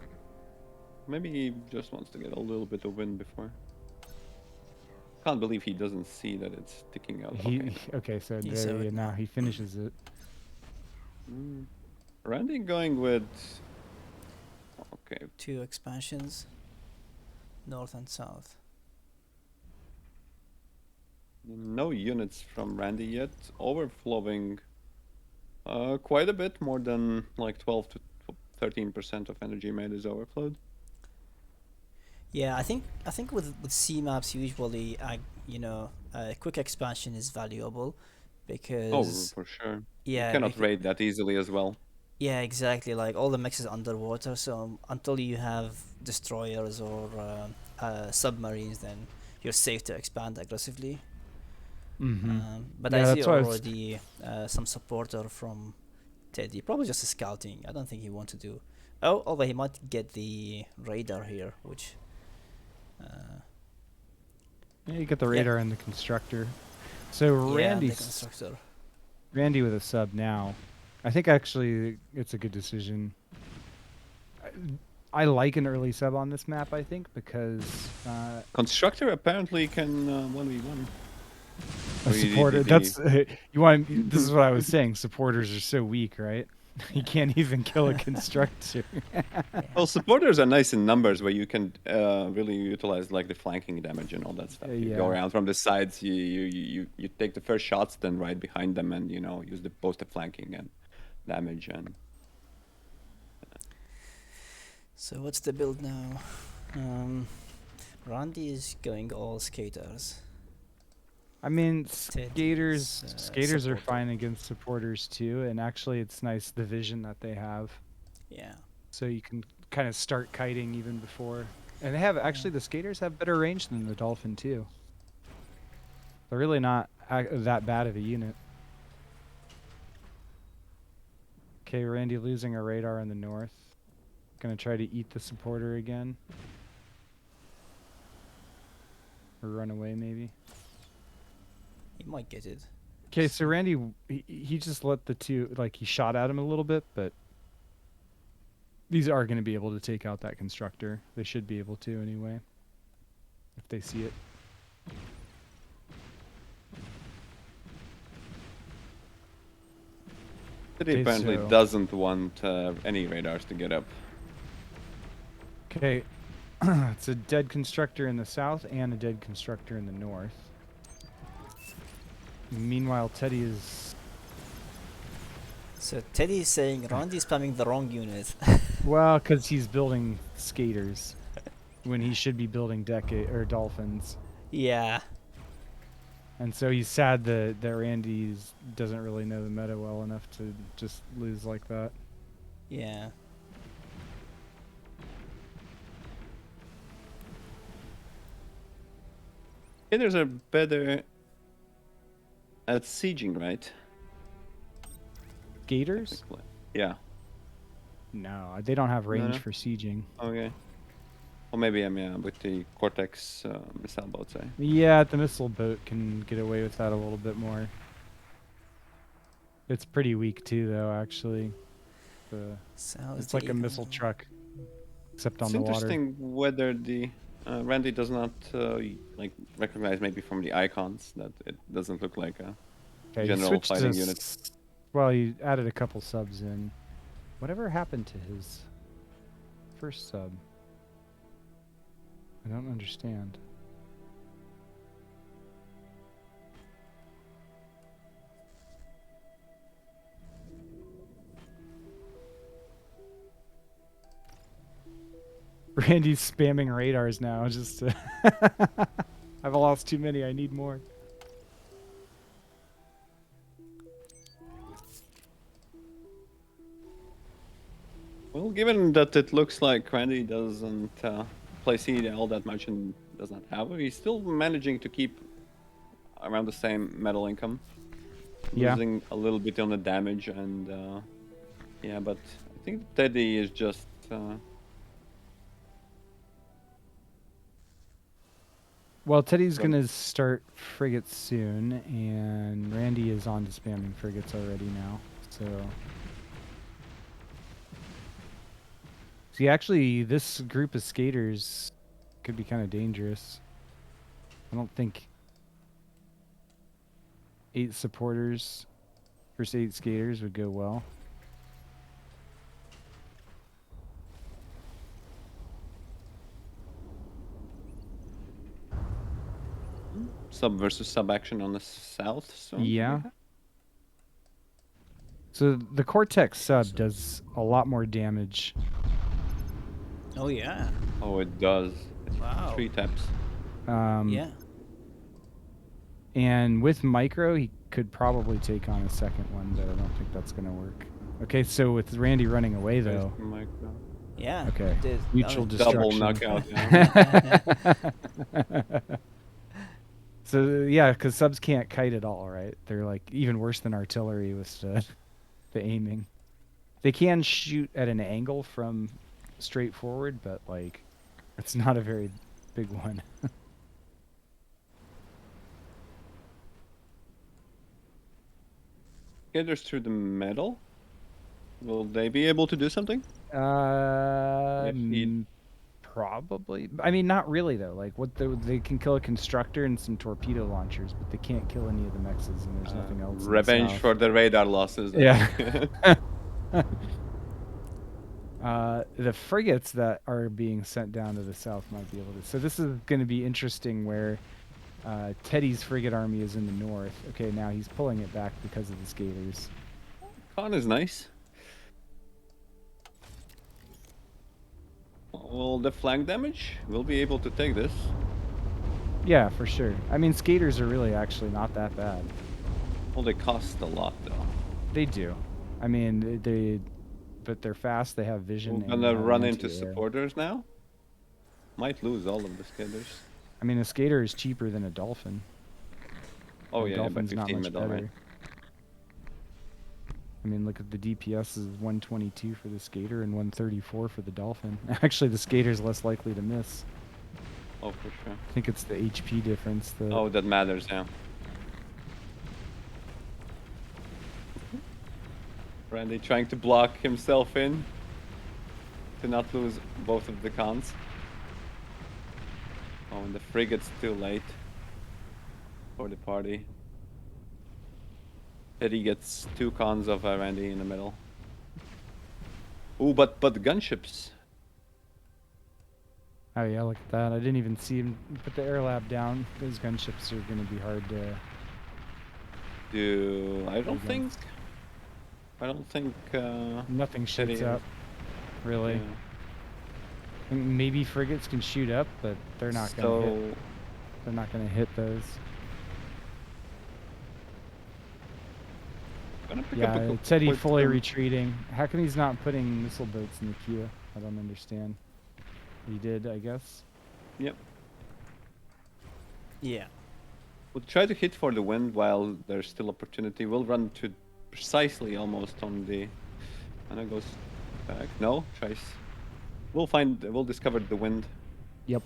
Speaker 3: maybe he just wants to get a little bit of win before. Can't believe he doesn't see that it's sticking out.
Speaker 2: Okay, so there, now he finishes it.
Speaker 3: Randy going with
Speaker 4: 2 expansions, north and south.
Speaker 3: No units from Randy yet. Overflowing quite a bit, more than like 12 to 13% of energy made is overflowed.
Speaker 4: Yeah, I think with C maps usually, a quick expansion is valuable because
Speaker 3: for sure.
Speaker 4: Yeah,
Speaker 3: you cannot raid that easily as well.
Speaker 4: Yeah, exactly. Like all the mix is underwater, so until you have destroyers or submarines, then you're safe to expand aggressively. But
Speaker 2: Yeah,
Speaker 4: I see
Speaker 2: that's why
Speaker 4: already some supporter from Teddy, probably just scouting. I don't think he want to do. Oh, although he might get the radar here, which.
Speaker 2: Yeah, you get the radar and the constructor. So
Speaker 4: the constructor.
Speaker 2: Randy with a sub now. I think actually it's a good decision. I like an early sub on this map, I think, because
Speaker 3: constructor apparently can 1v1.
Speaker 2: A supporter. That's you want. This is what I was saying. Supporters are so weak, right? You can't even kill a constructor.
Speaker 3: Well, supporters are nice in numbers, where you can really utilize like the flanking damage and all that stuff. You go around from the sides. You take the first shots, then right behind them, and use both the flanking and damage and.
Speaker 4: So what's the build now? Randy is going all skaters.
Speaker 2: I mean, skaters are fine against supporters too, and actually it's nice the vision that they have.
Speaker 4: Yeah.
Speaker 2: So you can kind of start kiting even before. And they have, actually the skaters have better range than the Dolphin too. They're really not that bad of a unit. Okay, Randy losing a radar in the north. Gonna try to eat the supporter again. Or run away maybe.
Speaker 4: He might get it.
Speaker 2: Okay, so Randy, he just let the two, like he shot at him a little bit, but these are going to be able to take out that constructor. They should be able to anyway, if they see it.
Speaker 3: He apparently doesn't want any radars to get up.
Speaker 2: Okay, it's a dead constructor in the south and a dead constructor in the north. Meanwhile, Teddy is...
Speaker 4: So Teddy is saying Randy's spamming the wrong unit.
Speaker 2: Well, because he's building skaters when he should be building dolphins.
Speaker 1: Yeah.
Speaker 2: And so he's sad that Randy doesn't really know the meta well enough to just lose like that.
Speaker 1: Yeah.
Speaker 3: Skaters are better at sieging, right?
Speaker 2: Gators?
Speaker 3: Yeah.
Speaker 2: No, they don't have range
Speaker 3: No?
Speaker 2: for sieging.
Speaker 3: Okay. Or maybe I'm with the Cortex missile boats, eh?
Speaker 2: Yeah, the missile boat can get away with that a little bit more. It's pretty weak too, though. Actually, it's like a missile truck, except
Speaker 3: It's
Speaker 2: on the water.
Speaker 3: interesting whether the Randy does not like recognize maybe from the icons that it doesn't look like a
Speaker 2: Okay, he
Speaker 3: general
Speaker 2: switched
Speaker 3: fighting
Speaker 2: to
Speaker 3: unit.
Speaker 2: Well, he added a couple subs in. Whatever happened to his first sub? I don't understand. Randy's spamming radars now just to I've lost too many, I need more.
Speaker 3: Well, given that it looks like Randy doesn't play C all that much and does not have it, he's still managing to keep around the same metal income.
Speaker 2: Yeah.
Speaker 3: Losing a little bit on the damage and yeah, but I think Teddy is just
Speaker 2: Well, Teddy's gonna start frigates soon, and Randy is on to spamming frigates already now. So, see, actually, this group of skaters could be kind of dangerous. I don't think 8 supporters versus 8 skaters would go well.
Speaker 3: sub versus sub action on the south. So
Speaker 2: Yeah. So the Cortex sub does a lot more damage.
Speaker 1: Oh yeah.
Speaker 3: Oh, it does. It's
Speaker 1: Wow.
Speaker 3: 3 taps.
Speaker 1: Yeah.
Speaker 2: And with micro, he could probably take on a second one, but I don't think that's going to work. Okay, so with Randy running away, though.
Speaker 1: Yeah.
Speaker 2: Okay. Mutual
Speaker 3: double
Speaker 2: destruction.
Speaker 3: knockout.
Speaker 2: So, yeah, because subs can't kite at all, right? They're like even worse than artillery with the aiming. They can shoot at an angle from straight forward, but, like, it's not a very big one.
Speaker 3: Skaters through the metal. Will they be able to do something?
Speaker 2: Probably. I mean, not really though. Like, they can kill a constructor and some torpedo launchers, but they can't kill any of the mexes, and there's nothing else.
Speaker 3: Revenge for the radar losses.
Speaker 2: Yeah. The frigates that are being sent down to the south might be able to. So this is going to be interesting where Teddy's frigate army is in the north. Okay, now he's pulling it back because of the skaters.
Speaker 3: Con is nice. Well, the flank damage, we'll be able to take this.
Speaker 2: Yeah, for sure. I mean, skaters are really actually not that bad.
Speaker 3: Well, they cost a lot, though.
Speaker 2: They do. I mean, but they're fast. They have vision.
Speaker 3: We're gonna run into supporters now. Might lose all of the skaters.
Speaker 2: I mean, a skater is cheaper than a dolphin.
Speaker 3: Oh yeah,
Speaker 2: dolphin's
Speaker 3: by 15
Speaker 2: not much
Speaker 3: medal,
Speaker 2: better.
Speaker 3: right?
Speaker 2: I mean, look at the DPS is 122 for the skater and 134 for the dolphin. Actually, the skater's less likely to miss.
Speaker 3: Oh, for sure.
Speaker 2: I think it's the HP difference.
Speaker 3: Oh, that matters, yeah. Randy trying to block himself in to not lose both of the cons. Oh, and the frigate's too late for the party. Teddy gets 2 cons of Randy in the middle. Ooh, but gunships.
Speaker 2: Oh yeah, look at that. I didn't even see him put the air lab down. Those gunships are going to be hard to
Speaker 3: do. I don't think.
Speaker 2: Nothing shoots
Speaker 3: Teddy
Speaker 2: up, really.
Speaker 3: Yeah.
Speaker 2: Maybe frigates can shoot up, but they're not going to hit. They're not going to hit those.
Speaker 3: Gonna pick up
Speaker 2: Yeah,
Speaker 3: a couple
Speaker 2: Teddy
Speaker 3: with
Speaker 2: fully
Speaker 3: them.
Speaker 2: retreating. How come he's not putting missile boats in the queue? I don't understand. He did, I guess.
Speaker 3: Yep.
Speaker 1: Yeah.
Speaker 3: We'll try to hit for the wind while there's still opportunity. We'll run to precisely almost on the. And it goes back. No, tries. We'll discover the wind.
Speaker 2: Yep.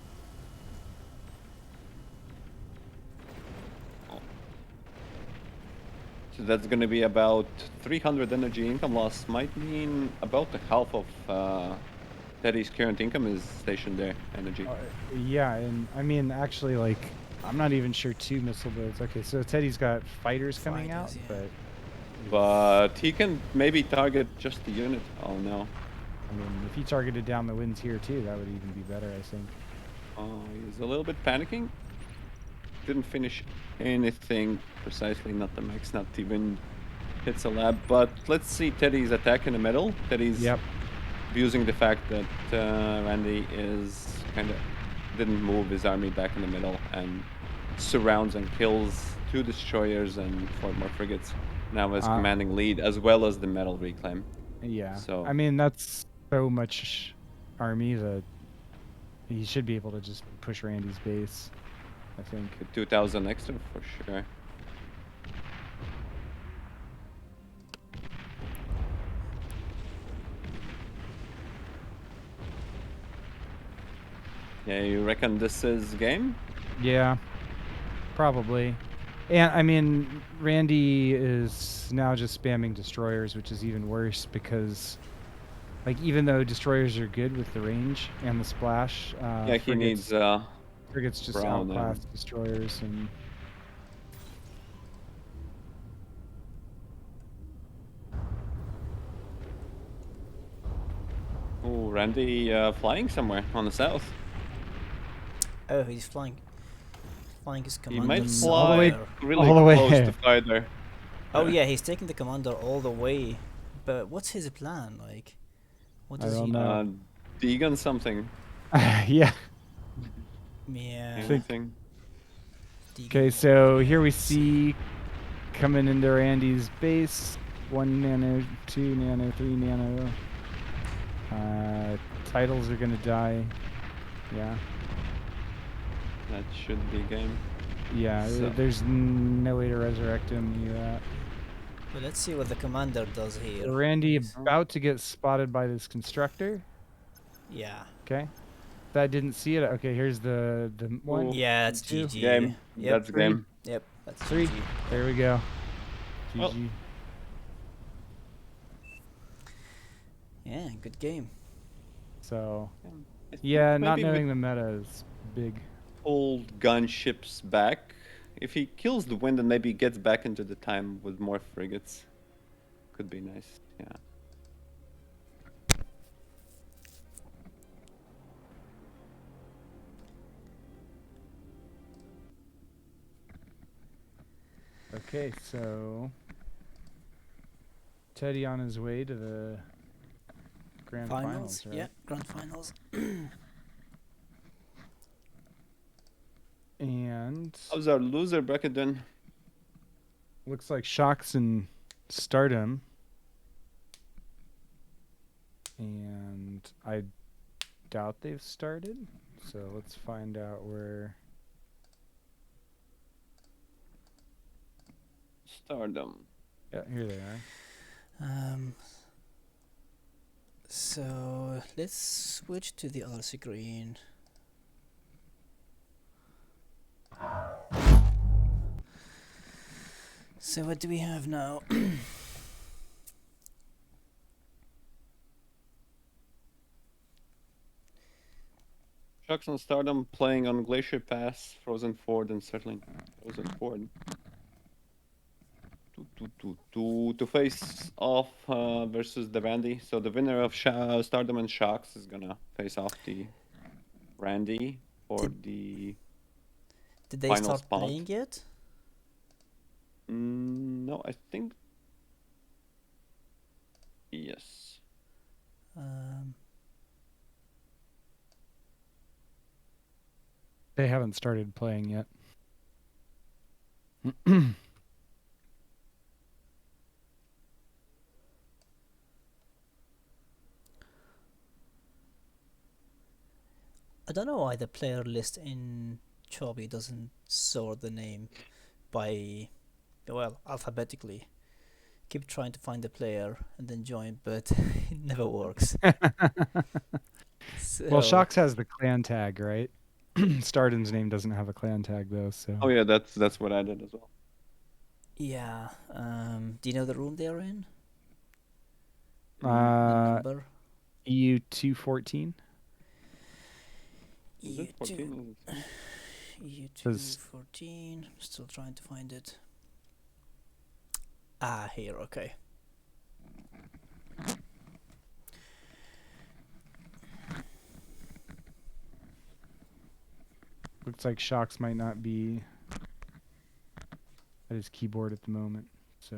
Speaker 3: So that's going to be about 300 energy income loss. Might mean about the half of Teddy's current income is stationed there. Energy.
Speaker 2: Yeah, and I mean, actually, like, I'm not even sure 2 missile boats. Okay, so Teddy's got fighters coming out,
Speaker 1: Fighters, yeah.
Speaker 3: But he can maybe target just the unit. Oh no.
Speaker 2: I mean, if he targeted down the winds here too, that would even be better, I think.
Speaker 3: Oh, he's a little bit panicking. Didn't finish anything precisely. Not the max. Not even hits a lab. But let's see Teddy's attack in the middle. Teddy's
Speaker 2: Yep.
Speaker 3: using the fact that Randy is kind of didn't move his army back in the middle and surrounds and kills 2 destroyers and 4 more frigates. Now is commanding lead as well as the metal reclaim.
Speaker 2: Yeah.
Speaker 3: So
Speaker 2: I mean, that's so much army that he should be able to just push Randy's base, I think.
Speaker 3: 2,000 extra for sure. Yeah, you reckon this is game?
Speaker 2: Yeah, probably. And I mean, Randy is now just spamming destroyers, which is even worse because, like, even though destroyers are good with the range and the splash,
Speaker 3: Yeah, he needs
Speaker 2: frigates just
Speaker 3: brown
Speaker 2: outclass destroyers and.
Speaker 3: Oh, Randy flying somewhere on the south.
Speaker 1: Oh, he's flying. Flying his
Speaker 3: He
Speaker 1: commander
Speaker 3: might
Speaker 2: all the way-
Speaker 3: fly really
Speaker 2: all the way.
Speaker 3: close to fighter.
Speaker 1: Oh yeah, he's taking the commander all the way. But what's his plan? Like, what
Speaker 2: I
Speaker 1: does
Speaker 2: don't
Speaker 1: he?
Speaker 2: know.
Speaker 3: Deegan something.
Speaker 2: Yeah.
Speaker 1: Yeah.
Speaker 3: Anything.
Speaker 2: Okay, so here we see coming into Randy's base, 1 nano, 2 nano, 3 nano. Titles are gonna die. Yeah.
Speaker 3: That should be game.
Speaker 2: Yeah,
Speaker 3: So-
Speaker 2: there's no way to resurrect him. Yeah.
Speaker 1: But let's see what the commander does here.
Speaker 2: Randy
Speaker 1: Yes.
Speaker 2: about to get spotted by this constructor.
Speaker 1: Yeah.
Speaker 2: Okay. That didn't see it. Okay, here's the one.
Speaker 3: Ooh.
Speaker 1: Yeah, that's
Speaker 2: 2.
Speaker 1: GG.
Speaker 3: Game.
Speaker 1: Yep.
Speaker 3: That's game.
Speaker 1: Yep. That's
Speaker 2: 3.
Speaker 1: GG.
Speaker 2: There we go. GG.
Speaker 3: Well-
Speaker 1: Yeah, good game.
Speaker 2: So
Speaker 3: I think
Speaker 2: yeah, not
Speaker 3: maybe
Speaker 2: knowing
Speaker 3: with
Speaker 2: the meta is big.
Speaker 3: old gunships back. If he kills the wind and maybe gets back into the time with more frigates, could be nice. Yeah.
Speaker 2: Okay, so Teddy on his way to the grand finals, right?
Speaker 1: Yeah, grand finals.
Speaker 2: And
Speaker 3: How's our loser bracket then?
Speaker 2: looks like Shucks and Stardom. And I doubt they've started. So let's find out where.
Speaker 3: Stardom.
Speaker 2: Yeah, here they are.
Speaker 1: So let's switch to the other screen. So what do we have now?
Speaker 3: Shucks and Stardom playing on Glacier Pass, Frozen Ford, and settling Frozen Ford. To face off versus the Randy. So the winner of Stardom and Shucks is gonna face off the Randy for the.
Speaker 1: Did they
Speaker 3: Final
Speaker 1: start
Speaker 3: spot.
Speaker 1: playing yet?
Speaker 3: No, I think. Yes.
Speaker 2: They haven't started playing yet.
Speaker 4: I don't know why the player list in Chobi doesn't sort the name by, well, alphabetically. Keep trying to find the player and then join, but it never works.
Speaker 2: Well,
Speaker 4: So
Speaker 2: Shucks has the clan tag, right? Stardom's name doesn't have a clan tag though, so.
Speaker 3: Oh yeah, that's what I did as well.
Speaker 4: yeah, do you know the room they're in? The
Speaker 2: Uh,
Speaker 4: number?
Speaker 2: EU 214.
Speaker 3: Is
Speaker 4: EU
Speaker 3: it
Speaker 4: two,
Speaker 3: 14?
Speaker 4: EU
Speaker 2: Says
Speaker 4: 214. Still trying to find it. Ah, here. Okay.
Speaker 2: looks like Shucks might not be at his keyboard at the moment. So.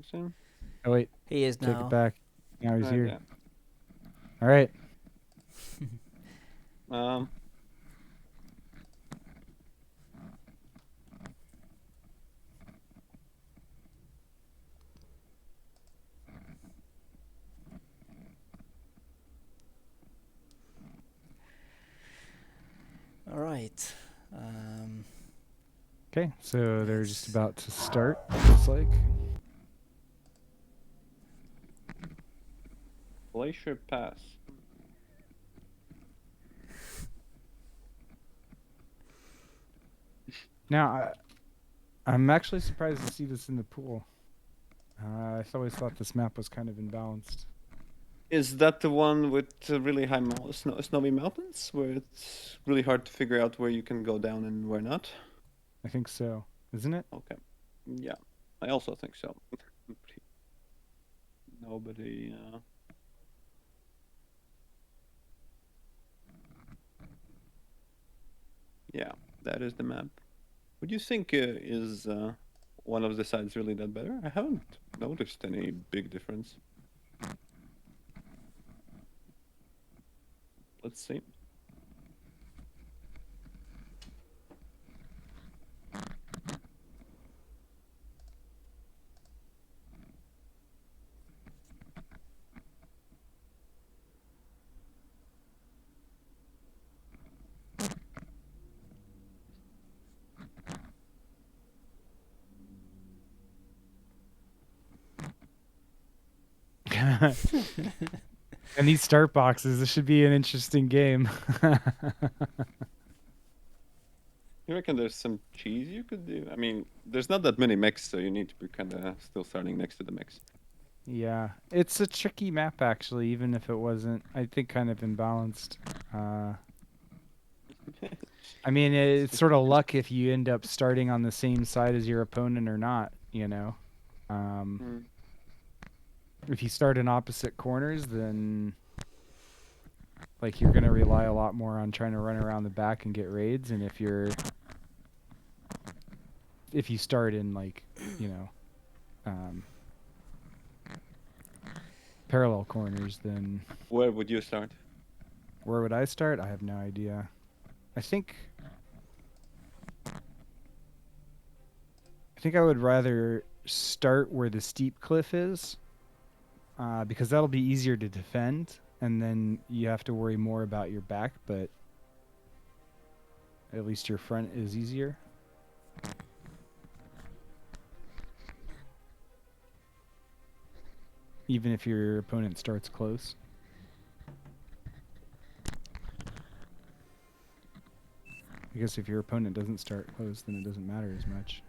Speaker 3: Same.
Speaker 2: Oh wait,
Speaker 4: He is
Speaker 2: take it
Speaker 4: now.
Speaker 2: back. Now he's
Speaker 3: Right,
Speaker 2: here.
Speaker 3: yeah.
Speaker 2: All right.
Speaker 3: Um,
Speaker 4: All right.
Speaker 2: Okay, so they're just
Speaker 4: Let's-
Speaker 2: about to start. Looks like.
Speaker 3: Glacier Pass.
Speaker 2: Now, I'm actually surprised to see this in the pool. I always thought this map was kind of imbalanced.
Speaker 3: Is that the one with really high snowy mountains, where it's really hard to figure out where you can go down and where not?
Speaker 2: I think so, isn't it?
Speaker 3: Okay. Yeah, I also think so. Nobody. Yeah, that is the map. What do you think is one of the sides really that better? I haven't noticed any big difference. Let's see.
Speaker 2: And these start boxes, this should be an interesting game.
Speaker 3: You reckon there's some cheese you could do? I mean, there's not that many mechs, so you need to be kind of still starting next to the mechs.
Speaker 2: Yeah, it's a tricky map actually, even if it wasn't, I think, kind of imbalanced. I mean, it's sort of luck if you end up starting on the same side as your opponent or not, you know.
Speaker 3: Mm.
Speaker 2: If you start in opposite corners, then like you're gonna rely a lot more on trying to run around the back and get raids, and if you start in like, you know, parallel corners, then
Speaker 3: Where would you start?
Speaker 2: where would I start? I have no idea. I think I would rather start where the steep cliff is, because that'll be easier to defend, and then you have to worry more about your back, but at least your front is easier. Even if your opponent starts close. I guess if your opponent doesn't start close, then it doesn't matter as much.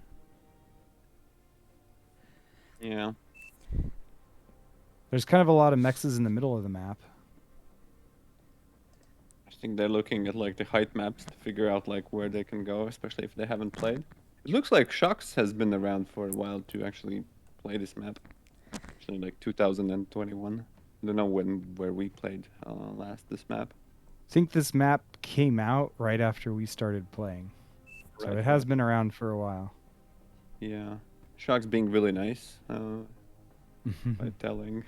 Speaker 3: Yeah.
Speaker 2: There's kind of a lot of mexes in the middle of the map.
Speaker 3: I think they're looking at like the height maps to figure out like where they can go, especially if they haven't played. It looks like Shucks has been around for a while to actually play this map. Actually, like 2021. I don't know where we played last this map.
Speaker 2: I think this map came out right after we started playing. So
Speaker 3: Right,
Speaker 2: it has
Speaker 3: right.
Speaker 2: been around for a while.
Speaker 3: Yeah, Shucks being really nice by telling.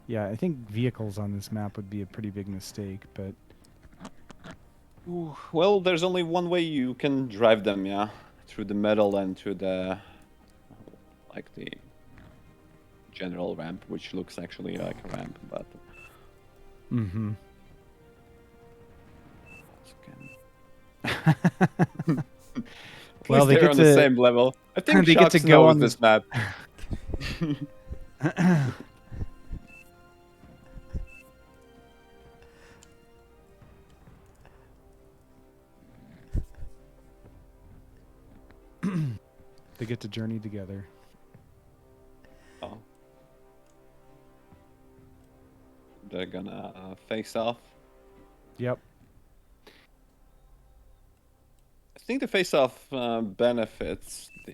Speaker 2: Yeah, I think vehicles on this map would be a pretty big mistake, but
Speaker 3: Ooh, well, there's only one way you can drive them, yeah, through the metal and through the like the general ramp, which looks actually like a ramp, but
Speaker 2: mm-hmm.
Speaker 3: at
Speaker 2: Well,
Speaker 3: least
Speaker 2: they
Speaker 3: they're
Speaker 2: get
Speaker 3: on
Speaker 2: to
Speaker 3: the same level. I think
Speaker 2: they get to
Speaker 3: Shucks
Speaker 2: go
Speaker 3: knows
Speaker 2: on
Speaker 3: this map.
Speaker 2: they get to journey together.
Speaker 3: Oh. They're gonna face off.
Speaker 2: Yep.
Speaker 3: I think the face-off benefits the.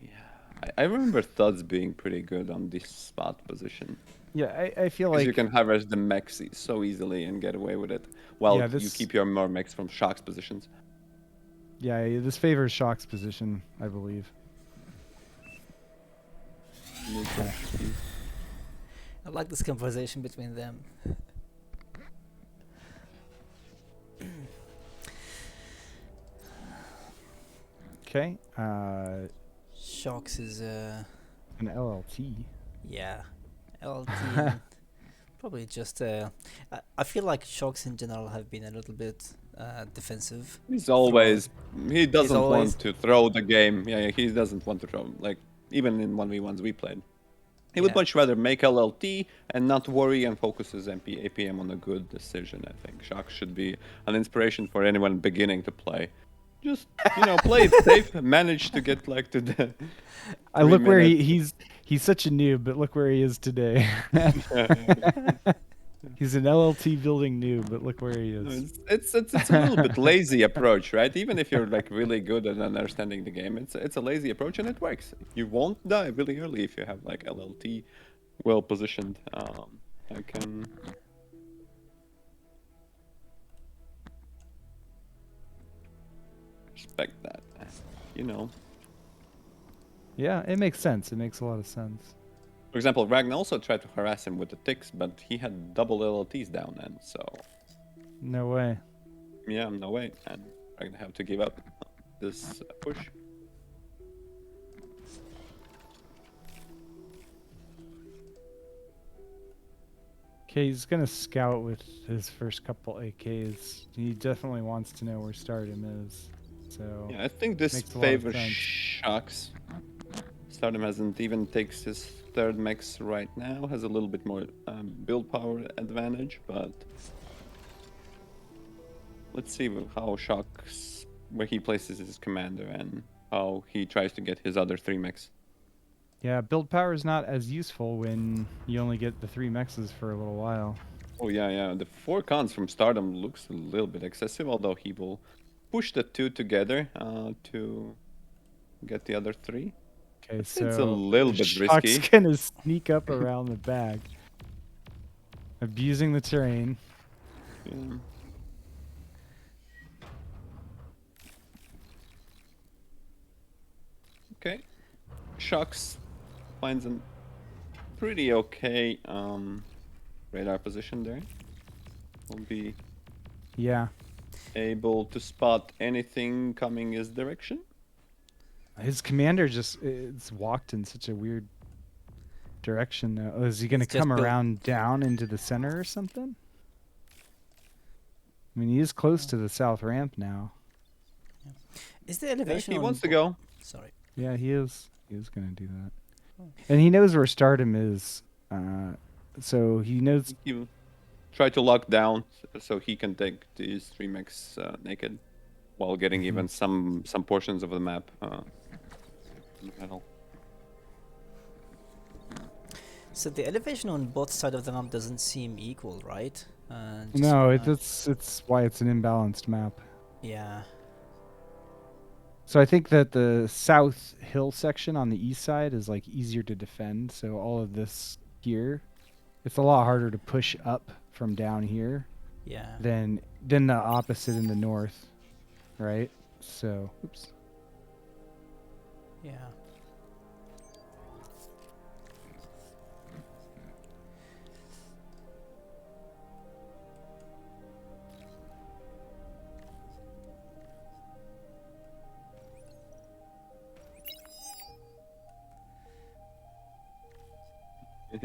Speaker 3: Yeah, I remember Thuds being pretty good on this spot position
Speaker 2: Yeah, I feel
Speaker 3: because
Speaker 2: like
Speaker 3: you can harvest the mechs so easily and get away with it, while
Speaker 2: Yeah,
Speaker 3: you
Speaker 2: this-
Speaker 3: keep your more mechs from Shock's positions.
Speaker 2: yeah, this favors Shock's position, I believe.
Speaker 4: I like this conversation between them.
Speaker 2: Okay.
Speaker 4: Shucks is
Speaker 2: An LLT.
Speaker 4: yeah, LT. And probably just I feel like Shucks in general have been a little bit defensive.
Speaker 3: He's always he doesn't
Speaker 4: always-
Speaker 3: want to throw the game. Yeah, he doesn't want to throw. Like even in 1v1s we played, he would
Speaker 4: Yeah.
Speaker 3: much rather make LLT and not worry and focus his APM on a good decision. I think Shock should be an inspiration for anyone beginning to play. Just play it safe. Manage to get like to the.
Speaker 2: I look where
Speaker 3: minutes.
Speaker 2: he's such a noob, but look where he is today. He's an LLT building noob, but look where he is.
Speaker 3: It's a little bit lazy approach, right? Even if you're like really good at understanding the game, it's a lazy approach and it works. You won't die really early if you have like LLT well positioned. I can. Respect that,
Speaker 2: Yeah, it makes sense. It makes a lot of sense.
Speaker 3: For example, Ragna also tried to harass him with the ticks, but he had double LLTs down then, so
Speaker 2: No way.
Speaker 3: yeah, no way, and Ragna have to give up this push.
Speaker 2: Okay, he's gonna scout with his first couple AKs. He definitely wants to know where Stardom is. So
Speaker 3: Yeah, I think this
Speaker 2: makes a lot of
Speaker 3: favors
Speaker 2: sense.
Speaker 3: Shucks. Stardom hasn't even takes his third max right now, has a little bit more build power advantage, but let's see how Shucks, where he places his commander and how he tries to get his other three mechs.
Speaker 2: Yeah, build power is not as useful when you only get the 3 mexes for a little while.
Speaker 3: Oh yeah, the 4 cons from Stardom looks a little bit excessive, although he will push the 2 together to get the other 3.
Speaker 2: Okay,
Speaker 3: It's
Speaker 2: so
Speaker 3: a little bit
Speaker 2: Shuck's
Speaker 3: risky.
Speaker 2: gonna sneak up around the bag, abusing the terrain.
Speaker 3: Yeah. Okay, Shucks finds a pretty okay radar position there. Will be
Speaker 2: Yeah,
Speaker 3: able to spot anything coming his direction.
Speaker 2: his commander just it's walked in such a weird direction now. Oh, is he gonna
Speaker 4: It's just
Speaker 2: come
Speaker 4: built-
Speaker 2: around down into the center or something? I mean, he is close to the south ramp now.
Speaker 4: Is the
Speaker 3: Yeah,
Speaker 4: elevation?
Speaker 3: he
Speaker 4: on
Speaker 3: wants to
Speaker 4: bo-
Speaker 3: go.
Speaker 4: Sorry.
Speaker 2: Yeah, he is. He is gonna do that, and he knows where Stardom is. So he knows.
Speaker 3: He will try to lock down so he can take these 3 mechs naked, while getting even some portions of the map. In the middle.
Speaker 4: So the elevation on both sides of the map doesn't seem equal, right? Just
Speaker 2: No,
Speaker 4: wanna-
Speaker 2: it's why it's an imbalanced map.
Speaker 4: Yeah.
Speaker 2: So I think that the south hill section on the east side is like easier to defend. So all of this here, it's a lot harder to push up from down here
Speaker 4: Yeah.
Speaker 2: than the opposite in the north, right? So, oops.
Speaker 4: Yeah.
Speaker 3: Oh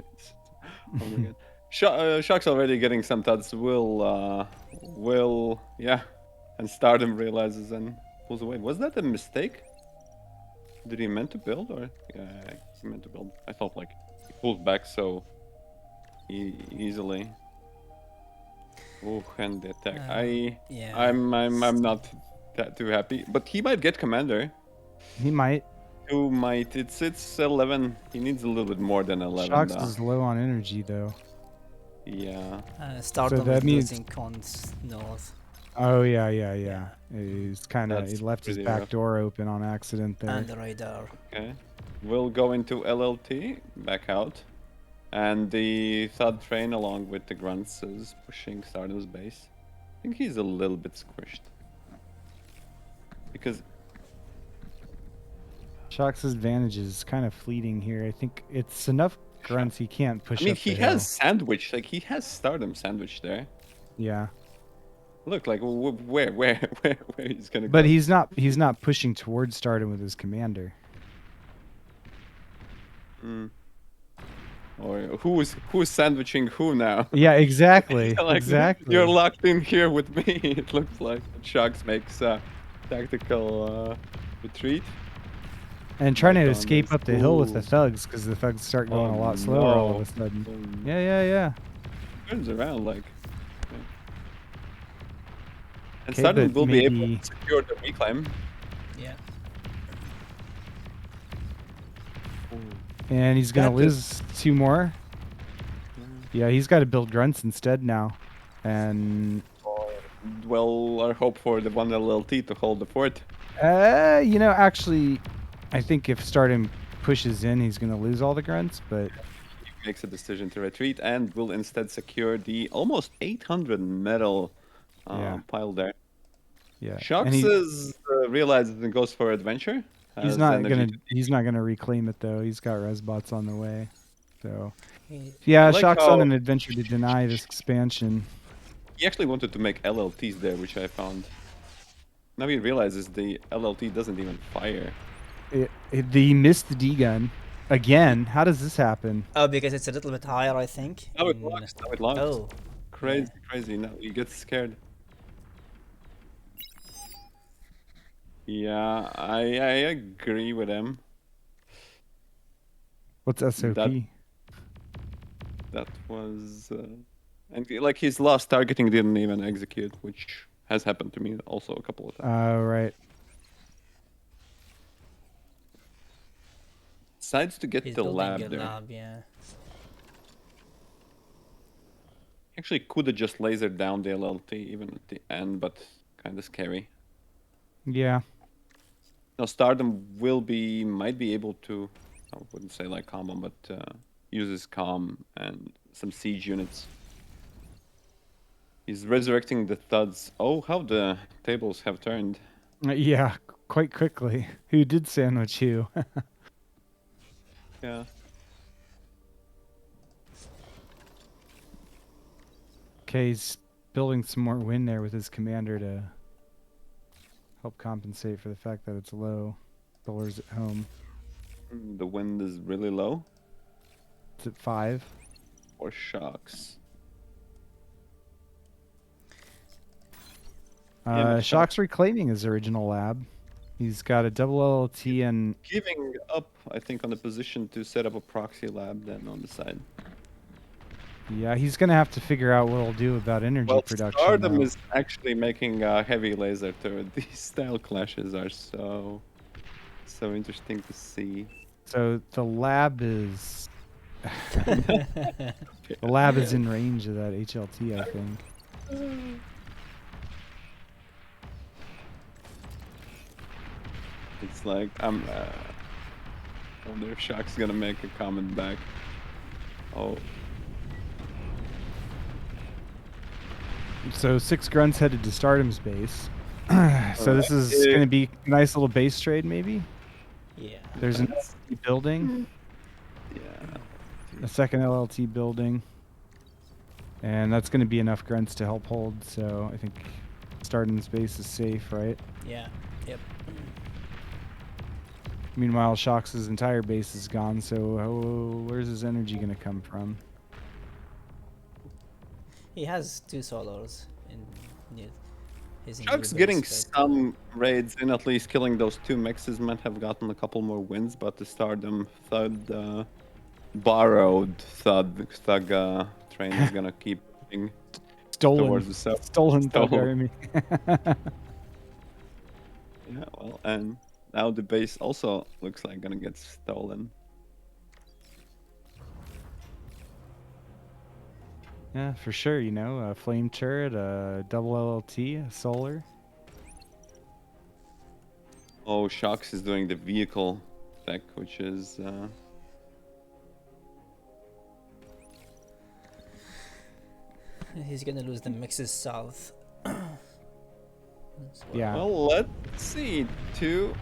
Speaker 3: my god. Shucks already getting some thuds. Will, yeah. And Stardom realizes and pulls away. Was that a mistake? Did he meant to build or? Yeah, he meant to build. I thought like he pulled back so easily. Oh, and the attack.
Speaker 4: Yeah.
Speaker 3: I'm not that too happy. But he might get commander.
Speaker 2: He might.
Speaker 3: Who might? It's 11. He needs a little bit more than 11
Speaker 2: Shocks
Speaker 3: though.
Speaker 2: is low on energy though.
Speaker 3: Yeah.
Speaker 4: Stardom
Speaker 2: that
Speaker 4: is
Speaker 2: means-
Speaker 4: losing cons north.
Speaker 2: Oh yeah. He's kind of he
Speaker 3: That's
Speaker 2: left his
Speaker 3: pretty
Speaker 2: back
Speaker 3: rough.
Speaker 2: door open on accident there.
Speaker 4: And the radar.
Speaker 3: Okay. We'll go into LLT, back out. And the Thud train along with the grunts is pushing Stardom's base. I think he's a little bit squished. Because
Speaker 2: Shocks' advantage is kind of fleeting here. I think it's enough grunts he can't push
Speaker 3: I mean
Speaker 2: up
Speaker 3: he
Speaker 2: the hill.
Speaker 3: has sandwich, like he has Stardom sandwich there.
Speaker 2: Yeah.
Speaker 3: Look, like where he's gonna
Speaker 2: But
Speaker 3: go.
Speaker 2: he's not pushing towards Stardom with his commander.
Speaker 3: Mm. Or who's sandwiching who now?
Speaker 2: Yeah, exactly.
Speaker 3: Like,
Speaker 2: exactly.
Speaker 3: You're locked in here with me. It looks like Shucks makes a tactical retreat.
Speaker 2: And trying to
Speaker 3: Right on
Speaker 2: escape
Speaker 3: this.
Speaker 2: up the hill with the
Speaker 3: Ooh.
Speaker 2: thugs because the thugs start going
Speaker 3: Oh,
Speaker 2: a lot slower all of a
Speaker 3: no.
Speaker 2: sudden. Yeah.
Speaker 3: Turns around like. Yeah. And
Speaker 2: Okay,
Speaker 3: Stardom
Speaker 2: but
Speaker 3: will be able
Speaker 2: maybe-
Speaker 3: to secure the reclaim.
Speaker 4: Yeah.
Speaker 2: And he's gonna
Speaker 3: That
Speaker 2: lose 2 more. Yeah, he's got to build grunts instead now. And
Speaker 3: Well, our hope for the one LLT to hold the fort.
Speaker 2: actually, I think if Stardom pushes in, he's gonna lose all the grunts. But
Speaker 3: He makes a decision to retreat and will instead secure the almost 800 metal
Speaker 2: Yeah.
Speaker 3: pile there.
Speaker 2: yeah,
Speaker 3: Shucks
Speaker 2: and
Speaker 3: is realizes and goes for adventure.
Speaker 2: he's
Speaker 3: Has
Speaker 2: not
Speaker 3: energy
Speaker 2: gonna
Speaker 3: to-
Speaker 2: he's not gonna reclaim it though. He's got res bots on the way. So
Speaker 4: He-
Speaker 2: yeah,
Speaker 3: I like
Speaker 2: Shock's on
Speaker 3: how-
Speaker 2: an adventure to deny this expansion.
Speaker 3: He actually wanted to make LLTs there, which I found. Now he realizes the LLT doesn't even fire.
Speaker 2: He missed the D gun again. How does this happen?
Speaker 4: Oh, because it's a little bit higher, I think.
Speaker 3: Now it
Speaker 4: in-
Speaker 3: locks. Now it locks.
Speaker 4: Oh.
Speaker 3: Crazy. Now he gets scared. Yeah, I agree with him.
Speaker 2: What's SOP?
Speaker 3: That was, and like his last targeting didn't even execute, which has happened to me also a couple of times.
Speaker 2: Oh, right.
Speaker 3: Decides to get
Speaker 4: He's
Speaker 3: the
Speaker 4: building
Speaker 3: lab
Speaker 4: a
Speaker 3: there.
Speaker 4: lab, yeah.
Speaker 3: Actually, could have just lasered down the LLT even at the end, but kind of scary.
Speaker 2: Yeah.
Speaker 3: Now Stardom might be able to, I wouldn't say like combo, but uses calm and some siege units. He's resurrecting the thuds. Oh, how the tables have turned.
Speaker 2: Yeah, quite quickly. Who did sandwich who?
Speaker 3: Yeah.
Speaker 2: Okay, he's building some more wind there with his commander to help compensate for the fact that it's low. Bowler's at home.
Speaker 3: The wind is really low.
Speaker 2: It's at 5.
Speaker 3: Or Shucks. Yeah, but
Speaker 2: Shock's reclaiming his original lab. He's got a double LLT and
Speaker 3: Giving up, I think, on the position to set up a proxy lab then on the side.
Speaker 2: yeah, he's gonna have to figure out what he'll do about energy
Speaker 3: Well,
Speaker 2: production.
Speaker 3: Stardom
Speaker 2: though.
Speaker 3: is actually making a heavy laser turret. These style clashes are so interesting to see.
Speaker 2: So the lab is the lab is in range of that HLT, I think.
Speaker 3: It's like I wonder if Shucks gonna make a comment back. Oh,
Speaker 2: So 6 grunts headed to Stardom's base. So this is
Speaker 3: Alright.
Speaker 2: gonna be a nice little base trade, maybe.
Speaker 4: Yeah.
Speaker 2: There's an
Speaker 3: That's-
Speaker 2: LLT building,
Speaker 3: Yeah.
Speaker 2: a second LLT building, and that's going to be enough grunts to help hold. So I think Stardom space is safe, right?
Speaker 4: Yeah. Yep.
Speaker 2: Meanwhile, Shucks' entire base is gone. So where's his energy going to come from?
Speaker 4: He has 2 solars in near his new
Speaker 3: Shucks
Speaker 4: base,
Speaker 3: getting
Speaker 4: but
Speaker 3: some raids in, at least killing those 2 mexes might have gotten a couple more wins, but the Stardom Thud, borrowed Thug train is gonna keep moving towards the south.
Speaker 2: Stolen thug
Speaker 3: So,
Speaker 2: army.
Speaker 3: yeah, well, and now the base also looks like gonna get stolen.
Speaker 2: Yeah, for sure. You know, a flame turret, a double LLT, a solar.
Speaker 3: Oh, Shucks is doing the vehicle tech, which is
Speaker 4: he's gonna lose the mixes south. as well.
Speaker 2: Yeah.
Speaker 3: well. Let's see 2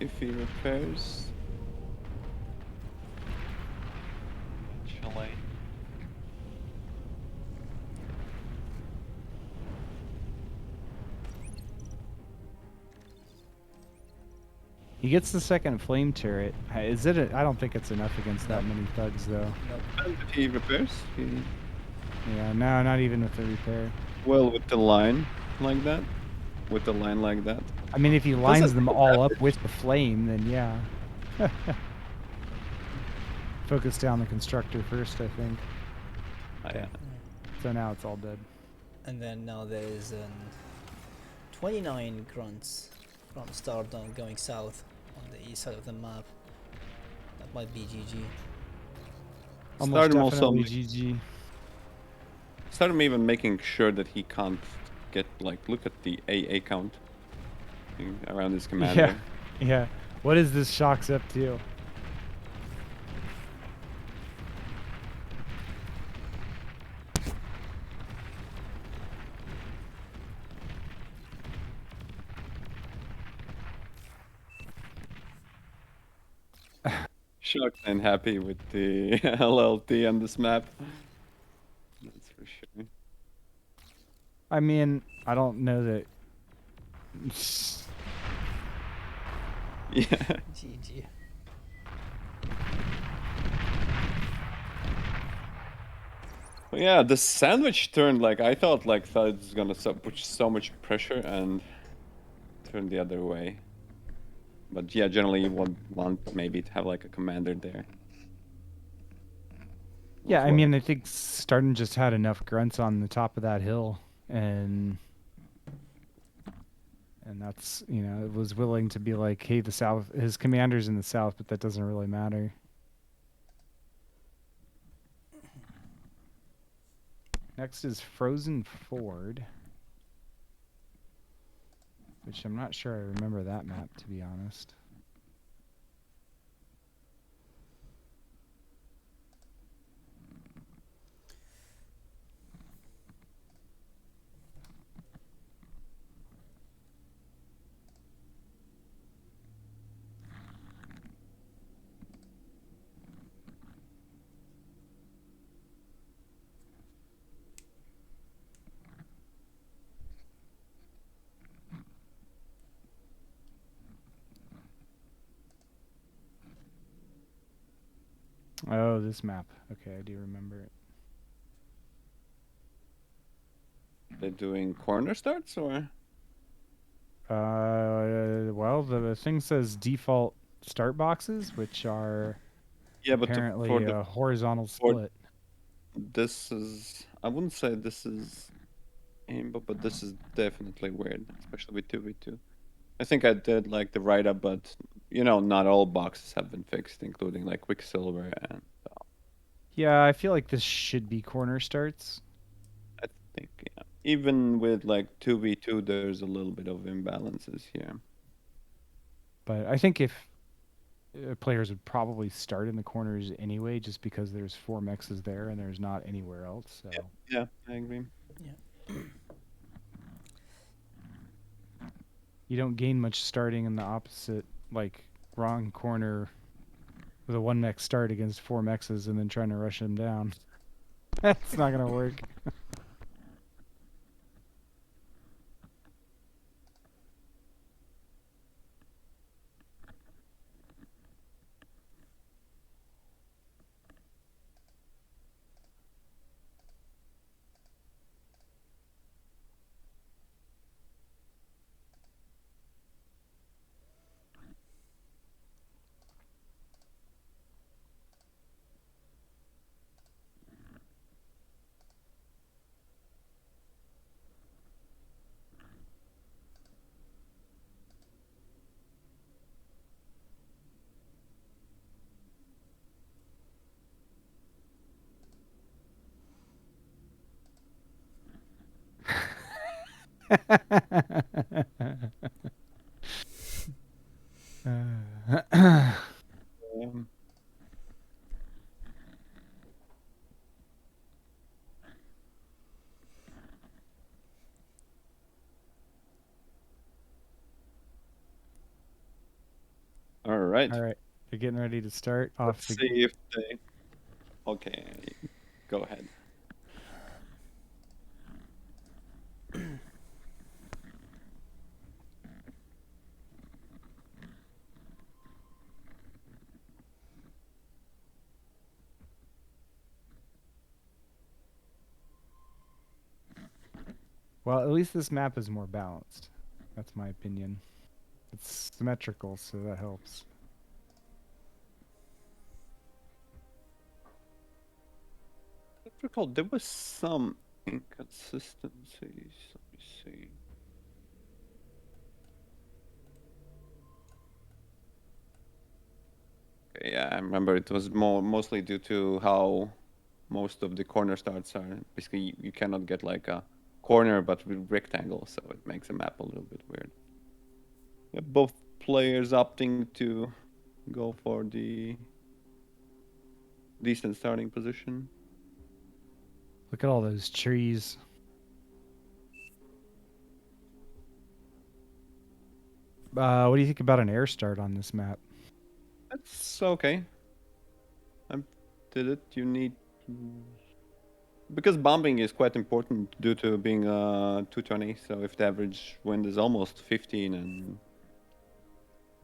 Speaker 3: if he repairs. Actually,
Speaker 2: He gets the second flame turret. Is it? I don't think it's enough against that many thugs, though.
Speaker 4: Nope.
Speaker 3: and if he repairs, he
Speaker 2: Yeah, no, not even with the repair.
Speaker 3: well with the line like that. With the line like that.
Speaker 2: I mean, if he lines
Speaker 3: Doesn't
Speaker 2: them
Speaker 3: do
Speaker 2: all up
Speaker 3: damage.
Speaker 2: with the flame, then yeah. Focus down the constructor first, I think.
Speaker 3: Yeah.
Speaker 2: So now it's all dead.
Speaker 4: And then now there is 29 grunts from Stardom going south on the east side of the map. That might be GG.
Speaker 2: Almost
Speaker 3: Stardom also
Speaker 2: definitely
Speaker 3: make-
Speaker 2: GG.
Speaker 3: Stardom even making sure that he can't get like look at the AA count around his commander.
Speaker 2: Yeah. What is this Shocks up to?
Speaker 3: Shocked and happy with the LLT on this map. That's for sure.
Speaker 2: I mean, I don't know that.
Speaker 3: Yeah.
Speaker 4: GG.
Speaker 3: Well, yeah, the sandwich turned like I thought it was gonna put so much pressure and turn the other way. But yeah, generally you would want maybe to have like a commander there.
Speaker 2: Yeah, I
Speaker 3: What-
Speaker 2: mean, I think Stardom just had enough grunts on the top of that hill, and that's, you know, it was willing to be like, hey, the south, his commander's in the south, but that doesn't really matter. Next is Frozen Ford, which I'm not sure I remember that map, to be honest. Oh, this map. Okay, I do remember it.
Speaker 3: They're doing corner starts or?
Speaker 2: Well, the thing says default start boxes, which are
Speaker 3: Yeah, but
Speaker 2: apparently
Speaker 3: for the
Speaker 2: a horizontal
Speaker 3: for-
Speaker 2: split.
Speaker 3: this is I wouldn't say this is aimbot, but this is definitely weird, especially with 2v2. I think I did like the write up, but you know, not all boxes have been fixed, including like Quicksilver and
Speaker 2: Yeah, I feel like this should be corner starts.
Speaker 3: I think yeah. Even with like 2v2 there's a little bit of imbalances here.
Speaker 2: But I think if players would probably start in the corners anyway, just because there's 4 mexes there and there's not anywhere else. So
Speaker 3: Yeah, I agree.
Speaker 2: you don't gain much starting in the opposite, like wrong corner with a 1 mech start against 4 mexes and then trying to rush them down. That's not gonna work.
Speaker 3: Um, all right.
Speaker 2: All right, they're getting ready to start off
Speaker 3: Let's
Speaker 2: the.
Speaker 3: see if they. Okay, go ahead.
Speaker 2: Well, at least this map is more balanced. That's my opinion. It's symmetrical, so that helps.
Speaker 3: I recall there was some inconsistencies. Let me see. Okay, yeah, I remember it was mostly due to how most of the corner starts are. Basically, you cannot get like a corner, but with rectangle, so it makes the map a little bit weird. Yeah, both players opting to go for the decent starting position.
Speaker 2: Look at all those trees. What do you think about an air start on this map?
Speaker 3: That's okay. I did it. You need because bombing is quite important due to being 220. So if the average wind is almost 15 and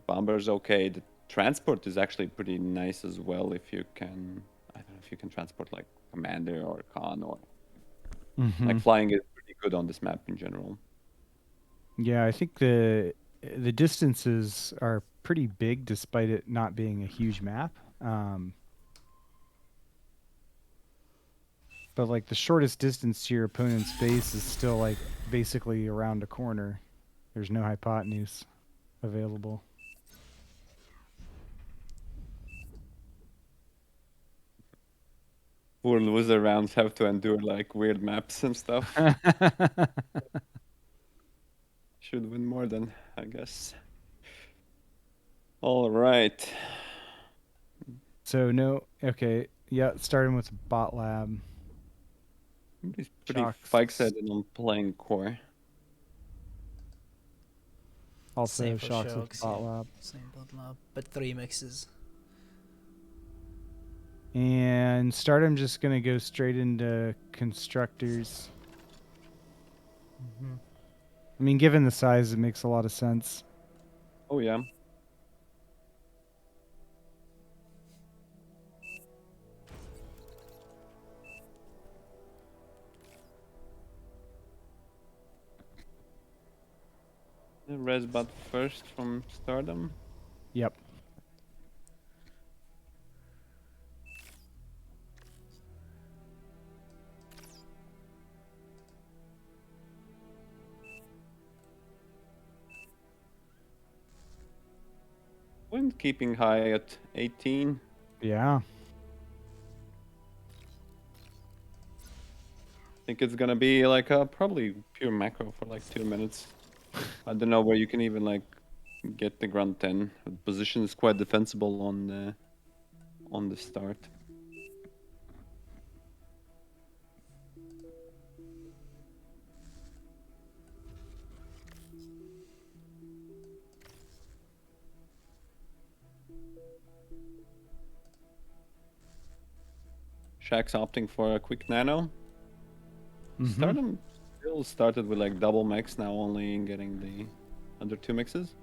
Speaker 3: bomber's okay, the transport is actually pretty nice as well. If you can, I don't know if you can transport like commander or con or like flying is pretty good on this map in general.
Speaker 2: Yeah, I think the distances are pretty big despite it not being a huge map. But like the shortest distance to your opponent's base is still like basically around a corner. There's no hypotenuse available.
Speaker 3: Poor loser rounds have to endure like weird maps and stuff. Should win more than, I guess. All right.
Speaker 2: So no, okay, yeah, starting with bot lab.
Speaker 3: He's pretty
Speaker 2: Shucks.
Speaker 3: fixated on playing core.
Speaker 2: Also
Speaker 4: Same for
Speaker 2: Shucks with
Speaker 4: Shucks,
Speaker 2: bot
Speaker 4: yeah.
Speaker 2: lab.
Speaker 4: Same bot lab, but 3 mixes.
Speaker 2: And Stardom just gonna go straight into constructors. I mean, given the size, it makes a lot of sense.
Speaker 3: Oh yeah. The Resbot first from Stardom.
Speaker 2: Yep.
Speaker 3: Wind keeping high at 18.
Speaker 2: Yeah.
Speaker 3: Think it's gonna be like a probably pure macro for like 2 minutes. I don't know where you can even like get the grunt 10. The position is quite defensible on the start. Shaxx opting for a quick nano.
Speaker 2: Mhm.
Speaker 3: Stardom still started with like double mix, now only getting the under 2 mixes.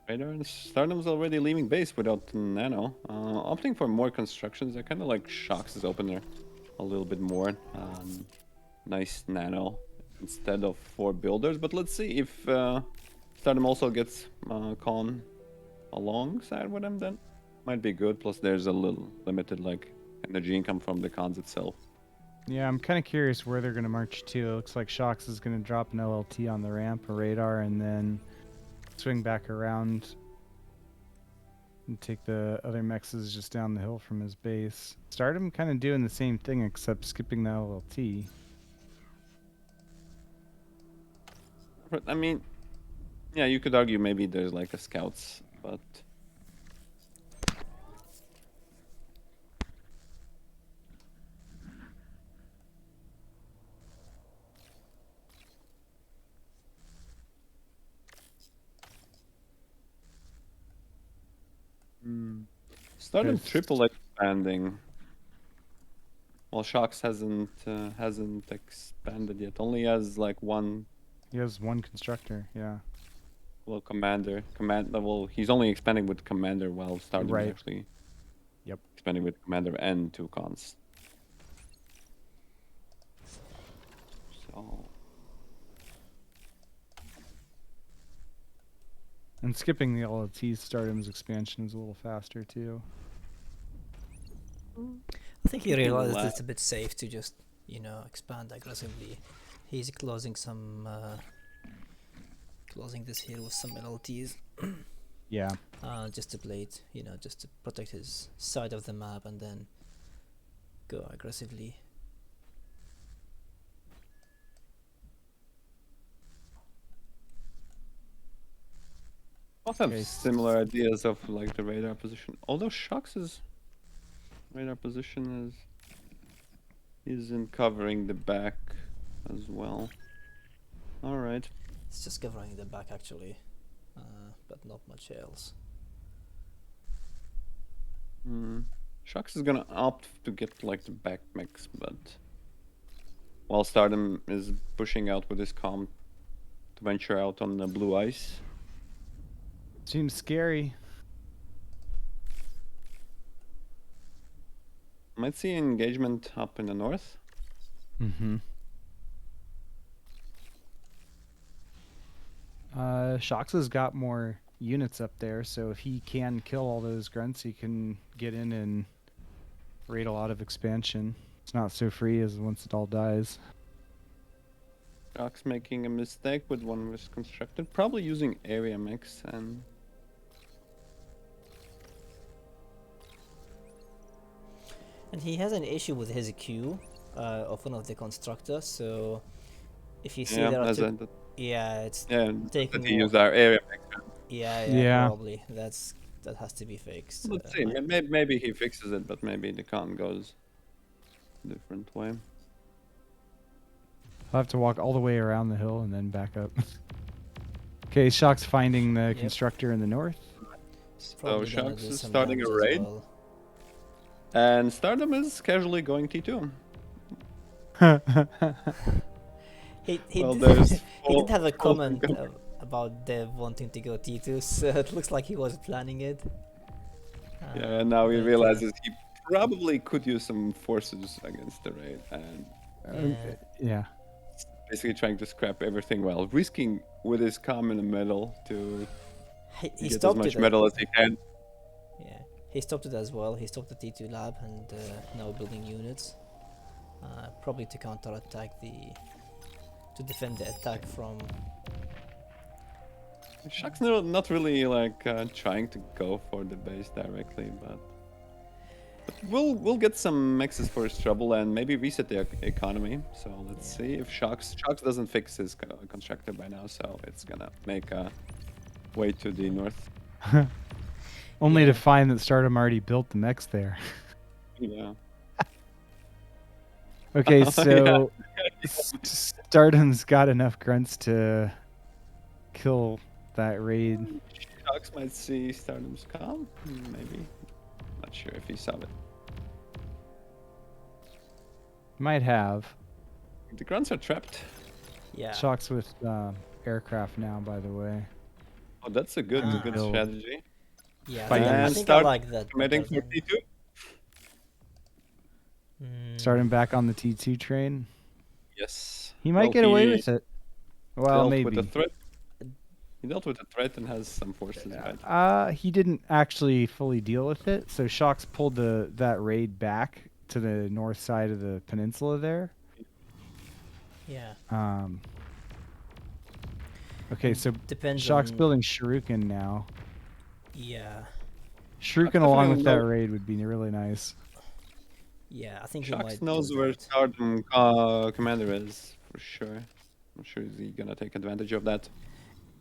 Speaker 3: Radar and Stardom's already leaving base without nano. Opting for more constructions. I kind of like Shucks' opener a little bit more. Nice nano instead of 4 builders. But let's see if Stardom also gets Con alongside with him then. Might be good. Plus there's a little limited like energy income from the cons itself.
Speaker 2: Yeah, I'm kind of curious where they're going to march to. It looks like Shocks is going to drop an LLT on the ramp, a radar, and then swing back around and take the other mexes just down the hill from his base. Stardom kind of doing the same thing except skipping the LLT.
Speaker 3: But I mean, yeah, you could argue maybe there's like a scouts, but Stardom
Speaker 2: Yes.
Speaker 3: triple expanding. Well, Shocks hasn't expanded yet. Only has like one
Speaker 2: He has one constructor, yeah.
Speaker 3: well commander. Well, he's only expanding with commander, while Stardom
Speaker 2: Right.
Speaker 3: is actually
Speaker 2: Yep.
Speaker 3: expanding with commander and 2 cons. So
Speaker 2: And skipping the LLT, Stardom's expansion is a little faster too.
Speaker 4: I think he realized
Speaker 3: la-
Speaker 4: it's a bit safe to just, expand aggressively. He's closing this here with some LLTs,
Speaker 2: Yeah.
Speaker 4: just to play it, just to protect his side of the map and then go aggressively.
Speaker 3: also have
Speaker 2: Okay.
Speaker 3: similar ideas of like the radar position. Although Shocks' radar position isn't covering the back as well. All right.
Speaker 4: It's just covering the back actually, but not much else.
Speaker 3: Shucks is gonna opt to get like the back mix, but while Stardom is pushing out with his comp to venture out on the blue ice.
Speaker 2: Seems scary.
Speaker 3: Might see engagement up in the north.
Speaker 2: Mm-hmm. Shocks has got more units up there, so if he can kill all those grunts, he can get in and raid a lot of expansion. It's not so free as once it all dies.
Speaker 3: Shucks making a mistake with one was constructed, probably using area mix and
Speaker 4: And he has an issue with his Q of one of the constructors, so if you see there are
Speaker 3: as
Speaker 4: two,
Speaker 3: a,
Speaker 4: it's
Speaker 3: yeah,
Speaker 4: taking
Speaker 3: that he used our area mix.
Speaker 2: Yeah.
Speaker 4: probably that has to be fixed.
Speaker 3: Let's see, maybe he fixes it, but maybe the con goes a different way.
Speaker 2: I'll have to walk all the way around the hill and then back up. Okay, Shock's finding the constructor in the north.
Speaker 3: So
Speaker 4: Probably gonna
Speaker 3: Shucks
Speaker 4: do
Speaker 3: is
Speaker 4: some
Speaker 3: starting a
Speaker 4: damage as
Speaker 3: raid,
Speaker 4: well.
Speaker 3: and Stardom is casually going T2.
Speaker 4: He
Speaker 3: Well,
Speaker 4: did,
Speaker 3: there's
Speaker 4: he did have a
Speaker 3: full
Speaker 4: comment
Speaker 3: go-
Speaker 4: about Dev wanting to go T2, so it looks like he was planning it.
Speaker 3: Yeah, and now he
Speaker 4: but,
Speaker 3: realizes he probably could use some forces against the raid, and
Speaker 2: Yeah.
Speaker 3: basically trying to scrap everything while risking with his comm in the middle to
Speaker 4: he
Speaker 3: get as
Speaker 4: stopped
Speaker 3: much
Speaker 4: it.
Speaker 3: metal as he can.
Speaker 4: Yeah, he stopped it as well. He stopped the T2 lab and now building units, probably to counterattack to defend the attack from.
Speaker 3: Shucks not really like trying to go for the base directly, but we'll get some mixes for his trouble and maybe reset the economy. So let's see if Shucks doesn't fix his constructor by now, so it's gonna make a way to the north.
Speaker 2: Only
Speaker 4: Yeah.
Speaker 2: to find that Stardom already built the mechs there.
Speaker 3: Yeah.
Speaker 2: Okay,
Speaker 3: Yeah.
Speaker 2: so Stardom's got enough grunts to kill that raid.
Speaker 3: Shucks might see Stardom's calm. Maybe. Not sure if he saw it.
Speaker 2: Might have.
Speaker 3: The grunts are trapped.
Speaker 4: Yeah.
Speaker 2: Shocks with aircraft now, by the way.
Speaker 3: Oh, that's a good
Speaker 4: Ah.
Speaker 3: good strategy.
Speaker 4: Yeah,
Speaker 2: Fighting.
Speaker 4: I
Speaker 3: And
Speaker 4: think I
Speaker 3: start
Speaker 4: like that.
Speaker 3: committing
Speaker 4: better
Speaker 3: for
Speaker 4: than-
Speaker 3: T2.
Speaker 2: Starting back on the T2 train.
Speaker 3: Yes.
Speaker 2: He might get away with it. Well,
Speaker 3: dealt
Speaker 2: maybe.
Speaker 3: with a threat. He dealt with a threat and has some forces, right?
Speaker 2: He didn't actually fully deal with it. So Shocks pulled that raid back to the north side of the peninsula there.
Speaker 4: Yeah.
Speaker 2: Okay, so
Speaker 4: Depends
Speaker 2: Shocks
Speaker 4: on.
Speaker 2: building Shuriken now.
Speaker 4: Yeah.
Speaker 2: Shuriken along
Speaker 3: definitely
Speaker 2: with that
Speaker 3: know-
Speaker 2: raid would be really nice.
Speaker 4: Yeah, I think he
Speaker 3: Shucks
Speaker 4: might
Speaker 3: knows
Speaker 4: do
Speaker 3: where
Speaker 4: that.
Speaker 3: Stardom commander is for sure. I'm sure is he gonna take advantage of that.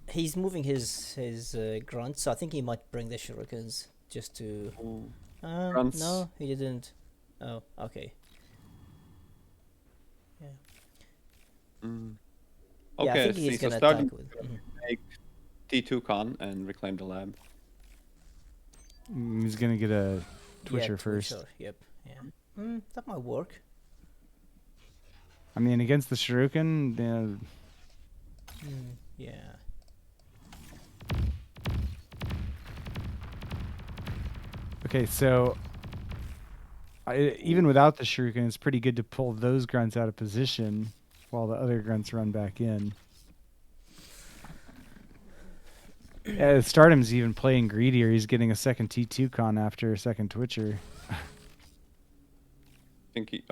Speaker 4: He's moving his grunt, so I think he might bring the shurikens just to.
Speaker 3: Grunts.
Speaker 4: No, he didn't. Oh, okay. Yeah.
Speaker 3: Mm.
Speaker 4: Yeah, I
Speaker 3: Okay,
Speaker 4: think
Speaker 3: see.
Speaker 4: he's
Speaker 3: So
Speaker 4: gonna
Speaker 3: Stardom
Speaker 4: attack with. Mhm.
Speaker 3: make T2 con and reclaim the lab.
Speaker 2: He's gonna get a
Speaker 4: Yeah,
Speaker 2: Twitcher first.
Speaker 4: Twitcher, yep. Yeah. That might work.
Speaker 2: I mean, against the Shuriken,
Speaker 4: Yeah.
Speaker 2: okay, so even without the Shuriken, it's pretty good to pull those grunts out of position while the other grunts run back in. Stardom's even playing greedier. He's getting a second T2 con after a second Twitcher.
Speaker 3: I think he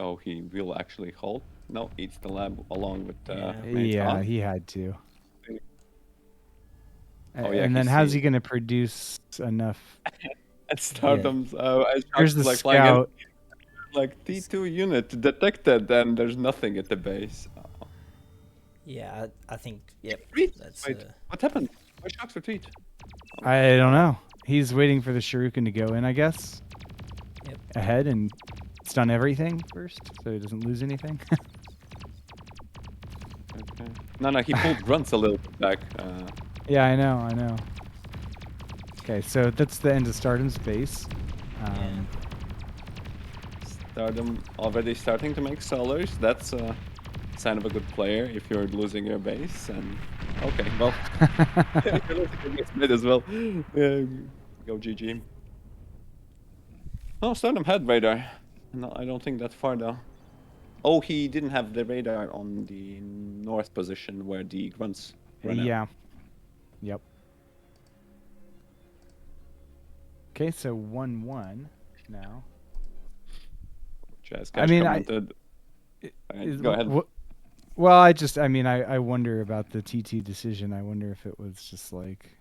Speaker 3: will actually halt. No, eats the lab along with
Speaker 4: Yeah.
Speaker 3: main
Speaker 2: Yeah,
Speaker 3: con.
Speaker 2: he had to.
Speaker 3: Oh, yeah,
Speaker 2: And
Speaker 3: he
Speaker 2: then how's
Speaker 3: sees-
Speaker 2: he going to produce enough?
Speaker 3: And Stardom's as
Speaker 2: Here's
Speaker 3: Shucks
Speaker 2: the
Speaker 3: is, like flying in,
Speaker 2: scout.
Speaker 3: like T2 unit detected, and there's nothing at the base. Oh.
Speaker 4: Yeah, I think. Yep.
Speaker 3: Retreat.
Speaker 4: That's.
Speaker 3: Wait, what happened? Why Shucks retreat?
Speaker 2: I don't know. He's waiting for the Shuriken to go in, I guess.
Speaker 4: Yep.
Speaker 2: Ahead and stun everything first so he doesn't lose anything.
Speaker 3: Okay. No, he pulled grunts a little bit back.
Speaker 2: Yeah, I know. Okay, so that's the end of Stardom's base.
Speaker 4: Yeah.
Speaker 3: Stardom already starting to make solars. That's a sign of a good player if you're losing your base. And okay, well, you're losing your base mid as well. Go GG. Oh, Stardom had radar. No, I don't think that far though. Oh, he didn't have the radar on the north position where the grunts ran out.
Speaker 2: Yeah. Yep. Okay, so 1-1 now.
Speaker 3: Jazz
Speaker 2: I
Speaker 3: Cash
Speaker 2: mean,
Speaker 3: commented. Go ahead.
Speaker 2: Well, I wonder about the TT decision. I wonder if it was just like,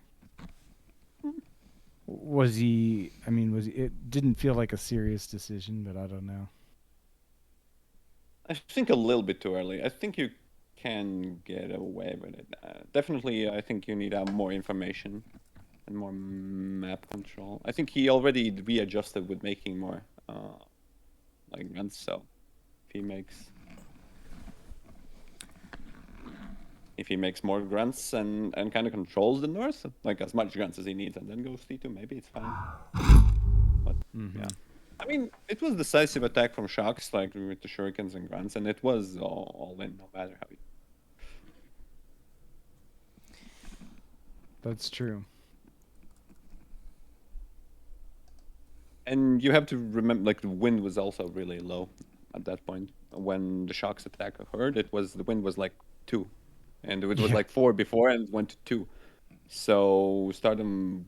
Speaker 2: it didn't feel like a serious decision, but I don't know.
Speaker 3: I think a little bit too early. I think you can get away with it. Definitely, I think you need more information and more map control. I think he already readjusted with making more like guns. So if he makes more grunts and kind of controls the north, like as much grunts as he needs, and then goes T2, maybe it's fine. But yeah. I mean, it was decisive attack from Shucks, like with the shurikens and grunts, and it was all in, no matter how you...
Speaker 2: That's true.
Speaker 3: And you have to remember, like, the wind was also really low at that point. When the Shucks attack occurred, the wind was like 2. And it was like 4 before, and it went to 2. So Stardom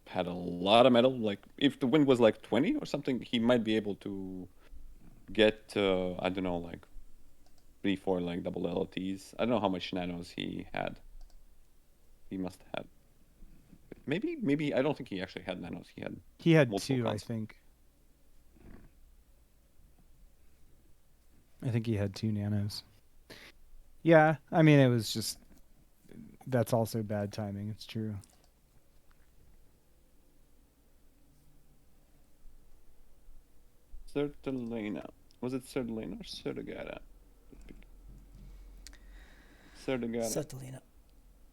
Speaker 3: had a lot of metal. Like, if the wind was like 20 or something, he might be able to get, I don't know, like 3-4 like double LTs. I don't know how much nanos he had. He must have had. Maybe I don't think he actually had nanos.
Speaker 2: He had
Speaker 3: multiple
Speaker 2: 2, I
Speaker 3: cons.
Speaker 2: think. I think he had 2 nanos. Yeah, I mean, it was just... That's also bad timing, it's true.
Speaker 3: Sertalena. Was it Sertalena or Sertagata? Sertagata.
Speaker 4: Certainly not.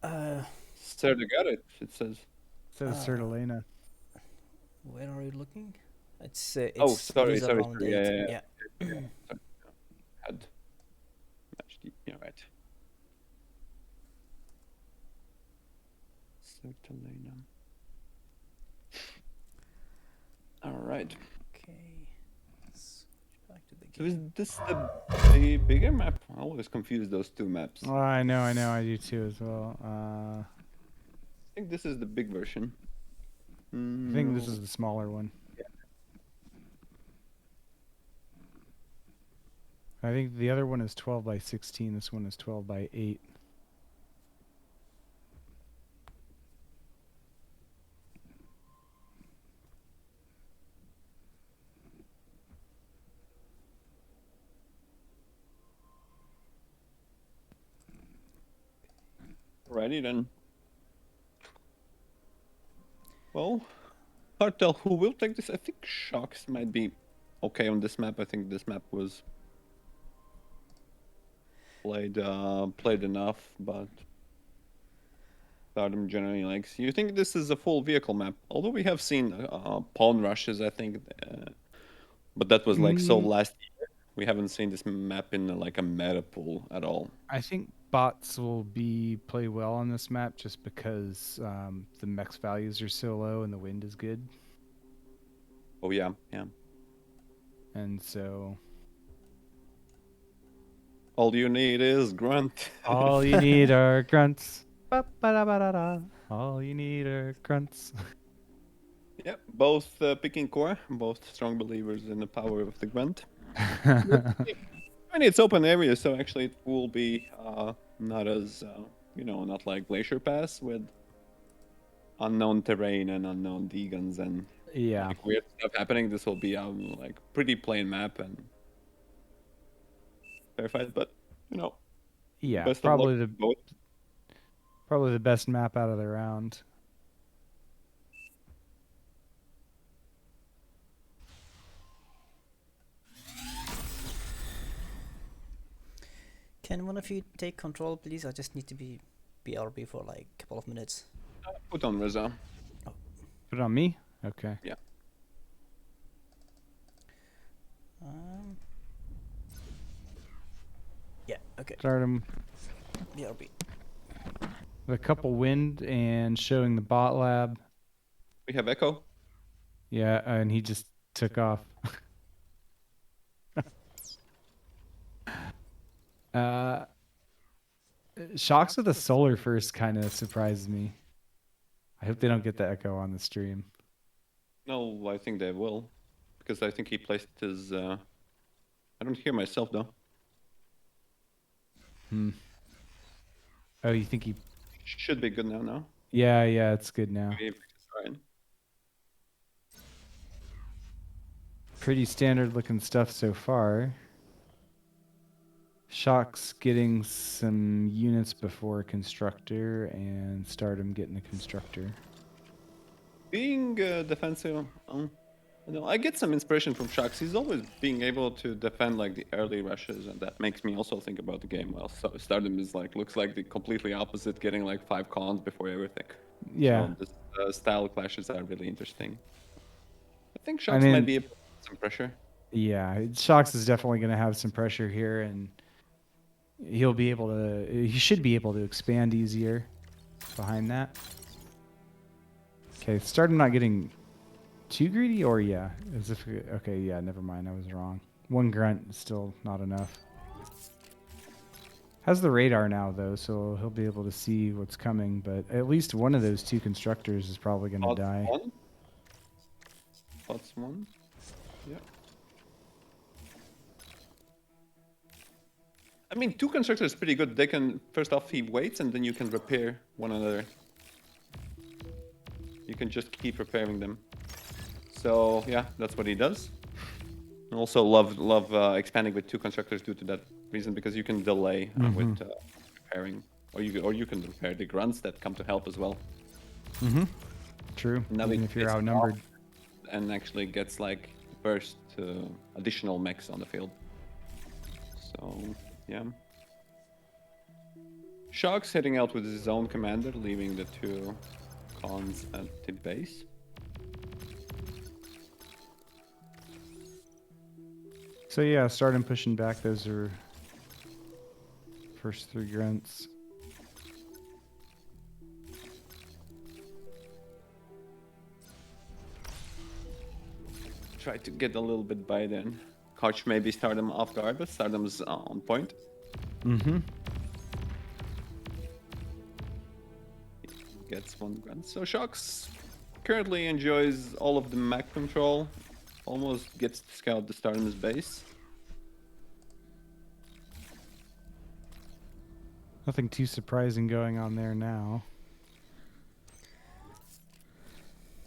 Speaker 4: Uh,
Speaker 3: Sir, they got it. It says.
Speaker 2: Says Sertalena.
Speaker 4: where are you looking?
Speaker 3: Oh,
Speaker 4: It's
Speaker 3: sorry,
Speaker 4: loser
Speaker 3: sorry,
Speaker 4: round
Speaker 3: sorry.
Speaker 4: 8.
Speaker 3: Yeah,
Speaker 4: Yeah.
Speaker 3: yeah. Sorry. Had matched the. Yeah, right. Sertalena. All right.
Speaker 4: Okay. Switch back to the
Speaker 3: So is
Speaker 4: game.
Speaker 3: this the bigger map? I always confuse those two maps.
Speaker 2: Oh, I know, I do too as well.
Speaker 3: I think this is the big version.
Speaker 2: I think this
Speaker 3: No.
Speaker 2: is the smaller one. I think the other one is 12 by 16. This one is 12 by 8.
Speaker 3: Alrighty then. Well, hard to tell who will take this. I think Shucks might be okay on this map. I think this map was played enough, but Stardom generally likes. You think this is a full vehicle map? Although we have seen pawn rushes, I think, but that was like so
Speaker 2: Mm,
Speaker 3: last year. We haven't seen this map in like a meta pool at all.
Speaker 2: I think bots will play well on this map just because the mex values are so low and the wind is good,
Speaker 3: Oh yeah, yeah.
Speaker 2: and so
Speaker 3: All you need is grunt.
Speaker 2: all you need are grunts. Ba-ba-da-ba-da-da. All you need are grunts.
Speaker 3: Yep, both picking core, both strong believers in the power of the grunt. I mean, it's open area, so actually it will be not as not like Glacier Pass with unknown terrain and unknown degans and
Speaker 2: Yeah,
Speaker 3: like weird stuff happening. This will be like pretty plain map and fair fight, but you know,
Speaker 2: yeah,
Speaker 3: best of luck to both.
Speaker 2: probably the best map out of the round.
Speaker 4: Can one of you take control, please? I just need to be BRB for like a couple of minutes.
Speaker 3: Put on Reza.
Speaker 2: Put it on me. Okay.
Speaker 3: Yeah.
Speaker 4: Um, yeah, okay.
Speaker 2: Start him
Speaker 4: BRB.
Speaker 2: with a couple wind and showing the bot lab.
Speaker 3: We have Echo.
Speaker 2: Yeah, and he just took off. uh, Shocks with a solar first kind of surprised me. I hope they don't get the echo on the stream.
Speaker 3: No, I think they will, because I think he placed his. I don't hear myself though.
Speaker 2: Oh, you think he?
Speaker 3: Should be good now. No.
Speaker 2: Yeah, it's good now.
Speaker 3: Maybe it's fine.
Speaker 2: Pretty standard looking stuff so far. Shocks getting some units before constructor and Stardom getting a constructor.
Speaker 3: Being defensive, I get some inspiration from Shucks. He's always being able to defend like the early rushes, and that makes me also think about the game. Well, so Stardom is like looks like the completely opposite, getting like 5 cons before everything.
Speaker 2: Yeah.
Speaker 3: So this style clashes are really interesting. I think
Speaker 2: I
Speaker 3: Shucks
Speaker 2: mean,
Speaker 3: might be able to put some pressure.
Speaker 2: yeah, Shocks is definitely going to have some pressure here, and he'll be able to. He should be able to expand easier behind that. Okay, Stardom not getting too greedy, or yeah, as if okay, yeah, never mind, I was wrong. One grunt is still not enough. Has the radar now though, so he'll be able to see what's coming. But at least one of those two constructors is probably going to die.
Speaker 3: One. Spots one. Yeah. I mean, 2 constructors is pretty good. They can first off he waits, and then you can repair one another. You can just keep repairing them. So yeah, that's what he does. And also love expanding with 2 constructors due to that reason, because you can delay with repairing, or you can repair the grunts that come to help as well.
Speaker 2: True.
Speaker 3: Now
Speaker 2: Even
Speaker 3: he
Speaker 2: if you're
Speaker 3: gets
Speaker 2: outnumbered.
Speaker 3: and actually gets like burst additional mechs on the field. So yeah, Shucks heading out with his own commander, leaving the two cons at the base.
Speaker 2: So yeah, Stardom pushing back. Those are first 3 grunts.
Speaker 3: Try to get a little bit by then. Catch maybe Stardom off guard, but Stardom's on point.
Speaker 2: Mm-hmm.
Speaker 3: Gets 1 grunt. So Shucks currently enjoys all of the mech control. Almost gets to scout the Stardom's base.
Speaker 2: Nothing too surprising going on there now.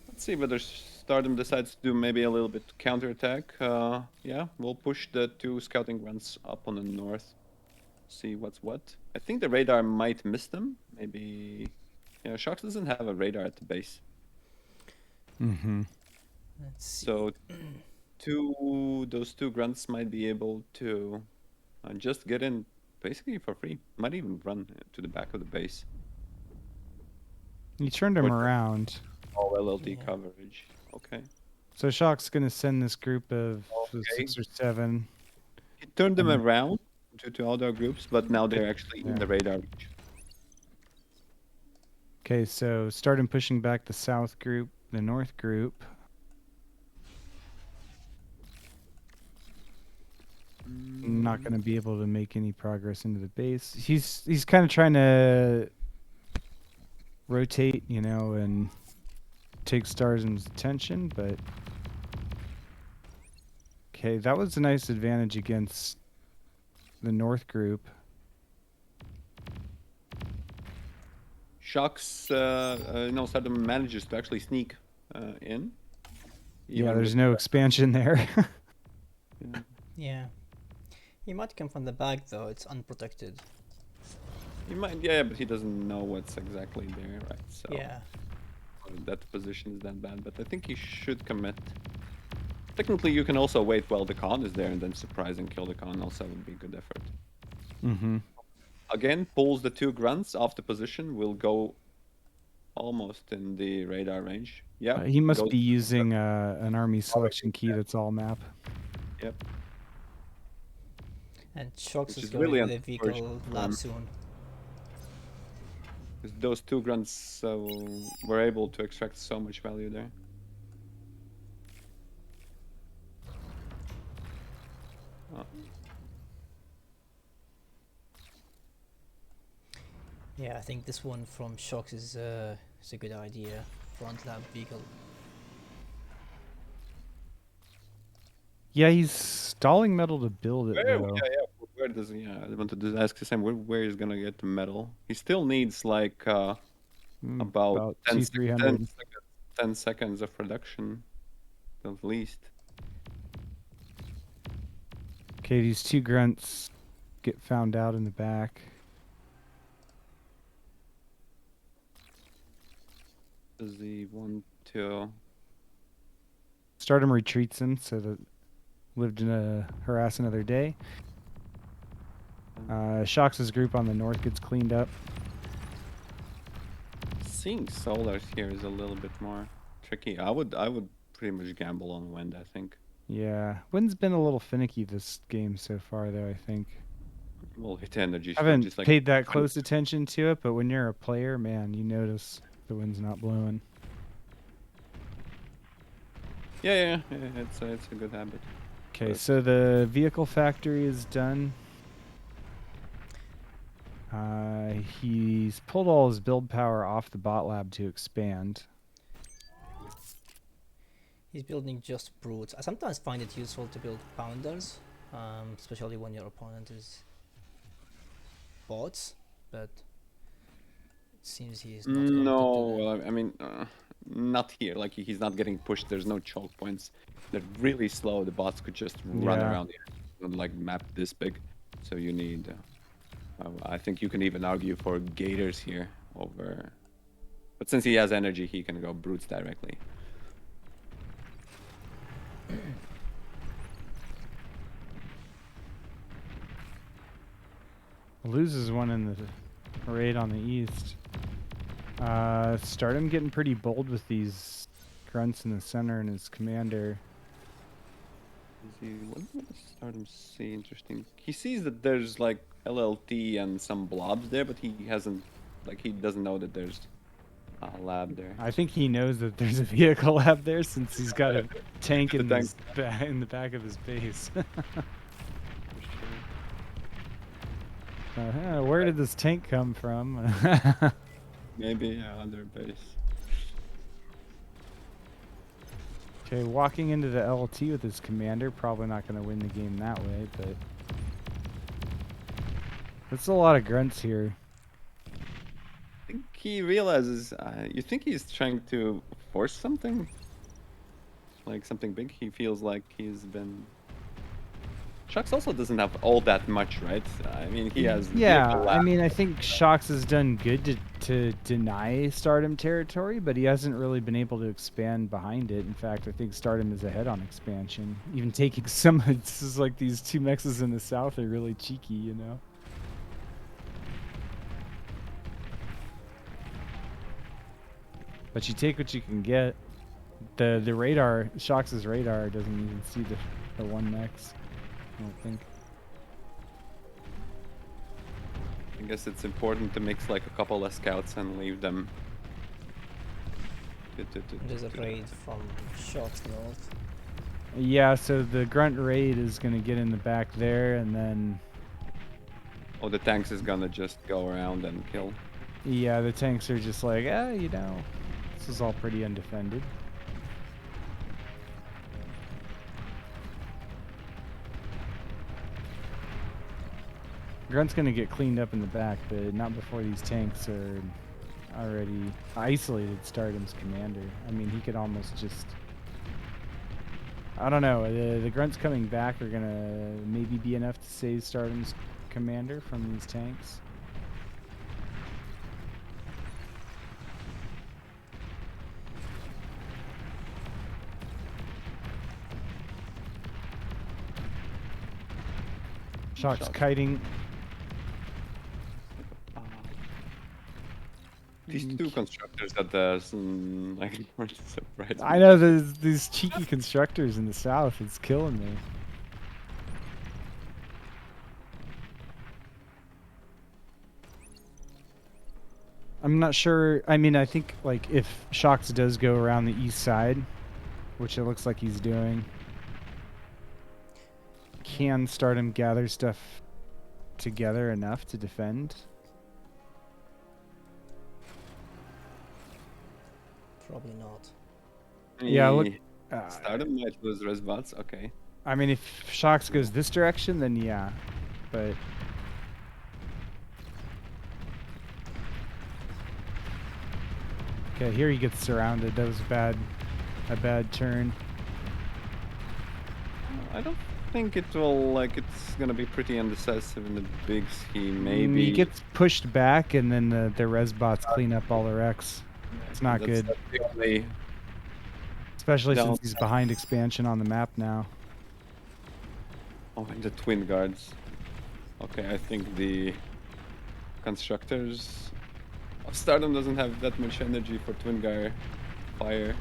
Speaker 3: Let's see whether Stardom decides to do maybe a little bit counterattack. Yeah, we'll push the 2 scouting grunts up on the north. See what's what. I think the radar might miss them. Maybe. Yeah, Shucks doesn't have a radar at the base.
Speaker 2: Mm-hmm.
Speaker 4: Let's see.
Speaker 3: So those 2 grunts might be able to just get in basically for free. Might even run to the back of the base.
Speaker 2: You turned him
Speaker 3: What-
Speaker 2: around.
Speaker 3: All LLD
Speaker 4: Yeah.
Speaker 3: coverage. Okay.
Speaker 2: So Shock's gonna send this group of
Speaker 3: Okay.
Speaker 2: 6 or 7.
Speaker 3: He turned them
Speaker 2: And-
Speaker 3: around to other groups, but now they're actually in
Speaker 2: Yeah.
Speaker 3: the radar reach.
Speaker 2: Okay, so Stardom pushing back the south group, the north group. Not going to be able to make any progress into the base. He's kind of trying to rotate, you know, and take Starsdom's attention, but okay, that was a nice advantage against the north group.
Speaker 3: Shucks, Stardom manages to actually sneak in.
Speaker 2: Yeah,
Speaker 3: even
Speaker 2: there's
Speaker 3: with-
Speaker 2: no expansion there.
Speaker 3: Yeah.
Speaker 4: Yeah. He might come from the back though, it's unprotected.
Speaker 3: He might, yeah, but he doesn't know what's exactly there, right? So
Speaker 4: Yeah.
Speaker 3: that position is that bad, but I think he should commit. Technically, you can also wait while the con is there and then surprise and kill the con. Also, would be a good effort.
Speaker 2: Mm-hmm.
Speaker 3: Again, pulls the 2 grunts off the position. Will go almost in the radar range. Yeah.
Speaker 2: He must
Speaker 3: goes-
Speaker 2: be using an army selection key that's all map.
Speaker 3: Yep.
Speaker 4: And Shocks
Speaker 3: Which
Speaker 4: is
Speaker 3: is
Speaker 4: going
Speaker 3: really
Speaker 4: with a
Speaker 3: unfortunate
Speaker 4: vehicle
Speaker 3: for
Speaker 4: lab
Speaker 3: him.
Speaker 4: soon.
Speaker 3: 'Cause those 2 grunts were able to extract so much value there. Oh,
Speaker 4: Yeah, I think this one from Shocks is a good idea. Front lab vehicle.
Speaker 2: Yeah, he's stalling metal to build it
Speaker 3: yeah,
Speaker 2: though.
Speaker 3: yeah. Where does he? Yeah, I wanted to ask the same. Where he's gonna get the metal? He still needs like about 10
Speaker 2: 200-300.
Speaker 3: 10 seconds of production, at least.
Speaker 2: Okay, these 2 grunts get found out in the back.
Speaker 3: Does he want to?
Speaker 2: Stardom retreats him so that lived in a harass another day. Shox' group on the north gets cleaned up.
Speaker 3: Seeing solars here is a little bit more tricky. I would pretty much gamble on wind, I think.
Speaker 2: Yeah, wind's been a little finicky this game so far, though. I think
Speaker 3: We'll hit energy.
Speaker 2: I haven't
Speaker 3: just like
Speaker 2: paid that close attention to it, but when you're a player, man, you notice the wind's not blowing.
Speaker 3: yeah, it's a good habit.
Speaker 2: Okay,
Speaker 3: But-
Speaker 2: so the vehicle factory is done. He's pulled all his build power off the bot lab to expand.
Speaker 4: He's building just brutes. I sometimes find it useful to build pounders, especially when your opponent is bots, but it seems he is not going to do
Speaker 3: No,
Speaker 4: that.
Speaker 3: well, I mean, not here. Like he's not getting pushed. There's no choke points. They're really slow. The bots could just run
Speaker 2: Yeah.
Speaker 3: around here, and, like map this big. So you need. I think you can even argue for gators here over. But since he has energy, he can go brutes directly.
Speaker 2: Loses one in the raid on the east. Stardom getting pretty bold with these grunts in the center and his commander.
Speaker 3: What does Stardom see? Interesting. He sees that there's like LLT and some blobs there, but he hasn't, like, he doesn't know that there's a lab there.
Speaker 2: I think he knows that there's a vehicle lab there since he's got a tank
Speaker 3: The
Speaker 2: in,
Speaker 3: tank.
Speaker 2: in the back of his base. Where did this tank come from?
Speaker 3: Maybe on their base.
Speaker 2: Okay, walking into the LT with his commander, probably not going to win the game that way, but that's a lot of grunts here.
Speaker 3: I think he realizes. You think he's trying to force something? Like something big? He feels like he's been. Shucks also doesn't have all that much, right? I mean, he has.
Speaker 2: Yeah,
Speaker 3: vehicle
Speaker 2: I
Speaker 3: lab.
Speaker 2: mean, I think Shucks has done good to deny Stardom territory, but he hasn't really been able to expand behind it. In fact, I think Stardom is ahead on expansion. Even taking some, this is like these two mexes in the south are really cheeky, you know? But you take what you can get. The radar, Shucks' radar doesn't even see the one mex, I don't think.
Speaker 3: I guess it's important to mix like a couple of scouts and leave them.
Speaker 4: There's a raid from Shucks north.
Speaker 2: Yeah, so the grunt raid is gonna get in the back there, and then
Speaker 3: Oh, the tanks is gonna just go around and kill.
Speaker 2: yeah, the tanks are just like, you know, this is all pretty undefended. Grunt's gonna get cleaned up in the back, but not before these tanks are already isolated Stardom's commander. I mean, he could almost just... I don't know, the grunts coming back are gonna maybe be enough to save Stardom's commander from these tanks. Shucks
Speaker 3: Shucks.
Speaker 2: kiting.
Speaker 3: These two constructors at the like weren't surprised.
Speaker 2: I know there's these cheeky constructors in the south. It's killing me. I'm not sure. I mean, I think like if Shucks does go around the east side, which it looks like he's doing, can Stardom gather stuff together enough to defend?
Speaker 4: Probably not.
Speaker 2: Yeah, look.
Speaker 3: Stardom might lose resbots. Okay.
Speaker 2: I mean, if Shucks goes this direction, then yeah, but. Okay, here he gets surrounded. That was a bad turn.
Speaker 3: I don't think it will, like, it's gonna be pretty indecisive in the bigs. He maybe...
Speaker 2: He gets pushed back, and then the res bots clean up all the wrecks. It's not good.
Speaker 3: That's the only...
Speaker 2: Especially
Speaker 3: No.
Speaker 2: since he's behind expansion on the map now.
Speaker 3: Oh, and the twin guards. Okay, I think the constructors... Oh, Stardom doesn't have that much energy for twin guard fire.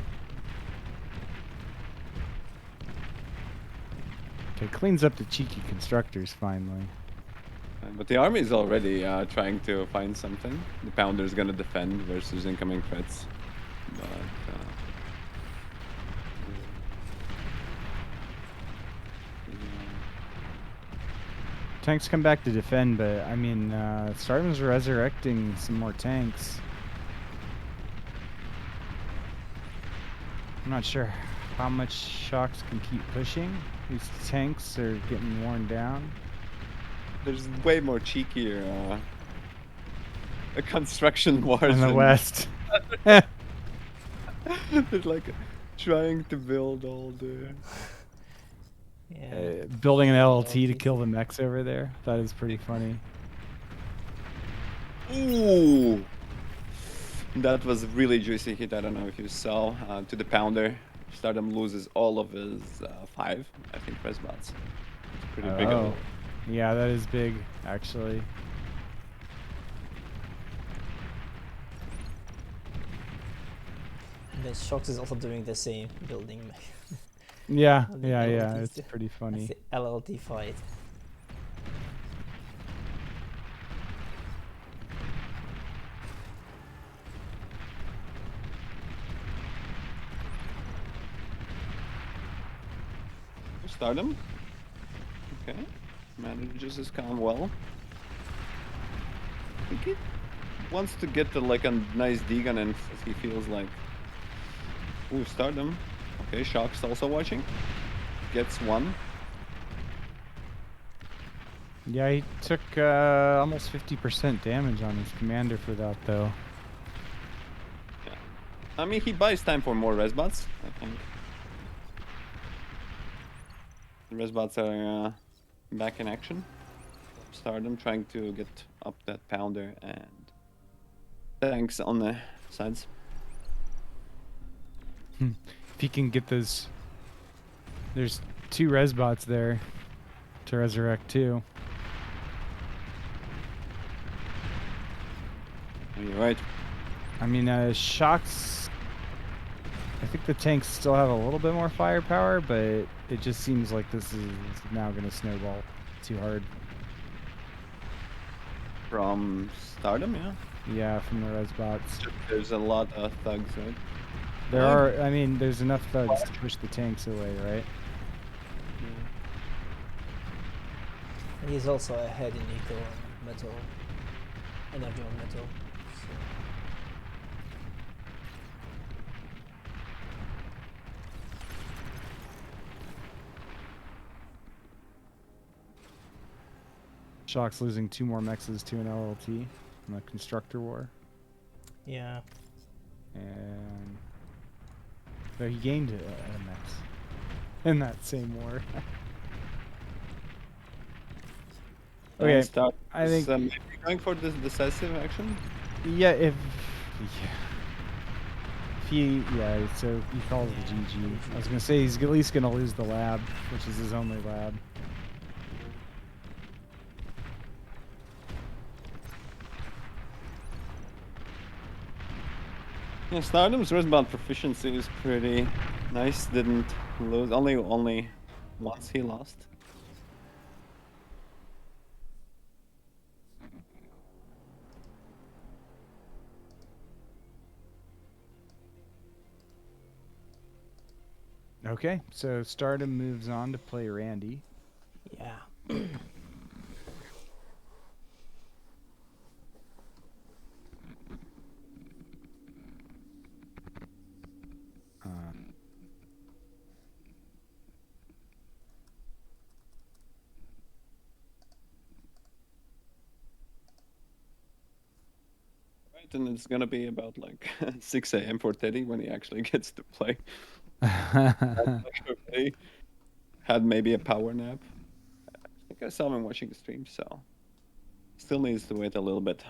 Speaker 2: Okay, cleans up the cheeky constructors finally.
Speaker 3: But the army is already trying to find something. The Pounder's gonna defend versus incoming threats. But,
Speaker 2: Tanks come back to defend, but I mean, Stardom's resurrecting some more tanks. I'm not sure how much Shucks can keep pushing. These tanks are getting worn down.
Speaker 3: there's way more cheekier construction wars
Speaker 2: In the
Speaker 3: than-
Speaker 2: west.
Speaker 3: They're like trying to build all the...
Speaker 4: Yeah.
Speaker 2: Building an LLT to kill the mechs over there. That is pretty funny.
Speaker 3: Ooh! That was a really juicy hit. I don't know if you saw. To the Pounder. Stardom loses all of his 5, I think, press bots. It's pretty big.
Speaker 2: Oh, yeah, that is big, actually.
Speaker 4: then Shucks is also doing the same building.
Speaker 2: Yeah,
Speaker 4: The
Speaker 2: yeah, yeah.
Speaker 4: LLTs
Speaker 2: It's
Speaker 4: do.
Speaker 2: pretty
Speaker 4: That's
Speaker 2: funny.
Speaker 4: the LLT fight.
Speaker 3: Stardom. Okay. Manages his calm well. I think he wants to get to like a nice Deegan and if he feels like. Ooh, Stardom. Okay, Shucks also watching. Gets one.
Speaker 2: Yeah, he took almost 50% damage on his commander for that, though.
Speaker 3: Yeah. I mean, he buys time for more resbots, I think. The resbots are back in action. Stardom trying to get up that pounder and tanks on the sides.
Speaker 2: If he can get those... There's 2 resbots there to resurrect, too.
Speaker 3: Oh, you're right.
Speaker 2: I mean, Shocks... I think the tanks still have a little bit more firepower, but it just seems like this is now going to snowball too hard.
Speaker 3: From Stardom, yeah.
Speaker 2: Yeah, from the resbots.
Speaker 3: There's a lot of thugs, right?
Speaker 2: There
Speaker 3: Oh,
Speaker 2: are... I mean, there's enough thugs to push the tanks away, right?
Speaker 4: And he's also ahead in eco and metal, energy on metal. So.
Speaker 2: Shock's losing 2 more mexes to an LLT in the Constructor War.
Speaker 4: Yeah.
Speaker 2: And... So he gained a mex in that same war. Okay,
Speaker 3: And Stardom
Speaker 2: I
Speaker 3: is,
Speaker 2: think...
Speaker 3: maybe going for this decisive action.
Speaker 2: Yeah, if he... Yeah, so he calls the
Speaker 4: Yeah,
Speaker 2: GG.
Speaker 4: GG.
Speaker 2: I was going to say he's at least going to lose the lab, which is his only lab.
Speaker 3: Yeah, Stardom's resbound proficiency is pretty nice. Didn't lose. Only once he lost.
Speaker 2: Okay, so Stardom moves on to play Randy.
Speaker 4: Yeah.
Speaker 3: Right, and it's gonna be about like 6 a.m. for Teddy when he actually gets to play. He had maybe a power nap. I think I saw him watching the stream, so still needs to wait a little bit.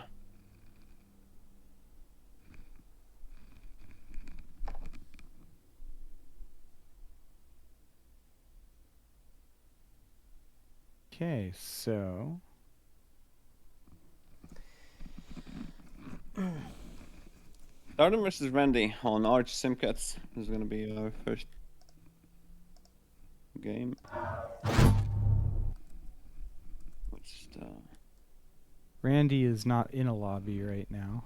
Speaker 2: Okay, so...
Speaker 3: Stardom versus Randy on Arch Simcats is gonna be our first game. What's the...
Speaker 2: Randy is not in a lobby right now.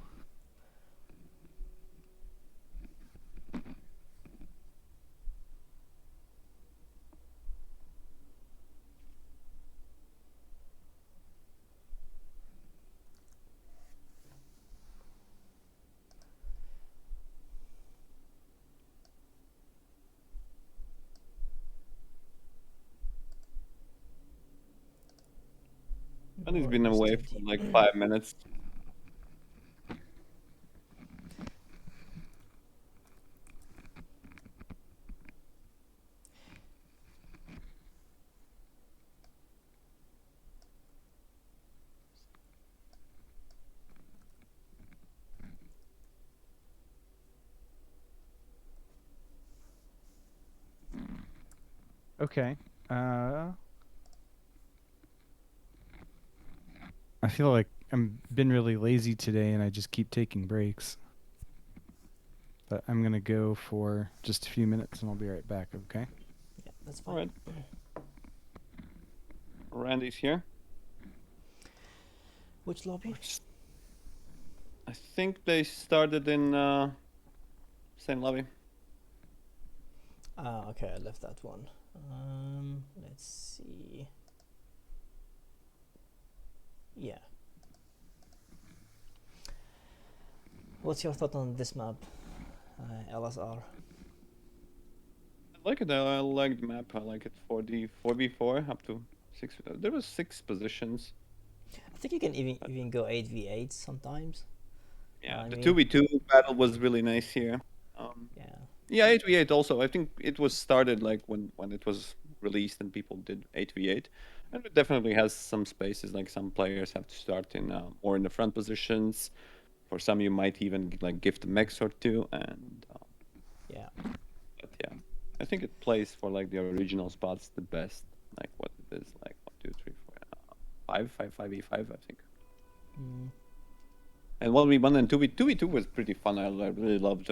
Speaker 3: And he's been away for like 5 minutes.
Speaker 2: Okay. I feel like I'm been really lazy today and I just keep taking breaks. but I'm going to go for just a few minutes and I'll be right back, okay?
Speaker 4: Yeah, that's fine.
Speaker 3: All right. Randy's here.
Speaker 4: Which lobby?
Speaker 3: I think they started in same lobby.
Speaker 4: Okay, I left that one. Let's see. Yeah. What's your thought on this map, LSR?
Speaker 3: I like it. I like the map. I like it for the 4v4 up to 6. There was 6 positions.
Speaker 4: I think you can even go 8v8 sometimes.
Speaker 3: Yeah,
Speaker 4: I
Speaker 3: the
Speaker 4: mean,
Speaker 3: 2v2 battle was really nice here.
Speaker 4: yeah.
Speaker 3: Yeah, 8v8 also. I think it was started like when it was released and people did 8v8. And it definitely has some spaces, like some players have to start in more in the front positions. For some, you might even like gift a mech or two. And
Speaker 4: Yeah.
Speaker 3: but yeah, I think it plays for like the original spots the best. Like what it is, like 1, 2, 3, 4, 5v5, I think.
Speaker 4: Mm.
Speaker 3: And 1v1 and 2v2 was pretty fun. I really loved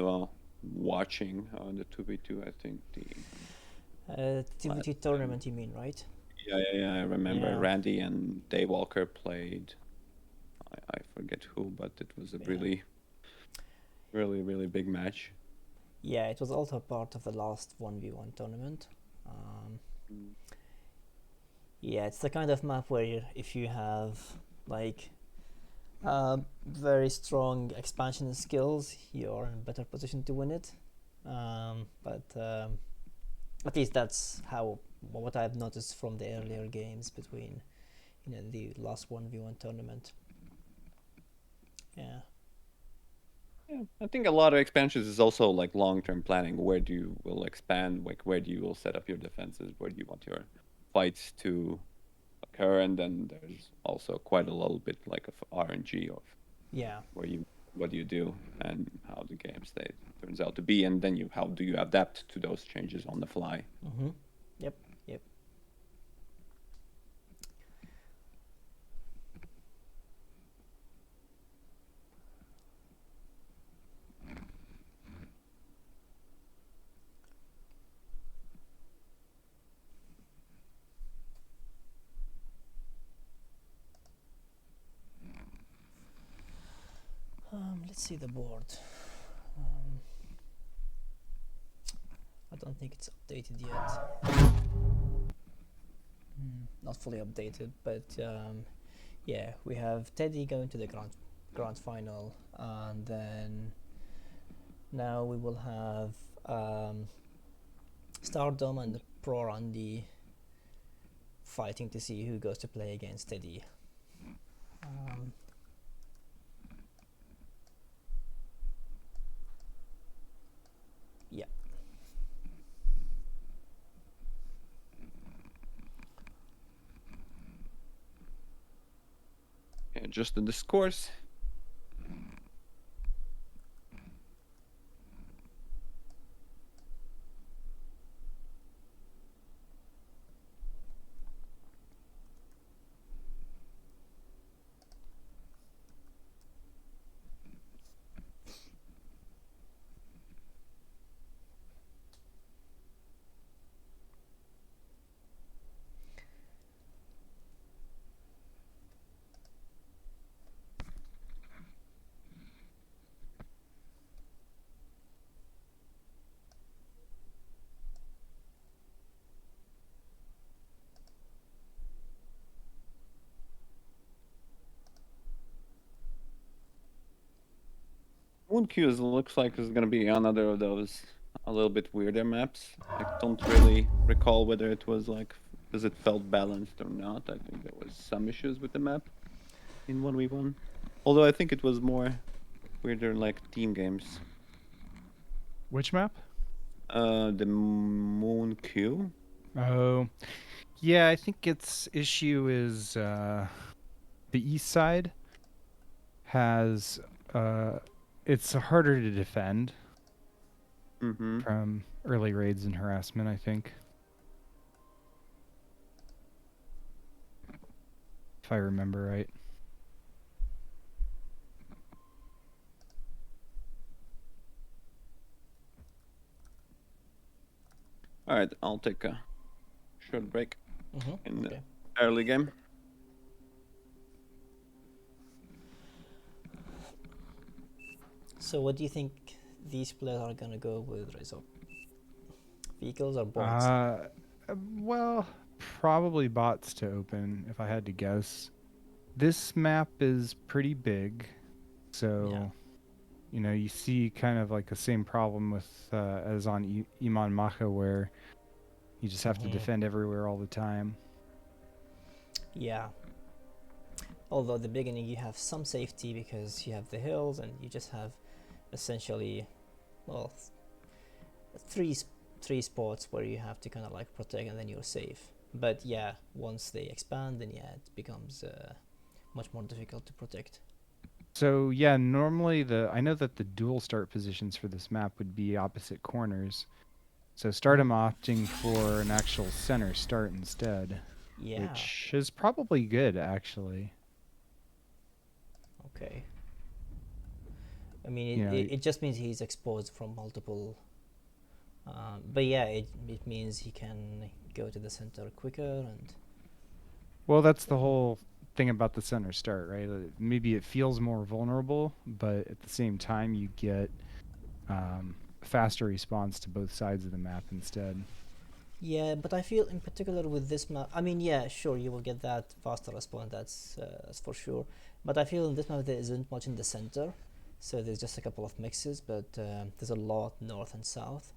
Speaker 3: watching the 2v2. I think the
Speaker 4: 2v2 tournament, you mean, right?
Speaker 3: yeah. I remember
Speaker 4: Yeah.
Speaker 3: Randy and Daywalker played. I forget who, but it was a
Speaker 4: Yeah.
Speaker 3: really big match.
Speaker 4: Yeah, it was also part of the last 1v1 tournament. Yeah, it's the kind of map where if you have like very strong expansion skills, you're in a better position to win it. But at least that's what I've noticed from the earlier games between the last 1v1 tournament. Yeah.
Speaker 3: Yeah, I think a lot of expansions is also like long-term planning. Where do you will expand? Like where do you will set up your defenses? Where do you want your fights to occur? And then there's also quite a little bit like of RNG of
Speaker 4: Yeah.
Speaker 3: what you do and how the game state turns out to be, and then how do you adapt to those changes on the fly.
Speaker 4: Mm-hmm. Yep. Let's see the board. I don't think it's updated yet. Not fully updated, but yeah, we have Teddy going to the grand final, and then now we will have Stardom and Pro Randy fighting to see who goes to play against Teddy. Yeah.
Speaker 3: And just the discourse. Moon Cues looks like is gonna be another of those a little bit weirder maps. I don't really recall whether it was like because it felt balanced or not. I think there was some issues with the map in 1v1. Although I think it was more weirder like team games.
Speaker 2: Which map?
Speaker 3: The Moon Q.
Speaker 2: Oh, yeah, I think its issue is the east side has it's harder to defend
Speaker 3: Mm-hmm.
Speaker 2: from early raids and harassment, I think. If I remember right.
Speaker 3: All right, I'll take a short break in the
Speaker 4: Okay.
Speaker 3: early game.
Speaker 4: So what do you think these players are gonna go with, Rizzo? Vehicles or bots?
Speaker 2: Well, probably bots to open if I had to guess. This map is pretty big, so you know you see kind of like the same problem with as on Iman Macha, where you just have to defend everywhere all the time.
Speaker 4: Yeah. Although at the beginning you have some safety because you have the hills and you just have essentially, well, three spots where you have to kind of like protect and then you're safe. But yeah, once they expand, then yeah, it becomes much more difficult to protect.
Speaker 2: So yeah, normally I know that the dual start positions for this map would be opposite corners. So Stardom opting for an actual center start instead,
Speaker 4: Yeah.
Speaker 2: which is probably good actually.
Speaker 4: Okay. I mean,
Speaker 2: You know,
Speaker 4: it just means he's exposed from multiple. But yeah, it means he can go to the center quicker and.
Speaker 2: well, that's the whole thing about the center start, right? Maybe it feels more vulnerable, but at the same time, you get faster response to both sides of the map instead.
Speaker 4: Yeah, but I feel in particular with this map, I mean, yeah, sure, you will get that faster response, that's for sure. But I feel in this map there isn't much in the center, so there's just a couple of mixes, but there's a lot north and south.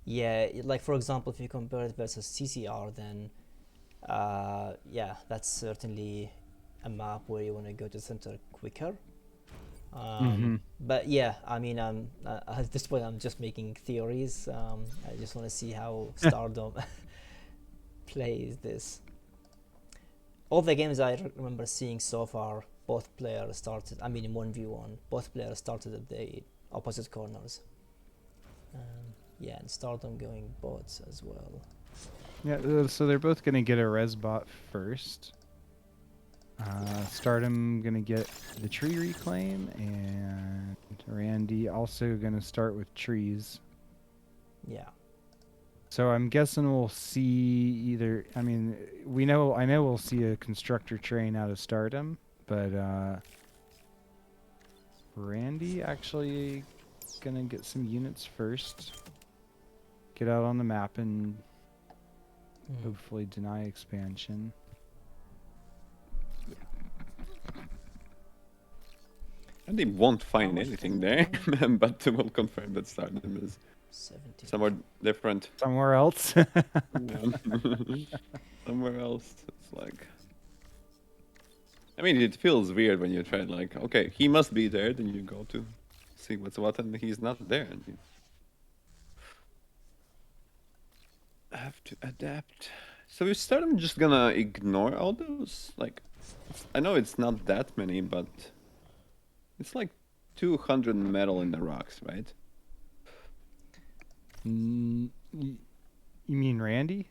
Speaker 4: Yeah, like for example, if you compare it versus CCR, then yeah, that's certainly a map where you want to go to the center quicker. But yeah, I mean, at this point, I'm just making theories. I just want to see how Stardom plays this. All the games I remember seeing so far, both players started. I mean, in 1v1, both players started at the opposite corners. Yeah, and Stardom going bots as well.
Speaker 2: Yeah, so they're both gonna get a res bot first. Stardom gonna get the tree reclaim, and Randy also gonna start with trees.
Speaker 4: Yeah.
Speaker 2: So I'm guessing we'll see either. I mean, I know we'll see a constructor train out of Stardom, but Randy actually gonna get some units first, get out on the map, and hopefully deny expansion.
Speaker 3: And they won't find anything there, but we'll confirm that Stardom is
Speaker 4: 70.
Speaker 3: somewhere different.
Speaker 2: Somewhere else.
Speaker 3: Yeah. Somewhere else. It's like. I mean, it feels weird when you try, like, okay, he must be there, then you go to see what's what, and he's not there. And you have to adapt. So is Stardom just gonna ignore all those? Like, I know it's not that many, but it's like 200 metal in the rocks, right?
Speaker 2: You mean Randy?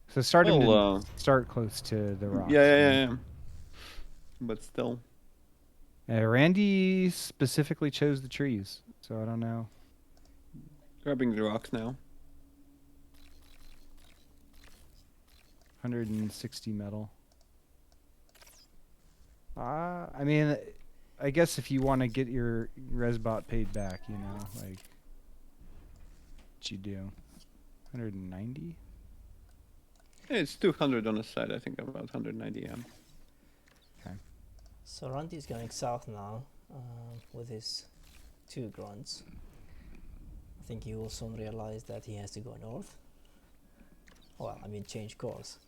Speaker 2: So Stardom didn't start close to the rocks.
Speaker 3: Yeah. But still.
Speaker 2: Randy specifically chose the trees, so I don't know.
Speaker 3: Grabbing the rocks now.
Speaker 2: 160 metal. I mean, I guess if you want to get your resbot paid back, you know, like, what you do? 190?
Speaker 3: Yeah, it's 200 on the side. I think about 190. Yeah.
Speaker 2: Okay.
Speaker 4: So Randy's going south now with his 2 grunts. I think he will soon realize that he has to go north. Well, I mean, change course.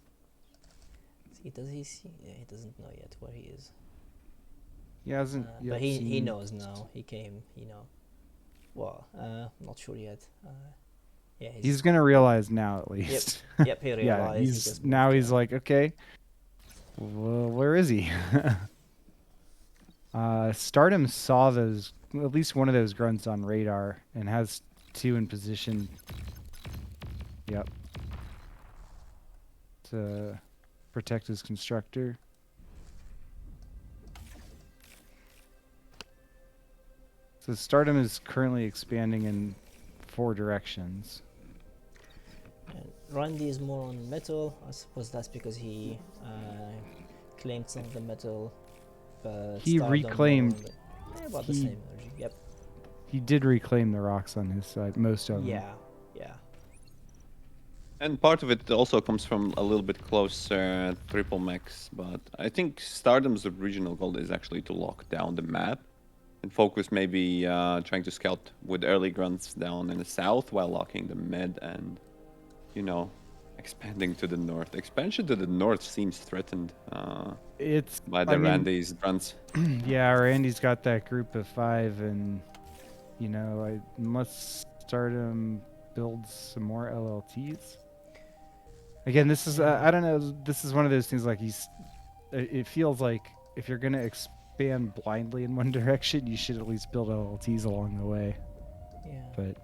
Speaker 4: See, does he see? Yeah, he doesn't know yet where he is.
Speaker 2: He hasn't yet
Speaker 4: but he
Speaker 2: seen...
Speaker 4: knows now. He came, you know. Well, not sure yet. Yeah,
Speaker 2: he's gonna realize now at least.
Speaker 4: Yep, he realized.
Speaker 2: Yeah, he's like, okay, well, where is he? Stardom saw those, at least one of those grunts on radar, and has 2 in position. Yep. To protect his constructor. So Stardom is currently expanding in 4 directions.
Speaker 4: And Randy is more on metal. I suppose that's because he claimed some of the metal. But
Speaker 2: He
Speaker 4: Stardom more
Speaker 2: reclaimed-
Speaker 4: on about the
Speaker 2: he-
Speaker 4: same energy. Yep.
Speaker 2: He did reclaim the rocks on his side, most of them.
Speaker 4: Yeah. Yeah.
Speaker 3: And part of it also comes from a little bit closer triple mechs, but I think Stardom's original goal is actually to lock down the map and focus maybe trying to scout with early grunts down in the south while locking the mid and, you know, expanding to the north. Expansion to the north seems threatened
Speaker 2: It's
Speaker 3: by
Speaker 2: I
Speaker 3: the
Speaker 2: mean,
Speaker 3: Randy's grunts.
Speaker 2: yeah, Randy's got that group of 5, and you know, unless Stardom builds some more LLTs. Again, this is I don't know. This is one of those things like it feels like if you're gonna expand blindly in one direction, you should at least build LLTs along the way.
Speaker 4: Yeah.
Speaker 2: But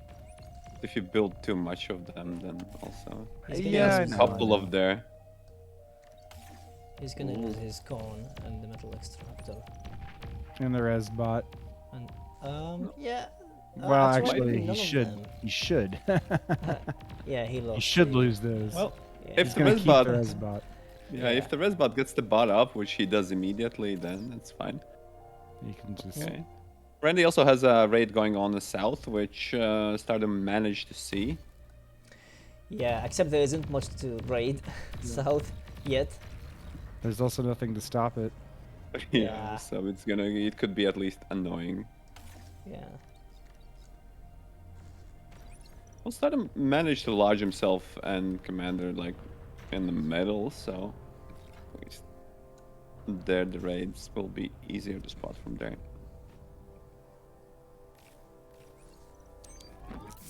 Speaker 3: If you build too much of them, then also
Speaker 4: He's gonna
Speaker 2: yeah,
Speaker 4: use
Speaker 3: a
Speaker 2: I
Speaker 3: couple
Speaker 2: know.
Speaker 3: of there.
Speaker 4: He's gonna use his cone and the metal extractor.
Speaker 2: And the res bot.
Speaker 4: And yeah.
Speaker 2: Well,
Speaker 4: actually,
Speaker 2: actually,
Speaker 4: none
Speaker 2: he
Speaker 4: of
Speaker 2: should.
Speaker 4: them.
Speaker 2: He should.
Speaker 4: Yeah, he lost.
Speaker 2: He should
Speaker 4: the-
Speaker 2: lose those.
Speaker 3: Well,
Speaker 2: He's
Speaker 3: if the
Speaker 2: gonna
Speaker 3: res
Speaker 2: keep
Speaker 3: bot,
Speaker 2: the res bot.
Speaker 3: yeah, if the res bot gets the bot up, which he does immediately, then it's fine.
Speaker 2: You can just.
Speaker 3: Okay. Randy also has a raid going on in the south, which Stardom managed to see.
Speaker 4: Yeah, except there isn't much to raid south yet.
Speaker 2: There's also nothing to stop it.
Speaker 4: Yeah.
Speaker 3: So it could be at least annoying.
Speaker 4: Yeah.
Speaker 3: Well, Stardom managed to lodge himself and Commander like in the middle, so at least there the raids will be easier to spot from there.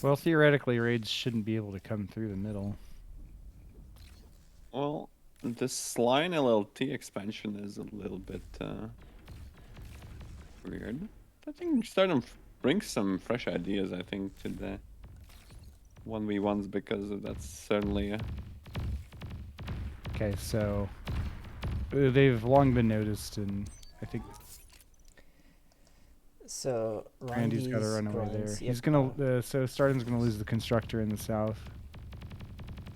Speaker 2: Well, theoretically, raids shouldn't be able to come through the middle.
Speaker 3: Well, this line LLT expansion is a little bit weird. I think Stardom brings some fresh ideas, I think, to the 1v1s because that's certainly
Speaker 2: Okay, so they've long been noticed, and I think
Speaker 4: So
Speaker 2: Randy's got to run away there.
Speaker 4: grunts,
Speaker 2: He's
Speaker 4: yep,
Speaker 2: gonna. So Stardom's gonna lose the constructor in the south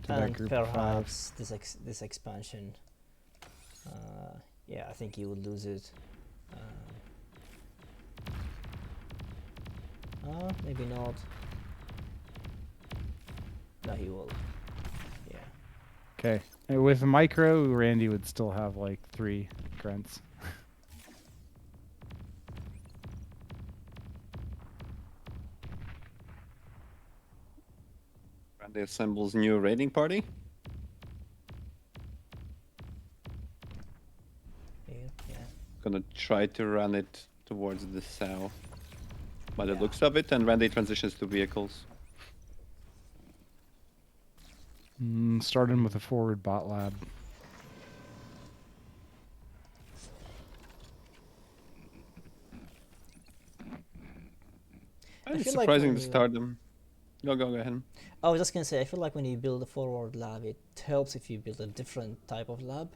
Speaker 2: to that
Speaker 4: and
Speaker 2: group of 5.
Speaker 4: perhaps this expansion. Yeah, I think he would lose it. Maybe not. No, he will. Yeah.
Speaker 2: Okay, with micro, Randy would still have like 3 grunts.
Speaker 3: Randy assembles new raiding party.
Speaker 4: Yeah.
Speaker 3: Gonna try to run it towards the south. By the
Speaker 4: Yeah.
Speaker 3: looks of it, and Randy transitions to vehicles.
Speaker 2: Stardom with a forward bot lab.
Speaker 3: It's
Speaker 4: feel like
Speaker 3: surprising
Speaker 4: when
Speaker 3: the
Speaker 4: you-
Speaker 3: Stardom. Go ahead.
Speaker 4: I was just gonna say, I feel like when you build a forward lab, it helps if you build a different type of lab,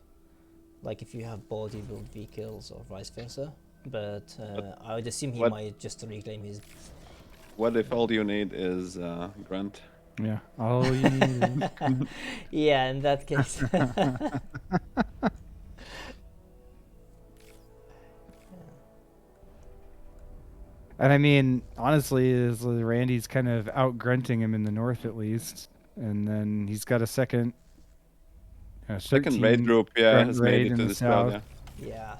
Speaker 4: like if you have body build vehicles or vice versa. But I would assume he
Speaker 3: what-
Speaker 4: might just reclaim his.
Speaker 3: What if all you need is grunt?
Speaker 2: Yeah. All you need is-
Speaker 4: Yeah, in that case.
Speaker 2: And I mean, honestly, Randy's kind of out grunting him in the north at least, and then he's got a second.
Speaker 3: Second raid
Speaker 2: 13
Speaker 3: group, yeah,
Speaker 2: grunt
Speaker 3: has
Speaker 2: raid
Speaker 3: made it
Speaker 2: in
Speaker 3: to
Speaker 2: the
Speaker 3: the south.
Speaker 2: south.
Speaker 3: Yeah.
Speaker 4: Yeah.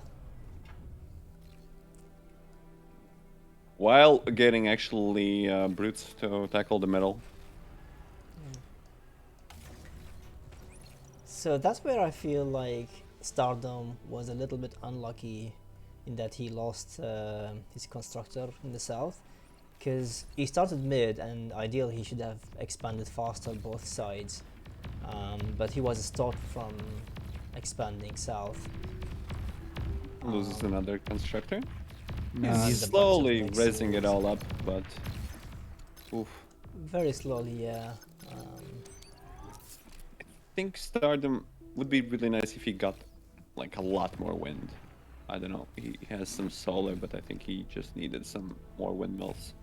Speaker 3: While getting actually brutes to tackle the middle.
Speaker 4: So that's where I feel like Stardom was a little bit unlucky in that he lost his constructor in the south, because he started mid and ideally he should have expanded faster both sides, but he was stopped from expanding south.
Speaker 3: Loses another constructor.
Speaker 2: Nah,
Speaker 3: He's
Speaker 4: and a bunch of
Speaker 3: slowly
Speaker 4: mixed
Speaker 3: raising it
Speaker 4: rules.
Speaker 3: all up, but oof.
Speaker 4: Very slowly, yeah.
Speaker 3: I think Stardom would be really nice if he got like a lot more wind. I don't know. He has some solar, but I think he just needed some more windmills.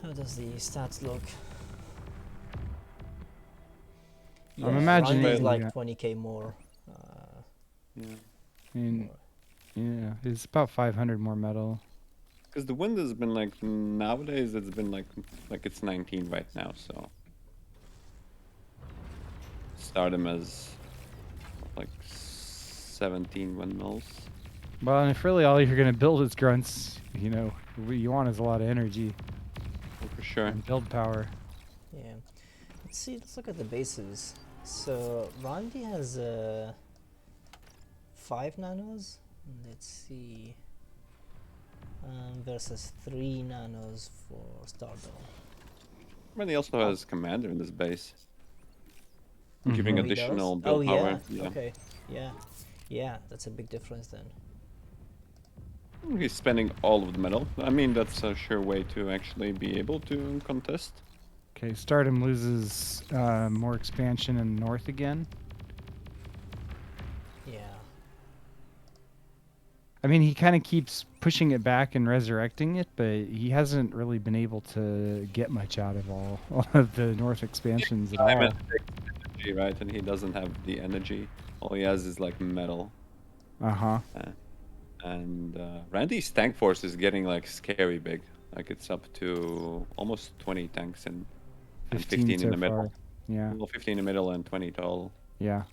Speaker 4: How does the stats look?
Speaker 2: I'm imagining-
Speaker 4: Randy's like
Speaker 2: yeah.
Speaker 4: 20k more.
Speaker 3: Yeah.
Speaker 2: I mean, yeah, it's about 500 more metal.
Speaker 3: Because the wind has been like nowadays it's been like it's 19 right now, so Stardom has like 17 windmills.
Speaker 2: Well, and if really all you're gonna build is grunts, you know, what you want is a lot of energy
Speaker 3: For sure.
Speaker 2: and build power.
Speaker 4: Yeah. Let's see. Let's look at the bases. So Randy has 5 nanos. Let's see. Versus 3 nanos for Stardom.
Speaker 3: But he also has commander in this base,
Speaker 2: Mhm.
Speaker 3: giving
Speaker 4: Oh, he does?
Speaker 3: additional build
Speaker 4: Oh,
Speaker 3: power.
Speaker 4: yeah. Okay. Yeah. Yeah, that's a big difference then.
Speaker 3: He's spending all of the metal. I mean, that's a sure way to actually be able to contest.
Speaker 2: Okay, Stardom loses more expansion in the north again.
Speaker 4: Yeah.
Speaker 2: I mean, he kind of keeps pushing it back and resurrecting it, but he hasn't really been able to get much out of all of the north expansions at
Speaker 3: I
Speaker 2: all.
Speaker 3: meant energy, right? And he doesn't have the energy. All he has is like metal.
Speaker 2: Uh-huh.
Speaker 3: And Randy's tank force is getting like scary big. Like it's up to almost 20 tanks and 15 in
Speaker 2: so
Speaker 3: the middle.
Speaker 2: far. Yeah,
Speaker 3: Well, 15 in the middle and 20 total.
Speaker 2: yeah.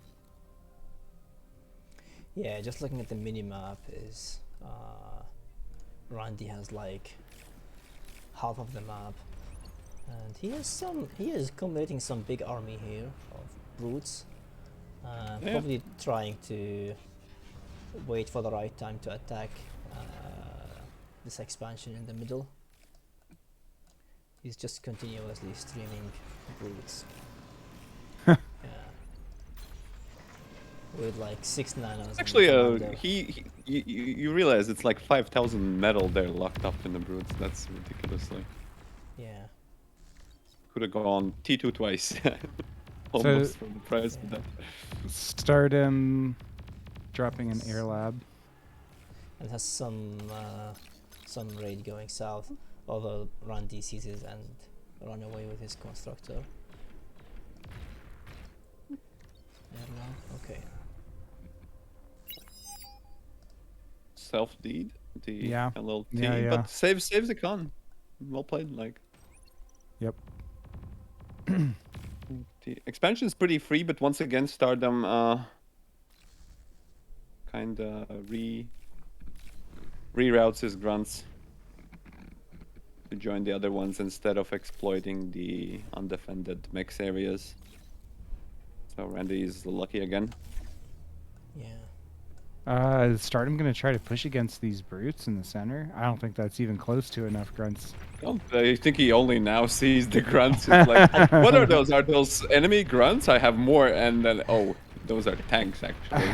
Speaker 4: Yeah, just looking at the mini map is Randy has like half of the map, and he is accumulating some big army here of brutes.
Speaker 3: Yeah.
Speaker 4: Probably trying to wait for the right time to attack this expansion in the middle. He's just continuously streaming brutes. Yeah. With like 6 nanos. on
Speaker 3: Actually,
Speaker 4: the commander.
Speaker 3: you realize it's like 5,000 metal there locked up in the brutes. That's ridiculously.
Speaker 4: Yeah.
Speaker 3: Could have gone T2 twice. Almost
Speaker 2: So-
Speaker 3: for the price of
Speaker 4: Yeah.
Speaker 3: that.
Speaker 2: Stardom dropping an air lab.
Speaker 4: And has some raid going south, although Randy seizes and run away with his constructor. Okay.
Speaker 3: Self-deed. The
Speaker 2: Yeah.
Speaker 3: LLT.
Speaker 2: Yeah, yeah.
Speaker 3: But saves the con. Well played, like.
Speaker 2: Yep.
Speaker 3: The expansion is pretty free, but once again, Stardom kinda reroutes his grunts to join the other ones instead of exploiting the undefended mix areas. So Randy is lucky again.
Speaker 4: Yeah.
Speaker 2: Is Stardom gonna try to push against these brutes in the center? I don't think that's even close to enough grunts.
Speaker 3: Oh, I think he only now sees the grunts. It's like, what are those? Are those enemy grunts? I have more, and then those are tanks actually.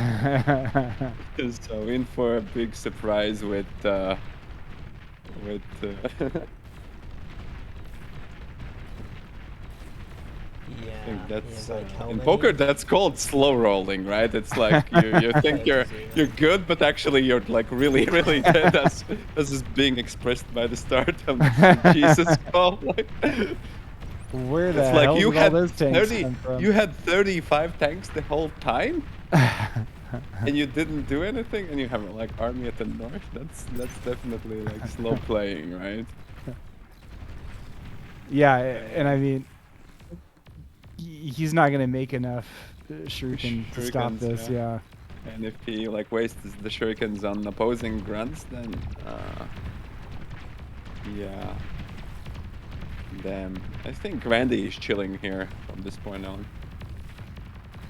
Speaker 3: So in for a big surprise with I think
Speaker 4: Yeah.
Speaker 3: that's
Speaker 4: like how
Speaker 3: in
Speaker 4: many?
Speaker 3: poker that's called slow rolling, right? It's like you think you're good, but actually you're like really dead. That's this is being expressed by the Stardom Jesus call. Like,
Speaker 2: Where the
Speaker 3: it's like
Speaker 2: hell
Speaker 3: you
Speaker 2: did all
Speaker 3: had
Speaker 2: those tanks
Speaker 3: 30
Speaker 2: come from?
Speaker 3: you had 35 tanks the whole time and you didn't do anything, and you have like army at the north. That's definitely like slow playing, right?
Speaker 2: Yeah, and I mean, he's not gonna make enough shuriken to stop
Speaker 3: Shurikens,
Speaker 2: this.
Speaker 3: yeah.
Speaker 2: Yeah.
Speaker 3: And if he like wastes the shurikens on opposing grunts, then yeah. Damn. I think Randy is chilling here from this point on.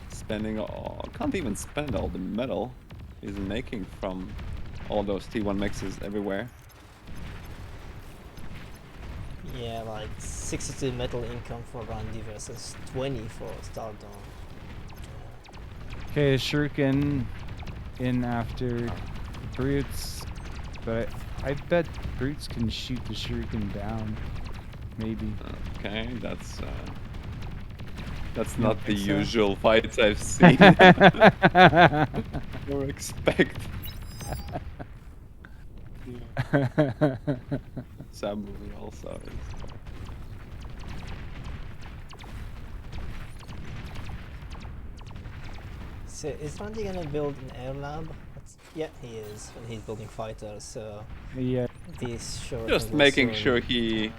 Speaker 3: Spending all can't even spend all the metal he's making from all those T1 mixes everywhere.
Speaker 4: Yeah, like 62 metal income for Randy versus 20 for Stardom.
Speaker 2: Okay, shuriken in after brutes, but I bet brutes can shoot the shuriken down. Maybe.
Speaker 3: Okay, that's
Speaker 2: You
Speaker 3: not
Speaker 2: don't
Speaker 3: the
Speaker 2: think so?
Speaker 3: usual fights I've seen or expect. Sabu also is.
Speaker 4: So is Randy gonna build an air lab? Yeah, he is. And he's building fighters, so
Speaker 2: Yeah.
Speaker 4: these shurikens
Speaker 3: Just
Speaker 4: will
Speaker 3: making
Speaker 4: soon,
Speaker 3: sure he.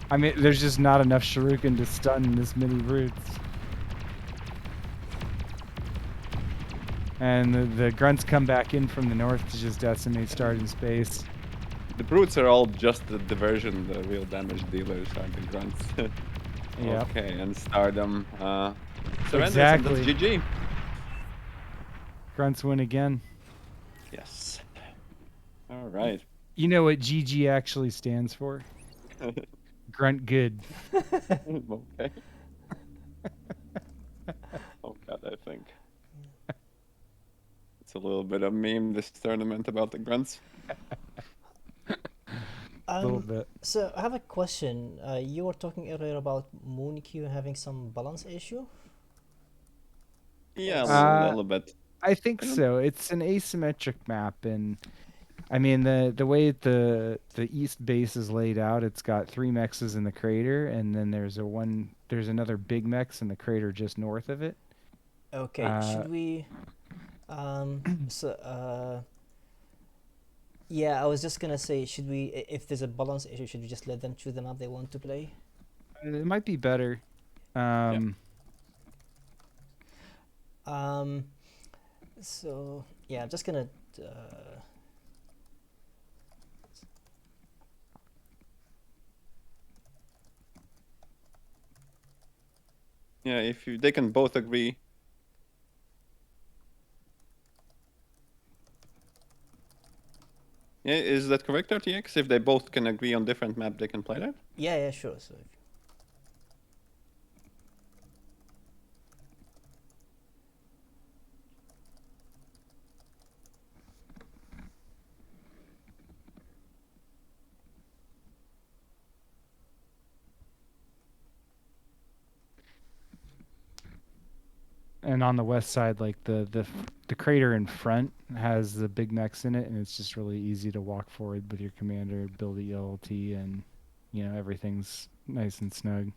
Speaker 2: I mean, there's just not enough shuriken to stun this many brutes. And the grunts come back in from the north to just decimate Stardom space.
Speaker 3: The brutes are all just the diversion. The real damage dealers are the grunts.
Speaker 2: Yeah.
Speaker 3: Okay, and Stardom surrenders,
Speaker 2: Exactly.
Speaker 3: and that's GG.
Speaker 2: Grunts win again.
Speaker 3: Yes. All right.
Speaker 2: You know what GG actually stands for? Grunt good.
Speaker 3: Okay. Oh god, I think it's a little bit of meme this tournament about the grunts.
Speaker 2: A little bit.
Speaker 4: So I have a question. You were talking earlier about Moonq having some balance issue.
Speaker 3: Yeah,
Speaker 2: Uh,
Speaker 3: a little bit.
Speaker 2: I think
Speaker 3: I don't-
Speaker 2: so. It's an asymmetric map, and I mean the way the east base is laid out, it's got 3 mexes in the crater, and then there's another big mex in the crater just north of it.
Speaker 4: Okay, should we? So yeah, I was just gonna say, should we? If there's a balance issue, should we just let them choose the map they want to play?
Speaker 2: It might be better.
Speaker 4: So yeah, I'm just gonna.
Speaker 3: Yeah, they can both agree. Yeah, is that correct, RTX? If they both can agree on different map, they can play that?
Speaker 4: Yeah, sure. So
Speaker 2: And on the west side, like the crater in front has the big mechs in it, and it's just really easy to walk forward with your commander, build a ELT, and everything's nice and snug.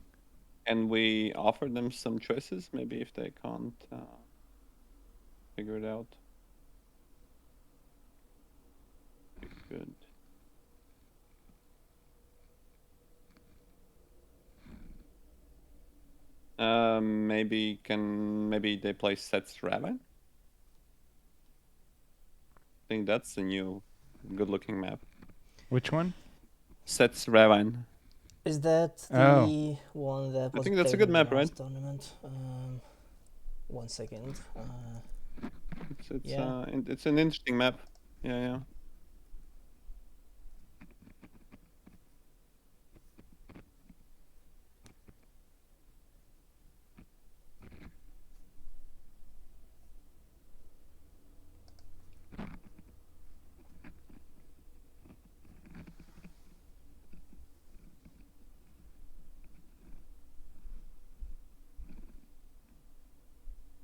Speaker 3: And we offer them some choices, maybe if they can't figure it out. Good. Maybe they play Sets Raven? I think that's a new good-looking map.
Speaker 2: Which one?
Speaker 3: Sets Raven.
Speaker 4: is that
Speaker 2: Oh.
Speaker 4: the one that
Speaker 3: I
Speaker 4: was
Speaker 3: think that's a
Speaker 4: played
Speaker 3: good
Speaker 4: in
Speaker 3: map,
Speaker 4: the
Speaker 3: right?
Speaker 4: last tournament? 1 second.
Speaker 3: It's
Speaker 4: Yeah.
Speaker 3: it's an interesting map. Yeah.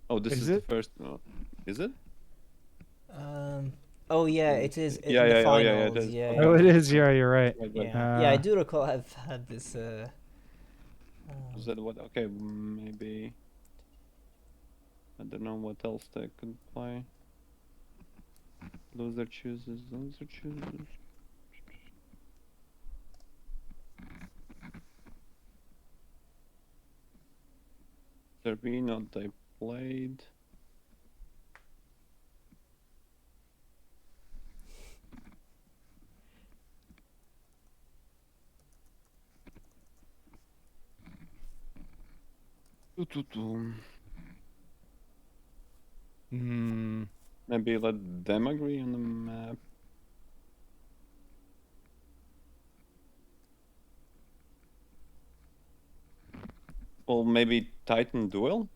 Speaker 3: Oh, this
Speaker 2: Is
Speaker 3: is the
Speaker 2: it?
Speaker 3: first. Is it?
Speaker 4: Oh yeah,
Speaker 3: Let me
Speaker 4: it is
Speaker 3: see.
Speaker 4: in the
Speaker 3: Yeah. Oh, yeah.
Speaker 4: finals.
Speaker 3: It is.
Speaker 4: Yeah,
Speaker 3: Okay.
Speaker 2: Oh,
Speaker 4: yeah,
Speaker 2: it is. Yeah, you're right.
Speaker 3: Right.
Speaker 4: yeah. I do recall I've had this.
Speaker 3: Is that what? Okay, maybe. I don't know what else they could play. Loser chooses. Zerbino they played. Maybe let them agree on the map. Well, maybe Titan Duel?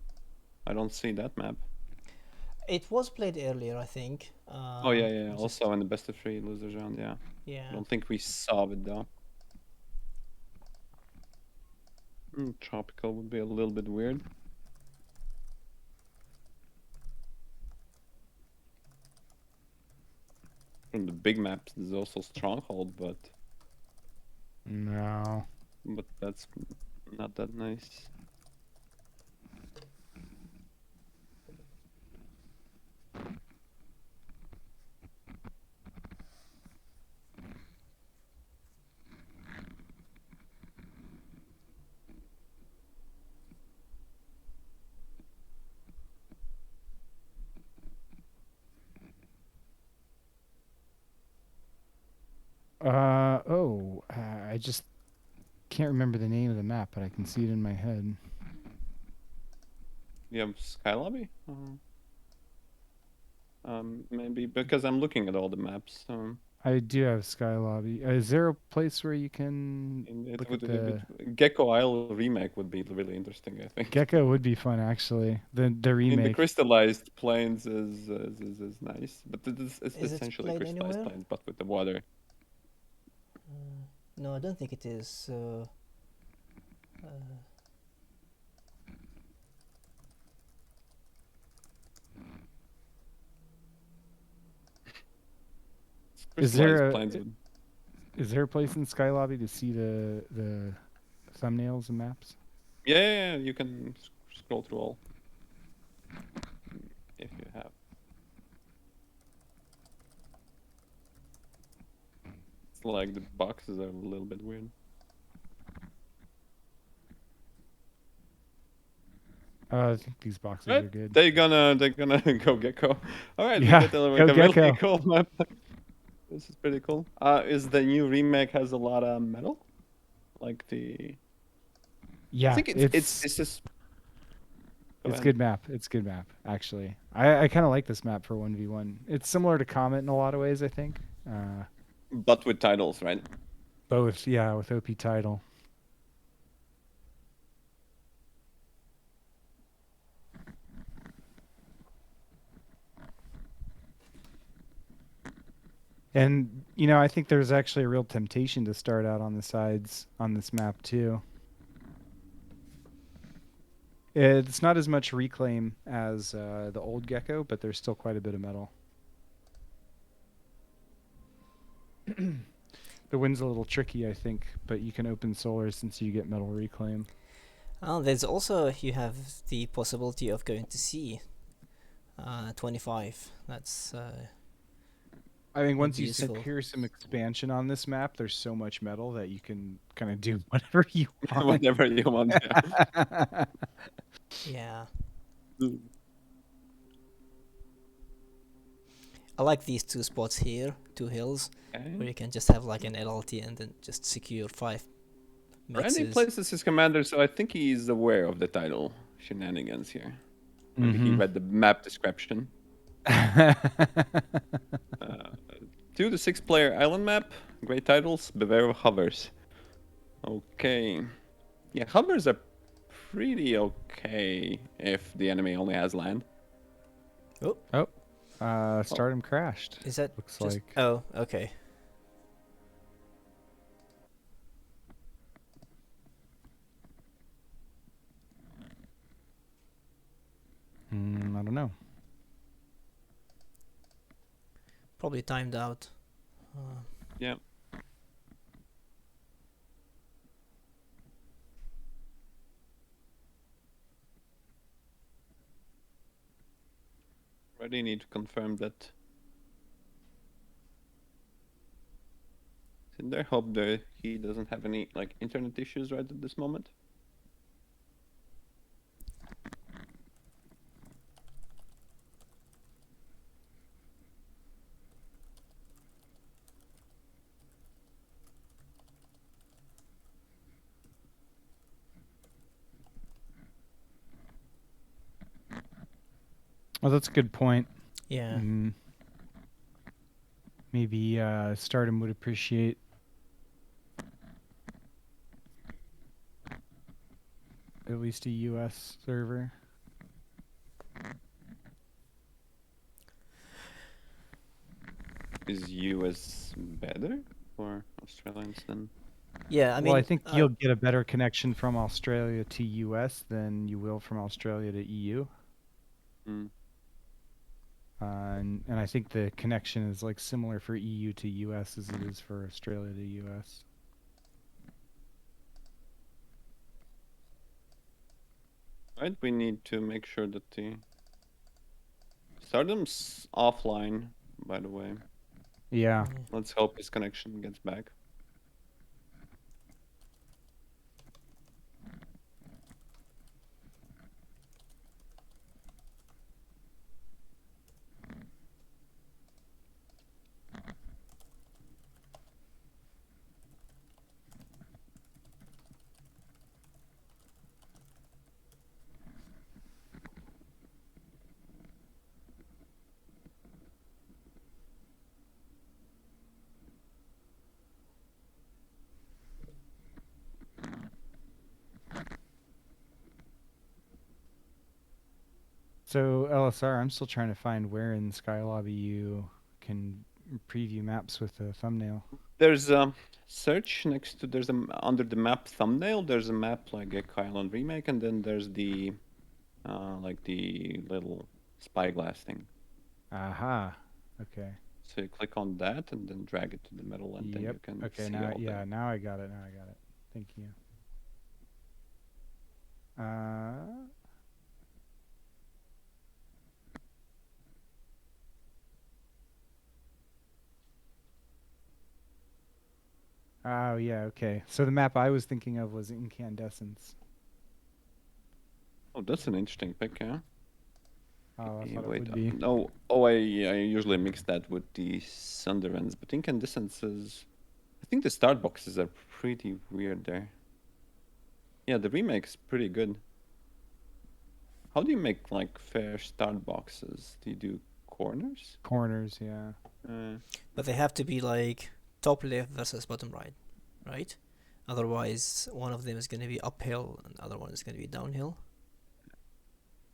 Speaker 3: I don't see that map.
Speaker 4: It was played earlier, I think.
Speaker 3: Oh, yeah.
Speaker 4: just-
Speaker 3: Also in the best of 3 losers round, yeah. I
Speaker 4: yeah.
Speaker 3: don't think we saw it though. Tropical would be a little bit weird. From the big maps, there's also Stronghold, but
Speaker 2: No.
Speaker 3: that's not that nice.
Speaker 2: I just can't remember the name of the map, but I can see it in my head.
Speaker 3: You have Sky Lobby? Maybe because I'm looking at all the maps.
Speaker 2: I do have Sky Lobby. Is there a place where you can
Speaker 3: It
Speaker 2: look
Speaker 3: would
Speaker 2: at the
Speaker 3: Gecko Isle remake would be really interesting, I think.
Speaker 2: Gecko? Would be fun actually. The
Speaker 3: In the
Speaker 2: remake.
Speaker 3: crystallized plains is nice, but it's
Speaker 4: Is it
Speaker 3: essentially
Speaker 4: played
Speaker 3: crystallized
Speaker 4: anywhere?
Speaker 3: plains, but with the water.
Speaker 4: No, I don't think it is. Uh,
Speaker 2: Is
Speaker 3: Crystallized
Speaker 2: there a
Speaker 3: plains would.
Speaker 2: is there a place in Sky Lobby to see the thumbnails and maps?
Speaker 3: Yeah, you can scroll through all if you have. It's like the boxes are a little bit weird.
Speaker 2: I think these boxes
Speaker 3: Right?
Speaker 2: are good.
Speaker 3: They're gonna go Gecko. All right,
Speaker 2: Yeah,
Speaker 3: we get
Speaker 2: go
Speaker 3: like a really
Speaker 2: Gecko.
Speaker 3: cool map. This is pretty cool. Is the new remake has a lot of metal? Like the. I
Speaker 2: Yeah,
Speaker 3: think it's just. Go
Speaker 2: it's
Speaker 3: ahead.
Speaker 2: good map. It's good map actually. I kind of like this map for 1v1. It's similar to Comet in a lot of ways, I think.
Speaker 3: But with titles, right?
Speaker 2: Both, yeah, with OP title. And I think there's actually a real temptation to start out on the sides on this map too. It's not as much reclaim as the old Gecko, but there's still quite a bit of metal. The wind's a little tricky, I think, but you can open solar since you get metal reclaim.
Speaker 4: there's also you have the possibility of going to sea. 25. That's
Speaker 2: I think
Speaker 4: would
Speaker 2: once
Speaker 4: be
Speaker 2: you
Speaker 4: useful.
Speaker 2: secure some expansion on this map, there's so much metal that you can kind of do whatever you want.
Speaker 3: Whatever you want. Yeah.
Speaker 4: Yeah. I like these two spots here, two hills, where
Speaker 3: Okay.
Speaker 4: you can just have like an LLT and then just secure 5
Speaker 3: Randy
Speaker 4: mixes.
Speaker 3: plays as his commander, so I think he's aware of the title shenanigans here. Maybe he read the map description. 2 to 6 player island map. Great titles. Beware of hovers. Okay. Yeah, hovers are pretty okay if the enemy only has land.
Speaker 2: Stardom crashed.
Speaker 4: Is that
Speaker 2: Looks
Speaker 4: just...
Speaker 2: like.
Speaker 4: Oh, okay.
Speaker 2: I don't know.
Speaker 4: Probably timed out.
Speaker 3: Yeah. Already need to confirm that. In there, hope that he doesn't have any like internet issues right at this moment.
Speaker 2: Well, that's a good point.
Speaker 4: Yeah.
Speaker 2: Maybe Stardom would appreciate at least a US server.
Speaker 3: Is US better for Australians then?
Speaker 4: Yeah, I mean...
Speaker 2: Well, I think you'll get a better connection from Australia to US than you will from Australia to EU. And I think the connection is like similar for EU to US as it is for Australia to US.
Speaker 3: Right, we need to make sure that the Stardom's offline, by the way.
Speaker 2: Yeah.
Speaker 3: Let's hope his connection gets back.
Speaker 2: So LSR, I'm still trying to find where in Sky Lobby you can preview maps with a thumbnail.
Speaker 3: There's a search next to under the map thumbnail. There's a map like a Island remake, and then there's the like the little spyglass thing.
Speaker 2: Aha. Okay.
Speaker 3: So you click on that and then drag it to the middle, and then
Speaker 2: Yep.
Speaker 3: you can
Speaker 2: Okay.
Speaker 3: see
Speaker 2: Now,
Speaker 3: all
Speaker 2: yeah.
Speaker 3: the.
Speaker 2: Now I got it. Now I got it. Thank you. Oh yeah. Okay. So the map I was thinking of was Incandescence.
Speaker 3: Oh, that's an interesting pick, yeah.
Speaker 2: Oh, I thought it
Speaker 3: Wait,
Speaker 2: would be.
Speaker 3: no. Oh, I usually mix that with the Sunderlands, but Incandescence is. I think the start boxes are pretty weird there. Yeah, the remake's pretty good. How do you make like fair start boxes? Do you do corners?
Speaker 2: Corners, yeah.
Speaker 4: But they have to be like top left versus bottom right, right? Otherwise, one of them is going to be uphill and the other one is going to be downhill.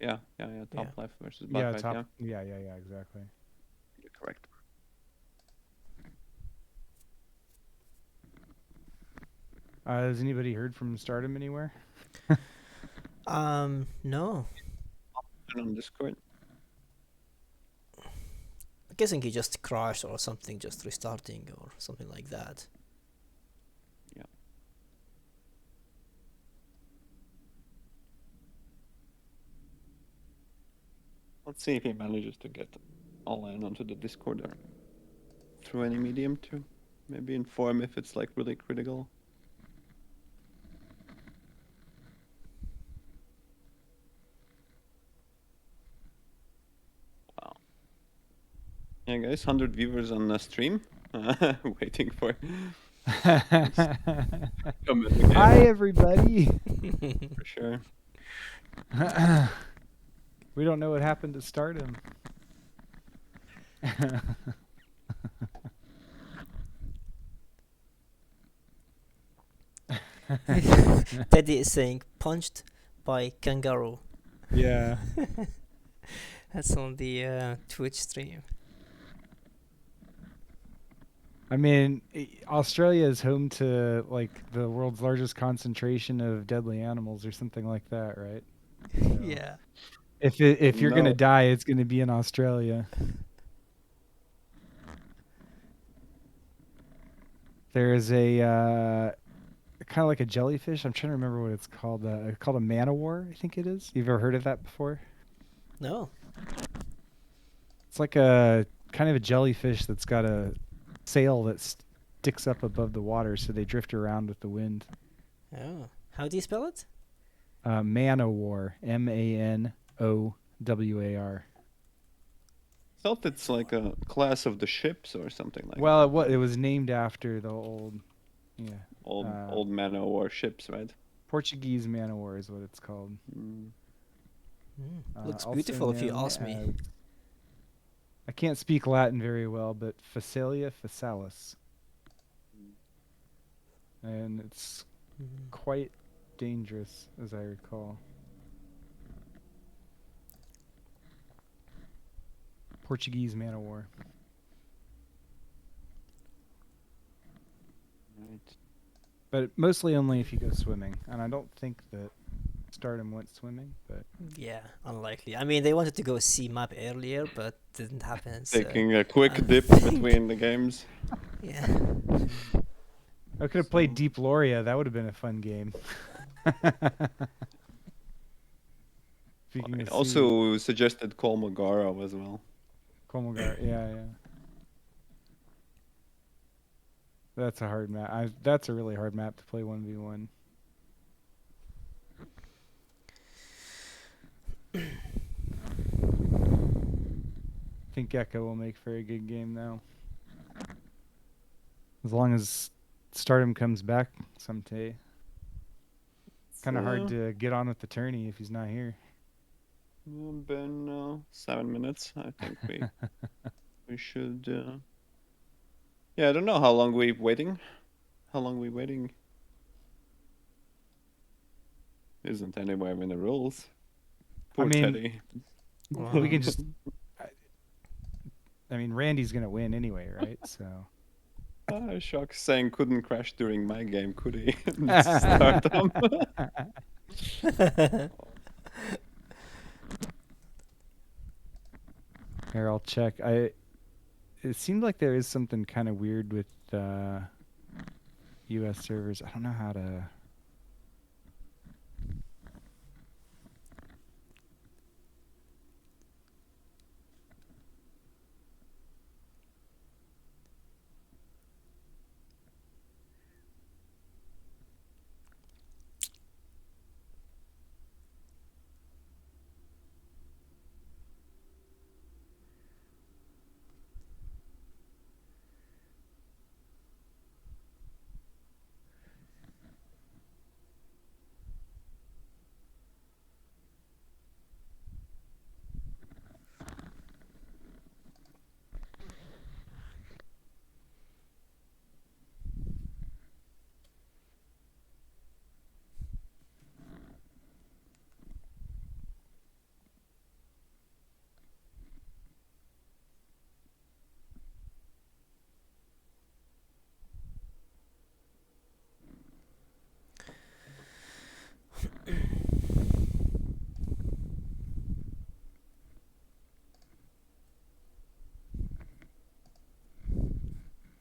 Speaker 3: Yeah. Top
Speaker 4: Yeah.
Speaker 3: left versus
Speaker 2: Yeah,
Speaker 3: bottom right.
Speaker 2: top. Yeah, exactly.
Speaker 3: You're correct.
Speaker 2: Has anybody heard from Stardom anywhere?
Speaker 4: No.
Speaker 3: And on Discord.
Speaker 4: I'm guessing he just crashed or something, just restarting or something like that.
Speaker 3: Yeah. Let's see if he manages to get all in onto the Discord or through any medium to maybe inform if it's like really critical. Wow. Yeah, guys, 100 viewers on the stream. Waiting for come in the game
Speaker 2: Hi, everybody.
Speaker 3: for sure.
Speaker 2: We don't know what happened to Stardom.
Speaker 4: Teddy is saying punched by kangaroo.
Speaker 2: Yeah.
Speaker 4: That's on the Twitch stream.
Speaker 2: I mean, Australia is home to like the world's largest concentration of deadly animals or something like that, right? So
Speaker 4: Yeah.
Speaker 2: if you're gonna
Speaker 3: No.
Speaker 2: die, it's gonna be in Australia. There is a kind of like a jellyfish. I'm trying to remember what it's called. Called a man-o-war, I think it is. You've ever heard of that before?
Speaker 4: No.
Speaker 2: It's like a kind of a jellyfish that's got a sail that sticks up above the water, so they drift around with the wind.
Speaker 4: Oh. How do you spell it?
Speaker 2: Man-o-war, Manowar.
Speaker 3: Thought it's like a class of the ships or something like
Speaker 2: Well,
Speaker 3: that.
Speaker 2: it was named after the old
Speaker 3: Old man-o-war ships, right?
Speaker 2: Portuguese man-o-war is what it's called.
Speaker 4: Looks
Speaker 2: Also
Speaker 4: beautiful if you
Speaker 2: known
Speaker 4: ask me.
Speaker 2: as- I can't speak Latin very well, but Phacelia phasalis. And it's quite dangerous, as I recall. Portuguese man-o-war.
Speaker 3: Right.
Speaker 2: But mostly only if you go swimming. And I don't think that Stardom went swimming, but
Speaker 4: Yeah, unlikely. I mean, they wanted to go see map earlier, but didn't happen. So,
Speaker 3: Taking a quick dip
Speaker 4: think-
Speaker 3: between the games.
Speaker 4: yeah.
Speaker 2: I could have played Deep Loria. That would have been a fun game. Speaking
Speaker 3: I
Speaker 2: of sea,
Speaker 3: also suggested Kolmogaro as well.
Speaker 2: Kolmogar, yeah. That's a hard map. That's a really hard map to play 1v1. I think Gecko will make for a good game though. As long as Stardom comes back someday. Kind of hard to get on with the tourney if he's not here.
Speaker 3: Been 7 minutes. I think we should. Yeah, I don't know how long we waiting. How long we waiting? Isn't anywhere in the rules. Poor
Speaker 2: mean,
Speaker 3: Teddy.
Speaker 2: We can just. I mean, Randy's gonna win anyway, right? So.
Speaker 3: Shucks saying couldn't crash during my game, could he? Stardom.
Speaker 2: Here, I'll check. It seemed like there is something kind of weird with U.S. servers. I don't know how to.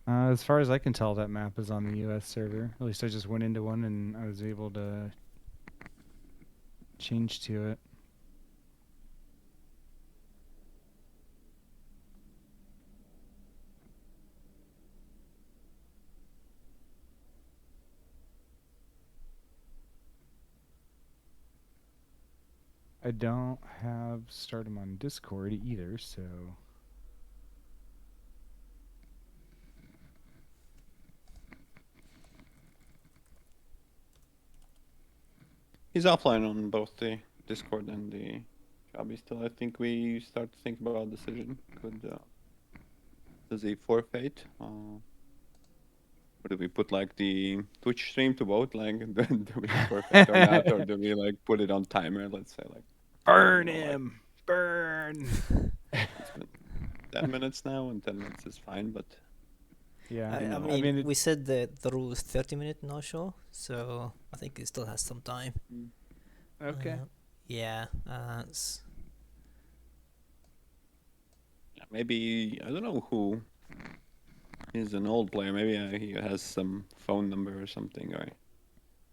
Speaker 2: As far as I can tell, that map is on the U.S. server. At least I just went into one and I was able to change to it. I don't have Stardom on Discord either, so.
Speaker 3: He's offline on both the Discord and the Jobby still. I think we start to think about a decision. Does he forfeit? Or do we put like the Twitch stream to vote? Like, do we forfeit or not? Or do we like put it on timer? Let's say like
Speaker 2: Burn
Speaker 3: you know,
Speaker 2: him! Burn!
Speaker 3: it's been 10 minutes now, and 10 minutes is fine. But
Speaker 2: Yeah,
Speaker 3: You
Speaker 4: I
Speaker 3: know.
Speaker 4: mean,
Speaker 2: it,
Speaker 4: we said that the rule is 30-minute no show, so I think it still has some time.
Speaker 2: okay.
Speaker 4: Yeah.
Speaker 3: Maybe I don't know who. He's an old player. Maybe he has some phone number or something. Or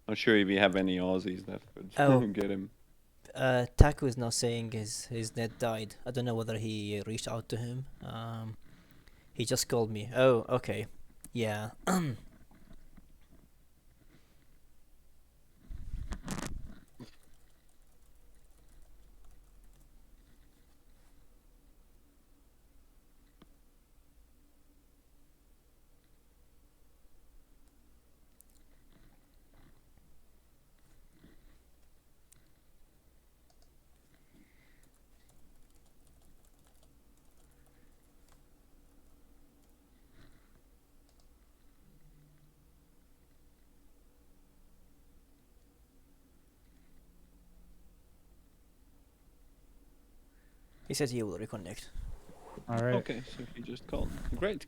Speaker 3: not sure if we have any Aussies that could
Speaker 4: Oh.
Speaker 3: get him.
Speaker 4: Taku is now saying his net died. I don't know whether he reached out to him. He just called me. Oh, okay. Yeah. He said he will reconnect.
Speaker 2: All right.
Speaker 3: Okay, so he just called. Great.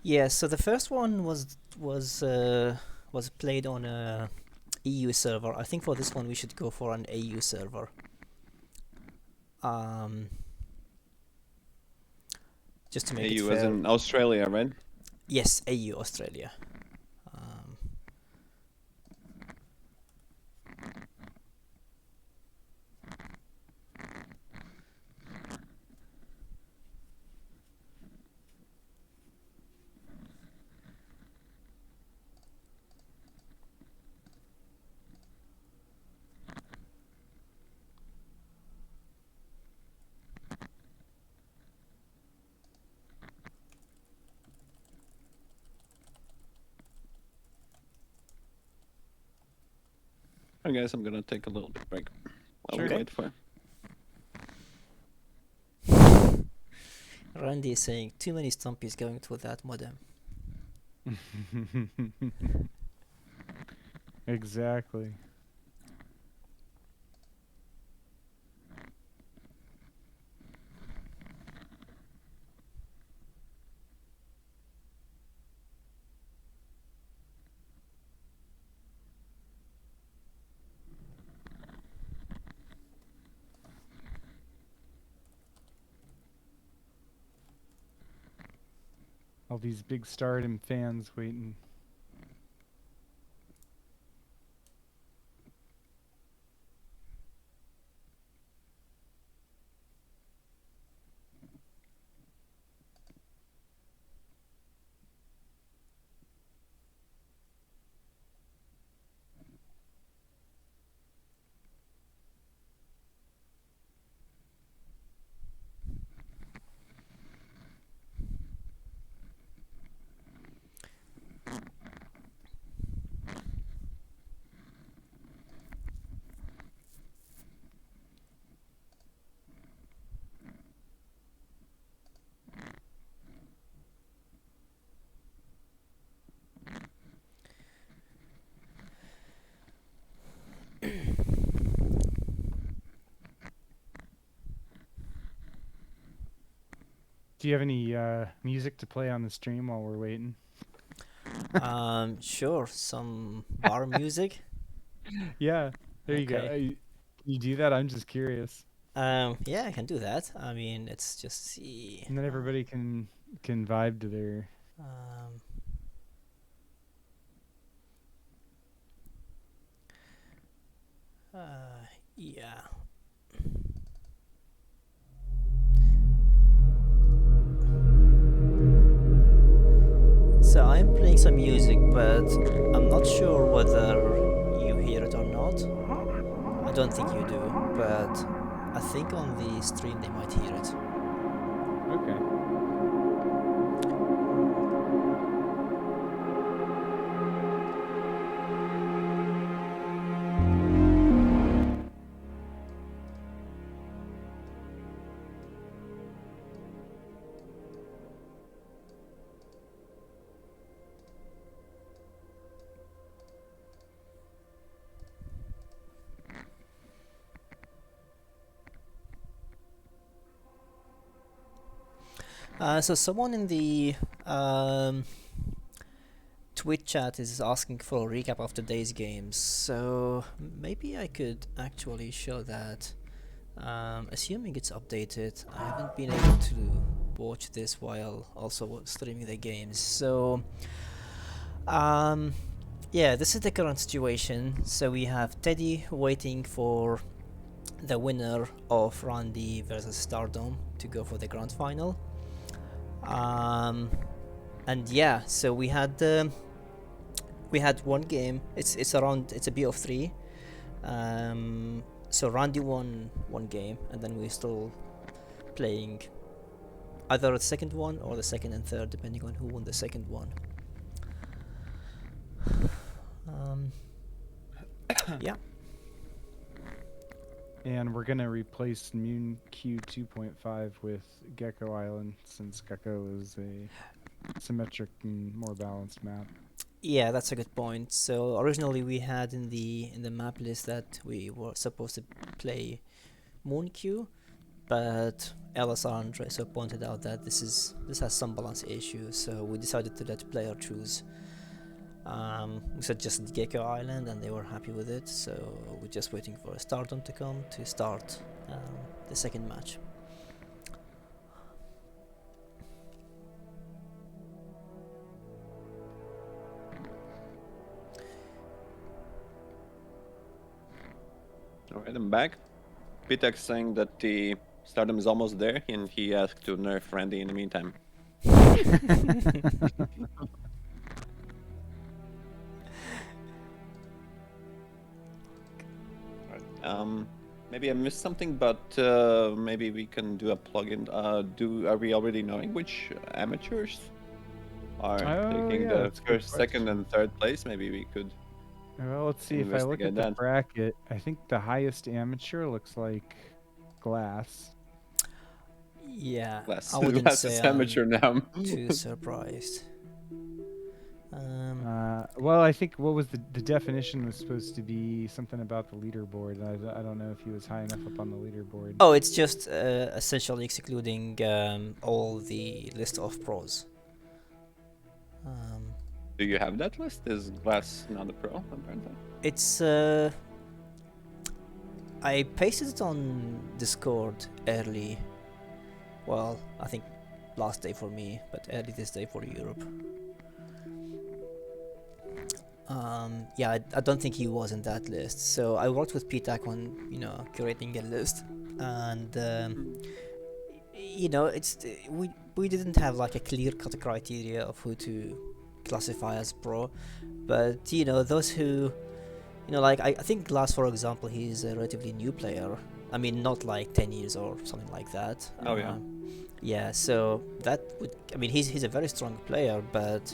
Speaker 4: Yeah. So the first one was played on a EU server. I think for this one we should go for an AU server. Just to make it
Speaker 3: AU
Speaker 4: fair.
Speaker 3: as in Australia, right?
Speaker 4: Yes, AU Australia.
Speaker 3: I guess I'm gonna take a little bit break while
Speaker 2: Sure.
Speaker 3: we wait for.
Speaker 4: Randy is saying too many stumpies going through that modem.
Speaker 2: Exactly. All these big Stardom fans waiting. Do you have any music to play on the stream while we're waiting?
Speaker 1: Sure, some bar music.
Speaker 2: Yeah, there you go.
Speaker 1: Okay.
Speaker 2: You do that? I'm just curious.
Speaker 1: Yeah, I can do that. I mean, let's just see.
Speaker 2: And then everybody can vibe to their.
Speaker 1: Um, yeah. So I'm playing some music, but I'm not sure whether you hear it or not. I don't think you do, but I think on the stream they might hear it.
Speaker 2: Okay.
Speaker 1: So someone in the Twitch chat is asking for a recap of today's games. So maybe I could actually show that. Assuming it's updated, I haven't been able to watch this while also streaming the games. So yeah, this is the current situation. So we have Teddy waiting for the winner of Randy versus Stardom to go for the grand final. And yeah, so we had one game. It's a B of 3. So Randy won one game, and then we're still playing either the second one or the second and third, depending on who won the second one. Yeah.
Speaker 2: And we're gonna replace Moon Q 2.5 with Gecko Island, since Gecko is a symmetric and more balanced map.
Speaker 1: Yeah, that's a good point. So originally we had in the map list that we were supposed to play MoonQ, but Alessandro so pointed out that this has some balance issues, so we decided to let player choose. We suggested Gecko Island, and they were happy with it. So we're just waiting for Stardom to come to start the second match.
Speaker 3: Alright, I'm back. Pitak saying that the Stardom is almost there, and he asked to nerf Randy in the meantime. Maybe I missed something, but maybe we can do a plugin. Are we already knowing which amateurs are taking
Speaker 2: yeah,
Speaker 3: the
Speaker 2: that's a good
Speaker 3: first, second,
Speaker 2: question.
Speaker 3: and third place? Maybe we could.
Speaker 2: Well, let's see. If I look at
Speaker 3: Investigate
Speaker 2: the
Speaker 3: that.
Speaker 2: bracket, I think the highest amateur looks like Glass.
Speaker 1: Yeah,
Speaker 3: Glass,
Speaker 1: I wouldn't
Speaker 3: Glass
Speaker 1: say
Speaker 3: is
Speaker 1: I'm
Speaker 3: amateur now.
Speaker 1: too surprised.
Speaker 2: Well, I think what was the definition was supposed to be something about the leaderboard. I don't know if he was high enough up on the leaderboard.
Speaker 1: Oh, it's just essentially excluding all the list of pros.
Speaker 3: Do you have that list? Is Glass not a pro, apparently?
Speaker 1: It's I pasted it on Discord early. Well, I think
Speaker 4: last day for me, but early this day for Europe. Yeah, I don't think he was in that list. So I worked with Pitak on, curating a list, and it's we didn't have like a clear-cut criteria of who to classify as pro, but those who, like I think Glass, for example, he's a relatively new player. I mean, not like 10 years or something like that.
Speaker 3: Oh, yeah.
Speaker 4: Yeah, so that would, I mean, he's a very strong player, but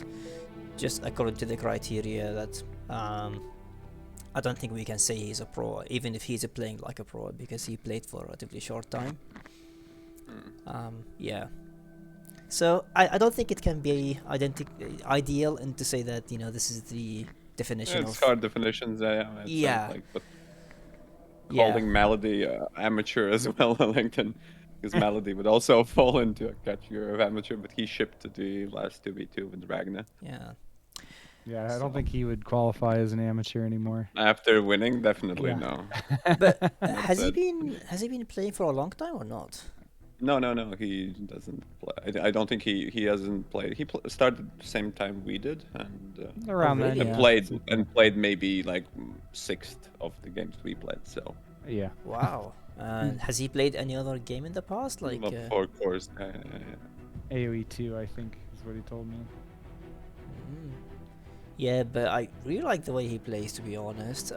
Speaker 4: just according to the criteria that I don't think we can say he's a pro, even if he's playing like a pro, because he played for a relatively short time. Yeah. So I don't think it can be ideal and to say that this is the definition
Speaker 3: It's
Speaker 4: of
Speaker 3: hard definitions. It
Speaker 4: yeah
Speaker 3: sounds like, but
Speaker 4: yeah
Speaker 3: calling Melody amateur as well, like then, because Melody would also fall into a category of amateur, but he shipped to the last 2v2 with Ragna
Speaker 4: yeah.
Speaker 2: Yeah, I
Speaker 3: So-
Speaker 2: don't think he would qualify as an amateur anymore.
Speaker 3: after winning. Definitely
Speaker 2: Yeah.
Speaker 3: no.
Speaker 4: But
Speaker 3: That's
Speaker 4: has he
Speaker 3: it.
Speaker 4: been playing for a long time or not?
Speaker 3: No, he doesn't play. I don't think he hasn't played. He started the same time we did, and
Speaker 2: Around
Speaker 4: really?
Speaker 2: then,
Speaker 3: and
Speaker 2: yeah.
Speaker 3: played and played maybe like sixth of the games we played. So
Speaker 2: Yeah.
Speaker 4: Wow. And has he played any other game in the past? Like,
Speaker 3: well, for course,
Speaker 2: AoE 2, I think, is what he told me.
Speaker 4: mm. Yeah, but I really like the way he plays, to be honest.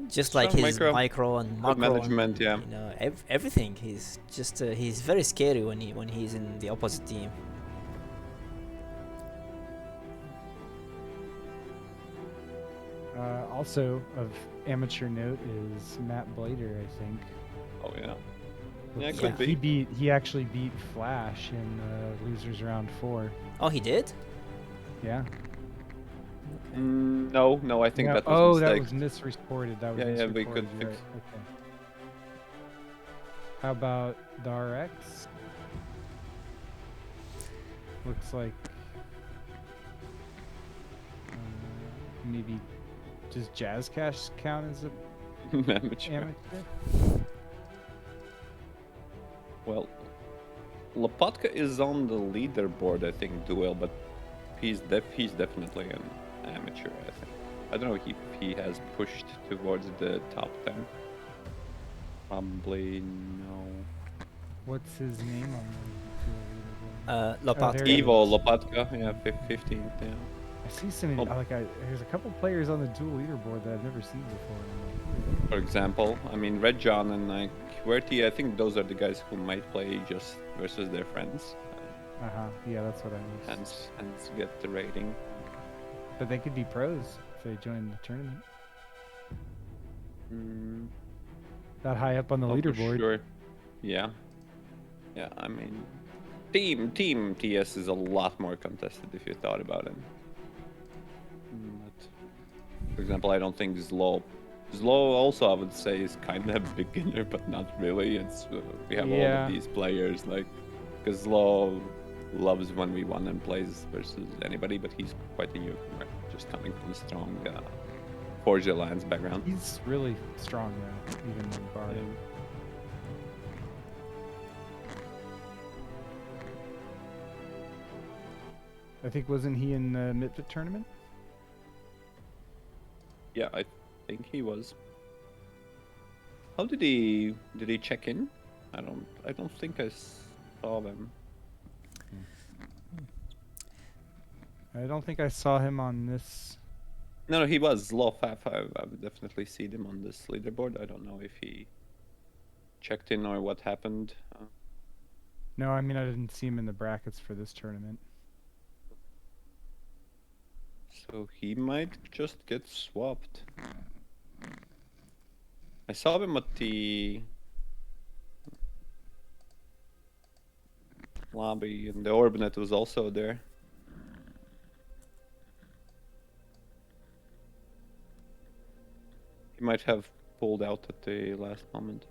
Speaker 4: Just like
Speaker 3: strong
Speaker 4: his micro and
Speaker 3: good
Speaker 4: macro
Speaker 3: management,
Speaker 4: and,
Speaker 3: yeah.
Speaker 4: everything. He's just he's very scary when he's in the opposite team.
Speaker 2: Also, of amateur note is Matt Blader, I think.
Speaker 3: Oh yeah. Yeah,
Speaker 2: Looks
Speaker 3: could
Speaker 2: like
Speaker 3: be.
Speaker 2: he actually beat Flash in losers round 4.
Speaker 4: Oh, he did.
Speaker 2: Yeah.
Speaker 3: No, I think
Speaker 2: Yeah,
Speaker 3: that was
Speaker 2: oh,
Speaker 3: a
Speaker 2: that
Speaker 3: mistake.
Speaker 2: was misreported. That was
Speaker 3: Yeah,
Speaker 2: misreported.
Speaker 3: we could
Speaker 2: You're
Speaker 3: fix-
Speaker 2: right. Okay. How about the RX? Looks like maybe does Jazz Cash count as a
Speaker 3: Amateur.
Speaker 2: amateur?
Speaker 3: Well, Lopatka is on the leaderboard, I think, duel, but he's definitely an amateur, I think. I don't know if he has pushed towards the top 10. Probably no.
Speaker 2: What's his name on the leaderboard?
Speaker 4: Lopatka.
Speaker 2: there he is.
Speaker 3: Evo Lopatka, yeah, 15th, yeah.
Speaker 2: I see some.
Speaker 3: Oh.
Speaker 2: There's a couple players on the dual leaderboard that I've never seen before.
Speaker 3: For example, I mean, Red John and like QWERTY, I think those are the guys who might play just versus their friends.
Speaker 2: Uh huh. Yeah, that's what I was.
Speaker 3: Hence get the rating.
Speaker 2: But they could be pros if they join the tournament. That high up on the
Speaker 3: Oh, for
Speaker 2: leaderboard.
Speaker 3: Sure. Yeah. Yeah, I mean, Team TS is a lot more contested if you thought about it. But, for example, I don't think Zlo also, I would say, is kind of a beginner, but not really. It's we have all
Speaker 2: Yeah.
Speaker 3: of these players, like, because Zlo loves 1v1 and plays versus anybody, but he's quite a newcomer, just coming from a strong Forge Alliance background.
Speaker 2: He's really strong though, even in Bard.
Speaker 3: Yeah.
Speaker 2: I think wasn't he in the Midwit tournament?
Speaker 3: Yeah, I think he was. How did he check in? I don't think I saw them.
Speaker 2: I don't think I saw him on this.
Speaker 3: No, he was Zlo Faf. I've definitely seen him on this leaderboard. I don't know if he checked in or what happened.
Speaker 2: No, I mean I didn't see him in the brackets for this tournament.
Speaker 3: So he might just get swapped. I saw him at the lobby, and the Orbinet was also there. He might have pulled out at the last moment.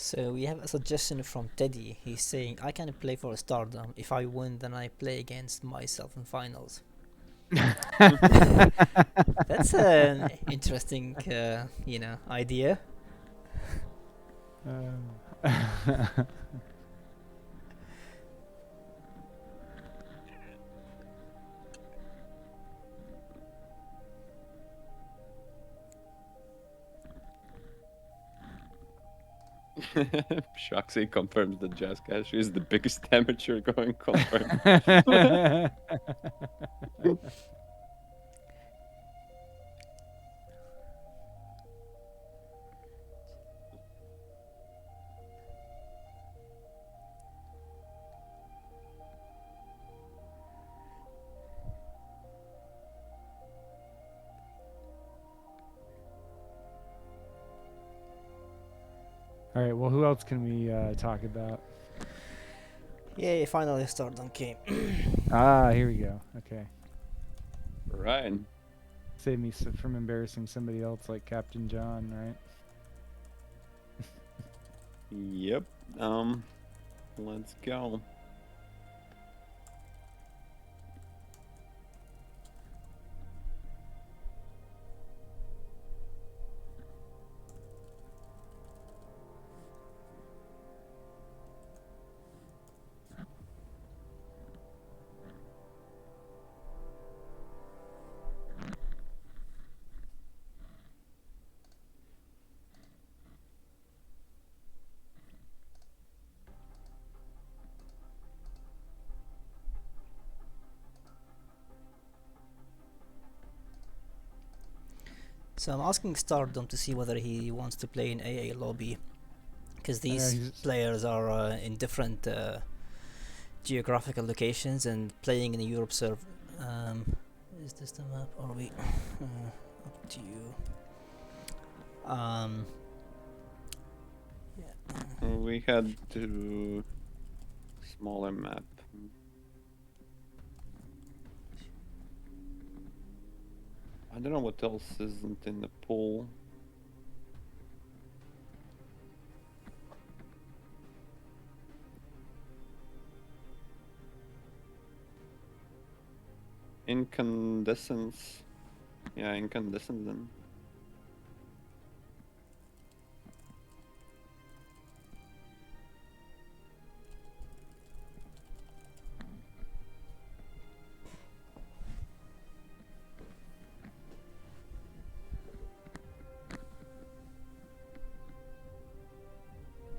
Speaker 4: So we have a suggestion from Teddy. He's saying, I can play for Stardom. If I win, then I play against myself in finals. That's an interesting, idea.
Speaker 3: Shucksy confirms that Jazz Cash is the biggest amateur going confirmed.
Speaker 2: All right. Well, who else can we talk about?
Speaker 4: Yay, finally Stardom came.
Speaker 2: Here we go. Okay.
Speaker 3: Right.
Speaker 2: Save me from embarrassing somebody else like Captain John, right?
Speaker 3: Yep. Let's go.
Speaker 4: So I'm asking Stardom to see whether he wants to play in AA lobby, because these
Speaker 2: he's-
Speaker 4: players are in different geographical locations and playing in the Europe server. Is this the map? Or are we up to you? Yeah.
Speaker 3: We had to smaller map. I don't know what else isn't in the pool. Incandescence. Yeah, incandescence then.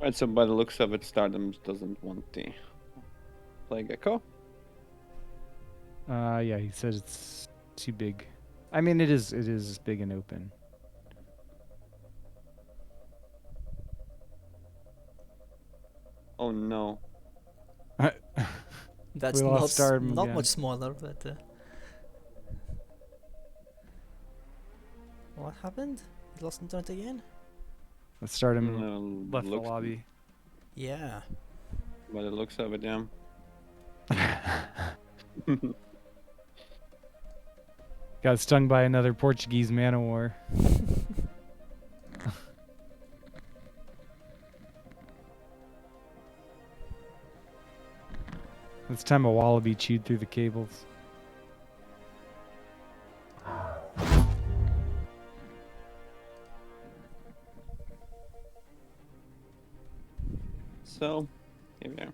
Speaker 3: Right, so by the looks of it, Stardom doesn't want the Plague Echo.
Speaker 2: Yeah, he says it's too big. I mean, it is big and open.
Speaker 3: Oh no.
Speaker 4: That's
Speaker 2: We
Speaker 4: not
Speaker 2: lost Stardom
Speaker 4: not
Speaker 2: again.
Speaker 4: much smaller, but what happened? He lost internet again?
Speaker 2: Let's start him.
Speaker 3: No,
Speaker 2: Left the lobby.
Speaker 4: Yeah.
Speaker 3: By the looks of it, yeah.
Speaker 2: Got stung by another Portuguese man o' war. This time a wallaby chewed through the cables.
Speaker 3: So, here we are.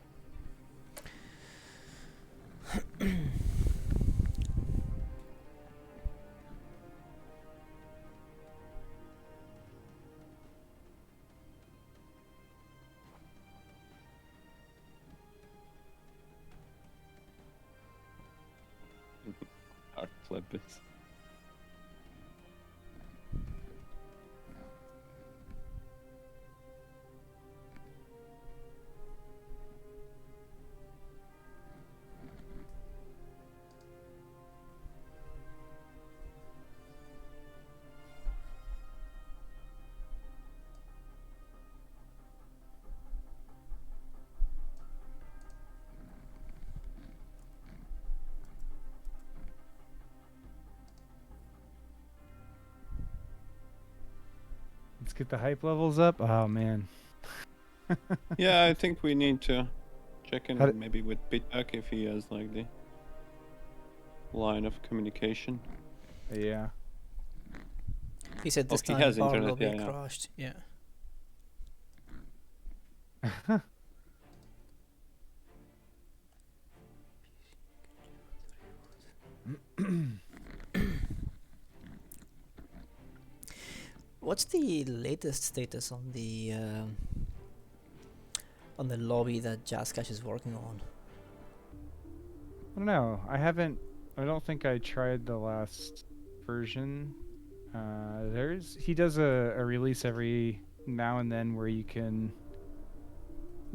Speaker 3: Art flip is.
Speaker 2: Let's get the hype levels up. Oh man.
Speaker 3: Yeah, I think we need to check in
Speaker 2: How d-
Speaker 3: maybe with Pitak if he has like the line of communication.
Speaker 2: Yeah.
Speaker 4: He said
Speaker 3: Oh,
Speaker 4: this
Speaker 3: he
Speaker 4: time
Speaker 3: has
Speaker 4: bar
Speaker 3: internet,
Speaker 4: lobby
Speaker 3: yeah, yeah.
Speaker 4: crashed. Yeah. What's the latest status on the lobby that Jazzcash is working on?
Speaker 2: I don't know. I don't think I tried the last version. He does a release every now and then where you can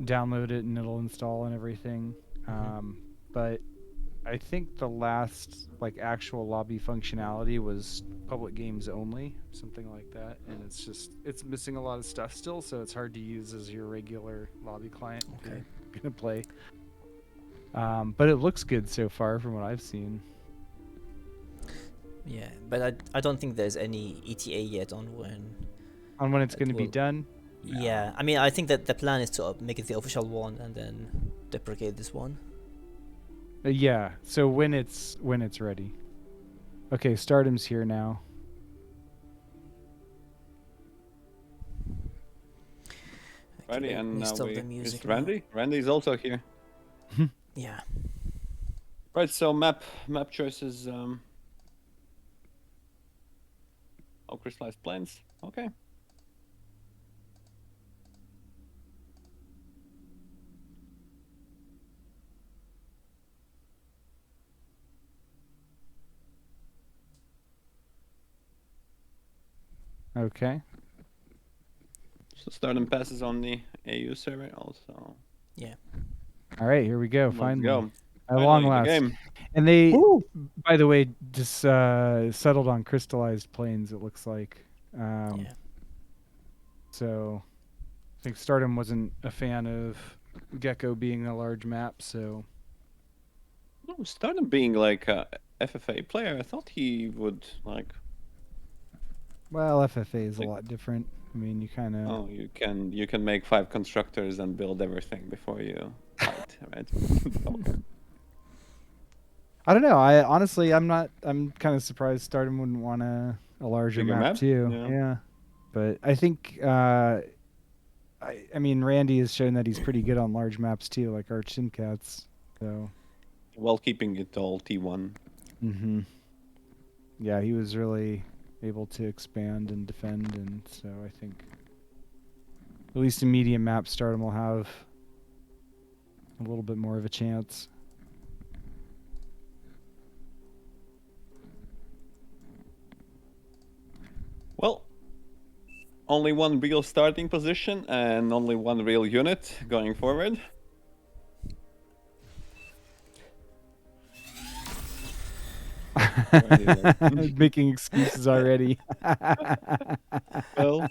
Speaker 2: download it and it'll install and everything. But I think the last like actual lobby functionality was public games only, something like that, and it's missing a lot of stuff still, so it's hard to use as your regular lobby client if
Speaker 4: Okay.
Speaker 2: you're gonna play. But it looks good so far from what I've seen.
Speaker 4: Yeah, but I don't think there's any ETA yet on when
Speaker 2: It's
Speaker 4: it
Speaker 2: going to be
Speaker 4: will.
Speaker 2: done.
Speaker 4: Yeah, I mean, I think that the plan is to make it the official one and then deprecate this one.
Speaker 2: Yeah. So when it's ready. Okay, Stardom's here now.
Speaker 3: Ready,
Speaker 4: Okay, let
Speaker 3: and
Speaker 4: me
Speaker 3: now
Speaker 4: stop
Speaker 3: we
Speaker 4: the music
Speaker 3: is
Speaker 4: now.
Speaker 3: Randy. Randy's also here.
Speaker 4: Yeah.
Speaker 3: Right, so map choices. Oh, crystallized plains. Okay.
Speaker 2: Okay.
Speaker 3: So Stardom passes on the AU server also.
Speaker 4: Yeah.
Speaker 2: All right, here we go.
Speaker 3: Let's
Speaker 2: Finally.
Speaker 3: go.
Speaker 2: At long
Speaker 3: Finally, the
Speaker 2: last.
Speaker 3: game.
Speaker 2: And they,
Speaker 3: Woo!
Speaker 2: by the way, just settled on crystallized plains, it looks like.
Speaker 4: Yeah.
Speaker 2: So I think Stardom wasn't a fan of Gecko being a large map, so
Speaker 3: No, Stardom being like a FFA player, I thought he would like.
Speaker 2: well, FFA is a
Speaker 3: Like-
Speaker 2: lot different. I mean, you kind of
Speaker 3: Oh, you can make 5 constructors and build everything before you fight, right? Okay.
Speaker 2: I don't know. I honestly, I'm kind of surprised Stardom wouldn't want a larger
Speaker 3: Bigger
Speaker 2: map,
Speaker 3: map?
Speaker 2: too.
Speaker 3: Yeah.
Speaker 2: Yeah. But I think I mean Randy has shown that he's pretty good on large maps too, like Arch Simcats. So
Speaker 3: While keeping it all T1.
Speaker 2: yeah, he was really able to expand and defend, and so I think at least in medium map Stardom will have a little bit more of a chance.
Speaker 3: Well, only one real starting position and only one real unit going forward.
Speaker 2: Making excuses already.
Speaker 3: Well,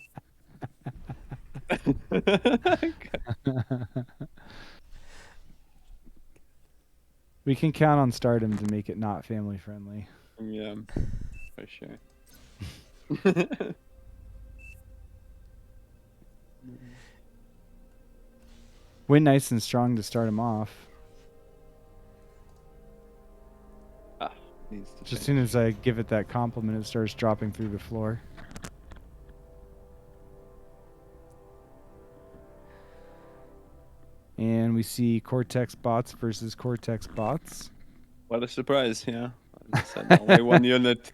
Speaker 2: We can count on Stardom to make it not family friendly.
Speaker 3: yeah, for sure.
Speaker 2: Win nice and strong to start him off.
Speaker 3: Needs to
Speaker 2: Just as
Speaker 3: change.
Speaker 2: soon as I give it that compliment, it starts dropping through the floor. And we see Cortex bots versus Cortex bots.
Speaker 3: What a surprise, yeah. As I said, only one unit.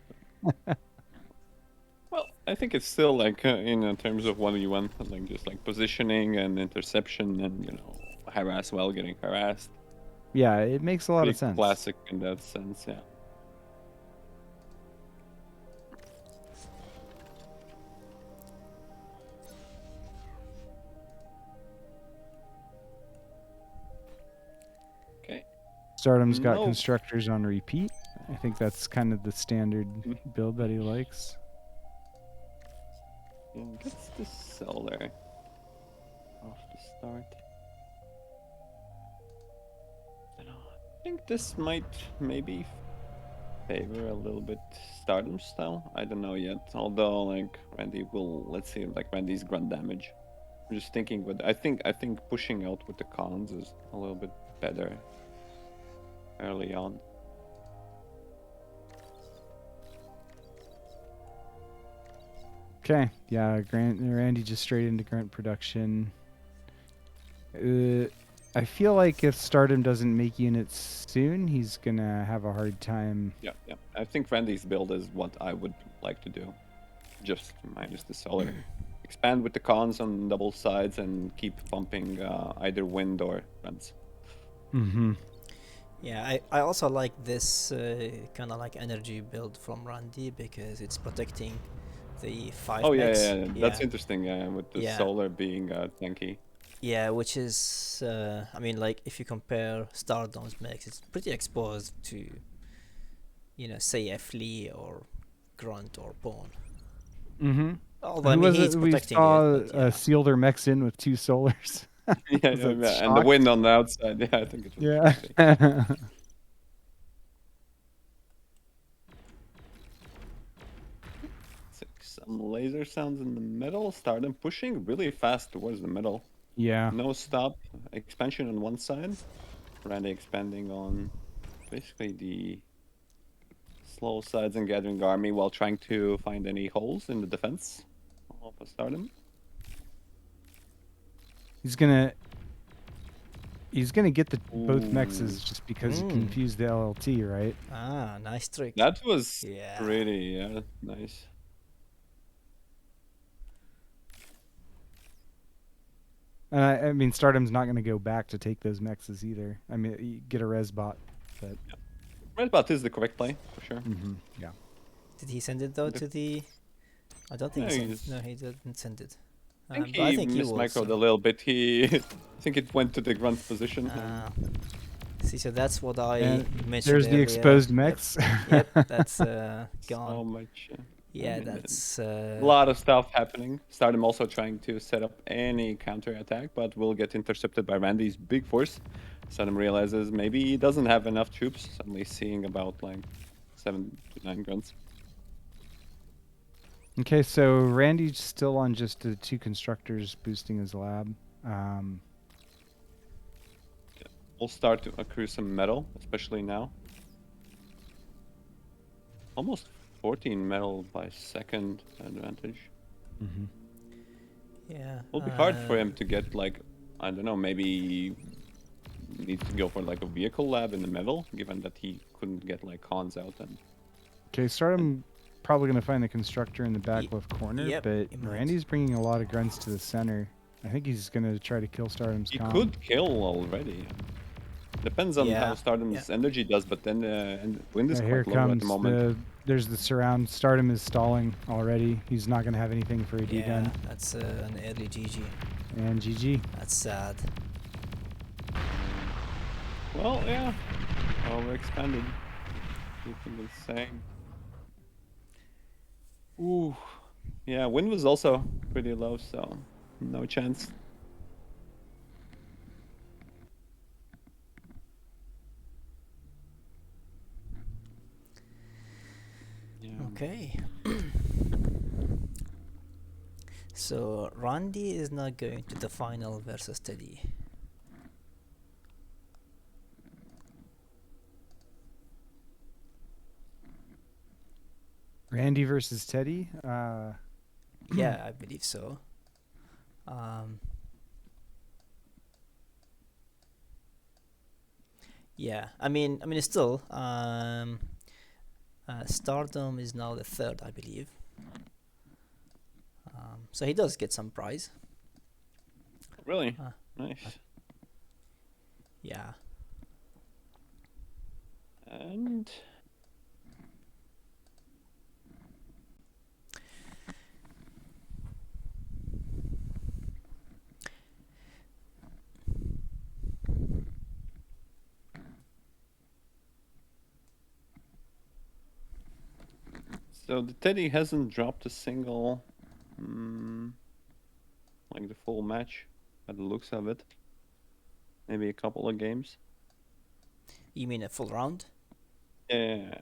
Speaker 3: Well, I think it's still like in terms of 1v1, like just like positioning and interception and harass while getting harassed.
Speaker 2: Yeah, it makes a lot
Speaker 3: Pretty
Speaker 2: of sense.
Speaker 3: classic in that sense, yeah. Okay.
Speaker 2: Stardom's got
Speaker 3: No.
Speaker 2: constructors on repeat. I think that's kind of the standard
Speaker 3: Mhm.
Speaker 2: build that he likes.
Speaker 3: Yeah, gets the cell there off the start. I think this might maybe favor a little bit Stardom style. I don't know yet. Although like Randy will, let's see, like Randy's grunt damage. I'm just thinking, but I think pushing out with the cons is a little bit better early on.
Speaker 2: Okay, yeah, Randy just straight into grunt production. I feel like if Stardom doesn't make units soon, he's gonna have a hard time.
Speaker 3: Yeah, yeah. I think Randy's build is what I would like to do. Just minus the solar. Expand with the cons on double sides and keep pumping either wind or runs.
Speaker 2: Mm-hmm.
Speaker 4: Yeah, I also like this kind of like energy build from Randy because it's protecting the 5
Speaker 3: Oh yeah,
Speaker 4: mechs.
Speaker 3: yeah, yeah. That's interesting. Yeah, with the
Speaker 4: Yeah.
Speaker 3: solar being tanky.
Speaker 4: Yeah, which is, I mean, like if you compare Stardom's mechs, it's pretty exposed to, say a flea or grunt or bone.
Speaker 2: Mm-hmm.
Speaker 4: Although I
Speaker 2: Who
Speaker 4: mean,
Speaker 2: was
Speaker 4: he's
Speaker 2: it? We
Speaker 4: protecting
Speaker 2: saw
Speaker 4: it, but yeah.
Speaker 2: seal their mechs in with 2 solars.
Speaker 3: Yeah,
Speaker 2: Was
Speaker 3: yeah,
Speaker 2: it
Speaker 3: yeah. And the
Speaker 2: Shucks?
Speaker 3: wind on the outside. Yeah, I think it was.
Speaker 2: Yeah.
Speaker 3: Shocking. Some laser sounds in the middle. Stardom pushing really fast towards the middle.
Speaker 2: Yeah.
Speaker 3: No stop. Expansion on one side. Randy expanding on basically the slow sides and gathering army while trying to find any holes in the defense of a Stardom.
Speaker 2: He's gonna get the both mexes
Speaker 3: Ooh.
Speaker 2: just because he
Speaker 4: Mm.
Speaker 2: confused the LLT, right?
Speaker 4: Ah, nice trick.
Speaker 3: That was
Speaker 4: Yeah.
Speaker 3: pretty nice.
Speaker 2: And I mean, Stardom's not gonna go back to take those mexes either. I mean, you get a res bot, but
Speaker 3: Redbot is the correct play for sure.
Speaker 2: yeah.
Speaker 4: Did he send it though
Speaker 3: The-
Speaker 4: to the? I don't think
Speaker 3: No,
Speaker 4: he
Speaker 3: he's-
Speaker 4: sent. No, he didn't send it.
Speaker 3: I think
Speaker 4: But I
Speaker 3: he
Speaker 4: think he will.
Speaker 3: mismicroed
Speaker 4: So.
Speaker 3: a little bit. I think it went to the grunt position.
Speaker 4: See, so that's what I
Speaker 2: And
Speaker 4: mentioned
Speaker 2: there's the
Speaker 4: earlier.
Speaker 2: exposed mechs.
Speaker 4: Yep, that's
Speaker 3: So
Speaker 4: gone.
Speaker 3: much.
Speaker 4: Yeah,
Speaker 3: mean,
Speaker 4: that's
Speaker 3: A lot of stuff happening. Stardom also trying to set up any counter attack, but will get intercepted by Randy's big force. Stardom realizes maybe he doesn't have enough troops. Suddenly seeing about like 7 to 9 grunts.
Speaker 2: Okay, so Randy's still on just the 2 constructors boosting his lab.
Speaker 3: We'll start to accrue some metal, especially now. Almost 14 metal by second advantage.
Speaker 4: yeah.
Speaker 3: Will be hard for him to get like, I don't know, maybe needs to go for like a vehicle lab in the middle, given that he couldn't get like cons out and
Speaker 2: Okay, Stardom probably gonna find the constructor in the back
Speaker 4: Ye-
Speaker 2: left corner,
Speaker 4: yep,
Speaker 2: but
Speaker 4: he might.
Speaker 2: Randy's bringing a lot of grunts to the center. I think he's gonna try to kill Stardom's
Speaker 3: he
Speaker 2: com.
Speaker 3: could kill already. Depends on
Speaker 4: Yeah,
Speaker 3: how Stardom's energy does, but then and wind is
Speaker 2: Yeah,
Speaker 3: quite
Speaker 2: here
Speaker 3: low at
Speaker 2: comes
Speaker 3: the moment.
Speaker 2: there's the surround. Stardom is stalling already. He's not gonna have anything for a D
Speaker 4: Yeah,
Speaker 2: gun.
Speaker 4: that's an early GG.
Speaker 2: And GG.
Speaker 4: That's sad.
Speaker 3: Well, yeah, overexpanded. Keeping the same. Ooh, yeah, wind was also pretty low, so no chance. Yeah.
Speaker 4: Okay. So Randy is not going to the final versus Teddy.
Speaker 2: Randy versus Teddy.
Speaker 4: Yeah, I believe so. Yeah, I mean, still, Stardom is now the third, I believe. So he does get some prize.
Speaker 3: Really?
Speaker 4: Uh,
Speaker 3: Nice.
Speaker 4: Yeah.
Speaker 3: And so the Teddy hasn't dropped a single, like the full match, by the looks of it. Maybe a couple of games.
Speaker 4: You mean a full round?
Speaker 3: Yeah.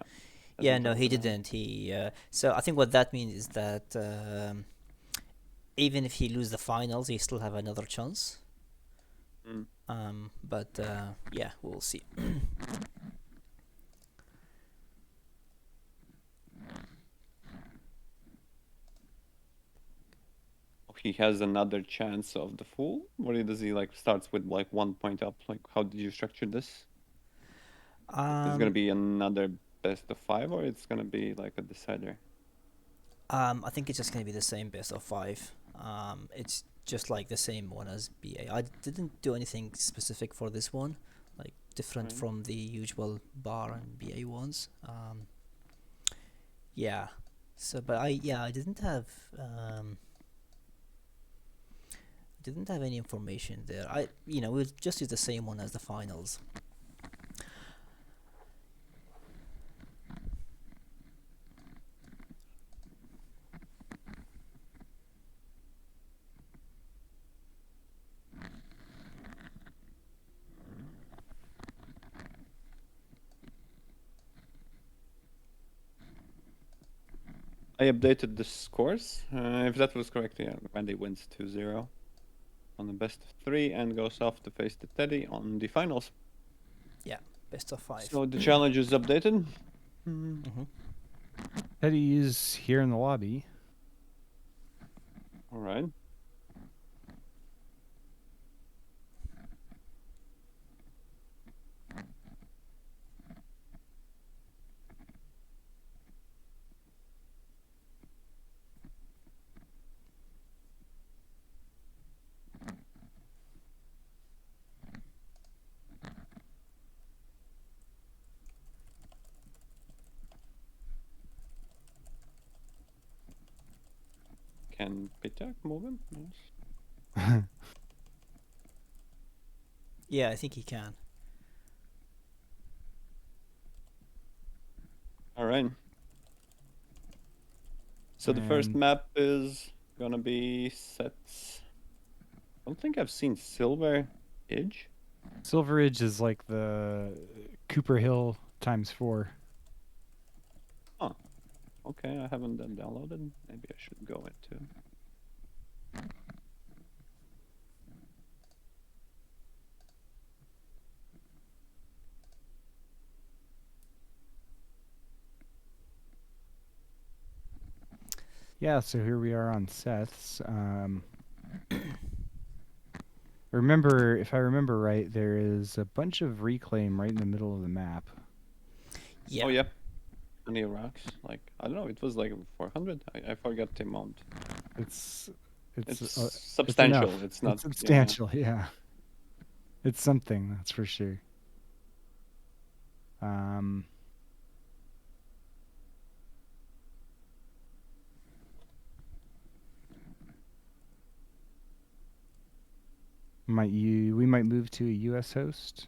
Speaker 4: Yeah,
Speaker 3: Hasn't
Speaker 4: no,
Speaker 3: dropped
Speaker 4: he
Speaker 3: a round.
Speaker 4: didn't. So I think what that means is that even if he lose the finals, he still have another chance.
Speaker 3: Mm.
Speaker 4: But yeah, we'll see.
Speaker 3: He has another chance of the full, or does he like starts with like 1 point up? Like, how did you structure this? Is it gonna be another best of 5, or it's gonna be like a decider?
Speaker 4: I think it's just gonna be the same best of 5. It's just like the same one as BA. I didn't do anything specific for this one, like different
Speaker 3: Right.
Speaker 4: from the usual bar and BA ones. Yeah. So, but I didn't have any information there. We'll just use the same one as the finals.
Speaker 3: I updated the scores. If that was correct, yeah, Randy wins 2-0 on the best of 3 and goes off to face the Teddy on the finals.
Speaker 4: Yeah, best of 5.
Speaker 3: So the challenge is updated.
Speaker 4: Mm-hmm.
Speaker 2: Teddy is here in the lobby.
Speaker 3: All right. Can Pitak move him? Yes.
Speaker 4: Yeah, I think he can.
Speaker 3: All right. So the first
Speaker 2: And-
Speaker 3: map is gonna be sets. I don't think I've seen Silver Edge.
Speaker 2: Silver Ridge is like the Cooper Hill times 4.
Speaker 3: Okay, I haven't done downloaded. Maybe I should go into.
Speaker 2: Yeah, so here we are on Seth's. Remember, if I remember right, there is a bunch of reclaim right in the middle of the map.
Speaker 4: Yeah.
Speaker 3: Oh yeah. Plenty of rocks. Like I don't know. It was like 400. I forgot the amount.
Speaker 2: It's
Speaker 3: It's
Speaker 2: enough.
Speaker 3: substantial. It's not
Speaker 2: It's substantial, yeah. It's something, that's for sure. We might move to a US host?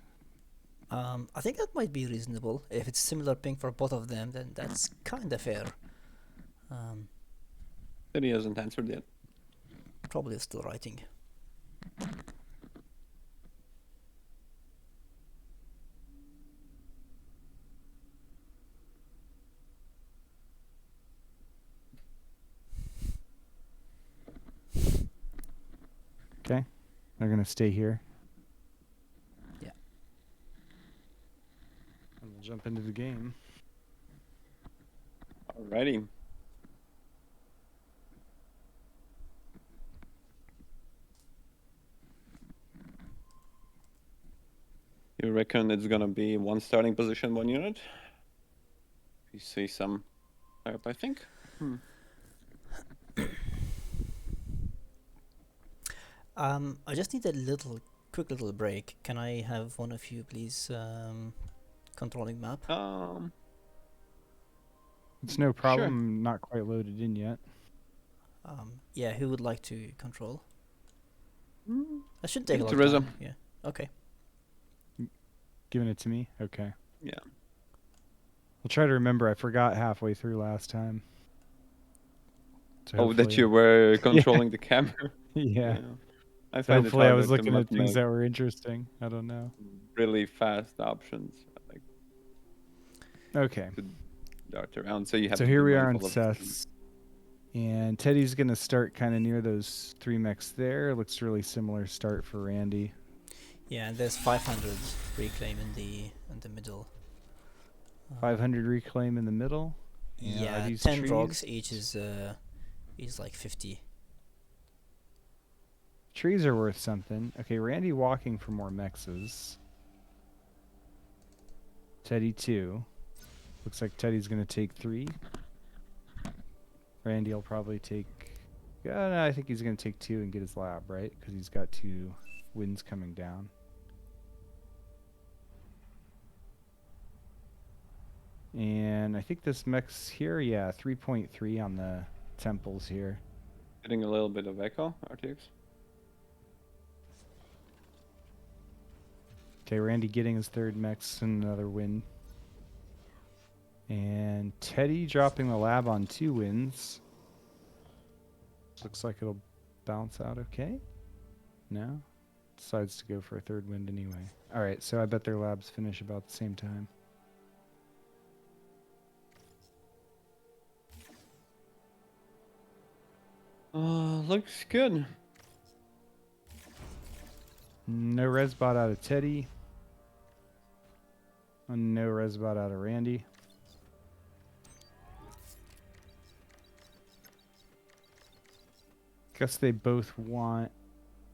Speaker 4: I think that might be reasonable. If it's similar ping for both of them, then that's kind of fair.
Speaker 3: That he hasn't answered yet.
Speaker 4: Probably still writing.
Speaker 2: Okay. They're gonna stay here.
Speaker 4: Yeah.
Speaker 2: And we'll jump into the game.
Speaker 3: Alrighty. You reckon it's gonna be one starting position, one unit? You see some type, I think.
Speaker 4: I just need a quick little break. Can I have one of you, please, controlling map?
Speaker 2: It's no problem.
Speaker 3: Sure.
Speaker 2: Not quite loaded in yet.
Speaker 4: Yeah, who would like to control?
Speaker 3: Mm,
Speaker 4: That shouldn't take a
Speaker 3: Give it
Speaker 4: long
Speaker 3: to
Speaker 4: time.
Speaker 3: Rizzo.
Speaker 4: Yeah. Okay.
Speaker 2: Giving it to me? Okay.
Speaker 3: Yeah.
Speaker 2: I'll try to remember. I forgot halfway through last time. So
Speaker 3: Oh, that
Speaker 2: hopefully
Speaker 3: you were controlling the camera.
Speaker 2: Yeah.
Speaker 3: I
Speaker 2: So
Speaker 3: find it
Speaker 2: hopefully I
Speaker 3: harder
Speaker 2: was
Speaker 3: to
Speaker 2: looking at things
Speaker 3: make
Speaker 2: that were interesting. I don't know.
Speaker 3: really fast options, like
Speaker 2: Okay.
Speaker 3: dart around. So you have.
Speaker 2: So
Speaker 3: to
Speaker 2: here
Speaker 3: do
Speaker 2: we are on
Speaker 3: multiple of them.
Speaker 2: Seth's. And Teddy's going to start kind of near those 3 mechs there. Looks really similar start for Randy.
Speaker 4: Yeah, and there's 500 reclaim in the middle.
Speaker 2: 500 reclaim in the middle. And are
Speaker 4: Yeah,
Speaker 2: these
Speaker 4: 10
Speaker 2: trees?
Speaker 4: rocks each is like 50.
Speaker 2: Trees are worth something. Okay, Randy walking for more mexes. Teddy 2. Looks like Teddy's going to take 3. Randy will probably take... no, I think he's going to take 2 and get his lab, right? Because he's got 2 winds coming down. And I think this mech's here, yeah, 3.3 on the temples here.
Speaker 3: Getting a little bit of echo, RTX.
Speaker 2: Okay, Randy getting his 3rd mechs and another win. And Teddy dropping the lab on 2 wins. Looks like it'll bounce out okay. No? Decides to go for a 3rd wind anyway. Alright, so I bet their labs finish about the same time.
Speaker 3: Looks good.
Speaker 2: No resbot out of Teddy. And no resbot out of Randy. Guess they both want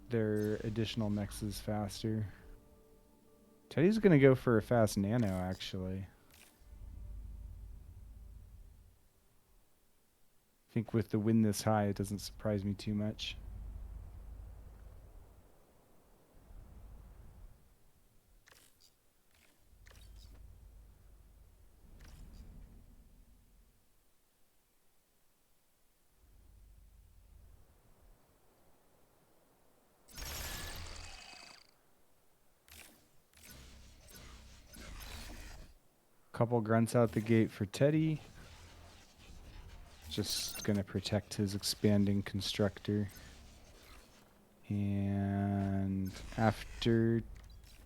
Speaker 2: their additional mexes faster. Teddy's gonna go for a fast nano, actually. I think with the win this high, it doesn't surprise me too much. Couple grunts out the gate for Teddy. Just gonna protect his expanding constructor. And after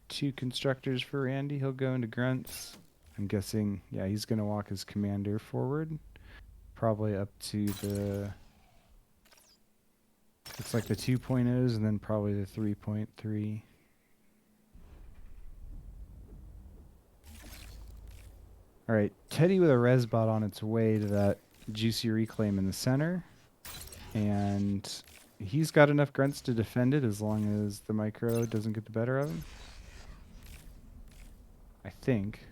Speaker 2: 2 constructors for Randy, he'll go into grunts. I'm guessing, yeah, he's gonna walk his commander forward. Probably up to the... Looks like the 2.0s and then probably the 3.3. Alright, Teddy with a resbot on its way to that juicy reclaim in the center. And he's got enough grunts to defend it as long as the micro doesn't get the better of him. I think.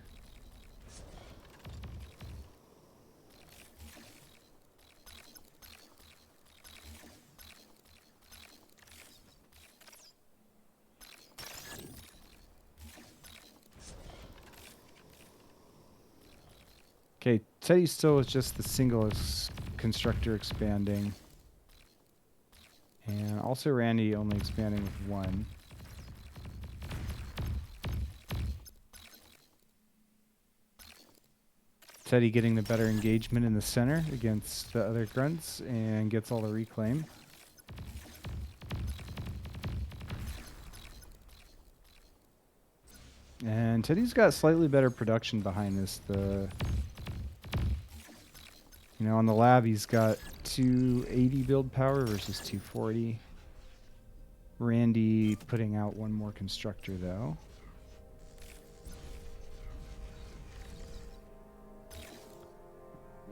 Speaker 2: Okay, Teddy still is just the single constructor expanding. And also Randy only expanding with 1. Teddy getting the better engagement in the center against the other grunts and gets all the reclaim. And Teddy's got slightly better production behind this. You know, on the lab, he's got 280 build power versus 240. Randy putting out 1 more constructor, though.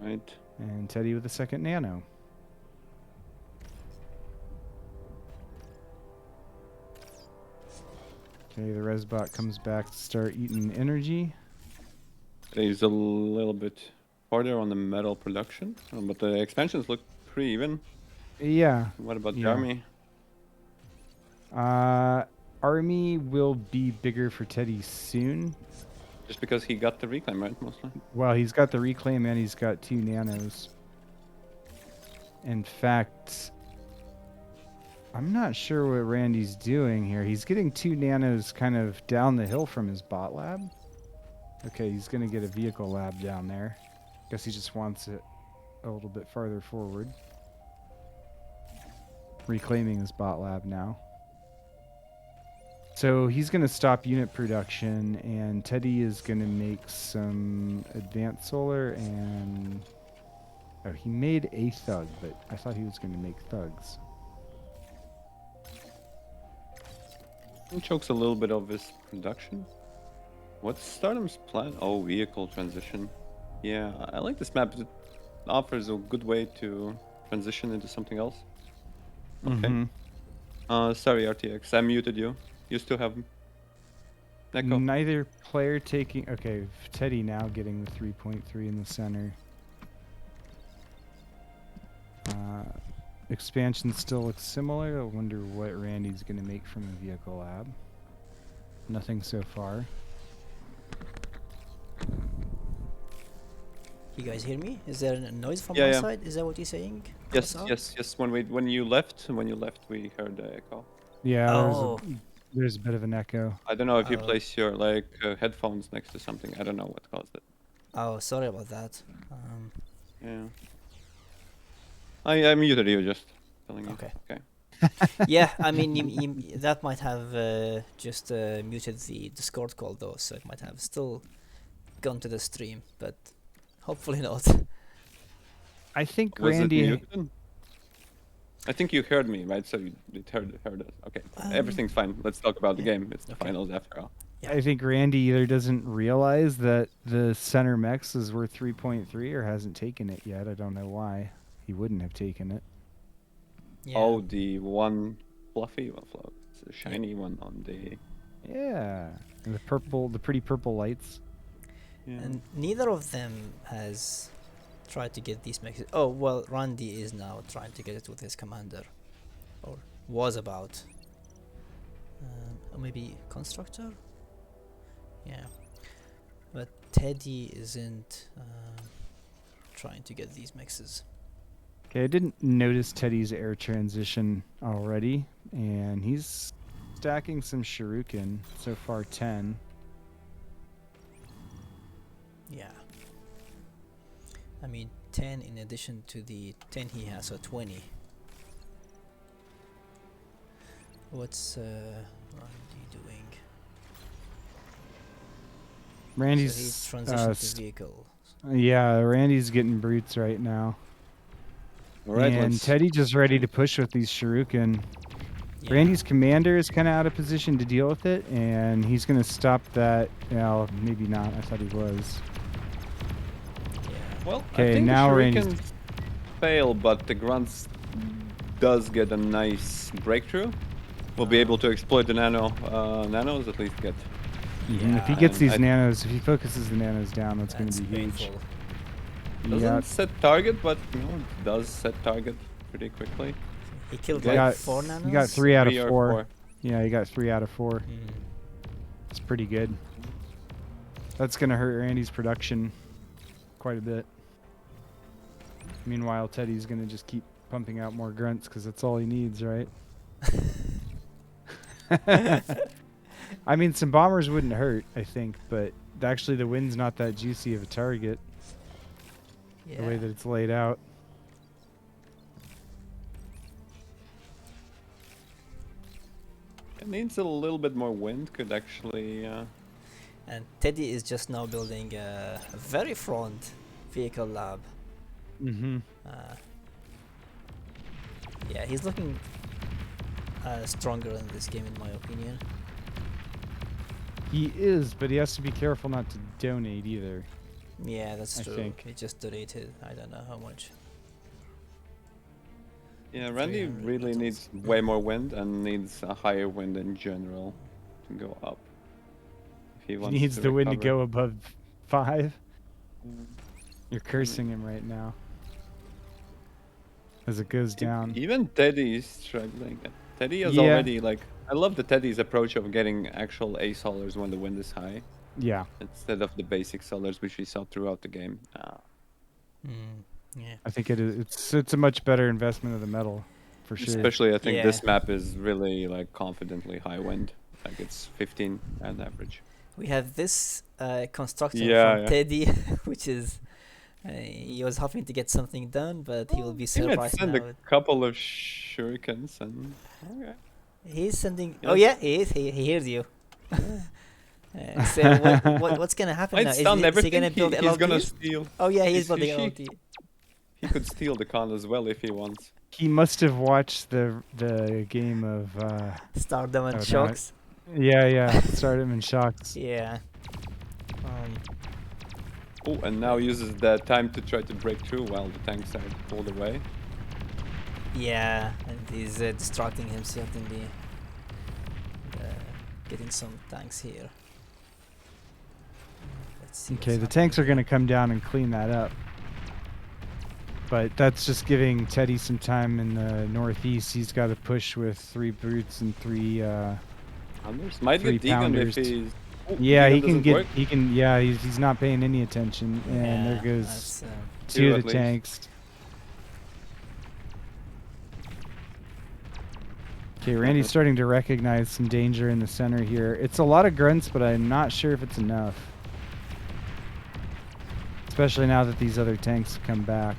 Speaker 3: Right.
Speaker 2: And Teddy with the 2nd nano. Okay, the resbot comes back to start eating energy.
Speaker 3: He's a little bit harder on the metal production, but the expansions look pretty even.
Speaker 2: Yeah.
Speaker 3: What about the
Speaker 2: Yeah.
Speaker 3: army?
Speaker 2: Army will be bigger for Teddy soon.
Speaker 3: Just because he got the reclaim, right? Mostly.
Speaker 2: Well, he's got the reclaim and he's got 2 nanos. In fact, I'm not sure what Randy's doing here. He's getting 2 nanos kind of down the hill from his bot lab. Okay, he's going to get a vehicle lab down there. Guess he just wants it a little bit farther forward. Reclaiming his bot lab now. So he's going to stop unit production, and Teddy is going to make some advanced solar and... Oh, he made a thug, but I thought he was going to make thugs.
Speaker 3: It chokes a little bit of his production. What's Stardom's plan? Oh, vehicle transition. Yeah, I like this map. It offers a good way to transition into something else. Okay. Sorry, RTX. I muted you. You still have Echo.
Speaker 2: Neither player taking... Okay, Teddy now getting the 3.3 in the center. Expansion still looks similar. I wonder what Randy's going to make from the vehicle lab. Nothing so far.
Speaker 4: You guys hear me? Is there a noise from
Speaker 3: Yeah,
Speaker 4: my
Speaker 3: yeah.
Speaker 4: side? Is that what you're saying?
Speaker 3: Yes,
Speaker 4: Hassan?
Speaker 3: yes. When you left, we heard the echo.
Speaker 2: Yeah,
Speaker 4: Oh.
Speaker 2: there's a bit of an echo.
Speaker 3: I don't know if you
Speaker 4: Oh.
Speaker 3: place your headphones next to something. I don't know what caused it.
Speaker 4: Oh, sorry about that.
Speaker 3: Yeah. I muted you, just telling you.
Speaker 4: Okay.
Speaker 3: Okay.
Speaker 4: Yeah, I mean, that might have just muted the Discord call though, so it might have still gone to the stream, but hopefully not.
Speaker 2: I think
Speaker 3: Was it
Speaker 2: Randy...
Speaker 3: muted? I think you heard me, right? So you heard us. Okay. Everything's fine. Let's talk about the
Speaker 4: yeah.
Speaker 3: game. It's the
Speaker 4: Okay.
Speaker 3: finals after all.
Speaker 4: Yeah.
Speaker 2: I think Randy either doesn't realize that the center mex is worth 3.3 or hasn't taken it yet. I don't know why. He wouldn't have taken it.
Speaker 4: Yeah.
Speaker 3: Oh, the one fluffy one float. It's a shiny one on the...
Speaker 2: Yeah. And the pretty purple lights.
Speaker 3: Yeah.
Speaker 4: And neither of them has tried to get these mexes. Oh, well, Randy is now trying to get it with his commander. Or was about. Or maybe Constructor? Yeah. But Teddy isn't trying to get these mixes.
Speaker 2: Okay, I didn't notice Teddy's air transition already, and he's stacking some shuriken. So far 10.
Speaker 4: Yeah. I mean, 10 in addition to the 10 he has, so 20. What's Randy doing?
Speaker 2: Randy's
Speaker 4: So he's transitioned to vehicle.
Speaker 2: yeah, Randy's getting brutes right now.
Speaker 3: All right,
Speaker 2: and
Speaker 3: let's...
Speaker 2: Teddy ready to push with these shuriken.
Speaker 4: Yeah.
Speaker 2: Randy's commander is kind of out of position to deal with it, and he's going to stop that. Well, maybe not. I thought he was.
Speaker 4: Yeah.
Speaker 3: Well,
Speaker 2: Okay,
Speaker 3: I think
Speaker 2: now
Speaker 3: the
Speaker 2: Randy's...
Speaker 3: shurikens fail, but the grunts does get a nice breakthrough. We'll be able to exploit the nanos, at least get...
Speaker 2: If he gets
Speaker 3: And
Speaker 2: these
Speaker 3: I-
Speaker 2: nanos, if he focuses the nanos down, that's going to be huge.
Speaker 4: painful.
Speaker 3: Doesn't
Speaker 2: Yeah,
Speaker 3: set target, but it does set target pretty quickly.
Speaker 4: He killed
Speaker 2: He
Speaker 4: like
Speaker 2: got-
Speaker 4: 4 nanos?
Speaker 2: he got 3 out of
Speaker 3: 3 or
Speaker 2: 4. Yeah, he got 3 out of 4.
Speaker 4: Mm.
Speaker 2: It's pretty good. That's going to hurt Randy's production quite a bit. Meanwhile, Teddy's going to just keep pumping out more grunts because that's all he needs, right? I mean, some bombers wouldn't hurt, I think, but actually the wind's not that juicy of a target
Speaker 4: Yeah.
Speaker 2: the way that it's laid out.
Speaker 3: It needs a little bit more wind, could actually...
Speaker 4: And Teddy is just now building a very front vehicle lab.
Speaker 2: Mm-hmm.
Speaker 4: Yeah, he's looking stronger in this game, in my opinion.
Speaker 2: He is, but he has to be careful not to donate either.
Speaker 4: Yeah, that's
Speaker 2: I
Speaker 4: true.
Speaker 2: think.
Speaker 4: He just donated, I don't know how much.
Speaker 3: Yeah, Randy
Speaker 4: 300
Speaker 3: really
Speaker 4: metals.
Speaker 3: needs way more wind and needs a higher wind in general to go up. If he
Speaker 2: He
Speaker 3: wants
Speaker 2: needs
Speaker 3: to
Speaker 2: the wind to
Speaker 3: recover.
Speaker 2: go above 5.
Speaker 3: Mm.
Speaker 2: You're cursing him right now. As it goes down.
Speaker 3: Even Teddy is struggling. Teddy is
Speaker 2: Yeah.
Speaker 3: already like... I love the Teddy's approach of getting actual A solars when the wind is high,
Speaker 2: Yeah.
Speaker 3: instead of the basic solars which we saw throughout the game.
Speaker 4: Yeah.
Speaker 2: I think it's a much better investment of the metal, for sure.
Speaker 3: Especially, I think
Speaker 4: Yeah.
Speaker 3: this map is really like confidently high wind. Like it's 15 on average.
Speaker 4: We have this construction
Speaker 3: Yeah,
Speaker 4: from
Speaker 3: yeah.
Speaker 4: Teddy, which is he was hoping to get something done, but he will be
Speaker 3: He might
Speaker 4: surprised
Speaker 3: send
Speaker 4: now.
Speaker 3: a couple of shurikens and... Okay.
Speaker 4: He's sending.
Speaker 3: Yes.
Speaker 4: Oh yeah, he is. He hears you. So what's gonna happen
Speaker 3: Might
Speaker 4: now?
Speaker 3: stun
Speaker 4: Is he
Speaker 3: everything.
Speaker 4: gonna build
Speaker 3: He's gonna
Speaker 4: LLDs?
Speaker 3: steal.
Speaker 4: Oh yeah, he's
Speaker 3: Is
Speaker 4: building
Speaker 3: she-
Speaker 4: LLD.
Speaker 3: He could steal the con as well if he wants.
Speaker 2: He must have watched the game of
Speaker 1: Stardom and
Speaker 2: oh, no.
Speaker 1: Shucks.
Speaker 2: Yeah, Stardom and Shucks.
Speaker 1: Yeah. Um,
Speaker 3: Oh, and now uses the time to try to break through while the tanks are pulled away.
Speaker 1: yeah, and he's distracting him certainly. Getting some tanks here. Let's see.
Speaker 2: Okay,
Speaker 1: what's
Speaker 2: the tanks are
Speaker 1: happening
Speaker 2: going to come down and clean that up. But that's just giving Teddy some time in the northeast. He's got to push with 3 brutes and 3
Speaker 3: Anders might
Speaker 2: 3
Speaker 3: get Deegan
Speaker 2: pounders.
Speaker 3: if he's. Oh,
Speaker 2: Yeah,
Speaker 3: Deegan
Speaker 2: he can
Speaker 3: doesn't
Speaker 2: get.
Speaker 3: work.
Speaker 2: He can. Yeah, he's not paying any attention,
Speaker 1: here.
Speaker 2: and there
Speaker 1: Yeah,
Speaker 2: goes
Speaker 1: that's,
Speaker 2: 2
Speaker 3: Two
Speaker 2: of
Speaker 3: at
Speaker 2: the
Speaker 3: least.
Speaker 2: tanks. Okay, Randy's starting to recognize some danger in the center here. It's a lot of grunts, but I'm not sure if it's enough. Especially now that these other tanks have come back.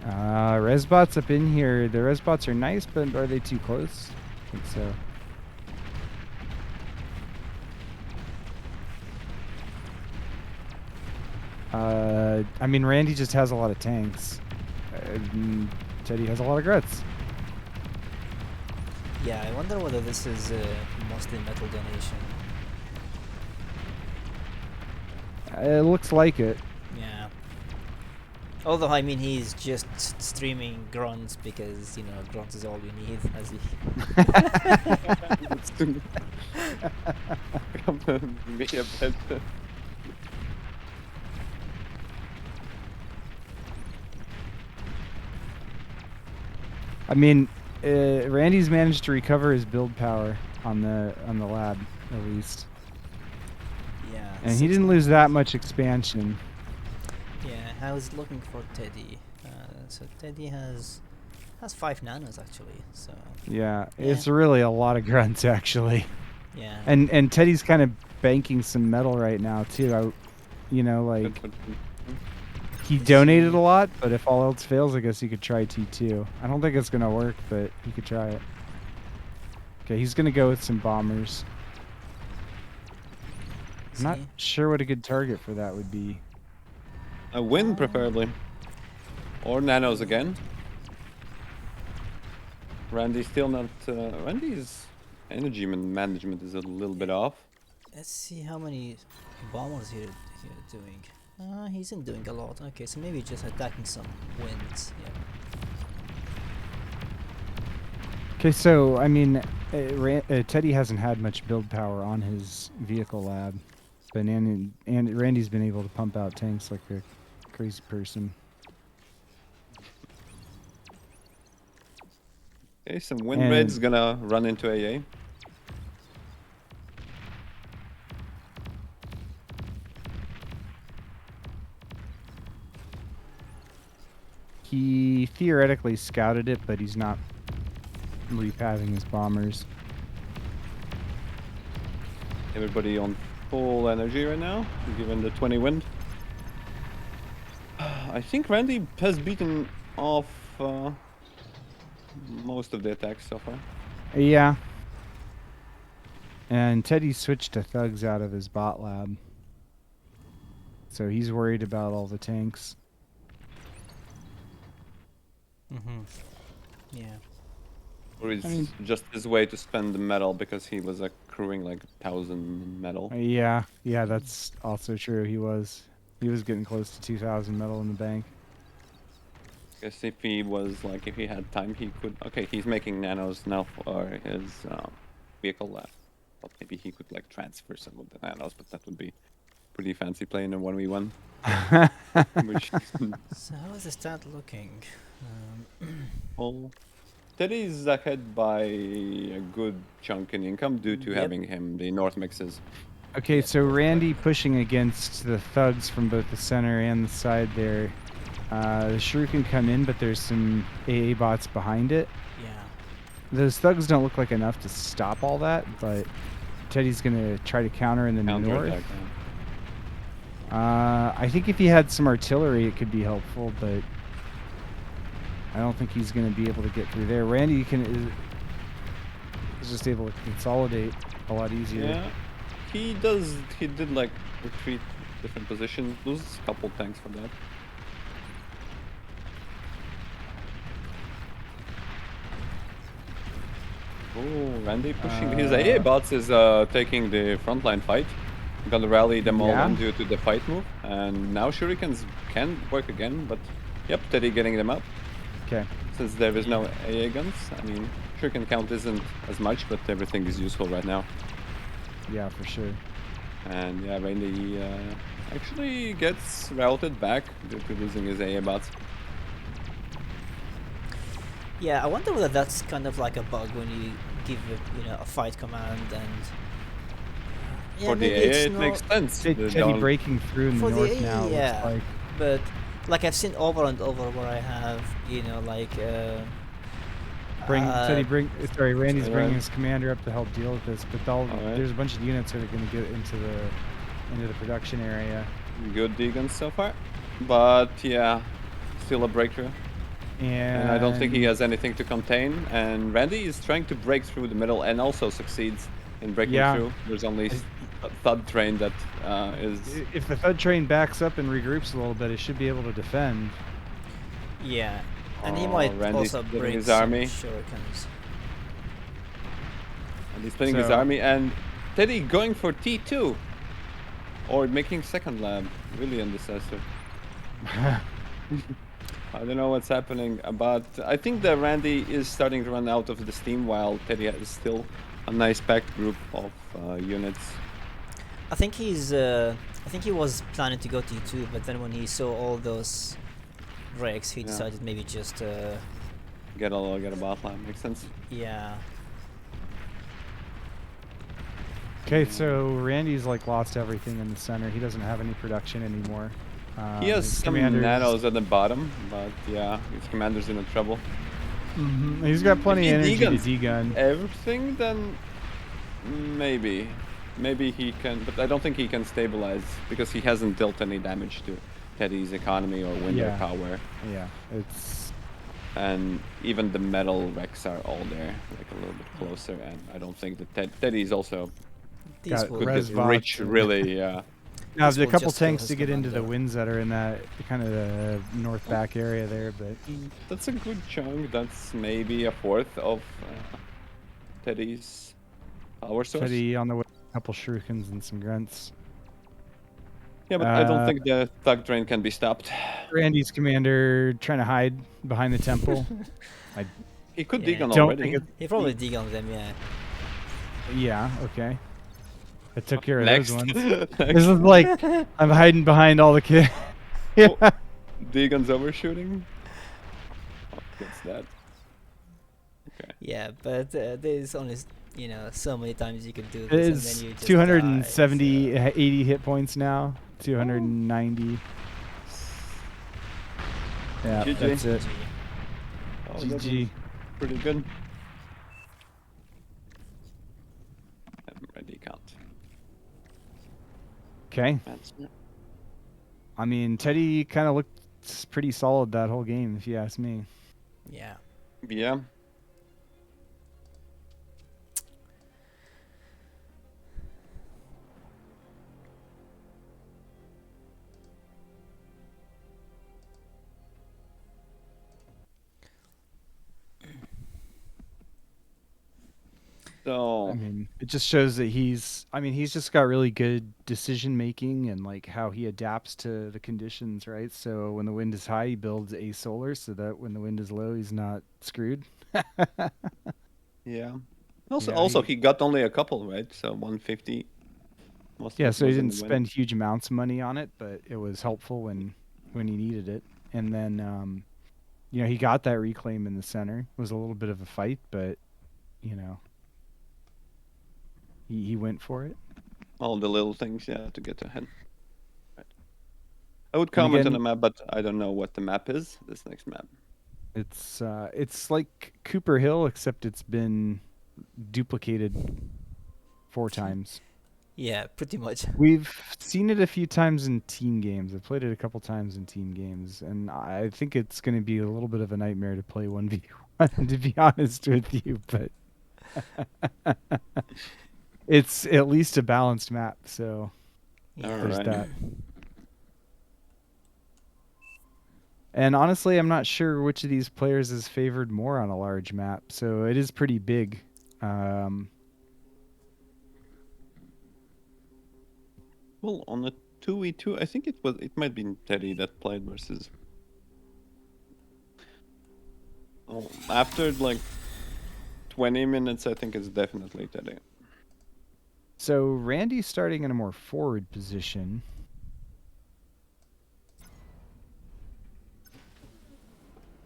Speaker 2: Resbots up in here. The resbots are nice, but are they too close? I think so. I mean, Randy just has a lot of tanks. Teddy has a lot of grunts.
Speaker 1: yeah, I wonder whether this is mostly metal donation.
Speaker 2: It looks like it.
Speaker 1: Yeah. Although I mean, he's just streaming grunts because grunts is all you need, as he.
Speaker 3: Me a bit.
Speaker 2: I mean, Randy's managed to recover his build power on the lab at least,
Speaker 1: Yeah.
Speaker 2: and he didn't lose that much expansion.
Speaker 1: Yeah, I was looking for Teddy. So Teddy has 5 nanos actually. So
Speaker 2: Yeah,
Speaker 1: Yeah.
Speaker 2: it's really a lot of grunts actually.
Speaker 1: yeah.
Speaker 2: And Teddy's kind of banking some metal right now too. Like he
Speaker 1: Is
Speaker 2: donated
Speaker 1: he-
Speaker 2: a lot, but if all else fails, I guess he could try T2. I don't think it's gonna work, but he could try it. Okay, he's gonna go with some bombers. I'm not
Speaker 1: See?
Speaker 2: sure what a good target for that would be.
Speaker 3: A win, preferably. Or nanos again. Randy's still not. Randy's energy management is a little bit off.
Speaker 1: Let's see how many bombers here doing. He isn't doing a lot. Okay, so maybe just attacking some winds. Yeah.
Speaker 2: Okay, so I mean, Teddy hasn't had much build power on his vehicle lab, but and Randy's been able to pump out tanks like a crazy person.
Speaker 3: Okay, some wind
Speaker 2: And-
Speaker 3: raids gonna run into AA.
Speaker 2: He theoretically scouted it, but he's not repathing his bombers.
Speaker 3: Everybody on full energy right now, given the 20 wind. I think Randy has beaten off most of the attacks so far.
Speaker 2: Yeah. And Teddy switched to thugs out of his bot lab. So he's worried about all the tanks.
Speaker 1: Mm-hmm. Yeah.
Speaker 3: Or it's
Speaker 2: I mean-
Speaker 3: just his way to spend the metal because he was accruing like 1,000 metal.
Speaker 2: Yeah, that's also true. He was getting close to 2,000 metal in the bank.
Speaker 3: Guess if he was like, if he had time, he could. Okay, he's making nanos now for his vehicle lab. But maybe he could like transfer some of the nanos, but that would be pretty fancy playing a 1v1. Which,
Speaker 1: So how is the stat looking?
Speaker 3: well, Teddy's ahead by a good chunk in income due to
Speaker 1: Yep.
Speaker 3: having him the North mixes.
Speaker 2: Okay, so Randy pushing against the thugs from both the center and the side there. The Shrew can come in, but there's some AA bots behind it.
Speaker 1: Yeah.
Speaker 2: Those thugs don't look like enough to stop all that, but Teddy's gonna try to counter in the north.
Speaker 3: Counterattack.
Speaker 2: I think if he had some artillery, it could be helpful, but I don't think he's gonna be able to get through there. Randy is just able to consolidate a lot easier.
Speaker 3: Yeah, he does. He did like retreat different position. Loses a couple tanks for that. Oh, Randy pushing. His AA bots is taking the frontline fight. Gonna rally them all in due to the fight move. And now Shurikens can work again, but yep, Teddy getting them up.
Speaker 2: Okay.
Speaker 3: Since there is no AA guns, I mean, Shuriken count isn't as much, but everything is useful right now.
Speaker 2: Yeah, for sure.
Speaker 3: And yeah, Randy actually gets routed back due to losing his AA bots.
Speaker 4: Yeah, I wonder whether that's kind of like a bug when you give a fight command and. Yeah,
Speaker 3: For the
Speaker 4: maybe
Speaker 3: AA,
Speaker 4: it's
Speaker 3: it
Speaker 4: not
Speaker 3: makes sense.
Speaker 2: Teddy breaking through in the
Speaker 4: for the
Speaker 2: north
Speaker 4: AA,
Speaker 2: now.
Speaker 4: yeah.
Speaker 2: Looks like.
Speaker 4: But like I've seen over and over where I have, like.
Speaker 2: Randy's bringing his commander up to help deal with this, but there's a bunch of units that are going to get into the production area.
Speaker 3: Good Deegans so far, but yeah, still a breakthrough. And I don't think he has anything to contain. And Randy is trying to break through the middle and also succeeds in breaking through. There's only a Thud train that is.
Speaker 2: If the Thud train backs up and regroups a little bit, it should be able to defend.
Speaker 4: Yeah, and he might
Speaker 3: Randy's
Speaker 4: also bring
Speaker 3: his
Speaker 4: some
Speaker 3: army.
Speaker 4: shurikens.
Speaker 3: And he's splitting his army, and Teddy going for T2 or making second lab. Really indecisive. I don't know what's happening, but I think that Randy is starting to run out of the steam while Teddy has still a nice packed group of units.
Speaker 4: I think he was planning to go T2, but then when he saw all those wrecks, he decided maybe just
Speaker 3: get a bot line. Makes sense.
Speaker 4: Yeah.
Speaker 2: Okay, so Randy's like lost everything in the center. He doesn't have any production anymore.
Speaker 3: He has some nanos at the bottom, but yeah, his commander's in trouble.
Speaker 2: He's got plenty of energy to degun
Speaker 3: everything, then maybe he can, but I don't think he can stabilize because he hasn't dealt any damage to Teddy's economy or window power.
Speaker 2: Yeah, it's...
Speaker 3: And even the metal wrecks are all there, like a little bit closer, and I don't think that Teddy's also could get rich, really, yeah.
Speaker 2: Now, there's a couple tanks to get into the winds that are in that kind of the north back area there, but...
Speaker 3: That's a good chunk. That's maybe a fourth of Teddy's power source.
Speaker 2: Teddy on the way, a couple shurikens and some grunts.
Speaker 3: Yeah, but I don't think the Thug train can be stopped.
Speaker 2: Randy's commander trying to hide behind the temple.
Speaker 3: He could degun already.
Speaker 4: He probably degunned them, yeah.
Speaker 2: Yeah, okay. I took care of those ones. This is like, I'm hiding behind all the kids.
Speaker 3: Yeah. Oh, degun's overshooting. What's that? Okay.
Speaker 4: Yeah, but there's only, so many times you can do this.
Speaker 2: It's
Speaker 4: and then you just
Speaker 2: 270,
Speaker 4: die,
Speaker 2: 80 hit points now. 290. Yeah,
Speaker 3: GG.
Speaker 2: that's it.
Speaker 3: Oh,
Speaker 2: GG.
Speaker 3: Pretty good. Ready count.
Speaker 2: Okay. I mean, Teddy kind of looked pretty solid that whole game, if you ask me.
Speaker 4: Yeah.
Speaker 3: Yeah. So
Speaker 2: I mean, it just shows that he's just got really good decision making and like how he adapts to the conditions, right? So when the wind is high, he builds a solar so that when the wind is low, he's not screwed.
Speaker 3: Yeah. Also, he got only a couple, right? So 150.
Speaker 2: Yeah, so he didn't spend huge amounts of money on it, but it was helpful when he needed it. And then, he got that reclaim in the center. It was a little bit of a fight, but he went for it.
Speaker 3: All the little things, to get ahead. Right. I would comment on the map, but I don't know what the map is. This next map.
Speaker 2: It's like Cooper Hill, except it's been duplicated 4 times.
Speaker 4: Yeah, pretty much.
Speaker 2: We've seen it a few times in team games. I've played it a couple times in team games, and I think it's going to be a little bit of a nightmare to play 1v1, to be honest with you, but it's at least a balanced map, so there's that. And honestly, I'm not sure which of these players is favored more on a large map, so it is pretty big.
Speaker 3: Well, on a 2v2, I think it might be Teddy that played versus. Oh, after like 20 minutes, I think it's definitely Teddy.
Speaker 2: So Randy's starting in a more forward position.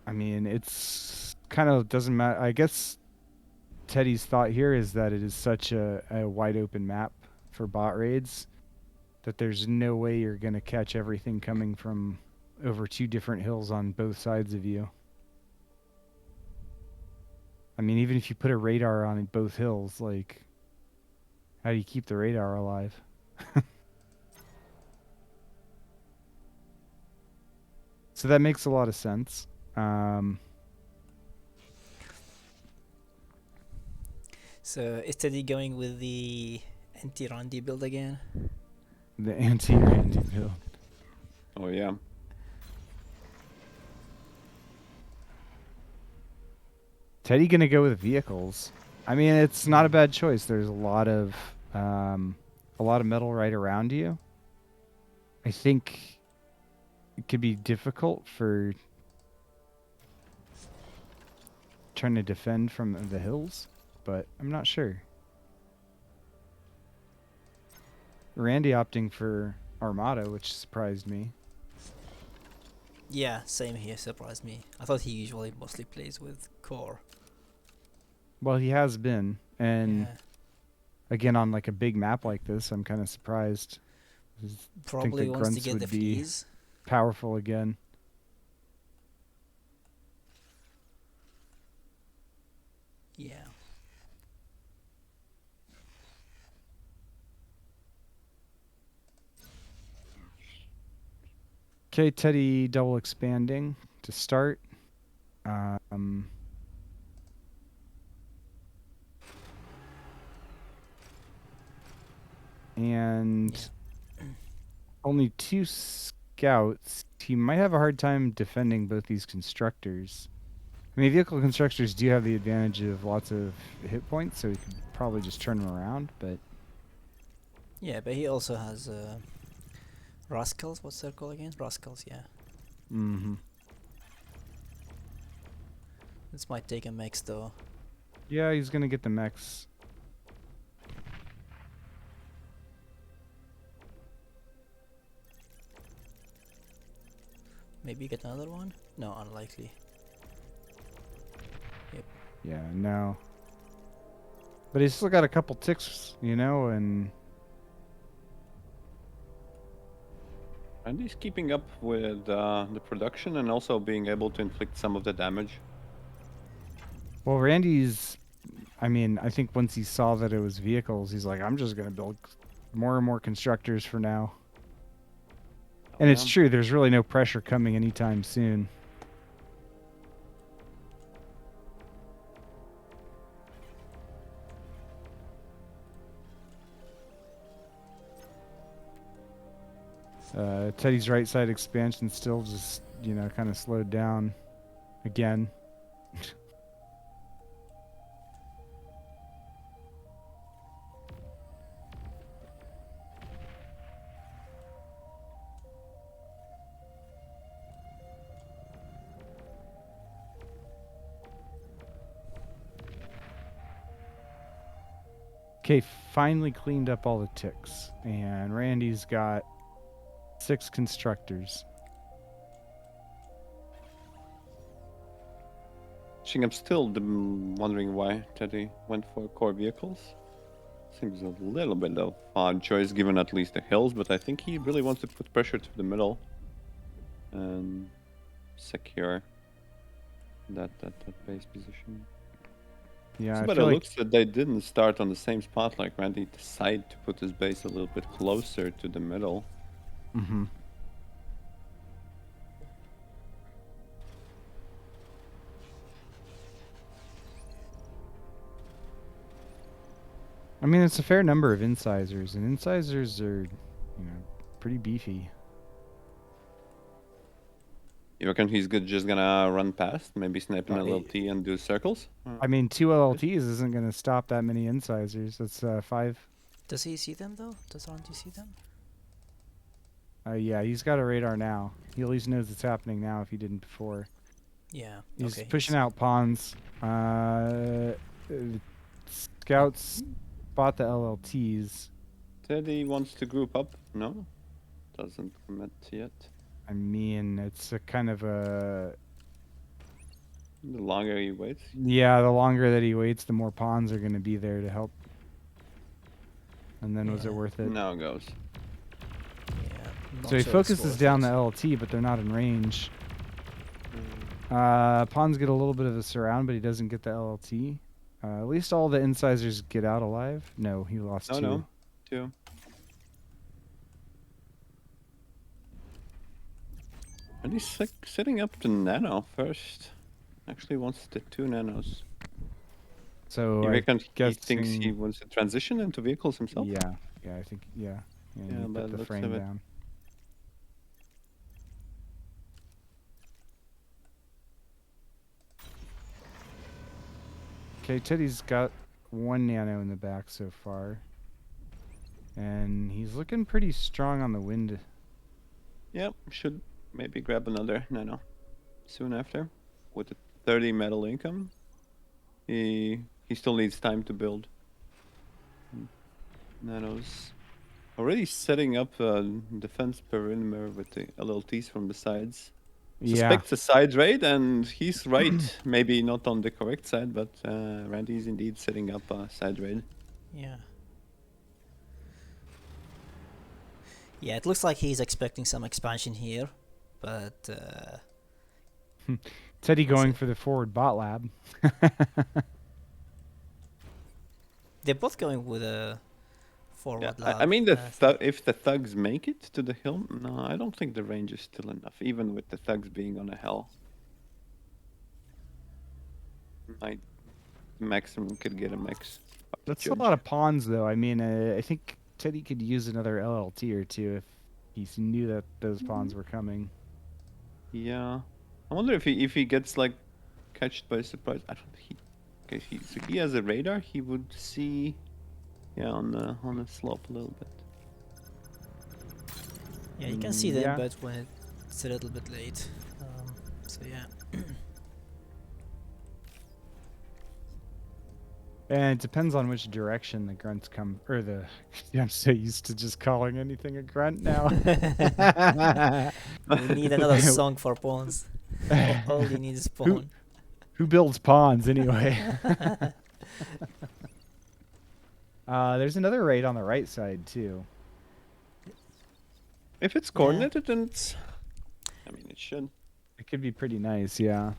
Speaker 2: I mean, it's kind of doesn't matter. I guess Teddy's thought here is that it is such a wide open map for bot raids that there's no way you're going to catch everything coming from over 2 different hills on both sides of you. I mean, even if you put a radar on both hills, like, how do you keep the radar alive? So that makes a lot of sense.
Speaker 4: So is Teddy going with the anti-Randy build again?
Speaker 2: The anti-Randy build.
Speaker 3: Oh yeah.
Speaker 2: Teddy gonna go with vehicles. I mean, it's not a bad choice. There's a lot of metal right around you. I think it could be difficult for trying to defend from the hills, but I'm not sure. Randy opting for Armada, which surprised me.
Speaker 4: Yeah, same here, surprised me. I thought he usually mostly plays with core.
Speaker 2: Well, he has been, and
Speaker 4: Yeah,
Speaker 2: again on like a big map like this, I'm kind of surprised. I think
Speaker 4: probably
Speaker 2: that
Speaker 4: wants to
Speaker 2: grunts
Speaker 4: get the
Speaker 2: would be
Speaker 4: fleas.
Speaker 2: powerful again.
Speaker 4: Yeah.
Speaker 2: Okay, Teddy double expanding to start. And only 2 scouts. He might have a hard time defending both these constructors. I mean, vehicle constructors do have the advantage of lots of hit points, so he could probably just turn them around, but...
Speaker 4: Yeah, but he also has Rascals. What's their call again? Rascals, yeah.
Speaker 2: Mm-hmm.
Speaker 4: This might take a mix though.
Speaker 2: Yeah, he's gonna get the mechs.
Speaker 4: Maybe get another one? No, unlikely.
Speaker 2: Yeah, no. But he's still got a couple ticks, you know, and...
Speaker 3: Randy's keeping up with the production and also being able to inflict some of the damage.
Speaker 2: Well, Randy's... I mean, I think once he saw that it was vehicles, he's like, I'm just gonna build more and more constructors for now. And it's true, there's really no pressure coming anytime soon. Teddy's right side expansion still just, you know, kind of slowed down again. Okay, finally cleaned up all the ticks, and Randy's got 6 constructors.
Speaker 3: I'm still wondering why Teddy went for core vehicles. Seems a little bit of odd choice given at least the hills, but I think he really wants to put pressure to the middle and secure that base position.
Speaker 2: Yeah,
Speaker 3: So,
Speaker 2: I
Speaker 3: but it
Speaker 2: feel like
Speaker 3: looks that they didn't start on the same spot. Like Randy decided to put his base a little bit closer to the middle.
Speaker 2: mm-hmm. I mean, it's a fair number of incisors, and incisors are, you know, pretty beefy.
Speaker 3: You reckon he's just gonna run past, maybe snipe an
Speaker 2: Uh,
Speaker 3: LLT and do circles?
Speaker 2: I mean, 2 LLTs isn't going to stop that many incisors. That's 5.
Speaker 4: Does he see them though? Does Randy see them?
Speaker 2: Yeah, he's got a radar now. He at least knows it's happening now if he didn't before.
Speaker 4: Yeah.
Speaker 2: He's
Speaker 4: Okay.
Speaker 2: pushing out pawns. Scouts spot the LLTs.
Speaker 3: Teddy wants to group up. No, doesn't commit yet.
Speaker 2: I mean, it's a kind of a...
Speaker 3: The longer he waits.
Speaker 2: Yeah, the longer that he waits, the more pawns are going to be there to help. And then was it
Speaker 4: Yeah.
Speaker 2: worth it?
Speaker 3: Now goes.
Speaker 4: Yeah. not
Speaker 2: So he
Speaker 4: sure it's
Speaker 2: focuses
Speaker 4: worth
Speaker 2: down
Speaker 4: it.
Speaker 2: the LLT, but they're not in range. Pawns get a little bit of a surround, but he doesn't get the LLT. At least all the incisors get out alive. No, he lost
Speaker 3: Oh
Speaker 2: 2.
Speaker 3: no, 2. And he's setting up the nano first. Actually wants the 2 nanos.
Speaker 2: So
Speaker 3: You
Speaker 2: I
Speaker 3: reckon he thinks he
Speaker 2: guessing-
Speaker 3: wants to transition into vehicles himself?
Speaker 2: Yeah, I think, yeah.
Speaker 3: Yeah,
Speaker 2: he
Speaker 3: by
Speaker 2: put
Speaker 3: the
Speaker 2: the
Speaker 3: looks
Speaker 2: frame
Speaker 3: of it.
Speaker 2: down. Okay, Teddy's got 1 nano in the back so far. And he's looking pretty strong on the wind.
Speaker 3: Yep, should maybe grab another nano soon after. With the 30 metal income, he still needs time to build. Nanos. Already setting up a defense perimeter with the LLTs from the sides.
Speaker 2: Yeah,
Speaker 3: Suspects a side raid, and he's right. Maybe not on the correct side, but Randy's indeed setting up a side raid.
Speaker 4: Yeah. Yeah, it looks like he's expecting some expansion here, but
Speaker 2: Teddy going
Speaker 4: it?
Speaker 2: for the forward bot lab.
Speaker 4: they're both going with a forward
Speaker 3: Yeah,
Speaker 4: lab.
Speaker 3: I mean,
Speaker 4: think.
Speaker 3: if the thugs make it to the hill, no, I don't think the range is still enough, even with the thugs being on a hill. Might maximum could get a mix. Hard to
Speaker 2: That's a
Speaker 3: judge.
Speaker 2: lot of pawns, though. I mean, I think Teddy could use another LLT or 2 if he knew that those pawns were coming.
Speaker 3: Yeah, I wonder if he gets like catched by surprise. I don't. Okay, so he has a radar. He would see, yeah, on the slope a little bit.
Speaker 4: Yeah, you can see them,
Speaker 2: yeah.
Speaker 4: but when it's a little bit late. So yeah.
Speaker 2: And it depends on which direction the grunts come, or the... I'm so used to just calling anything a grunt now.
Speaker 4: We need another song for pawns. All you need is pawn.
Speaker 2: Who builds pawns, anyway? There's another raid on the right side, too.
Speaker 3: If it's coordinated, then it's. I mean, it should.
Speaker 2: It could be pretty nice, yeah.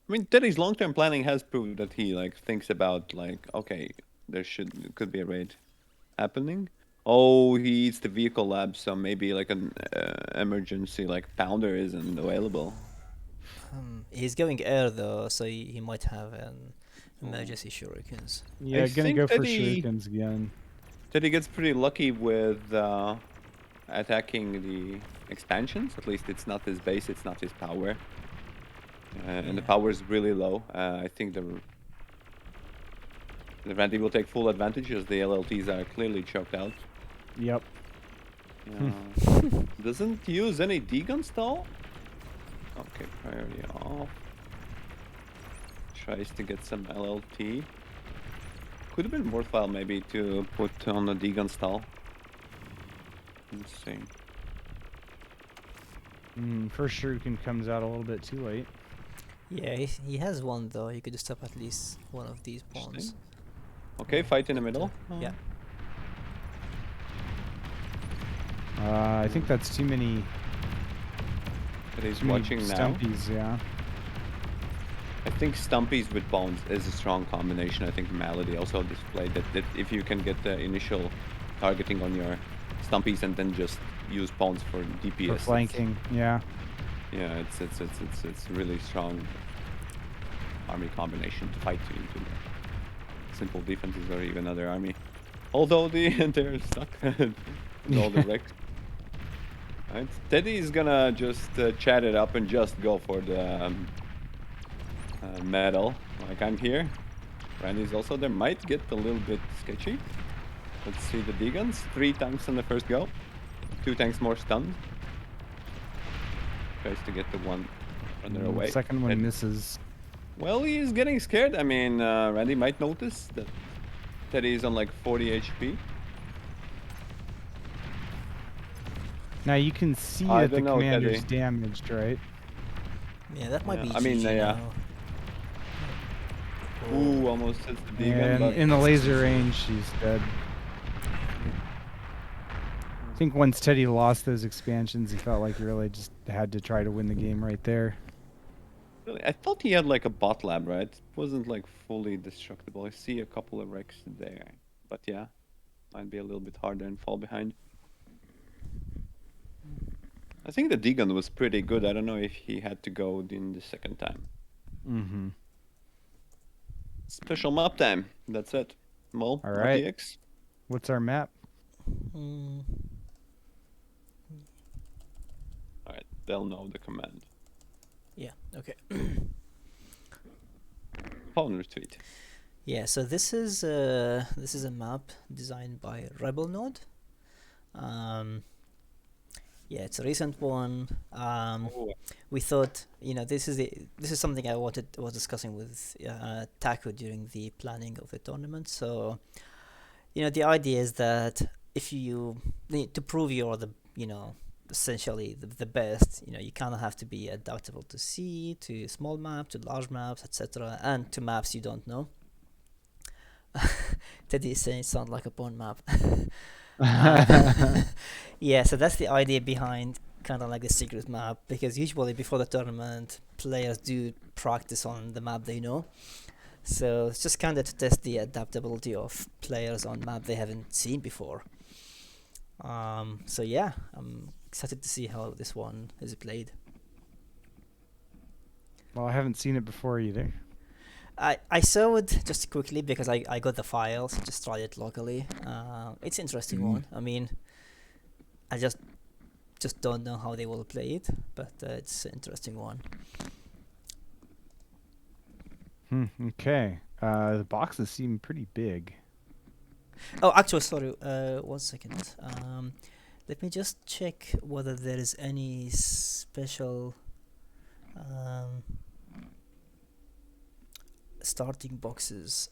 Speaker 3: I mean, Teddy's long-term planning has proved that he like thinks about like, okay, could be a raid happening. Oh, he eats the vehicle lab, so maybe like an emergency like pounder isn't available.
Speaker 4: He's going air though, so he might have an emergency shurikens.
Speaker 2: Yeah,
Speaker 3: I
Speaker 2: gonna
Speaker 3: think
Speaker 2: go for
Speaker 3: Teddy-
Speaker 2: shurikens again.
Speaker 3: Teddy gets pretty lucky with attacking the expansions. At least it's not his base, it's not his power. And the
Speaker 4: Yeah.
Speaker 3: power is really low. I think the Randy will take full advantage as the LLTs are clearly choked out.
Speaker 2: Yep.
Speaker 3: Doesn't use any D-gun stall? Okay, priority off. Tries to get some LLT. Could have been worthwhile maybe to put on a D-gun stall. Let's see.
Speaker 2: First shuriken comes out a little bit too late.
Speaker 4: Yeah, he has one though. You could stop at least one of these pawns.
Speaker 3: Interesting. Okay, fight in the middle.
Speaker 4: Yeah.
Speaker 2: I think that's too many,
Speaker 3: But he's
Speaker 2: too many
Speaker 3: watching now.
Speaker 2: stumpies, yeah.
Speaker 3: I think Stumpies with Bones is a strong combination. I think Malady also displayed that if you can get the initial targeting on your Stumpies and then just use Bones for DPS.
Speaker 2: For
Speaker 3: it's-
Speaker 2: flanking, yeah.
Speaker 3: Yeah, it's really strong army combination to fight into the simple defenses or even other army. Although they're stuck with all the wrecks. Right. Teddy is gonna just chat it up and just go for the medal. Like, I'm here. Randy's also there. Might get a little bit sketchy. Let's see the D-guns. 3 tanks in the first go. 2 tanks more stunned. Tries to get the one runner away.
Speaker 2: Second one misses.
Speaker 3: Well, he's getting scared. I mean, Randy might notice that Teddy is on like 40 HP.
Speaker 2: Now you can see
Speaker 3: I
Speaker 2: that the
Speaker 3: don't know,
Speaker 2: commander's
Speaker 3: Teddy.
Speaker 2: damaged, right?
Speaker 4: Yeah, that might
Speaker 3: Yeah,
Speaker 4: be
Speaker 3: I mean,
Speaker 4: GG
Speaker 3: yeah.
Speaker 4: now.
Speaker 3: Ooh, almost hits the D-gun,
Speaker 2: And
Speaker 3: but
Speaker 2: in the laser range, she's dead. I think once Teddy lost those expansions, he felt like he really just had to try to win the game right there.
Speaker 3: really, I thought he had like a bot lab, right? It wasn't like fully destructible. I see a couple of wrecks there, but yeah, might be a little bit harder and fall behind. I think the D-gun was pretty good. I don't know if he had to go in the second time.
Speaker 2: Mm-hmm.
Speaker 3: Special map time. That's it. Mol,
Speaker 2: All right.
Speaker 3: RTX.
Speaker 2: What's our map?
Speaker 4: Mm,
Speaker 3: All right, they'll know the command.
Speaker 4: yeah, okay.
Speaker 3: Phone retweet.
Speaker 4: Yeah, so this is a map designed by Rebel Node. Yeah, it's a recent one.
Speaker 3: Oh,
Speaker 4: We thought, this is something I was discussing with Taku during the planning of the tournament. So, the idea is that if you need to prove you're essentially the best, you kind of have to be adaptable to C, to small maps, to large maps, etc., and to maps you don't know. Teddy is saying it sounds like a porn map. Yeah, so that's the idea behind kind of like the secret map, because usually before the tournament, players do practice on the map they know. So it's just kind of to test the adaptability of players on map they haven't seen before. So yeah, I'm excited to see how this one is played.
Speaker 2: Well, I haven't seen it before either.
Speaker 4: I saw it just quickly because I got the files, just tried it locally. It's an interesting one. I mean, I just don't know how they will play it, but it's an interesting one.
Speaker 2: Okay. The boxes seem pretty big.
Speaker 4: Oh, actually, sorry. 1 second. Let me just check whether there is any special starting boxes.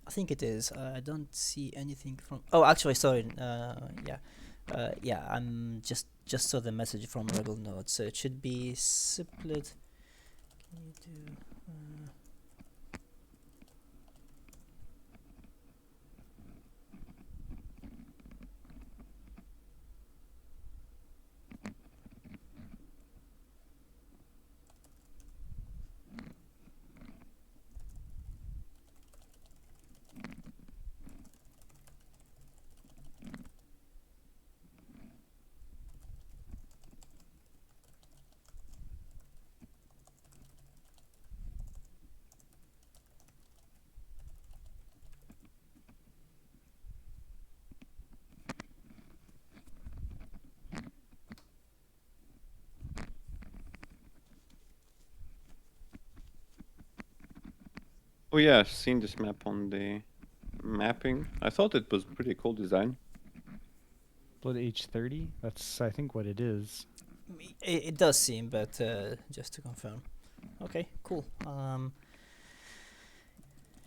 Speaker 4: I think it is. I don't see anything from. Oh, actually, sorry. Yeah, yeah. I'm just saw the message from Rebel Node, so it should be split. Can you do?
Speaker 3: oh yeah, I've seen this map on the mapping. I thought it was pretty cool design.
Speaker 2: Split H30? That's, I think, what it is.
Speaker 4: It does seem, but just to confirm. Okay, cool.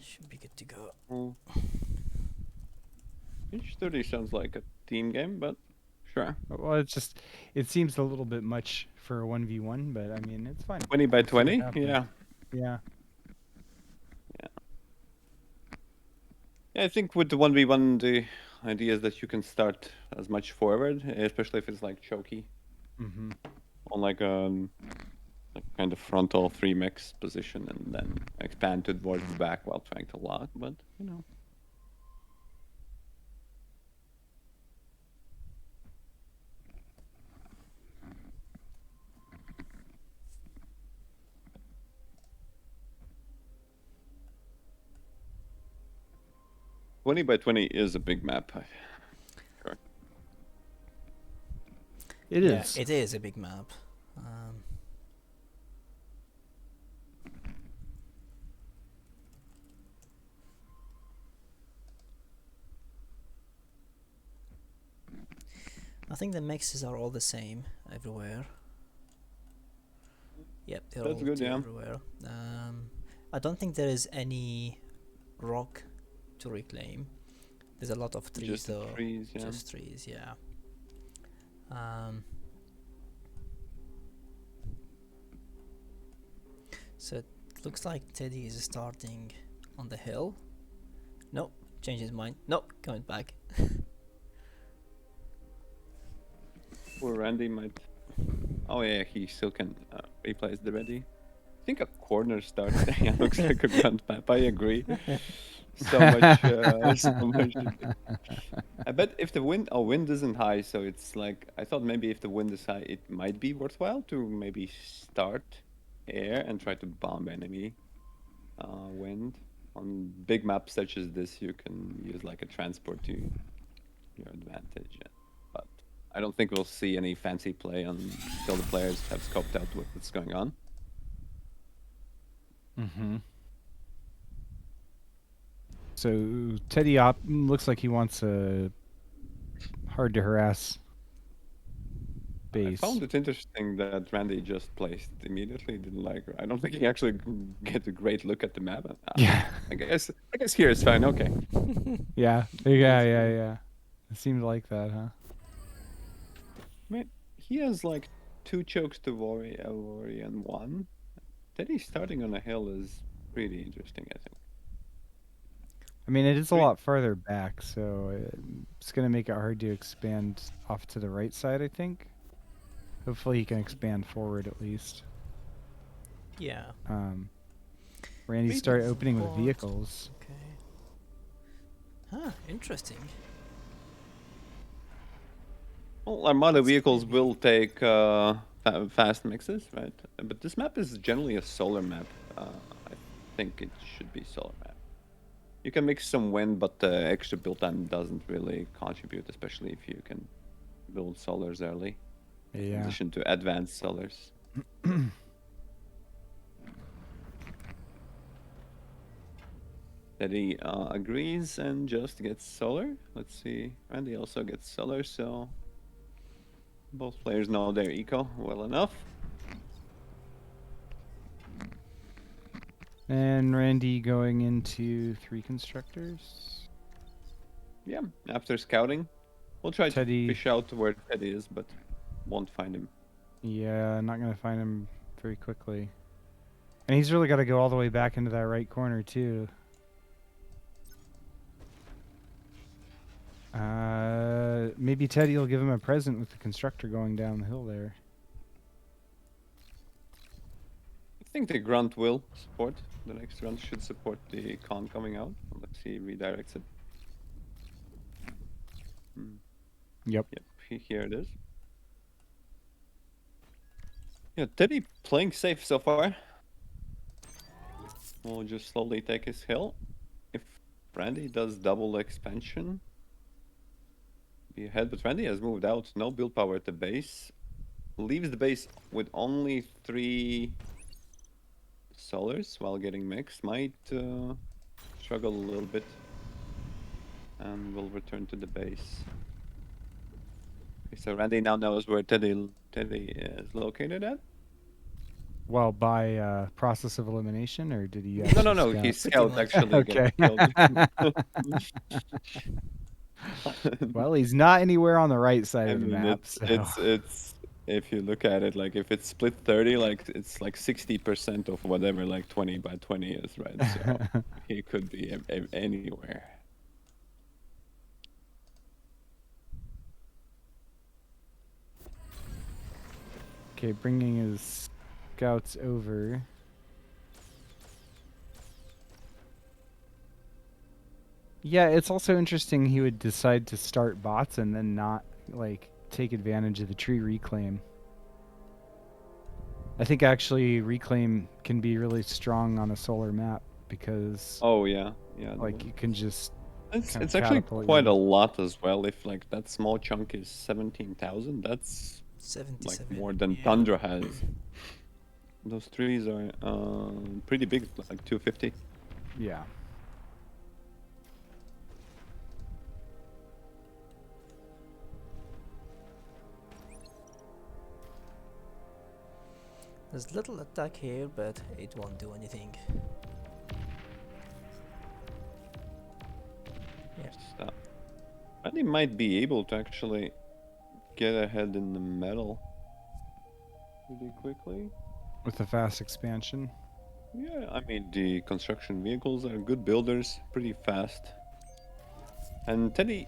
Speaker 4: Should be good to go.
Speaker 3: Well, H30 sounds like a team game, but sure.
Speaker 2: Well, it seems a little bit much for a 1v1, but I mean, it's fine.
Speaker 3: 20 by
Speaker 2: Let's see what
Speaker 3: 20?
Speaker 2: happens.
Speaker 3: Yeah.
Speaker 2: Yeah.
Speaker 3: Yeah, I think with the 1v1, the idea is that you can start as much forward, especially if it's like choky
Speaker 2: Mm-hmm.
Speaker 3: on like like kind of frontal 3 mix position and then expand towards the back while trying to lock, but you know. 20 by 20 is a big map.
Speaker 2: It
Speaker 4: Yeah,
Speaker 2: is.
Speaker 4: it is a big map. Um, I think the mixes are all the same everywhere. Yep, they're
Speaker 3: That's
Speaker 4: all
Speaker 3: good,
Speaker 4: two
Speaker 3: yeah.
Speaker 4: everywhere. I don't think there is any rock to reclaim. There's a lot of trees
Speaker 3: Just the
Speaker 4: though.
Speaker 3: trees, yeah.
Speaker 4: Just trees, yeah. So it looks like Teddy is starting on the hill. Nope, changed his mind. Nope, coming back.
Speaker 3: Poor Randy might. Oh yeah, he still can replace the ready. I think a corner start yeah, looks like a grunt map. I agree. So much. So much. I bet if the wind, wind isn't high, so it's like I thought maybe if the wind is high, it might be worthwhile to maybe start air and try to bomb enemy wind. On big maps such as this, you can use like a transport to your advantage. Yeah. But I don't think we'll see any fancy play until the players have scoped out what's going on.
Speaker 2: Mm-hmm. So Teddy looks like he wants a hard to harass base.
Speaker 3: I found it interesting that Randy just placed immediately. Didn't like. I don't think he actually get a great look at the map.
Speaker 2: Yeah.
Speaker 3: I guess here is fine. Okay.
Speaker 2: Yeah. Yeah. It seemed like that, huh?
Speaker 3: I mean, he has like 2 chokes to worry and 1. Teddy starting on a hill is pretty interesting, I think.
Speaker 2: I mean, it is a
Speaker 3: Three-
Speaker 2: lot farther back, so it's going to make it hard to expand off to the right side, I think. Hopefully he can expand forward at least.
Speaker 4: Yeah.
Speaker 2: Randy
Speaker 4: Maybe
Speaker 2: started opening with
Speaker 4: what?
Speaker 2: vehicles.
Speaker 4: Okay. Huh, interesting.
Speaker 3: Well, Armada vehicles
Speaker 4: maybe-
Speaker 3: will take fast mixes, right? But this map is generally a solar map. I think it should be solar map. You can mix some wind, but the extra build time doesn't really contribute, especially if you can build solars early. In
Speaker 2: Yeah.
Speaker 3: addition to advanced solars. Teddy agrees and just gets solar. Let's see. Randy also gets solar, so both players know their eco well enough.
Speaker 2: And Randy going into 3 constructors.
Speaker 3: Yeah, after scouting, we'll try
Speaker 2: Teddy.
Speaker 3: to fish out where Teddy is, but won't find him.
Speaker 2: Yeah, not going to find him very quickly. And he's really got to go all the way back into that right corner, too. Maybe Teddy will give him a present with the constructor going down the hill there.
Speaker 3: I think the grunt will support. The next grunt should support the con coming out. Let's see, redirects it.
Speaker 2: Yep.
Speaker 3: Here it is. Yeah, Teddy playing safe so far. We'll just slowly take his hill. If Randy does double expansion, be ahead. But Randy has moved out. No build power at the base. Leaves the base with only 3 solars while getting mixed. Might struggle a little bit. And will return to the base. Okay, so Randy now knows where Teddy is located at.
Speaker 2: Well, by process of elimination, or did he?
Speaker 3: No. He scout
Speaker 4: much.
Speaker 3: actually.
Speaker 2: Okay.
Speaker 3: Killed.
Speaker 2: Well, he's not anywhere on the right side
Speaker 3: I
Speaker 2: of the
Speaker 3: mean,
Speaker 2: map.
Speaker 3: it's if you look at it, like if it's split 30, like it's like 60% of whatever like 20 by 20 is, right? So he could be anywhere.
Speaker 2: Okay, bringing his scouts over. Yeah, it's also interesting he would decide to start bots and then not, like, take advantage of the tree reclaim. I think actually reclaim can be really strong on a solar map because
Speaker 3: Oh yeah,
Speaker 2: like you can just
Speaker 3: It's actually
Speaker 2: catapult
Speaker 3: quite a
Speaker 2: you.
Speaker 3: lot as well. If like that small chunk is 17,000, that's like
Speaker 4: 77.
Speaker 3: more than
Speaker 4: Yeah.
Speaker 3: Tundra has. Those trees are pretty big, like 250.
Speaker 2: Yeah.
Speaker 4: There's little attack here, but it won't do anything. Yeah.
Speaker 3: Stop. And he might be able to actually get ahead in the metal pretty quickly.
Speaker 2: With the fast expansion.
Speaker 3: Yeah, I mean the construction vehicles are good builders, pretty fast. And Teddy's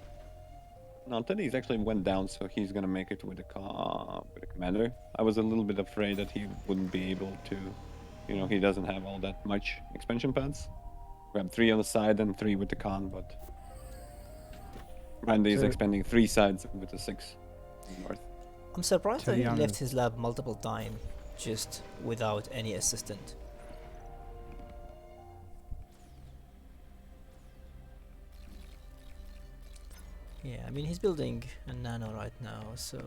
Speaker 3: actually went down, so he's gonna make it with the commander. I was a little bit afraid that he wouldn't be able to, he doesn't have all that much expansion pads. Grab 3 on the side and 3 with the con, but Randy is
Speaker 2: So-
Speaker 3: expanding 3 sides with the 6 north.
Speaker 4: I'm surprised that he
Speaker 2: Tediana.
Speaker 4: left his lab multiple times just without any assistant. Yeah, I mean he's building a nano right now, so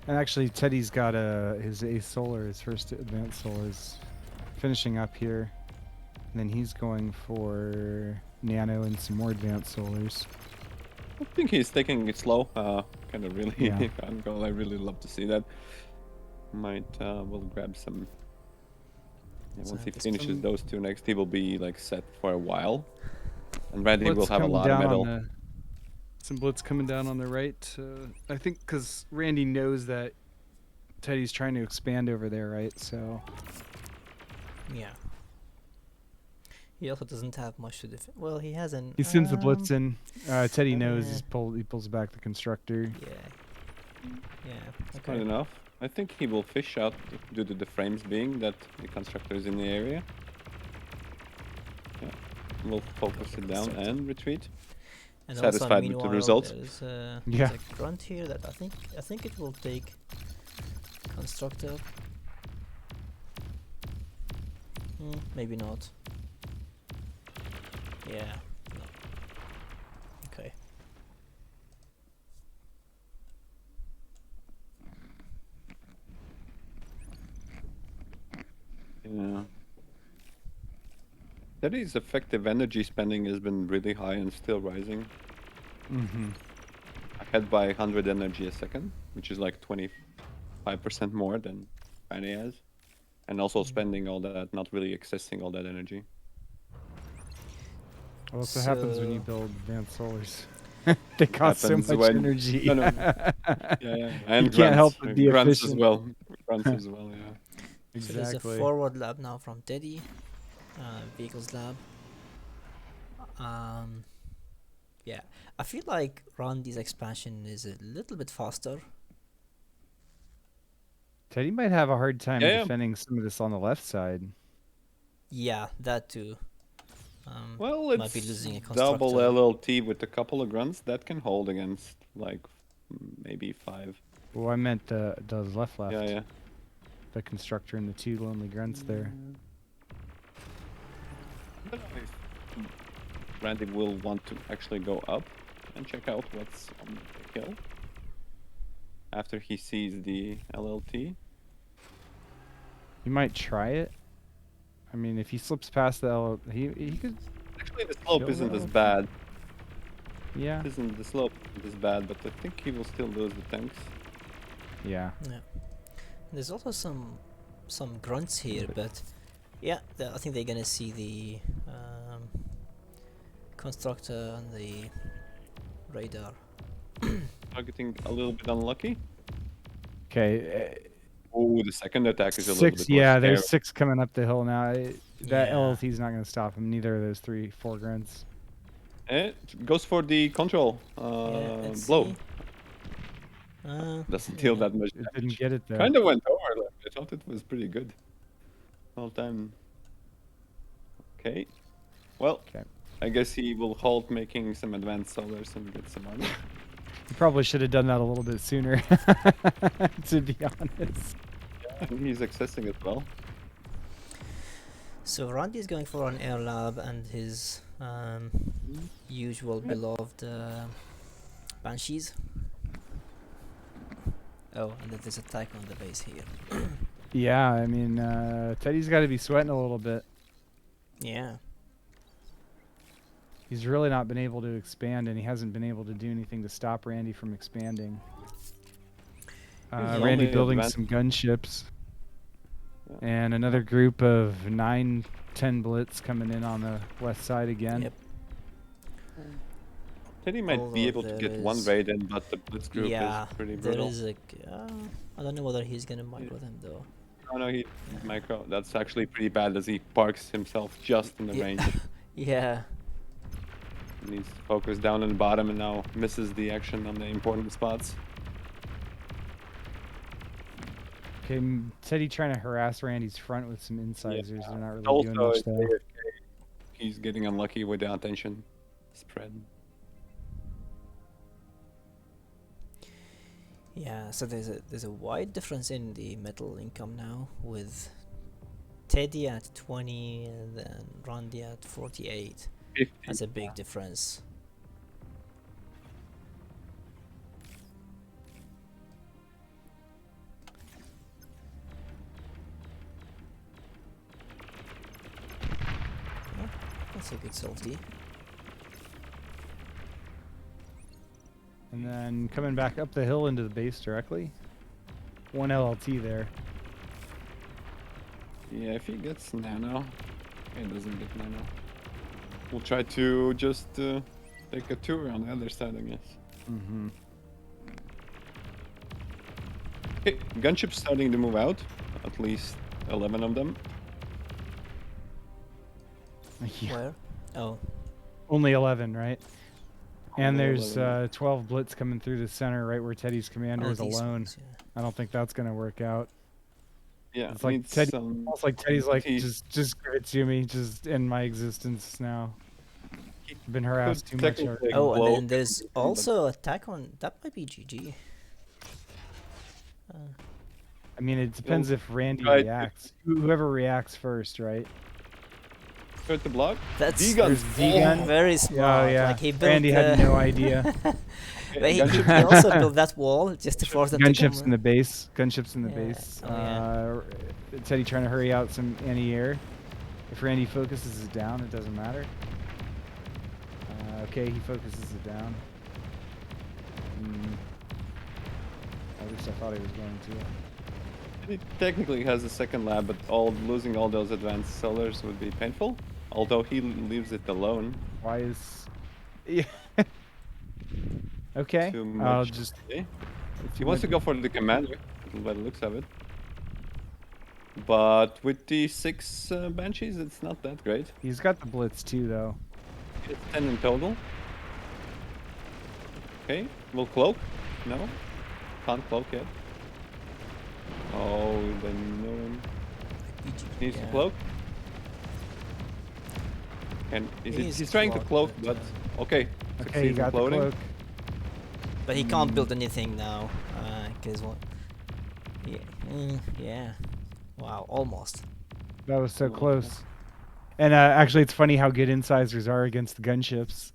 Speaker 2: And actually, Teddy's got his Ace Solar, his first advanced solar, is finishing up here. And then he's going for Nano and some more advanced solars.
Speaker 3: I think he's taking it slow. Kind of really,
Speaker 2: Yeah.
Speaker 3: I really love to see that. Might we'll grab some. Yeah,
Speaker 4: So
Speaker 3: once he
Speaker 4: this
Speaker 3: finishes
Speaker 2: some-
Speaker 3: those 2 next, he will be like set for a while, and Randy will
Speaker 2: Blitz
Speaker 3: have a
Speaker 2: coming
Speaker 3: lot of
Speaker 2: down on
Speaker 3: metal.
Speaker 2: some blitz coming down on the right. I think because Randy knows that Teddy's trying to expand over there, right? So
Speaker 4: yeah. He also doesn't have much to defend. Well, he has an.
Speaker 2: he sends the blitz in. Teddy knows
Speaker 4: yeah.
Speaker 2: he pulls back the constructor.
Speaker 4: Yeah. Yeah.
Speaker 3: Fair
Speaker 4: Okay.
Speaker 3: enough. I think he will fish out due to the frames being that the constructor is in the area. Yeah, we'll focus it down
Speaker 4: Constructor.
Speaker 3: and retreat.
Speaker 4: And
Speaker 3: Satisfied
Speaker 4: also,
Speaker 3: with the
Speaker 4: meanwhile,
Speaker 3: results?
Speaker 4: There's,
Speaker 2: Yeah.
Speaker 4: there's a grunt here that I think it will take constructor. Maybe not. Yeah. No. Okay.
Speaker 3: Yeah. Teddy's effective energy spending has been really high and still rising.
Speaker 2: Mm-hmm.
Speaker 3: Ahead by 100 energy a second, which is like 25% more than Randy has. And also spending all that, not really accessing all that energy.
Speaker 2: Well, that's what happens when you
Speaker 4: So-
Speaker 2: build advanced solars. They cost so
Speaker 3: happens
Speaker 2: much
Speaker 3: when-
Speaker 2: energy.
Speaker 3: No, no. Yeah. And
Speaker 2: You can't help
Speaker 3: grunts,
Speaker 2: but be
Speaker 3: grunts as
Speaker 2: efficient.
Speaker 3: well. Grunts as well, yeah.
Speaker 4: So there's a
Speaker 2: Exactly.
Speaker 4: forward lab now from Teddy. Vehicles lab. Yeah. I feel like Randy's expansion is a little bit faster.
Speaker 2: Teddy might have a hard time
Speaker 3: Yeah.
Speaker 2: defending some of this on the left side.
Speaker 4: Yeah, that too.
Speaker 3: Well,
Speaker 4: might be
Speaker 3: it's
Speaker 4: losing a
Speaker 3: double
Speaker 4: constructor.
Speaker 3: LLT with a couple of grunts that can hold against like maybe 5.
Speaker 2: Well, I meant the left.
Speaker 3: Yeah, yeah.
Speaker 2: The constructor and the 2 lonely grunts there.
Speaker 3: I don't know if Randy will want to actually go up and check out what's on the hill after he sees the LLT.
Speaker 2: He might try it. I mean, if he slips past the he could.
Speaker 3: Actually, the slope
Speaker 2: Kill
Speaker 3: isn't
Speaker 2: the
Speaker 3: as bad.
Speaker 2: Yeah.
Speaker 3: The slope isn't as bad, but I think he will still lose the tanks.
Speaker 2: Yeah.
Speaker 4: Yeah. There's also some grunts here, but yeah, I think they're gonna see the constructor and the radar.
Speaker 3: Targeting a little bit unlucky.
Speaker 2: Okay.
Speaker 3: Oh, the second attack is a little
Speaker 2: 6.
Speaker 3: bit more
Speaker 2: Yeah,
Speaker 3: scary.
Speaker 2: there's 6 coming up the hill now. That
Speaker 4: Yeah.
Speaker 2: LLT's not going to stop him. Neither of those 4 grunts.
Speaker 3: It goes for the control
Speaker 4: Let's
Speaker 3: blow.
Speaker 4: see.
Speaker 3: Doesn't deal
Speaker 4: yeah.
Speaker 3: that much
Speaker 2: It
Speaker 3: damage.
Speaker 2: didn't get it though.
Speaker 3: Kind of went over. Like, I thought it was pretty good. All time. Okay. Well,
Speaker 2: Okay.
Speaker 3: I guess he will halt making some advanced solars and get some money.
Speaker 2: You probably should have done that a little bit sooner, to be honest.
Speaker 3: And he's accessing it well.
Speaker 4: So Randy's going for an air lab and his usual beloved banshees. Oh, and then there's attack on the base here.
Speaker 2: Yeah, I mean, Teddy's got to be sweating a little bit.
Speaker 4: Yeah.
Speaker 2: He's really not been able to expand, and he hasn't been able to do anything to stop Randy from expanding.
Speaker 3: He's
Speaker 2: Randy
Speaker 3: only
Speaker 2: building
Speaker 3: advanced-
Speaker 2: some gunships.
Speaker 3: Yeah.
Speaker 2: And another group of 9-10 blitz coming in on the west side again.
Speaker 4: Yep.
Speaker 3: Teddy might
Speaker 4: Although
Speaker 3: be able to
Speaker 4: there
Speaker 3: get one
Speaker 4: is-
Speaker 3: raid in, but the blitz group
Speaker 4: Yeah.
Speaker 3: is pretty
Speaker 4: There
Speaker 3: brutal.
Speaker 4: is a. I don't know whether he's gonna micro them though.
Speaker 3: Oh no, he micro. That's actually pretty bad as he parks himself just in the
Speaker 4: Yeah.
Speaker 3: range.
Speaker 4: Yeah.
Speaker 3: He needs to focus down in the bottom and now misses the action on the important spots.
Speaker 2: Okay, Teddy trying to harass Randy's front with some incisors. They're not really doing
Speaker 3: Also,
Speaker 2: much though.
Speaker 3: he's getting unlucky with the attention spread.
Speaker 4: Yeah. So there's a wide difference in the metal income now, with Teddy at 20 and then Randy at 48.
Speaker 3: 50.
Speaker 4: That's a big difference. Oh, that's a good salty.
Speaker 2: And then coming back up the hill into the base directly. One LLT there.
Speaker 3: Yeah, if he gets nano, he doesn't get nano. We'll try to just take a tour on the other side, I guess.
Speaker 2: Mm-hmm.
Speaker 3: Okay, gunships starting to move out. At least 11 of them.
Speaker 2: Yeah.
Speaker 4: Where? Oh,
Speaker 2: Only 11, right? And
Speaker 3: Only
Speaker 2: there's
Speaker 3: 11.
Speaker 2: 12 blitz coming through the center, right where Teddy's commander
Speaker 4: oh,
Speaker 2: is
Speaker 4: these
Speaker 2: alone.
Speaker 4: ones, yeah.
Speaker 2: I don't think that's gonna work out.
Speaker 3: Yeah,
Speaker 2: It's like
Speaker 3: needs
Speaker 2: Teddy-
Speaker 3: some.
Speaker 2: Almost like Teddy's like,
Speaker 3: He-
Speaker 2: just give it to me, just end my existence now. I've been harassed too
Speaker 3: could
Speaker 2: much.
Speaker 3: technically-
Speaker 4: Oh, and
Speaker 3: blow
Speaker 4: then there's
Speaker 3: everything, but-
Speaker 4: also attack on. That might be GG.
Speaker 2: I mean, it depends if Randy
Speaker 3: try to-
Speaker 2: reacts. Whoever reacts first, right?
Speaker 3: Try to block.
Speaker 4: That's
Speaker 3: D-gun.
Speaker 2: There's D-gun.
Speaker 4: very smart.
Speaker 2: Oh yeah.
Speaker 4: Like he built.
Speaker 2: Randy had no idea.
Speaker 4: But he
Speaker 3: Gunship-
Speaker 4: also built that wall just to force them to
Speaker 2: Gunships
Speaker 4: come.
Speaker 2: in the base. Gunships in the
Speaker 4: Yeah.
Speaker 2: base.
Speaker 4: Oh, yeah.
Speaker 2: Teddy trying to hurry out some anti-air. If Randy focuses it down, it doesn't matter. Okay, he focuses it down. At least I thought he was going to.
Speaker 3: He technically has a second lab, but losing all those advanced sellers would be painful. Although he leaves it alone.
Speaker 2: Why is? Yeah. Okay.
Speaker 3: Too
Speaker 2: I'll
Speaker 3: much.
Speaker 2: just.
Speaker 3: He wants to go for the commander, by the looks of it. But with the 6 banshees, it's not that great.
Speaker 2: He's got the blitz too, though.
Speaker 3: It's 10 in total. Okay, will cloak? No, can't cloak yet. Oh, then no one needs to
Speaker 4: Yeah.
Speaker 3: cloak. And
Speaker 4: He's
Speaker 3: he's trying to cloak,
Speaker 4: cloaked,
Speaker 3: but okay.
Speaker 2: Okay, he
Speaker 3: succeeds in
Speaker 2: got the
Speaker 3: cloaking.
Speaker 2: cloak.
Speaker 4: But he can't build anything now, because what? Yeah. Yeah. Wow, almost.
Speaker 2: That was so close. And actually, it's funny how good incisors are against the gunships.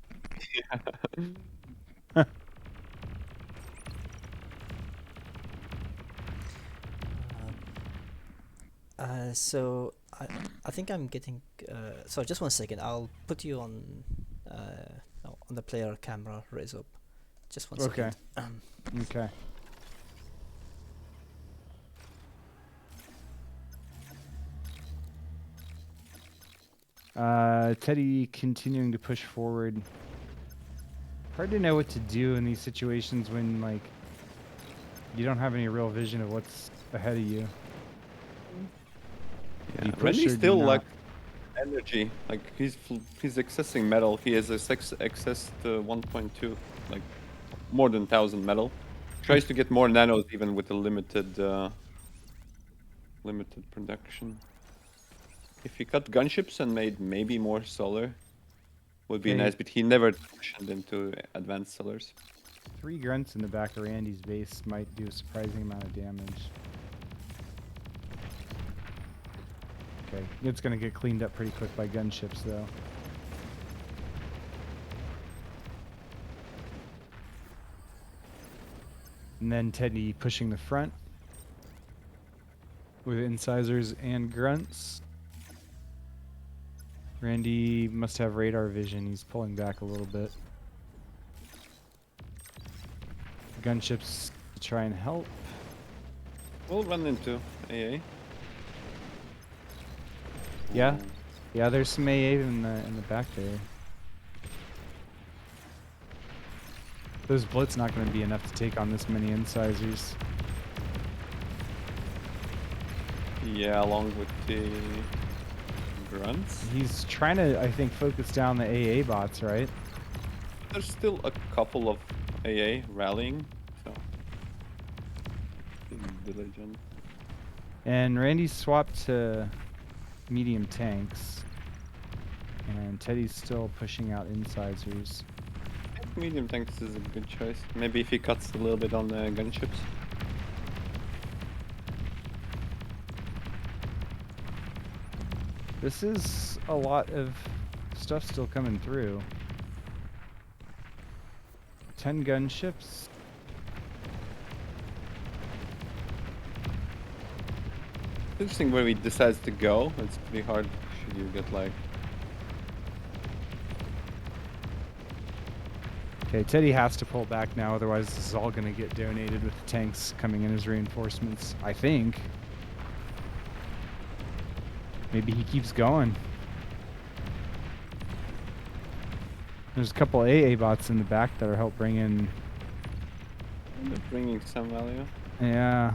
Speaker 4: So I think I'm getting. So just 1 second. I'll put you on on the player camera. Raise up. Just 1 second.
Speaker 2: Okay. Okay. Teddy continuing to push forward. Hard to know what to do in these situations when, like, you don't have any real vision of what's ahead of you. Do you push
Speaker 3: Randy
Speaker 2: or do you
Speaker 3: still
Speaker 2: not?
Speaker 3: like energy. Like he's accessing metal. He has access to 1.2, like more than 1,000 metal. Tries to get more nanos even with the limited production. If he cut gunships and made maybe more solar, would be
Speaker 2: Okay.
Speaker 3: nice. But he never transitioned into advanced solars.
Speaker 2: 3 grunts in the back of Randy's base might do a surprising amount of damage. Okay, it's gonna get cleaned up pretty quick by gunships, though. And then Teddy pushing the front with incisors and grunts. Randy must have radar vision. He's pulling back a little bit. Gunships to try and help.
Speaker 3: We'll run into AA.
Speaker 2: Yeah, yeah. There's some AA in the back there. Those blitz not going to be enough to take on this many incisors.
Speaker 3: Yeah, along with the grunts.
Speaker 2: He's trying to, I think, focus down the AA bots, right?
Speaker 3: There's still a couple of AA rallying, so be diligent.
Speaker 2: And Randy swapped to medium tanks. And Teddy's still pushing out incisors.
Speaker 3: I think medium tanks is a good choice. Maybe if he cuts a little bit on the gunships.
Speaker 2: This is a lot of stuff still coming through. 10 gunships.
Speaker 3: Interesting where he decides to go. It's pretty hard. Should you get like...
Speaker 2: Okay, Teddy has to pull back now, otherwise this is all going to get donated with the tanks coming in as reinforcements, I think. Maybe he keeps going. There's a couple AA bots in the back that are help bring in...
Speaker 3: They're bringing some value.
Speaker 2: Yeah.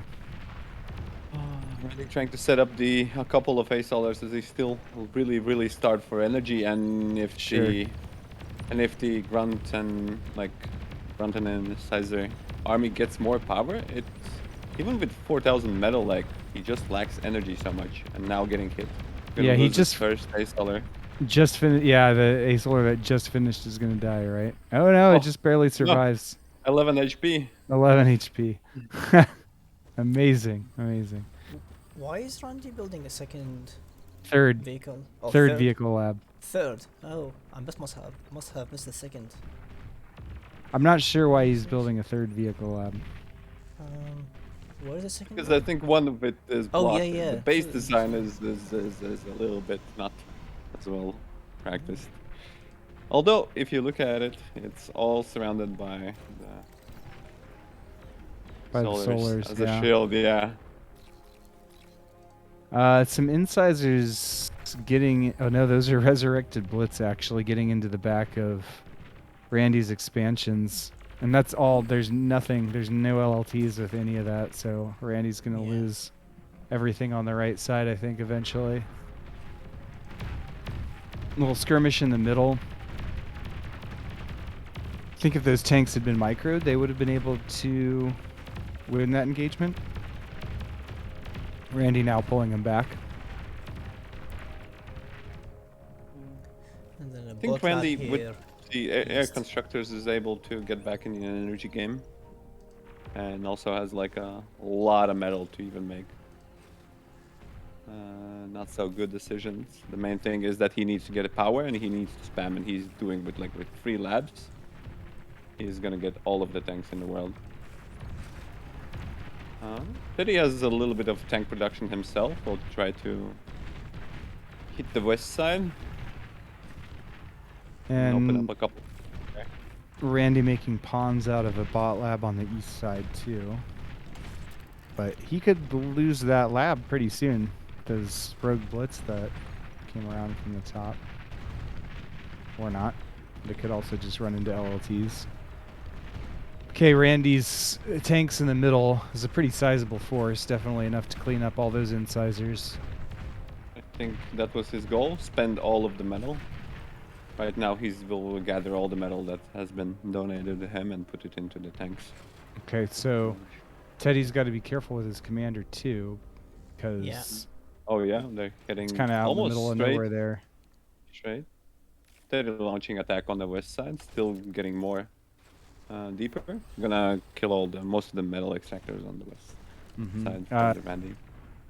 Speaker 3: Really trying to set up a couple of ace-holders as they still really start for energy, and if the grunt and incisor army gets more power, it's even with 4,000 metal, like he just lacks energy so much, and now getting hit.
Speaker 2: Yeah, he just
Speaker 3: first ace-holder.
Speaker 2: just finished. Yeah, the ace holder that just finished is gonna die, right? Oh no, it just barely survives.
Speaker 3: 11 HP.
Speaker 2: 11 HP. Amazing, amazing.
Speaker 4: Why is Randy building a second
Speaker 2: Third
Speaker 4: vehicle? Oh,
Speaker 2: third vehicle lab.
Speaker 4: Third. Oh, I must have missed the second.
Speaker 2: I'm not sure why he's building a third vehicle lab.
Speaker 4: Where is the second?
Speaker 3: Because
Speaker 4: one?
Speaker 3: I think one of it is
Speaker 4: Oh,
Speaker 3: blocked.
Speaker 4: yeah.
Speaker 3: The base design is a little bit not as well practiced. Although, if you look at it, it's all surrounded by the
Speaker 2: solars,
Speaker 3: as
Speaker 2: yeah.
Speaker 3: a shield, yeah.
Speaker 2: Some incisors getting... Oh no, those are resurrected blitz actually getting into the back of Randy's expansions. And that's all. There's nothing. There's no LLTs with any of that. So Randy's going to lose everything on the right side, I think, eventually. A little skirmish in the middle. I think if those tanks had been microed, they would have been able to win that engagement. Randy now pulling him back.
Speaker 4: And then a
Speaker 3: I think
Speaker 4: bot lab
Speaker 3: Randy,
Speaker 4: here.
Speaker 3: with the air constructors, is able to get back in the energy game. And also has like a lot of metal to even make not so good decisions. The main thing is that he needs to get a power and he needs to spam, and he's doing with 3 labs. He's gonna get all of the tanks in the world. Teddy has a little bit of tank production himself. We'll try to hit the west side and open up a couple.
Speaker 2: Randy making pawns out of a bot lab on the east side too. But he could lose that lab pretty soon. Those rogue blitz that came around from the top. Or not. They could also just run into LLTs. Okay, Randy's tanks in the middle is a pretty sizable force. Definitely enough to clean up all those incisors.
Speaker 3: I think that was his goal. Spend all of the metal. Right now he will gather all the metal that has been donated to him and put it into the tanks.
Speaker 2: Okay, so Teddy's got to be careful with his commander too, because
Speaker 3: Oh yeah, they're getting
Speaker 2: it's kind of out in the middle of nowhere there.
Speaker 3: Straight. They're launching attack on the west side, still getting more deeper. Gonna kill most of the metal extractors on the west side of the Randy.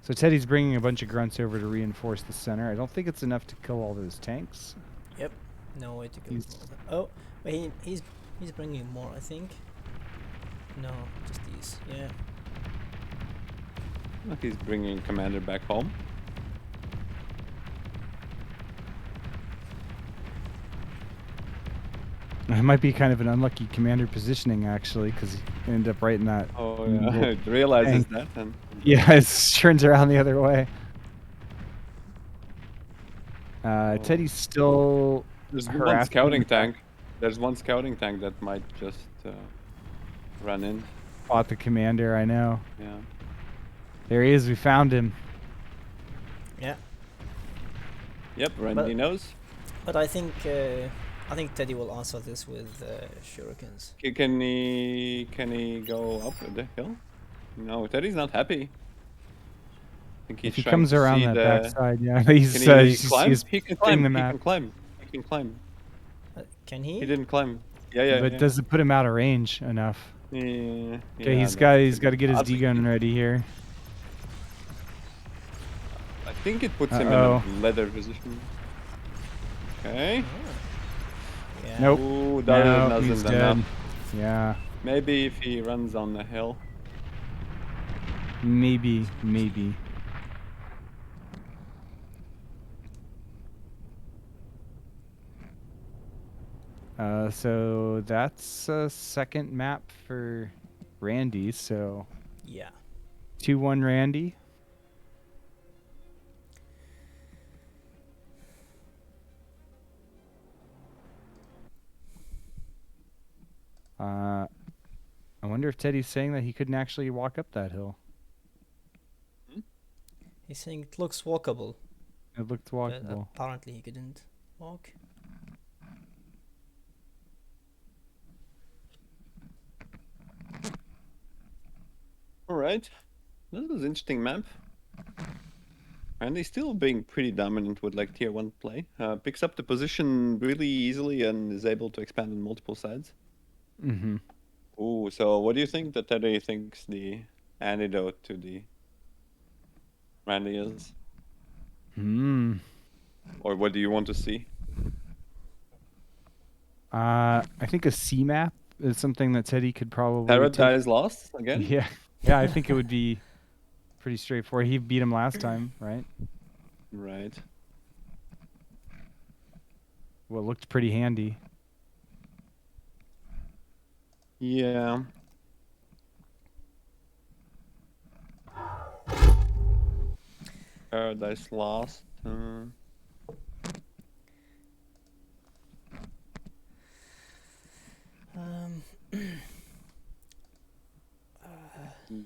Speaker 2: So Teddy's bringing a bunch of grunts over to reinforce the center. I don't think it's enough to kill all those tanks.
Speaker 4: Yep. No way to go.
Speaker 2: He's-
Speaker 4: For that. Oh, but he's bringing more, I think. No, just these. Yeah.
Speaker 3: Look, he's bringing commander back home.
Speaker 2: It might be kind of an unlucky commander positioning, actually, because he ended up right in that.
Speaker 3: Oh yeah, it realizes that and
Speaker 2: Yeah, it turns around the other way. Teddy's still
Speaker 3: there's one
Speaker 2: harassing
Speaker 3: scouting
Speaker 2: the-
Speaker 3: tank. There's one scouting tank that might just run in.
Speaker 2: fought the commander, I know.
Speaker 3: Yeah.
Speaker 2: There he is, we found him.
Speaker 4: Yeah.
Speaker 3: Yep, Randy knows.
Speaker 4: But I think Teddy will answer this with shurikens.
Speaker 3: Can he go up the hill? No, Teddy's not happy. I think he's
Speaker 2: If he
Speaker 3: trying
Speaker 2: comes
Speaker 3: to
Speaker 2: around
Speaker 3: see
Speaker 2: that
Speaker 3: the...
Speaker 2: backside, yeah. He's,
Speaker 3: Can he
Speaker 2: he's,
Speaker 3: climb?
Speaker 2: he's
Speaker 3: He can
Speaker 2: putting
Speaker 3: climb.
Speaker 2: the
Speaker 3: He
Speaker 2: map.
Speaker 3: can climb. He can climb.
Speaker 4: Can he?
Speaker 3: He didn't climb. Yeah.
Speaker 2: But does it put him out of range enough?
Speaker 3: Yeah.
Speaker 2: Okay,
Speaker 3: yeah,
Speaker 2: he's
Speaker 3: that's
Speaker 2: got to get his
Speaker 3: odds.
Speaker 2: D-gun ready here.
Speaker 3: I think it puts him in
Speaker 2: Uh-oh.
Speaker 3: a leather position. Okay.
Speaker 4: Oh. Yeah.
Speaker 2: Nope.
Speaker 3: Ooh, that
Speaker 2: No, he's
Speaker 3: isn't
Speaker 2: dead.
Speaker 3: enough.
Speaker 2: Yeah,
Speaker 3: Maybe if he runs on the hill.
Speaker 2: maybe. So that's a second map for Randy. So
Speaker 4: Yeah.
Speaker 2: 2-1 Randy. I wonder if Teddy's saying that he couldn't actually walk up that hill.
Speaker 4: He's saying it looks walkable.
Speaker 2: It looked
Speaker 4: But
Speaker 2: walkable.
Speaker 4: apparently he couldn't walk.
Speaker 3: All right. This was an interesting map. And he's still being pretty dominant with like tier 1 play. Picks up the position really easily and is able to expand on multiple sides.
Speaker 2: Mm-hmm.
Speaker 3: Ooh, so what do you think that Teddy thinks the antidote to the Randy is?
Speaker 2: Hmm.
Speaker 3: Or what do you want to see?
Speaker 2: I think a C map is something that Teddy could probably take.
Speaker 3: Paradise Lost again?
Speaker 2: Yeah, yeah. I think it would be pretty straightforward. He beat him last time, right?
Speaker 3: Right.
Speaker 2: Well, it looked pretty handy.
Speaker 3: Yeah. Paradise Lost.
Speaker 4: Um,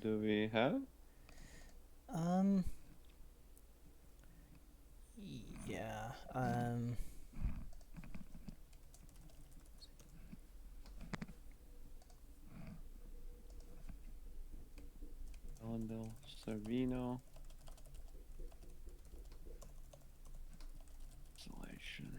Speaker 3: Do we have?
Speaker 4: um, yeah.
Speaker 3: Elendil, Servino. Isolation.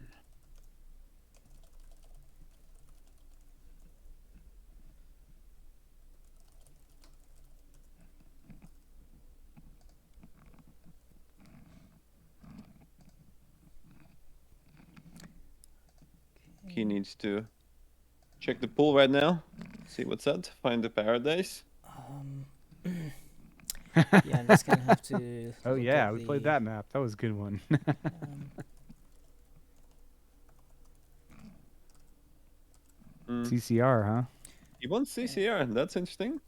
Speaker 3: He needs to check the pool right now. See what's up. Find the paradise.
Speaker 4: Yeah, I'm just gonna have to.
Speaker 2: Oh
Speaker 4: look
Speaker 2: yeah,
Speaker 4: at
Speaker 2: we played
Speaker 4: the,
Speaker 2: that map. That was a good one.
Speaker 4: um,
Speaker 2: CCR, huh?
Speaker 3: He wants CCR. That's interesting.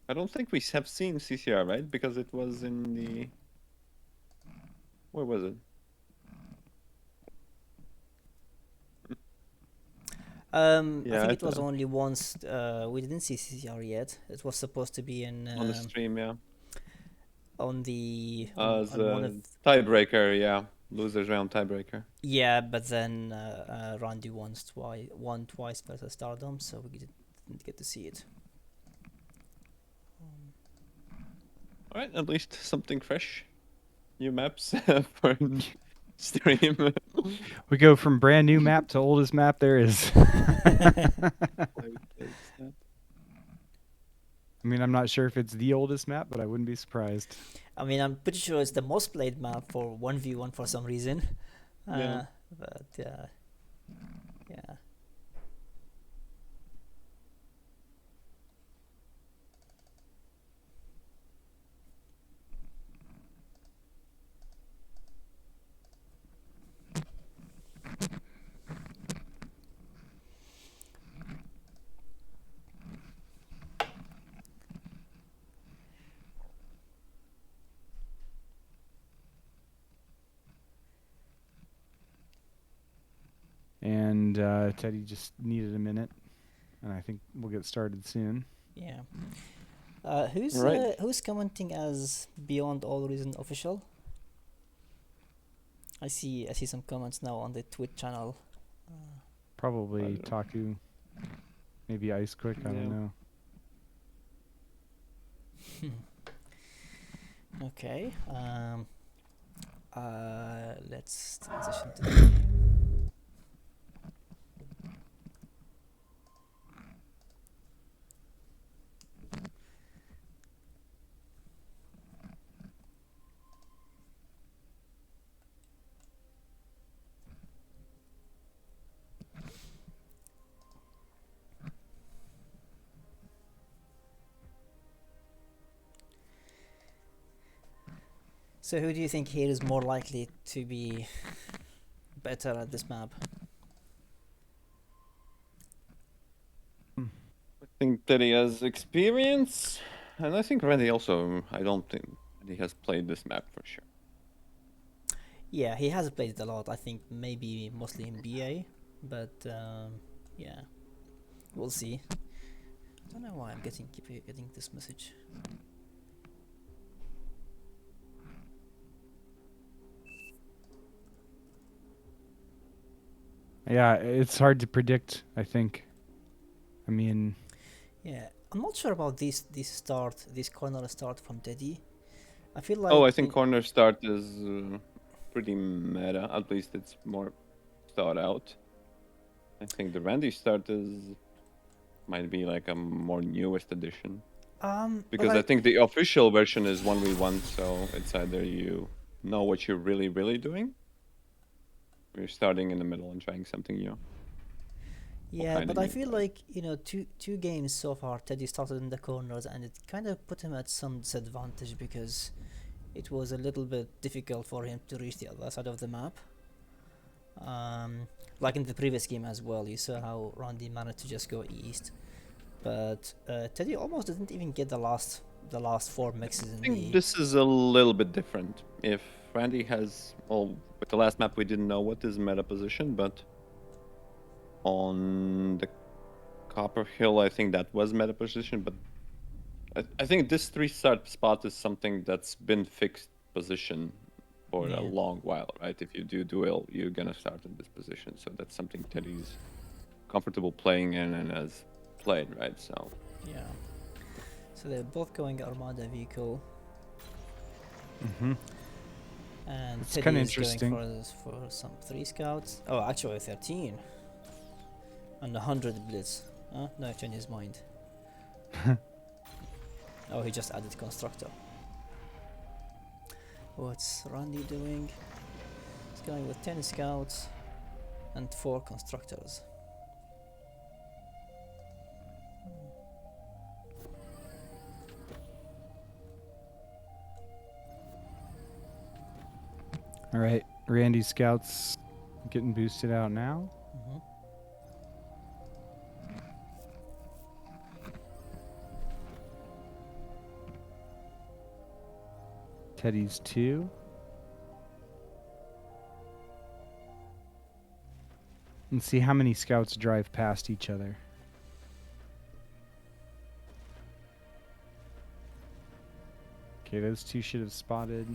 Speaker 3: I don't think we have seen CCR, right? Because it was in the... Where was it? Yeah,
Speaker 4: I
Speaker 3: I
Speaker 4: think it was
Speaker 3: thought-
Speaker 4: only once. We didn't see CCR yet. It was supposed to be in
Speaker 3: On the stream, yeah.
Speaker 4: on the
Speaker 3: As
Speaker 4: on one
Speaker 3: a
Speaker 4: of
Speaker 3: tiebreaker, yeah. Losers round tiebreaker.
Speaker 4: yeah, but then Randy won twice versus Stardom, so we didn't get to see it.
Speaker 3: All right, at least something fresh. New maps for stream.
Speaker 2: We go from brand new map to oldest map there is. I mean, I'm not sure if it's the oldest map, but I wouldn't be surprised.
Speaker 4: I mean, I'm pretty sure it's the most played map for 1v1 for some reason.
Speaker 3: Yeah.
Speaker 4: But yeah.
Speaker 2: And Teddy just needed a minute, and I think we'll get started soon.
Speaker 4: Yeah.
Speaker 3: Right.
Speaker 4: Who's commenting as Beyond All Reason official? I see some comments now on the Twitch channel.
Speaker 2: Probably
Speaker 3: don't know.
Speaker 2: Taku, maybe Ice Quick, I don't
Speaker 3: Yeah.
Speaker 2: know.
Speaker 4: Okay. Let's transition to the game. So who do you think here is more likely to be better at this map?
Speaker 3: I think that he has experience, and I think Randy also. I don't think he has played this map for sure.
Speaker 4: Yeah, he has played it a lot. I think maybe mostly in BA, but yeah, we'll see. I don't know why I'm keep getting this message.
Speaker 2: Yeah, it's hard to predict, I think. I mean,
Speaker 4: Yeah, I'm not sure about this corner start from Teddy. I feel
Speaker 3: Oh,
Speaker 4: like
Speaker 3: I think corner start is pretty meta. At least it's more thought out. I think the Randy start is might be like a more newest edition.
Speaker 4: but
Speaker 3: Because I think the official version is 1v1, so it's either you know what you're really doing, or you're starting in the middle and trying something new.
Speaker 4: yeah,
Speaker 3: Kinda
Speaker 4: but I
Speaker 3: new.
Speaker 4: feel like two games so far Teddy started in the corners and it kind of put him at some disadvantage because it was a little bit difficult for him to reach the other side of the map. Like in the previous game as well, you saw how Randy managed to just go east, but Teddy almost didn't even get the last four mixes
Speaker 3: I
Speaker 4: in
Speaker 3: think
Speaker 4: the.
Speaker 3: this is a little bit different. If Randy has, well, with the last map we didn't know what is meta position, but on the Copper Hill I think that was meta position, but I think this three-start spot is something that's been fixed position for a
Speaker 4: Yeah.
Speaker 3: long while, right? If you do duel, you're gonna start in this position, so that's something Teddy's comfortable playing in and has played, right? So
Speaker 4: Yeah. So they're both going Armada vehicle, and
Speaker 2: it's
Speaker 4: Teddy
Speaker 2: kind of
Speaker 4: is going
Speaker 2: interesting.
Speaker 4: for some 3 scouts. Oh, actually 13 and 100 blitz. Huh? No, he changed his mind. Oh, he just added constructor. What's Randy doing? He's going with 10 scouts and 4 constructors.
Speaker 2: All right, Randy's scouts getting boosted out now.
Speaker 4: Mm-hmm.
Speaker 2: Teddy's 2. And see how many scouts drive past each other. Okay, those two should have spotted.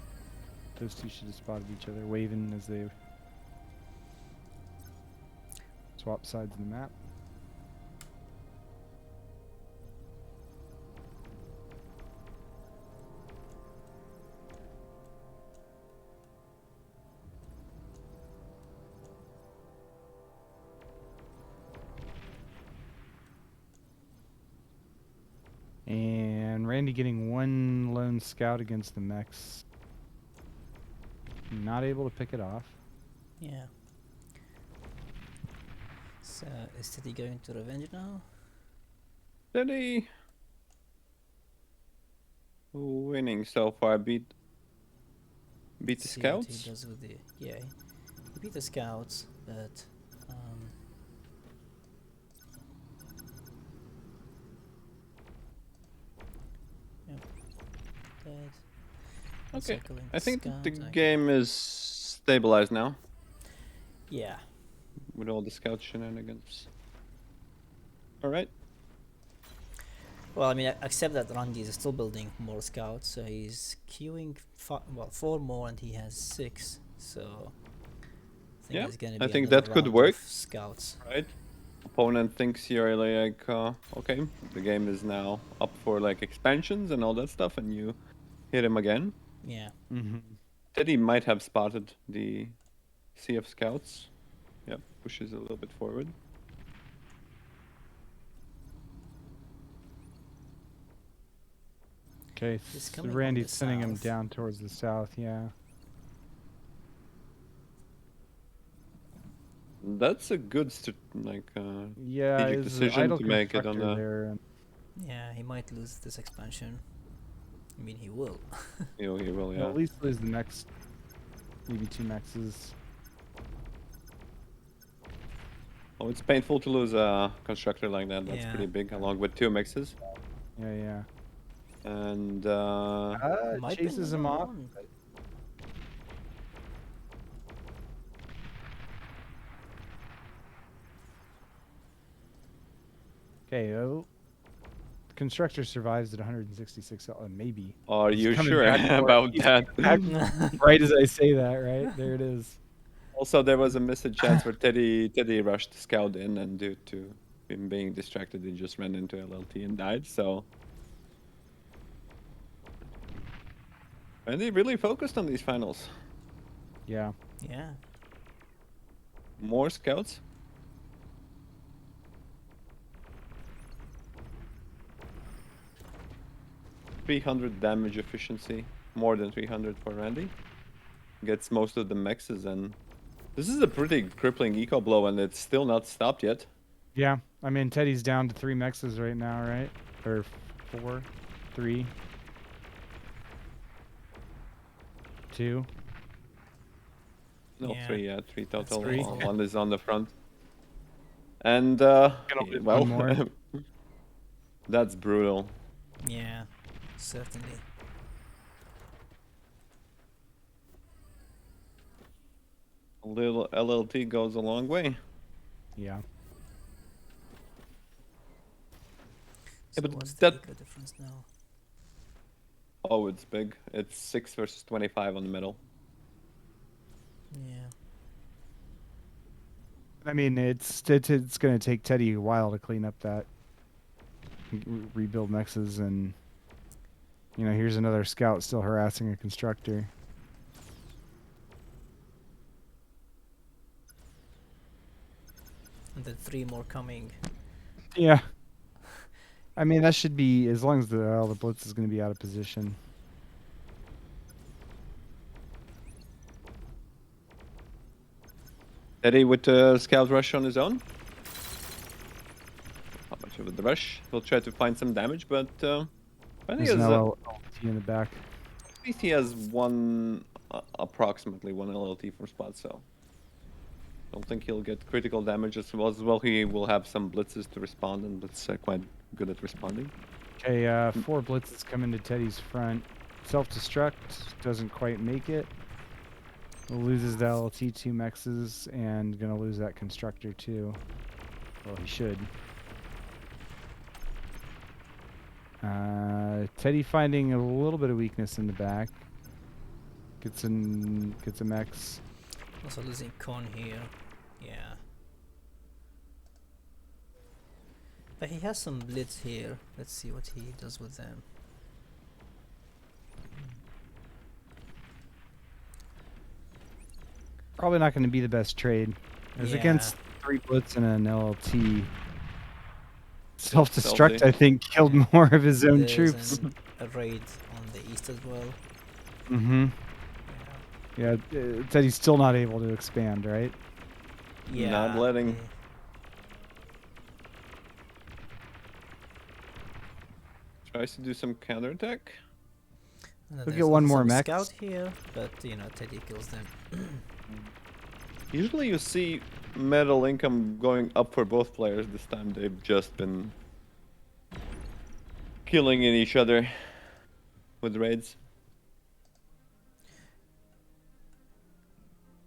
Speaker 2: Those two should have spotted each other, waving as they swap sides of the map. And Randy getting one lone scout against the mechs. Not able to pick it off.
Speaker 4: Yeah. So is Teddy going to revenge now?
Speaker 3: Teddy winning so far. Beat the
Speaker 4: See what he
Speaker 3: scouts.
Speaker 4: does with the he beat the scouts, but yep, dead.
Speaker 3: Okay,
Speaker 4: Encircling
Speaker 3: I think
Speaker 4: scout,
Speaker 3: the
Speaker 4: okay.
Speaker 3: game is stabilized now
Speaker 4: Yeah.
Speaker 3: with all the scout shenanigans. All right.
Speaker 4: Well, I mean, except that Randy is still building more scouts, so he's queuing 4 more, and he has 6. So I think
Speaker 3: Yeah,
Speaker 4: it's gonna
Speaker 3: I
Speaker 4: be
Speaker 3: think
Speaker 4: another
Speaker 3: that could
Speaker 4: round
Speaker 3: work.
Speaker 4: of scouts.
Speaker 3: Right. Opponent thinks you're like, okay, the game is now up for like expansions and all that stuff, and you hit him again.
Speaker 4: Yeah.
Speaker 2: Mm-hmm.
Speaker 3: Teddy might have spotted the CF scouts. Yep, pushes a little bit forward.
Speaker 2: Okay,
Speaker 4: He's coming on
Speaker 2: Randy's
Speaker 4: the
Speaker 2: sending him
Speaker 4: south.
Speaker 2: down towards the south. Yeah.
Speaker 3: That's a good
Speaker 2: Yeah,
Speaker 3: strategic
Speaker 2: is an
Speaker 3: decision
Speaker 2: idle
Speaker 3: to make it on
Speaker 2: constructor
Speaker 3: the.
Speaker 2: there. And
Speaker 4: Yeah, he might lose this expansion. I mean, he will.
Speaker 3: You know, he will,
Speaker 2: he'll
Speaker 3: yeah.
Speaker 2: at least lose the next, maybe 2 mexes.
Speaker 3: Oh, it's painful to lose a constructor like that. That's
Speaker 4: Yeah.
Speaker 3: pretty big, along with 2 mixes.
Speaker 2: Yeah, yeah.
Speaker 3: And
Speaker 4: Might be
Speaker 2: Chases him
Speaker 4: another
Speaker 2: off.
Speaker 4: one.
Speaker 2: Okay, oh. The constructor survives at 166. Maybe.
Speaker 3: are
Speaker 2: He's
Speaker 3: you
Speaker 2: coming
Speaker 3: sure
Speaker 2: back for it.
Speaker 3: about
Speaker 2: He's
Speaker 3: that?
Speaker 2: right as I say that, right? There it is.
Speaker 3: Also, there was a missed chance where Teddy rushed scout in, and due to him being distracted, he just ran into LLT and died. So, and he really focused on these finals.
Speaker 2: Yeah.
Speaker 4: Yeah.
Speaker 3: More scouts. .300 damage efficiency, more than 300 for Randy. Gets most of the mexes, and this is a pretty crippling eco blow, and it's still not stopped yet.
Speaker 2: Yeah. I mean, Teddy's down to 3 mexes right now, right? Or 4, 3, 2.
Speaker 3: No,
Speaker 4: Yeah.
Speaker 3: 3, 3 total.
Speaker 2: 3.
Speaker 3: One is on the front. And,
Speaker 2: lose
Speaker 3: well,
Speaker 2: one more.
Speaker 3: that's brutal.
Speaker 4: Yeah. Certainly.
Speaker 3: A little LLT goes a long way.
Speaker 2: Yeah.
Speaker 4: So
Speaker 3: but
Speaker 4: what's the
Speaker 3: that-
Speaker 4: eco difference now?
Speaker 3: Oh, it's big. It's 6 versus 25 on the middle.
Speaker 4: Yeah.
Speaker 2: I mean, it's going to take Teddy a while to clean up that, rebuild mexes, and here's another scout still harassing a constructor.
Speaker 4: And then 3 more coming.
Speaker 2: Yeah. I mean, that should be, as long as the blitz is going to be out of position.
Speaker 3: Teddy with the scout rush on his own. Not much of a rush. He'll try to find some damage, but I think
Speaker 2: There's
Speaker 3: he has,
Speaker 2: no LT in the back.
Speaker 3: at least he has approximately one LLT from spot, so don't think he'll get critical damage as well. He will have some blitzes to respond, and Blitz quite good at responding.
Speaker 2: Okay, 4 blitzes come into Teddy's front. Self-destruct, doesn't quite make it. Loses the LT 2 mexes, and gonna lose that constructor too. Well, he should. Teddy finding a little bit of weakness in the back. Gets a mex.
Speaker 4: Also losing con here. Yeah. But he has some blitz here. Let's see what he does with them.
Speaker 2: Probably not going to be the best trade. As against 3 blitz and an LLT. Self-destruct,
Speaker 3: Selfie.
Speaker 2: I think, killed more of his own
Speaker 4: There's
Speaker 2: troops.
Speaker 4: an a raid on the east as well.
Speaker 2: Mm-hmm.
Speaker 4: Yeah.
Speaker 2: Yeah, it said he's still not able to expand, right?
Speaker 4: Yeah.
Speaker 3: Not letting. Tries to do some counterattack.
Speaker 4: And then
Speaker 2: Look
Speaker 4: there's
Speaker 2: at one
Speaker 4: also
Speaker 2: more
Speaker 4: some
Speaker 2: mech.
Speaker 4: scout here, but Teddy kills them.
Speaker 3: Usually you see medal income going up for both players. This time they've just been killing in each other with raids.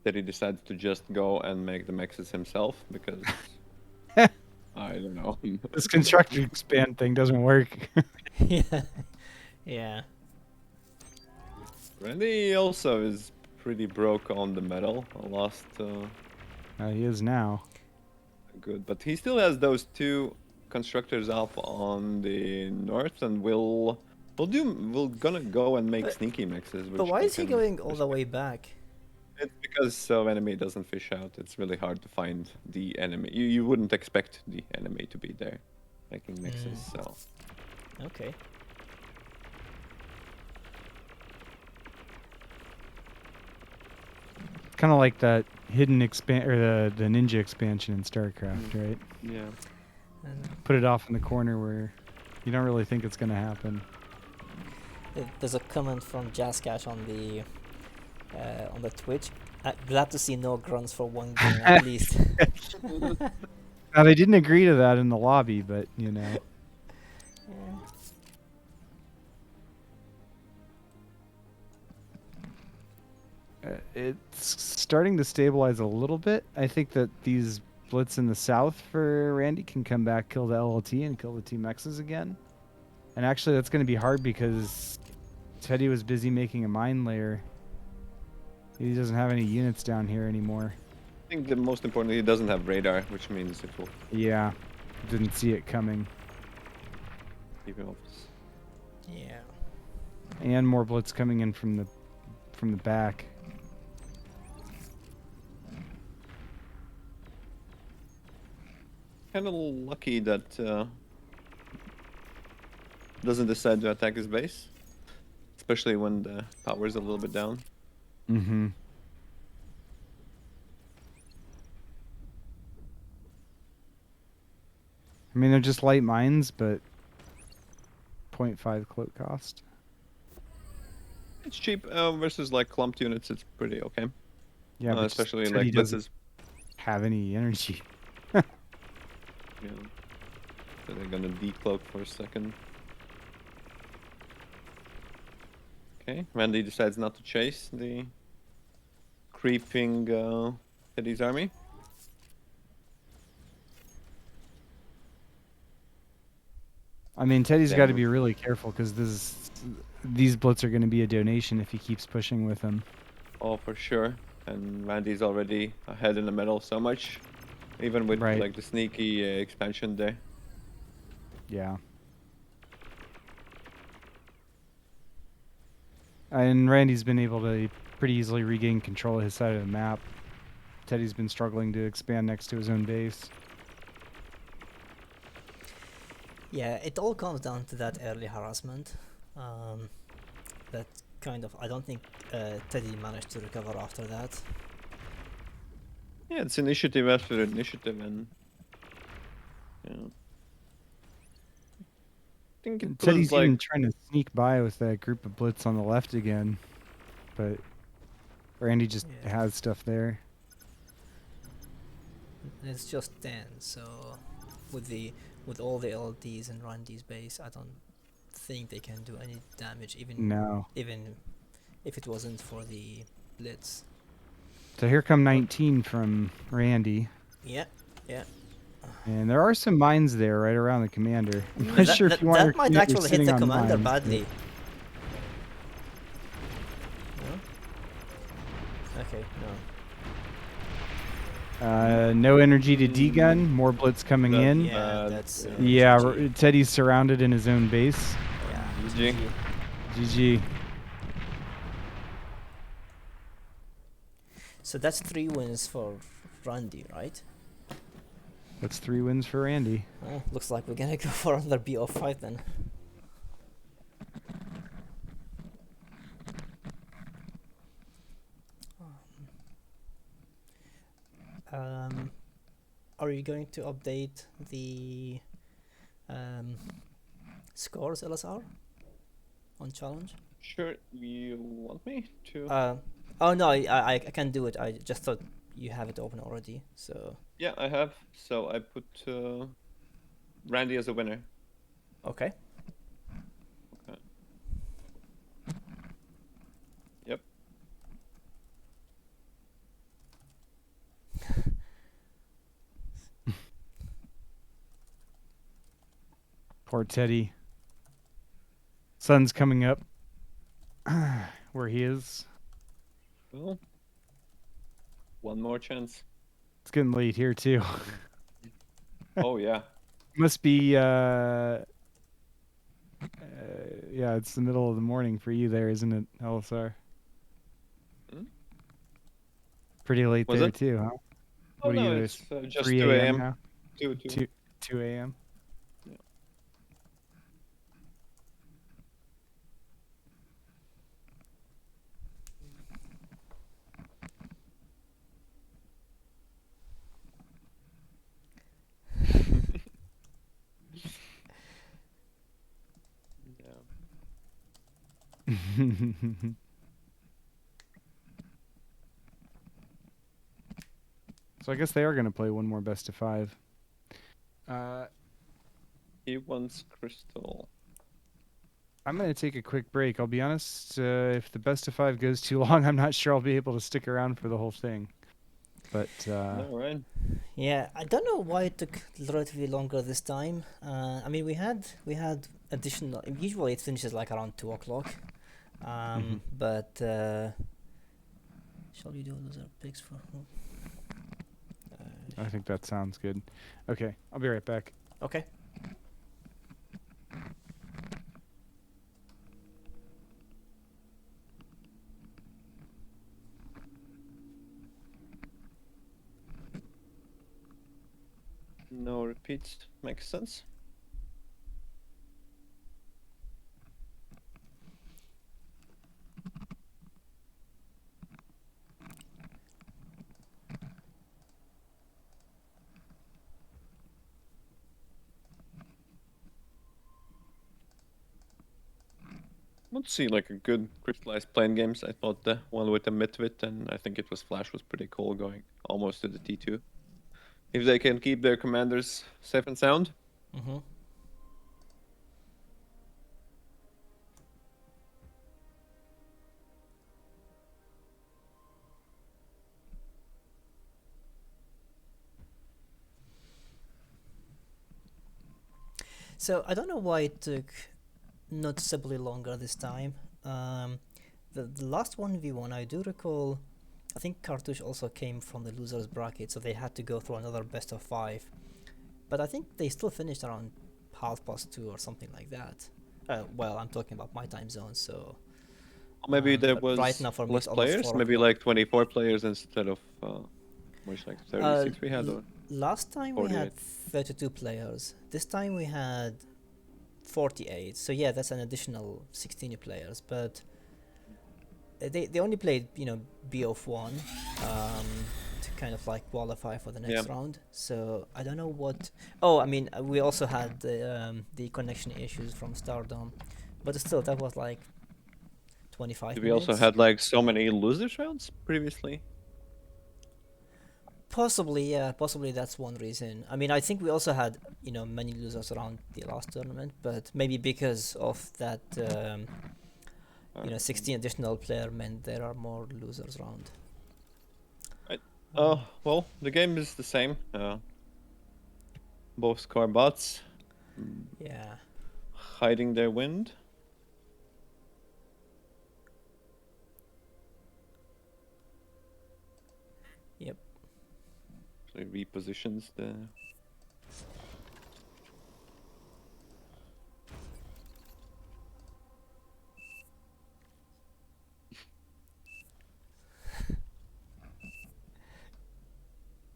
Speaker 3: Teddy decides to just go and make the mexes himself because I don't know.
Speaker 2: This constructor expand thing doesn't work.
Speaker 4: Yeah. Yeah.
Speaker 3: Randy also is pretty broke on the metal. Lost
Speaker 2: He is now.
Speaker 3: good, but he still has those two constructors up on the north, and we're gonna go and make
Speaker 4: But-
Speaker 3: sneaky mixes.
Speaker 4: But
Speaker 3: which
Speaker 4: why
Speaker 3: they
Speaker 4: is he
Speaker 3: can
Speaker 4: going all the
Speaker 3: respect.
Speaker 4: way back?
Speaker 3: It's because so enemy doesn't fish out. It's really hard to find the enemy. You wouldn't expect the enemy to be there making mixes. So
Speaker 4: Okay.
Speaker 2: Kind of like that hidden expand or the ninja expansion in StarCraft, right?
Speaker 3: yeah.
Speaker 4: And
Speaker 2: Put it off in the corner where you don't really think it's gonna happen.
Speaker 4: there's a comment from Jazzcash on the Twitch. Glad to see no grunts for one game at least.
Speaker 2: Now they didn't agree to that in the lobby, but
Speaker 4: Yeah.
Speaker 2: It's starting to stabilize a little bit. I think that these blitz in the south for Randy can come back, kill the LLT, and kill the Team X's again. And actually, that's going to be hard because Teddy was busy making a mine layer. He doesn't have any units down here anymore.
Speaker 3: I think the most important, he doesn't have radar, which means it will
Speaker 2: Yeah, didn't see it coming.
Speaker 3: keep him off.
Speaker 4: Yeah.
Speaker 2: And more blitz coming in from the back.
Speaker 3: Kind of lucky that doesn't decide to attack his base, especially when the power's a little bit down.
Speaker 2: Mm-hmm. I mean, they're just light mines, but 0.5 cloak cost.
Speaker 3: It's cheap versus like clumped units. It's pretty okay.
Speaker 2: Yeah, but
Speaker 3: especially
Speaker 2: Teddy
Speaker 3: like
Speaker 2: doesn't
Speaker 3: blitzes.
Speaker 2: have any energy.
Speaker 3: Yeah. So they're gonna decloak for a second. Okay, Randy decides not to chase the creeping Teddy's army.
Speaker 2: I mean, Teddy's got to
Speaker 3: Damn.
Speaker 2: be really careful because these blitz are going to be a donation if he keeps pushing with them.
Speaker 3: Oh, for sure. And Randy's already ahead in the middle so much, even with
Speaker 2: Right.
Speaker 3: like the sneaky expansion there.
Speaker 2: Yeah. And Randy's been able to pretty easily regain control of his side of the map. Teddy's been struggling to expand next to his own base.
Speaker 4: Yeah, it all comes down to that early harassment. That kind of, I don't think Teddy managed to recover after that.
Speaker 3: Yeah, it's initiative after initiative, and yeah. I think it
Speaker 2: Teddy's
Speaker 3: was like
Speaker 2: even trying to sneak by with that group of blitz on the left again, but Randy just
Speaker 4: Yeah.
Speaker 2: has stuff there.
Speaker 4: It's just 10, so with all the LDs and Randy's base, I don't think they can do any damage, even
Speaker 2: No.
Speaker 4: if it wasn't for the blitz.
Speaker 2: So here come 19 from Randy.
Speaker 4: Yeah, yeah.
Speaker 2: And there are some mines there right around the commander. I'm not sure if you want
Speaker 4: that
Speaker 2: your
Speaker 4: might
Speaker 2: commander
Speaker 4: actually hit
Speaker 2: sitting
Speaker 4: the
Speaker 2: on
Speaker 4: commander
Speaker 2: mines, but-
Speaker 4: badly. No? Okay, no.
Speaker 2: No energy to D-gun. More blitz coming
Speaker 3: That-
Speaker 2: in.
Speaker 4: Yeah, that's
Speaker 2: Yeah,
Speaker 4: GG.
Speaker 2: Teddy's surrounded in his own base.
Speaker 4: Yeah,
Speaker 3: GG.
Speaker 2: GG.
Speaker 4: So that's 3 wins for Randy, right?
Speaker 2: That's 3 wins for Randy.
Speaker 4: Looks like we're gonna go for another BO5 then. Are you going to update the scores LSR on challenge?
Speaker 3: Sure, you want me to?
Speaker 4: Oh no, I can do it. I just thought you have it open already. So
Speaker 3: Yeah, I have. So I put Randy as a winner.
Speaker 4: okay.
Speaker 3: Okay. Yep.
Speaker 2: Poor Teddy. Sun's coming up where he is.
Speaker 3: Well, one more chance.
Speaker 2: It's getting late here too.
Speaker 3: Oh yeah.
Speaker 2: Must be yeah, it's the middle of the morning for you there, isn't it, LSR?
Speaker 3: Hmm?
Speaker 2: Pretty late
Speaker 3: Was
Speaker 2: there
Speaker 3: it?
Speaker 2: too, huh?
Speaker 3: Oh
Speaker 2: What are
Speaker 3: no,
Speaker 2: you,
Speaker 3: it's just
Speaker 2: 3
Speaker 3: 2
Speaker 2: a.m.
Speaker 3: a.m.
Speaker 2: now?
Speaker 3: 2.
Speaker 2: 2 a.m.
Speaker 3: Yeah. Yeah.
Speaker 2: So I guess they are going to play one more best of 5.
Speaker 3: He wants crystal.
Speaker 2: I'm going to take a quick break. I'll be honest, if the best of 5 goes too long, I'm not sure I'll be able to stick around for the whole thing. But
Speaker 3: No, right?
Speaker 4: Yeah, I don't know why it took relatively longer this time. I mean, we had additional. Usually, it finishes like around 2 o'clock. But shall we do loser picks for?
Speaker 2: I think that sounds good. Okay, I'll be right back.
Speaker 4: Okay.
Speaker 3: No repeats. Makes sense. Let's see, like a good crystallized plane games. I thought the one with the Midwit and I think it was Flash was pretty cool, going almost to the T2. If they can keep their commanders safe and sound.
Speaker 4: Mm-hmm. So I don't know why it took noticeably longer this time. The last 1v1 I do recall, I think Cartouche also came from the losers bracket, so they had to go through another best of 5. But I think they still finished around 2:30 or something like that. Well, I'm talking about my time zone, so
Speaker 3: Maybe there
Speaker 4: but right
Speaker 3: was
Speaker 4: now for me
Speaker 3: less
Speaker 4: it's almost
Speaker 3: players,
Speaker 4: 4
Speaker 3: maybe
Speaker 4: o'clock.
Speaker 3: like 24 players instead of which like
Speaker 4: Uh,
Speaker 3: 36 we had or
Speaker 4: Last time we
Speaker 3: 48.
Speaker 4: had 32 players. This time we had 48. So yeah, that's an additional 16 players. But they only played BO1 to kind of like qualify for the next
Speaker 3: Yeah.
Speaker 4: round. So I don't know what. Oh, I mean we also had the connection issues from Stardom, but still that was like 25
Speaker 3: We also
Speaker 4: minutes.
Speaker 3: had like so many losers rounds previously.
Speaker 4: Possibly, yeah, possibly that's one reason. I mean, I think we also had, many losers around the last tournament, but maybe because of that, 16 additional player meant there are more losers around.
Speaker 3: Right. Well, the game is the same. Both score bots
Speaker 4: Yeah.
Speaker 3: hiding their wind.
Speaker 4: Yep.
Speaker 3: So it repositions the.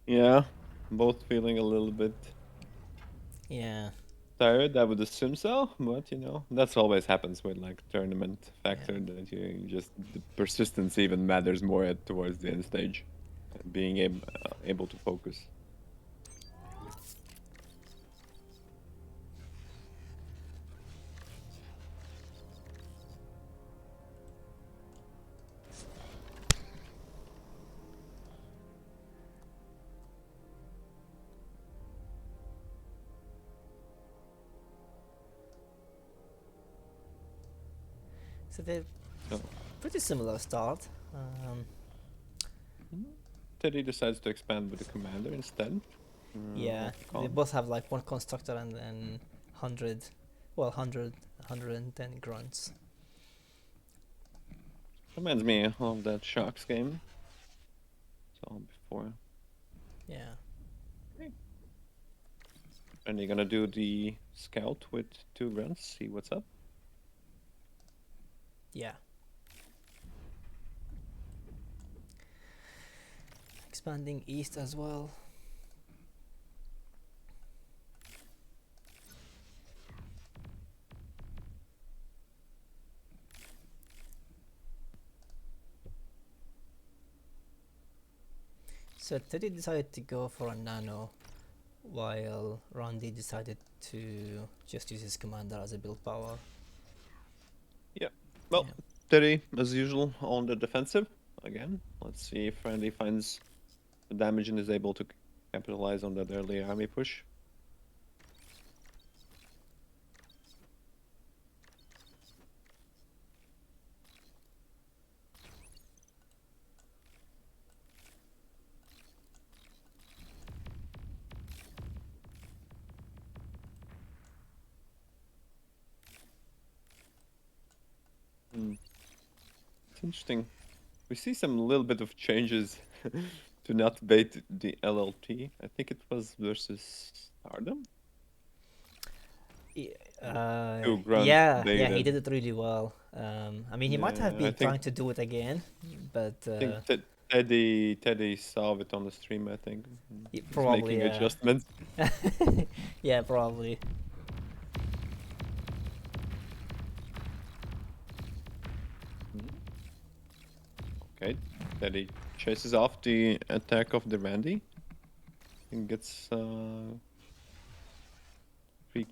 Speaker 3: Yeah, both feeling a little bit
Speaker 4: Yeah.
Speaker 3: tired. I would assume so, but that's always happens with like tournament
Speaker 4: Yeah.
Speaker 3: factor that you just the persistence even matters more towards the end stage. being able to focus.
Speaker 4: So they're
Speaker 3: So
Speaker 4: pretty similar start.
Speaker 3: Teddy decides to expand with the commander instead.
Speaker 4: Yeah, they
Speaker 3: Con.
Speaker 4: both have like one constructor and then 100, well, 110 grunts.
Speaker 3: Reminds me of that Shucks game. So before.
Speaker 4: Yeah.
Speaker 3: And you're gonna do the scout with 2 grunts, see what's up.
Speaker 4: Yeah. Expanding east as well. So Teddy decided to go for a nano, while Randy decided to just use his commander as a build power.
Speaker 3: Well,
Speaker 4: Yeah.
Speaker 3: Teddy, as usual, on the defensive. Again, let's see if Randy finds the damage and is able to capitalize on that early army push. It's interesting. We see some little bit of changes to not bait the LLT. I think it was versus Stardom. Two grunt
Speaker 4: Yeah, he
Speaker 3: baited.
Speaker 4: did it really well. I mean, he might have
Speaker 3: Yeah,
Speaker 4: been trying to do it again, but
Speaker 3: I think Teddy saw it on the stream. I think he's
Speaker 4: probably,
Speaker 3: making adjustments.
Speaker 4: yeah, probably.
Speaker 3: Okay, Teddy chases off the attack of the Randy and gets 3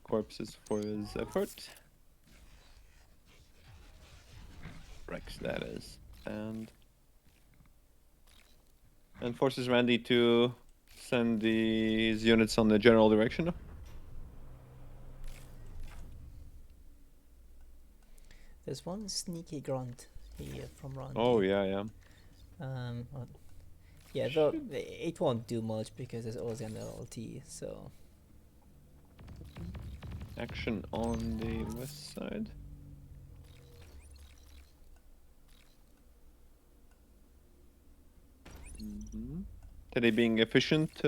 Speaker 3: corpses for his effort. Rex, that is, and forces Randy to send these units on the general direction.
Speaker 4: There's one sneaky grunt here from Randy.
Speaker 3: Oh yeah.
Speaker 4: Well, yeah, though it won't do much because there's always an LLT, so...
Speaker 3: Action on the west side. Teddy being efficient,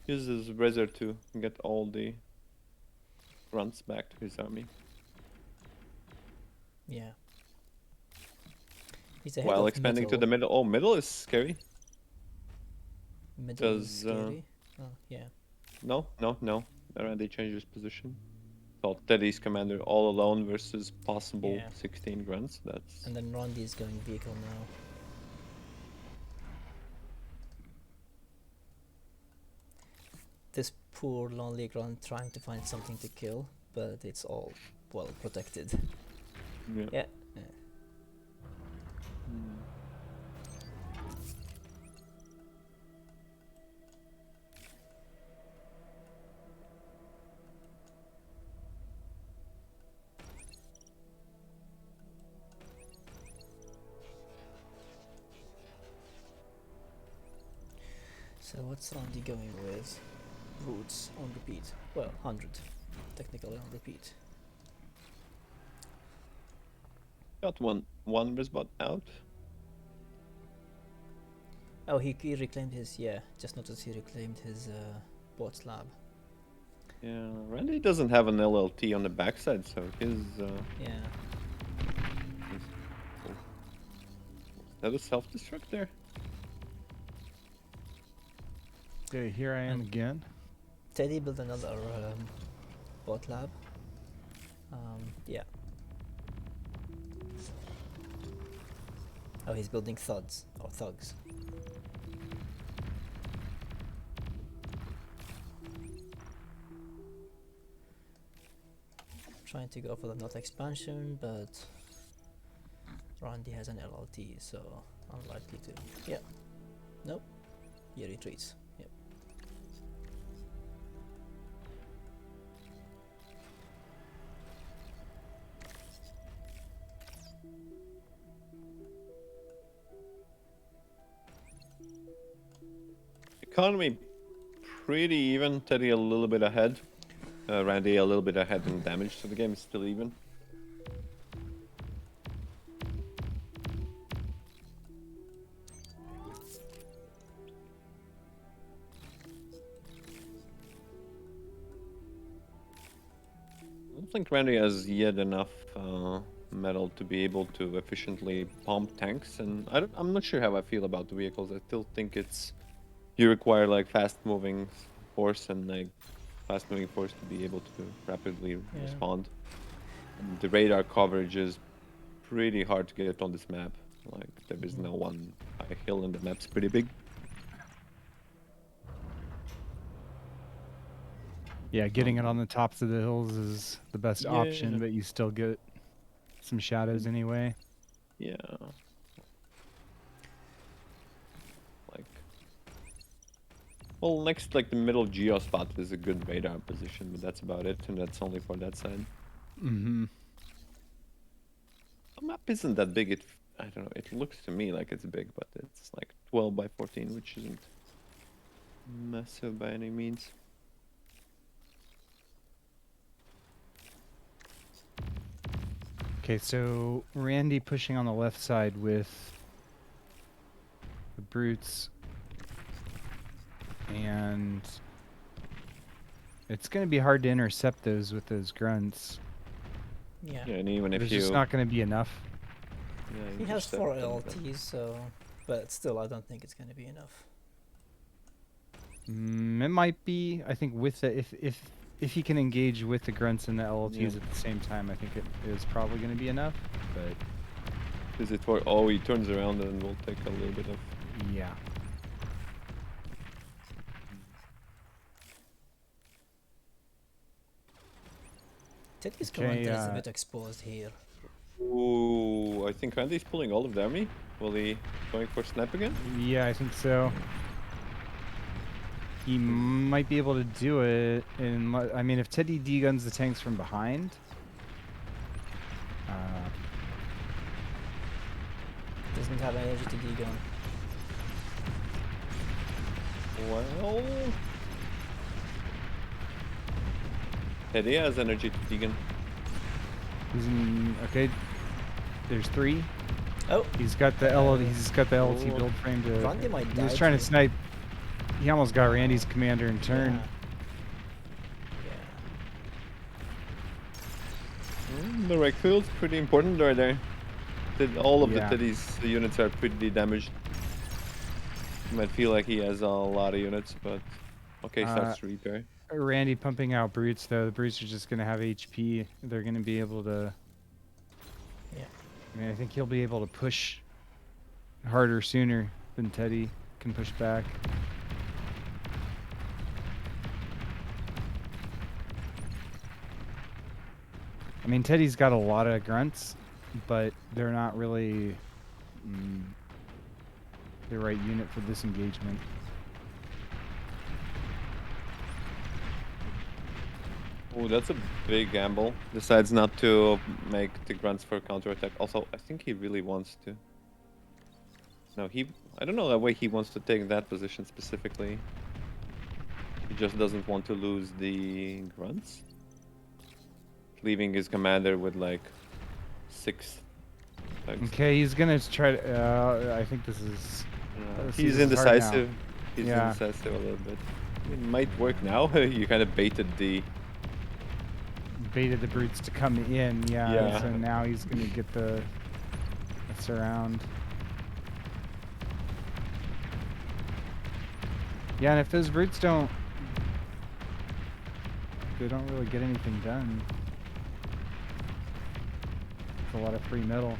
Speaker 3: uses Razor to get all the runs back to his army.
Speaker 4: Yeah. He's ahead
Speaker 3: While
Speaker 4: of
Speaker 3: expanding to
Speaker 4: middle.
Speaker 3: the middle. Oh, middle is scary.
Speaker 4: Middle is
Speaker 3: Does,
Speaker 4: scary. Oh, yeah.
Speaker 3: No. Randy changes position. So Teddy's commander all alone versus possible
Speaker 4: Yeah.
Speaker 3: 16 grunts. That's
Speaker 4: And then Randy is going vehicle now. This poor lonely grunt trying to find something to kill, but it's all well protected.
Speaker 3: yeah.
Speaker 4: Yeah. So what's Randy going with? Roots on repeat. Well, 100 technically on repeat.
Speaker 3: Got one Risbot out.
Speaker 4: Oh, he reclaimed his, yeah, just noticed he reclaimed his bot slab.
Speaker 3: Yeah, Randy doesn't have an LLT on the backside, so his
Speaker 4: Yeah.
Speaker 3: is that a self-destruct there?
Speaker 2: Okay, here I am
Speaker 4: And-
Speaker 2: again.
Speaker 4: Teddy built another bot lab. Yeah. Oh, he's building thugs or thugs. trying to go for the not expansion, but Randy has an LLT, so unlikely to. Yeah. Nope. He retreats. Yep.
Speaker 3: Economy pretty even. Teddy a little bit ahead. Randy a little bit ahead in damage, so the game is still even. I don't think Randy has yet enough metal to be able to efficiently pump tanks, and I'm not sure how I feel about the vehicles. I still think it's you require like fast-moving force and like fast-moving force to be able to rapidly respond. And the radar coverage is pretty hard to get on this map. Like there is no one high hill, and the map's pretty big.
Speaker 2: Yeah, getting it on the tops of the hills is the best option, but you still get some shadows anyway.
Speaker 3: Yeah. Like, well, next, like the middle geo spot is a good radar position, but that's about it, and that's only for that side.
Speaker 2: Mm-hmm.
Speaker 3: The map isn't that big. I don't know. It looks to me like it's big, but it's like 12 by 14, which isn't massive by any means.
Speaker 2: Okay, so Randy pushing on the left side with the brutes, and it's going to be hard to intercept those with those grunts.
Speaker 4: Yeah.
Speaker 3: Yeah, and even if
Speaker 2: There's
Speaker 3: you,
Speaker 2: just not going to be enough.
Speaker 3: yeah,
Speaker 4: He
Speaker 3: you
Speaker 4: has
Speaker 3: just
Speaker 4: 4
Speaker 3: set them, but-
Speaker 4: LLTs, so. But still, I don't think it's gonna be enough.
Speaker 2: It might be. I think with the if he can engage with the grunts and the LLTs at the same time, I think it is probably going to be enough. But
Speaker 3: Is it for? Oh, he turns around and we'll take a little bit of.
Speaker 2: yeah.
Speaker 4: Teddy's
Speaker 2: Okay,
Speaker 4: commander is a bit exposed here.
Speaker 3: Ooh, I think Randy's pulling all of the army. Will he going for snap again?
Speaker 2: Yeah, I think so. He might be able to do it. I mean, if Teddy D-guns the tanks from behind.
Speaker 4: Doesn't have energy to D-gun.
Speaker 3: Well, Teddy has energy to Deegan.
Speaker 2: He's in. Okay. There's 3.
Speaker 4: Oh!
Speaker 2: He's got the He's got the LT
Speaker 3: Oh.
Speaker 2: build frame to.
Speaker 4: Randy might
Speaker 2: He
Speaker 4: die.
Speaker 2: was trying to
Speaker 4: too.
Speaker 2: snipe. He almost got Randy's commander in turn.
Speaker 4: Yeah.
Speaker 3: The wreck field's pretty important right there. All of
Speaker 2: Yeah.
Speaker 3: the Teddy's units are pretty damaged. You might feel like he has a lot of units, but okay, starts to repair.
Speaker 2: Randy pumping out brutes though. The brutes are just gonna have HP. They're gonna be able to.
Speaker 4: Yeah.
Speaker 2: I mean, I think he'll be able to push harder sooner than Teddy can push back. I mean, Teddy's got a lot of grunts, but they're not really the right unit for this engagement.
Speaker 3: Oh, that's a big gamble. Decides not to make the grunts for counterattack. Also, I think he really wants to. No, I don't know the way he wants to take that position specifically. He just doesn't want to lose the grunts. Leaving his commander with like 6.
Speaker 2: Okay, he's gonna try to. I think this is.
Speaker 3: He's
Speaker 2: this is hard now.
Speaker 3: indecisive. He's
Speaker 2: Yeah.
Speaker 3: indecisive a little bit. It might work now. You kind of baited the.
Speaker 2: Baited the brutes to come in, yeah.
Speaker 3: Yeah.
Speaker 2: So now he's gonna get the surround. Yeah, and if those brutes they don't really get anything done. It's a lot of free metal.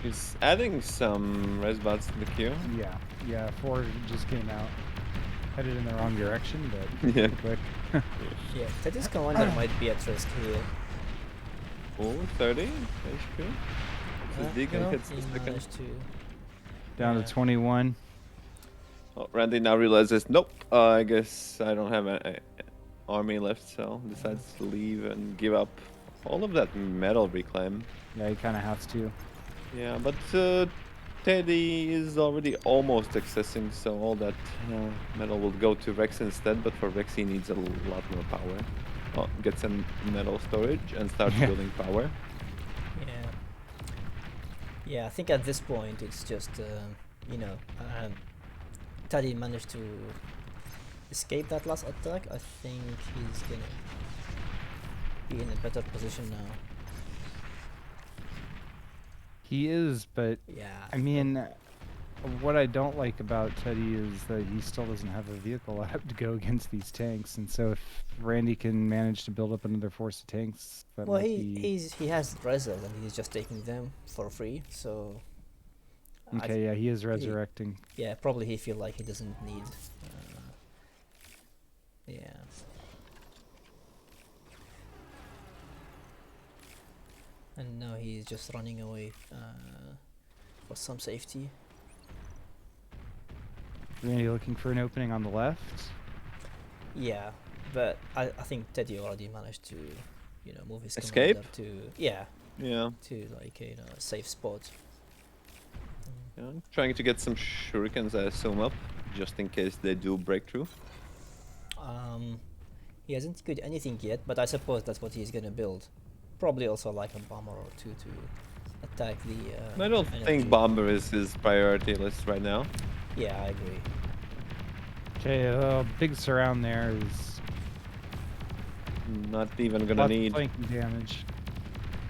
Speaker 3: He's adding some res bots to the queue.
Speaker 2: Yeah, 4 just came out. headed in the wrong direction, but
Speaker 3: Yeah.
Speaker 2: quick.
Speaker 4: Yeah, Teddy's commander might be at risk here.
Speaker 3: Oh, 30 HP. So Deacon
Speaker 4: No,
Speaker 3: hits
Speaker 4: he
Speaker 3: the second.
Speaker 4: managed to.
Speaker 2: Down
Speaker 4: Yeah.
Speaker 2: to 21.
Speaker 3: Oh, Randy now realizes, nope, I guess I don't have an army left, so decides to leave and give up all of that metal reclaim.
Speaker 2: Yeah, he kind of has to.
Speaker 3: Yeah, but Teddy is already almost accessing, so all that metal will go to Rex instead, but for Rex he needs a lot more power. Oh, gets some metal storage and starts
Speaker 2: Yeah.
Speaker 3: building power.
Speaker 4: Yeah. Yeah, I think at this point it's just, you know, Teddy managed to escape that last attack. I think he's gonna be in a better position now.
Speaker 2: He is, but
Speaker 4: Yeah.
Speaker 2: I mean, what I don't like about Teddy is that he still doesn't have a vehicle left to go against these tanks, and so if Randy can manage to build up another force of tanks, that
Speaker 4: Well,
Speaker 2: might be...
Speaker 4: he has reses and he's just taking them for free. So.
Speaker 2: Okay, yeah, he is resurrecting.
Speaker 4: Yeah, probably he feel like he doesn't need. Yeah. And now he's just running away for some safety.
Speaker 2: Randy looking for an opening on the left.
Speaker 4: Yeah, but I think Teddy already managed to, you know, move his
Speaker 3: Escape?
Speaker 4: commander to yeah
Speaker 3: Yeah.
Speaker 4: to like a, you know, a safe spot.
Speaker 3: Yeah, trying to get some shurikens, I assume, up, just in case they do break through.
Speaker 4: He hasn't got anything yet, but I suppose that's what he's gonna build. Probably also like a bomber or two to attack the.
Speaker 3: I don't
Speaker 4: energy.
Speaker 3: think Bomber is his priority list right now.
Speaker 4: Yeah, I agree.
Speaker 2: Okay, big surround there is
Speaker 3: Not even gonna
Speaker 2: lots
Speaker 3: need.
Speaker 2: of flanking damage.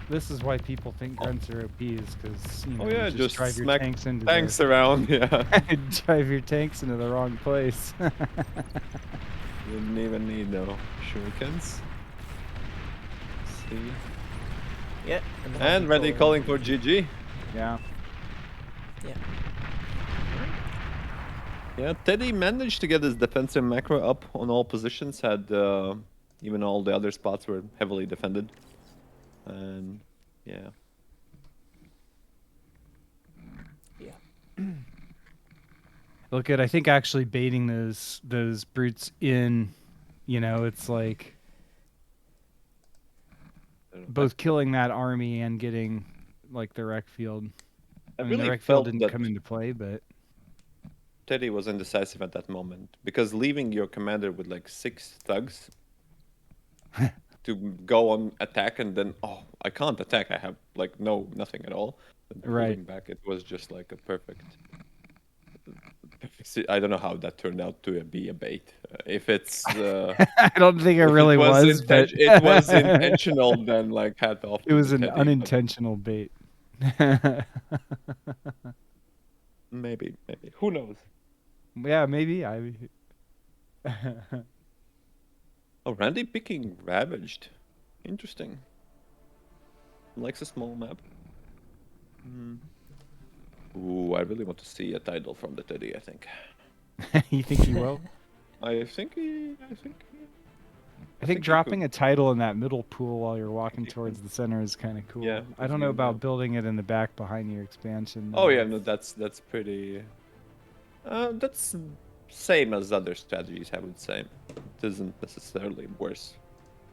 Speaker 2: This is why people think grunts are OP, is because, you know,
Speaker 3: Oh yeah,
Speaker 2: you
Speaker 3: just
Speaker 2: drive your
Speaker 3: smack
Speaker 2: tanks into
Speaker 3: tanks around. Yeah.
Speaker 2: drive your tanks into the wrong place.
Speaker 3: Didn't even need no shurikens. See.
Speaker 4: Yeah.
Speaker 3: And Randy calling for GG.
Speaker 2: Yeah.
Speaker 4: Yeah.
Speaker 3: Yeah, Teddy managed to get his defensive macro up on all positions. Had even all the other spots were heavily defended. And yeah.
Speaker 4: Yeah.
Speaker 2: Look at, I think actually baiting those brutes in, you know, it's like both killing that army and getting like the wreck field.
Speaker 3: I
Speaker 2: mean, the
Speaker 3: really
Speaker 2: wreck field
Speaker 3: felt
Speaker 2: didn't
Speaker 3: that
Speaker 2: come into play, but
Speaker 3: Teddy was indecisive at that moment because leaving your commander with like 6 thugs to go on attack and then I can't attack. I have like nothing at all. And
Speaker 2: Right.
Speaker 3: pulling back, it was just like a perfect. I don't know how that turned out to be a bait. If it's
Speaker 2: I don't think it
Speaker 3: if
Speaker 2: really was. But
Speaker 3: it was intentional, then like hat off.
Speaker 2: It was
Speaker 3: to
Speaker 2: an
Speaker 3: Teddy, but
Speaker 2: unintentional bait.
Speaker 3: maybe who knows?
Speaker 2: Yeah, maybe.
Speaker 3: Oh, Randy picking Ravaged. Interesting. Likes a small map. Ooh, I really want to see a title from the Teddy, I think.
Speaker 2: You think he will?
Speaker 3: I think
Speaker 2: I think dropping a title in that middle pool while you're walking
Speaker 3: he
Speaker 2: towards the center is kind of cool.
Speaker 3: Yeah,
Speaker 2: I
Speaker 3: it's
Speaker 2: don't know
Speaker 3: good,
Speaker 2: about
Speaker 3: yeah.
Speaker 2: building it in the back behind your expansion.
Speaker 3: Oh yeah, no, that's pretty. That's same as other strategies, I would say. It isn't necessarily worse.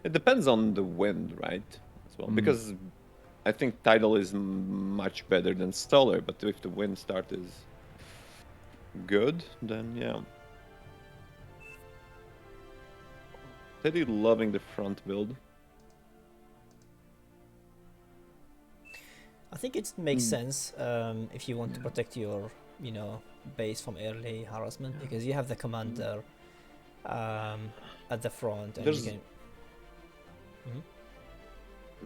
Speaker 3: It depends on the wind, right? As well, because I think title is much better than Stoller, but if the wind start is good, then yeah. Teddy loving the front build.
Speaker 4: I think it makes sense if you want to protect your, you know, base from early harassment, because you have the commander at the front and you can.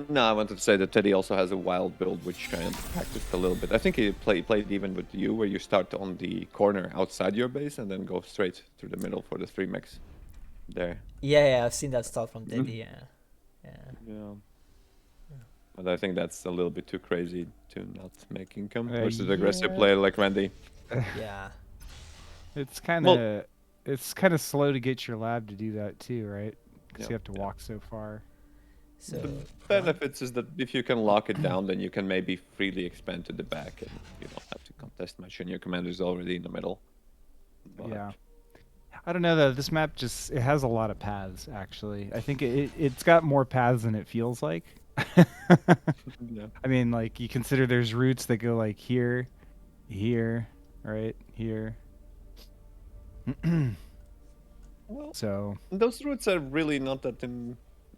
Speaker 3: No, I wanted to say that Teddy also has a wild build, which I practiced a little bit. I think he played even with you, where you start on the corner outside your base and then go straight through the middle for the 3 mechs. There.
Speaker 4: Yeah, I've seen that start from Teddy. Yeah.
Speaker 3: Yeah. But I think that's a little bit too crazy to not make income versus aggressive
Speaker 2: yeah.
Speaker 3: player like Randy.
Speaker 2: It's kind of it's kind of slow to get your lab to do that too, right? Because
Speaker 3: Yeah,
Speaker 2: you have to
Speaker 3: yeah.
Speaker 2: walk so far.
Speaker 4: So
Speaker 3: The
Speaker 4: Ryan,
Speaker 3: benefits is that if you can lock it down, then you can maybe freely expand to the back, and you don't have to contest much, and your commander's already in the middle. But
Speaker 2: Yeah. I don't know though. This map just it has a lot of paths. Actually, I think it's got more paths than it feels like.
Speaker 3: yeah.
Speaker 2: I mean, like you consider there's routes that go like here, here, right here.
Speaker 3: Well,
Speaker 2: So
Speaker 3: those routes are really not that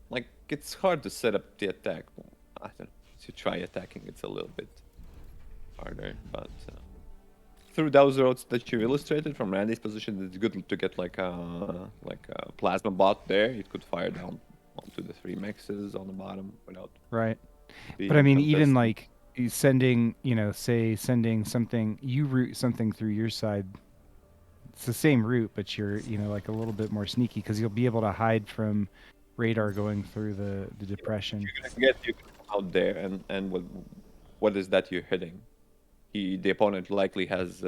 Speaker 3: like it's hard to set up the attack. I don't know. To try attacking, it's a little bit harder, but through those routes that you illustrated from Randy's position, it's good to get like a plasma bot there. It could fire down onto the 3 mexes on the bottom without
Speaker 2: right. But I
Speaker 3: being
Speaker 2: mean, even
Speaker 3: contested.
Speaker 2: like sending, say sending something, you route something through your side. It's the same route, but you're, like a little bit more sneaky because you'll be able to hide from radar going through the depression.
Speaker 3: You're gonna get you can come out there, and what is that you're hitting? The opponent likely has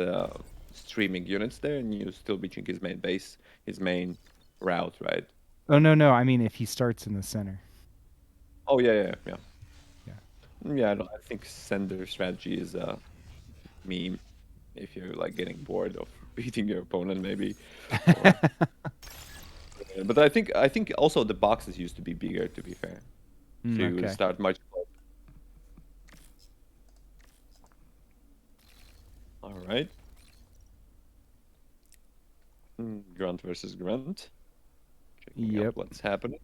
Speaker 3: streaming units there, and you're still reaching his main base, his main route, right?
Speaker 2: Oh no, I mean if he starts in the center.
Speaker 3: Oh yeah.
Speaker 2: Yeah.
Speaker 3: Yeah, no, I think sender strategy is a meme if you're like getting bored of beating your opponent, maybe. Or, but I think also the boxes used to be bigger, to be fair, to
Speaker 2: Okay.
Speaker 3: start much. All right. Grunt versus Grunt. Checking out
Speaker 2: Yep.
Speaker 3: what's happening.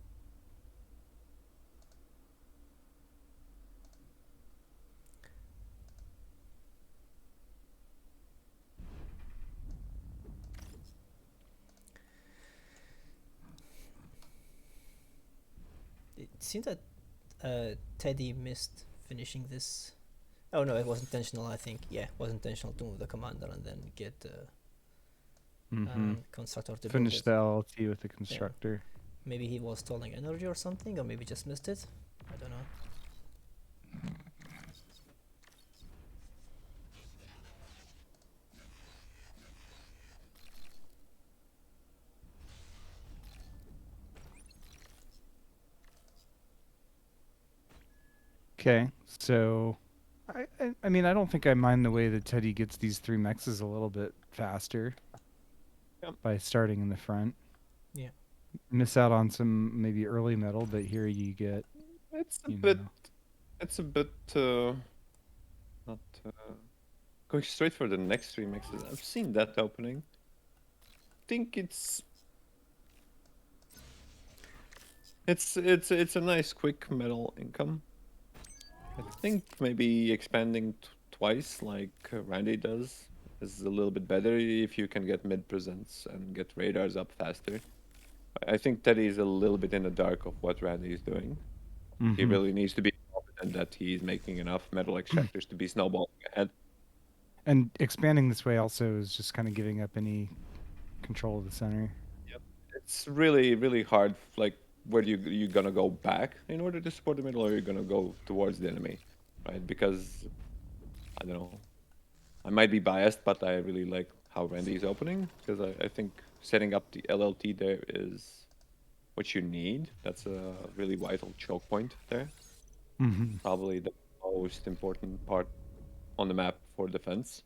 Speaker 4: it seemed that Teddy missed finishing this. Oh no, it was intentional. I think yeah, it was intentional to move the commander and then get constructor to build
Speaker 2: Finish
Speaker 4: it.
Speaker 2: the LLT with the constructor.
Speaker 4: Maybe he was stalling energy or something, or maybe just missed it. I don't know.
Speaker 2: Okay, so I mean I don't think I mind the way that Teddy gets these 3 mexes a little bit faster
Speaker 3: Yep.
Speaker 2: by starting in the front.
Speaker 4: Yeah.
Speaker 2: Miss out on some maybe early metal, but here you get
Speaker 3: It's a
Speaker 2: you
Speaker 3: bit.
Speaker 2: know.
Speaker 3: It's a bit. Not going straight for the next 3 mixes. I've seen that opening. Think it's a nice quick metal income. I think maybe expanding twice like Randy does is a little bit better if you can get mid presence and get radars up faster. I think Teddy is a little bit in the dark of what Randy is doing. He
Speaker 2: Mhm.
Speaker 3: really needs to be confident that he's making enough metal extractors to be snowballing ahead.
Speaker 2: And expanding this way also is just kind of giving up any control of the center.
Speaker 3: Yep. It's really, really hard. Like, where you gonna go back in order to support the middle, or you're gonna go towards the enemy, right? Because I don't know. I might be biased, but I really like how Randy is opening because I think setting up the LLT there is what you need. That's a really vital choke point there.
Speaker 2: Mhm.
Speaker 3: Probably the most important part on the map for defense.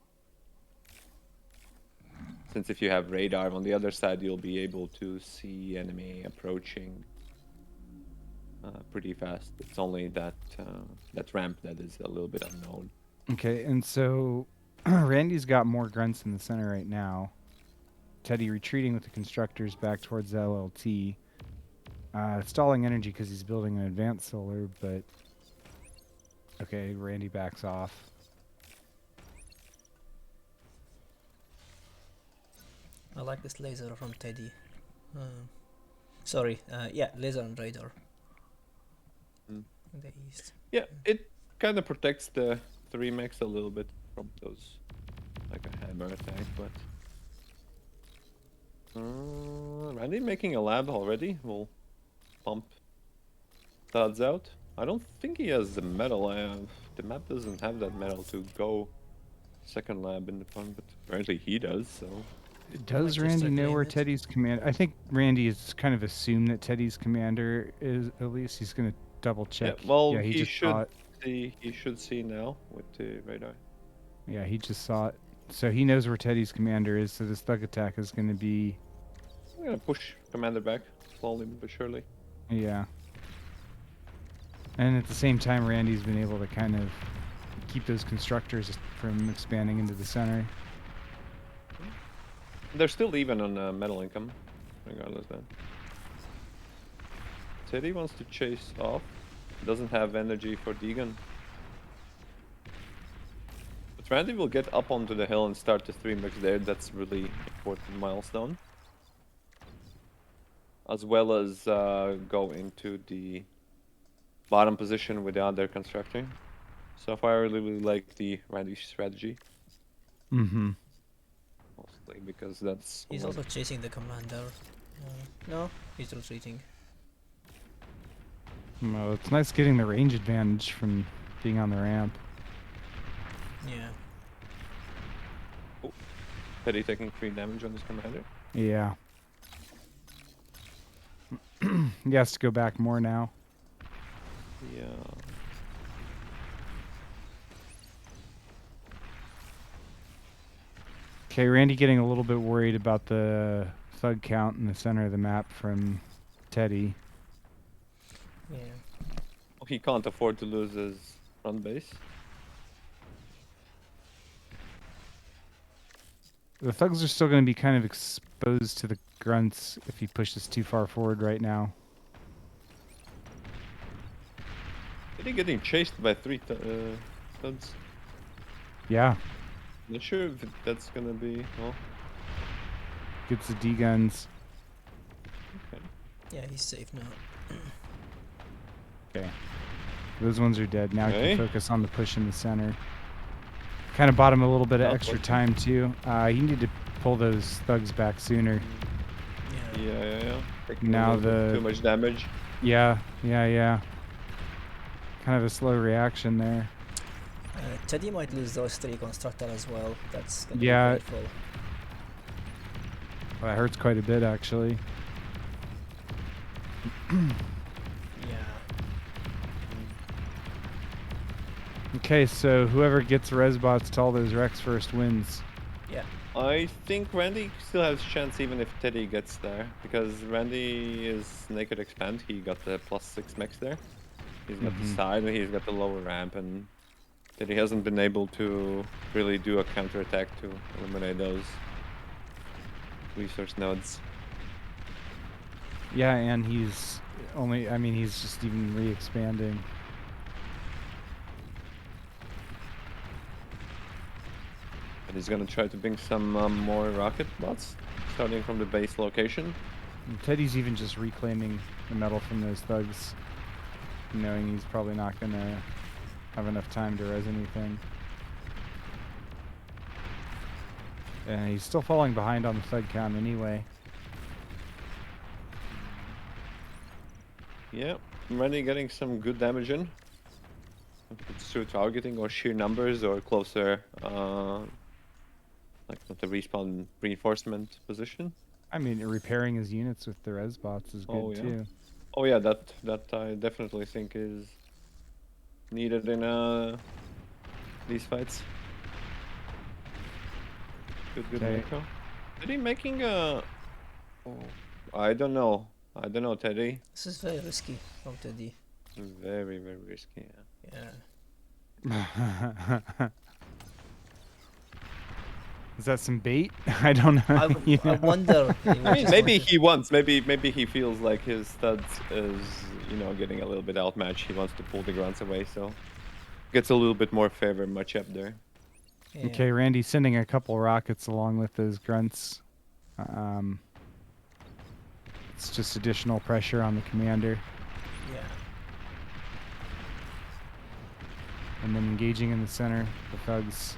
Speaker 3: Since if you have radar on the other side, you'll be able to see enemy approaching pretty fast. It's only that ramp that is a little bit unknown.
Speaker 2: Okay, and so Randy's got more grunts in the center right now. Teddy retreating with the constructors back towards the LLT. Stalling energy because he's building an advanced solar, but okay, Randy backs off.
Speaker 4: I like this laser from Teddy. Sorry, yeah, laser and radar
Speaker 3: Mm.
Speaker 4: in the east.
Speaker 3: Yeah, it kind of protects the 3 mechs a little bit from those, like a hammer attack, but. Randy making a lab already. We'll pump studs out. I don't think he has the metal. The map doesn't have that metal to go second lab in the front, but apparently he does, so
Speaker 2: Does
Speaker 4: just
Speaker 2: Randy know
Speaker 4: reclaim
Speaker 2: where
Speaker 4: it.
Speaker 2: Teddy's commander? I think Randy has kind of assumed that Teddy's commander is. At least he's gonna double
Speaker 3: Yeah,
Speaker 2: check.
Speaker 3: well,
Speaker 2: Yeah, he just saw it.
Speaker 3: he should see now with the radar.
Speaker 2: Yeah, he just saw it. So he knows where Teddy's commander is. So this thug attack is gonna be.
Speaker 3: I'm gonna push commander back slowly but surely.
Speaker 2: Yeah. And at the same time, Randy's been able to kind of keep those constructors from expanding into the center.
Speaker 3: They're still even on metal income, regardless then. Teddy wants to chase off. Doesn't have energy for Deegan. But Randy will get up onto the hill and start the 3 mix there. That's really important milestone. As well as go into the bottom position with the other constructing. So far, I really like the Randy strategy.
Speaker 2: Mm-hmm.
Speaker 3: Mostly because that's...
Speaker 4: He's also chasing the commander. No, he's retreating.
Speaker 2: Well, it's nice getting the range advantage from being on the ramp.
Speaker 4: Yeah.
Speaker 3: Teddy taking 3 damage on his commander.
Speaker 2: Yeah. He has to go back more now.
Speaker 3: Yeah.
Speaker 2: Okay, Randy getting a little bit worried about the thug count in the center of the map from Teddy.
Speaker 4: Yeah.
Speaker 3: He can't afford to lose his front base.
Speaker 2: The thugs are still going to be kind of exposed to the grunts if he pushes too far forward right now.
Speaker 3: Teddy getting chased by 3 thugs.
Speaker 2: Yeah,
Speaker 3: Not sure if that's gonna be... Oh,
Speaker 2: gets the D guns.
Speaker 3: okay.
Speaker 4: Yeah, he's safe now.
Speaker 2: Okay. Those ones are dead. Now he
Speaker 3: Okay.
Speaker 2: can focus on the push in the center. Kind of bought him a little bit of
Speaker 3: Not
Speaker 2: extra
Speaker 3: working.
Speaker 2: time too. He needed to pull those thugs back sooner.
Speaker 4: Yeah.
Speaker 3: Yeah. Taking
Speaker 2: Now
Speaker 3: a little bit
Speaker 2: the-
Speaker 3: too much damage.
Speaker 2: Yeah. Kind of a slow reaction there.
Speaker 4: Teddy might lose those 3 constructor as well. That's gonna
Speaker 2: Yeah.
Speaker 4: be painful.
Speaker 2: That hurts quite a bit actually.
Speaker 4: Yeah.
Speaker 2: Okay, so whoever gets resbots to all those Rex first wins.
Speaker 4: Yeah.
Speaker 3: I think Randy still has a chance even if Teddy gets there. Because Randy is naked expand. He got the +6 mix there. He's got the
Speaker 2: Mhm.
Speaker 3: side and he's got the lower ramp. And Teddy hasn't been able to really do a counterattack to eliminate those resource nodes.
Speaker 2: Yeah, and he's he's just even re-expanding.
Speaker 3: And he's gonna try to bring some more rocket bots, starting from the base location.
Speaker 2: And Teddy's even just reclaiming the metal from those thugs, knowing he's probably not gonna have enough time to res anything. And he's still falling behind on the thug count anyway.
Speaker 3: Yeah, Randy getting some good damage in. If it's through targeting or sheer numbers or closer, like the respawn reinforcement position.
Speaker 2: I mean, repairing his units with the res bots is good
Speaker 3: Oh, yeah.
Speaker 2: too.
Speaker 3: Oh yeah, that I definitely think is needed in these fights. Good
Speaker 2: Okay.
Speaker 3: macro. Teddy making a... Oh, I don't know, Teddy.
Speaker 4: This is very risky from Teddy.
Speaker 3: Very, very risky, yeah.
Speaker 4: Yeah.
Speaker 2: Is that some bait? I don't know.
Speaker 4: I wonder.
Speaker 3: I mean, maybe he wants, maybe he feels like his studs is, getting a little bit outmatched. He wants to pull the grunts away, so gets a little bit more favor matchup there.
Speaker 4: Yeah.
Speaker 2: Okay, Randy's sending a couple rockets along with those grunts. It's just additional pressure on the commander.
Speaker 4: Yeah.
Speaker 2: And then engaging in the center, the thugs.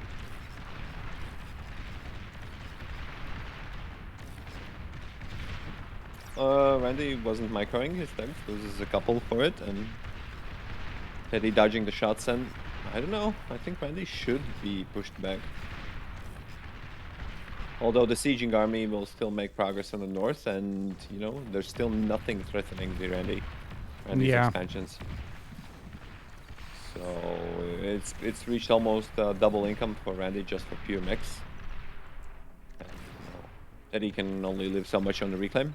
Speaker 3: Randy wasn't microing his thugs. Loses a couple for it, and Teddy dodging the shots, and I don't know. I think Randy should be pushed back. Although the sieging army will still make progress on the north, and you know there's still nothing threatening the Randy's
Speaker 2: Yeah.
Speaker 3: expansions. So it's reached almost double income for Randy just for pure mechs. And, you know, Teddy can only live so much on the reclaim.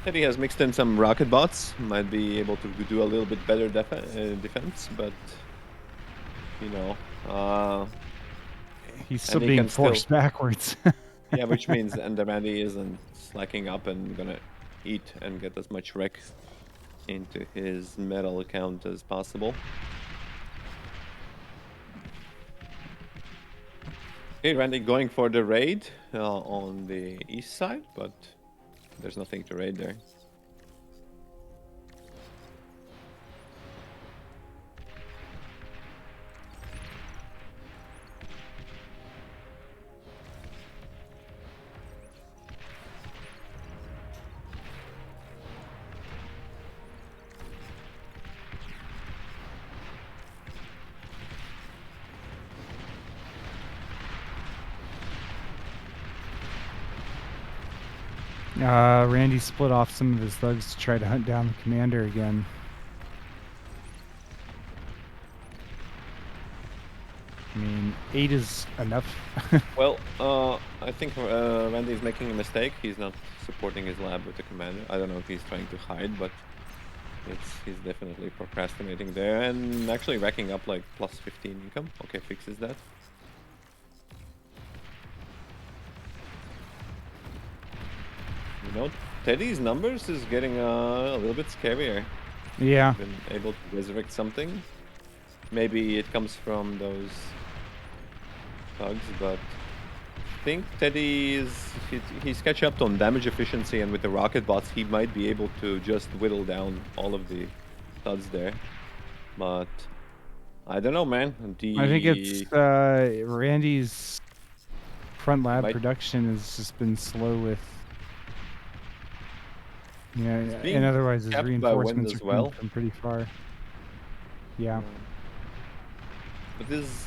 Speaker 3: Teddy has mixed in some rocket bots, might be able to do a little bit better defense, but you know,
Speaker 2: He's still
Speaker 3: and he
Speaker 2: being
Speaker 3: can still,
Speaker 2: forced backwards.
Speaker 3: yeah, which means and the Randy isn't slacking up and gonna eat and get as much wreck into his metal account as possible. Okay, Randy going for the raid on the east side, but there's nothing to raid there.
Speaker 2: Randy split off some of his thugs to try to hunt down the commander again. I mean, 8 is enough.
Speaker 3: Well, I think Randy is making a mistake. He's not supporting his lab with the commander. I don't know if he's trying to hide, but he's definitely procrastinating there and actually racking up like plus 15 income. Okay, fixes that. You know, Teddy's numbers is getting a little bit scarier.
Speaker 2: Yeah.
Speaker 3: Been able to resurrect something. Maybe it comes from those thugs, but I think Teddy he's catch up on damage efficiency, and with the rocket bots, he might be able to just whittle down all of the thuds there. But I don't know, man.
Speaker 2: I think it's Randy's front lab production has just been slow with. Yeah, and otherwise his reinforcements are coming from pretty far. Yeah.
Speaker 3: But this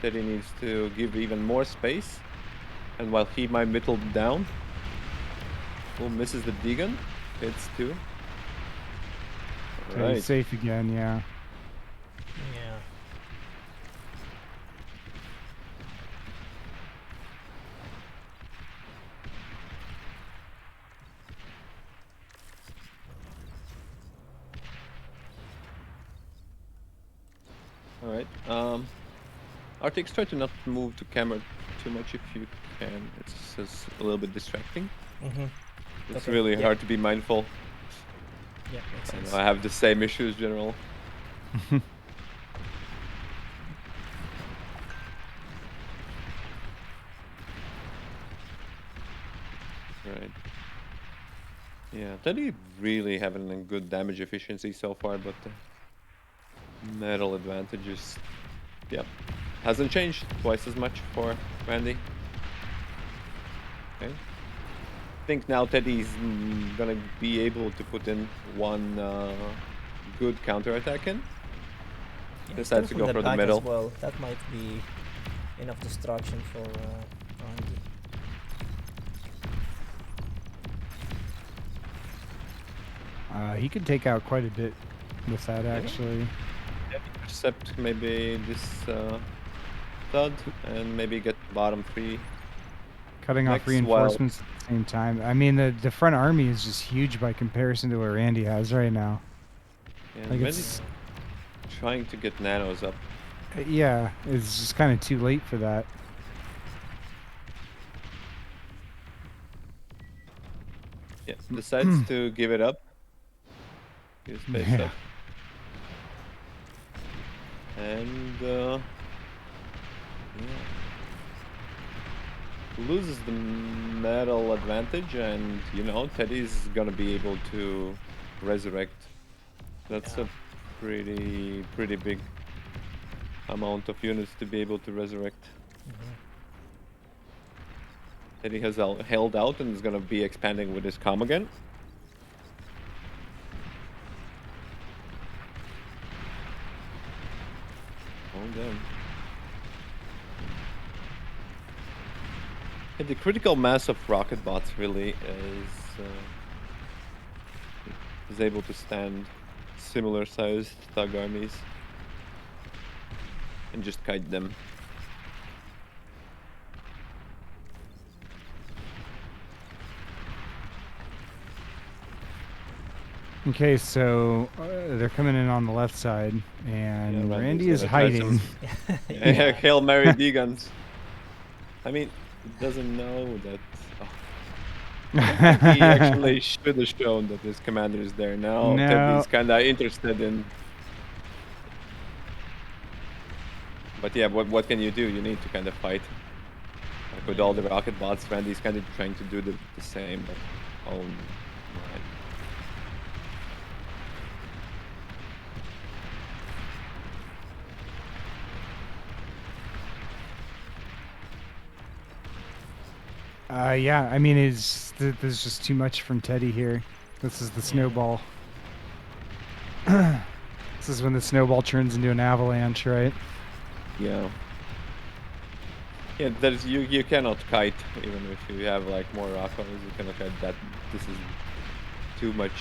Speaker 3: Teddy needs to give even more space, and while he might whittle down, misses the D-gun, hits 2.
Speaker 2: Okay, he's safe again, yeah.
Speaker 4: Yeah.
Speaker 3: Alright, Arctics, try to not move to camera too much if you can. It's just a little bit distracting. It's really hard to be mindful.
Speaker 4: Yeah, makes sense.
Speaker 3: I have the same issues, General. Right. Yeah, Teddy really having a good damage efficiency so far, but the metal advantage is, hasn't changed. Twice as much for Randy. Okay. I think now Teddy's gonna be able to put in one good counterattack in.
Speaker 4: Yeah,
Speaker 3: Decides to go for the
Speaker 4: back
Speaker 3: middle.
Speaker 4: as well. That might be enough distraction for Randy.
Speaker 2: He could take out quite a bit with that, actually.
Speaker 3: Intercept maybe this thud and maybe get bottom 3.
Speaker 2: Cutting off reinforcements at the same time. I mean, the front army is just huge by comparison to what Randy has right now.
Speaker 3: Yeah,
Speaker 2: like it's
Speaker 3: trying to get nanos up.
Speaker 2: Yeah, it's just kind of too late for that.
Speaker 3: Yeah, decides to give it up. His base up. And loses the metal advantage, and you know Teddy's gonna be able to resurrect. That's a pretty big amount of units to be able to resurrect.
Speaker 4: Mhm.
Speaker 3: That he has held out and is gonna be expanding with his calm again. Oh damn. And the critical mass of rocket bots really is able to stand similar sized thug armies and just kite them.
Speaker 2: Okay, so they're coming in on the left side, and
Speaker 3: Yeah,
Speaker 2: Randy
Speaker 3: Randy's
Speaker 2: is
Speaker 3: gonna try some
Speaker 2: hiding.
Speaker 4: Yeah.
Speaker 3: Hail Mary D-guns. I mean, he doesn't know that. Oh, I think he actually should have shown that his commander is there. Now
Speaker 2: No.
Speaker 3: Teddy's kind of interested in. But yeah, what can you do? You need to kind of fight. Like with all the rocket bots, Randy's kind of trying to do the same, but oh my.
Speaker 2: Yeah, I mean, there's just too much from Teddy here. This is the snowball. This is when the snowball turns into an avalanche, right?
Speaker 3: Yeah. Yeah, there's you cannot kite even if you have like more rockers. You cannot kite that. This is too much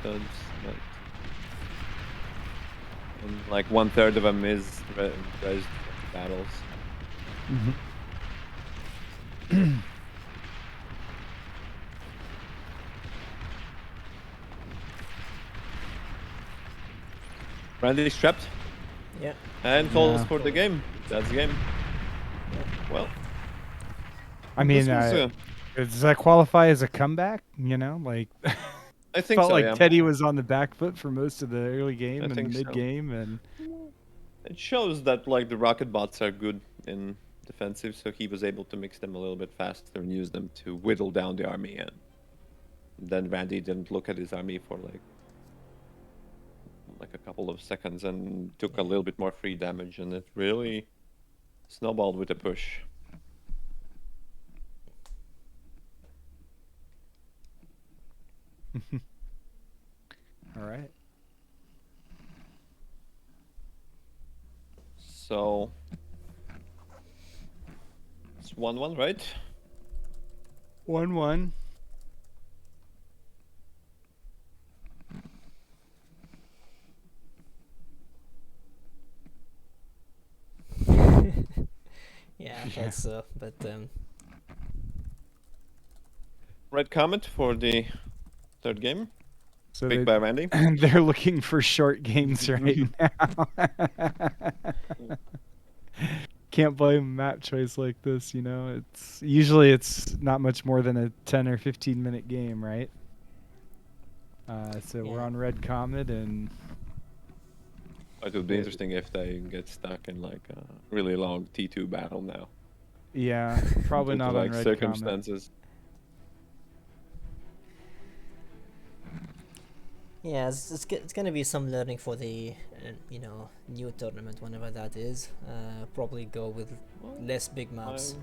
Speaker 3: studs. But and like 1/3 of them is res battles. Randy's trapped
Speaker 4: Yeah.
Speaker 3: and falls
Speaker 2: Yeah.
Speaker 3: for the game. That's the game. Well,
Speaker 2: I mean,
Speaker 3: this was,
Speaker 2: does that qualify as a comeback? You know, like
Speaker 3: I think
Speaker 2: felt
Speaker 3: so.
Speaker 2: like
Speaker 3: Yeah,
Speaker 2: Teddy was on the back foot for most of the early game
Speaker 3: I
Speaker 2: and the
Speaker 3: think
Speaker 2: mid
Speaker 3: so.
Speaker 2: game, and
Speaker 3: It shows that like the rocket bots are good in defensive, so he was able to mix them a little bit faster and use them to whittle down the army. And then Randy didn't look at his army for like a couple of seconds and took a little bit more free damage, and it really snowballed with a push.
Speaker 2: all right.
Speaker 3: So it's 1-1, right?
Speaker 2: 1-1.
Speaker 4: Yeah, I
Speaker 2: Yeah.
Speaker 4: thought so. But
Speaker 3: Red comment for the third game.
Speaker 2: So
Speaker 3: Picked by Randy.
Speaker 2: they're looking for short games right now. Can't blame map choice like this, you know. It's usually it's not much more than a 10 or 15-minute game, right? So we're
Speaker 4: Yeah.
Speaker 2: on Red Comet, and
Speaker 3: It would be interesting if they get stuck in like a really long T2 battle now.
Speaker 2: yeah, probably
Speaker 3: Due to,
Speaker 2: not on
Speaker 3: like
Speaker 2: Red Comet.
Speaker 3: circumstances.
Speaker 4: yeah, it's gonna be some learning for the new tournament whenever that is. Probably go with
Speaker 3: Well,
Speaker 4: less big maps.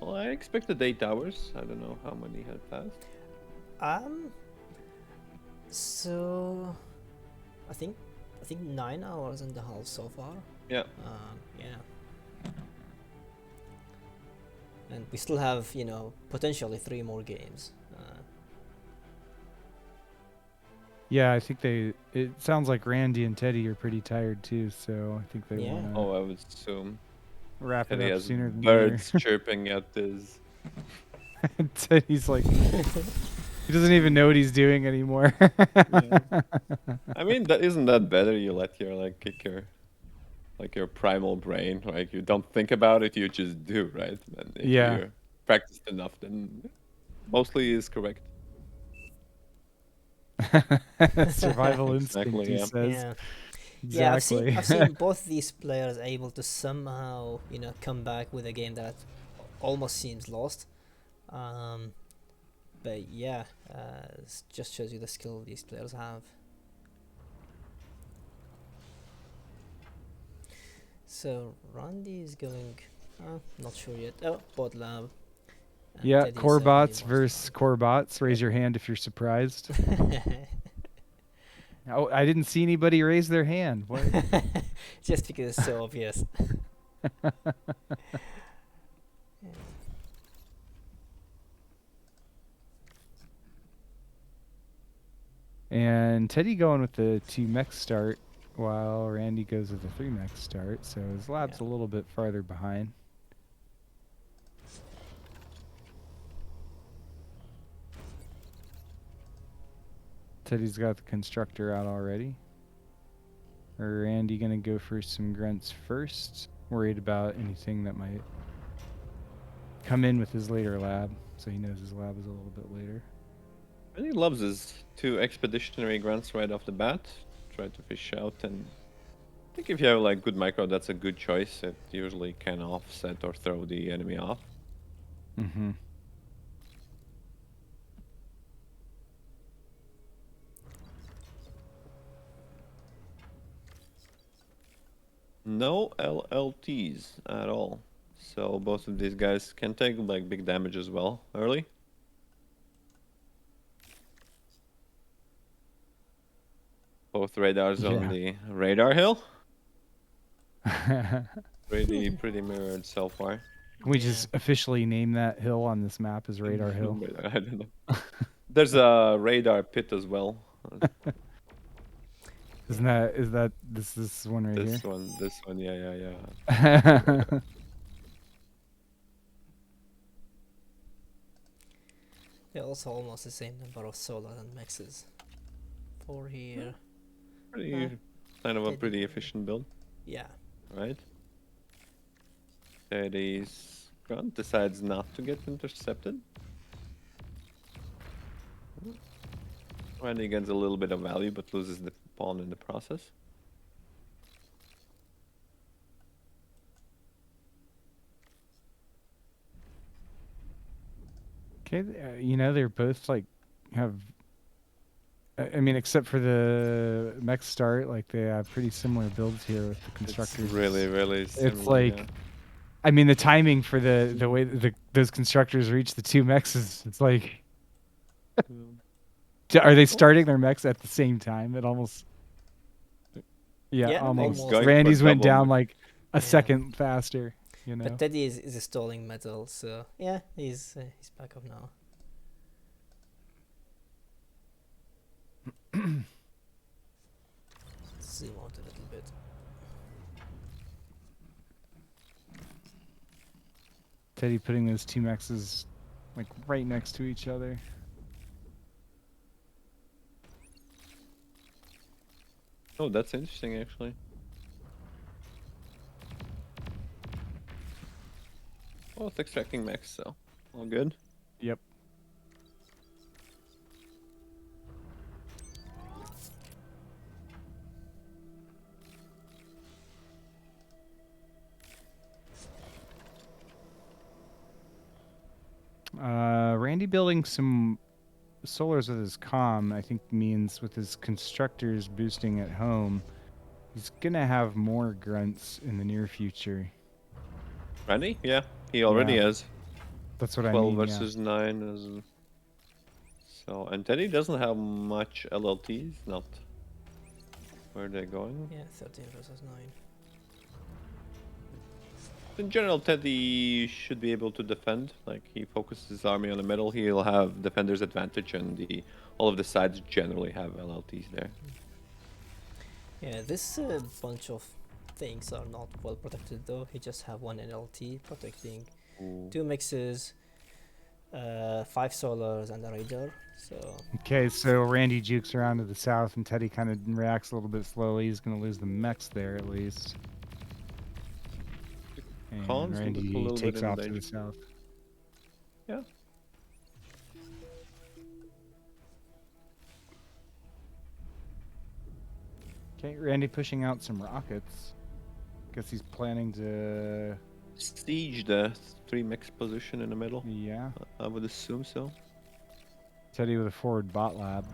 Speaker 3: Well, I expected 8 hours. I don't know how many had passed.
Speaker 4: So I think 9 hours and a half so far.
Speaker 3: Yeah.
Speaker 4: Yeah. And we still have potentially 3 more games.
Speaker 2: Yeah, I think it sounds like Randy and Teddy are pretty tired too, so I think they
Speaker 4: Yeah.
Speaker 2: want to
Speaker 3: Oh, I would assume.
Speaker 2: wrap it
Speaker 3: Teddy
Speaker 2: up
Speaker 3: has
Speaker 2: sooner than
Speaker 3: birds chirping at his.
Speaker 2: later. Teddy's like he doesn't even know what he's doing anymore.
Speaker 3: I mean, that isn't that better? You let your like kick your primal brain. Like you don't think about it, you just do, right? And if
Speaker 2: Yeah.
Speaker 3: you're practiced enough, then mostly is correct.
Speaker 2: Survival instinct,
Speaker 3: Exactly,
Speaker 2: he
Speaker 3: yeah.
Speaker 2: says.
Speaker 4: Yeah. Yeah,
Speaker 2: Exactly.
Speaker 4: I've seen both these players able to somehow, come back with a game that almost seems lost. But yeah, it just shows you the skill these players have. So Randy is going. Not sure yet. Oh, bot lab. And
Speaker 2: Yeah,
Speaker 4: Teddy's
Speaker 2: core
Speaker 4: really
Speaker 2: bots
Speaker 4: wants
Speaker 2: versus core bots. Raise your hand if you're surprised.
Speaker 4: to-
Speaker 2: Oh, I didn't see anybody raise their hand. What?
Speaker 4: Just because it's so obvious.
Speaker 2: And Teddy going with the 2 mech start, while Randy goes with the 3 mech start. So his lab's a
Speaker 4: Yeah.
Speaker 2: little bit farther behind. Teddy's got the constructor out already. Randy gonna go for some grunts first. Worried about anything that might come in with his later lab, so he knows his lab is a little bit later.
Speaker 3: And he loves his 2 expeditionary grunts right off the bat. Try to fish out, and I think if you have like good micro, that's a good choice. It usually can offset or throw the enemy off.
Speaker 2: Mm-hmm.
Speaker 3: No LLTs at all. So both of these guys can take like big damage as well early. Both radars on
Speaker 2: Yeah.
Speaker 3: the radar hill. Pretty mirrored so far.
Speaker 2: Can we
Speaker 4: Yeah.
Speaker 2: just officially name that hill on this map as Radar Hill?
Speaker 3: I don't know. There's a radar pit as well.
Speaker 2: Is that this one right
Speaker 3: This one, yeah.
Speaker 2: here?
Speaker 4: They're also almost the same number of solar and mexes. 4 here.
Speaker 3: Pretty kind of a
Speaker 4: Teddy.
Speaker 3: pretty efficient build,
Speaker 4: Yeah.
Speaker 3: right? Teddy's gun decides not to get intercepted. Randy gets a little bit of value, but loses the pawn in the process.
Speaker 2: Okay, you know they're both like have. I mean, except for the mech start, like they have pretty similar builds here with the constructors.
Speaker 3: It's really similar.
Speaker 2: It's like,
Speaker 3: yeah.
Speaker 2: I mean, the timing for the way that those constructors reach the 2 mechs is it's like, are they starting their mechs at the same time? It almost, yeah,
Speaker 4: Yeah,
Speaker 2: almost.
Speaker 4: almost.
Speaker 3: Going for
Speaker 2: Randy's went
Speaker 3: double
Speaker 2: down like a
Speaker 4: Yeah.
Speaker 2: second faster. You know.
Speaker 4: But Teddy is a stalling metal, so yeah, he's back up now. Zoom out a little bit.
Speaker 2: Teddy putting those 2 mexes like right next to each other.
Speaker 3: Oh, that's interesting actually. Both extracting mechs, so all good.
Speaker 2: Yep. Randy building some solars with his comm, I think means with his constructors boosting at home, he's gonna have more grunts in the near future.
Speaker 3: Randy? Yeah, he already
Speaker 2: Yeah.
Speaker 3: has
Speaker 2: That's what I
Speaker 3: 12
Speaker 2: mean. Yeah.
Speaker 3: versus 9. So, and Teddy doesn't have much LLTs, not where they're going.
Speaker 4: Yeah, 13 versus 9.
Speaker 3: In general, Teddy should be able to defend. Like, he focuses his army on the middle, he'll have defender's advantage, and all of the sides generally have LLTs there.
Speaker 4: Yeah, this bunch of things are not well protected though. He just have one NLT protecting
Speaker 3: Ooh.
Speaker 4: 2 mixes, 5 solars, and a radar. So
Speaker 2: Okay, so Randy jukes around to the south, and Teddy kind of reacts a little bit slowly. He's gonna lose the mechs there at least. And
Speaker 3: Khan's
Speaker 2: Randy
Speaker 3: a little
Speaker 2: takes
Speaker 3: bit in
Speaker 2: off to
Speaker 3: danger.
Speaker 2: the south.
Speaker 3: Yeah.
Speaker 2: Okay, Randy pushing out some rockets. Guess he's planning to.
Speaker 3: Siege the 3 mix position in the middle.
Speaker 2: Yeah.
Speaker 3: I would assume so.
Speaker 2: Teddy with a forward bot lab.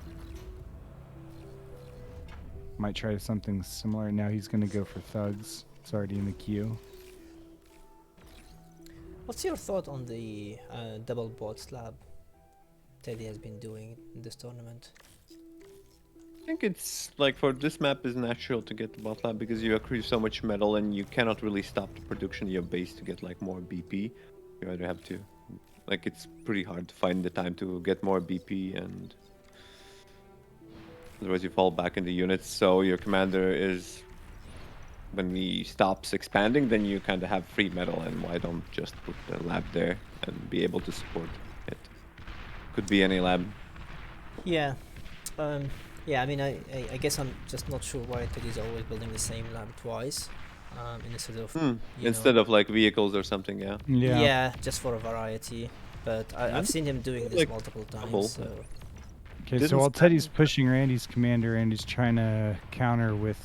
Speaker 2: Might try something similar. Now he's gonna go for thugs. It's already in the queue.
Speaker 4: What's your thought on the double bot slab Teddy has been doing in this tournament?
Speaker 3: I think it's like for this map is natural to get the bot lab because you accrue so much metal and you cannot really stop the production of your base to get like more BP. You either have to, like it's pretty hard to find the time to get more BP and otherwise you fall back into units. So your commander is, when he stops expanding, then you kind of have free metal, and why don't just put the lab there and be able to support it? Could be any lab.
Speaker 4: Yeah. Yeah, I mean, I guess I'm just not sure why Teddy's always building the same lab twice. Instead of,
Speaker 3: Instead of like vehicles or something, yeah.
Speaker 4: Yeah, just for a variety. But I've
Speaker 3: Maybe
Speaker 4: seen him doing this
Speaker 3: like
Speaker 4: multiple
Speaker 3: double.
Speaker 4: times, so...
Speaker 2: Okay,
Speaker 3: Didn't
Speaker 2: so while
Speaker 3: spam-
Speaker 2: Teddy's pushing Randy's commander, Randy's trying to counter with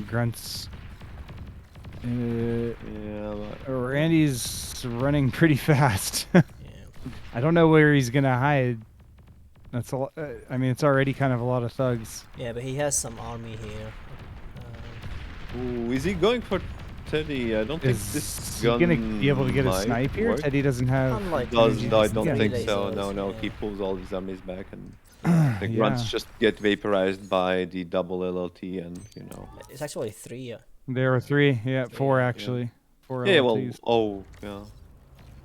Speaker 2: grunts.
Speaker 3: Yeah, but
Speaker 2: Randy's running pretty fast.
Speaker 4: Yeah.
Speaker 2: I don't know where he's gonna hide. That's a lot. I mean, it's already kind of a lot of thugs.
Speaker 4: Yeah, but he has some army here.
Speaker 3: ooh, is he going for Teddy? I don't think
Speaker 2: Is
Speaker 3: this
Speaker 2: he
Speaker 3: gun
Speaker 2: gonna be able to get a
Speaker 3: might
Speaker 2: snipe here?
Speaker 3: work.
Speaker 2: Teddy doesn't have.
Speaker 4: Unlike
Speaker 3: Does
Speaker 4: Randy,
Speaker 3: I
Speaker 4: he's
Speaker 3: don't
Speaker 2: yeah,
Speaker 3: think
Speaker 4: three
Speaker 3: so.
Speaker 4: lasers,
Speaker 3: No, no.
Speaker 4: yeah.
Speaker 3: He pulls all his armies back, and the
Speaker 2: Yeah.
Speaker 3: grunts just get vaporized by the double LLT, and you know.
Speaker 4: It's actually 3, yeah.
Speaker 2: There were 3. Yeah, 4
Speaker 4: Yeah.
Speaker 2: actually. 4
Speaker 3: Yeah, well,
Speaker 2: LLTs.
Speaker 3: oh, yeah.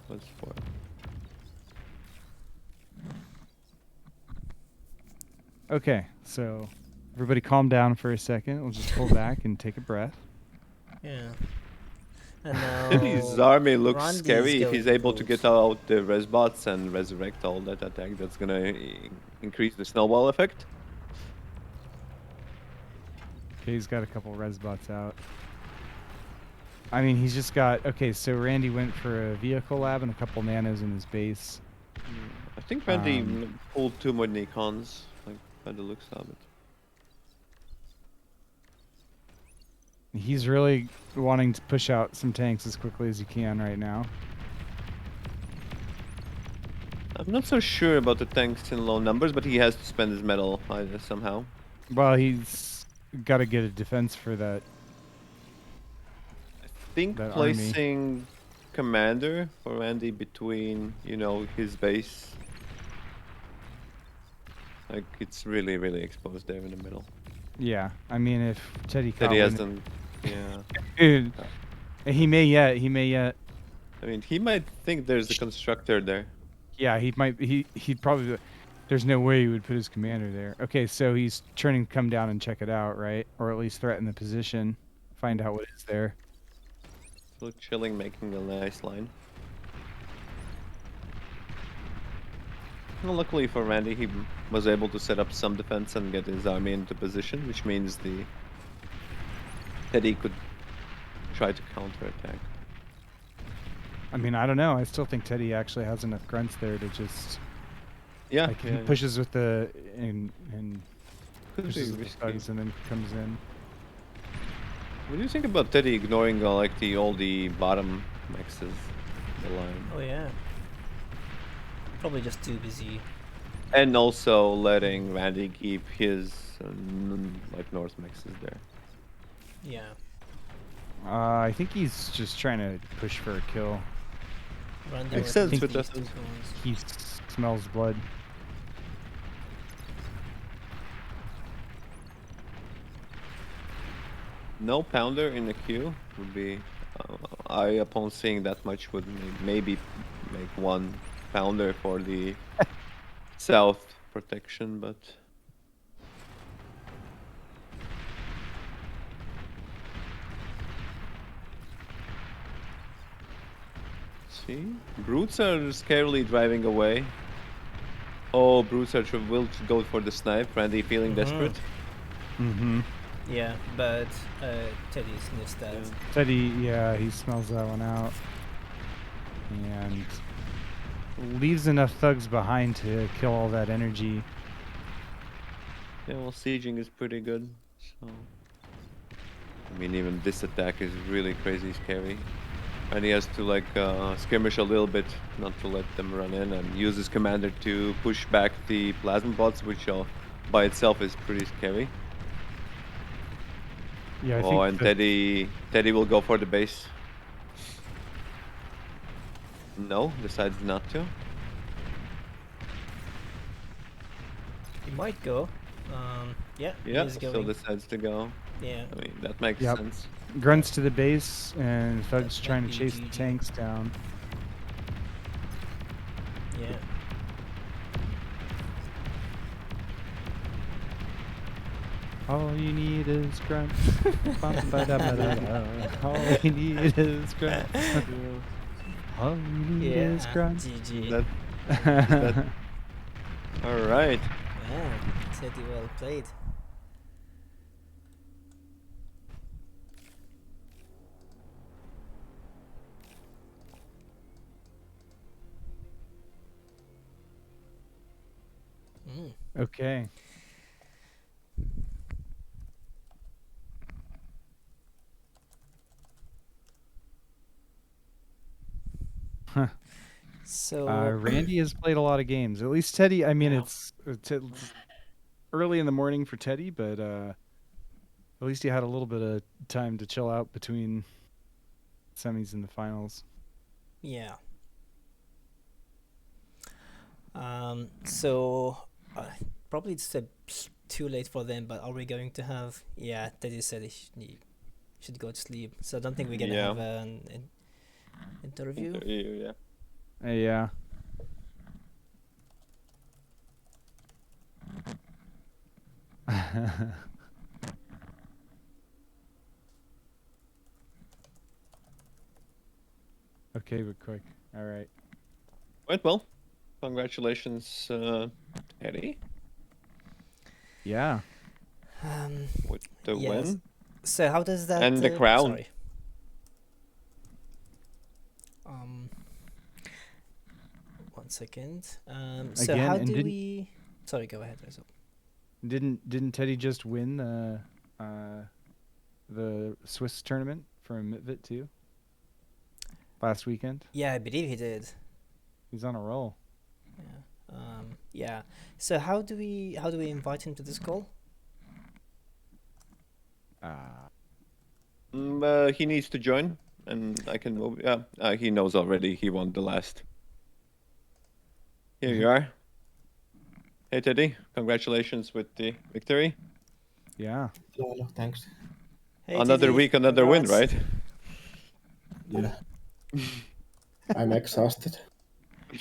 Speaker 3: What's for?
Speaker 2: Okay, so everybody calm down for a second. We'll just pull back and take a breath.
Speaker 4: Yeah. And now...
Speaker 3: Teddy's army looks
Speaker 4: Randy's
Speaker 3: scary if he's
Speaker 4: going
Speaker 3: able to
Speaker 4: boost.
Speaker 3: get out the res bots and resurrect all that attack. That's gonna increase the snowball effect.
Speaker 2: Okay, he's got a couple res bots out. I mean, he's just got... Okay, so Randy went for a vehicle lab and a couple nanos in his base.
Speaker 3: I think Randy
Speaker 2: Um,
Speaker 3: pulled too many cons, like by the looks of it.
Speaker 2: He's really wanting to push out some tanks as quickly as he can right now.
Speaker 3: I'm not so sure about the tanks in low numbers, but he has to spend his metal either somehow.
Speaker 2: Well, he's got to get a defense for that.
Speaker 3: I think
Speaker 2: That army.
Speaker 3: placing commander for Randy between, you know, his base. Like, it's really, really exposed there in the middle.
Speaker 2: Yeah, I mean, if Teddy
Speaker 3: That he
Speaker 2: caught
Speaker 3: hasn't, yeah.
Speaker 2: Dude, he may yet. He may yet.
Speaker 3: I mean, he might think there's a constructor there.
Speaker 2: Yeah, he might. He'd probably. There's no way he would put his commander there. Okay, so he's trying to come down and check it out, right? Or at least threaten the position, find out what is there.
Speaker 3: So chilling, making a nice line. Well, luckily for Randy, he was able to set up some defense and get his army into position, which means the Teddy could try to counterattack.
Speaker 2: I mean, I don't know. I still think Teddy actually has enough grunts there to just
Speaker 3: Yeah,
Speaker 2: like
Speaker 3: yeah,
Speaker 2: he pushes with the and
Speaker 3: could be
Speaker 2: pushes with the
Speaker 3: risky.
Speaker 2: thugs and then comes in.
Speaker 3: What do you think about Teddy ignoring like all the bottom maxes in the line,
Speaker 4: Oh, yeah. Probably just too busy.
Speaker 3: and also letting Randy keep his like north maxes there?
Speaker 4: Yeah.
Speaker 2: I think he's just trying to push for a kill.
Speaker 4: Randy
Speaker 3: Makes
Speaker 4: was
Speaker 3: sense
Speaker 4: thinking
Speaker 3: with
Speaker 4: these
Speaker 3: that.
Speaker 4: two cons.
Speaker 2: He smells blood.
Speaker 3: No pounder in the queue would be. I, upon seeing that much, would maybe make one pounder for the south protection, but see, brutes are scarily driving away. Oh, brutes are will go for the snipe. Randy feeling desperate.
Speaker 2: Mm-hmm.
Speaker 4: Yeah, but Teddy sniffs that.
Speaker 3: Yeah.
Speaker 2: Teddy, yeah, he smells that one out. And leaves enough thugs behind to kill all that energy.
Speaker 3: Yeah, well, sieging is pretty good. So, I mean, even this attack is really crazy scary. And he has to like skirmish a little bit, not to let them run in, and use his commander to push back the plasma bots, which by itself is pretty scary.
Speaker 2: Yeah, I
Speaker 3: Oh,
Speaker 2: think
Speaker 3: and Teddy will go for the base. No, decides not to.
Speaker 4: He might go. Yeah, he
Speaker 3: Yeah,
Speaker 4: is
Speaker 3: still
Speaker 4: going.
Speaker 3: decides to go.
Speaker 4: Yeah,
Speaker 3: I mean, that makes
Speaker 2: Yep.
Speaker 3: sense.
Speaker 2: Grunts to the base, and Thug's
Speaker 4: That
Speaker 2: trying
Speaker 4: might
Speaker 2: to
Speaker 4: be
Speaker 2: chase the
Speaker 4: GG.
Speaker 2: tanks down.
Speaker 4: Yeah.
Speaker 2: All you need is grunts. Ba-ba-da-ba-da-da. All you need is grunts. All you need is
Speaker 4: Yeah,
Speaker 2: grunts.
Speaker 4: GG.
Speaker 3: That that all right.
Speaker 4: Yeah, Teddy, well played. Mm.
Speaker 2: Okay.
Speaker 4: So
Speaker 2: Randy has played a lot of games. At least Teddy. I mean,
Speaker 4: yeah.
Speaker 2: it's early in the morning for Teddy, but at least he had a little bit of time to chill out between semis and the finals.
Speaker 4: Yeah. So probably it's too late for them, but are we going to have? Yeah, Teddy said he should go to sleep. So I don't think we're gonna
Speaker 3: Yeah.
Speaker 4: have an interview.
Speaker 3: Yeah.
Speaker 2: Yeah. Okay, but quick. All right.
Speaker 3: Quite well. Congratulations, Teddy,
Speaker 2: Yeah.
Speaker 3: with the
Speaker 4: Yes.
Speaker 3: win
Speaker 4: So how does that?
Speaker 3: and the crown.
Speaker 4: Sorry. One second. So
Speaker 2: Again,
Speaker 4: how
Speaker 2: and
Speaker 4: do
Speaker 2: didn't-
Speaker 4: we? Sorry, go ahead, Rizzo.
Speaker 2: Didn't Teddy just win the Swiss tournament from Midwit too? Last weekend.
Speaker 4: Yeah, I believe he did.
Speaker 2: He's on a roll.
Speaker 4: Yeah. Yeah. So how do we invite him to this call?
Speaker 3: He needs to join, and I can move. Yeah, he knows already. He won the last. Here you are. Hey Teddy, congratulations with the victory.
Speaker 2: Yeah.
Speaker 5: Hello, thanks.
Speaker 4: Hey,
Speaker 3: Another
Speaker 4: Teddy,
Speaker 3: week, another win,
Speaker 4: congrats.
Speaker 3: right?
Speaker 5: Yeah. I'm exhausted.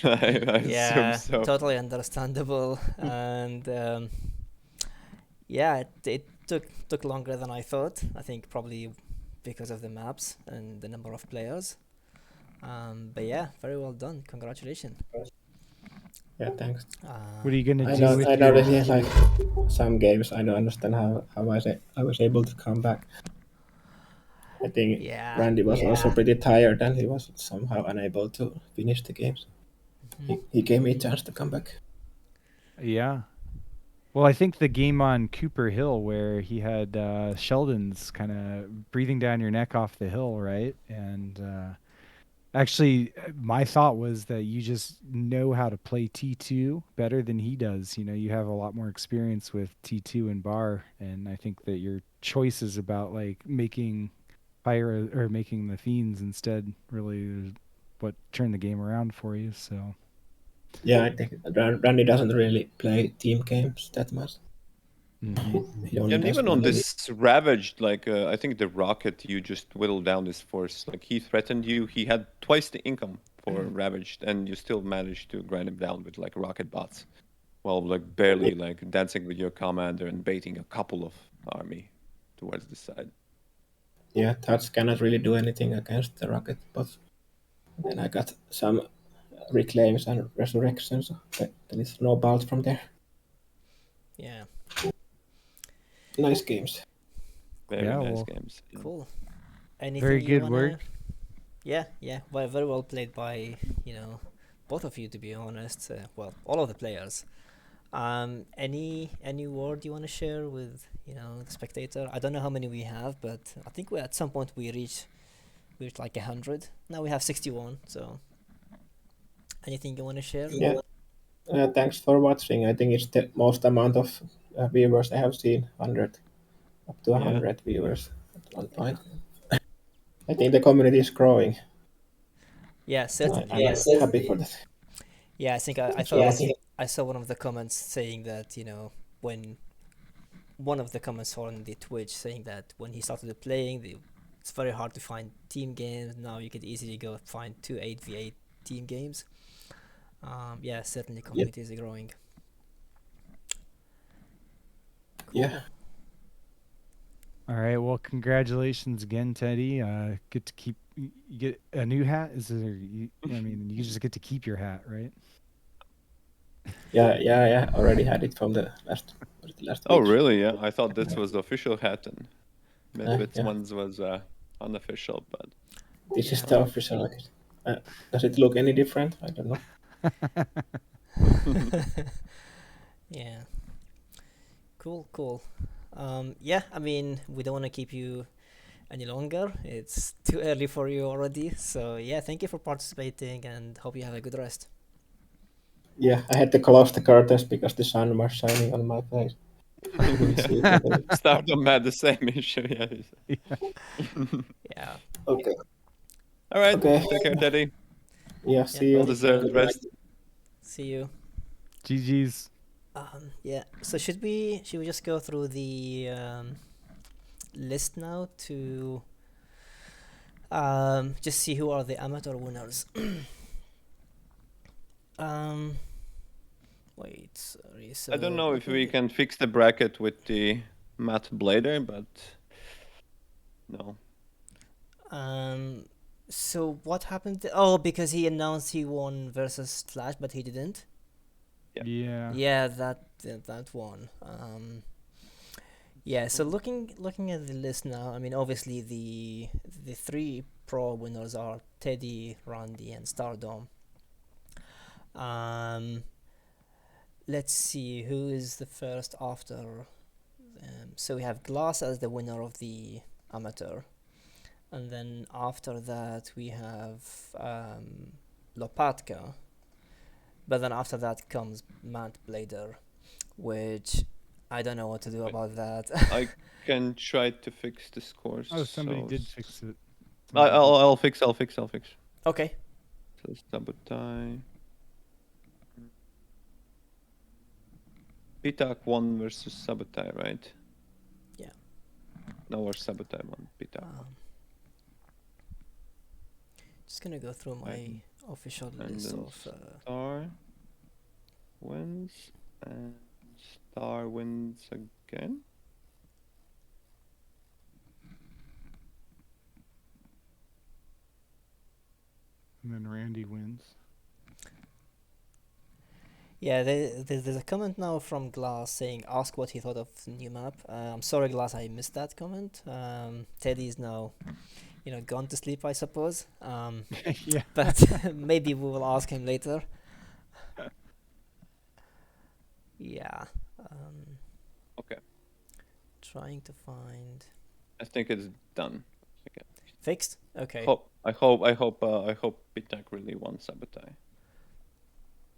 Speaker 3: I
Speaker 4: Yeah,
Speaker 3: assume so.
Speaker 4: totally understandable. And yeah, it took longer than I thought. I think probably because of the maps and the number of players. But yeah, very well done. Congratulations.
Speaker 5: Yeah, thanks.
Speaker 2: What are you gonna
Speaker 5: I
Speaker 2: do
Speaker 5: know.
Speaker 2: with
Speaker 5: I know
Speaker 2: your?
Speaker 5: that he has like some games. I don't understand how I was able to come back. I think
Speaker 4: Yeah.
Speaker 5: Randy was also pretty tired and he was somehow unable to finish the games. He gave me a chance to come back.
Speaker 2: Yeah. Well, I think the game on Cooper Hill where he had Sheldon's kind of breathing down your neck off the hill, right? And actually, my thought was that you just know how to play T2 better than he does. You know, you have a lot more experience with T2 and bar, and I think that your choices about like making fire or making the fiends instead really is what turned the game around for you. So
Speaker 5: Yeah, I think Randy doesn't really play team games that much. He only
Speaker 3: And
Speaker 5: does
Speaker 3: even on
Speaker 5: one.
Speaker 3: this Ravaged, like I think the rocket, you just whittled down his force. Like he threatened you, he had twice the income for Ravaged, and you still managed to grind him down with like rocket bots, while like barely like dancing with your commander and baiting a couple of army towards the side.
Speaker 5: Yeah, Touch cannot really do anything against the rocket, but then I got some reclaims and resurrections. So then it's no bolt from there.
Speaker 4: Yeah.
Speaker 5: Nice games.
Speaker 3: Very
Speaker 2: Yeah,
Speaker 3: nice
Speaker 2: well,
Speaker 3: games.
Speaker 4: Cool. Anything
Speaker 2: very
Speaker 4: you
Speaker 2: good
Speaker 4: wanna?
Speaker 2: work.
Speaker 4: Yeah, yeah. Well, very well played by both of you, to be honest. Well, all of the players. Any word you want to share with the spectator? I don't know how many we have, but I think we at some point we reached like 100. Now we have 61. So anything you want to share?
Speaker 5: Yeah. Thanks for watching. I think it's the most amount of viewers I have seen. 100, up to
Speaker 3: Yeah.
Speaker 5: 100 viewers. one point. I think the community is growing.
Speaker 4: Yeah,
Speaker 5: I'm
Speaker 4: certainly.
Speaker 5: happy for that.
Speaker 4: Yeah, I think I
Speaker 5: So
Speaker 4: thought I saw one of the comments saying that, when one of the comments on the Twitch saying that when he started playing, it's very hard to find team games. Now you could easily go find 2 8v8 team games. Yeah, certainly
Speaker 5: Yep.
Speaker 4: community is growing. Cool.
Speaker 5: Yeah.
Speaker 2: All right. Well, congratulations again, Teddy. Get to keep you get a new hat. Is there? I mean, you just get to keep your hat, right?
Speaker 5: Yeah. Already had it from the last
Speaker 3: Oh,
Speaker 5: week.
Speaker 3: really? Yeah, I thought this was the official hat, and Midwit's
Speaker 5: yeah.
Speaker 3: ones was unofficial. But
Speaker 5: This is the official. Does it look any different? I don't know.
Speaker 4: Yeah. Cool. Yeah, I mean, we don't want to keep you any longer. It's too early for you already. So yeah, thank you for participating and hope you have a good rest.
Speaker 5: Yeah, I had to close the curtains because the sun was shining on my face. I couldn't see properly.
Speaker 3: Stardom had the same issue. Yeah.
Speaker 4: Yeah.
Speaker 5: Okay.
Speaker 3: All right.
Speaker 5: Okay.
Speaker 3: Take care, Teddy.
Speaker 5: Yeah. See you.
Speaker 3: Well deserved
Speaker 5: Good night.
Speaker 3: rest.
Speaker 4: See you.
Speaker 2: GG's.
Speaker 4: Yeah. So should we just go through the list now to just see who are the amateur winners? Wait, sorry. So
Speaker 3: I don't know if we can fix the bracket with the Matt Blader, but no.
Speaker 4: So what happened? Oh, because he announced he won versus Slash, but he didn't.
Speaker 2: Yeah.
Speaker 4: Yeah, that one. Yeah. So looking at the list now, I mean, obviously the three pro winners are Teddy, Randy, and Stardom. Let's see who is the first after. So we have Glass as the winner of the amateur, and then after that we have Lopatka. But then after that comes Matt Blader, which I don't know what to do about that.
Speaker 3: I can try to fix the scores.
Speaker 2: Oh, somebody
Speaker 3: so
Speaker 2: did fix it.
Speaker 3: I'll fix.
Speaker 4: Okay.
Speaker 3: So Sabotage. Pitak won versus Sabotage, right?
Speaker 4: Yeah.
Speaker 3: No, or Sabotage won. Pitak.
Speaker 4: Just gonna go through my
Speaker 3: And-
Speaker 4: official
Speaker 3: and
Speaker 4: list
Speaker 3: then
Speaker 4: of.
Speaker 3: Star wins and Star wins again.
Speaker 2: And then Randy wins.
Speaker 4: Yeah, there's a comment now from Glass saying, "Ask what he thought of the new map." I'm sorry, Glass, I missed that comment. Teddy is now, gone to sleep, I suppose.
Speaker 2: Yeah.
Speaker 4: But maybe we will ask him later. Yeah.
Speaker 3: Okay.
Speaker 4: Trying to find
Speaker 3: I think it's done.
Speaker 4: fixed. Okay.
Speaker 3: I hope Pitak really won Sabotage.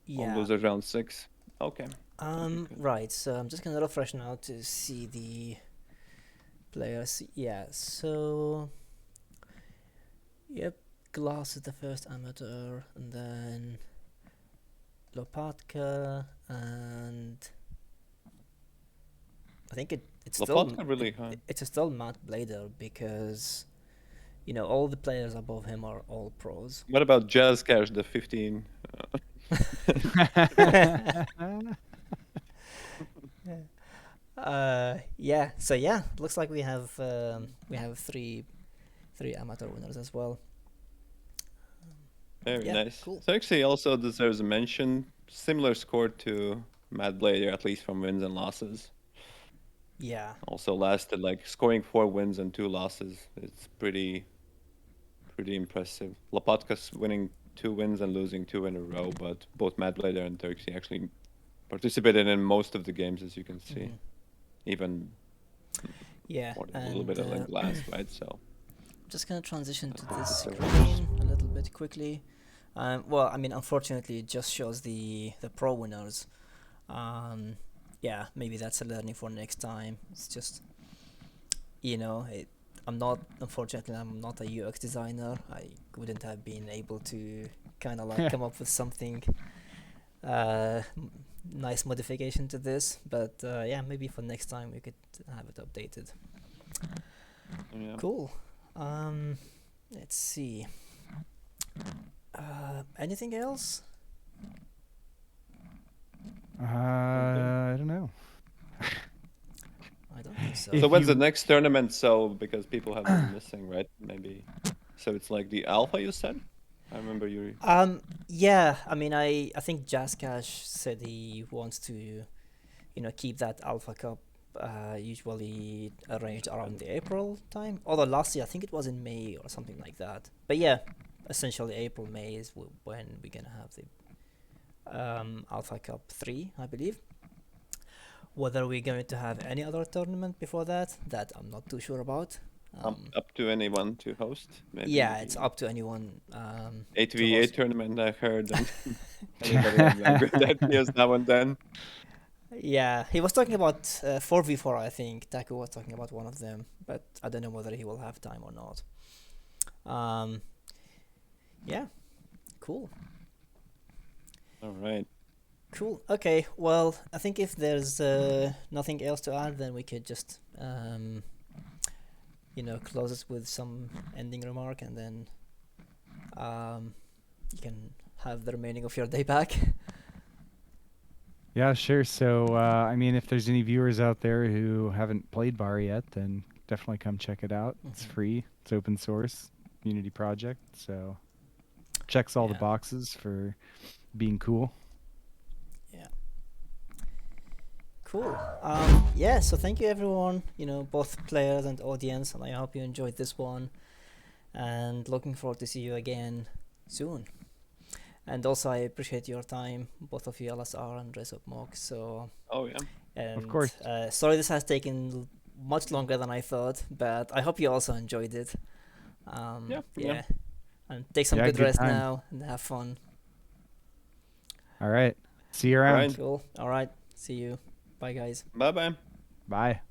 Speaker 3: On
Speaker 4: Yeah.
Speaker 3: losers round 6. Okay.
Speaker 4: Right. So I'm just gonna refresh now to see the players. Yeah. So. Yep. Glass is the first amateur, and then Lopatka, and I think it's still
Speaker 3: Lopatka really high.
Speaker 4: it's still Matt Blader because all the players above him are all pros.
Speaker 3: What about Jazz Cash, the 15?
Speaker 4: Yeah. So yeah, looks like we have three amateur winners as well.
Speaker 3: Very
Speaker 4: Yeah,
Speaker 3: nice.
Speaker 4: cool.
Speaker 3: So actually also deserves a mention. Similar score to Matt Blader, at least from wins and losses.
Speaker 4: Yeah.
Speaker 3: Also lasted like scoring 4 wins and 2 losses. It's pretty impressive. Lopatka's winning 2 wins and losing 2 in a row, but both Matt Blader and Turkey actually participated in most of the games, as you can see.
Speaker 4: Mhm.
Speaker 3: Even
Speaker 4: Yeah.
Speaker 3: more than a little bit of like glass, right? So
Speaker 4: Just gonna transition to
Speaker 3: That's
Speaker 4: this
Speaker 3: the
Speaker 4: screen a little bit quickly. Well, I mean, unfortunately, it just shows the pro winners. Yeah, maybe that's a learning for next time. It's just, I'm not, unfortunately, I'm not a UX designer. I wouldn't have been able to kind of like come up with something nice modification to this. But yeah, maybe for next time we could have it updated.
Speaker 3: Yeah.
Speaker 4: Cool. Let's see. Anything else?
Speaker 2: I don't know.
Speaker 4: I don't think so.
Speaker 2: If
Speaker 3: So when's the
Speaker 2: you-
Speaker 3: next tournament? So because people have been missing, right? Maybe. So it's like the alpha you said. I remember you.
Speaker 4: Yeah, I mean, I think Jazzcash said he wants to, keep that Alpha Cup usually arranged around the April time. Although last year I think it was in May or something like that. But yeah, essentially April, May is when we're gonna have the Alpha Cup 3, I believe. Whether we're going to have any other tournament before that I'm not too sure about.
Speaker 3: Up to anyone to host. Maybe
Speaker 4: Yeah, it's up to anyone.
Speaker 3: 8v8 tournament. I heard. And anybody have like good ideas now and then.
Speaker 4: Yeah, he was talking about 4v4, I think. Taku was talking about one of them, but I don't know whether he will have time or not. Yeah, cool.
Speaker 3: All right.
Speaker 4: Cool. Okay, well, I think if there's nothing else to add, then we could just, close it with some ending remark, and then you can have the remaining of your day back.
Speaker 2: Yeah, sure. So, I mean, if there's any viewers out there who haven't played Bar yet, then definitely come check it out. It's free. It's open source, community project. So, checks all the
Speaker 4: Yeah.
Speaker 2: boxes for being cool.
Speaker 4: Yeah. Cool. Yeah, so thank you everyone, both players and audience, and I hope you enjoyed this one. And looking forward to see you again soon. And also I appreciate your time, both of you, LSR and Dress Up Mock. So
Speaker 3: Oh yeah.
Speaker 4: and,
Speaker 2: course.
Speaker 4: Sorry this has taken much longer than I thought, but I hope you also enjoyed it.
Speaker 3: Yeah.
Speaker 4: And take some
Speaker 2: Yeah,
Speaker 4: good
Speaker 2: good
Speaker 4: rest
Speaker 2: time.
Speaker 4: now and have fun.
Speaker 2: All right. See you around.
Speaker 3: Right.
Speaker 4: Cool. All right. See you. Bye, guys.
Speaker 3: Bye bye.
Speaker 2: Bye.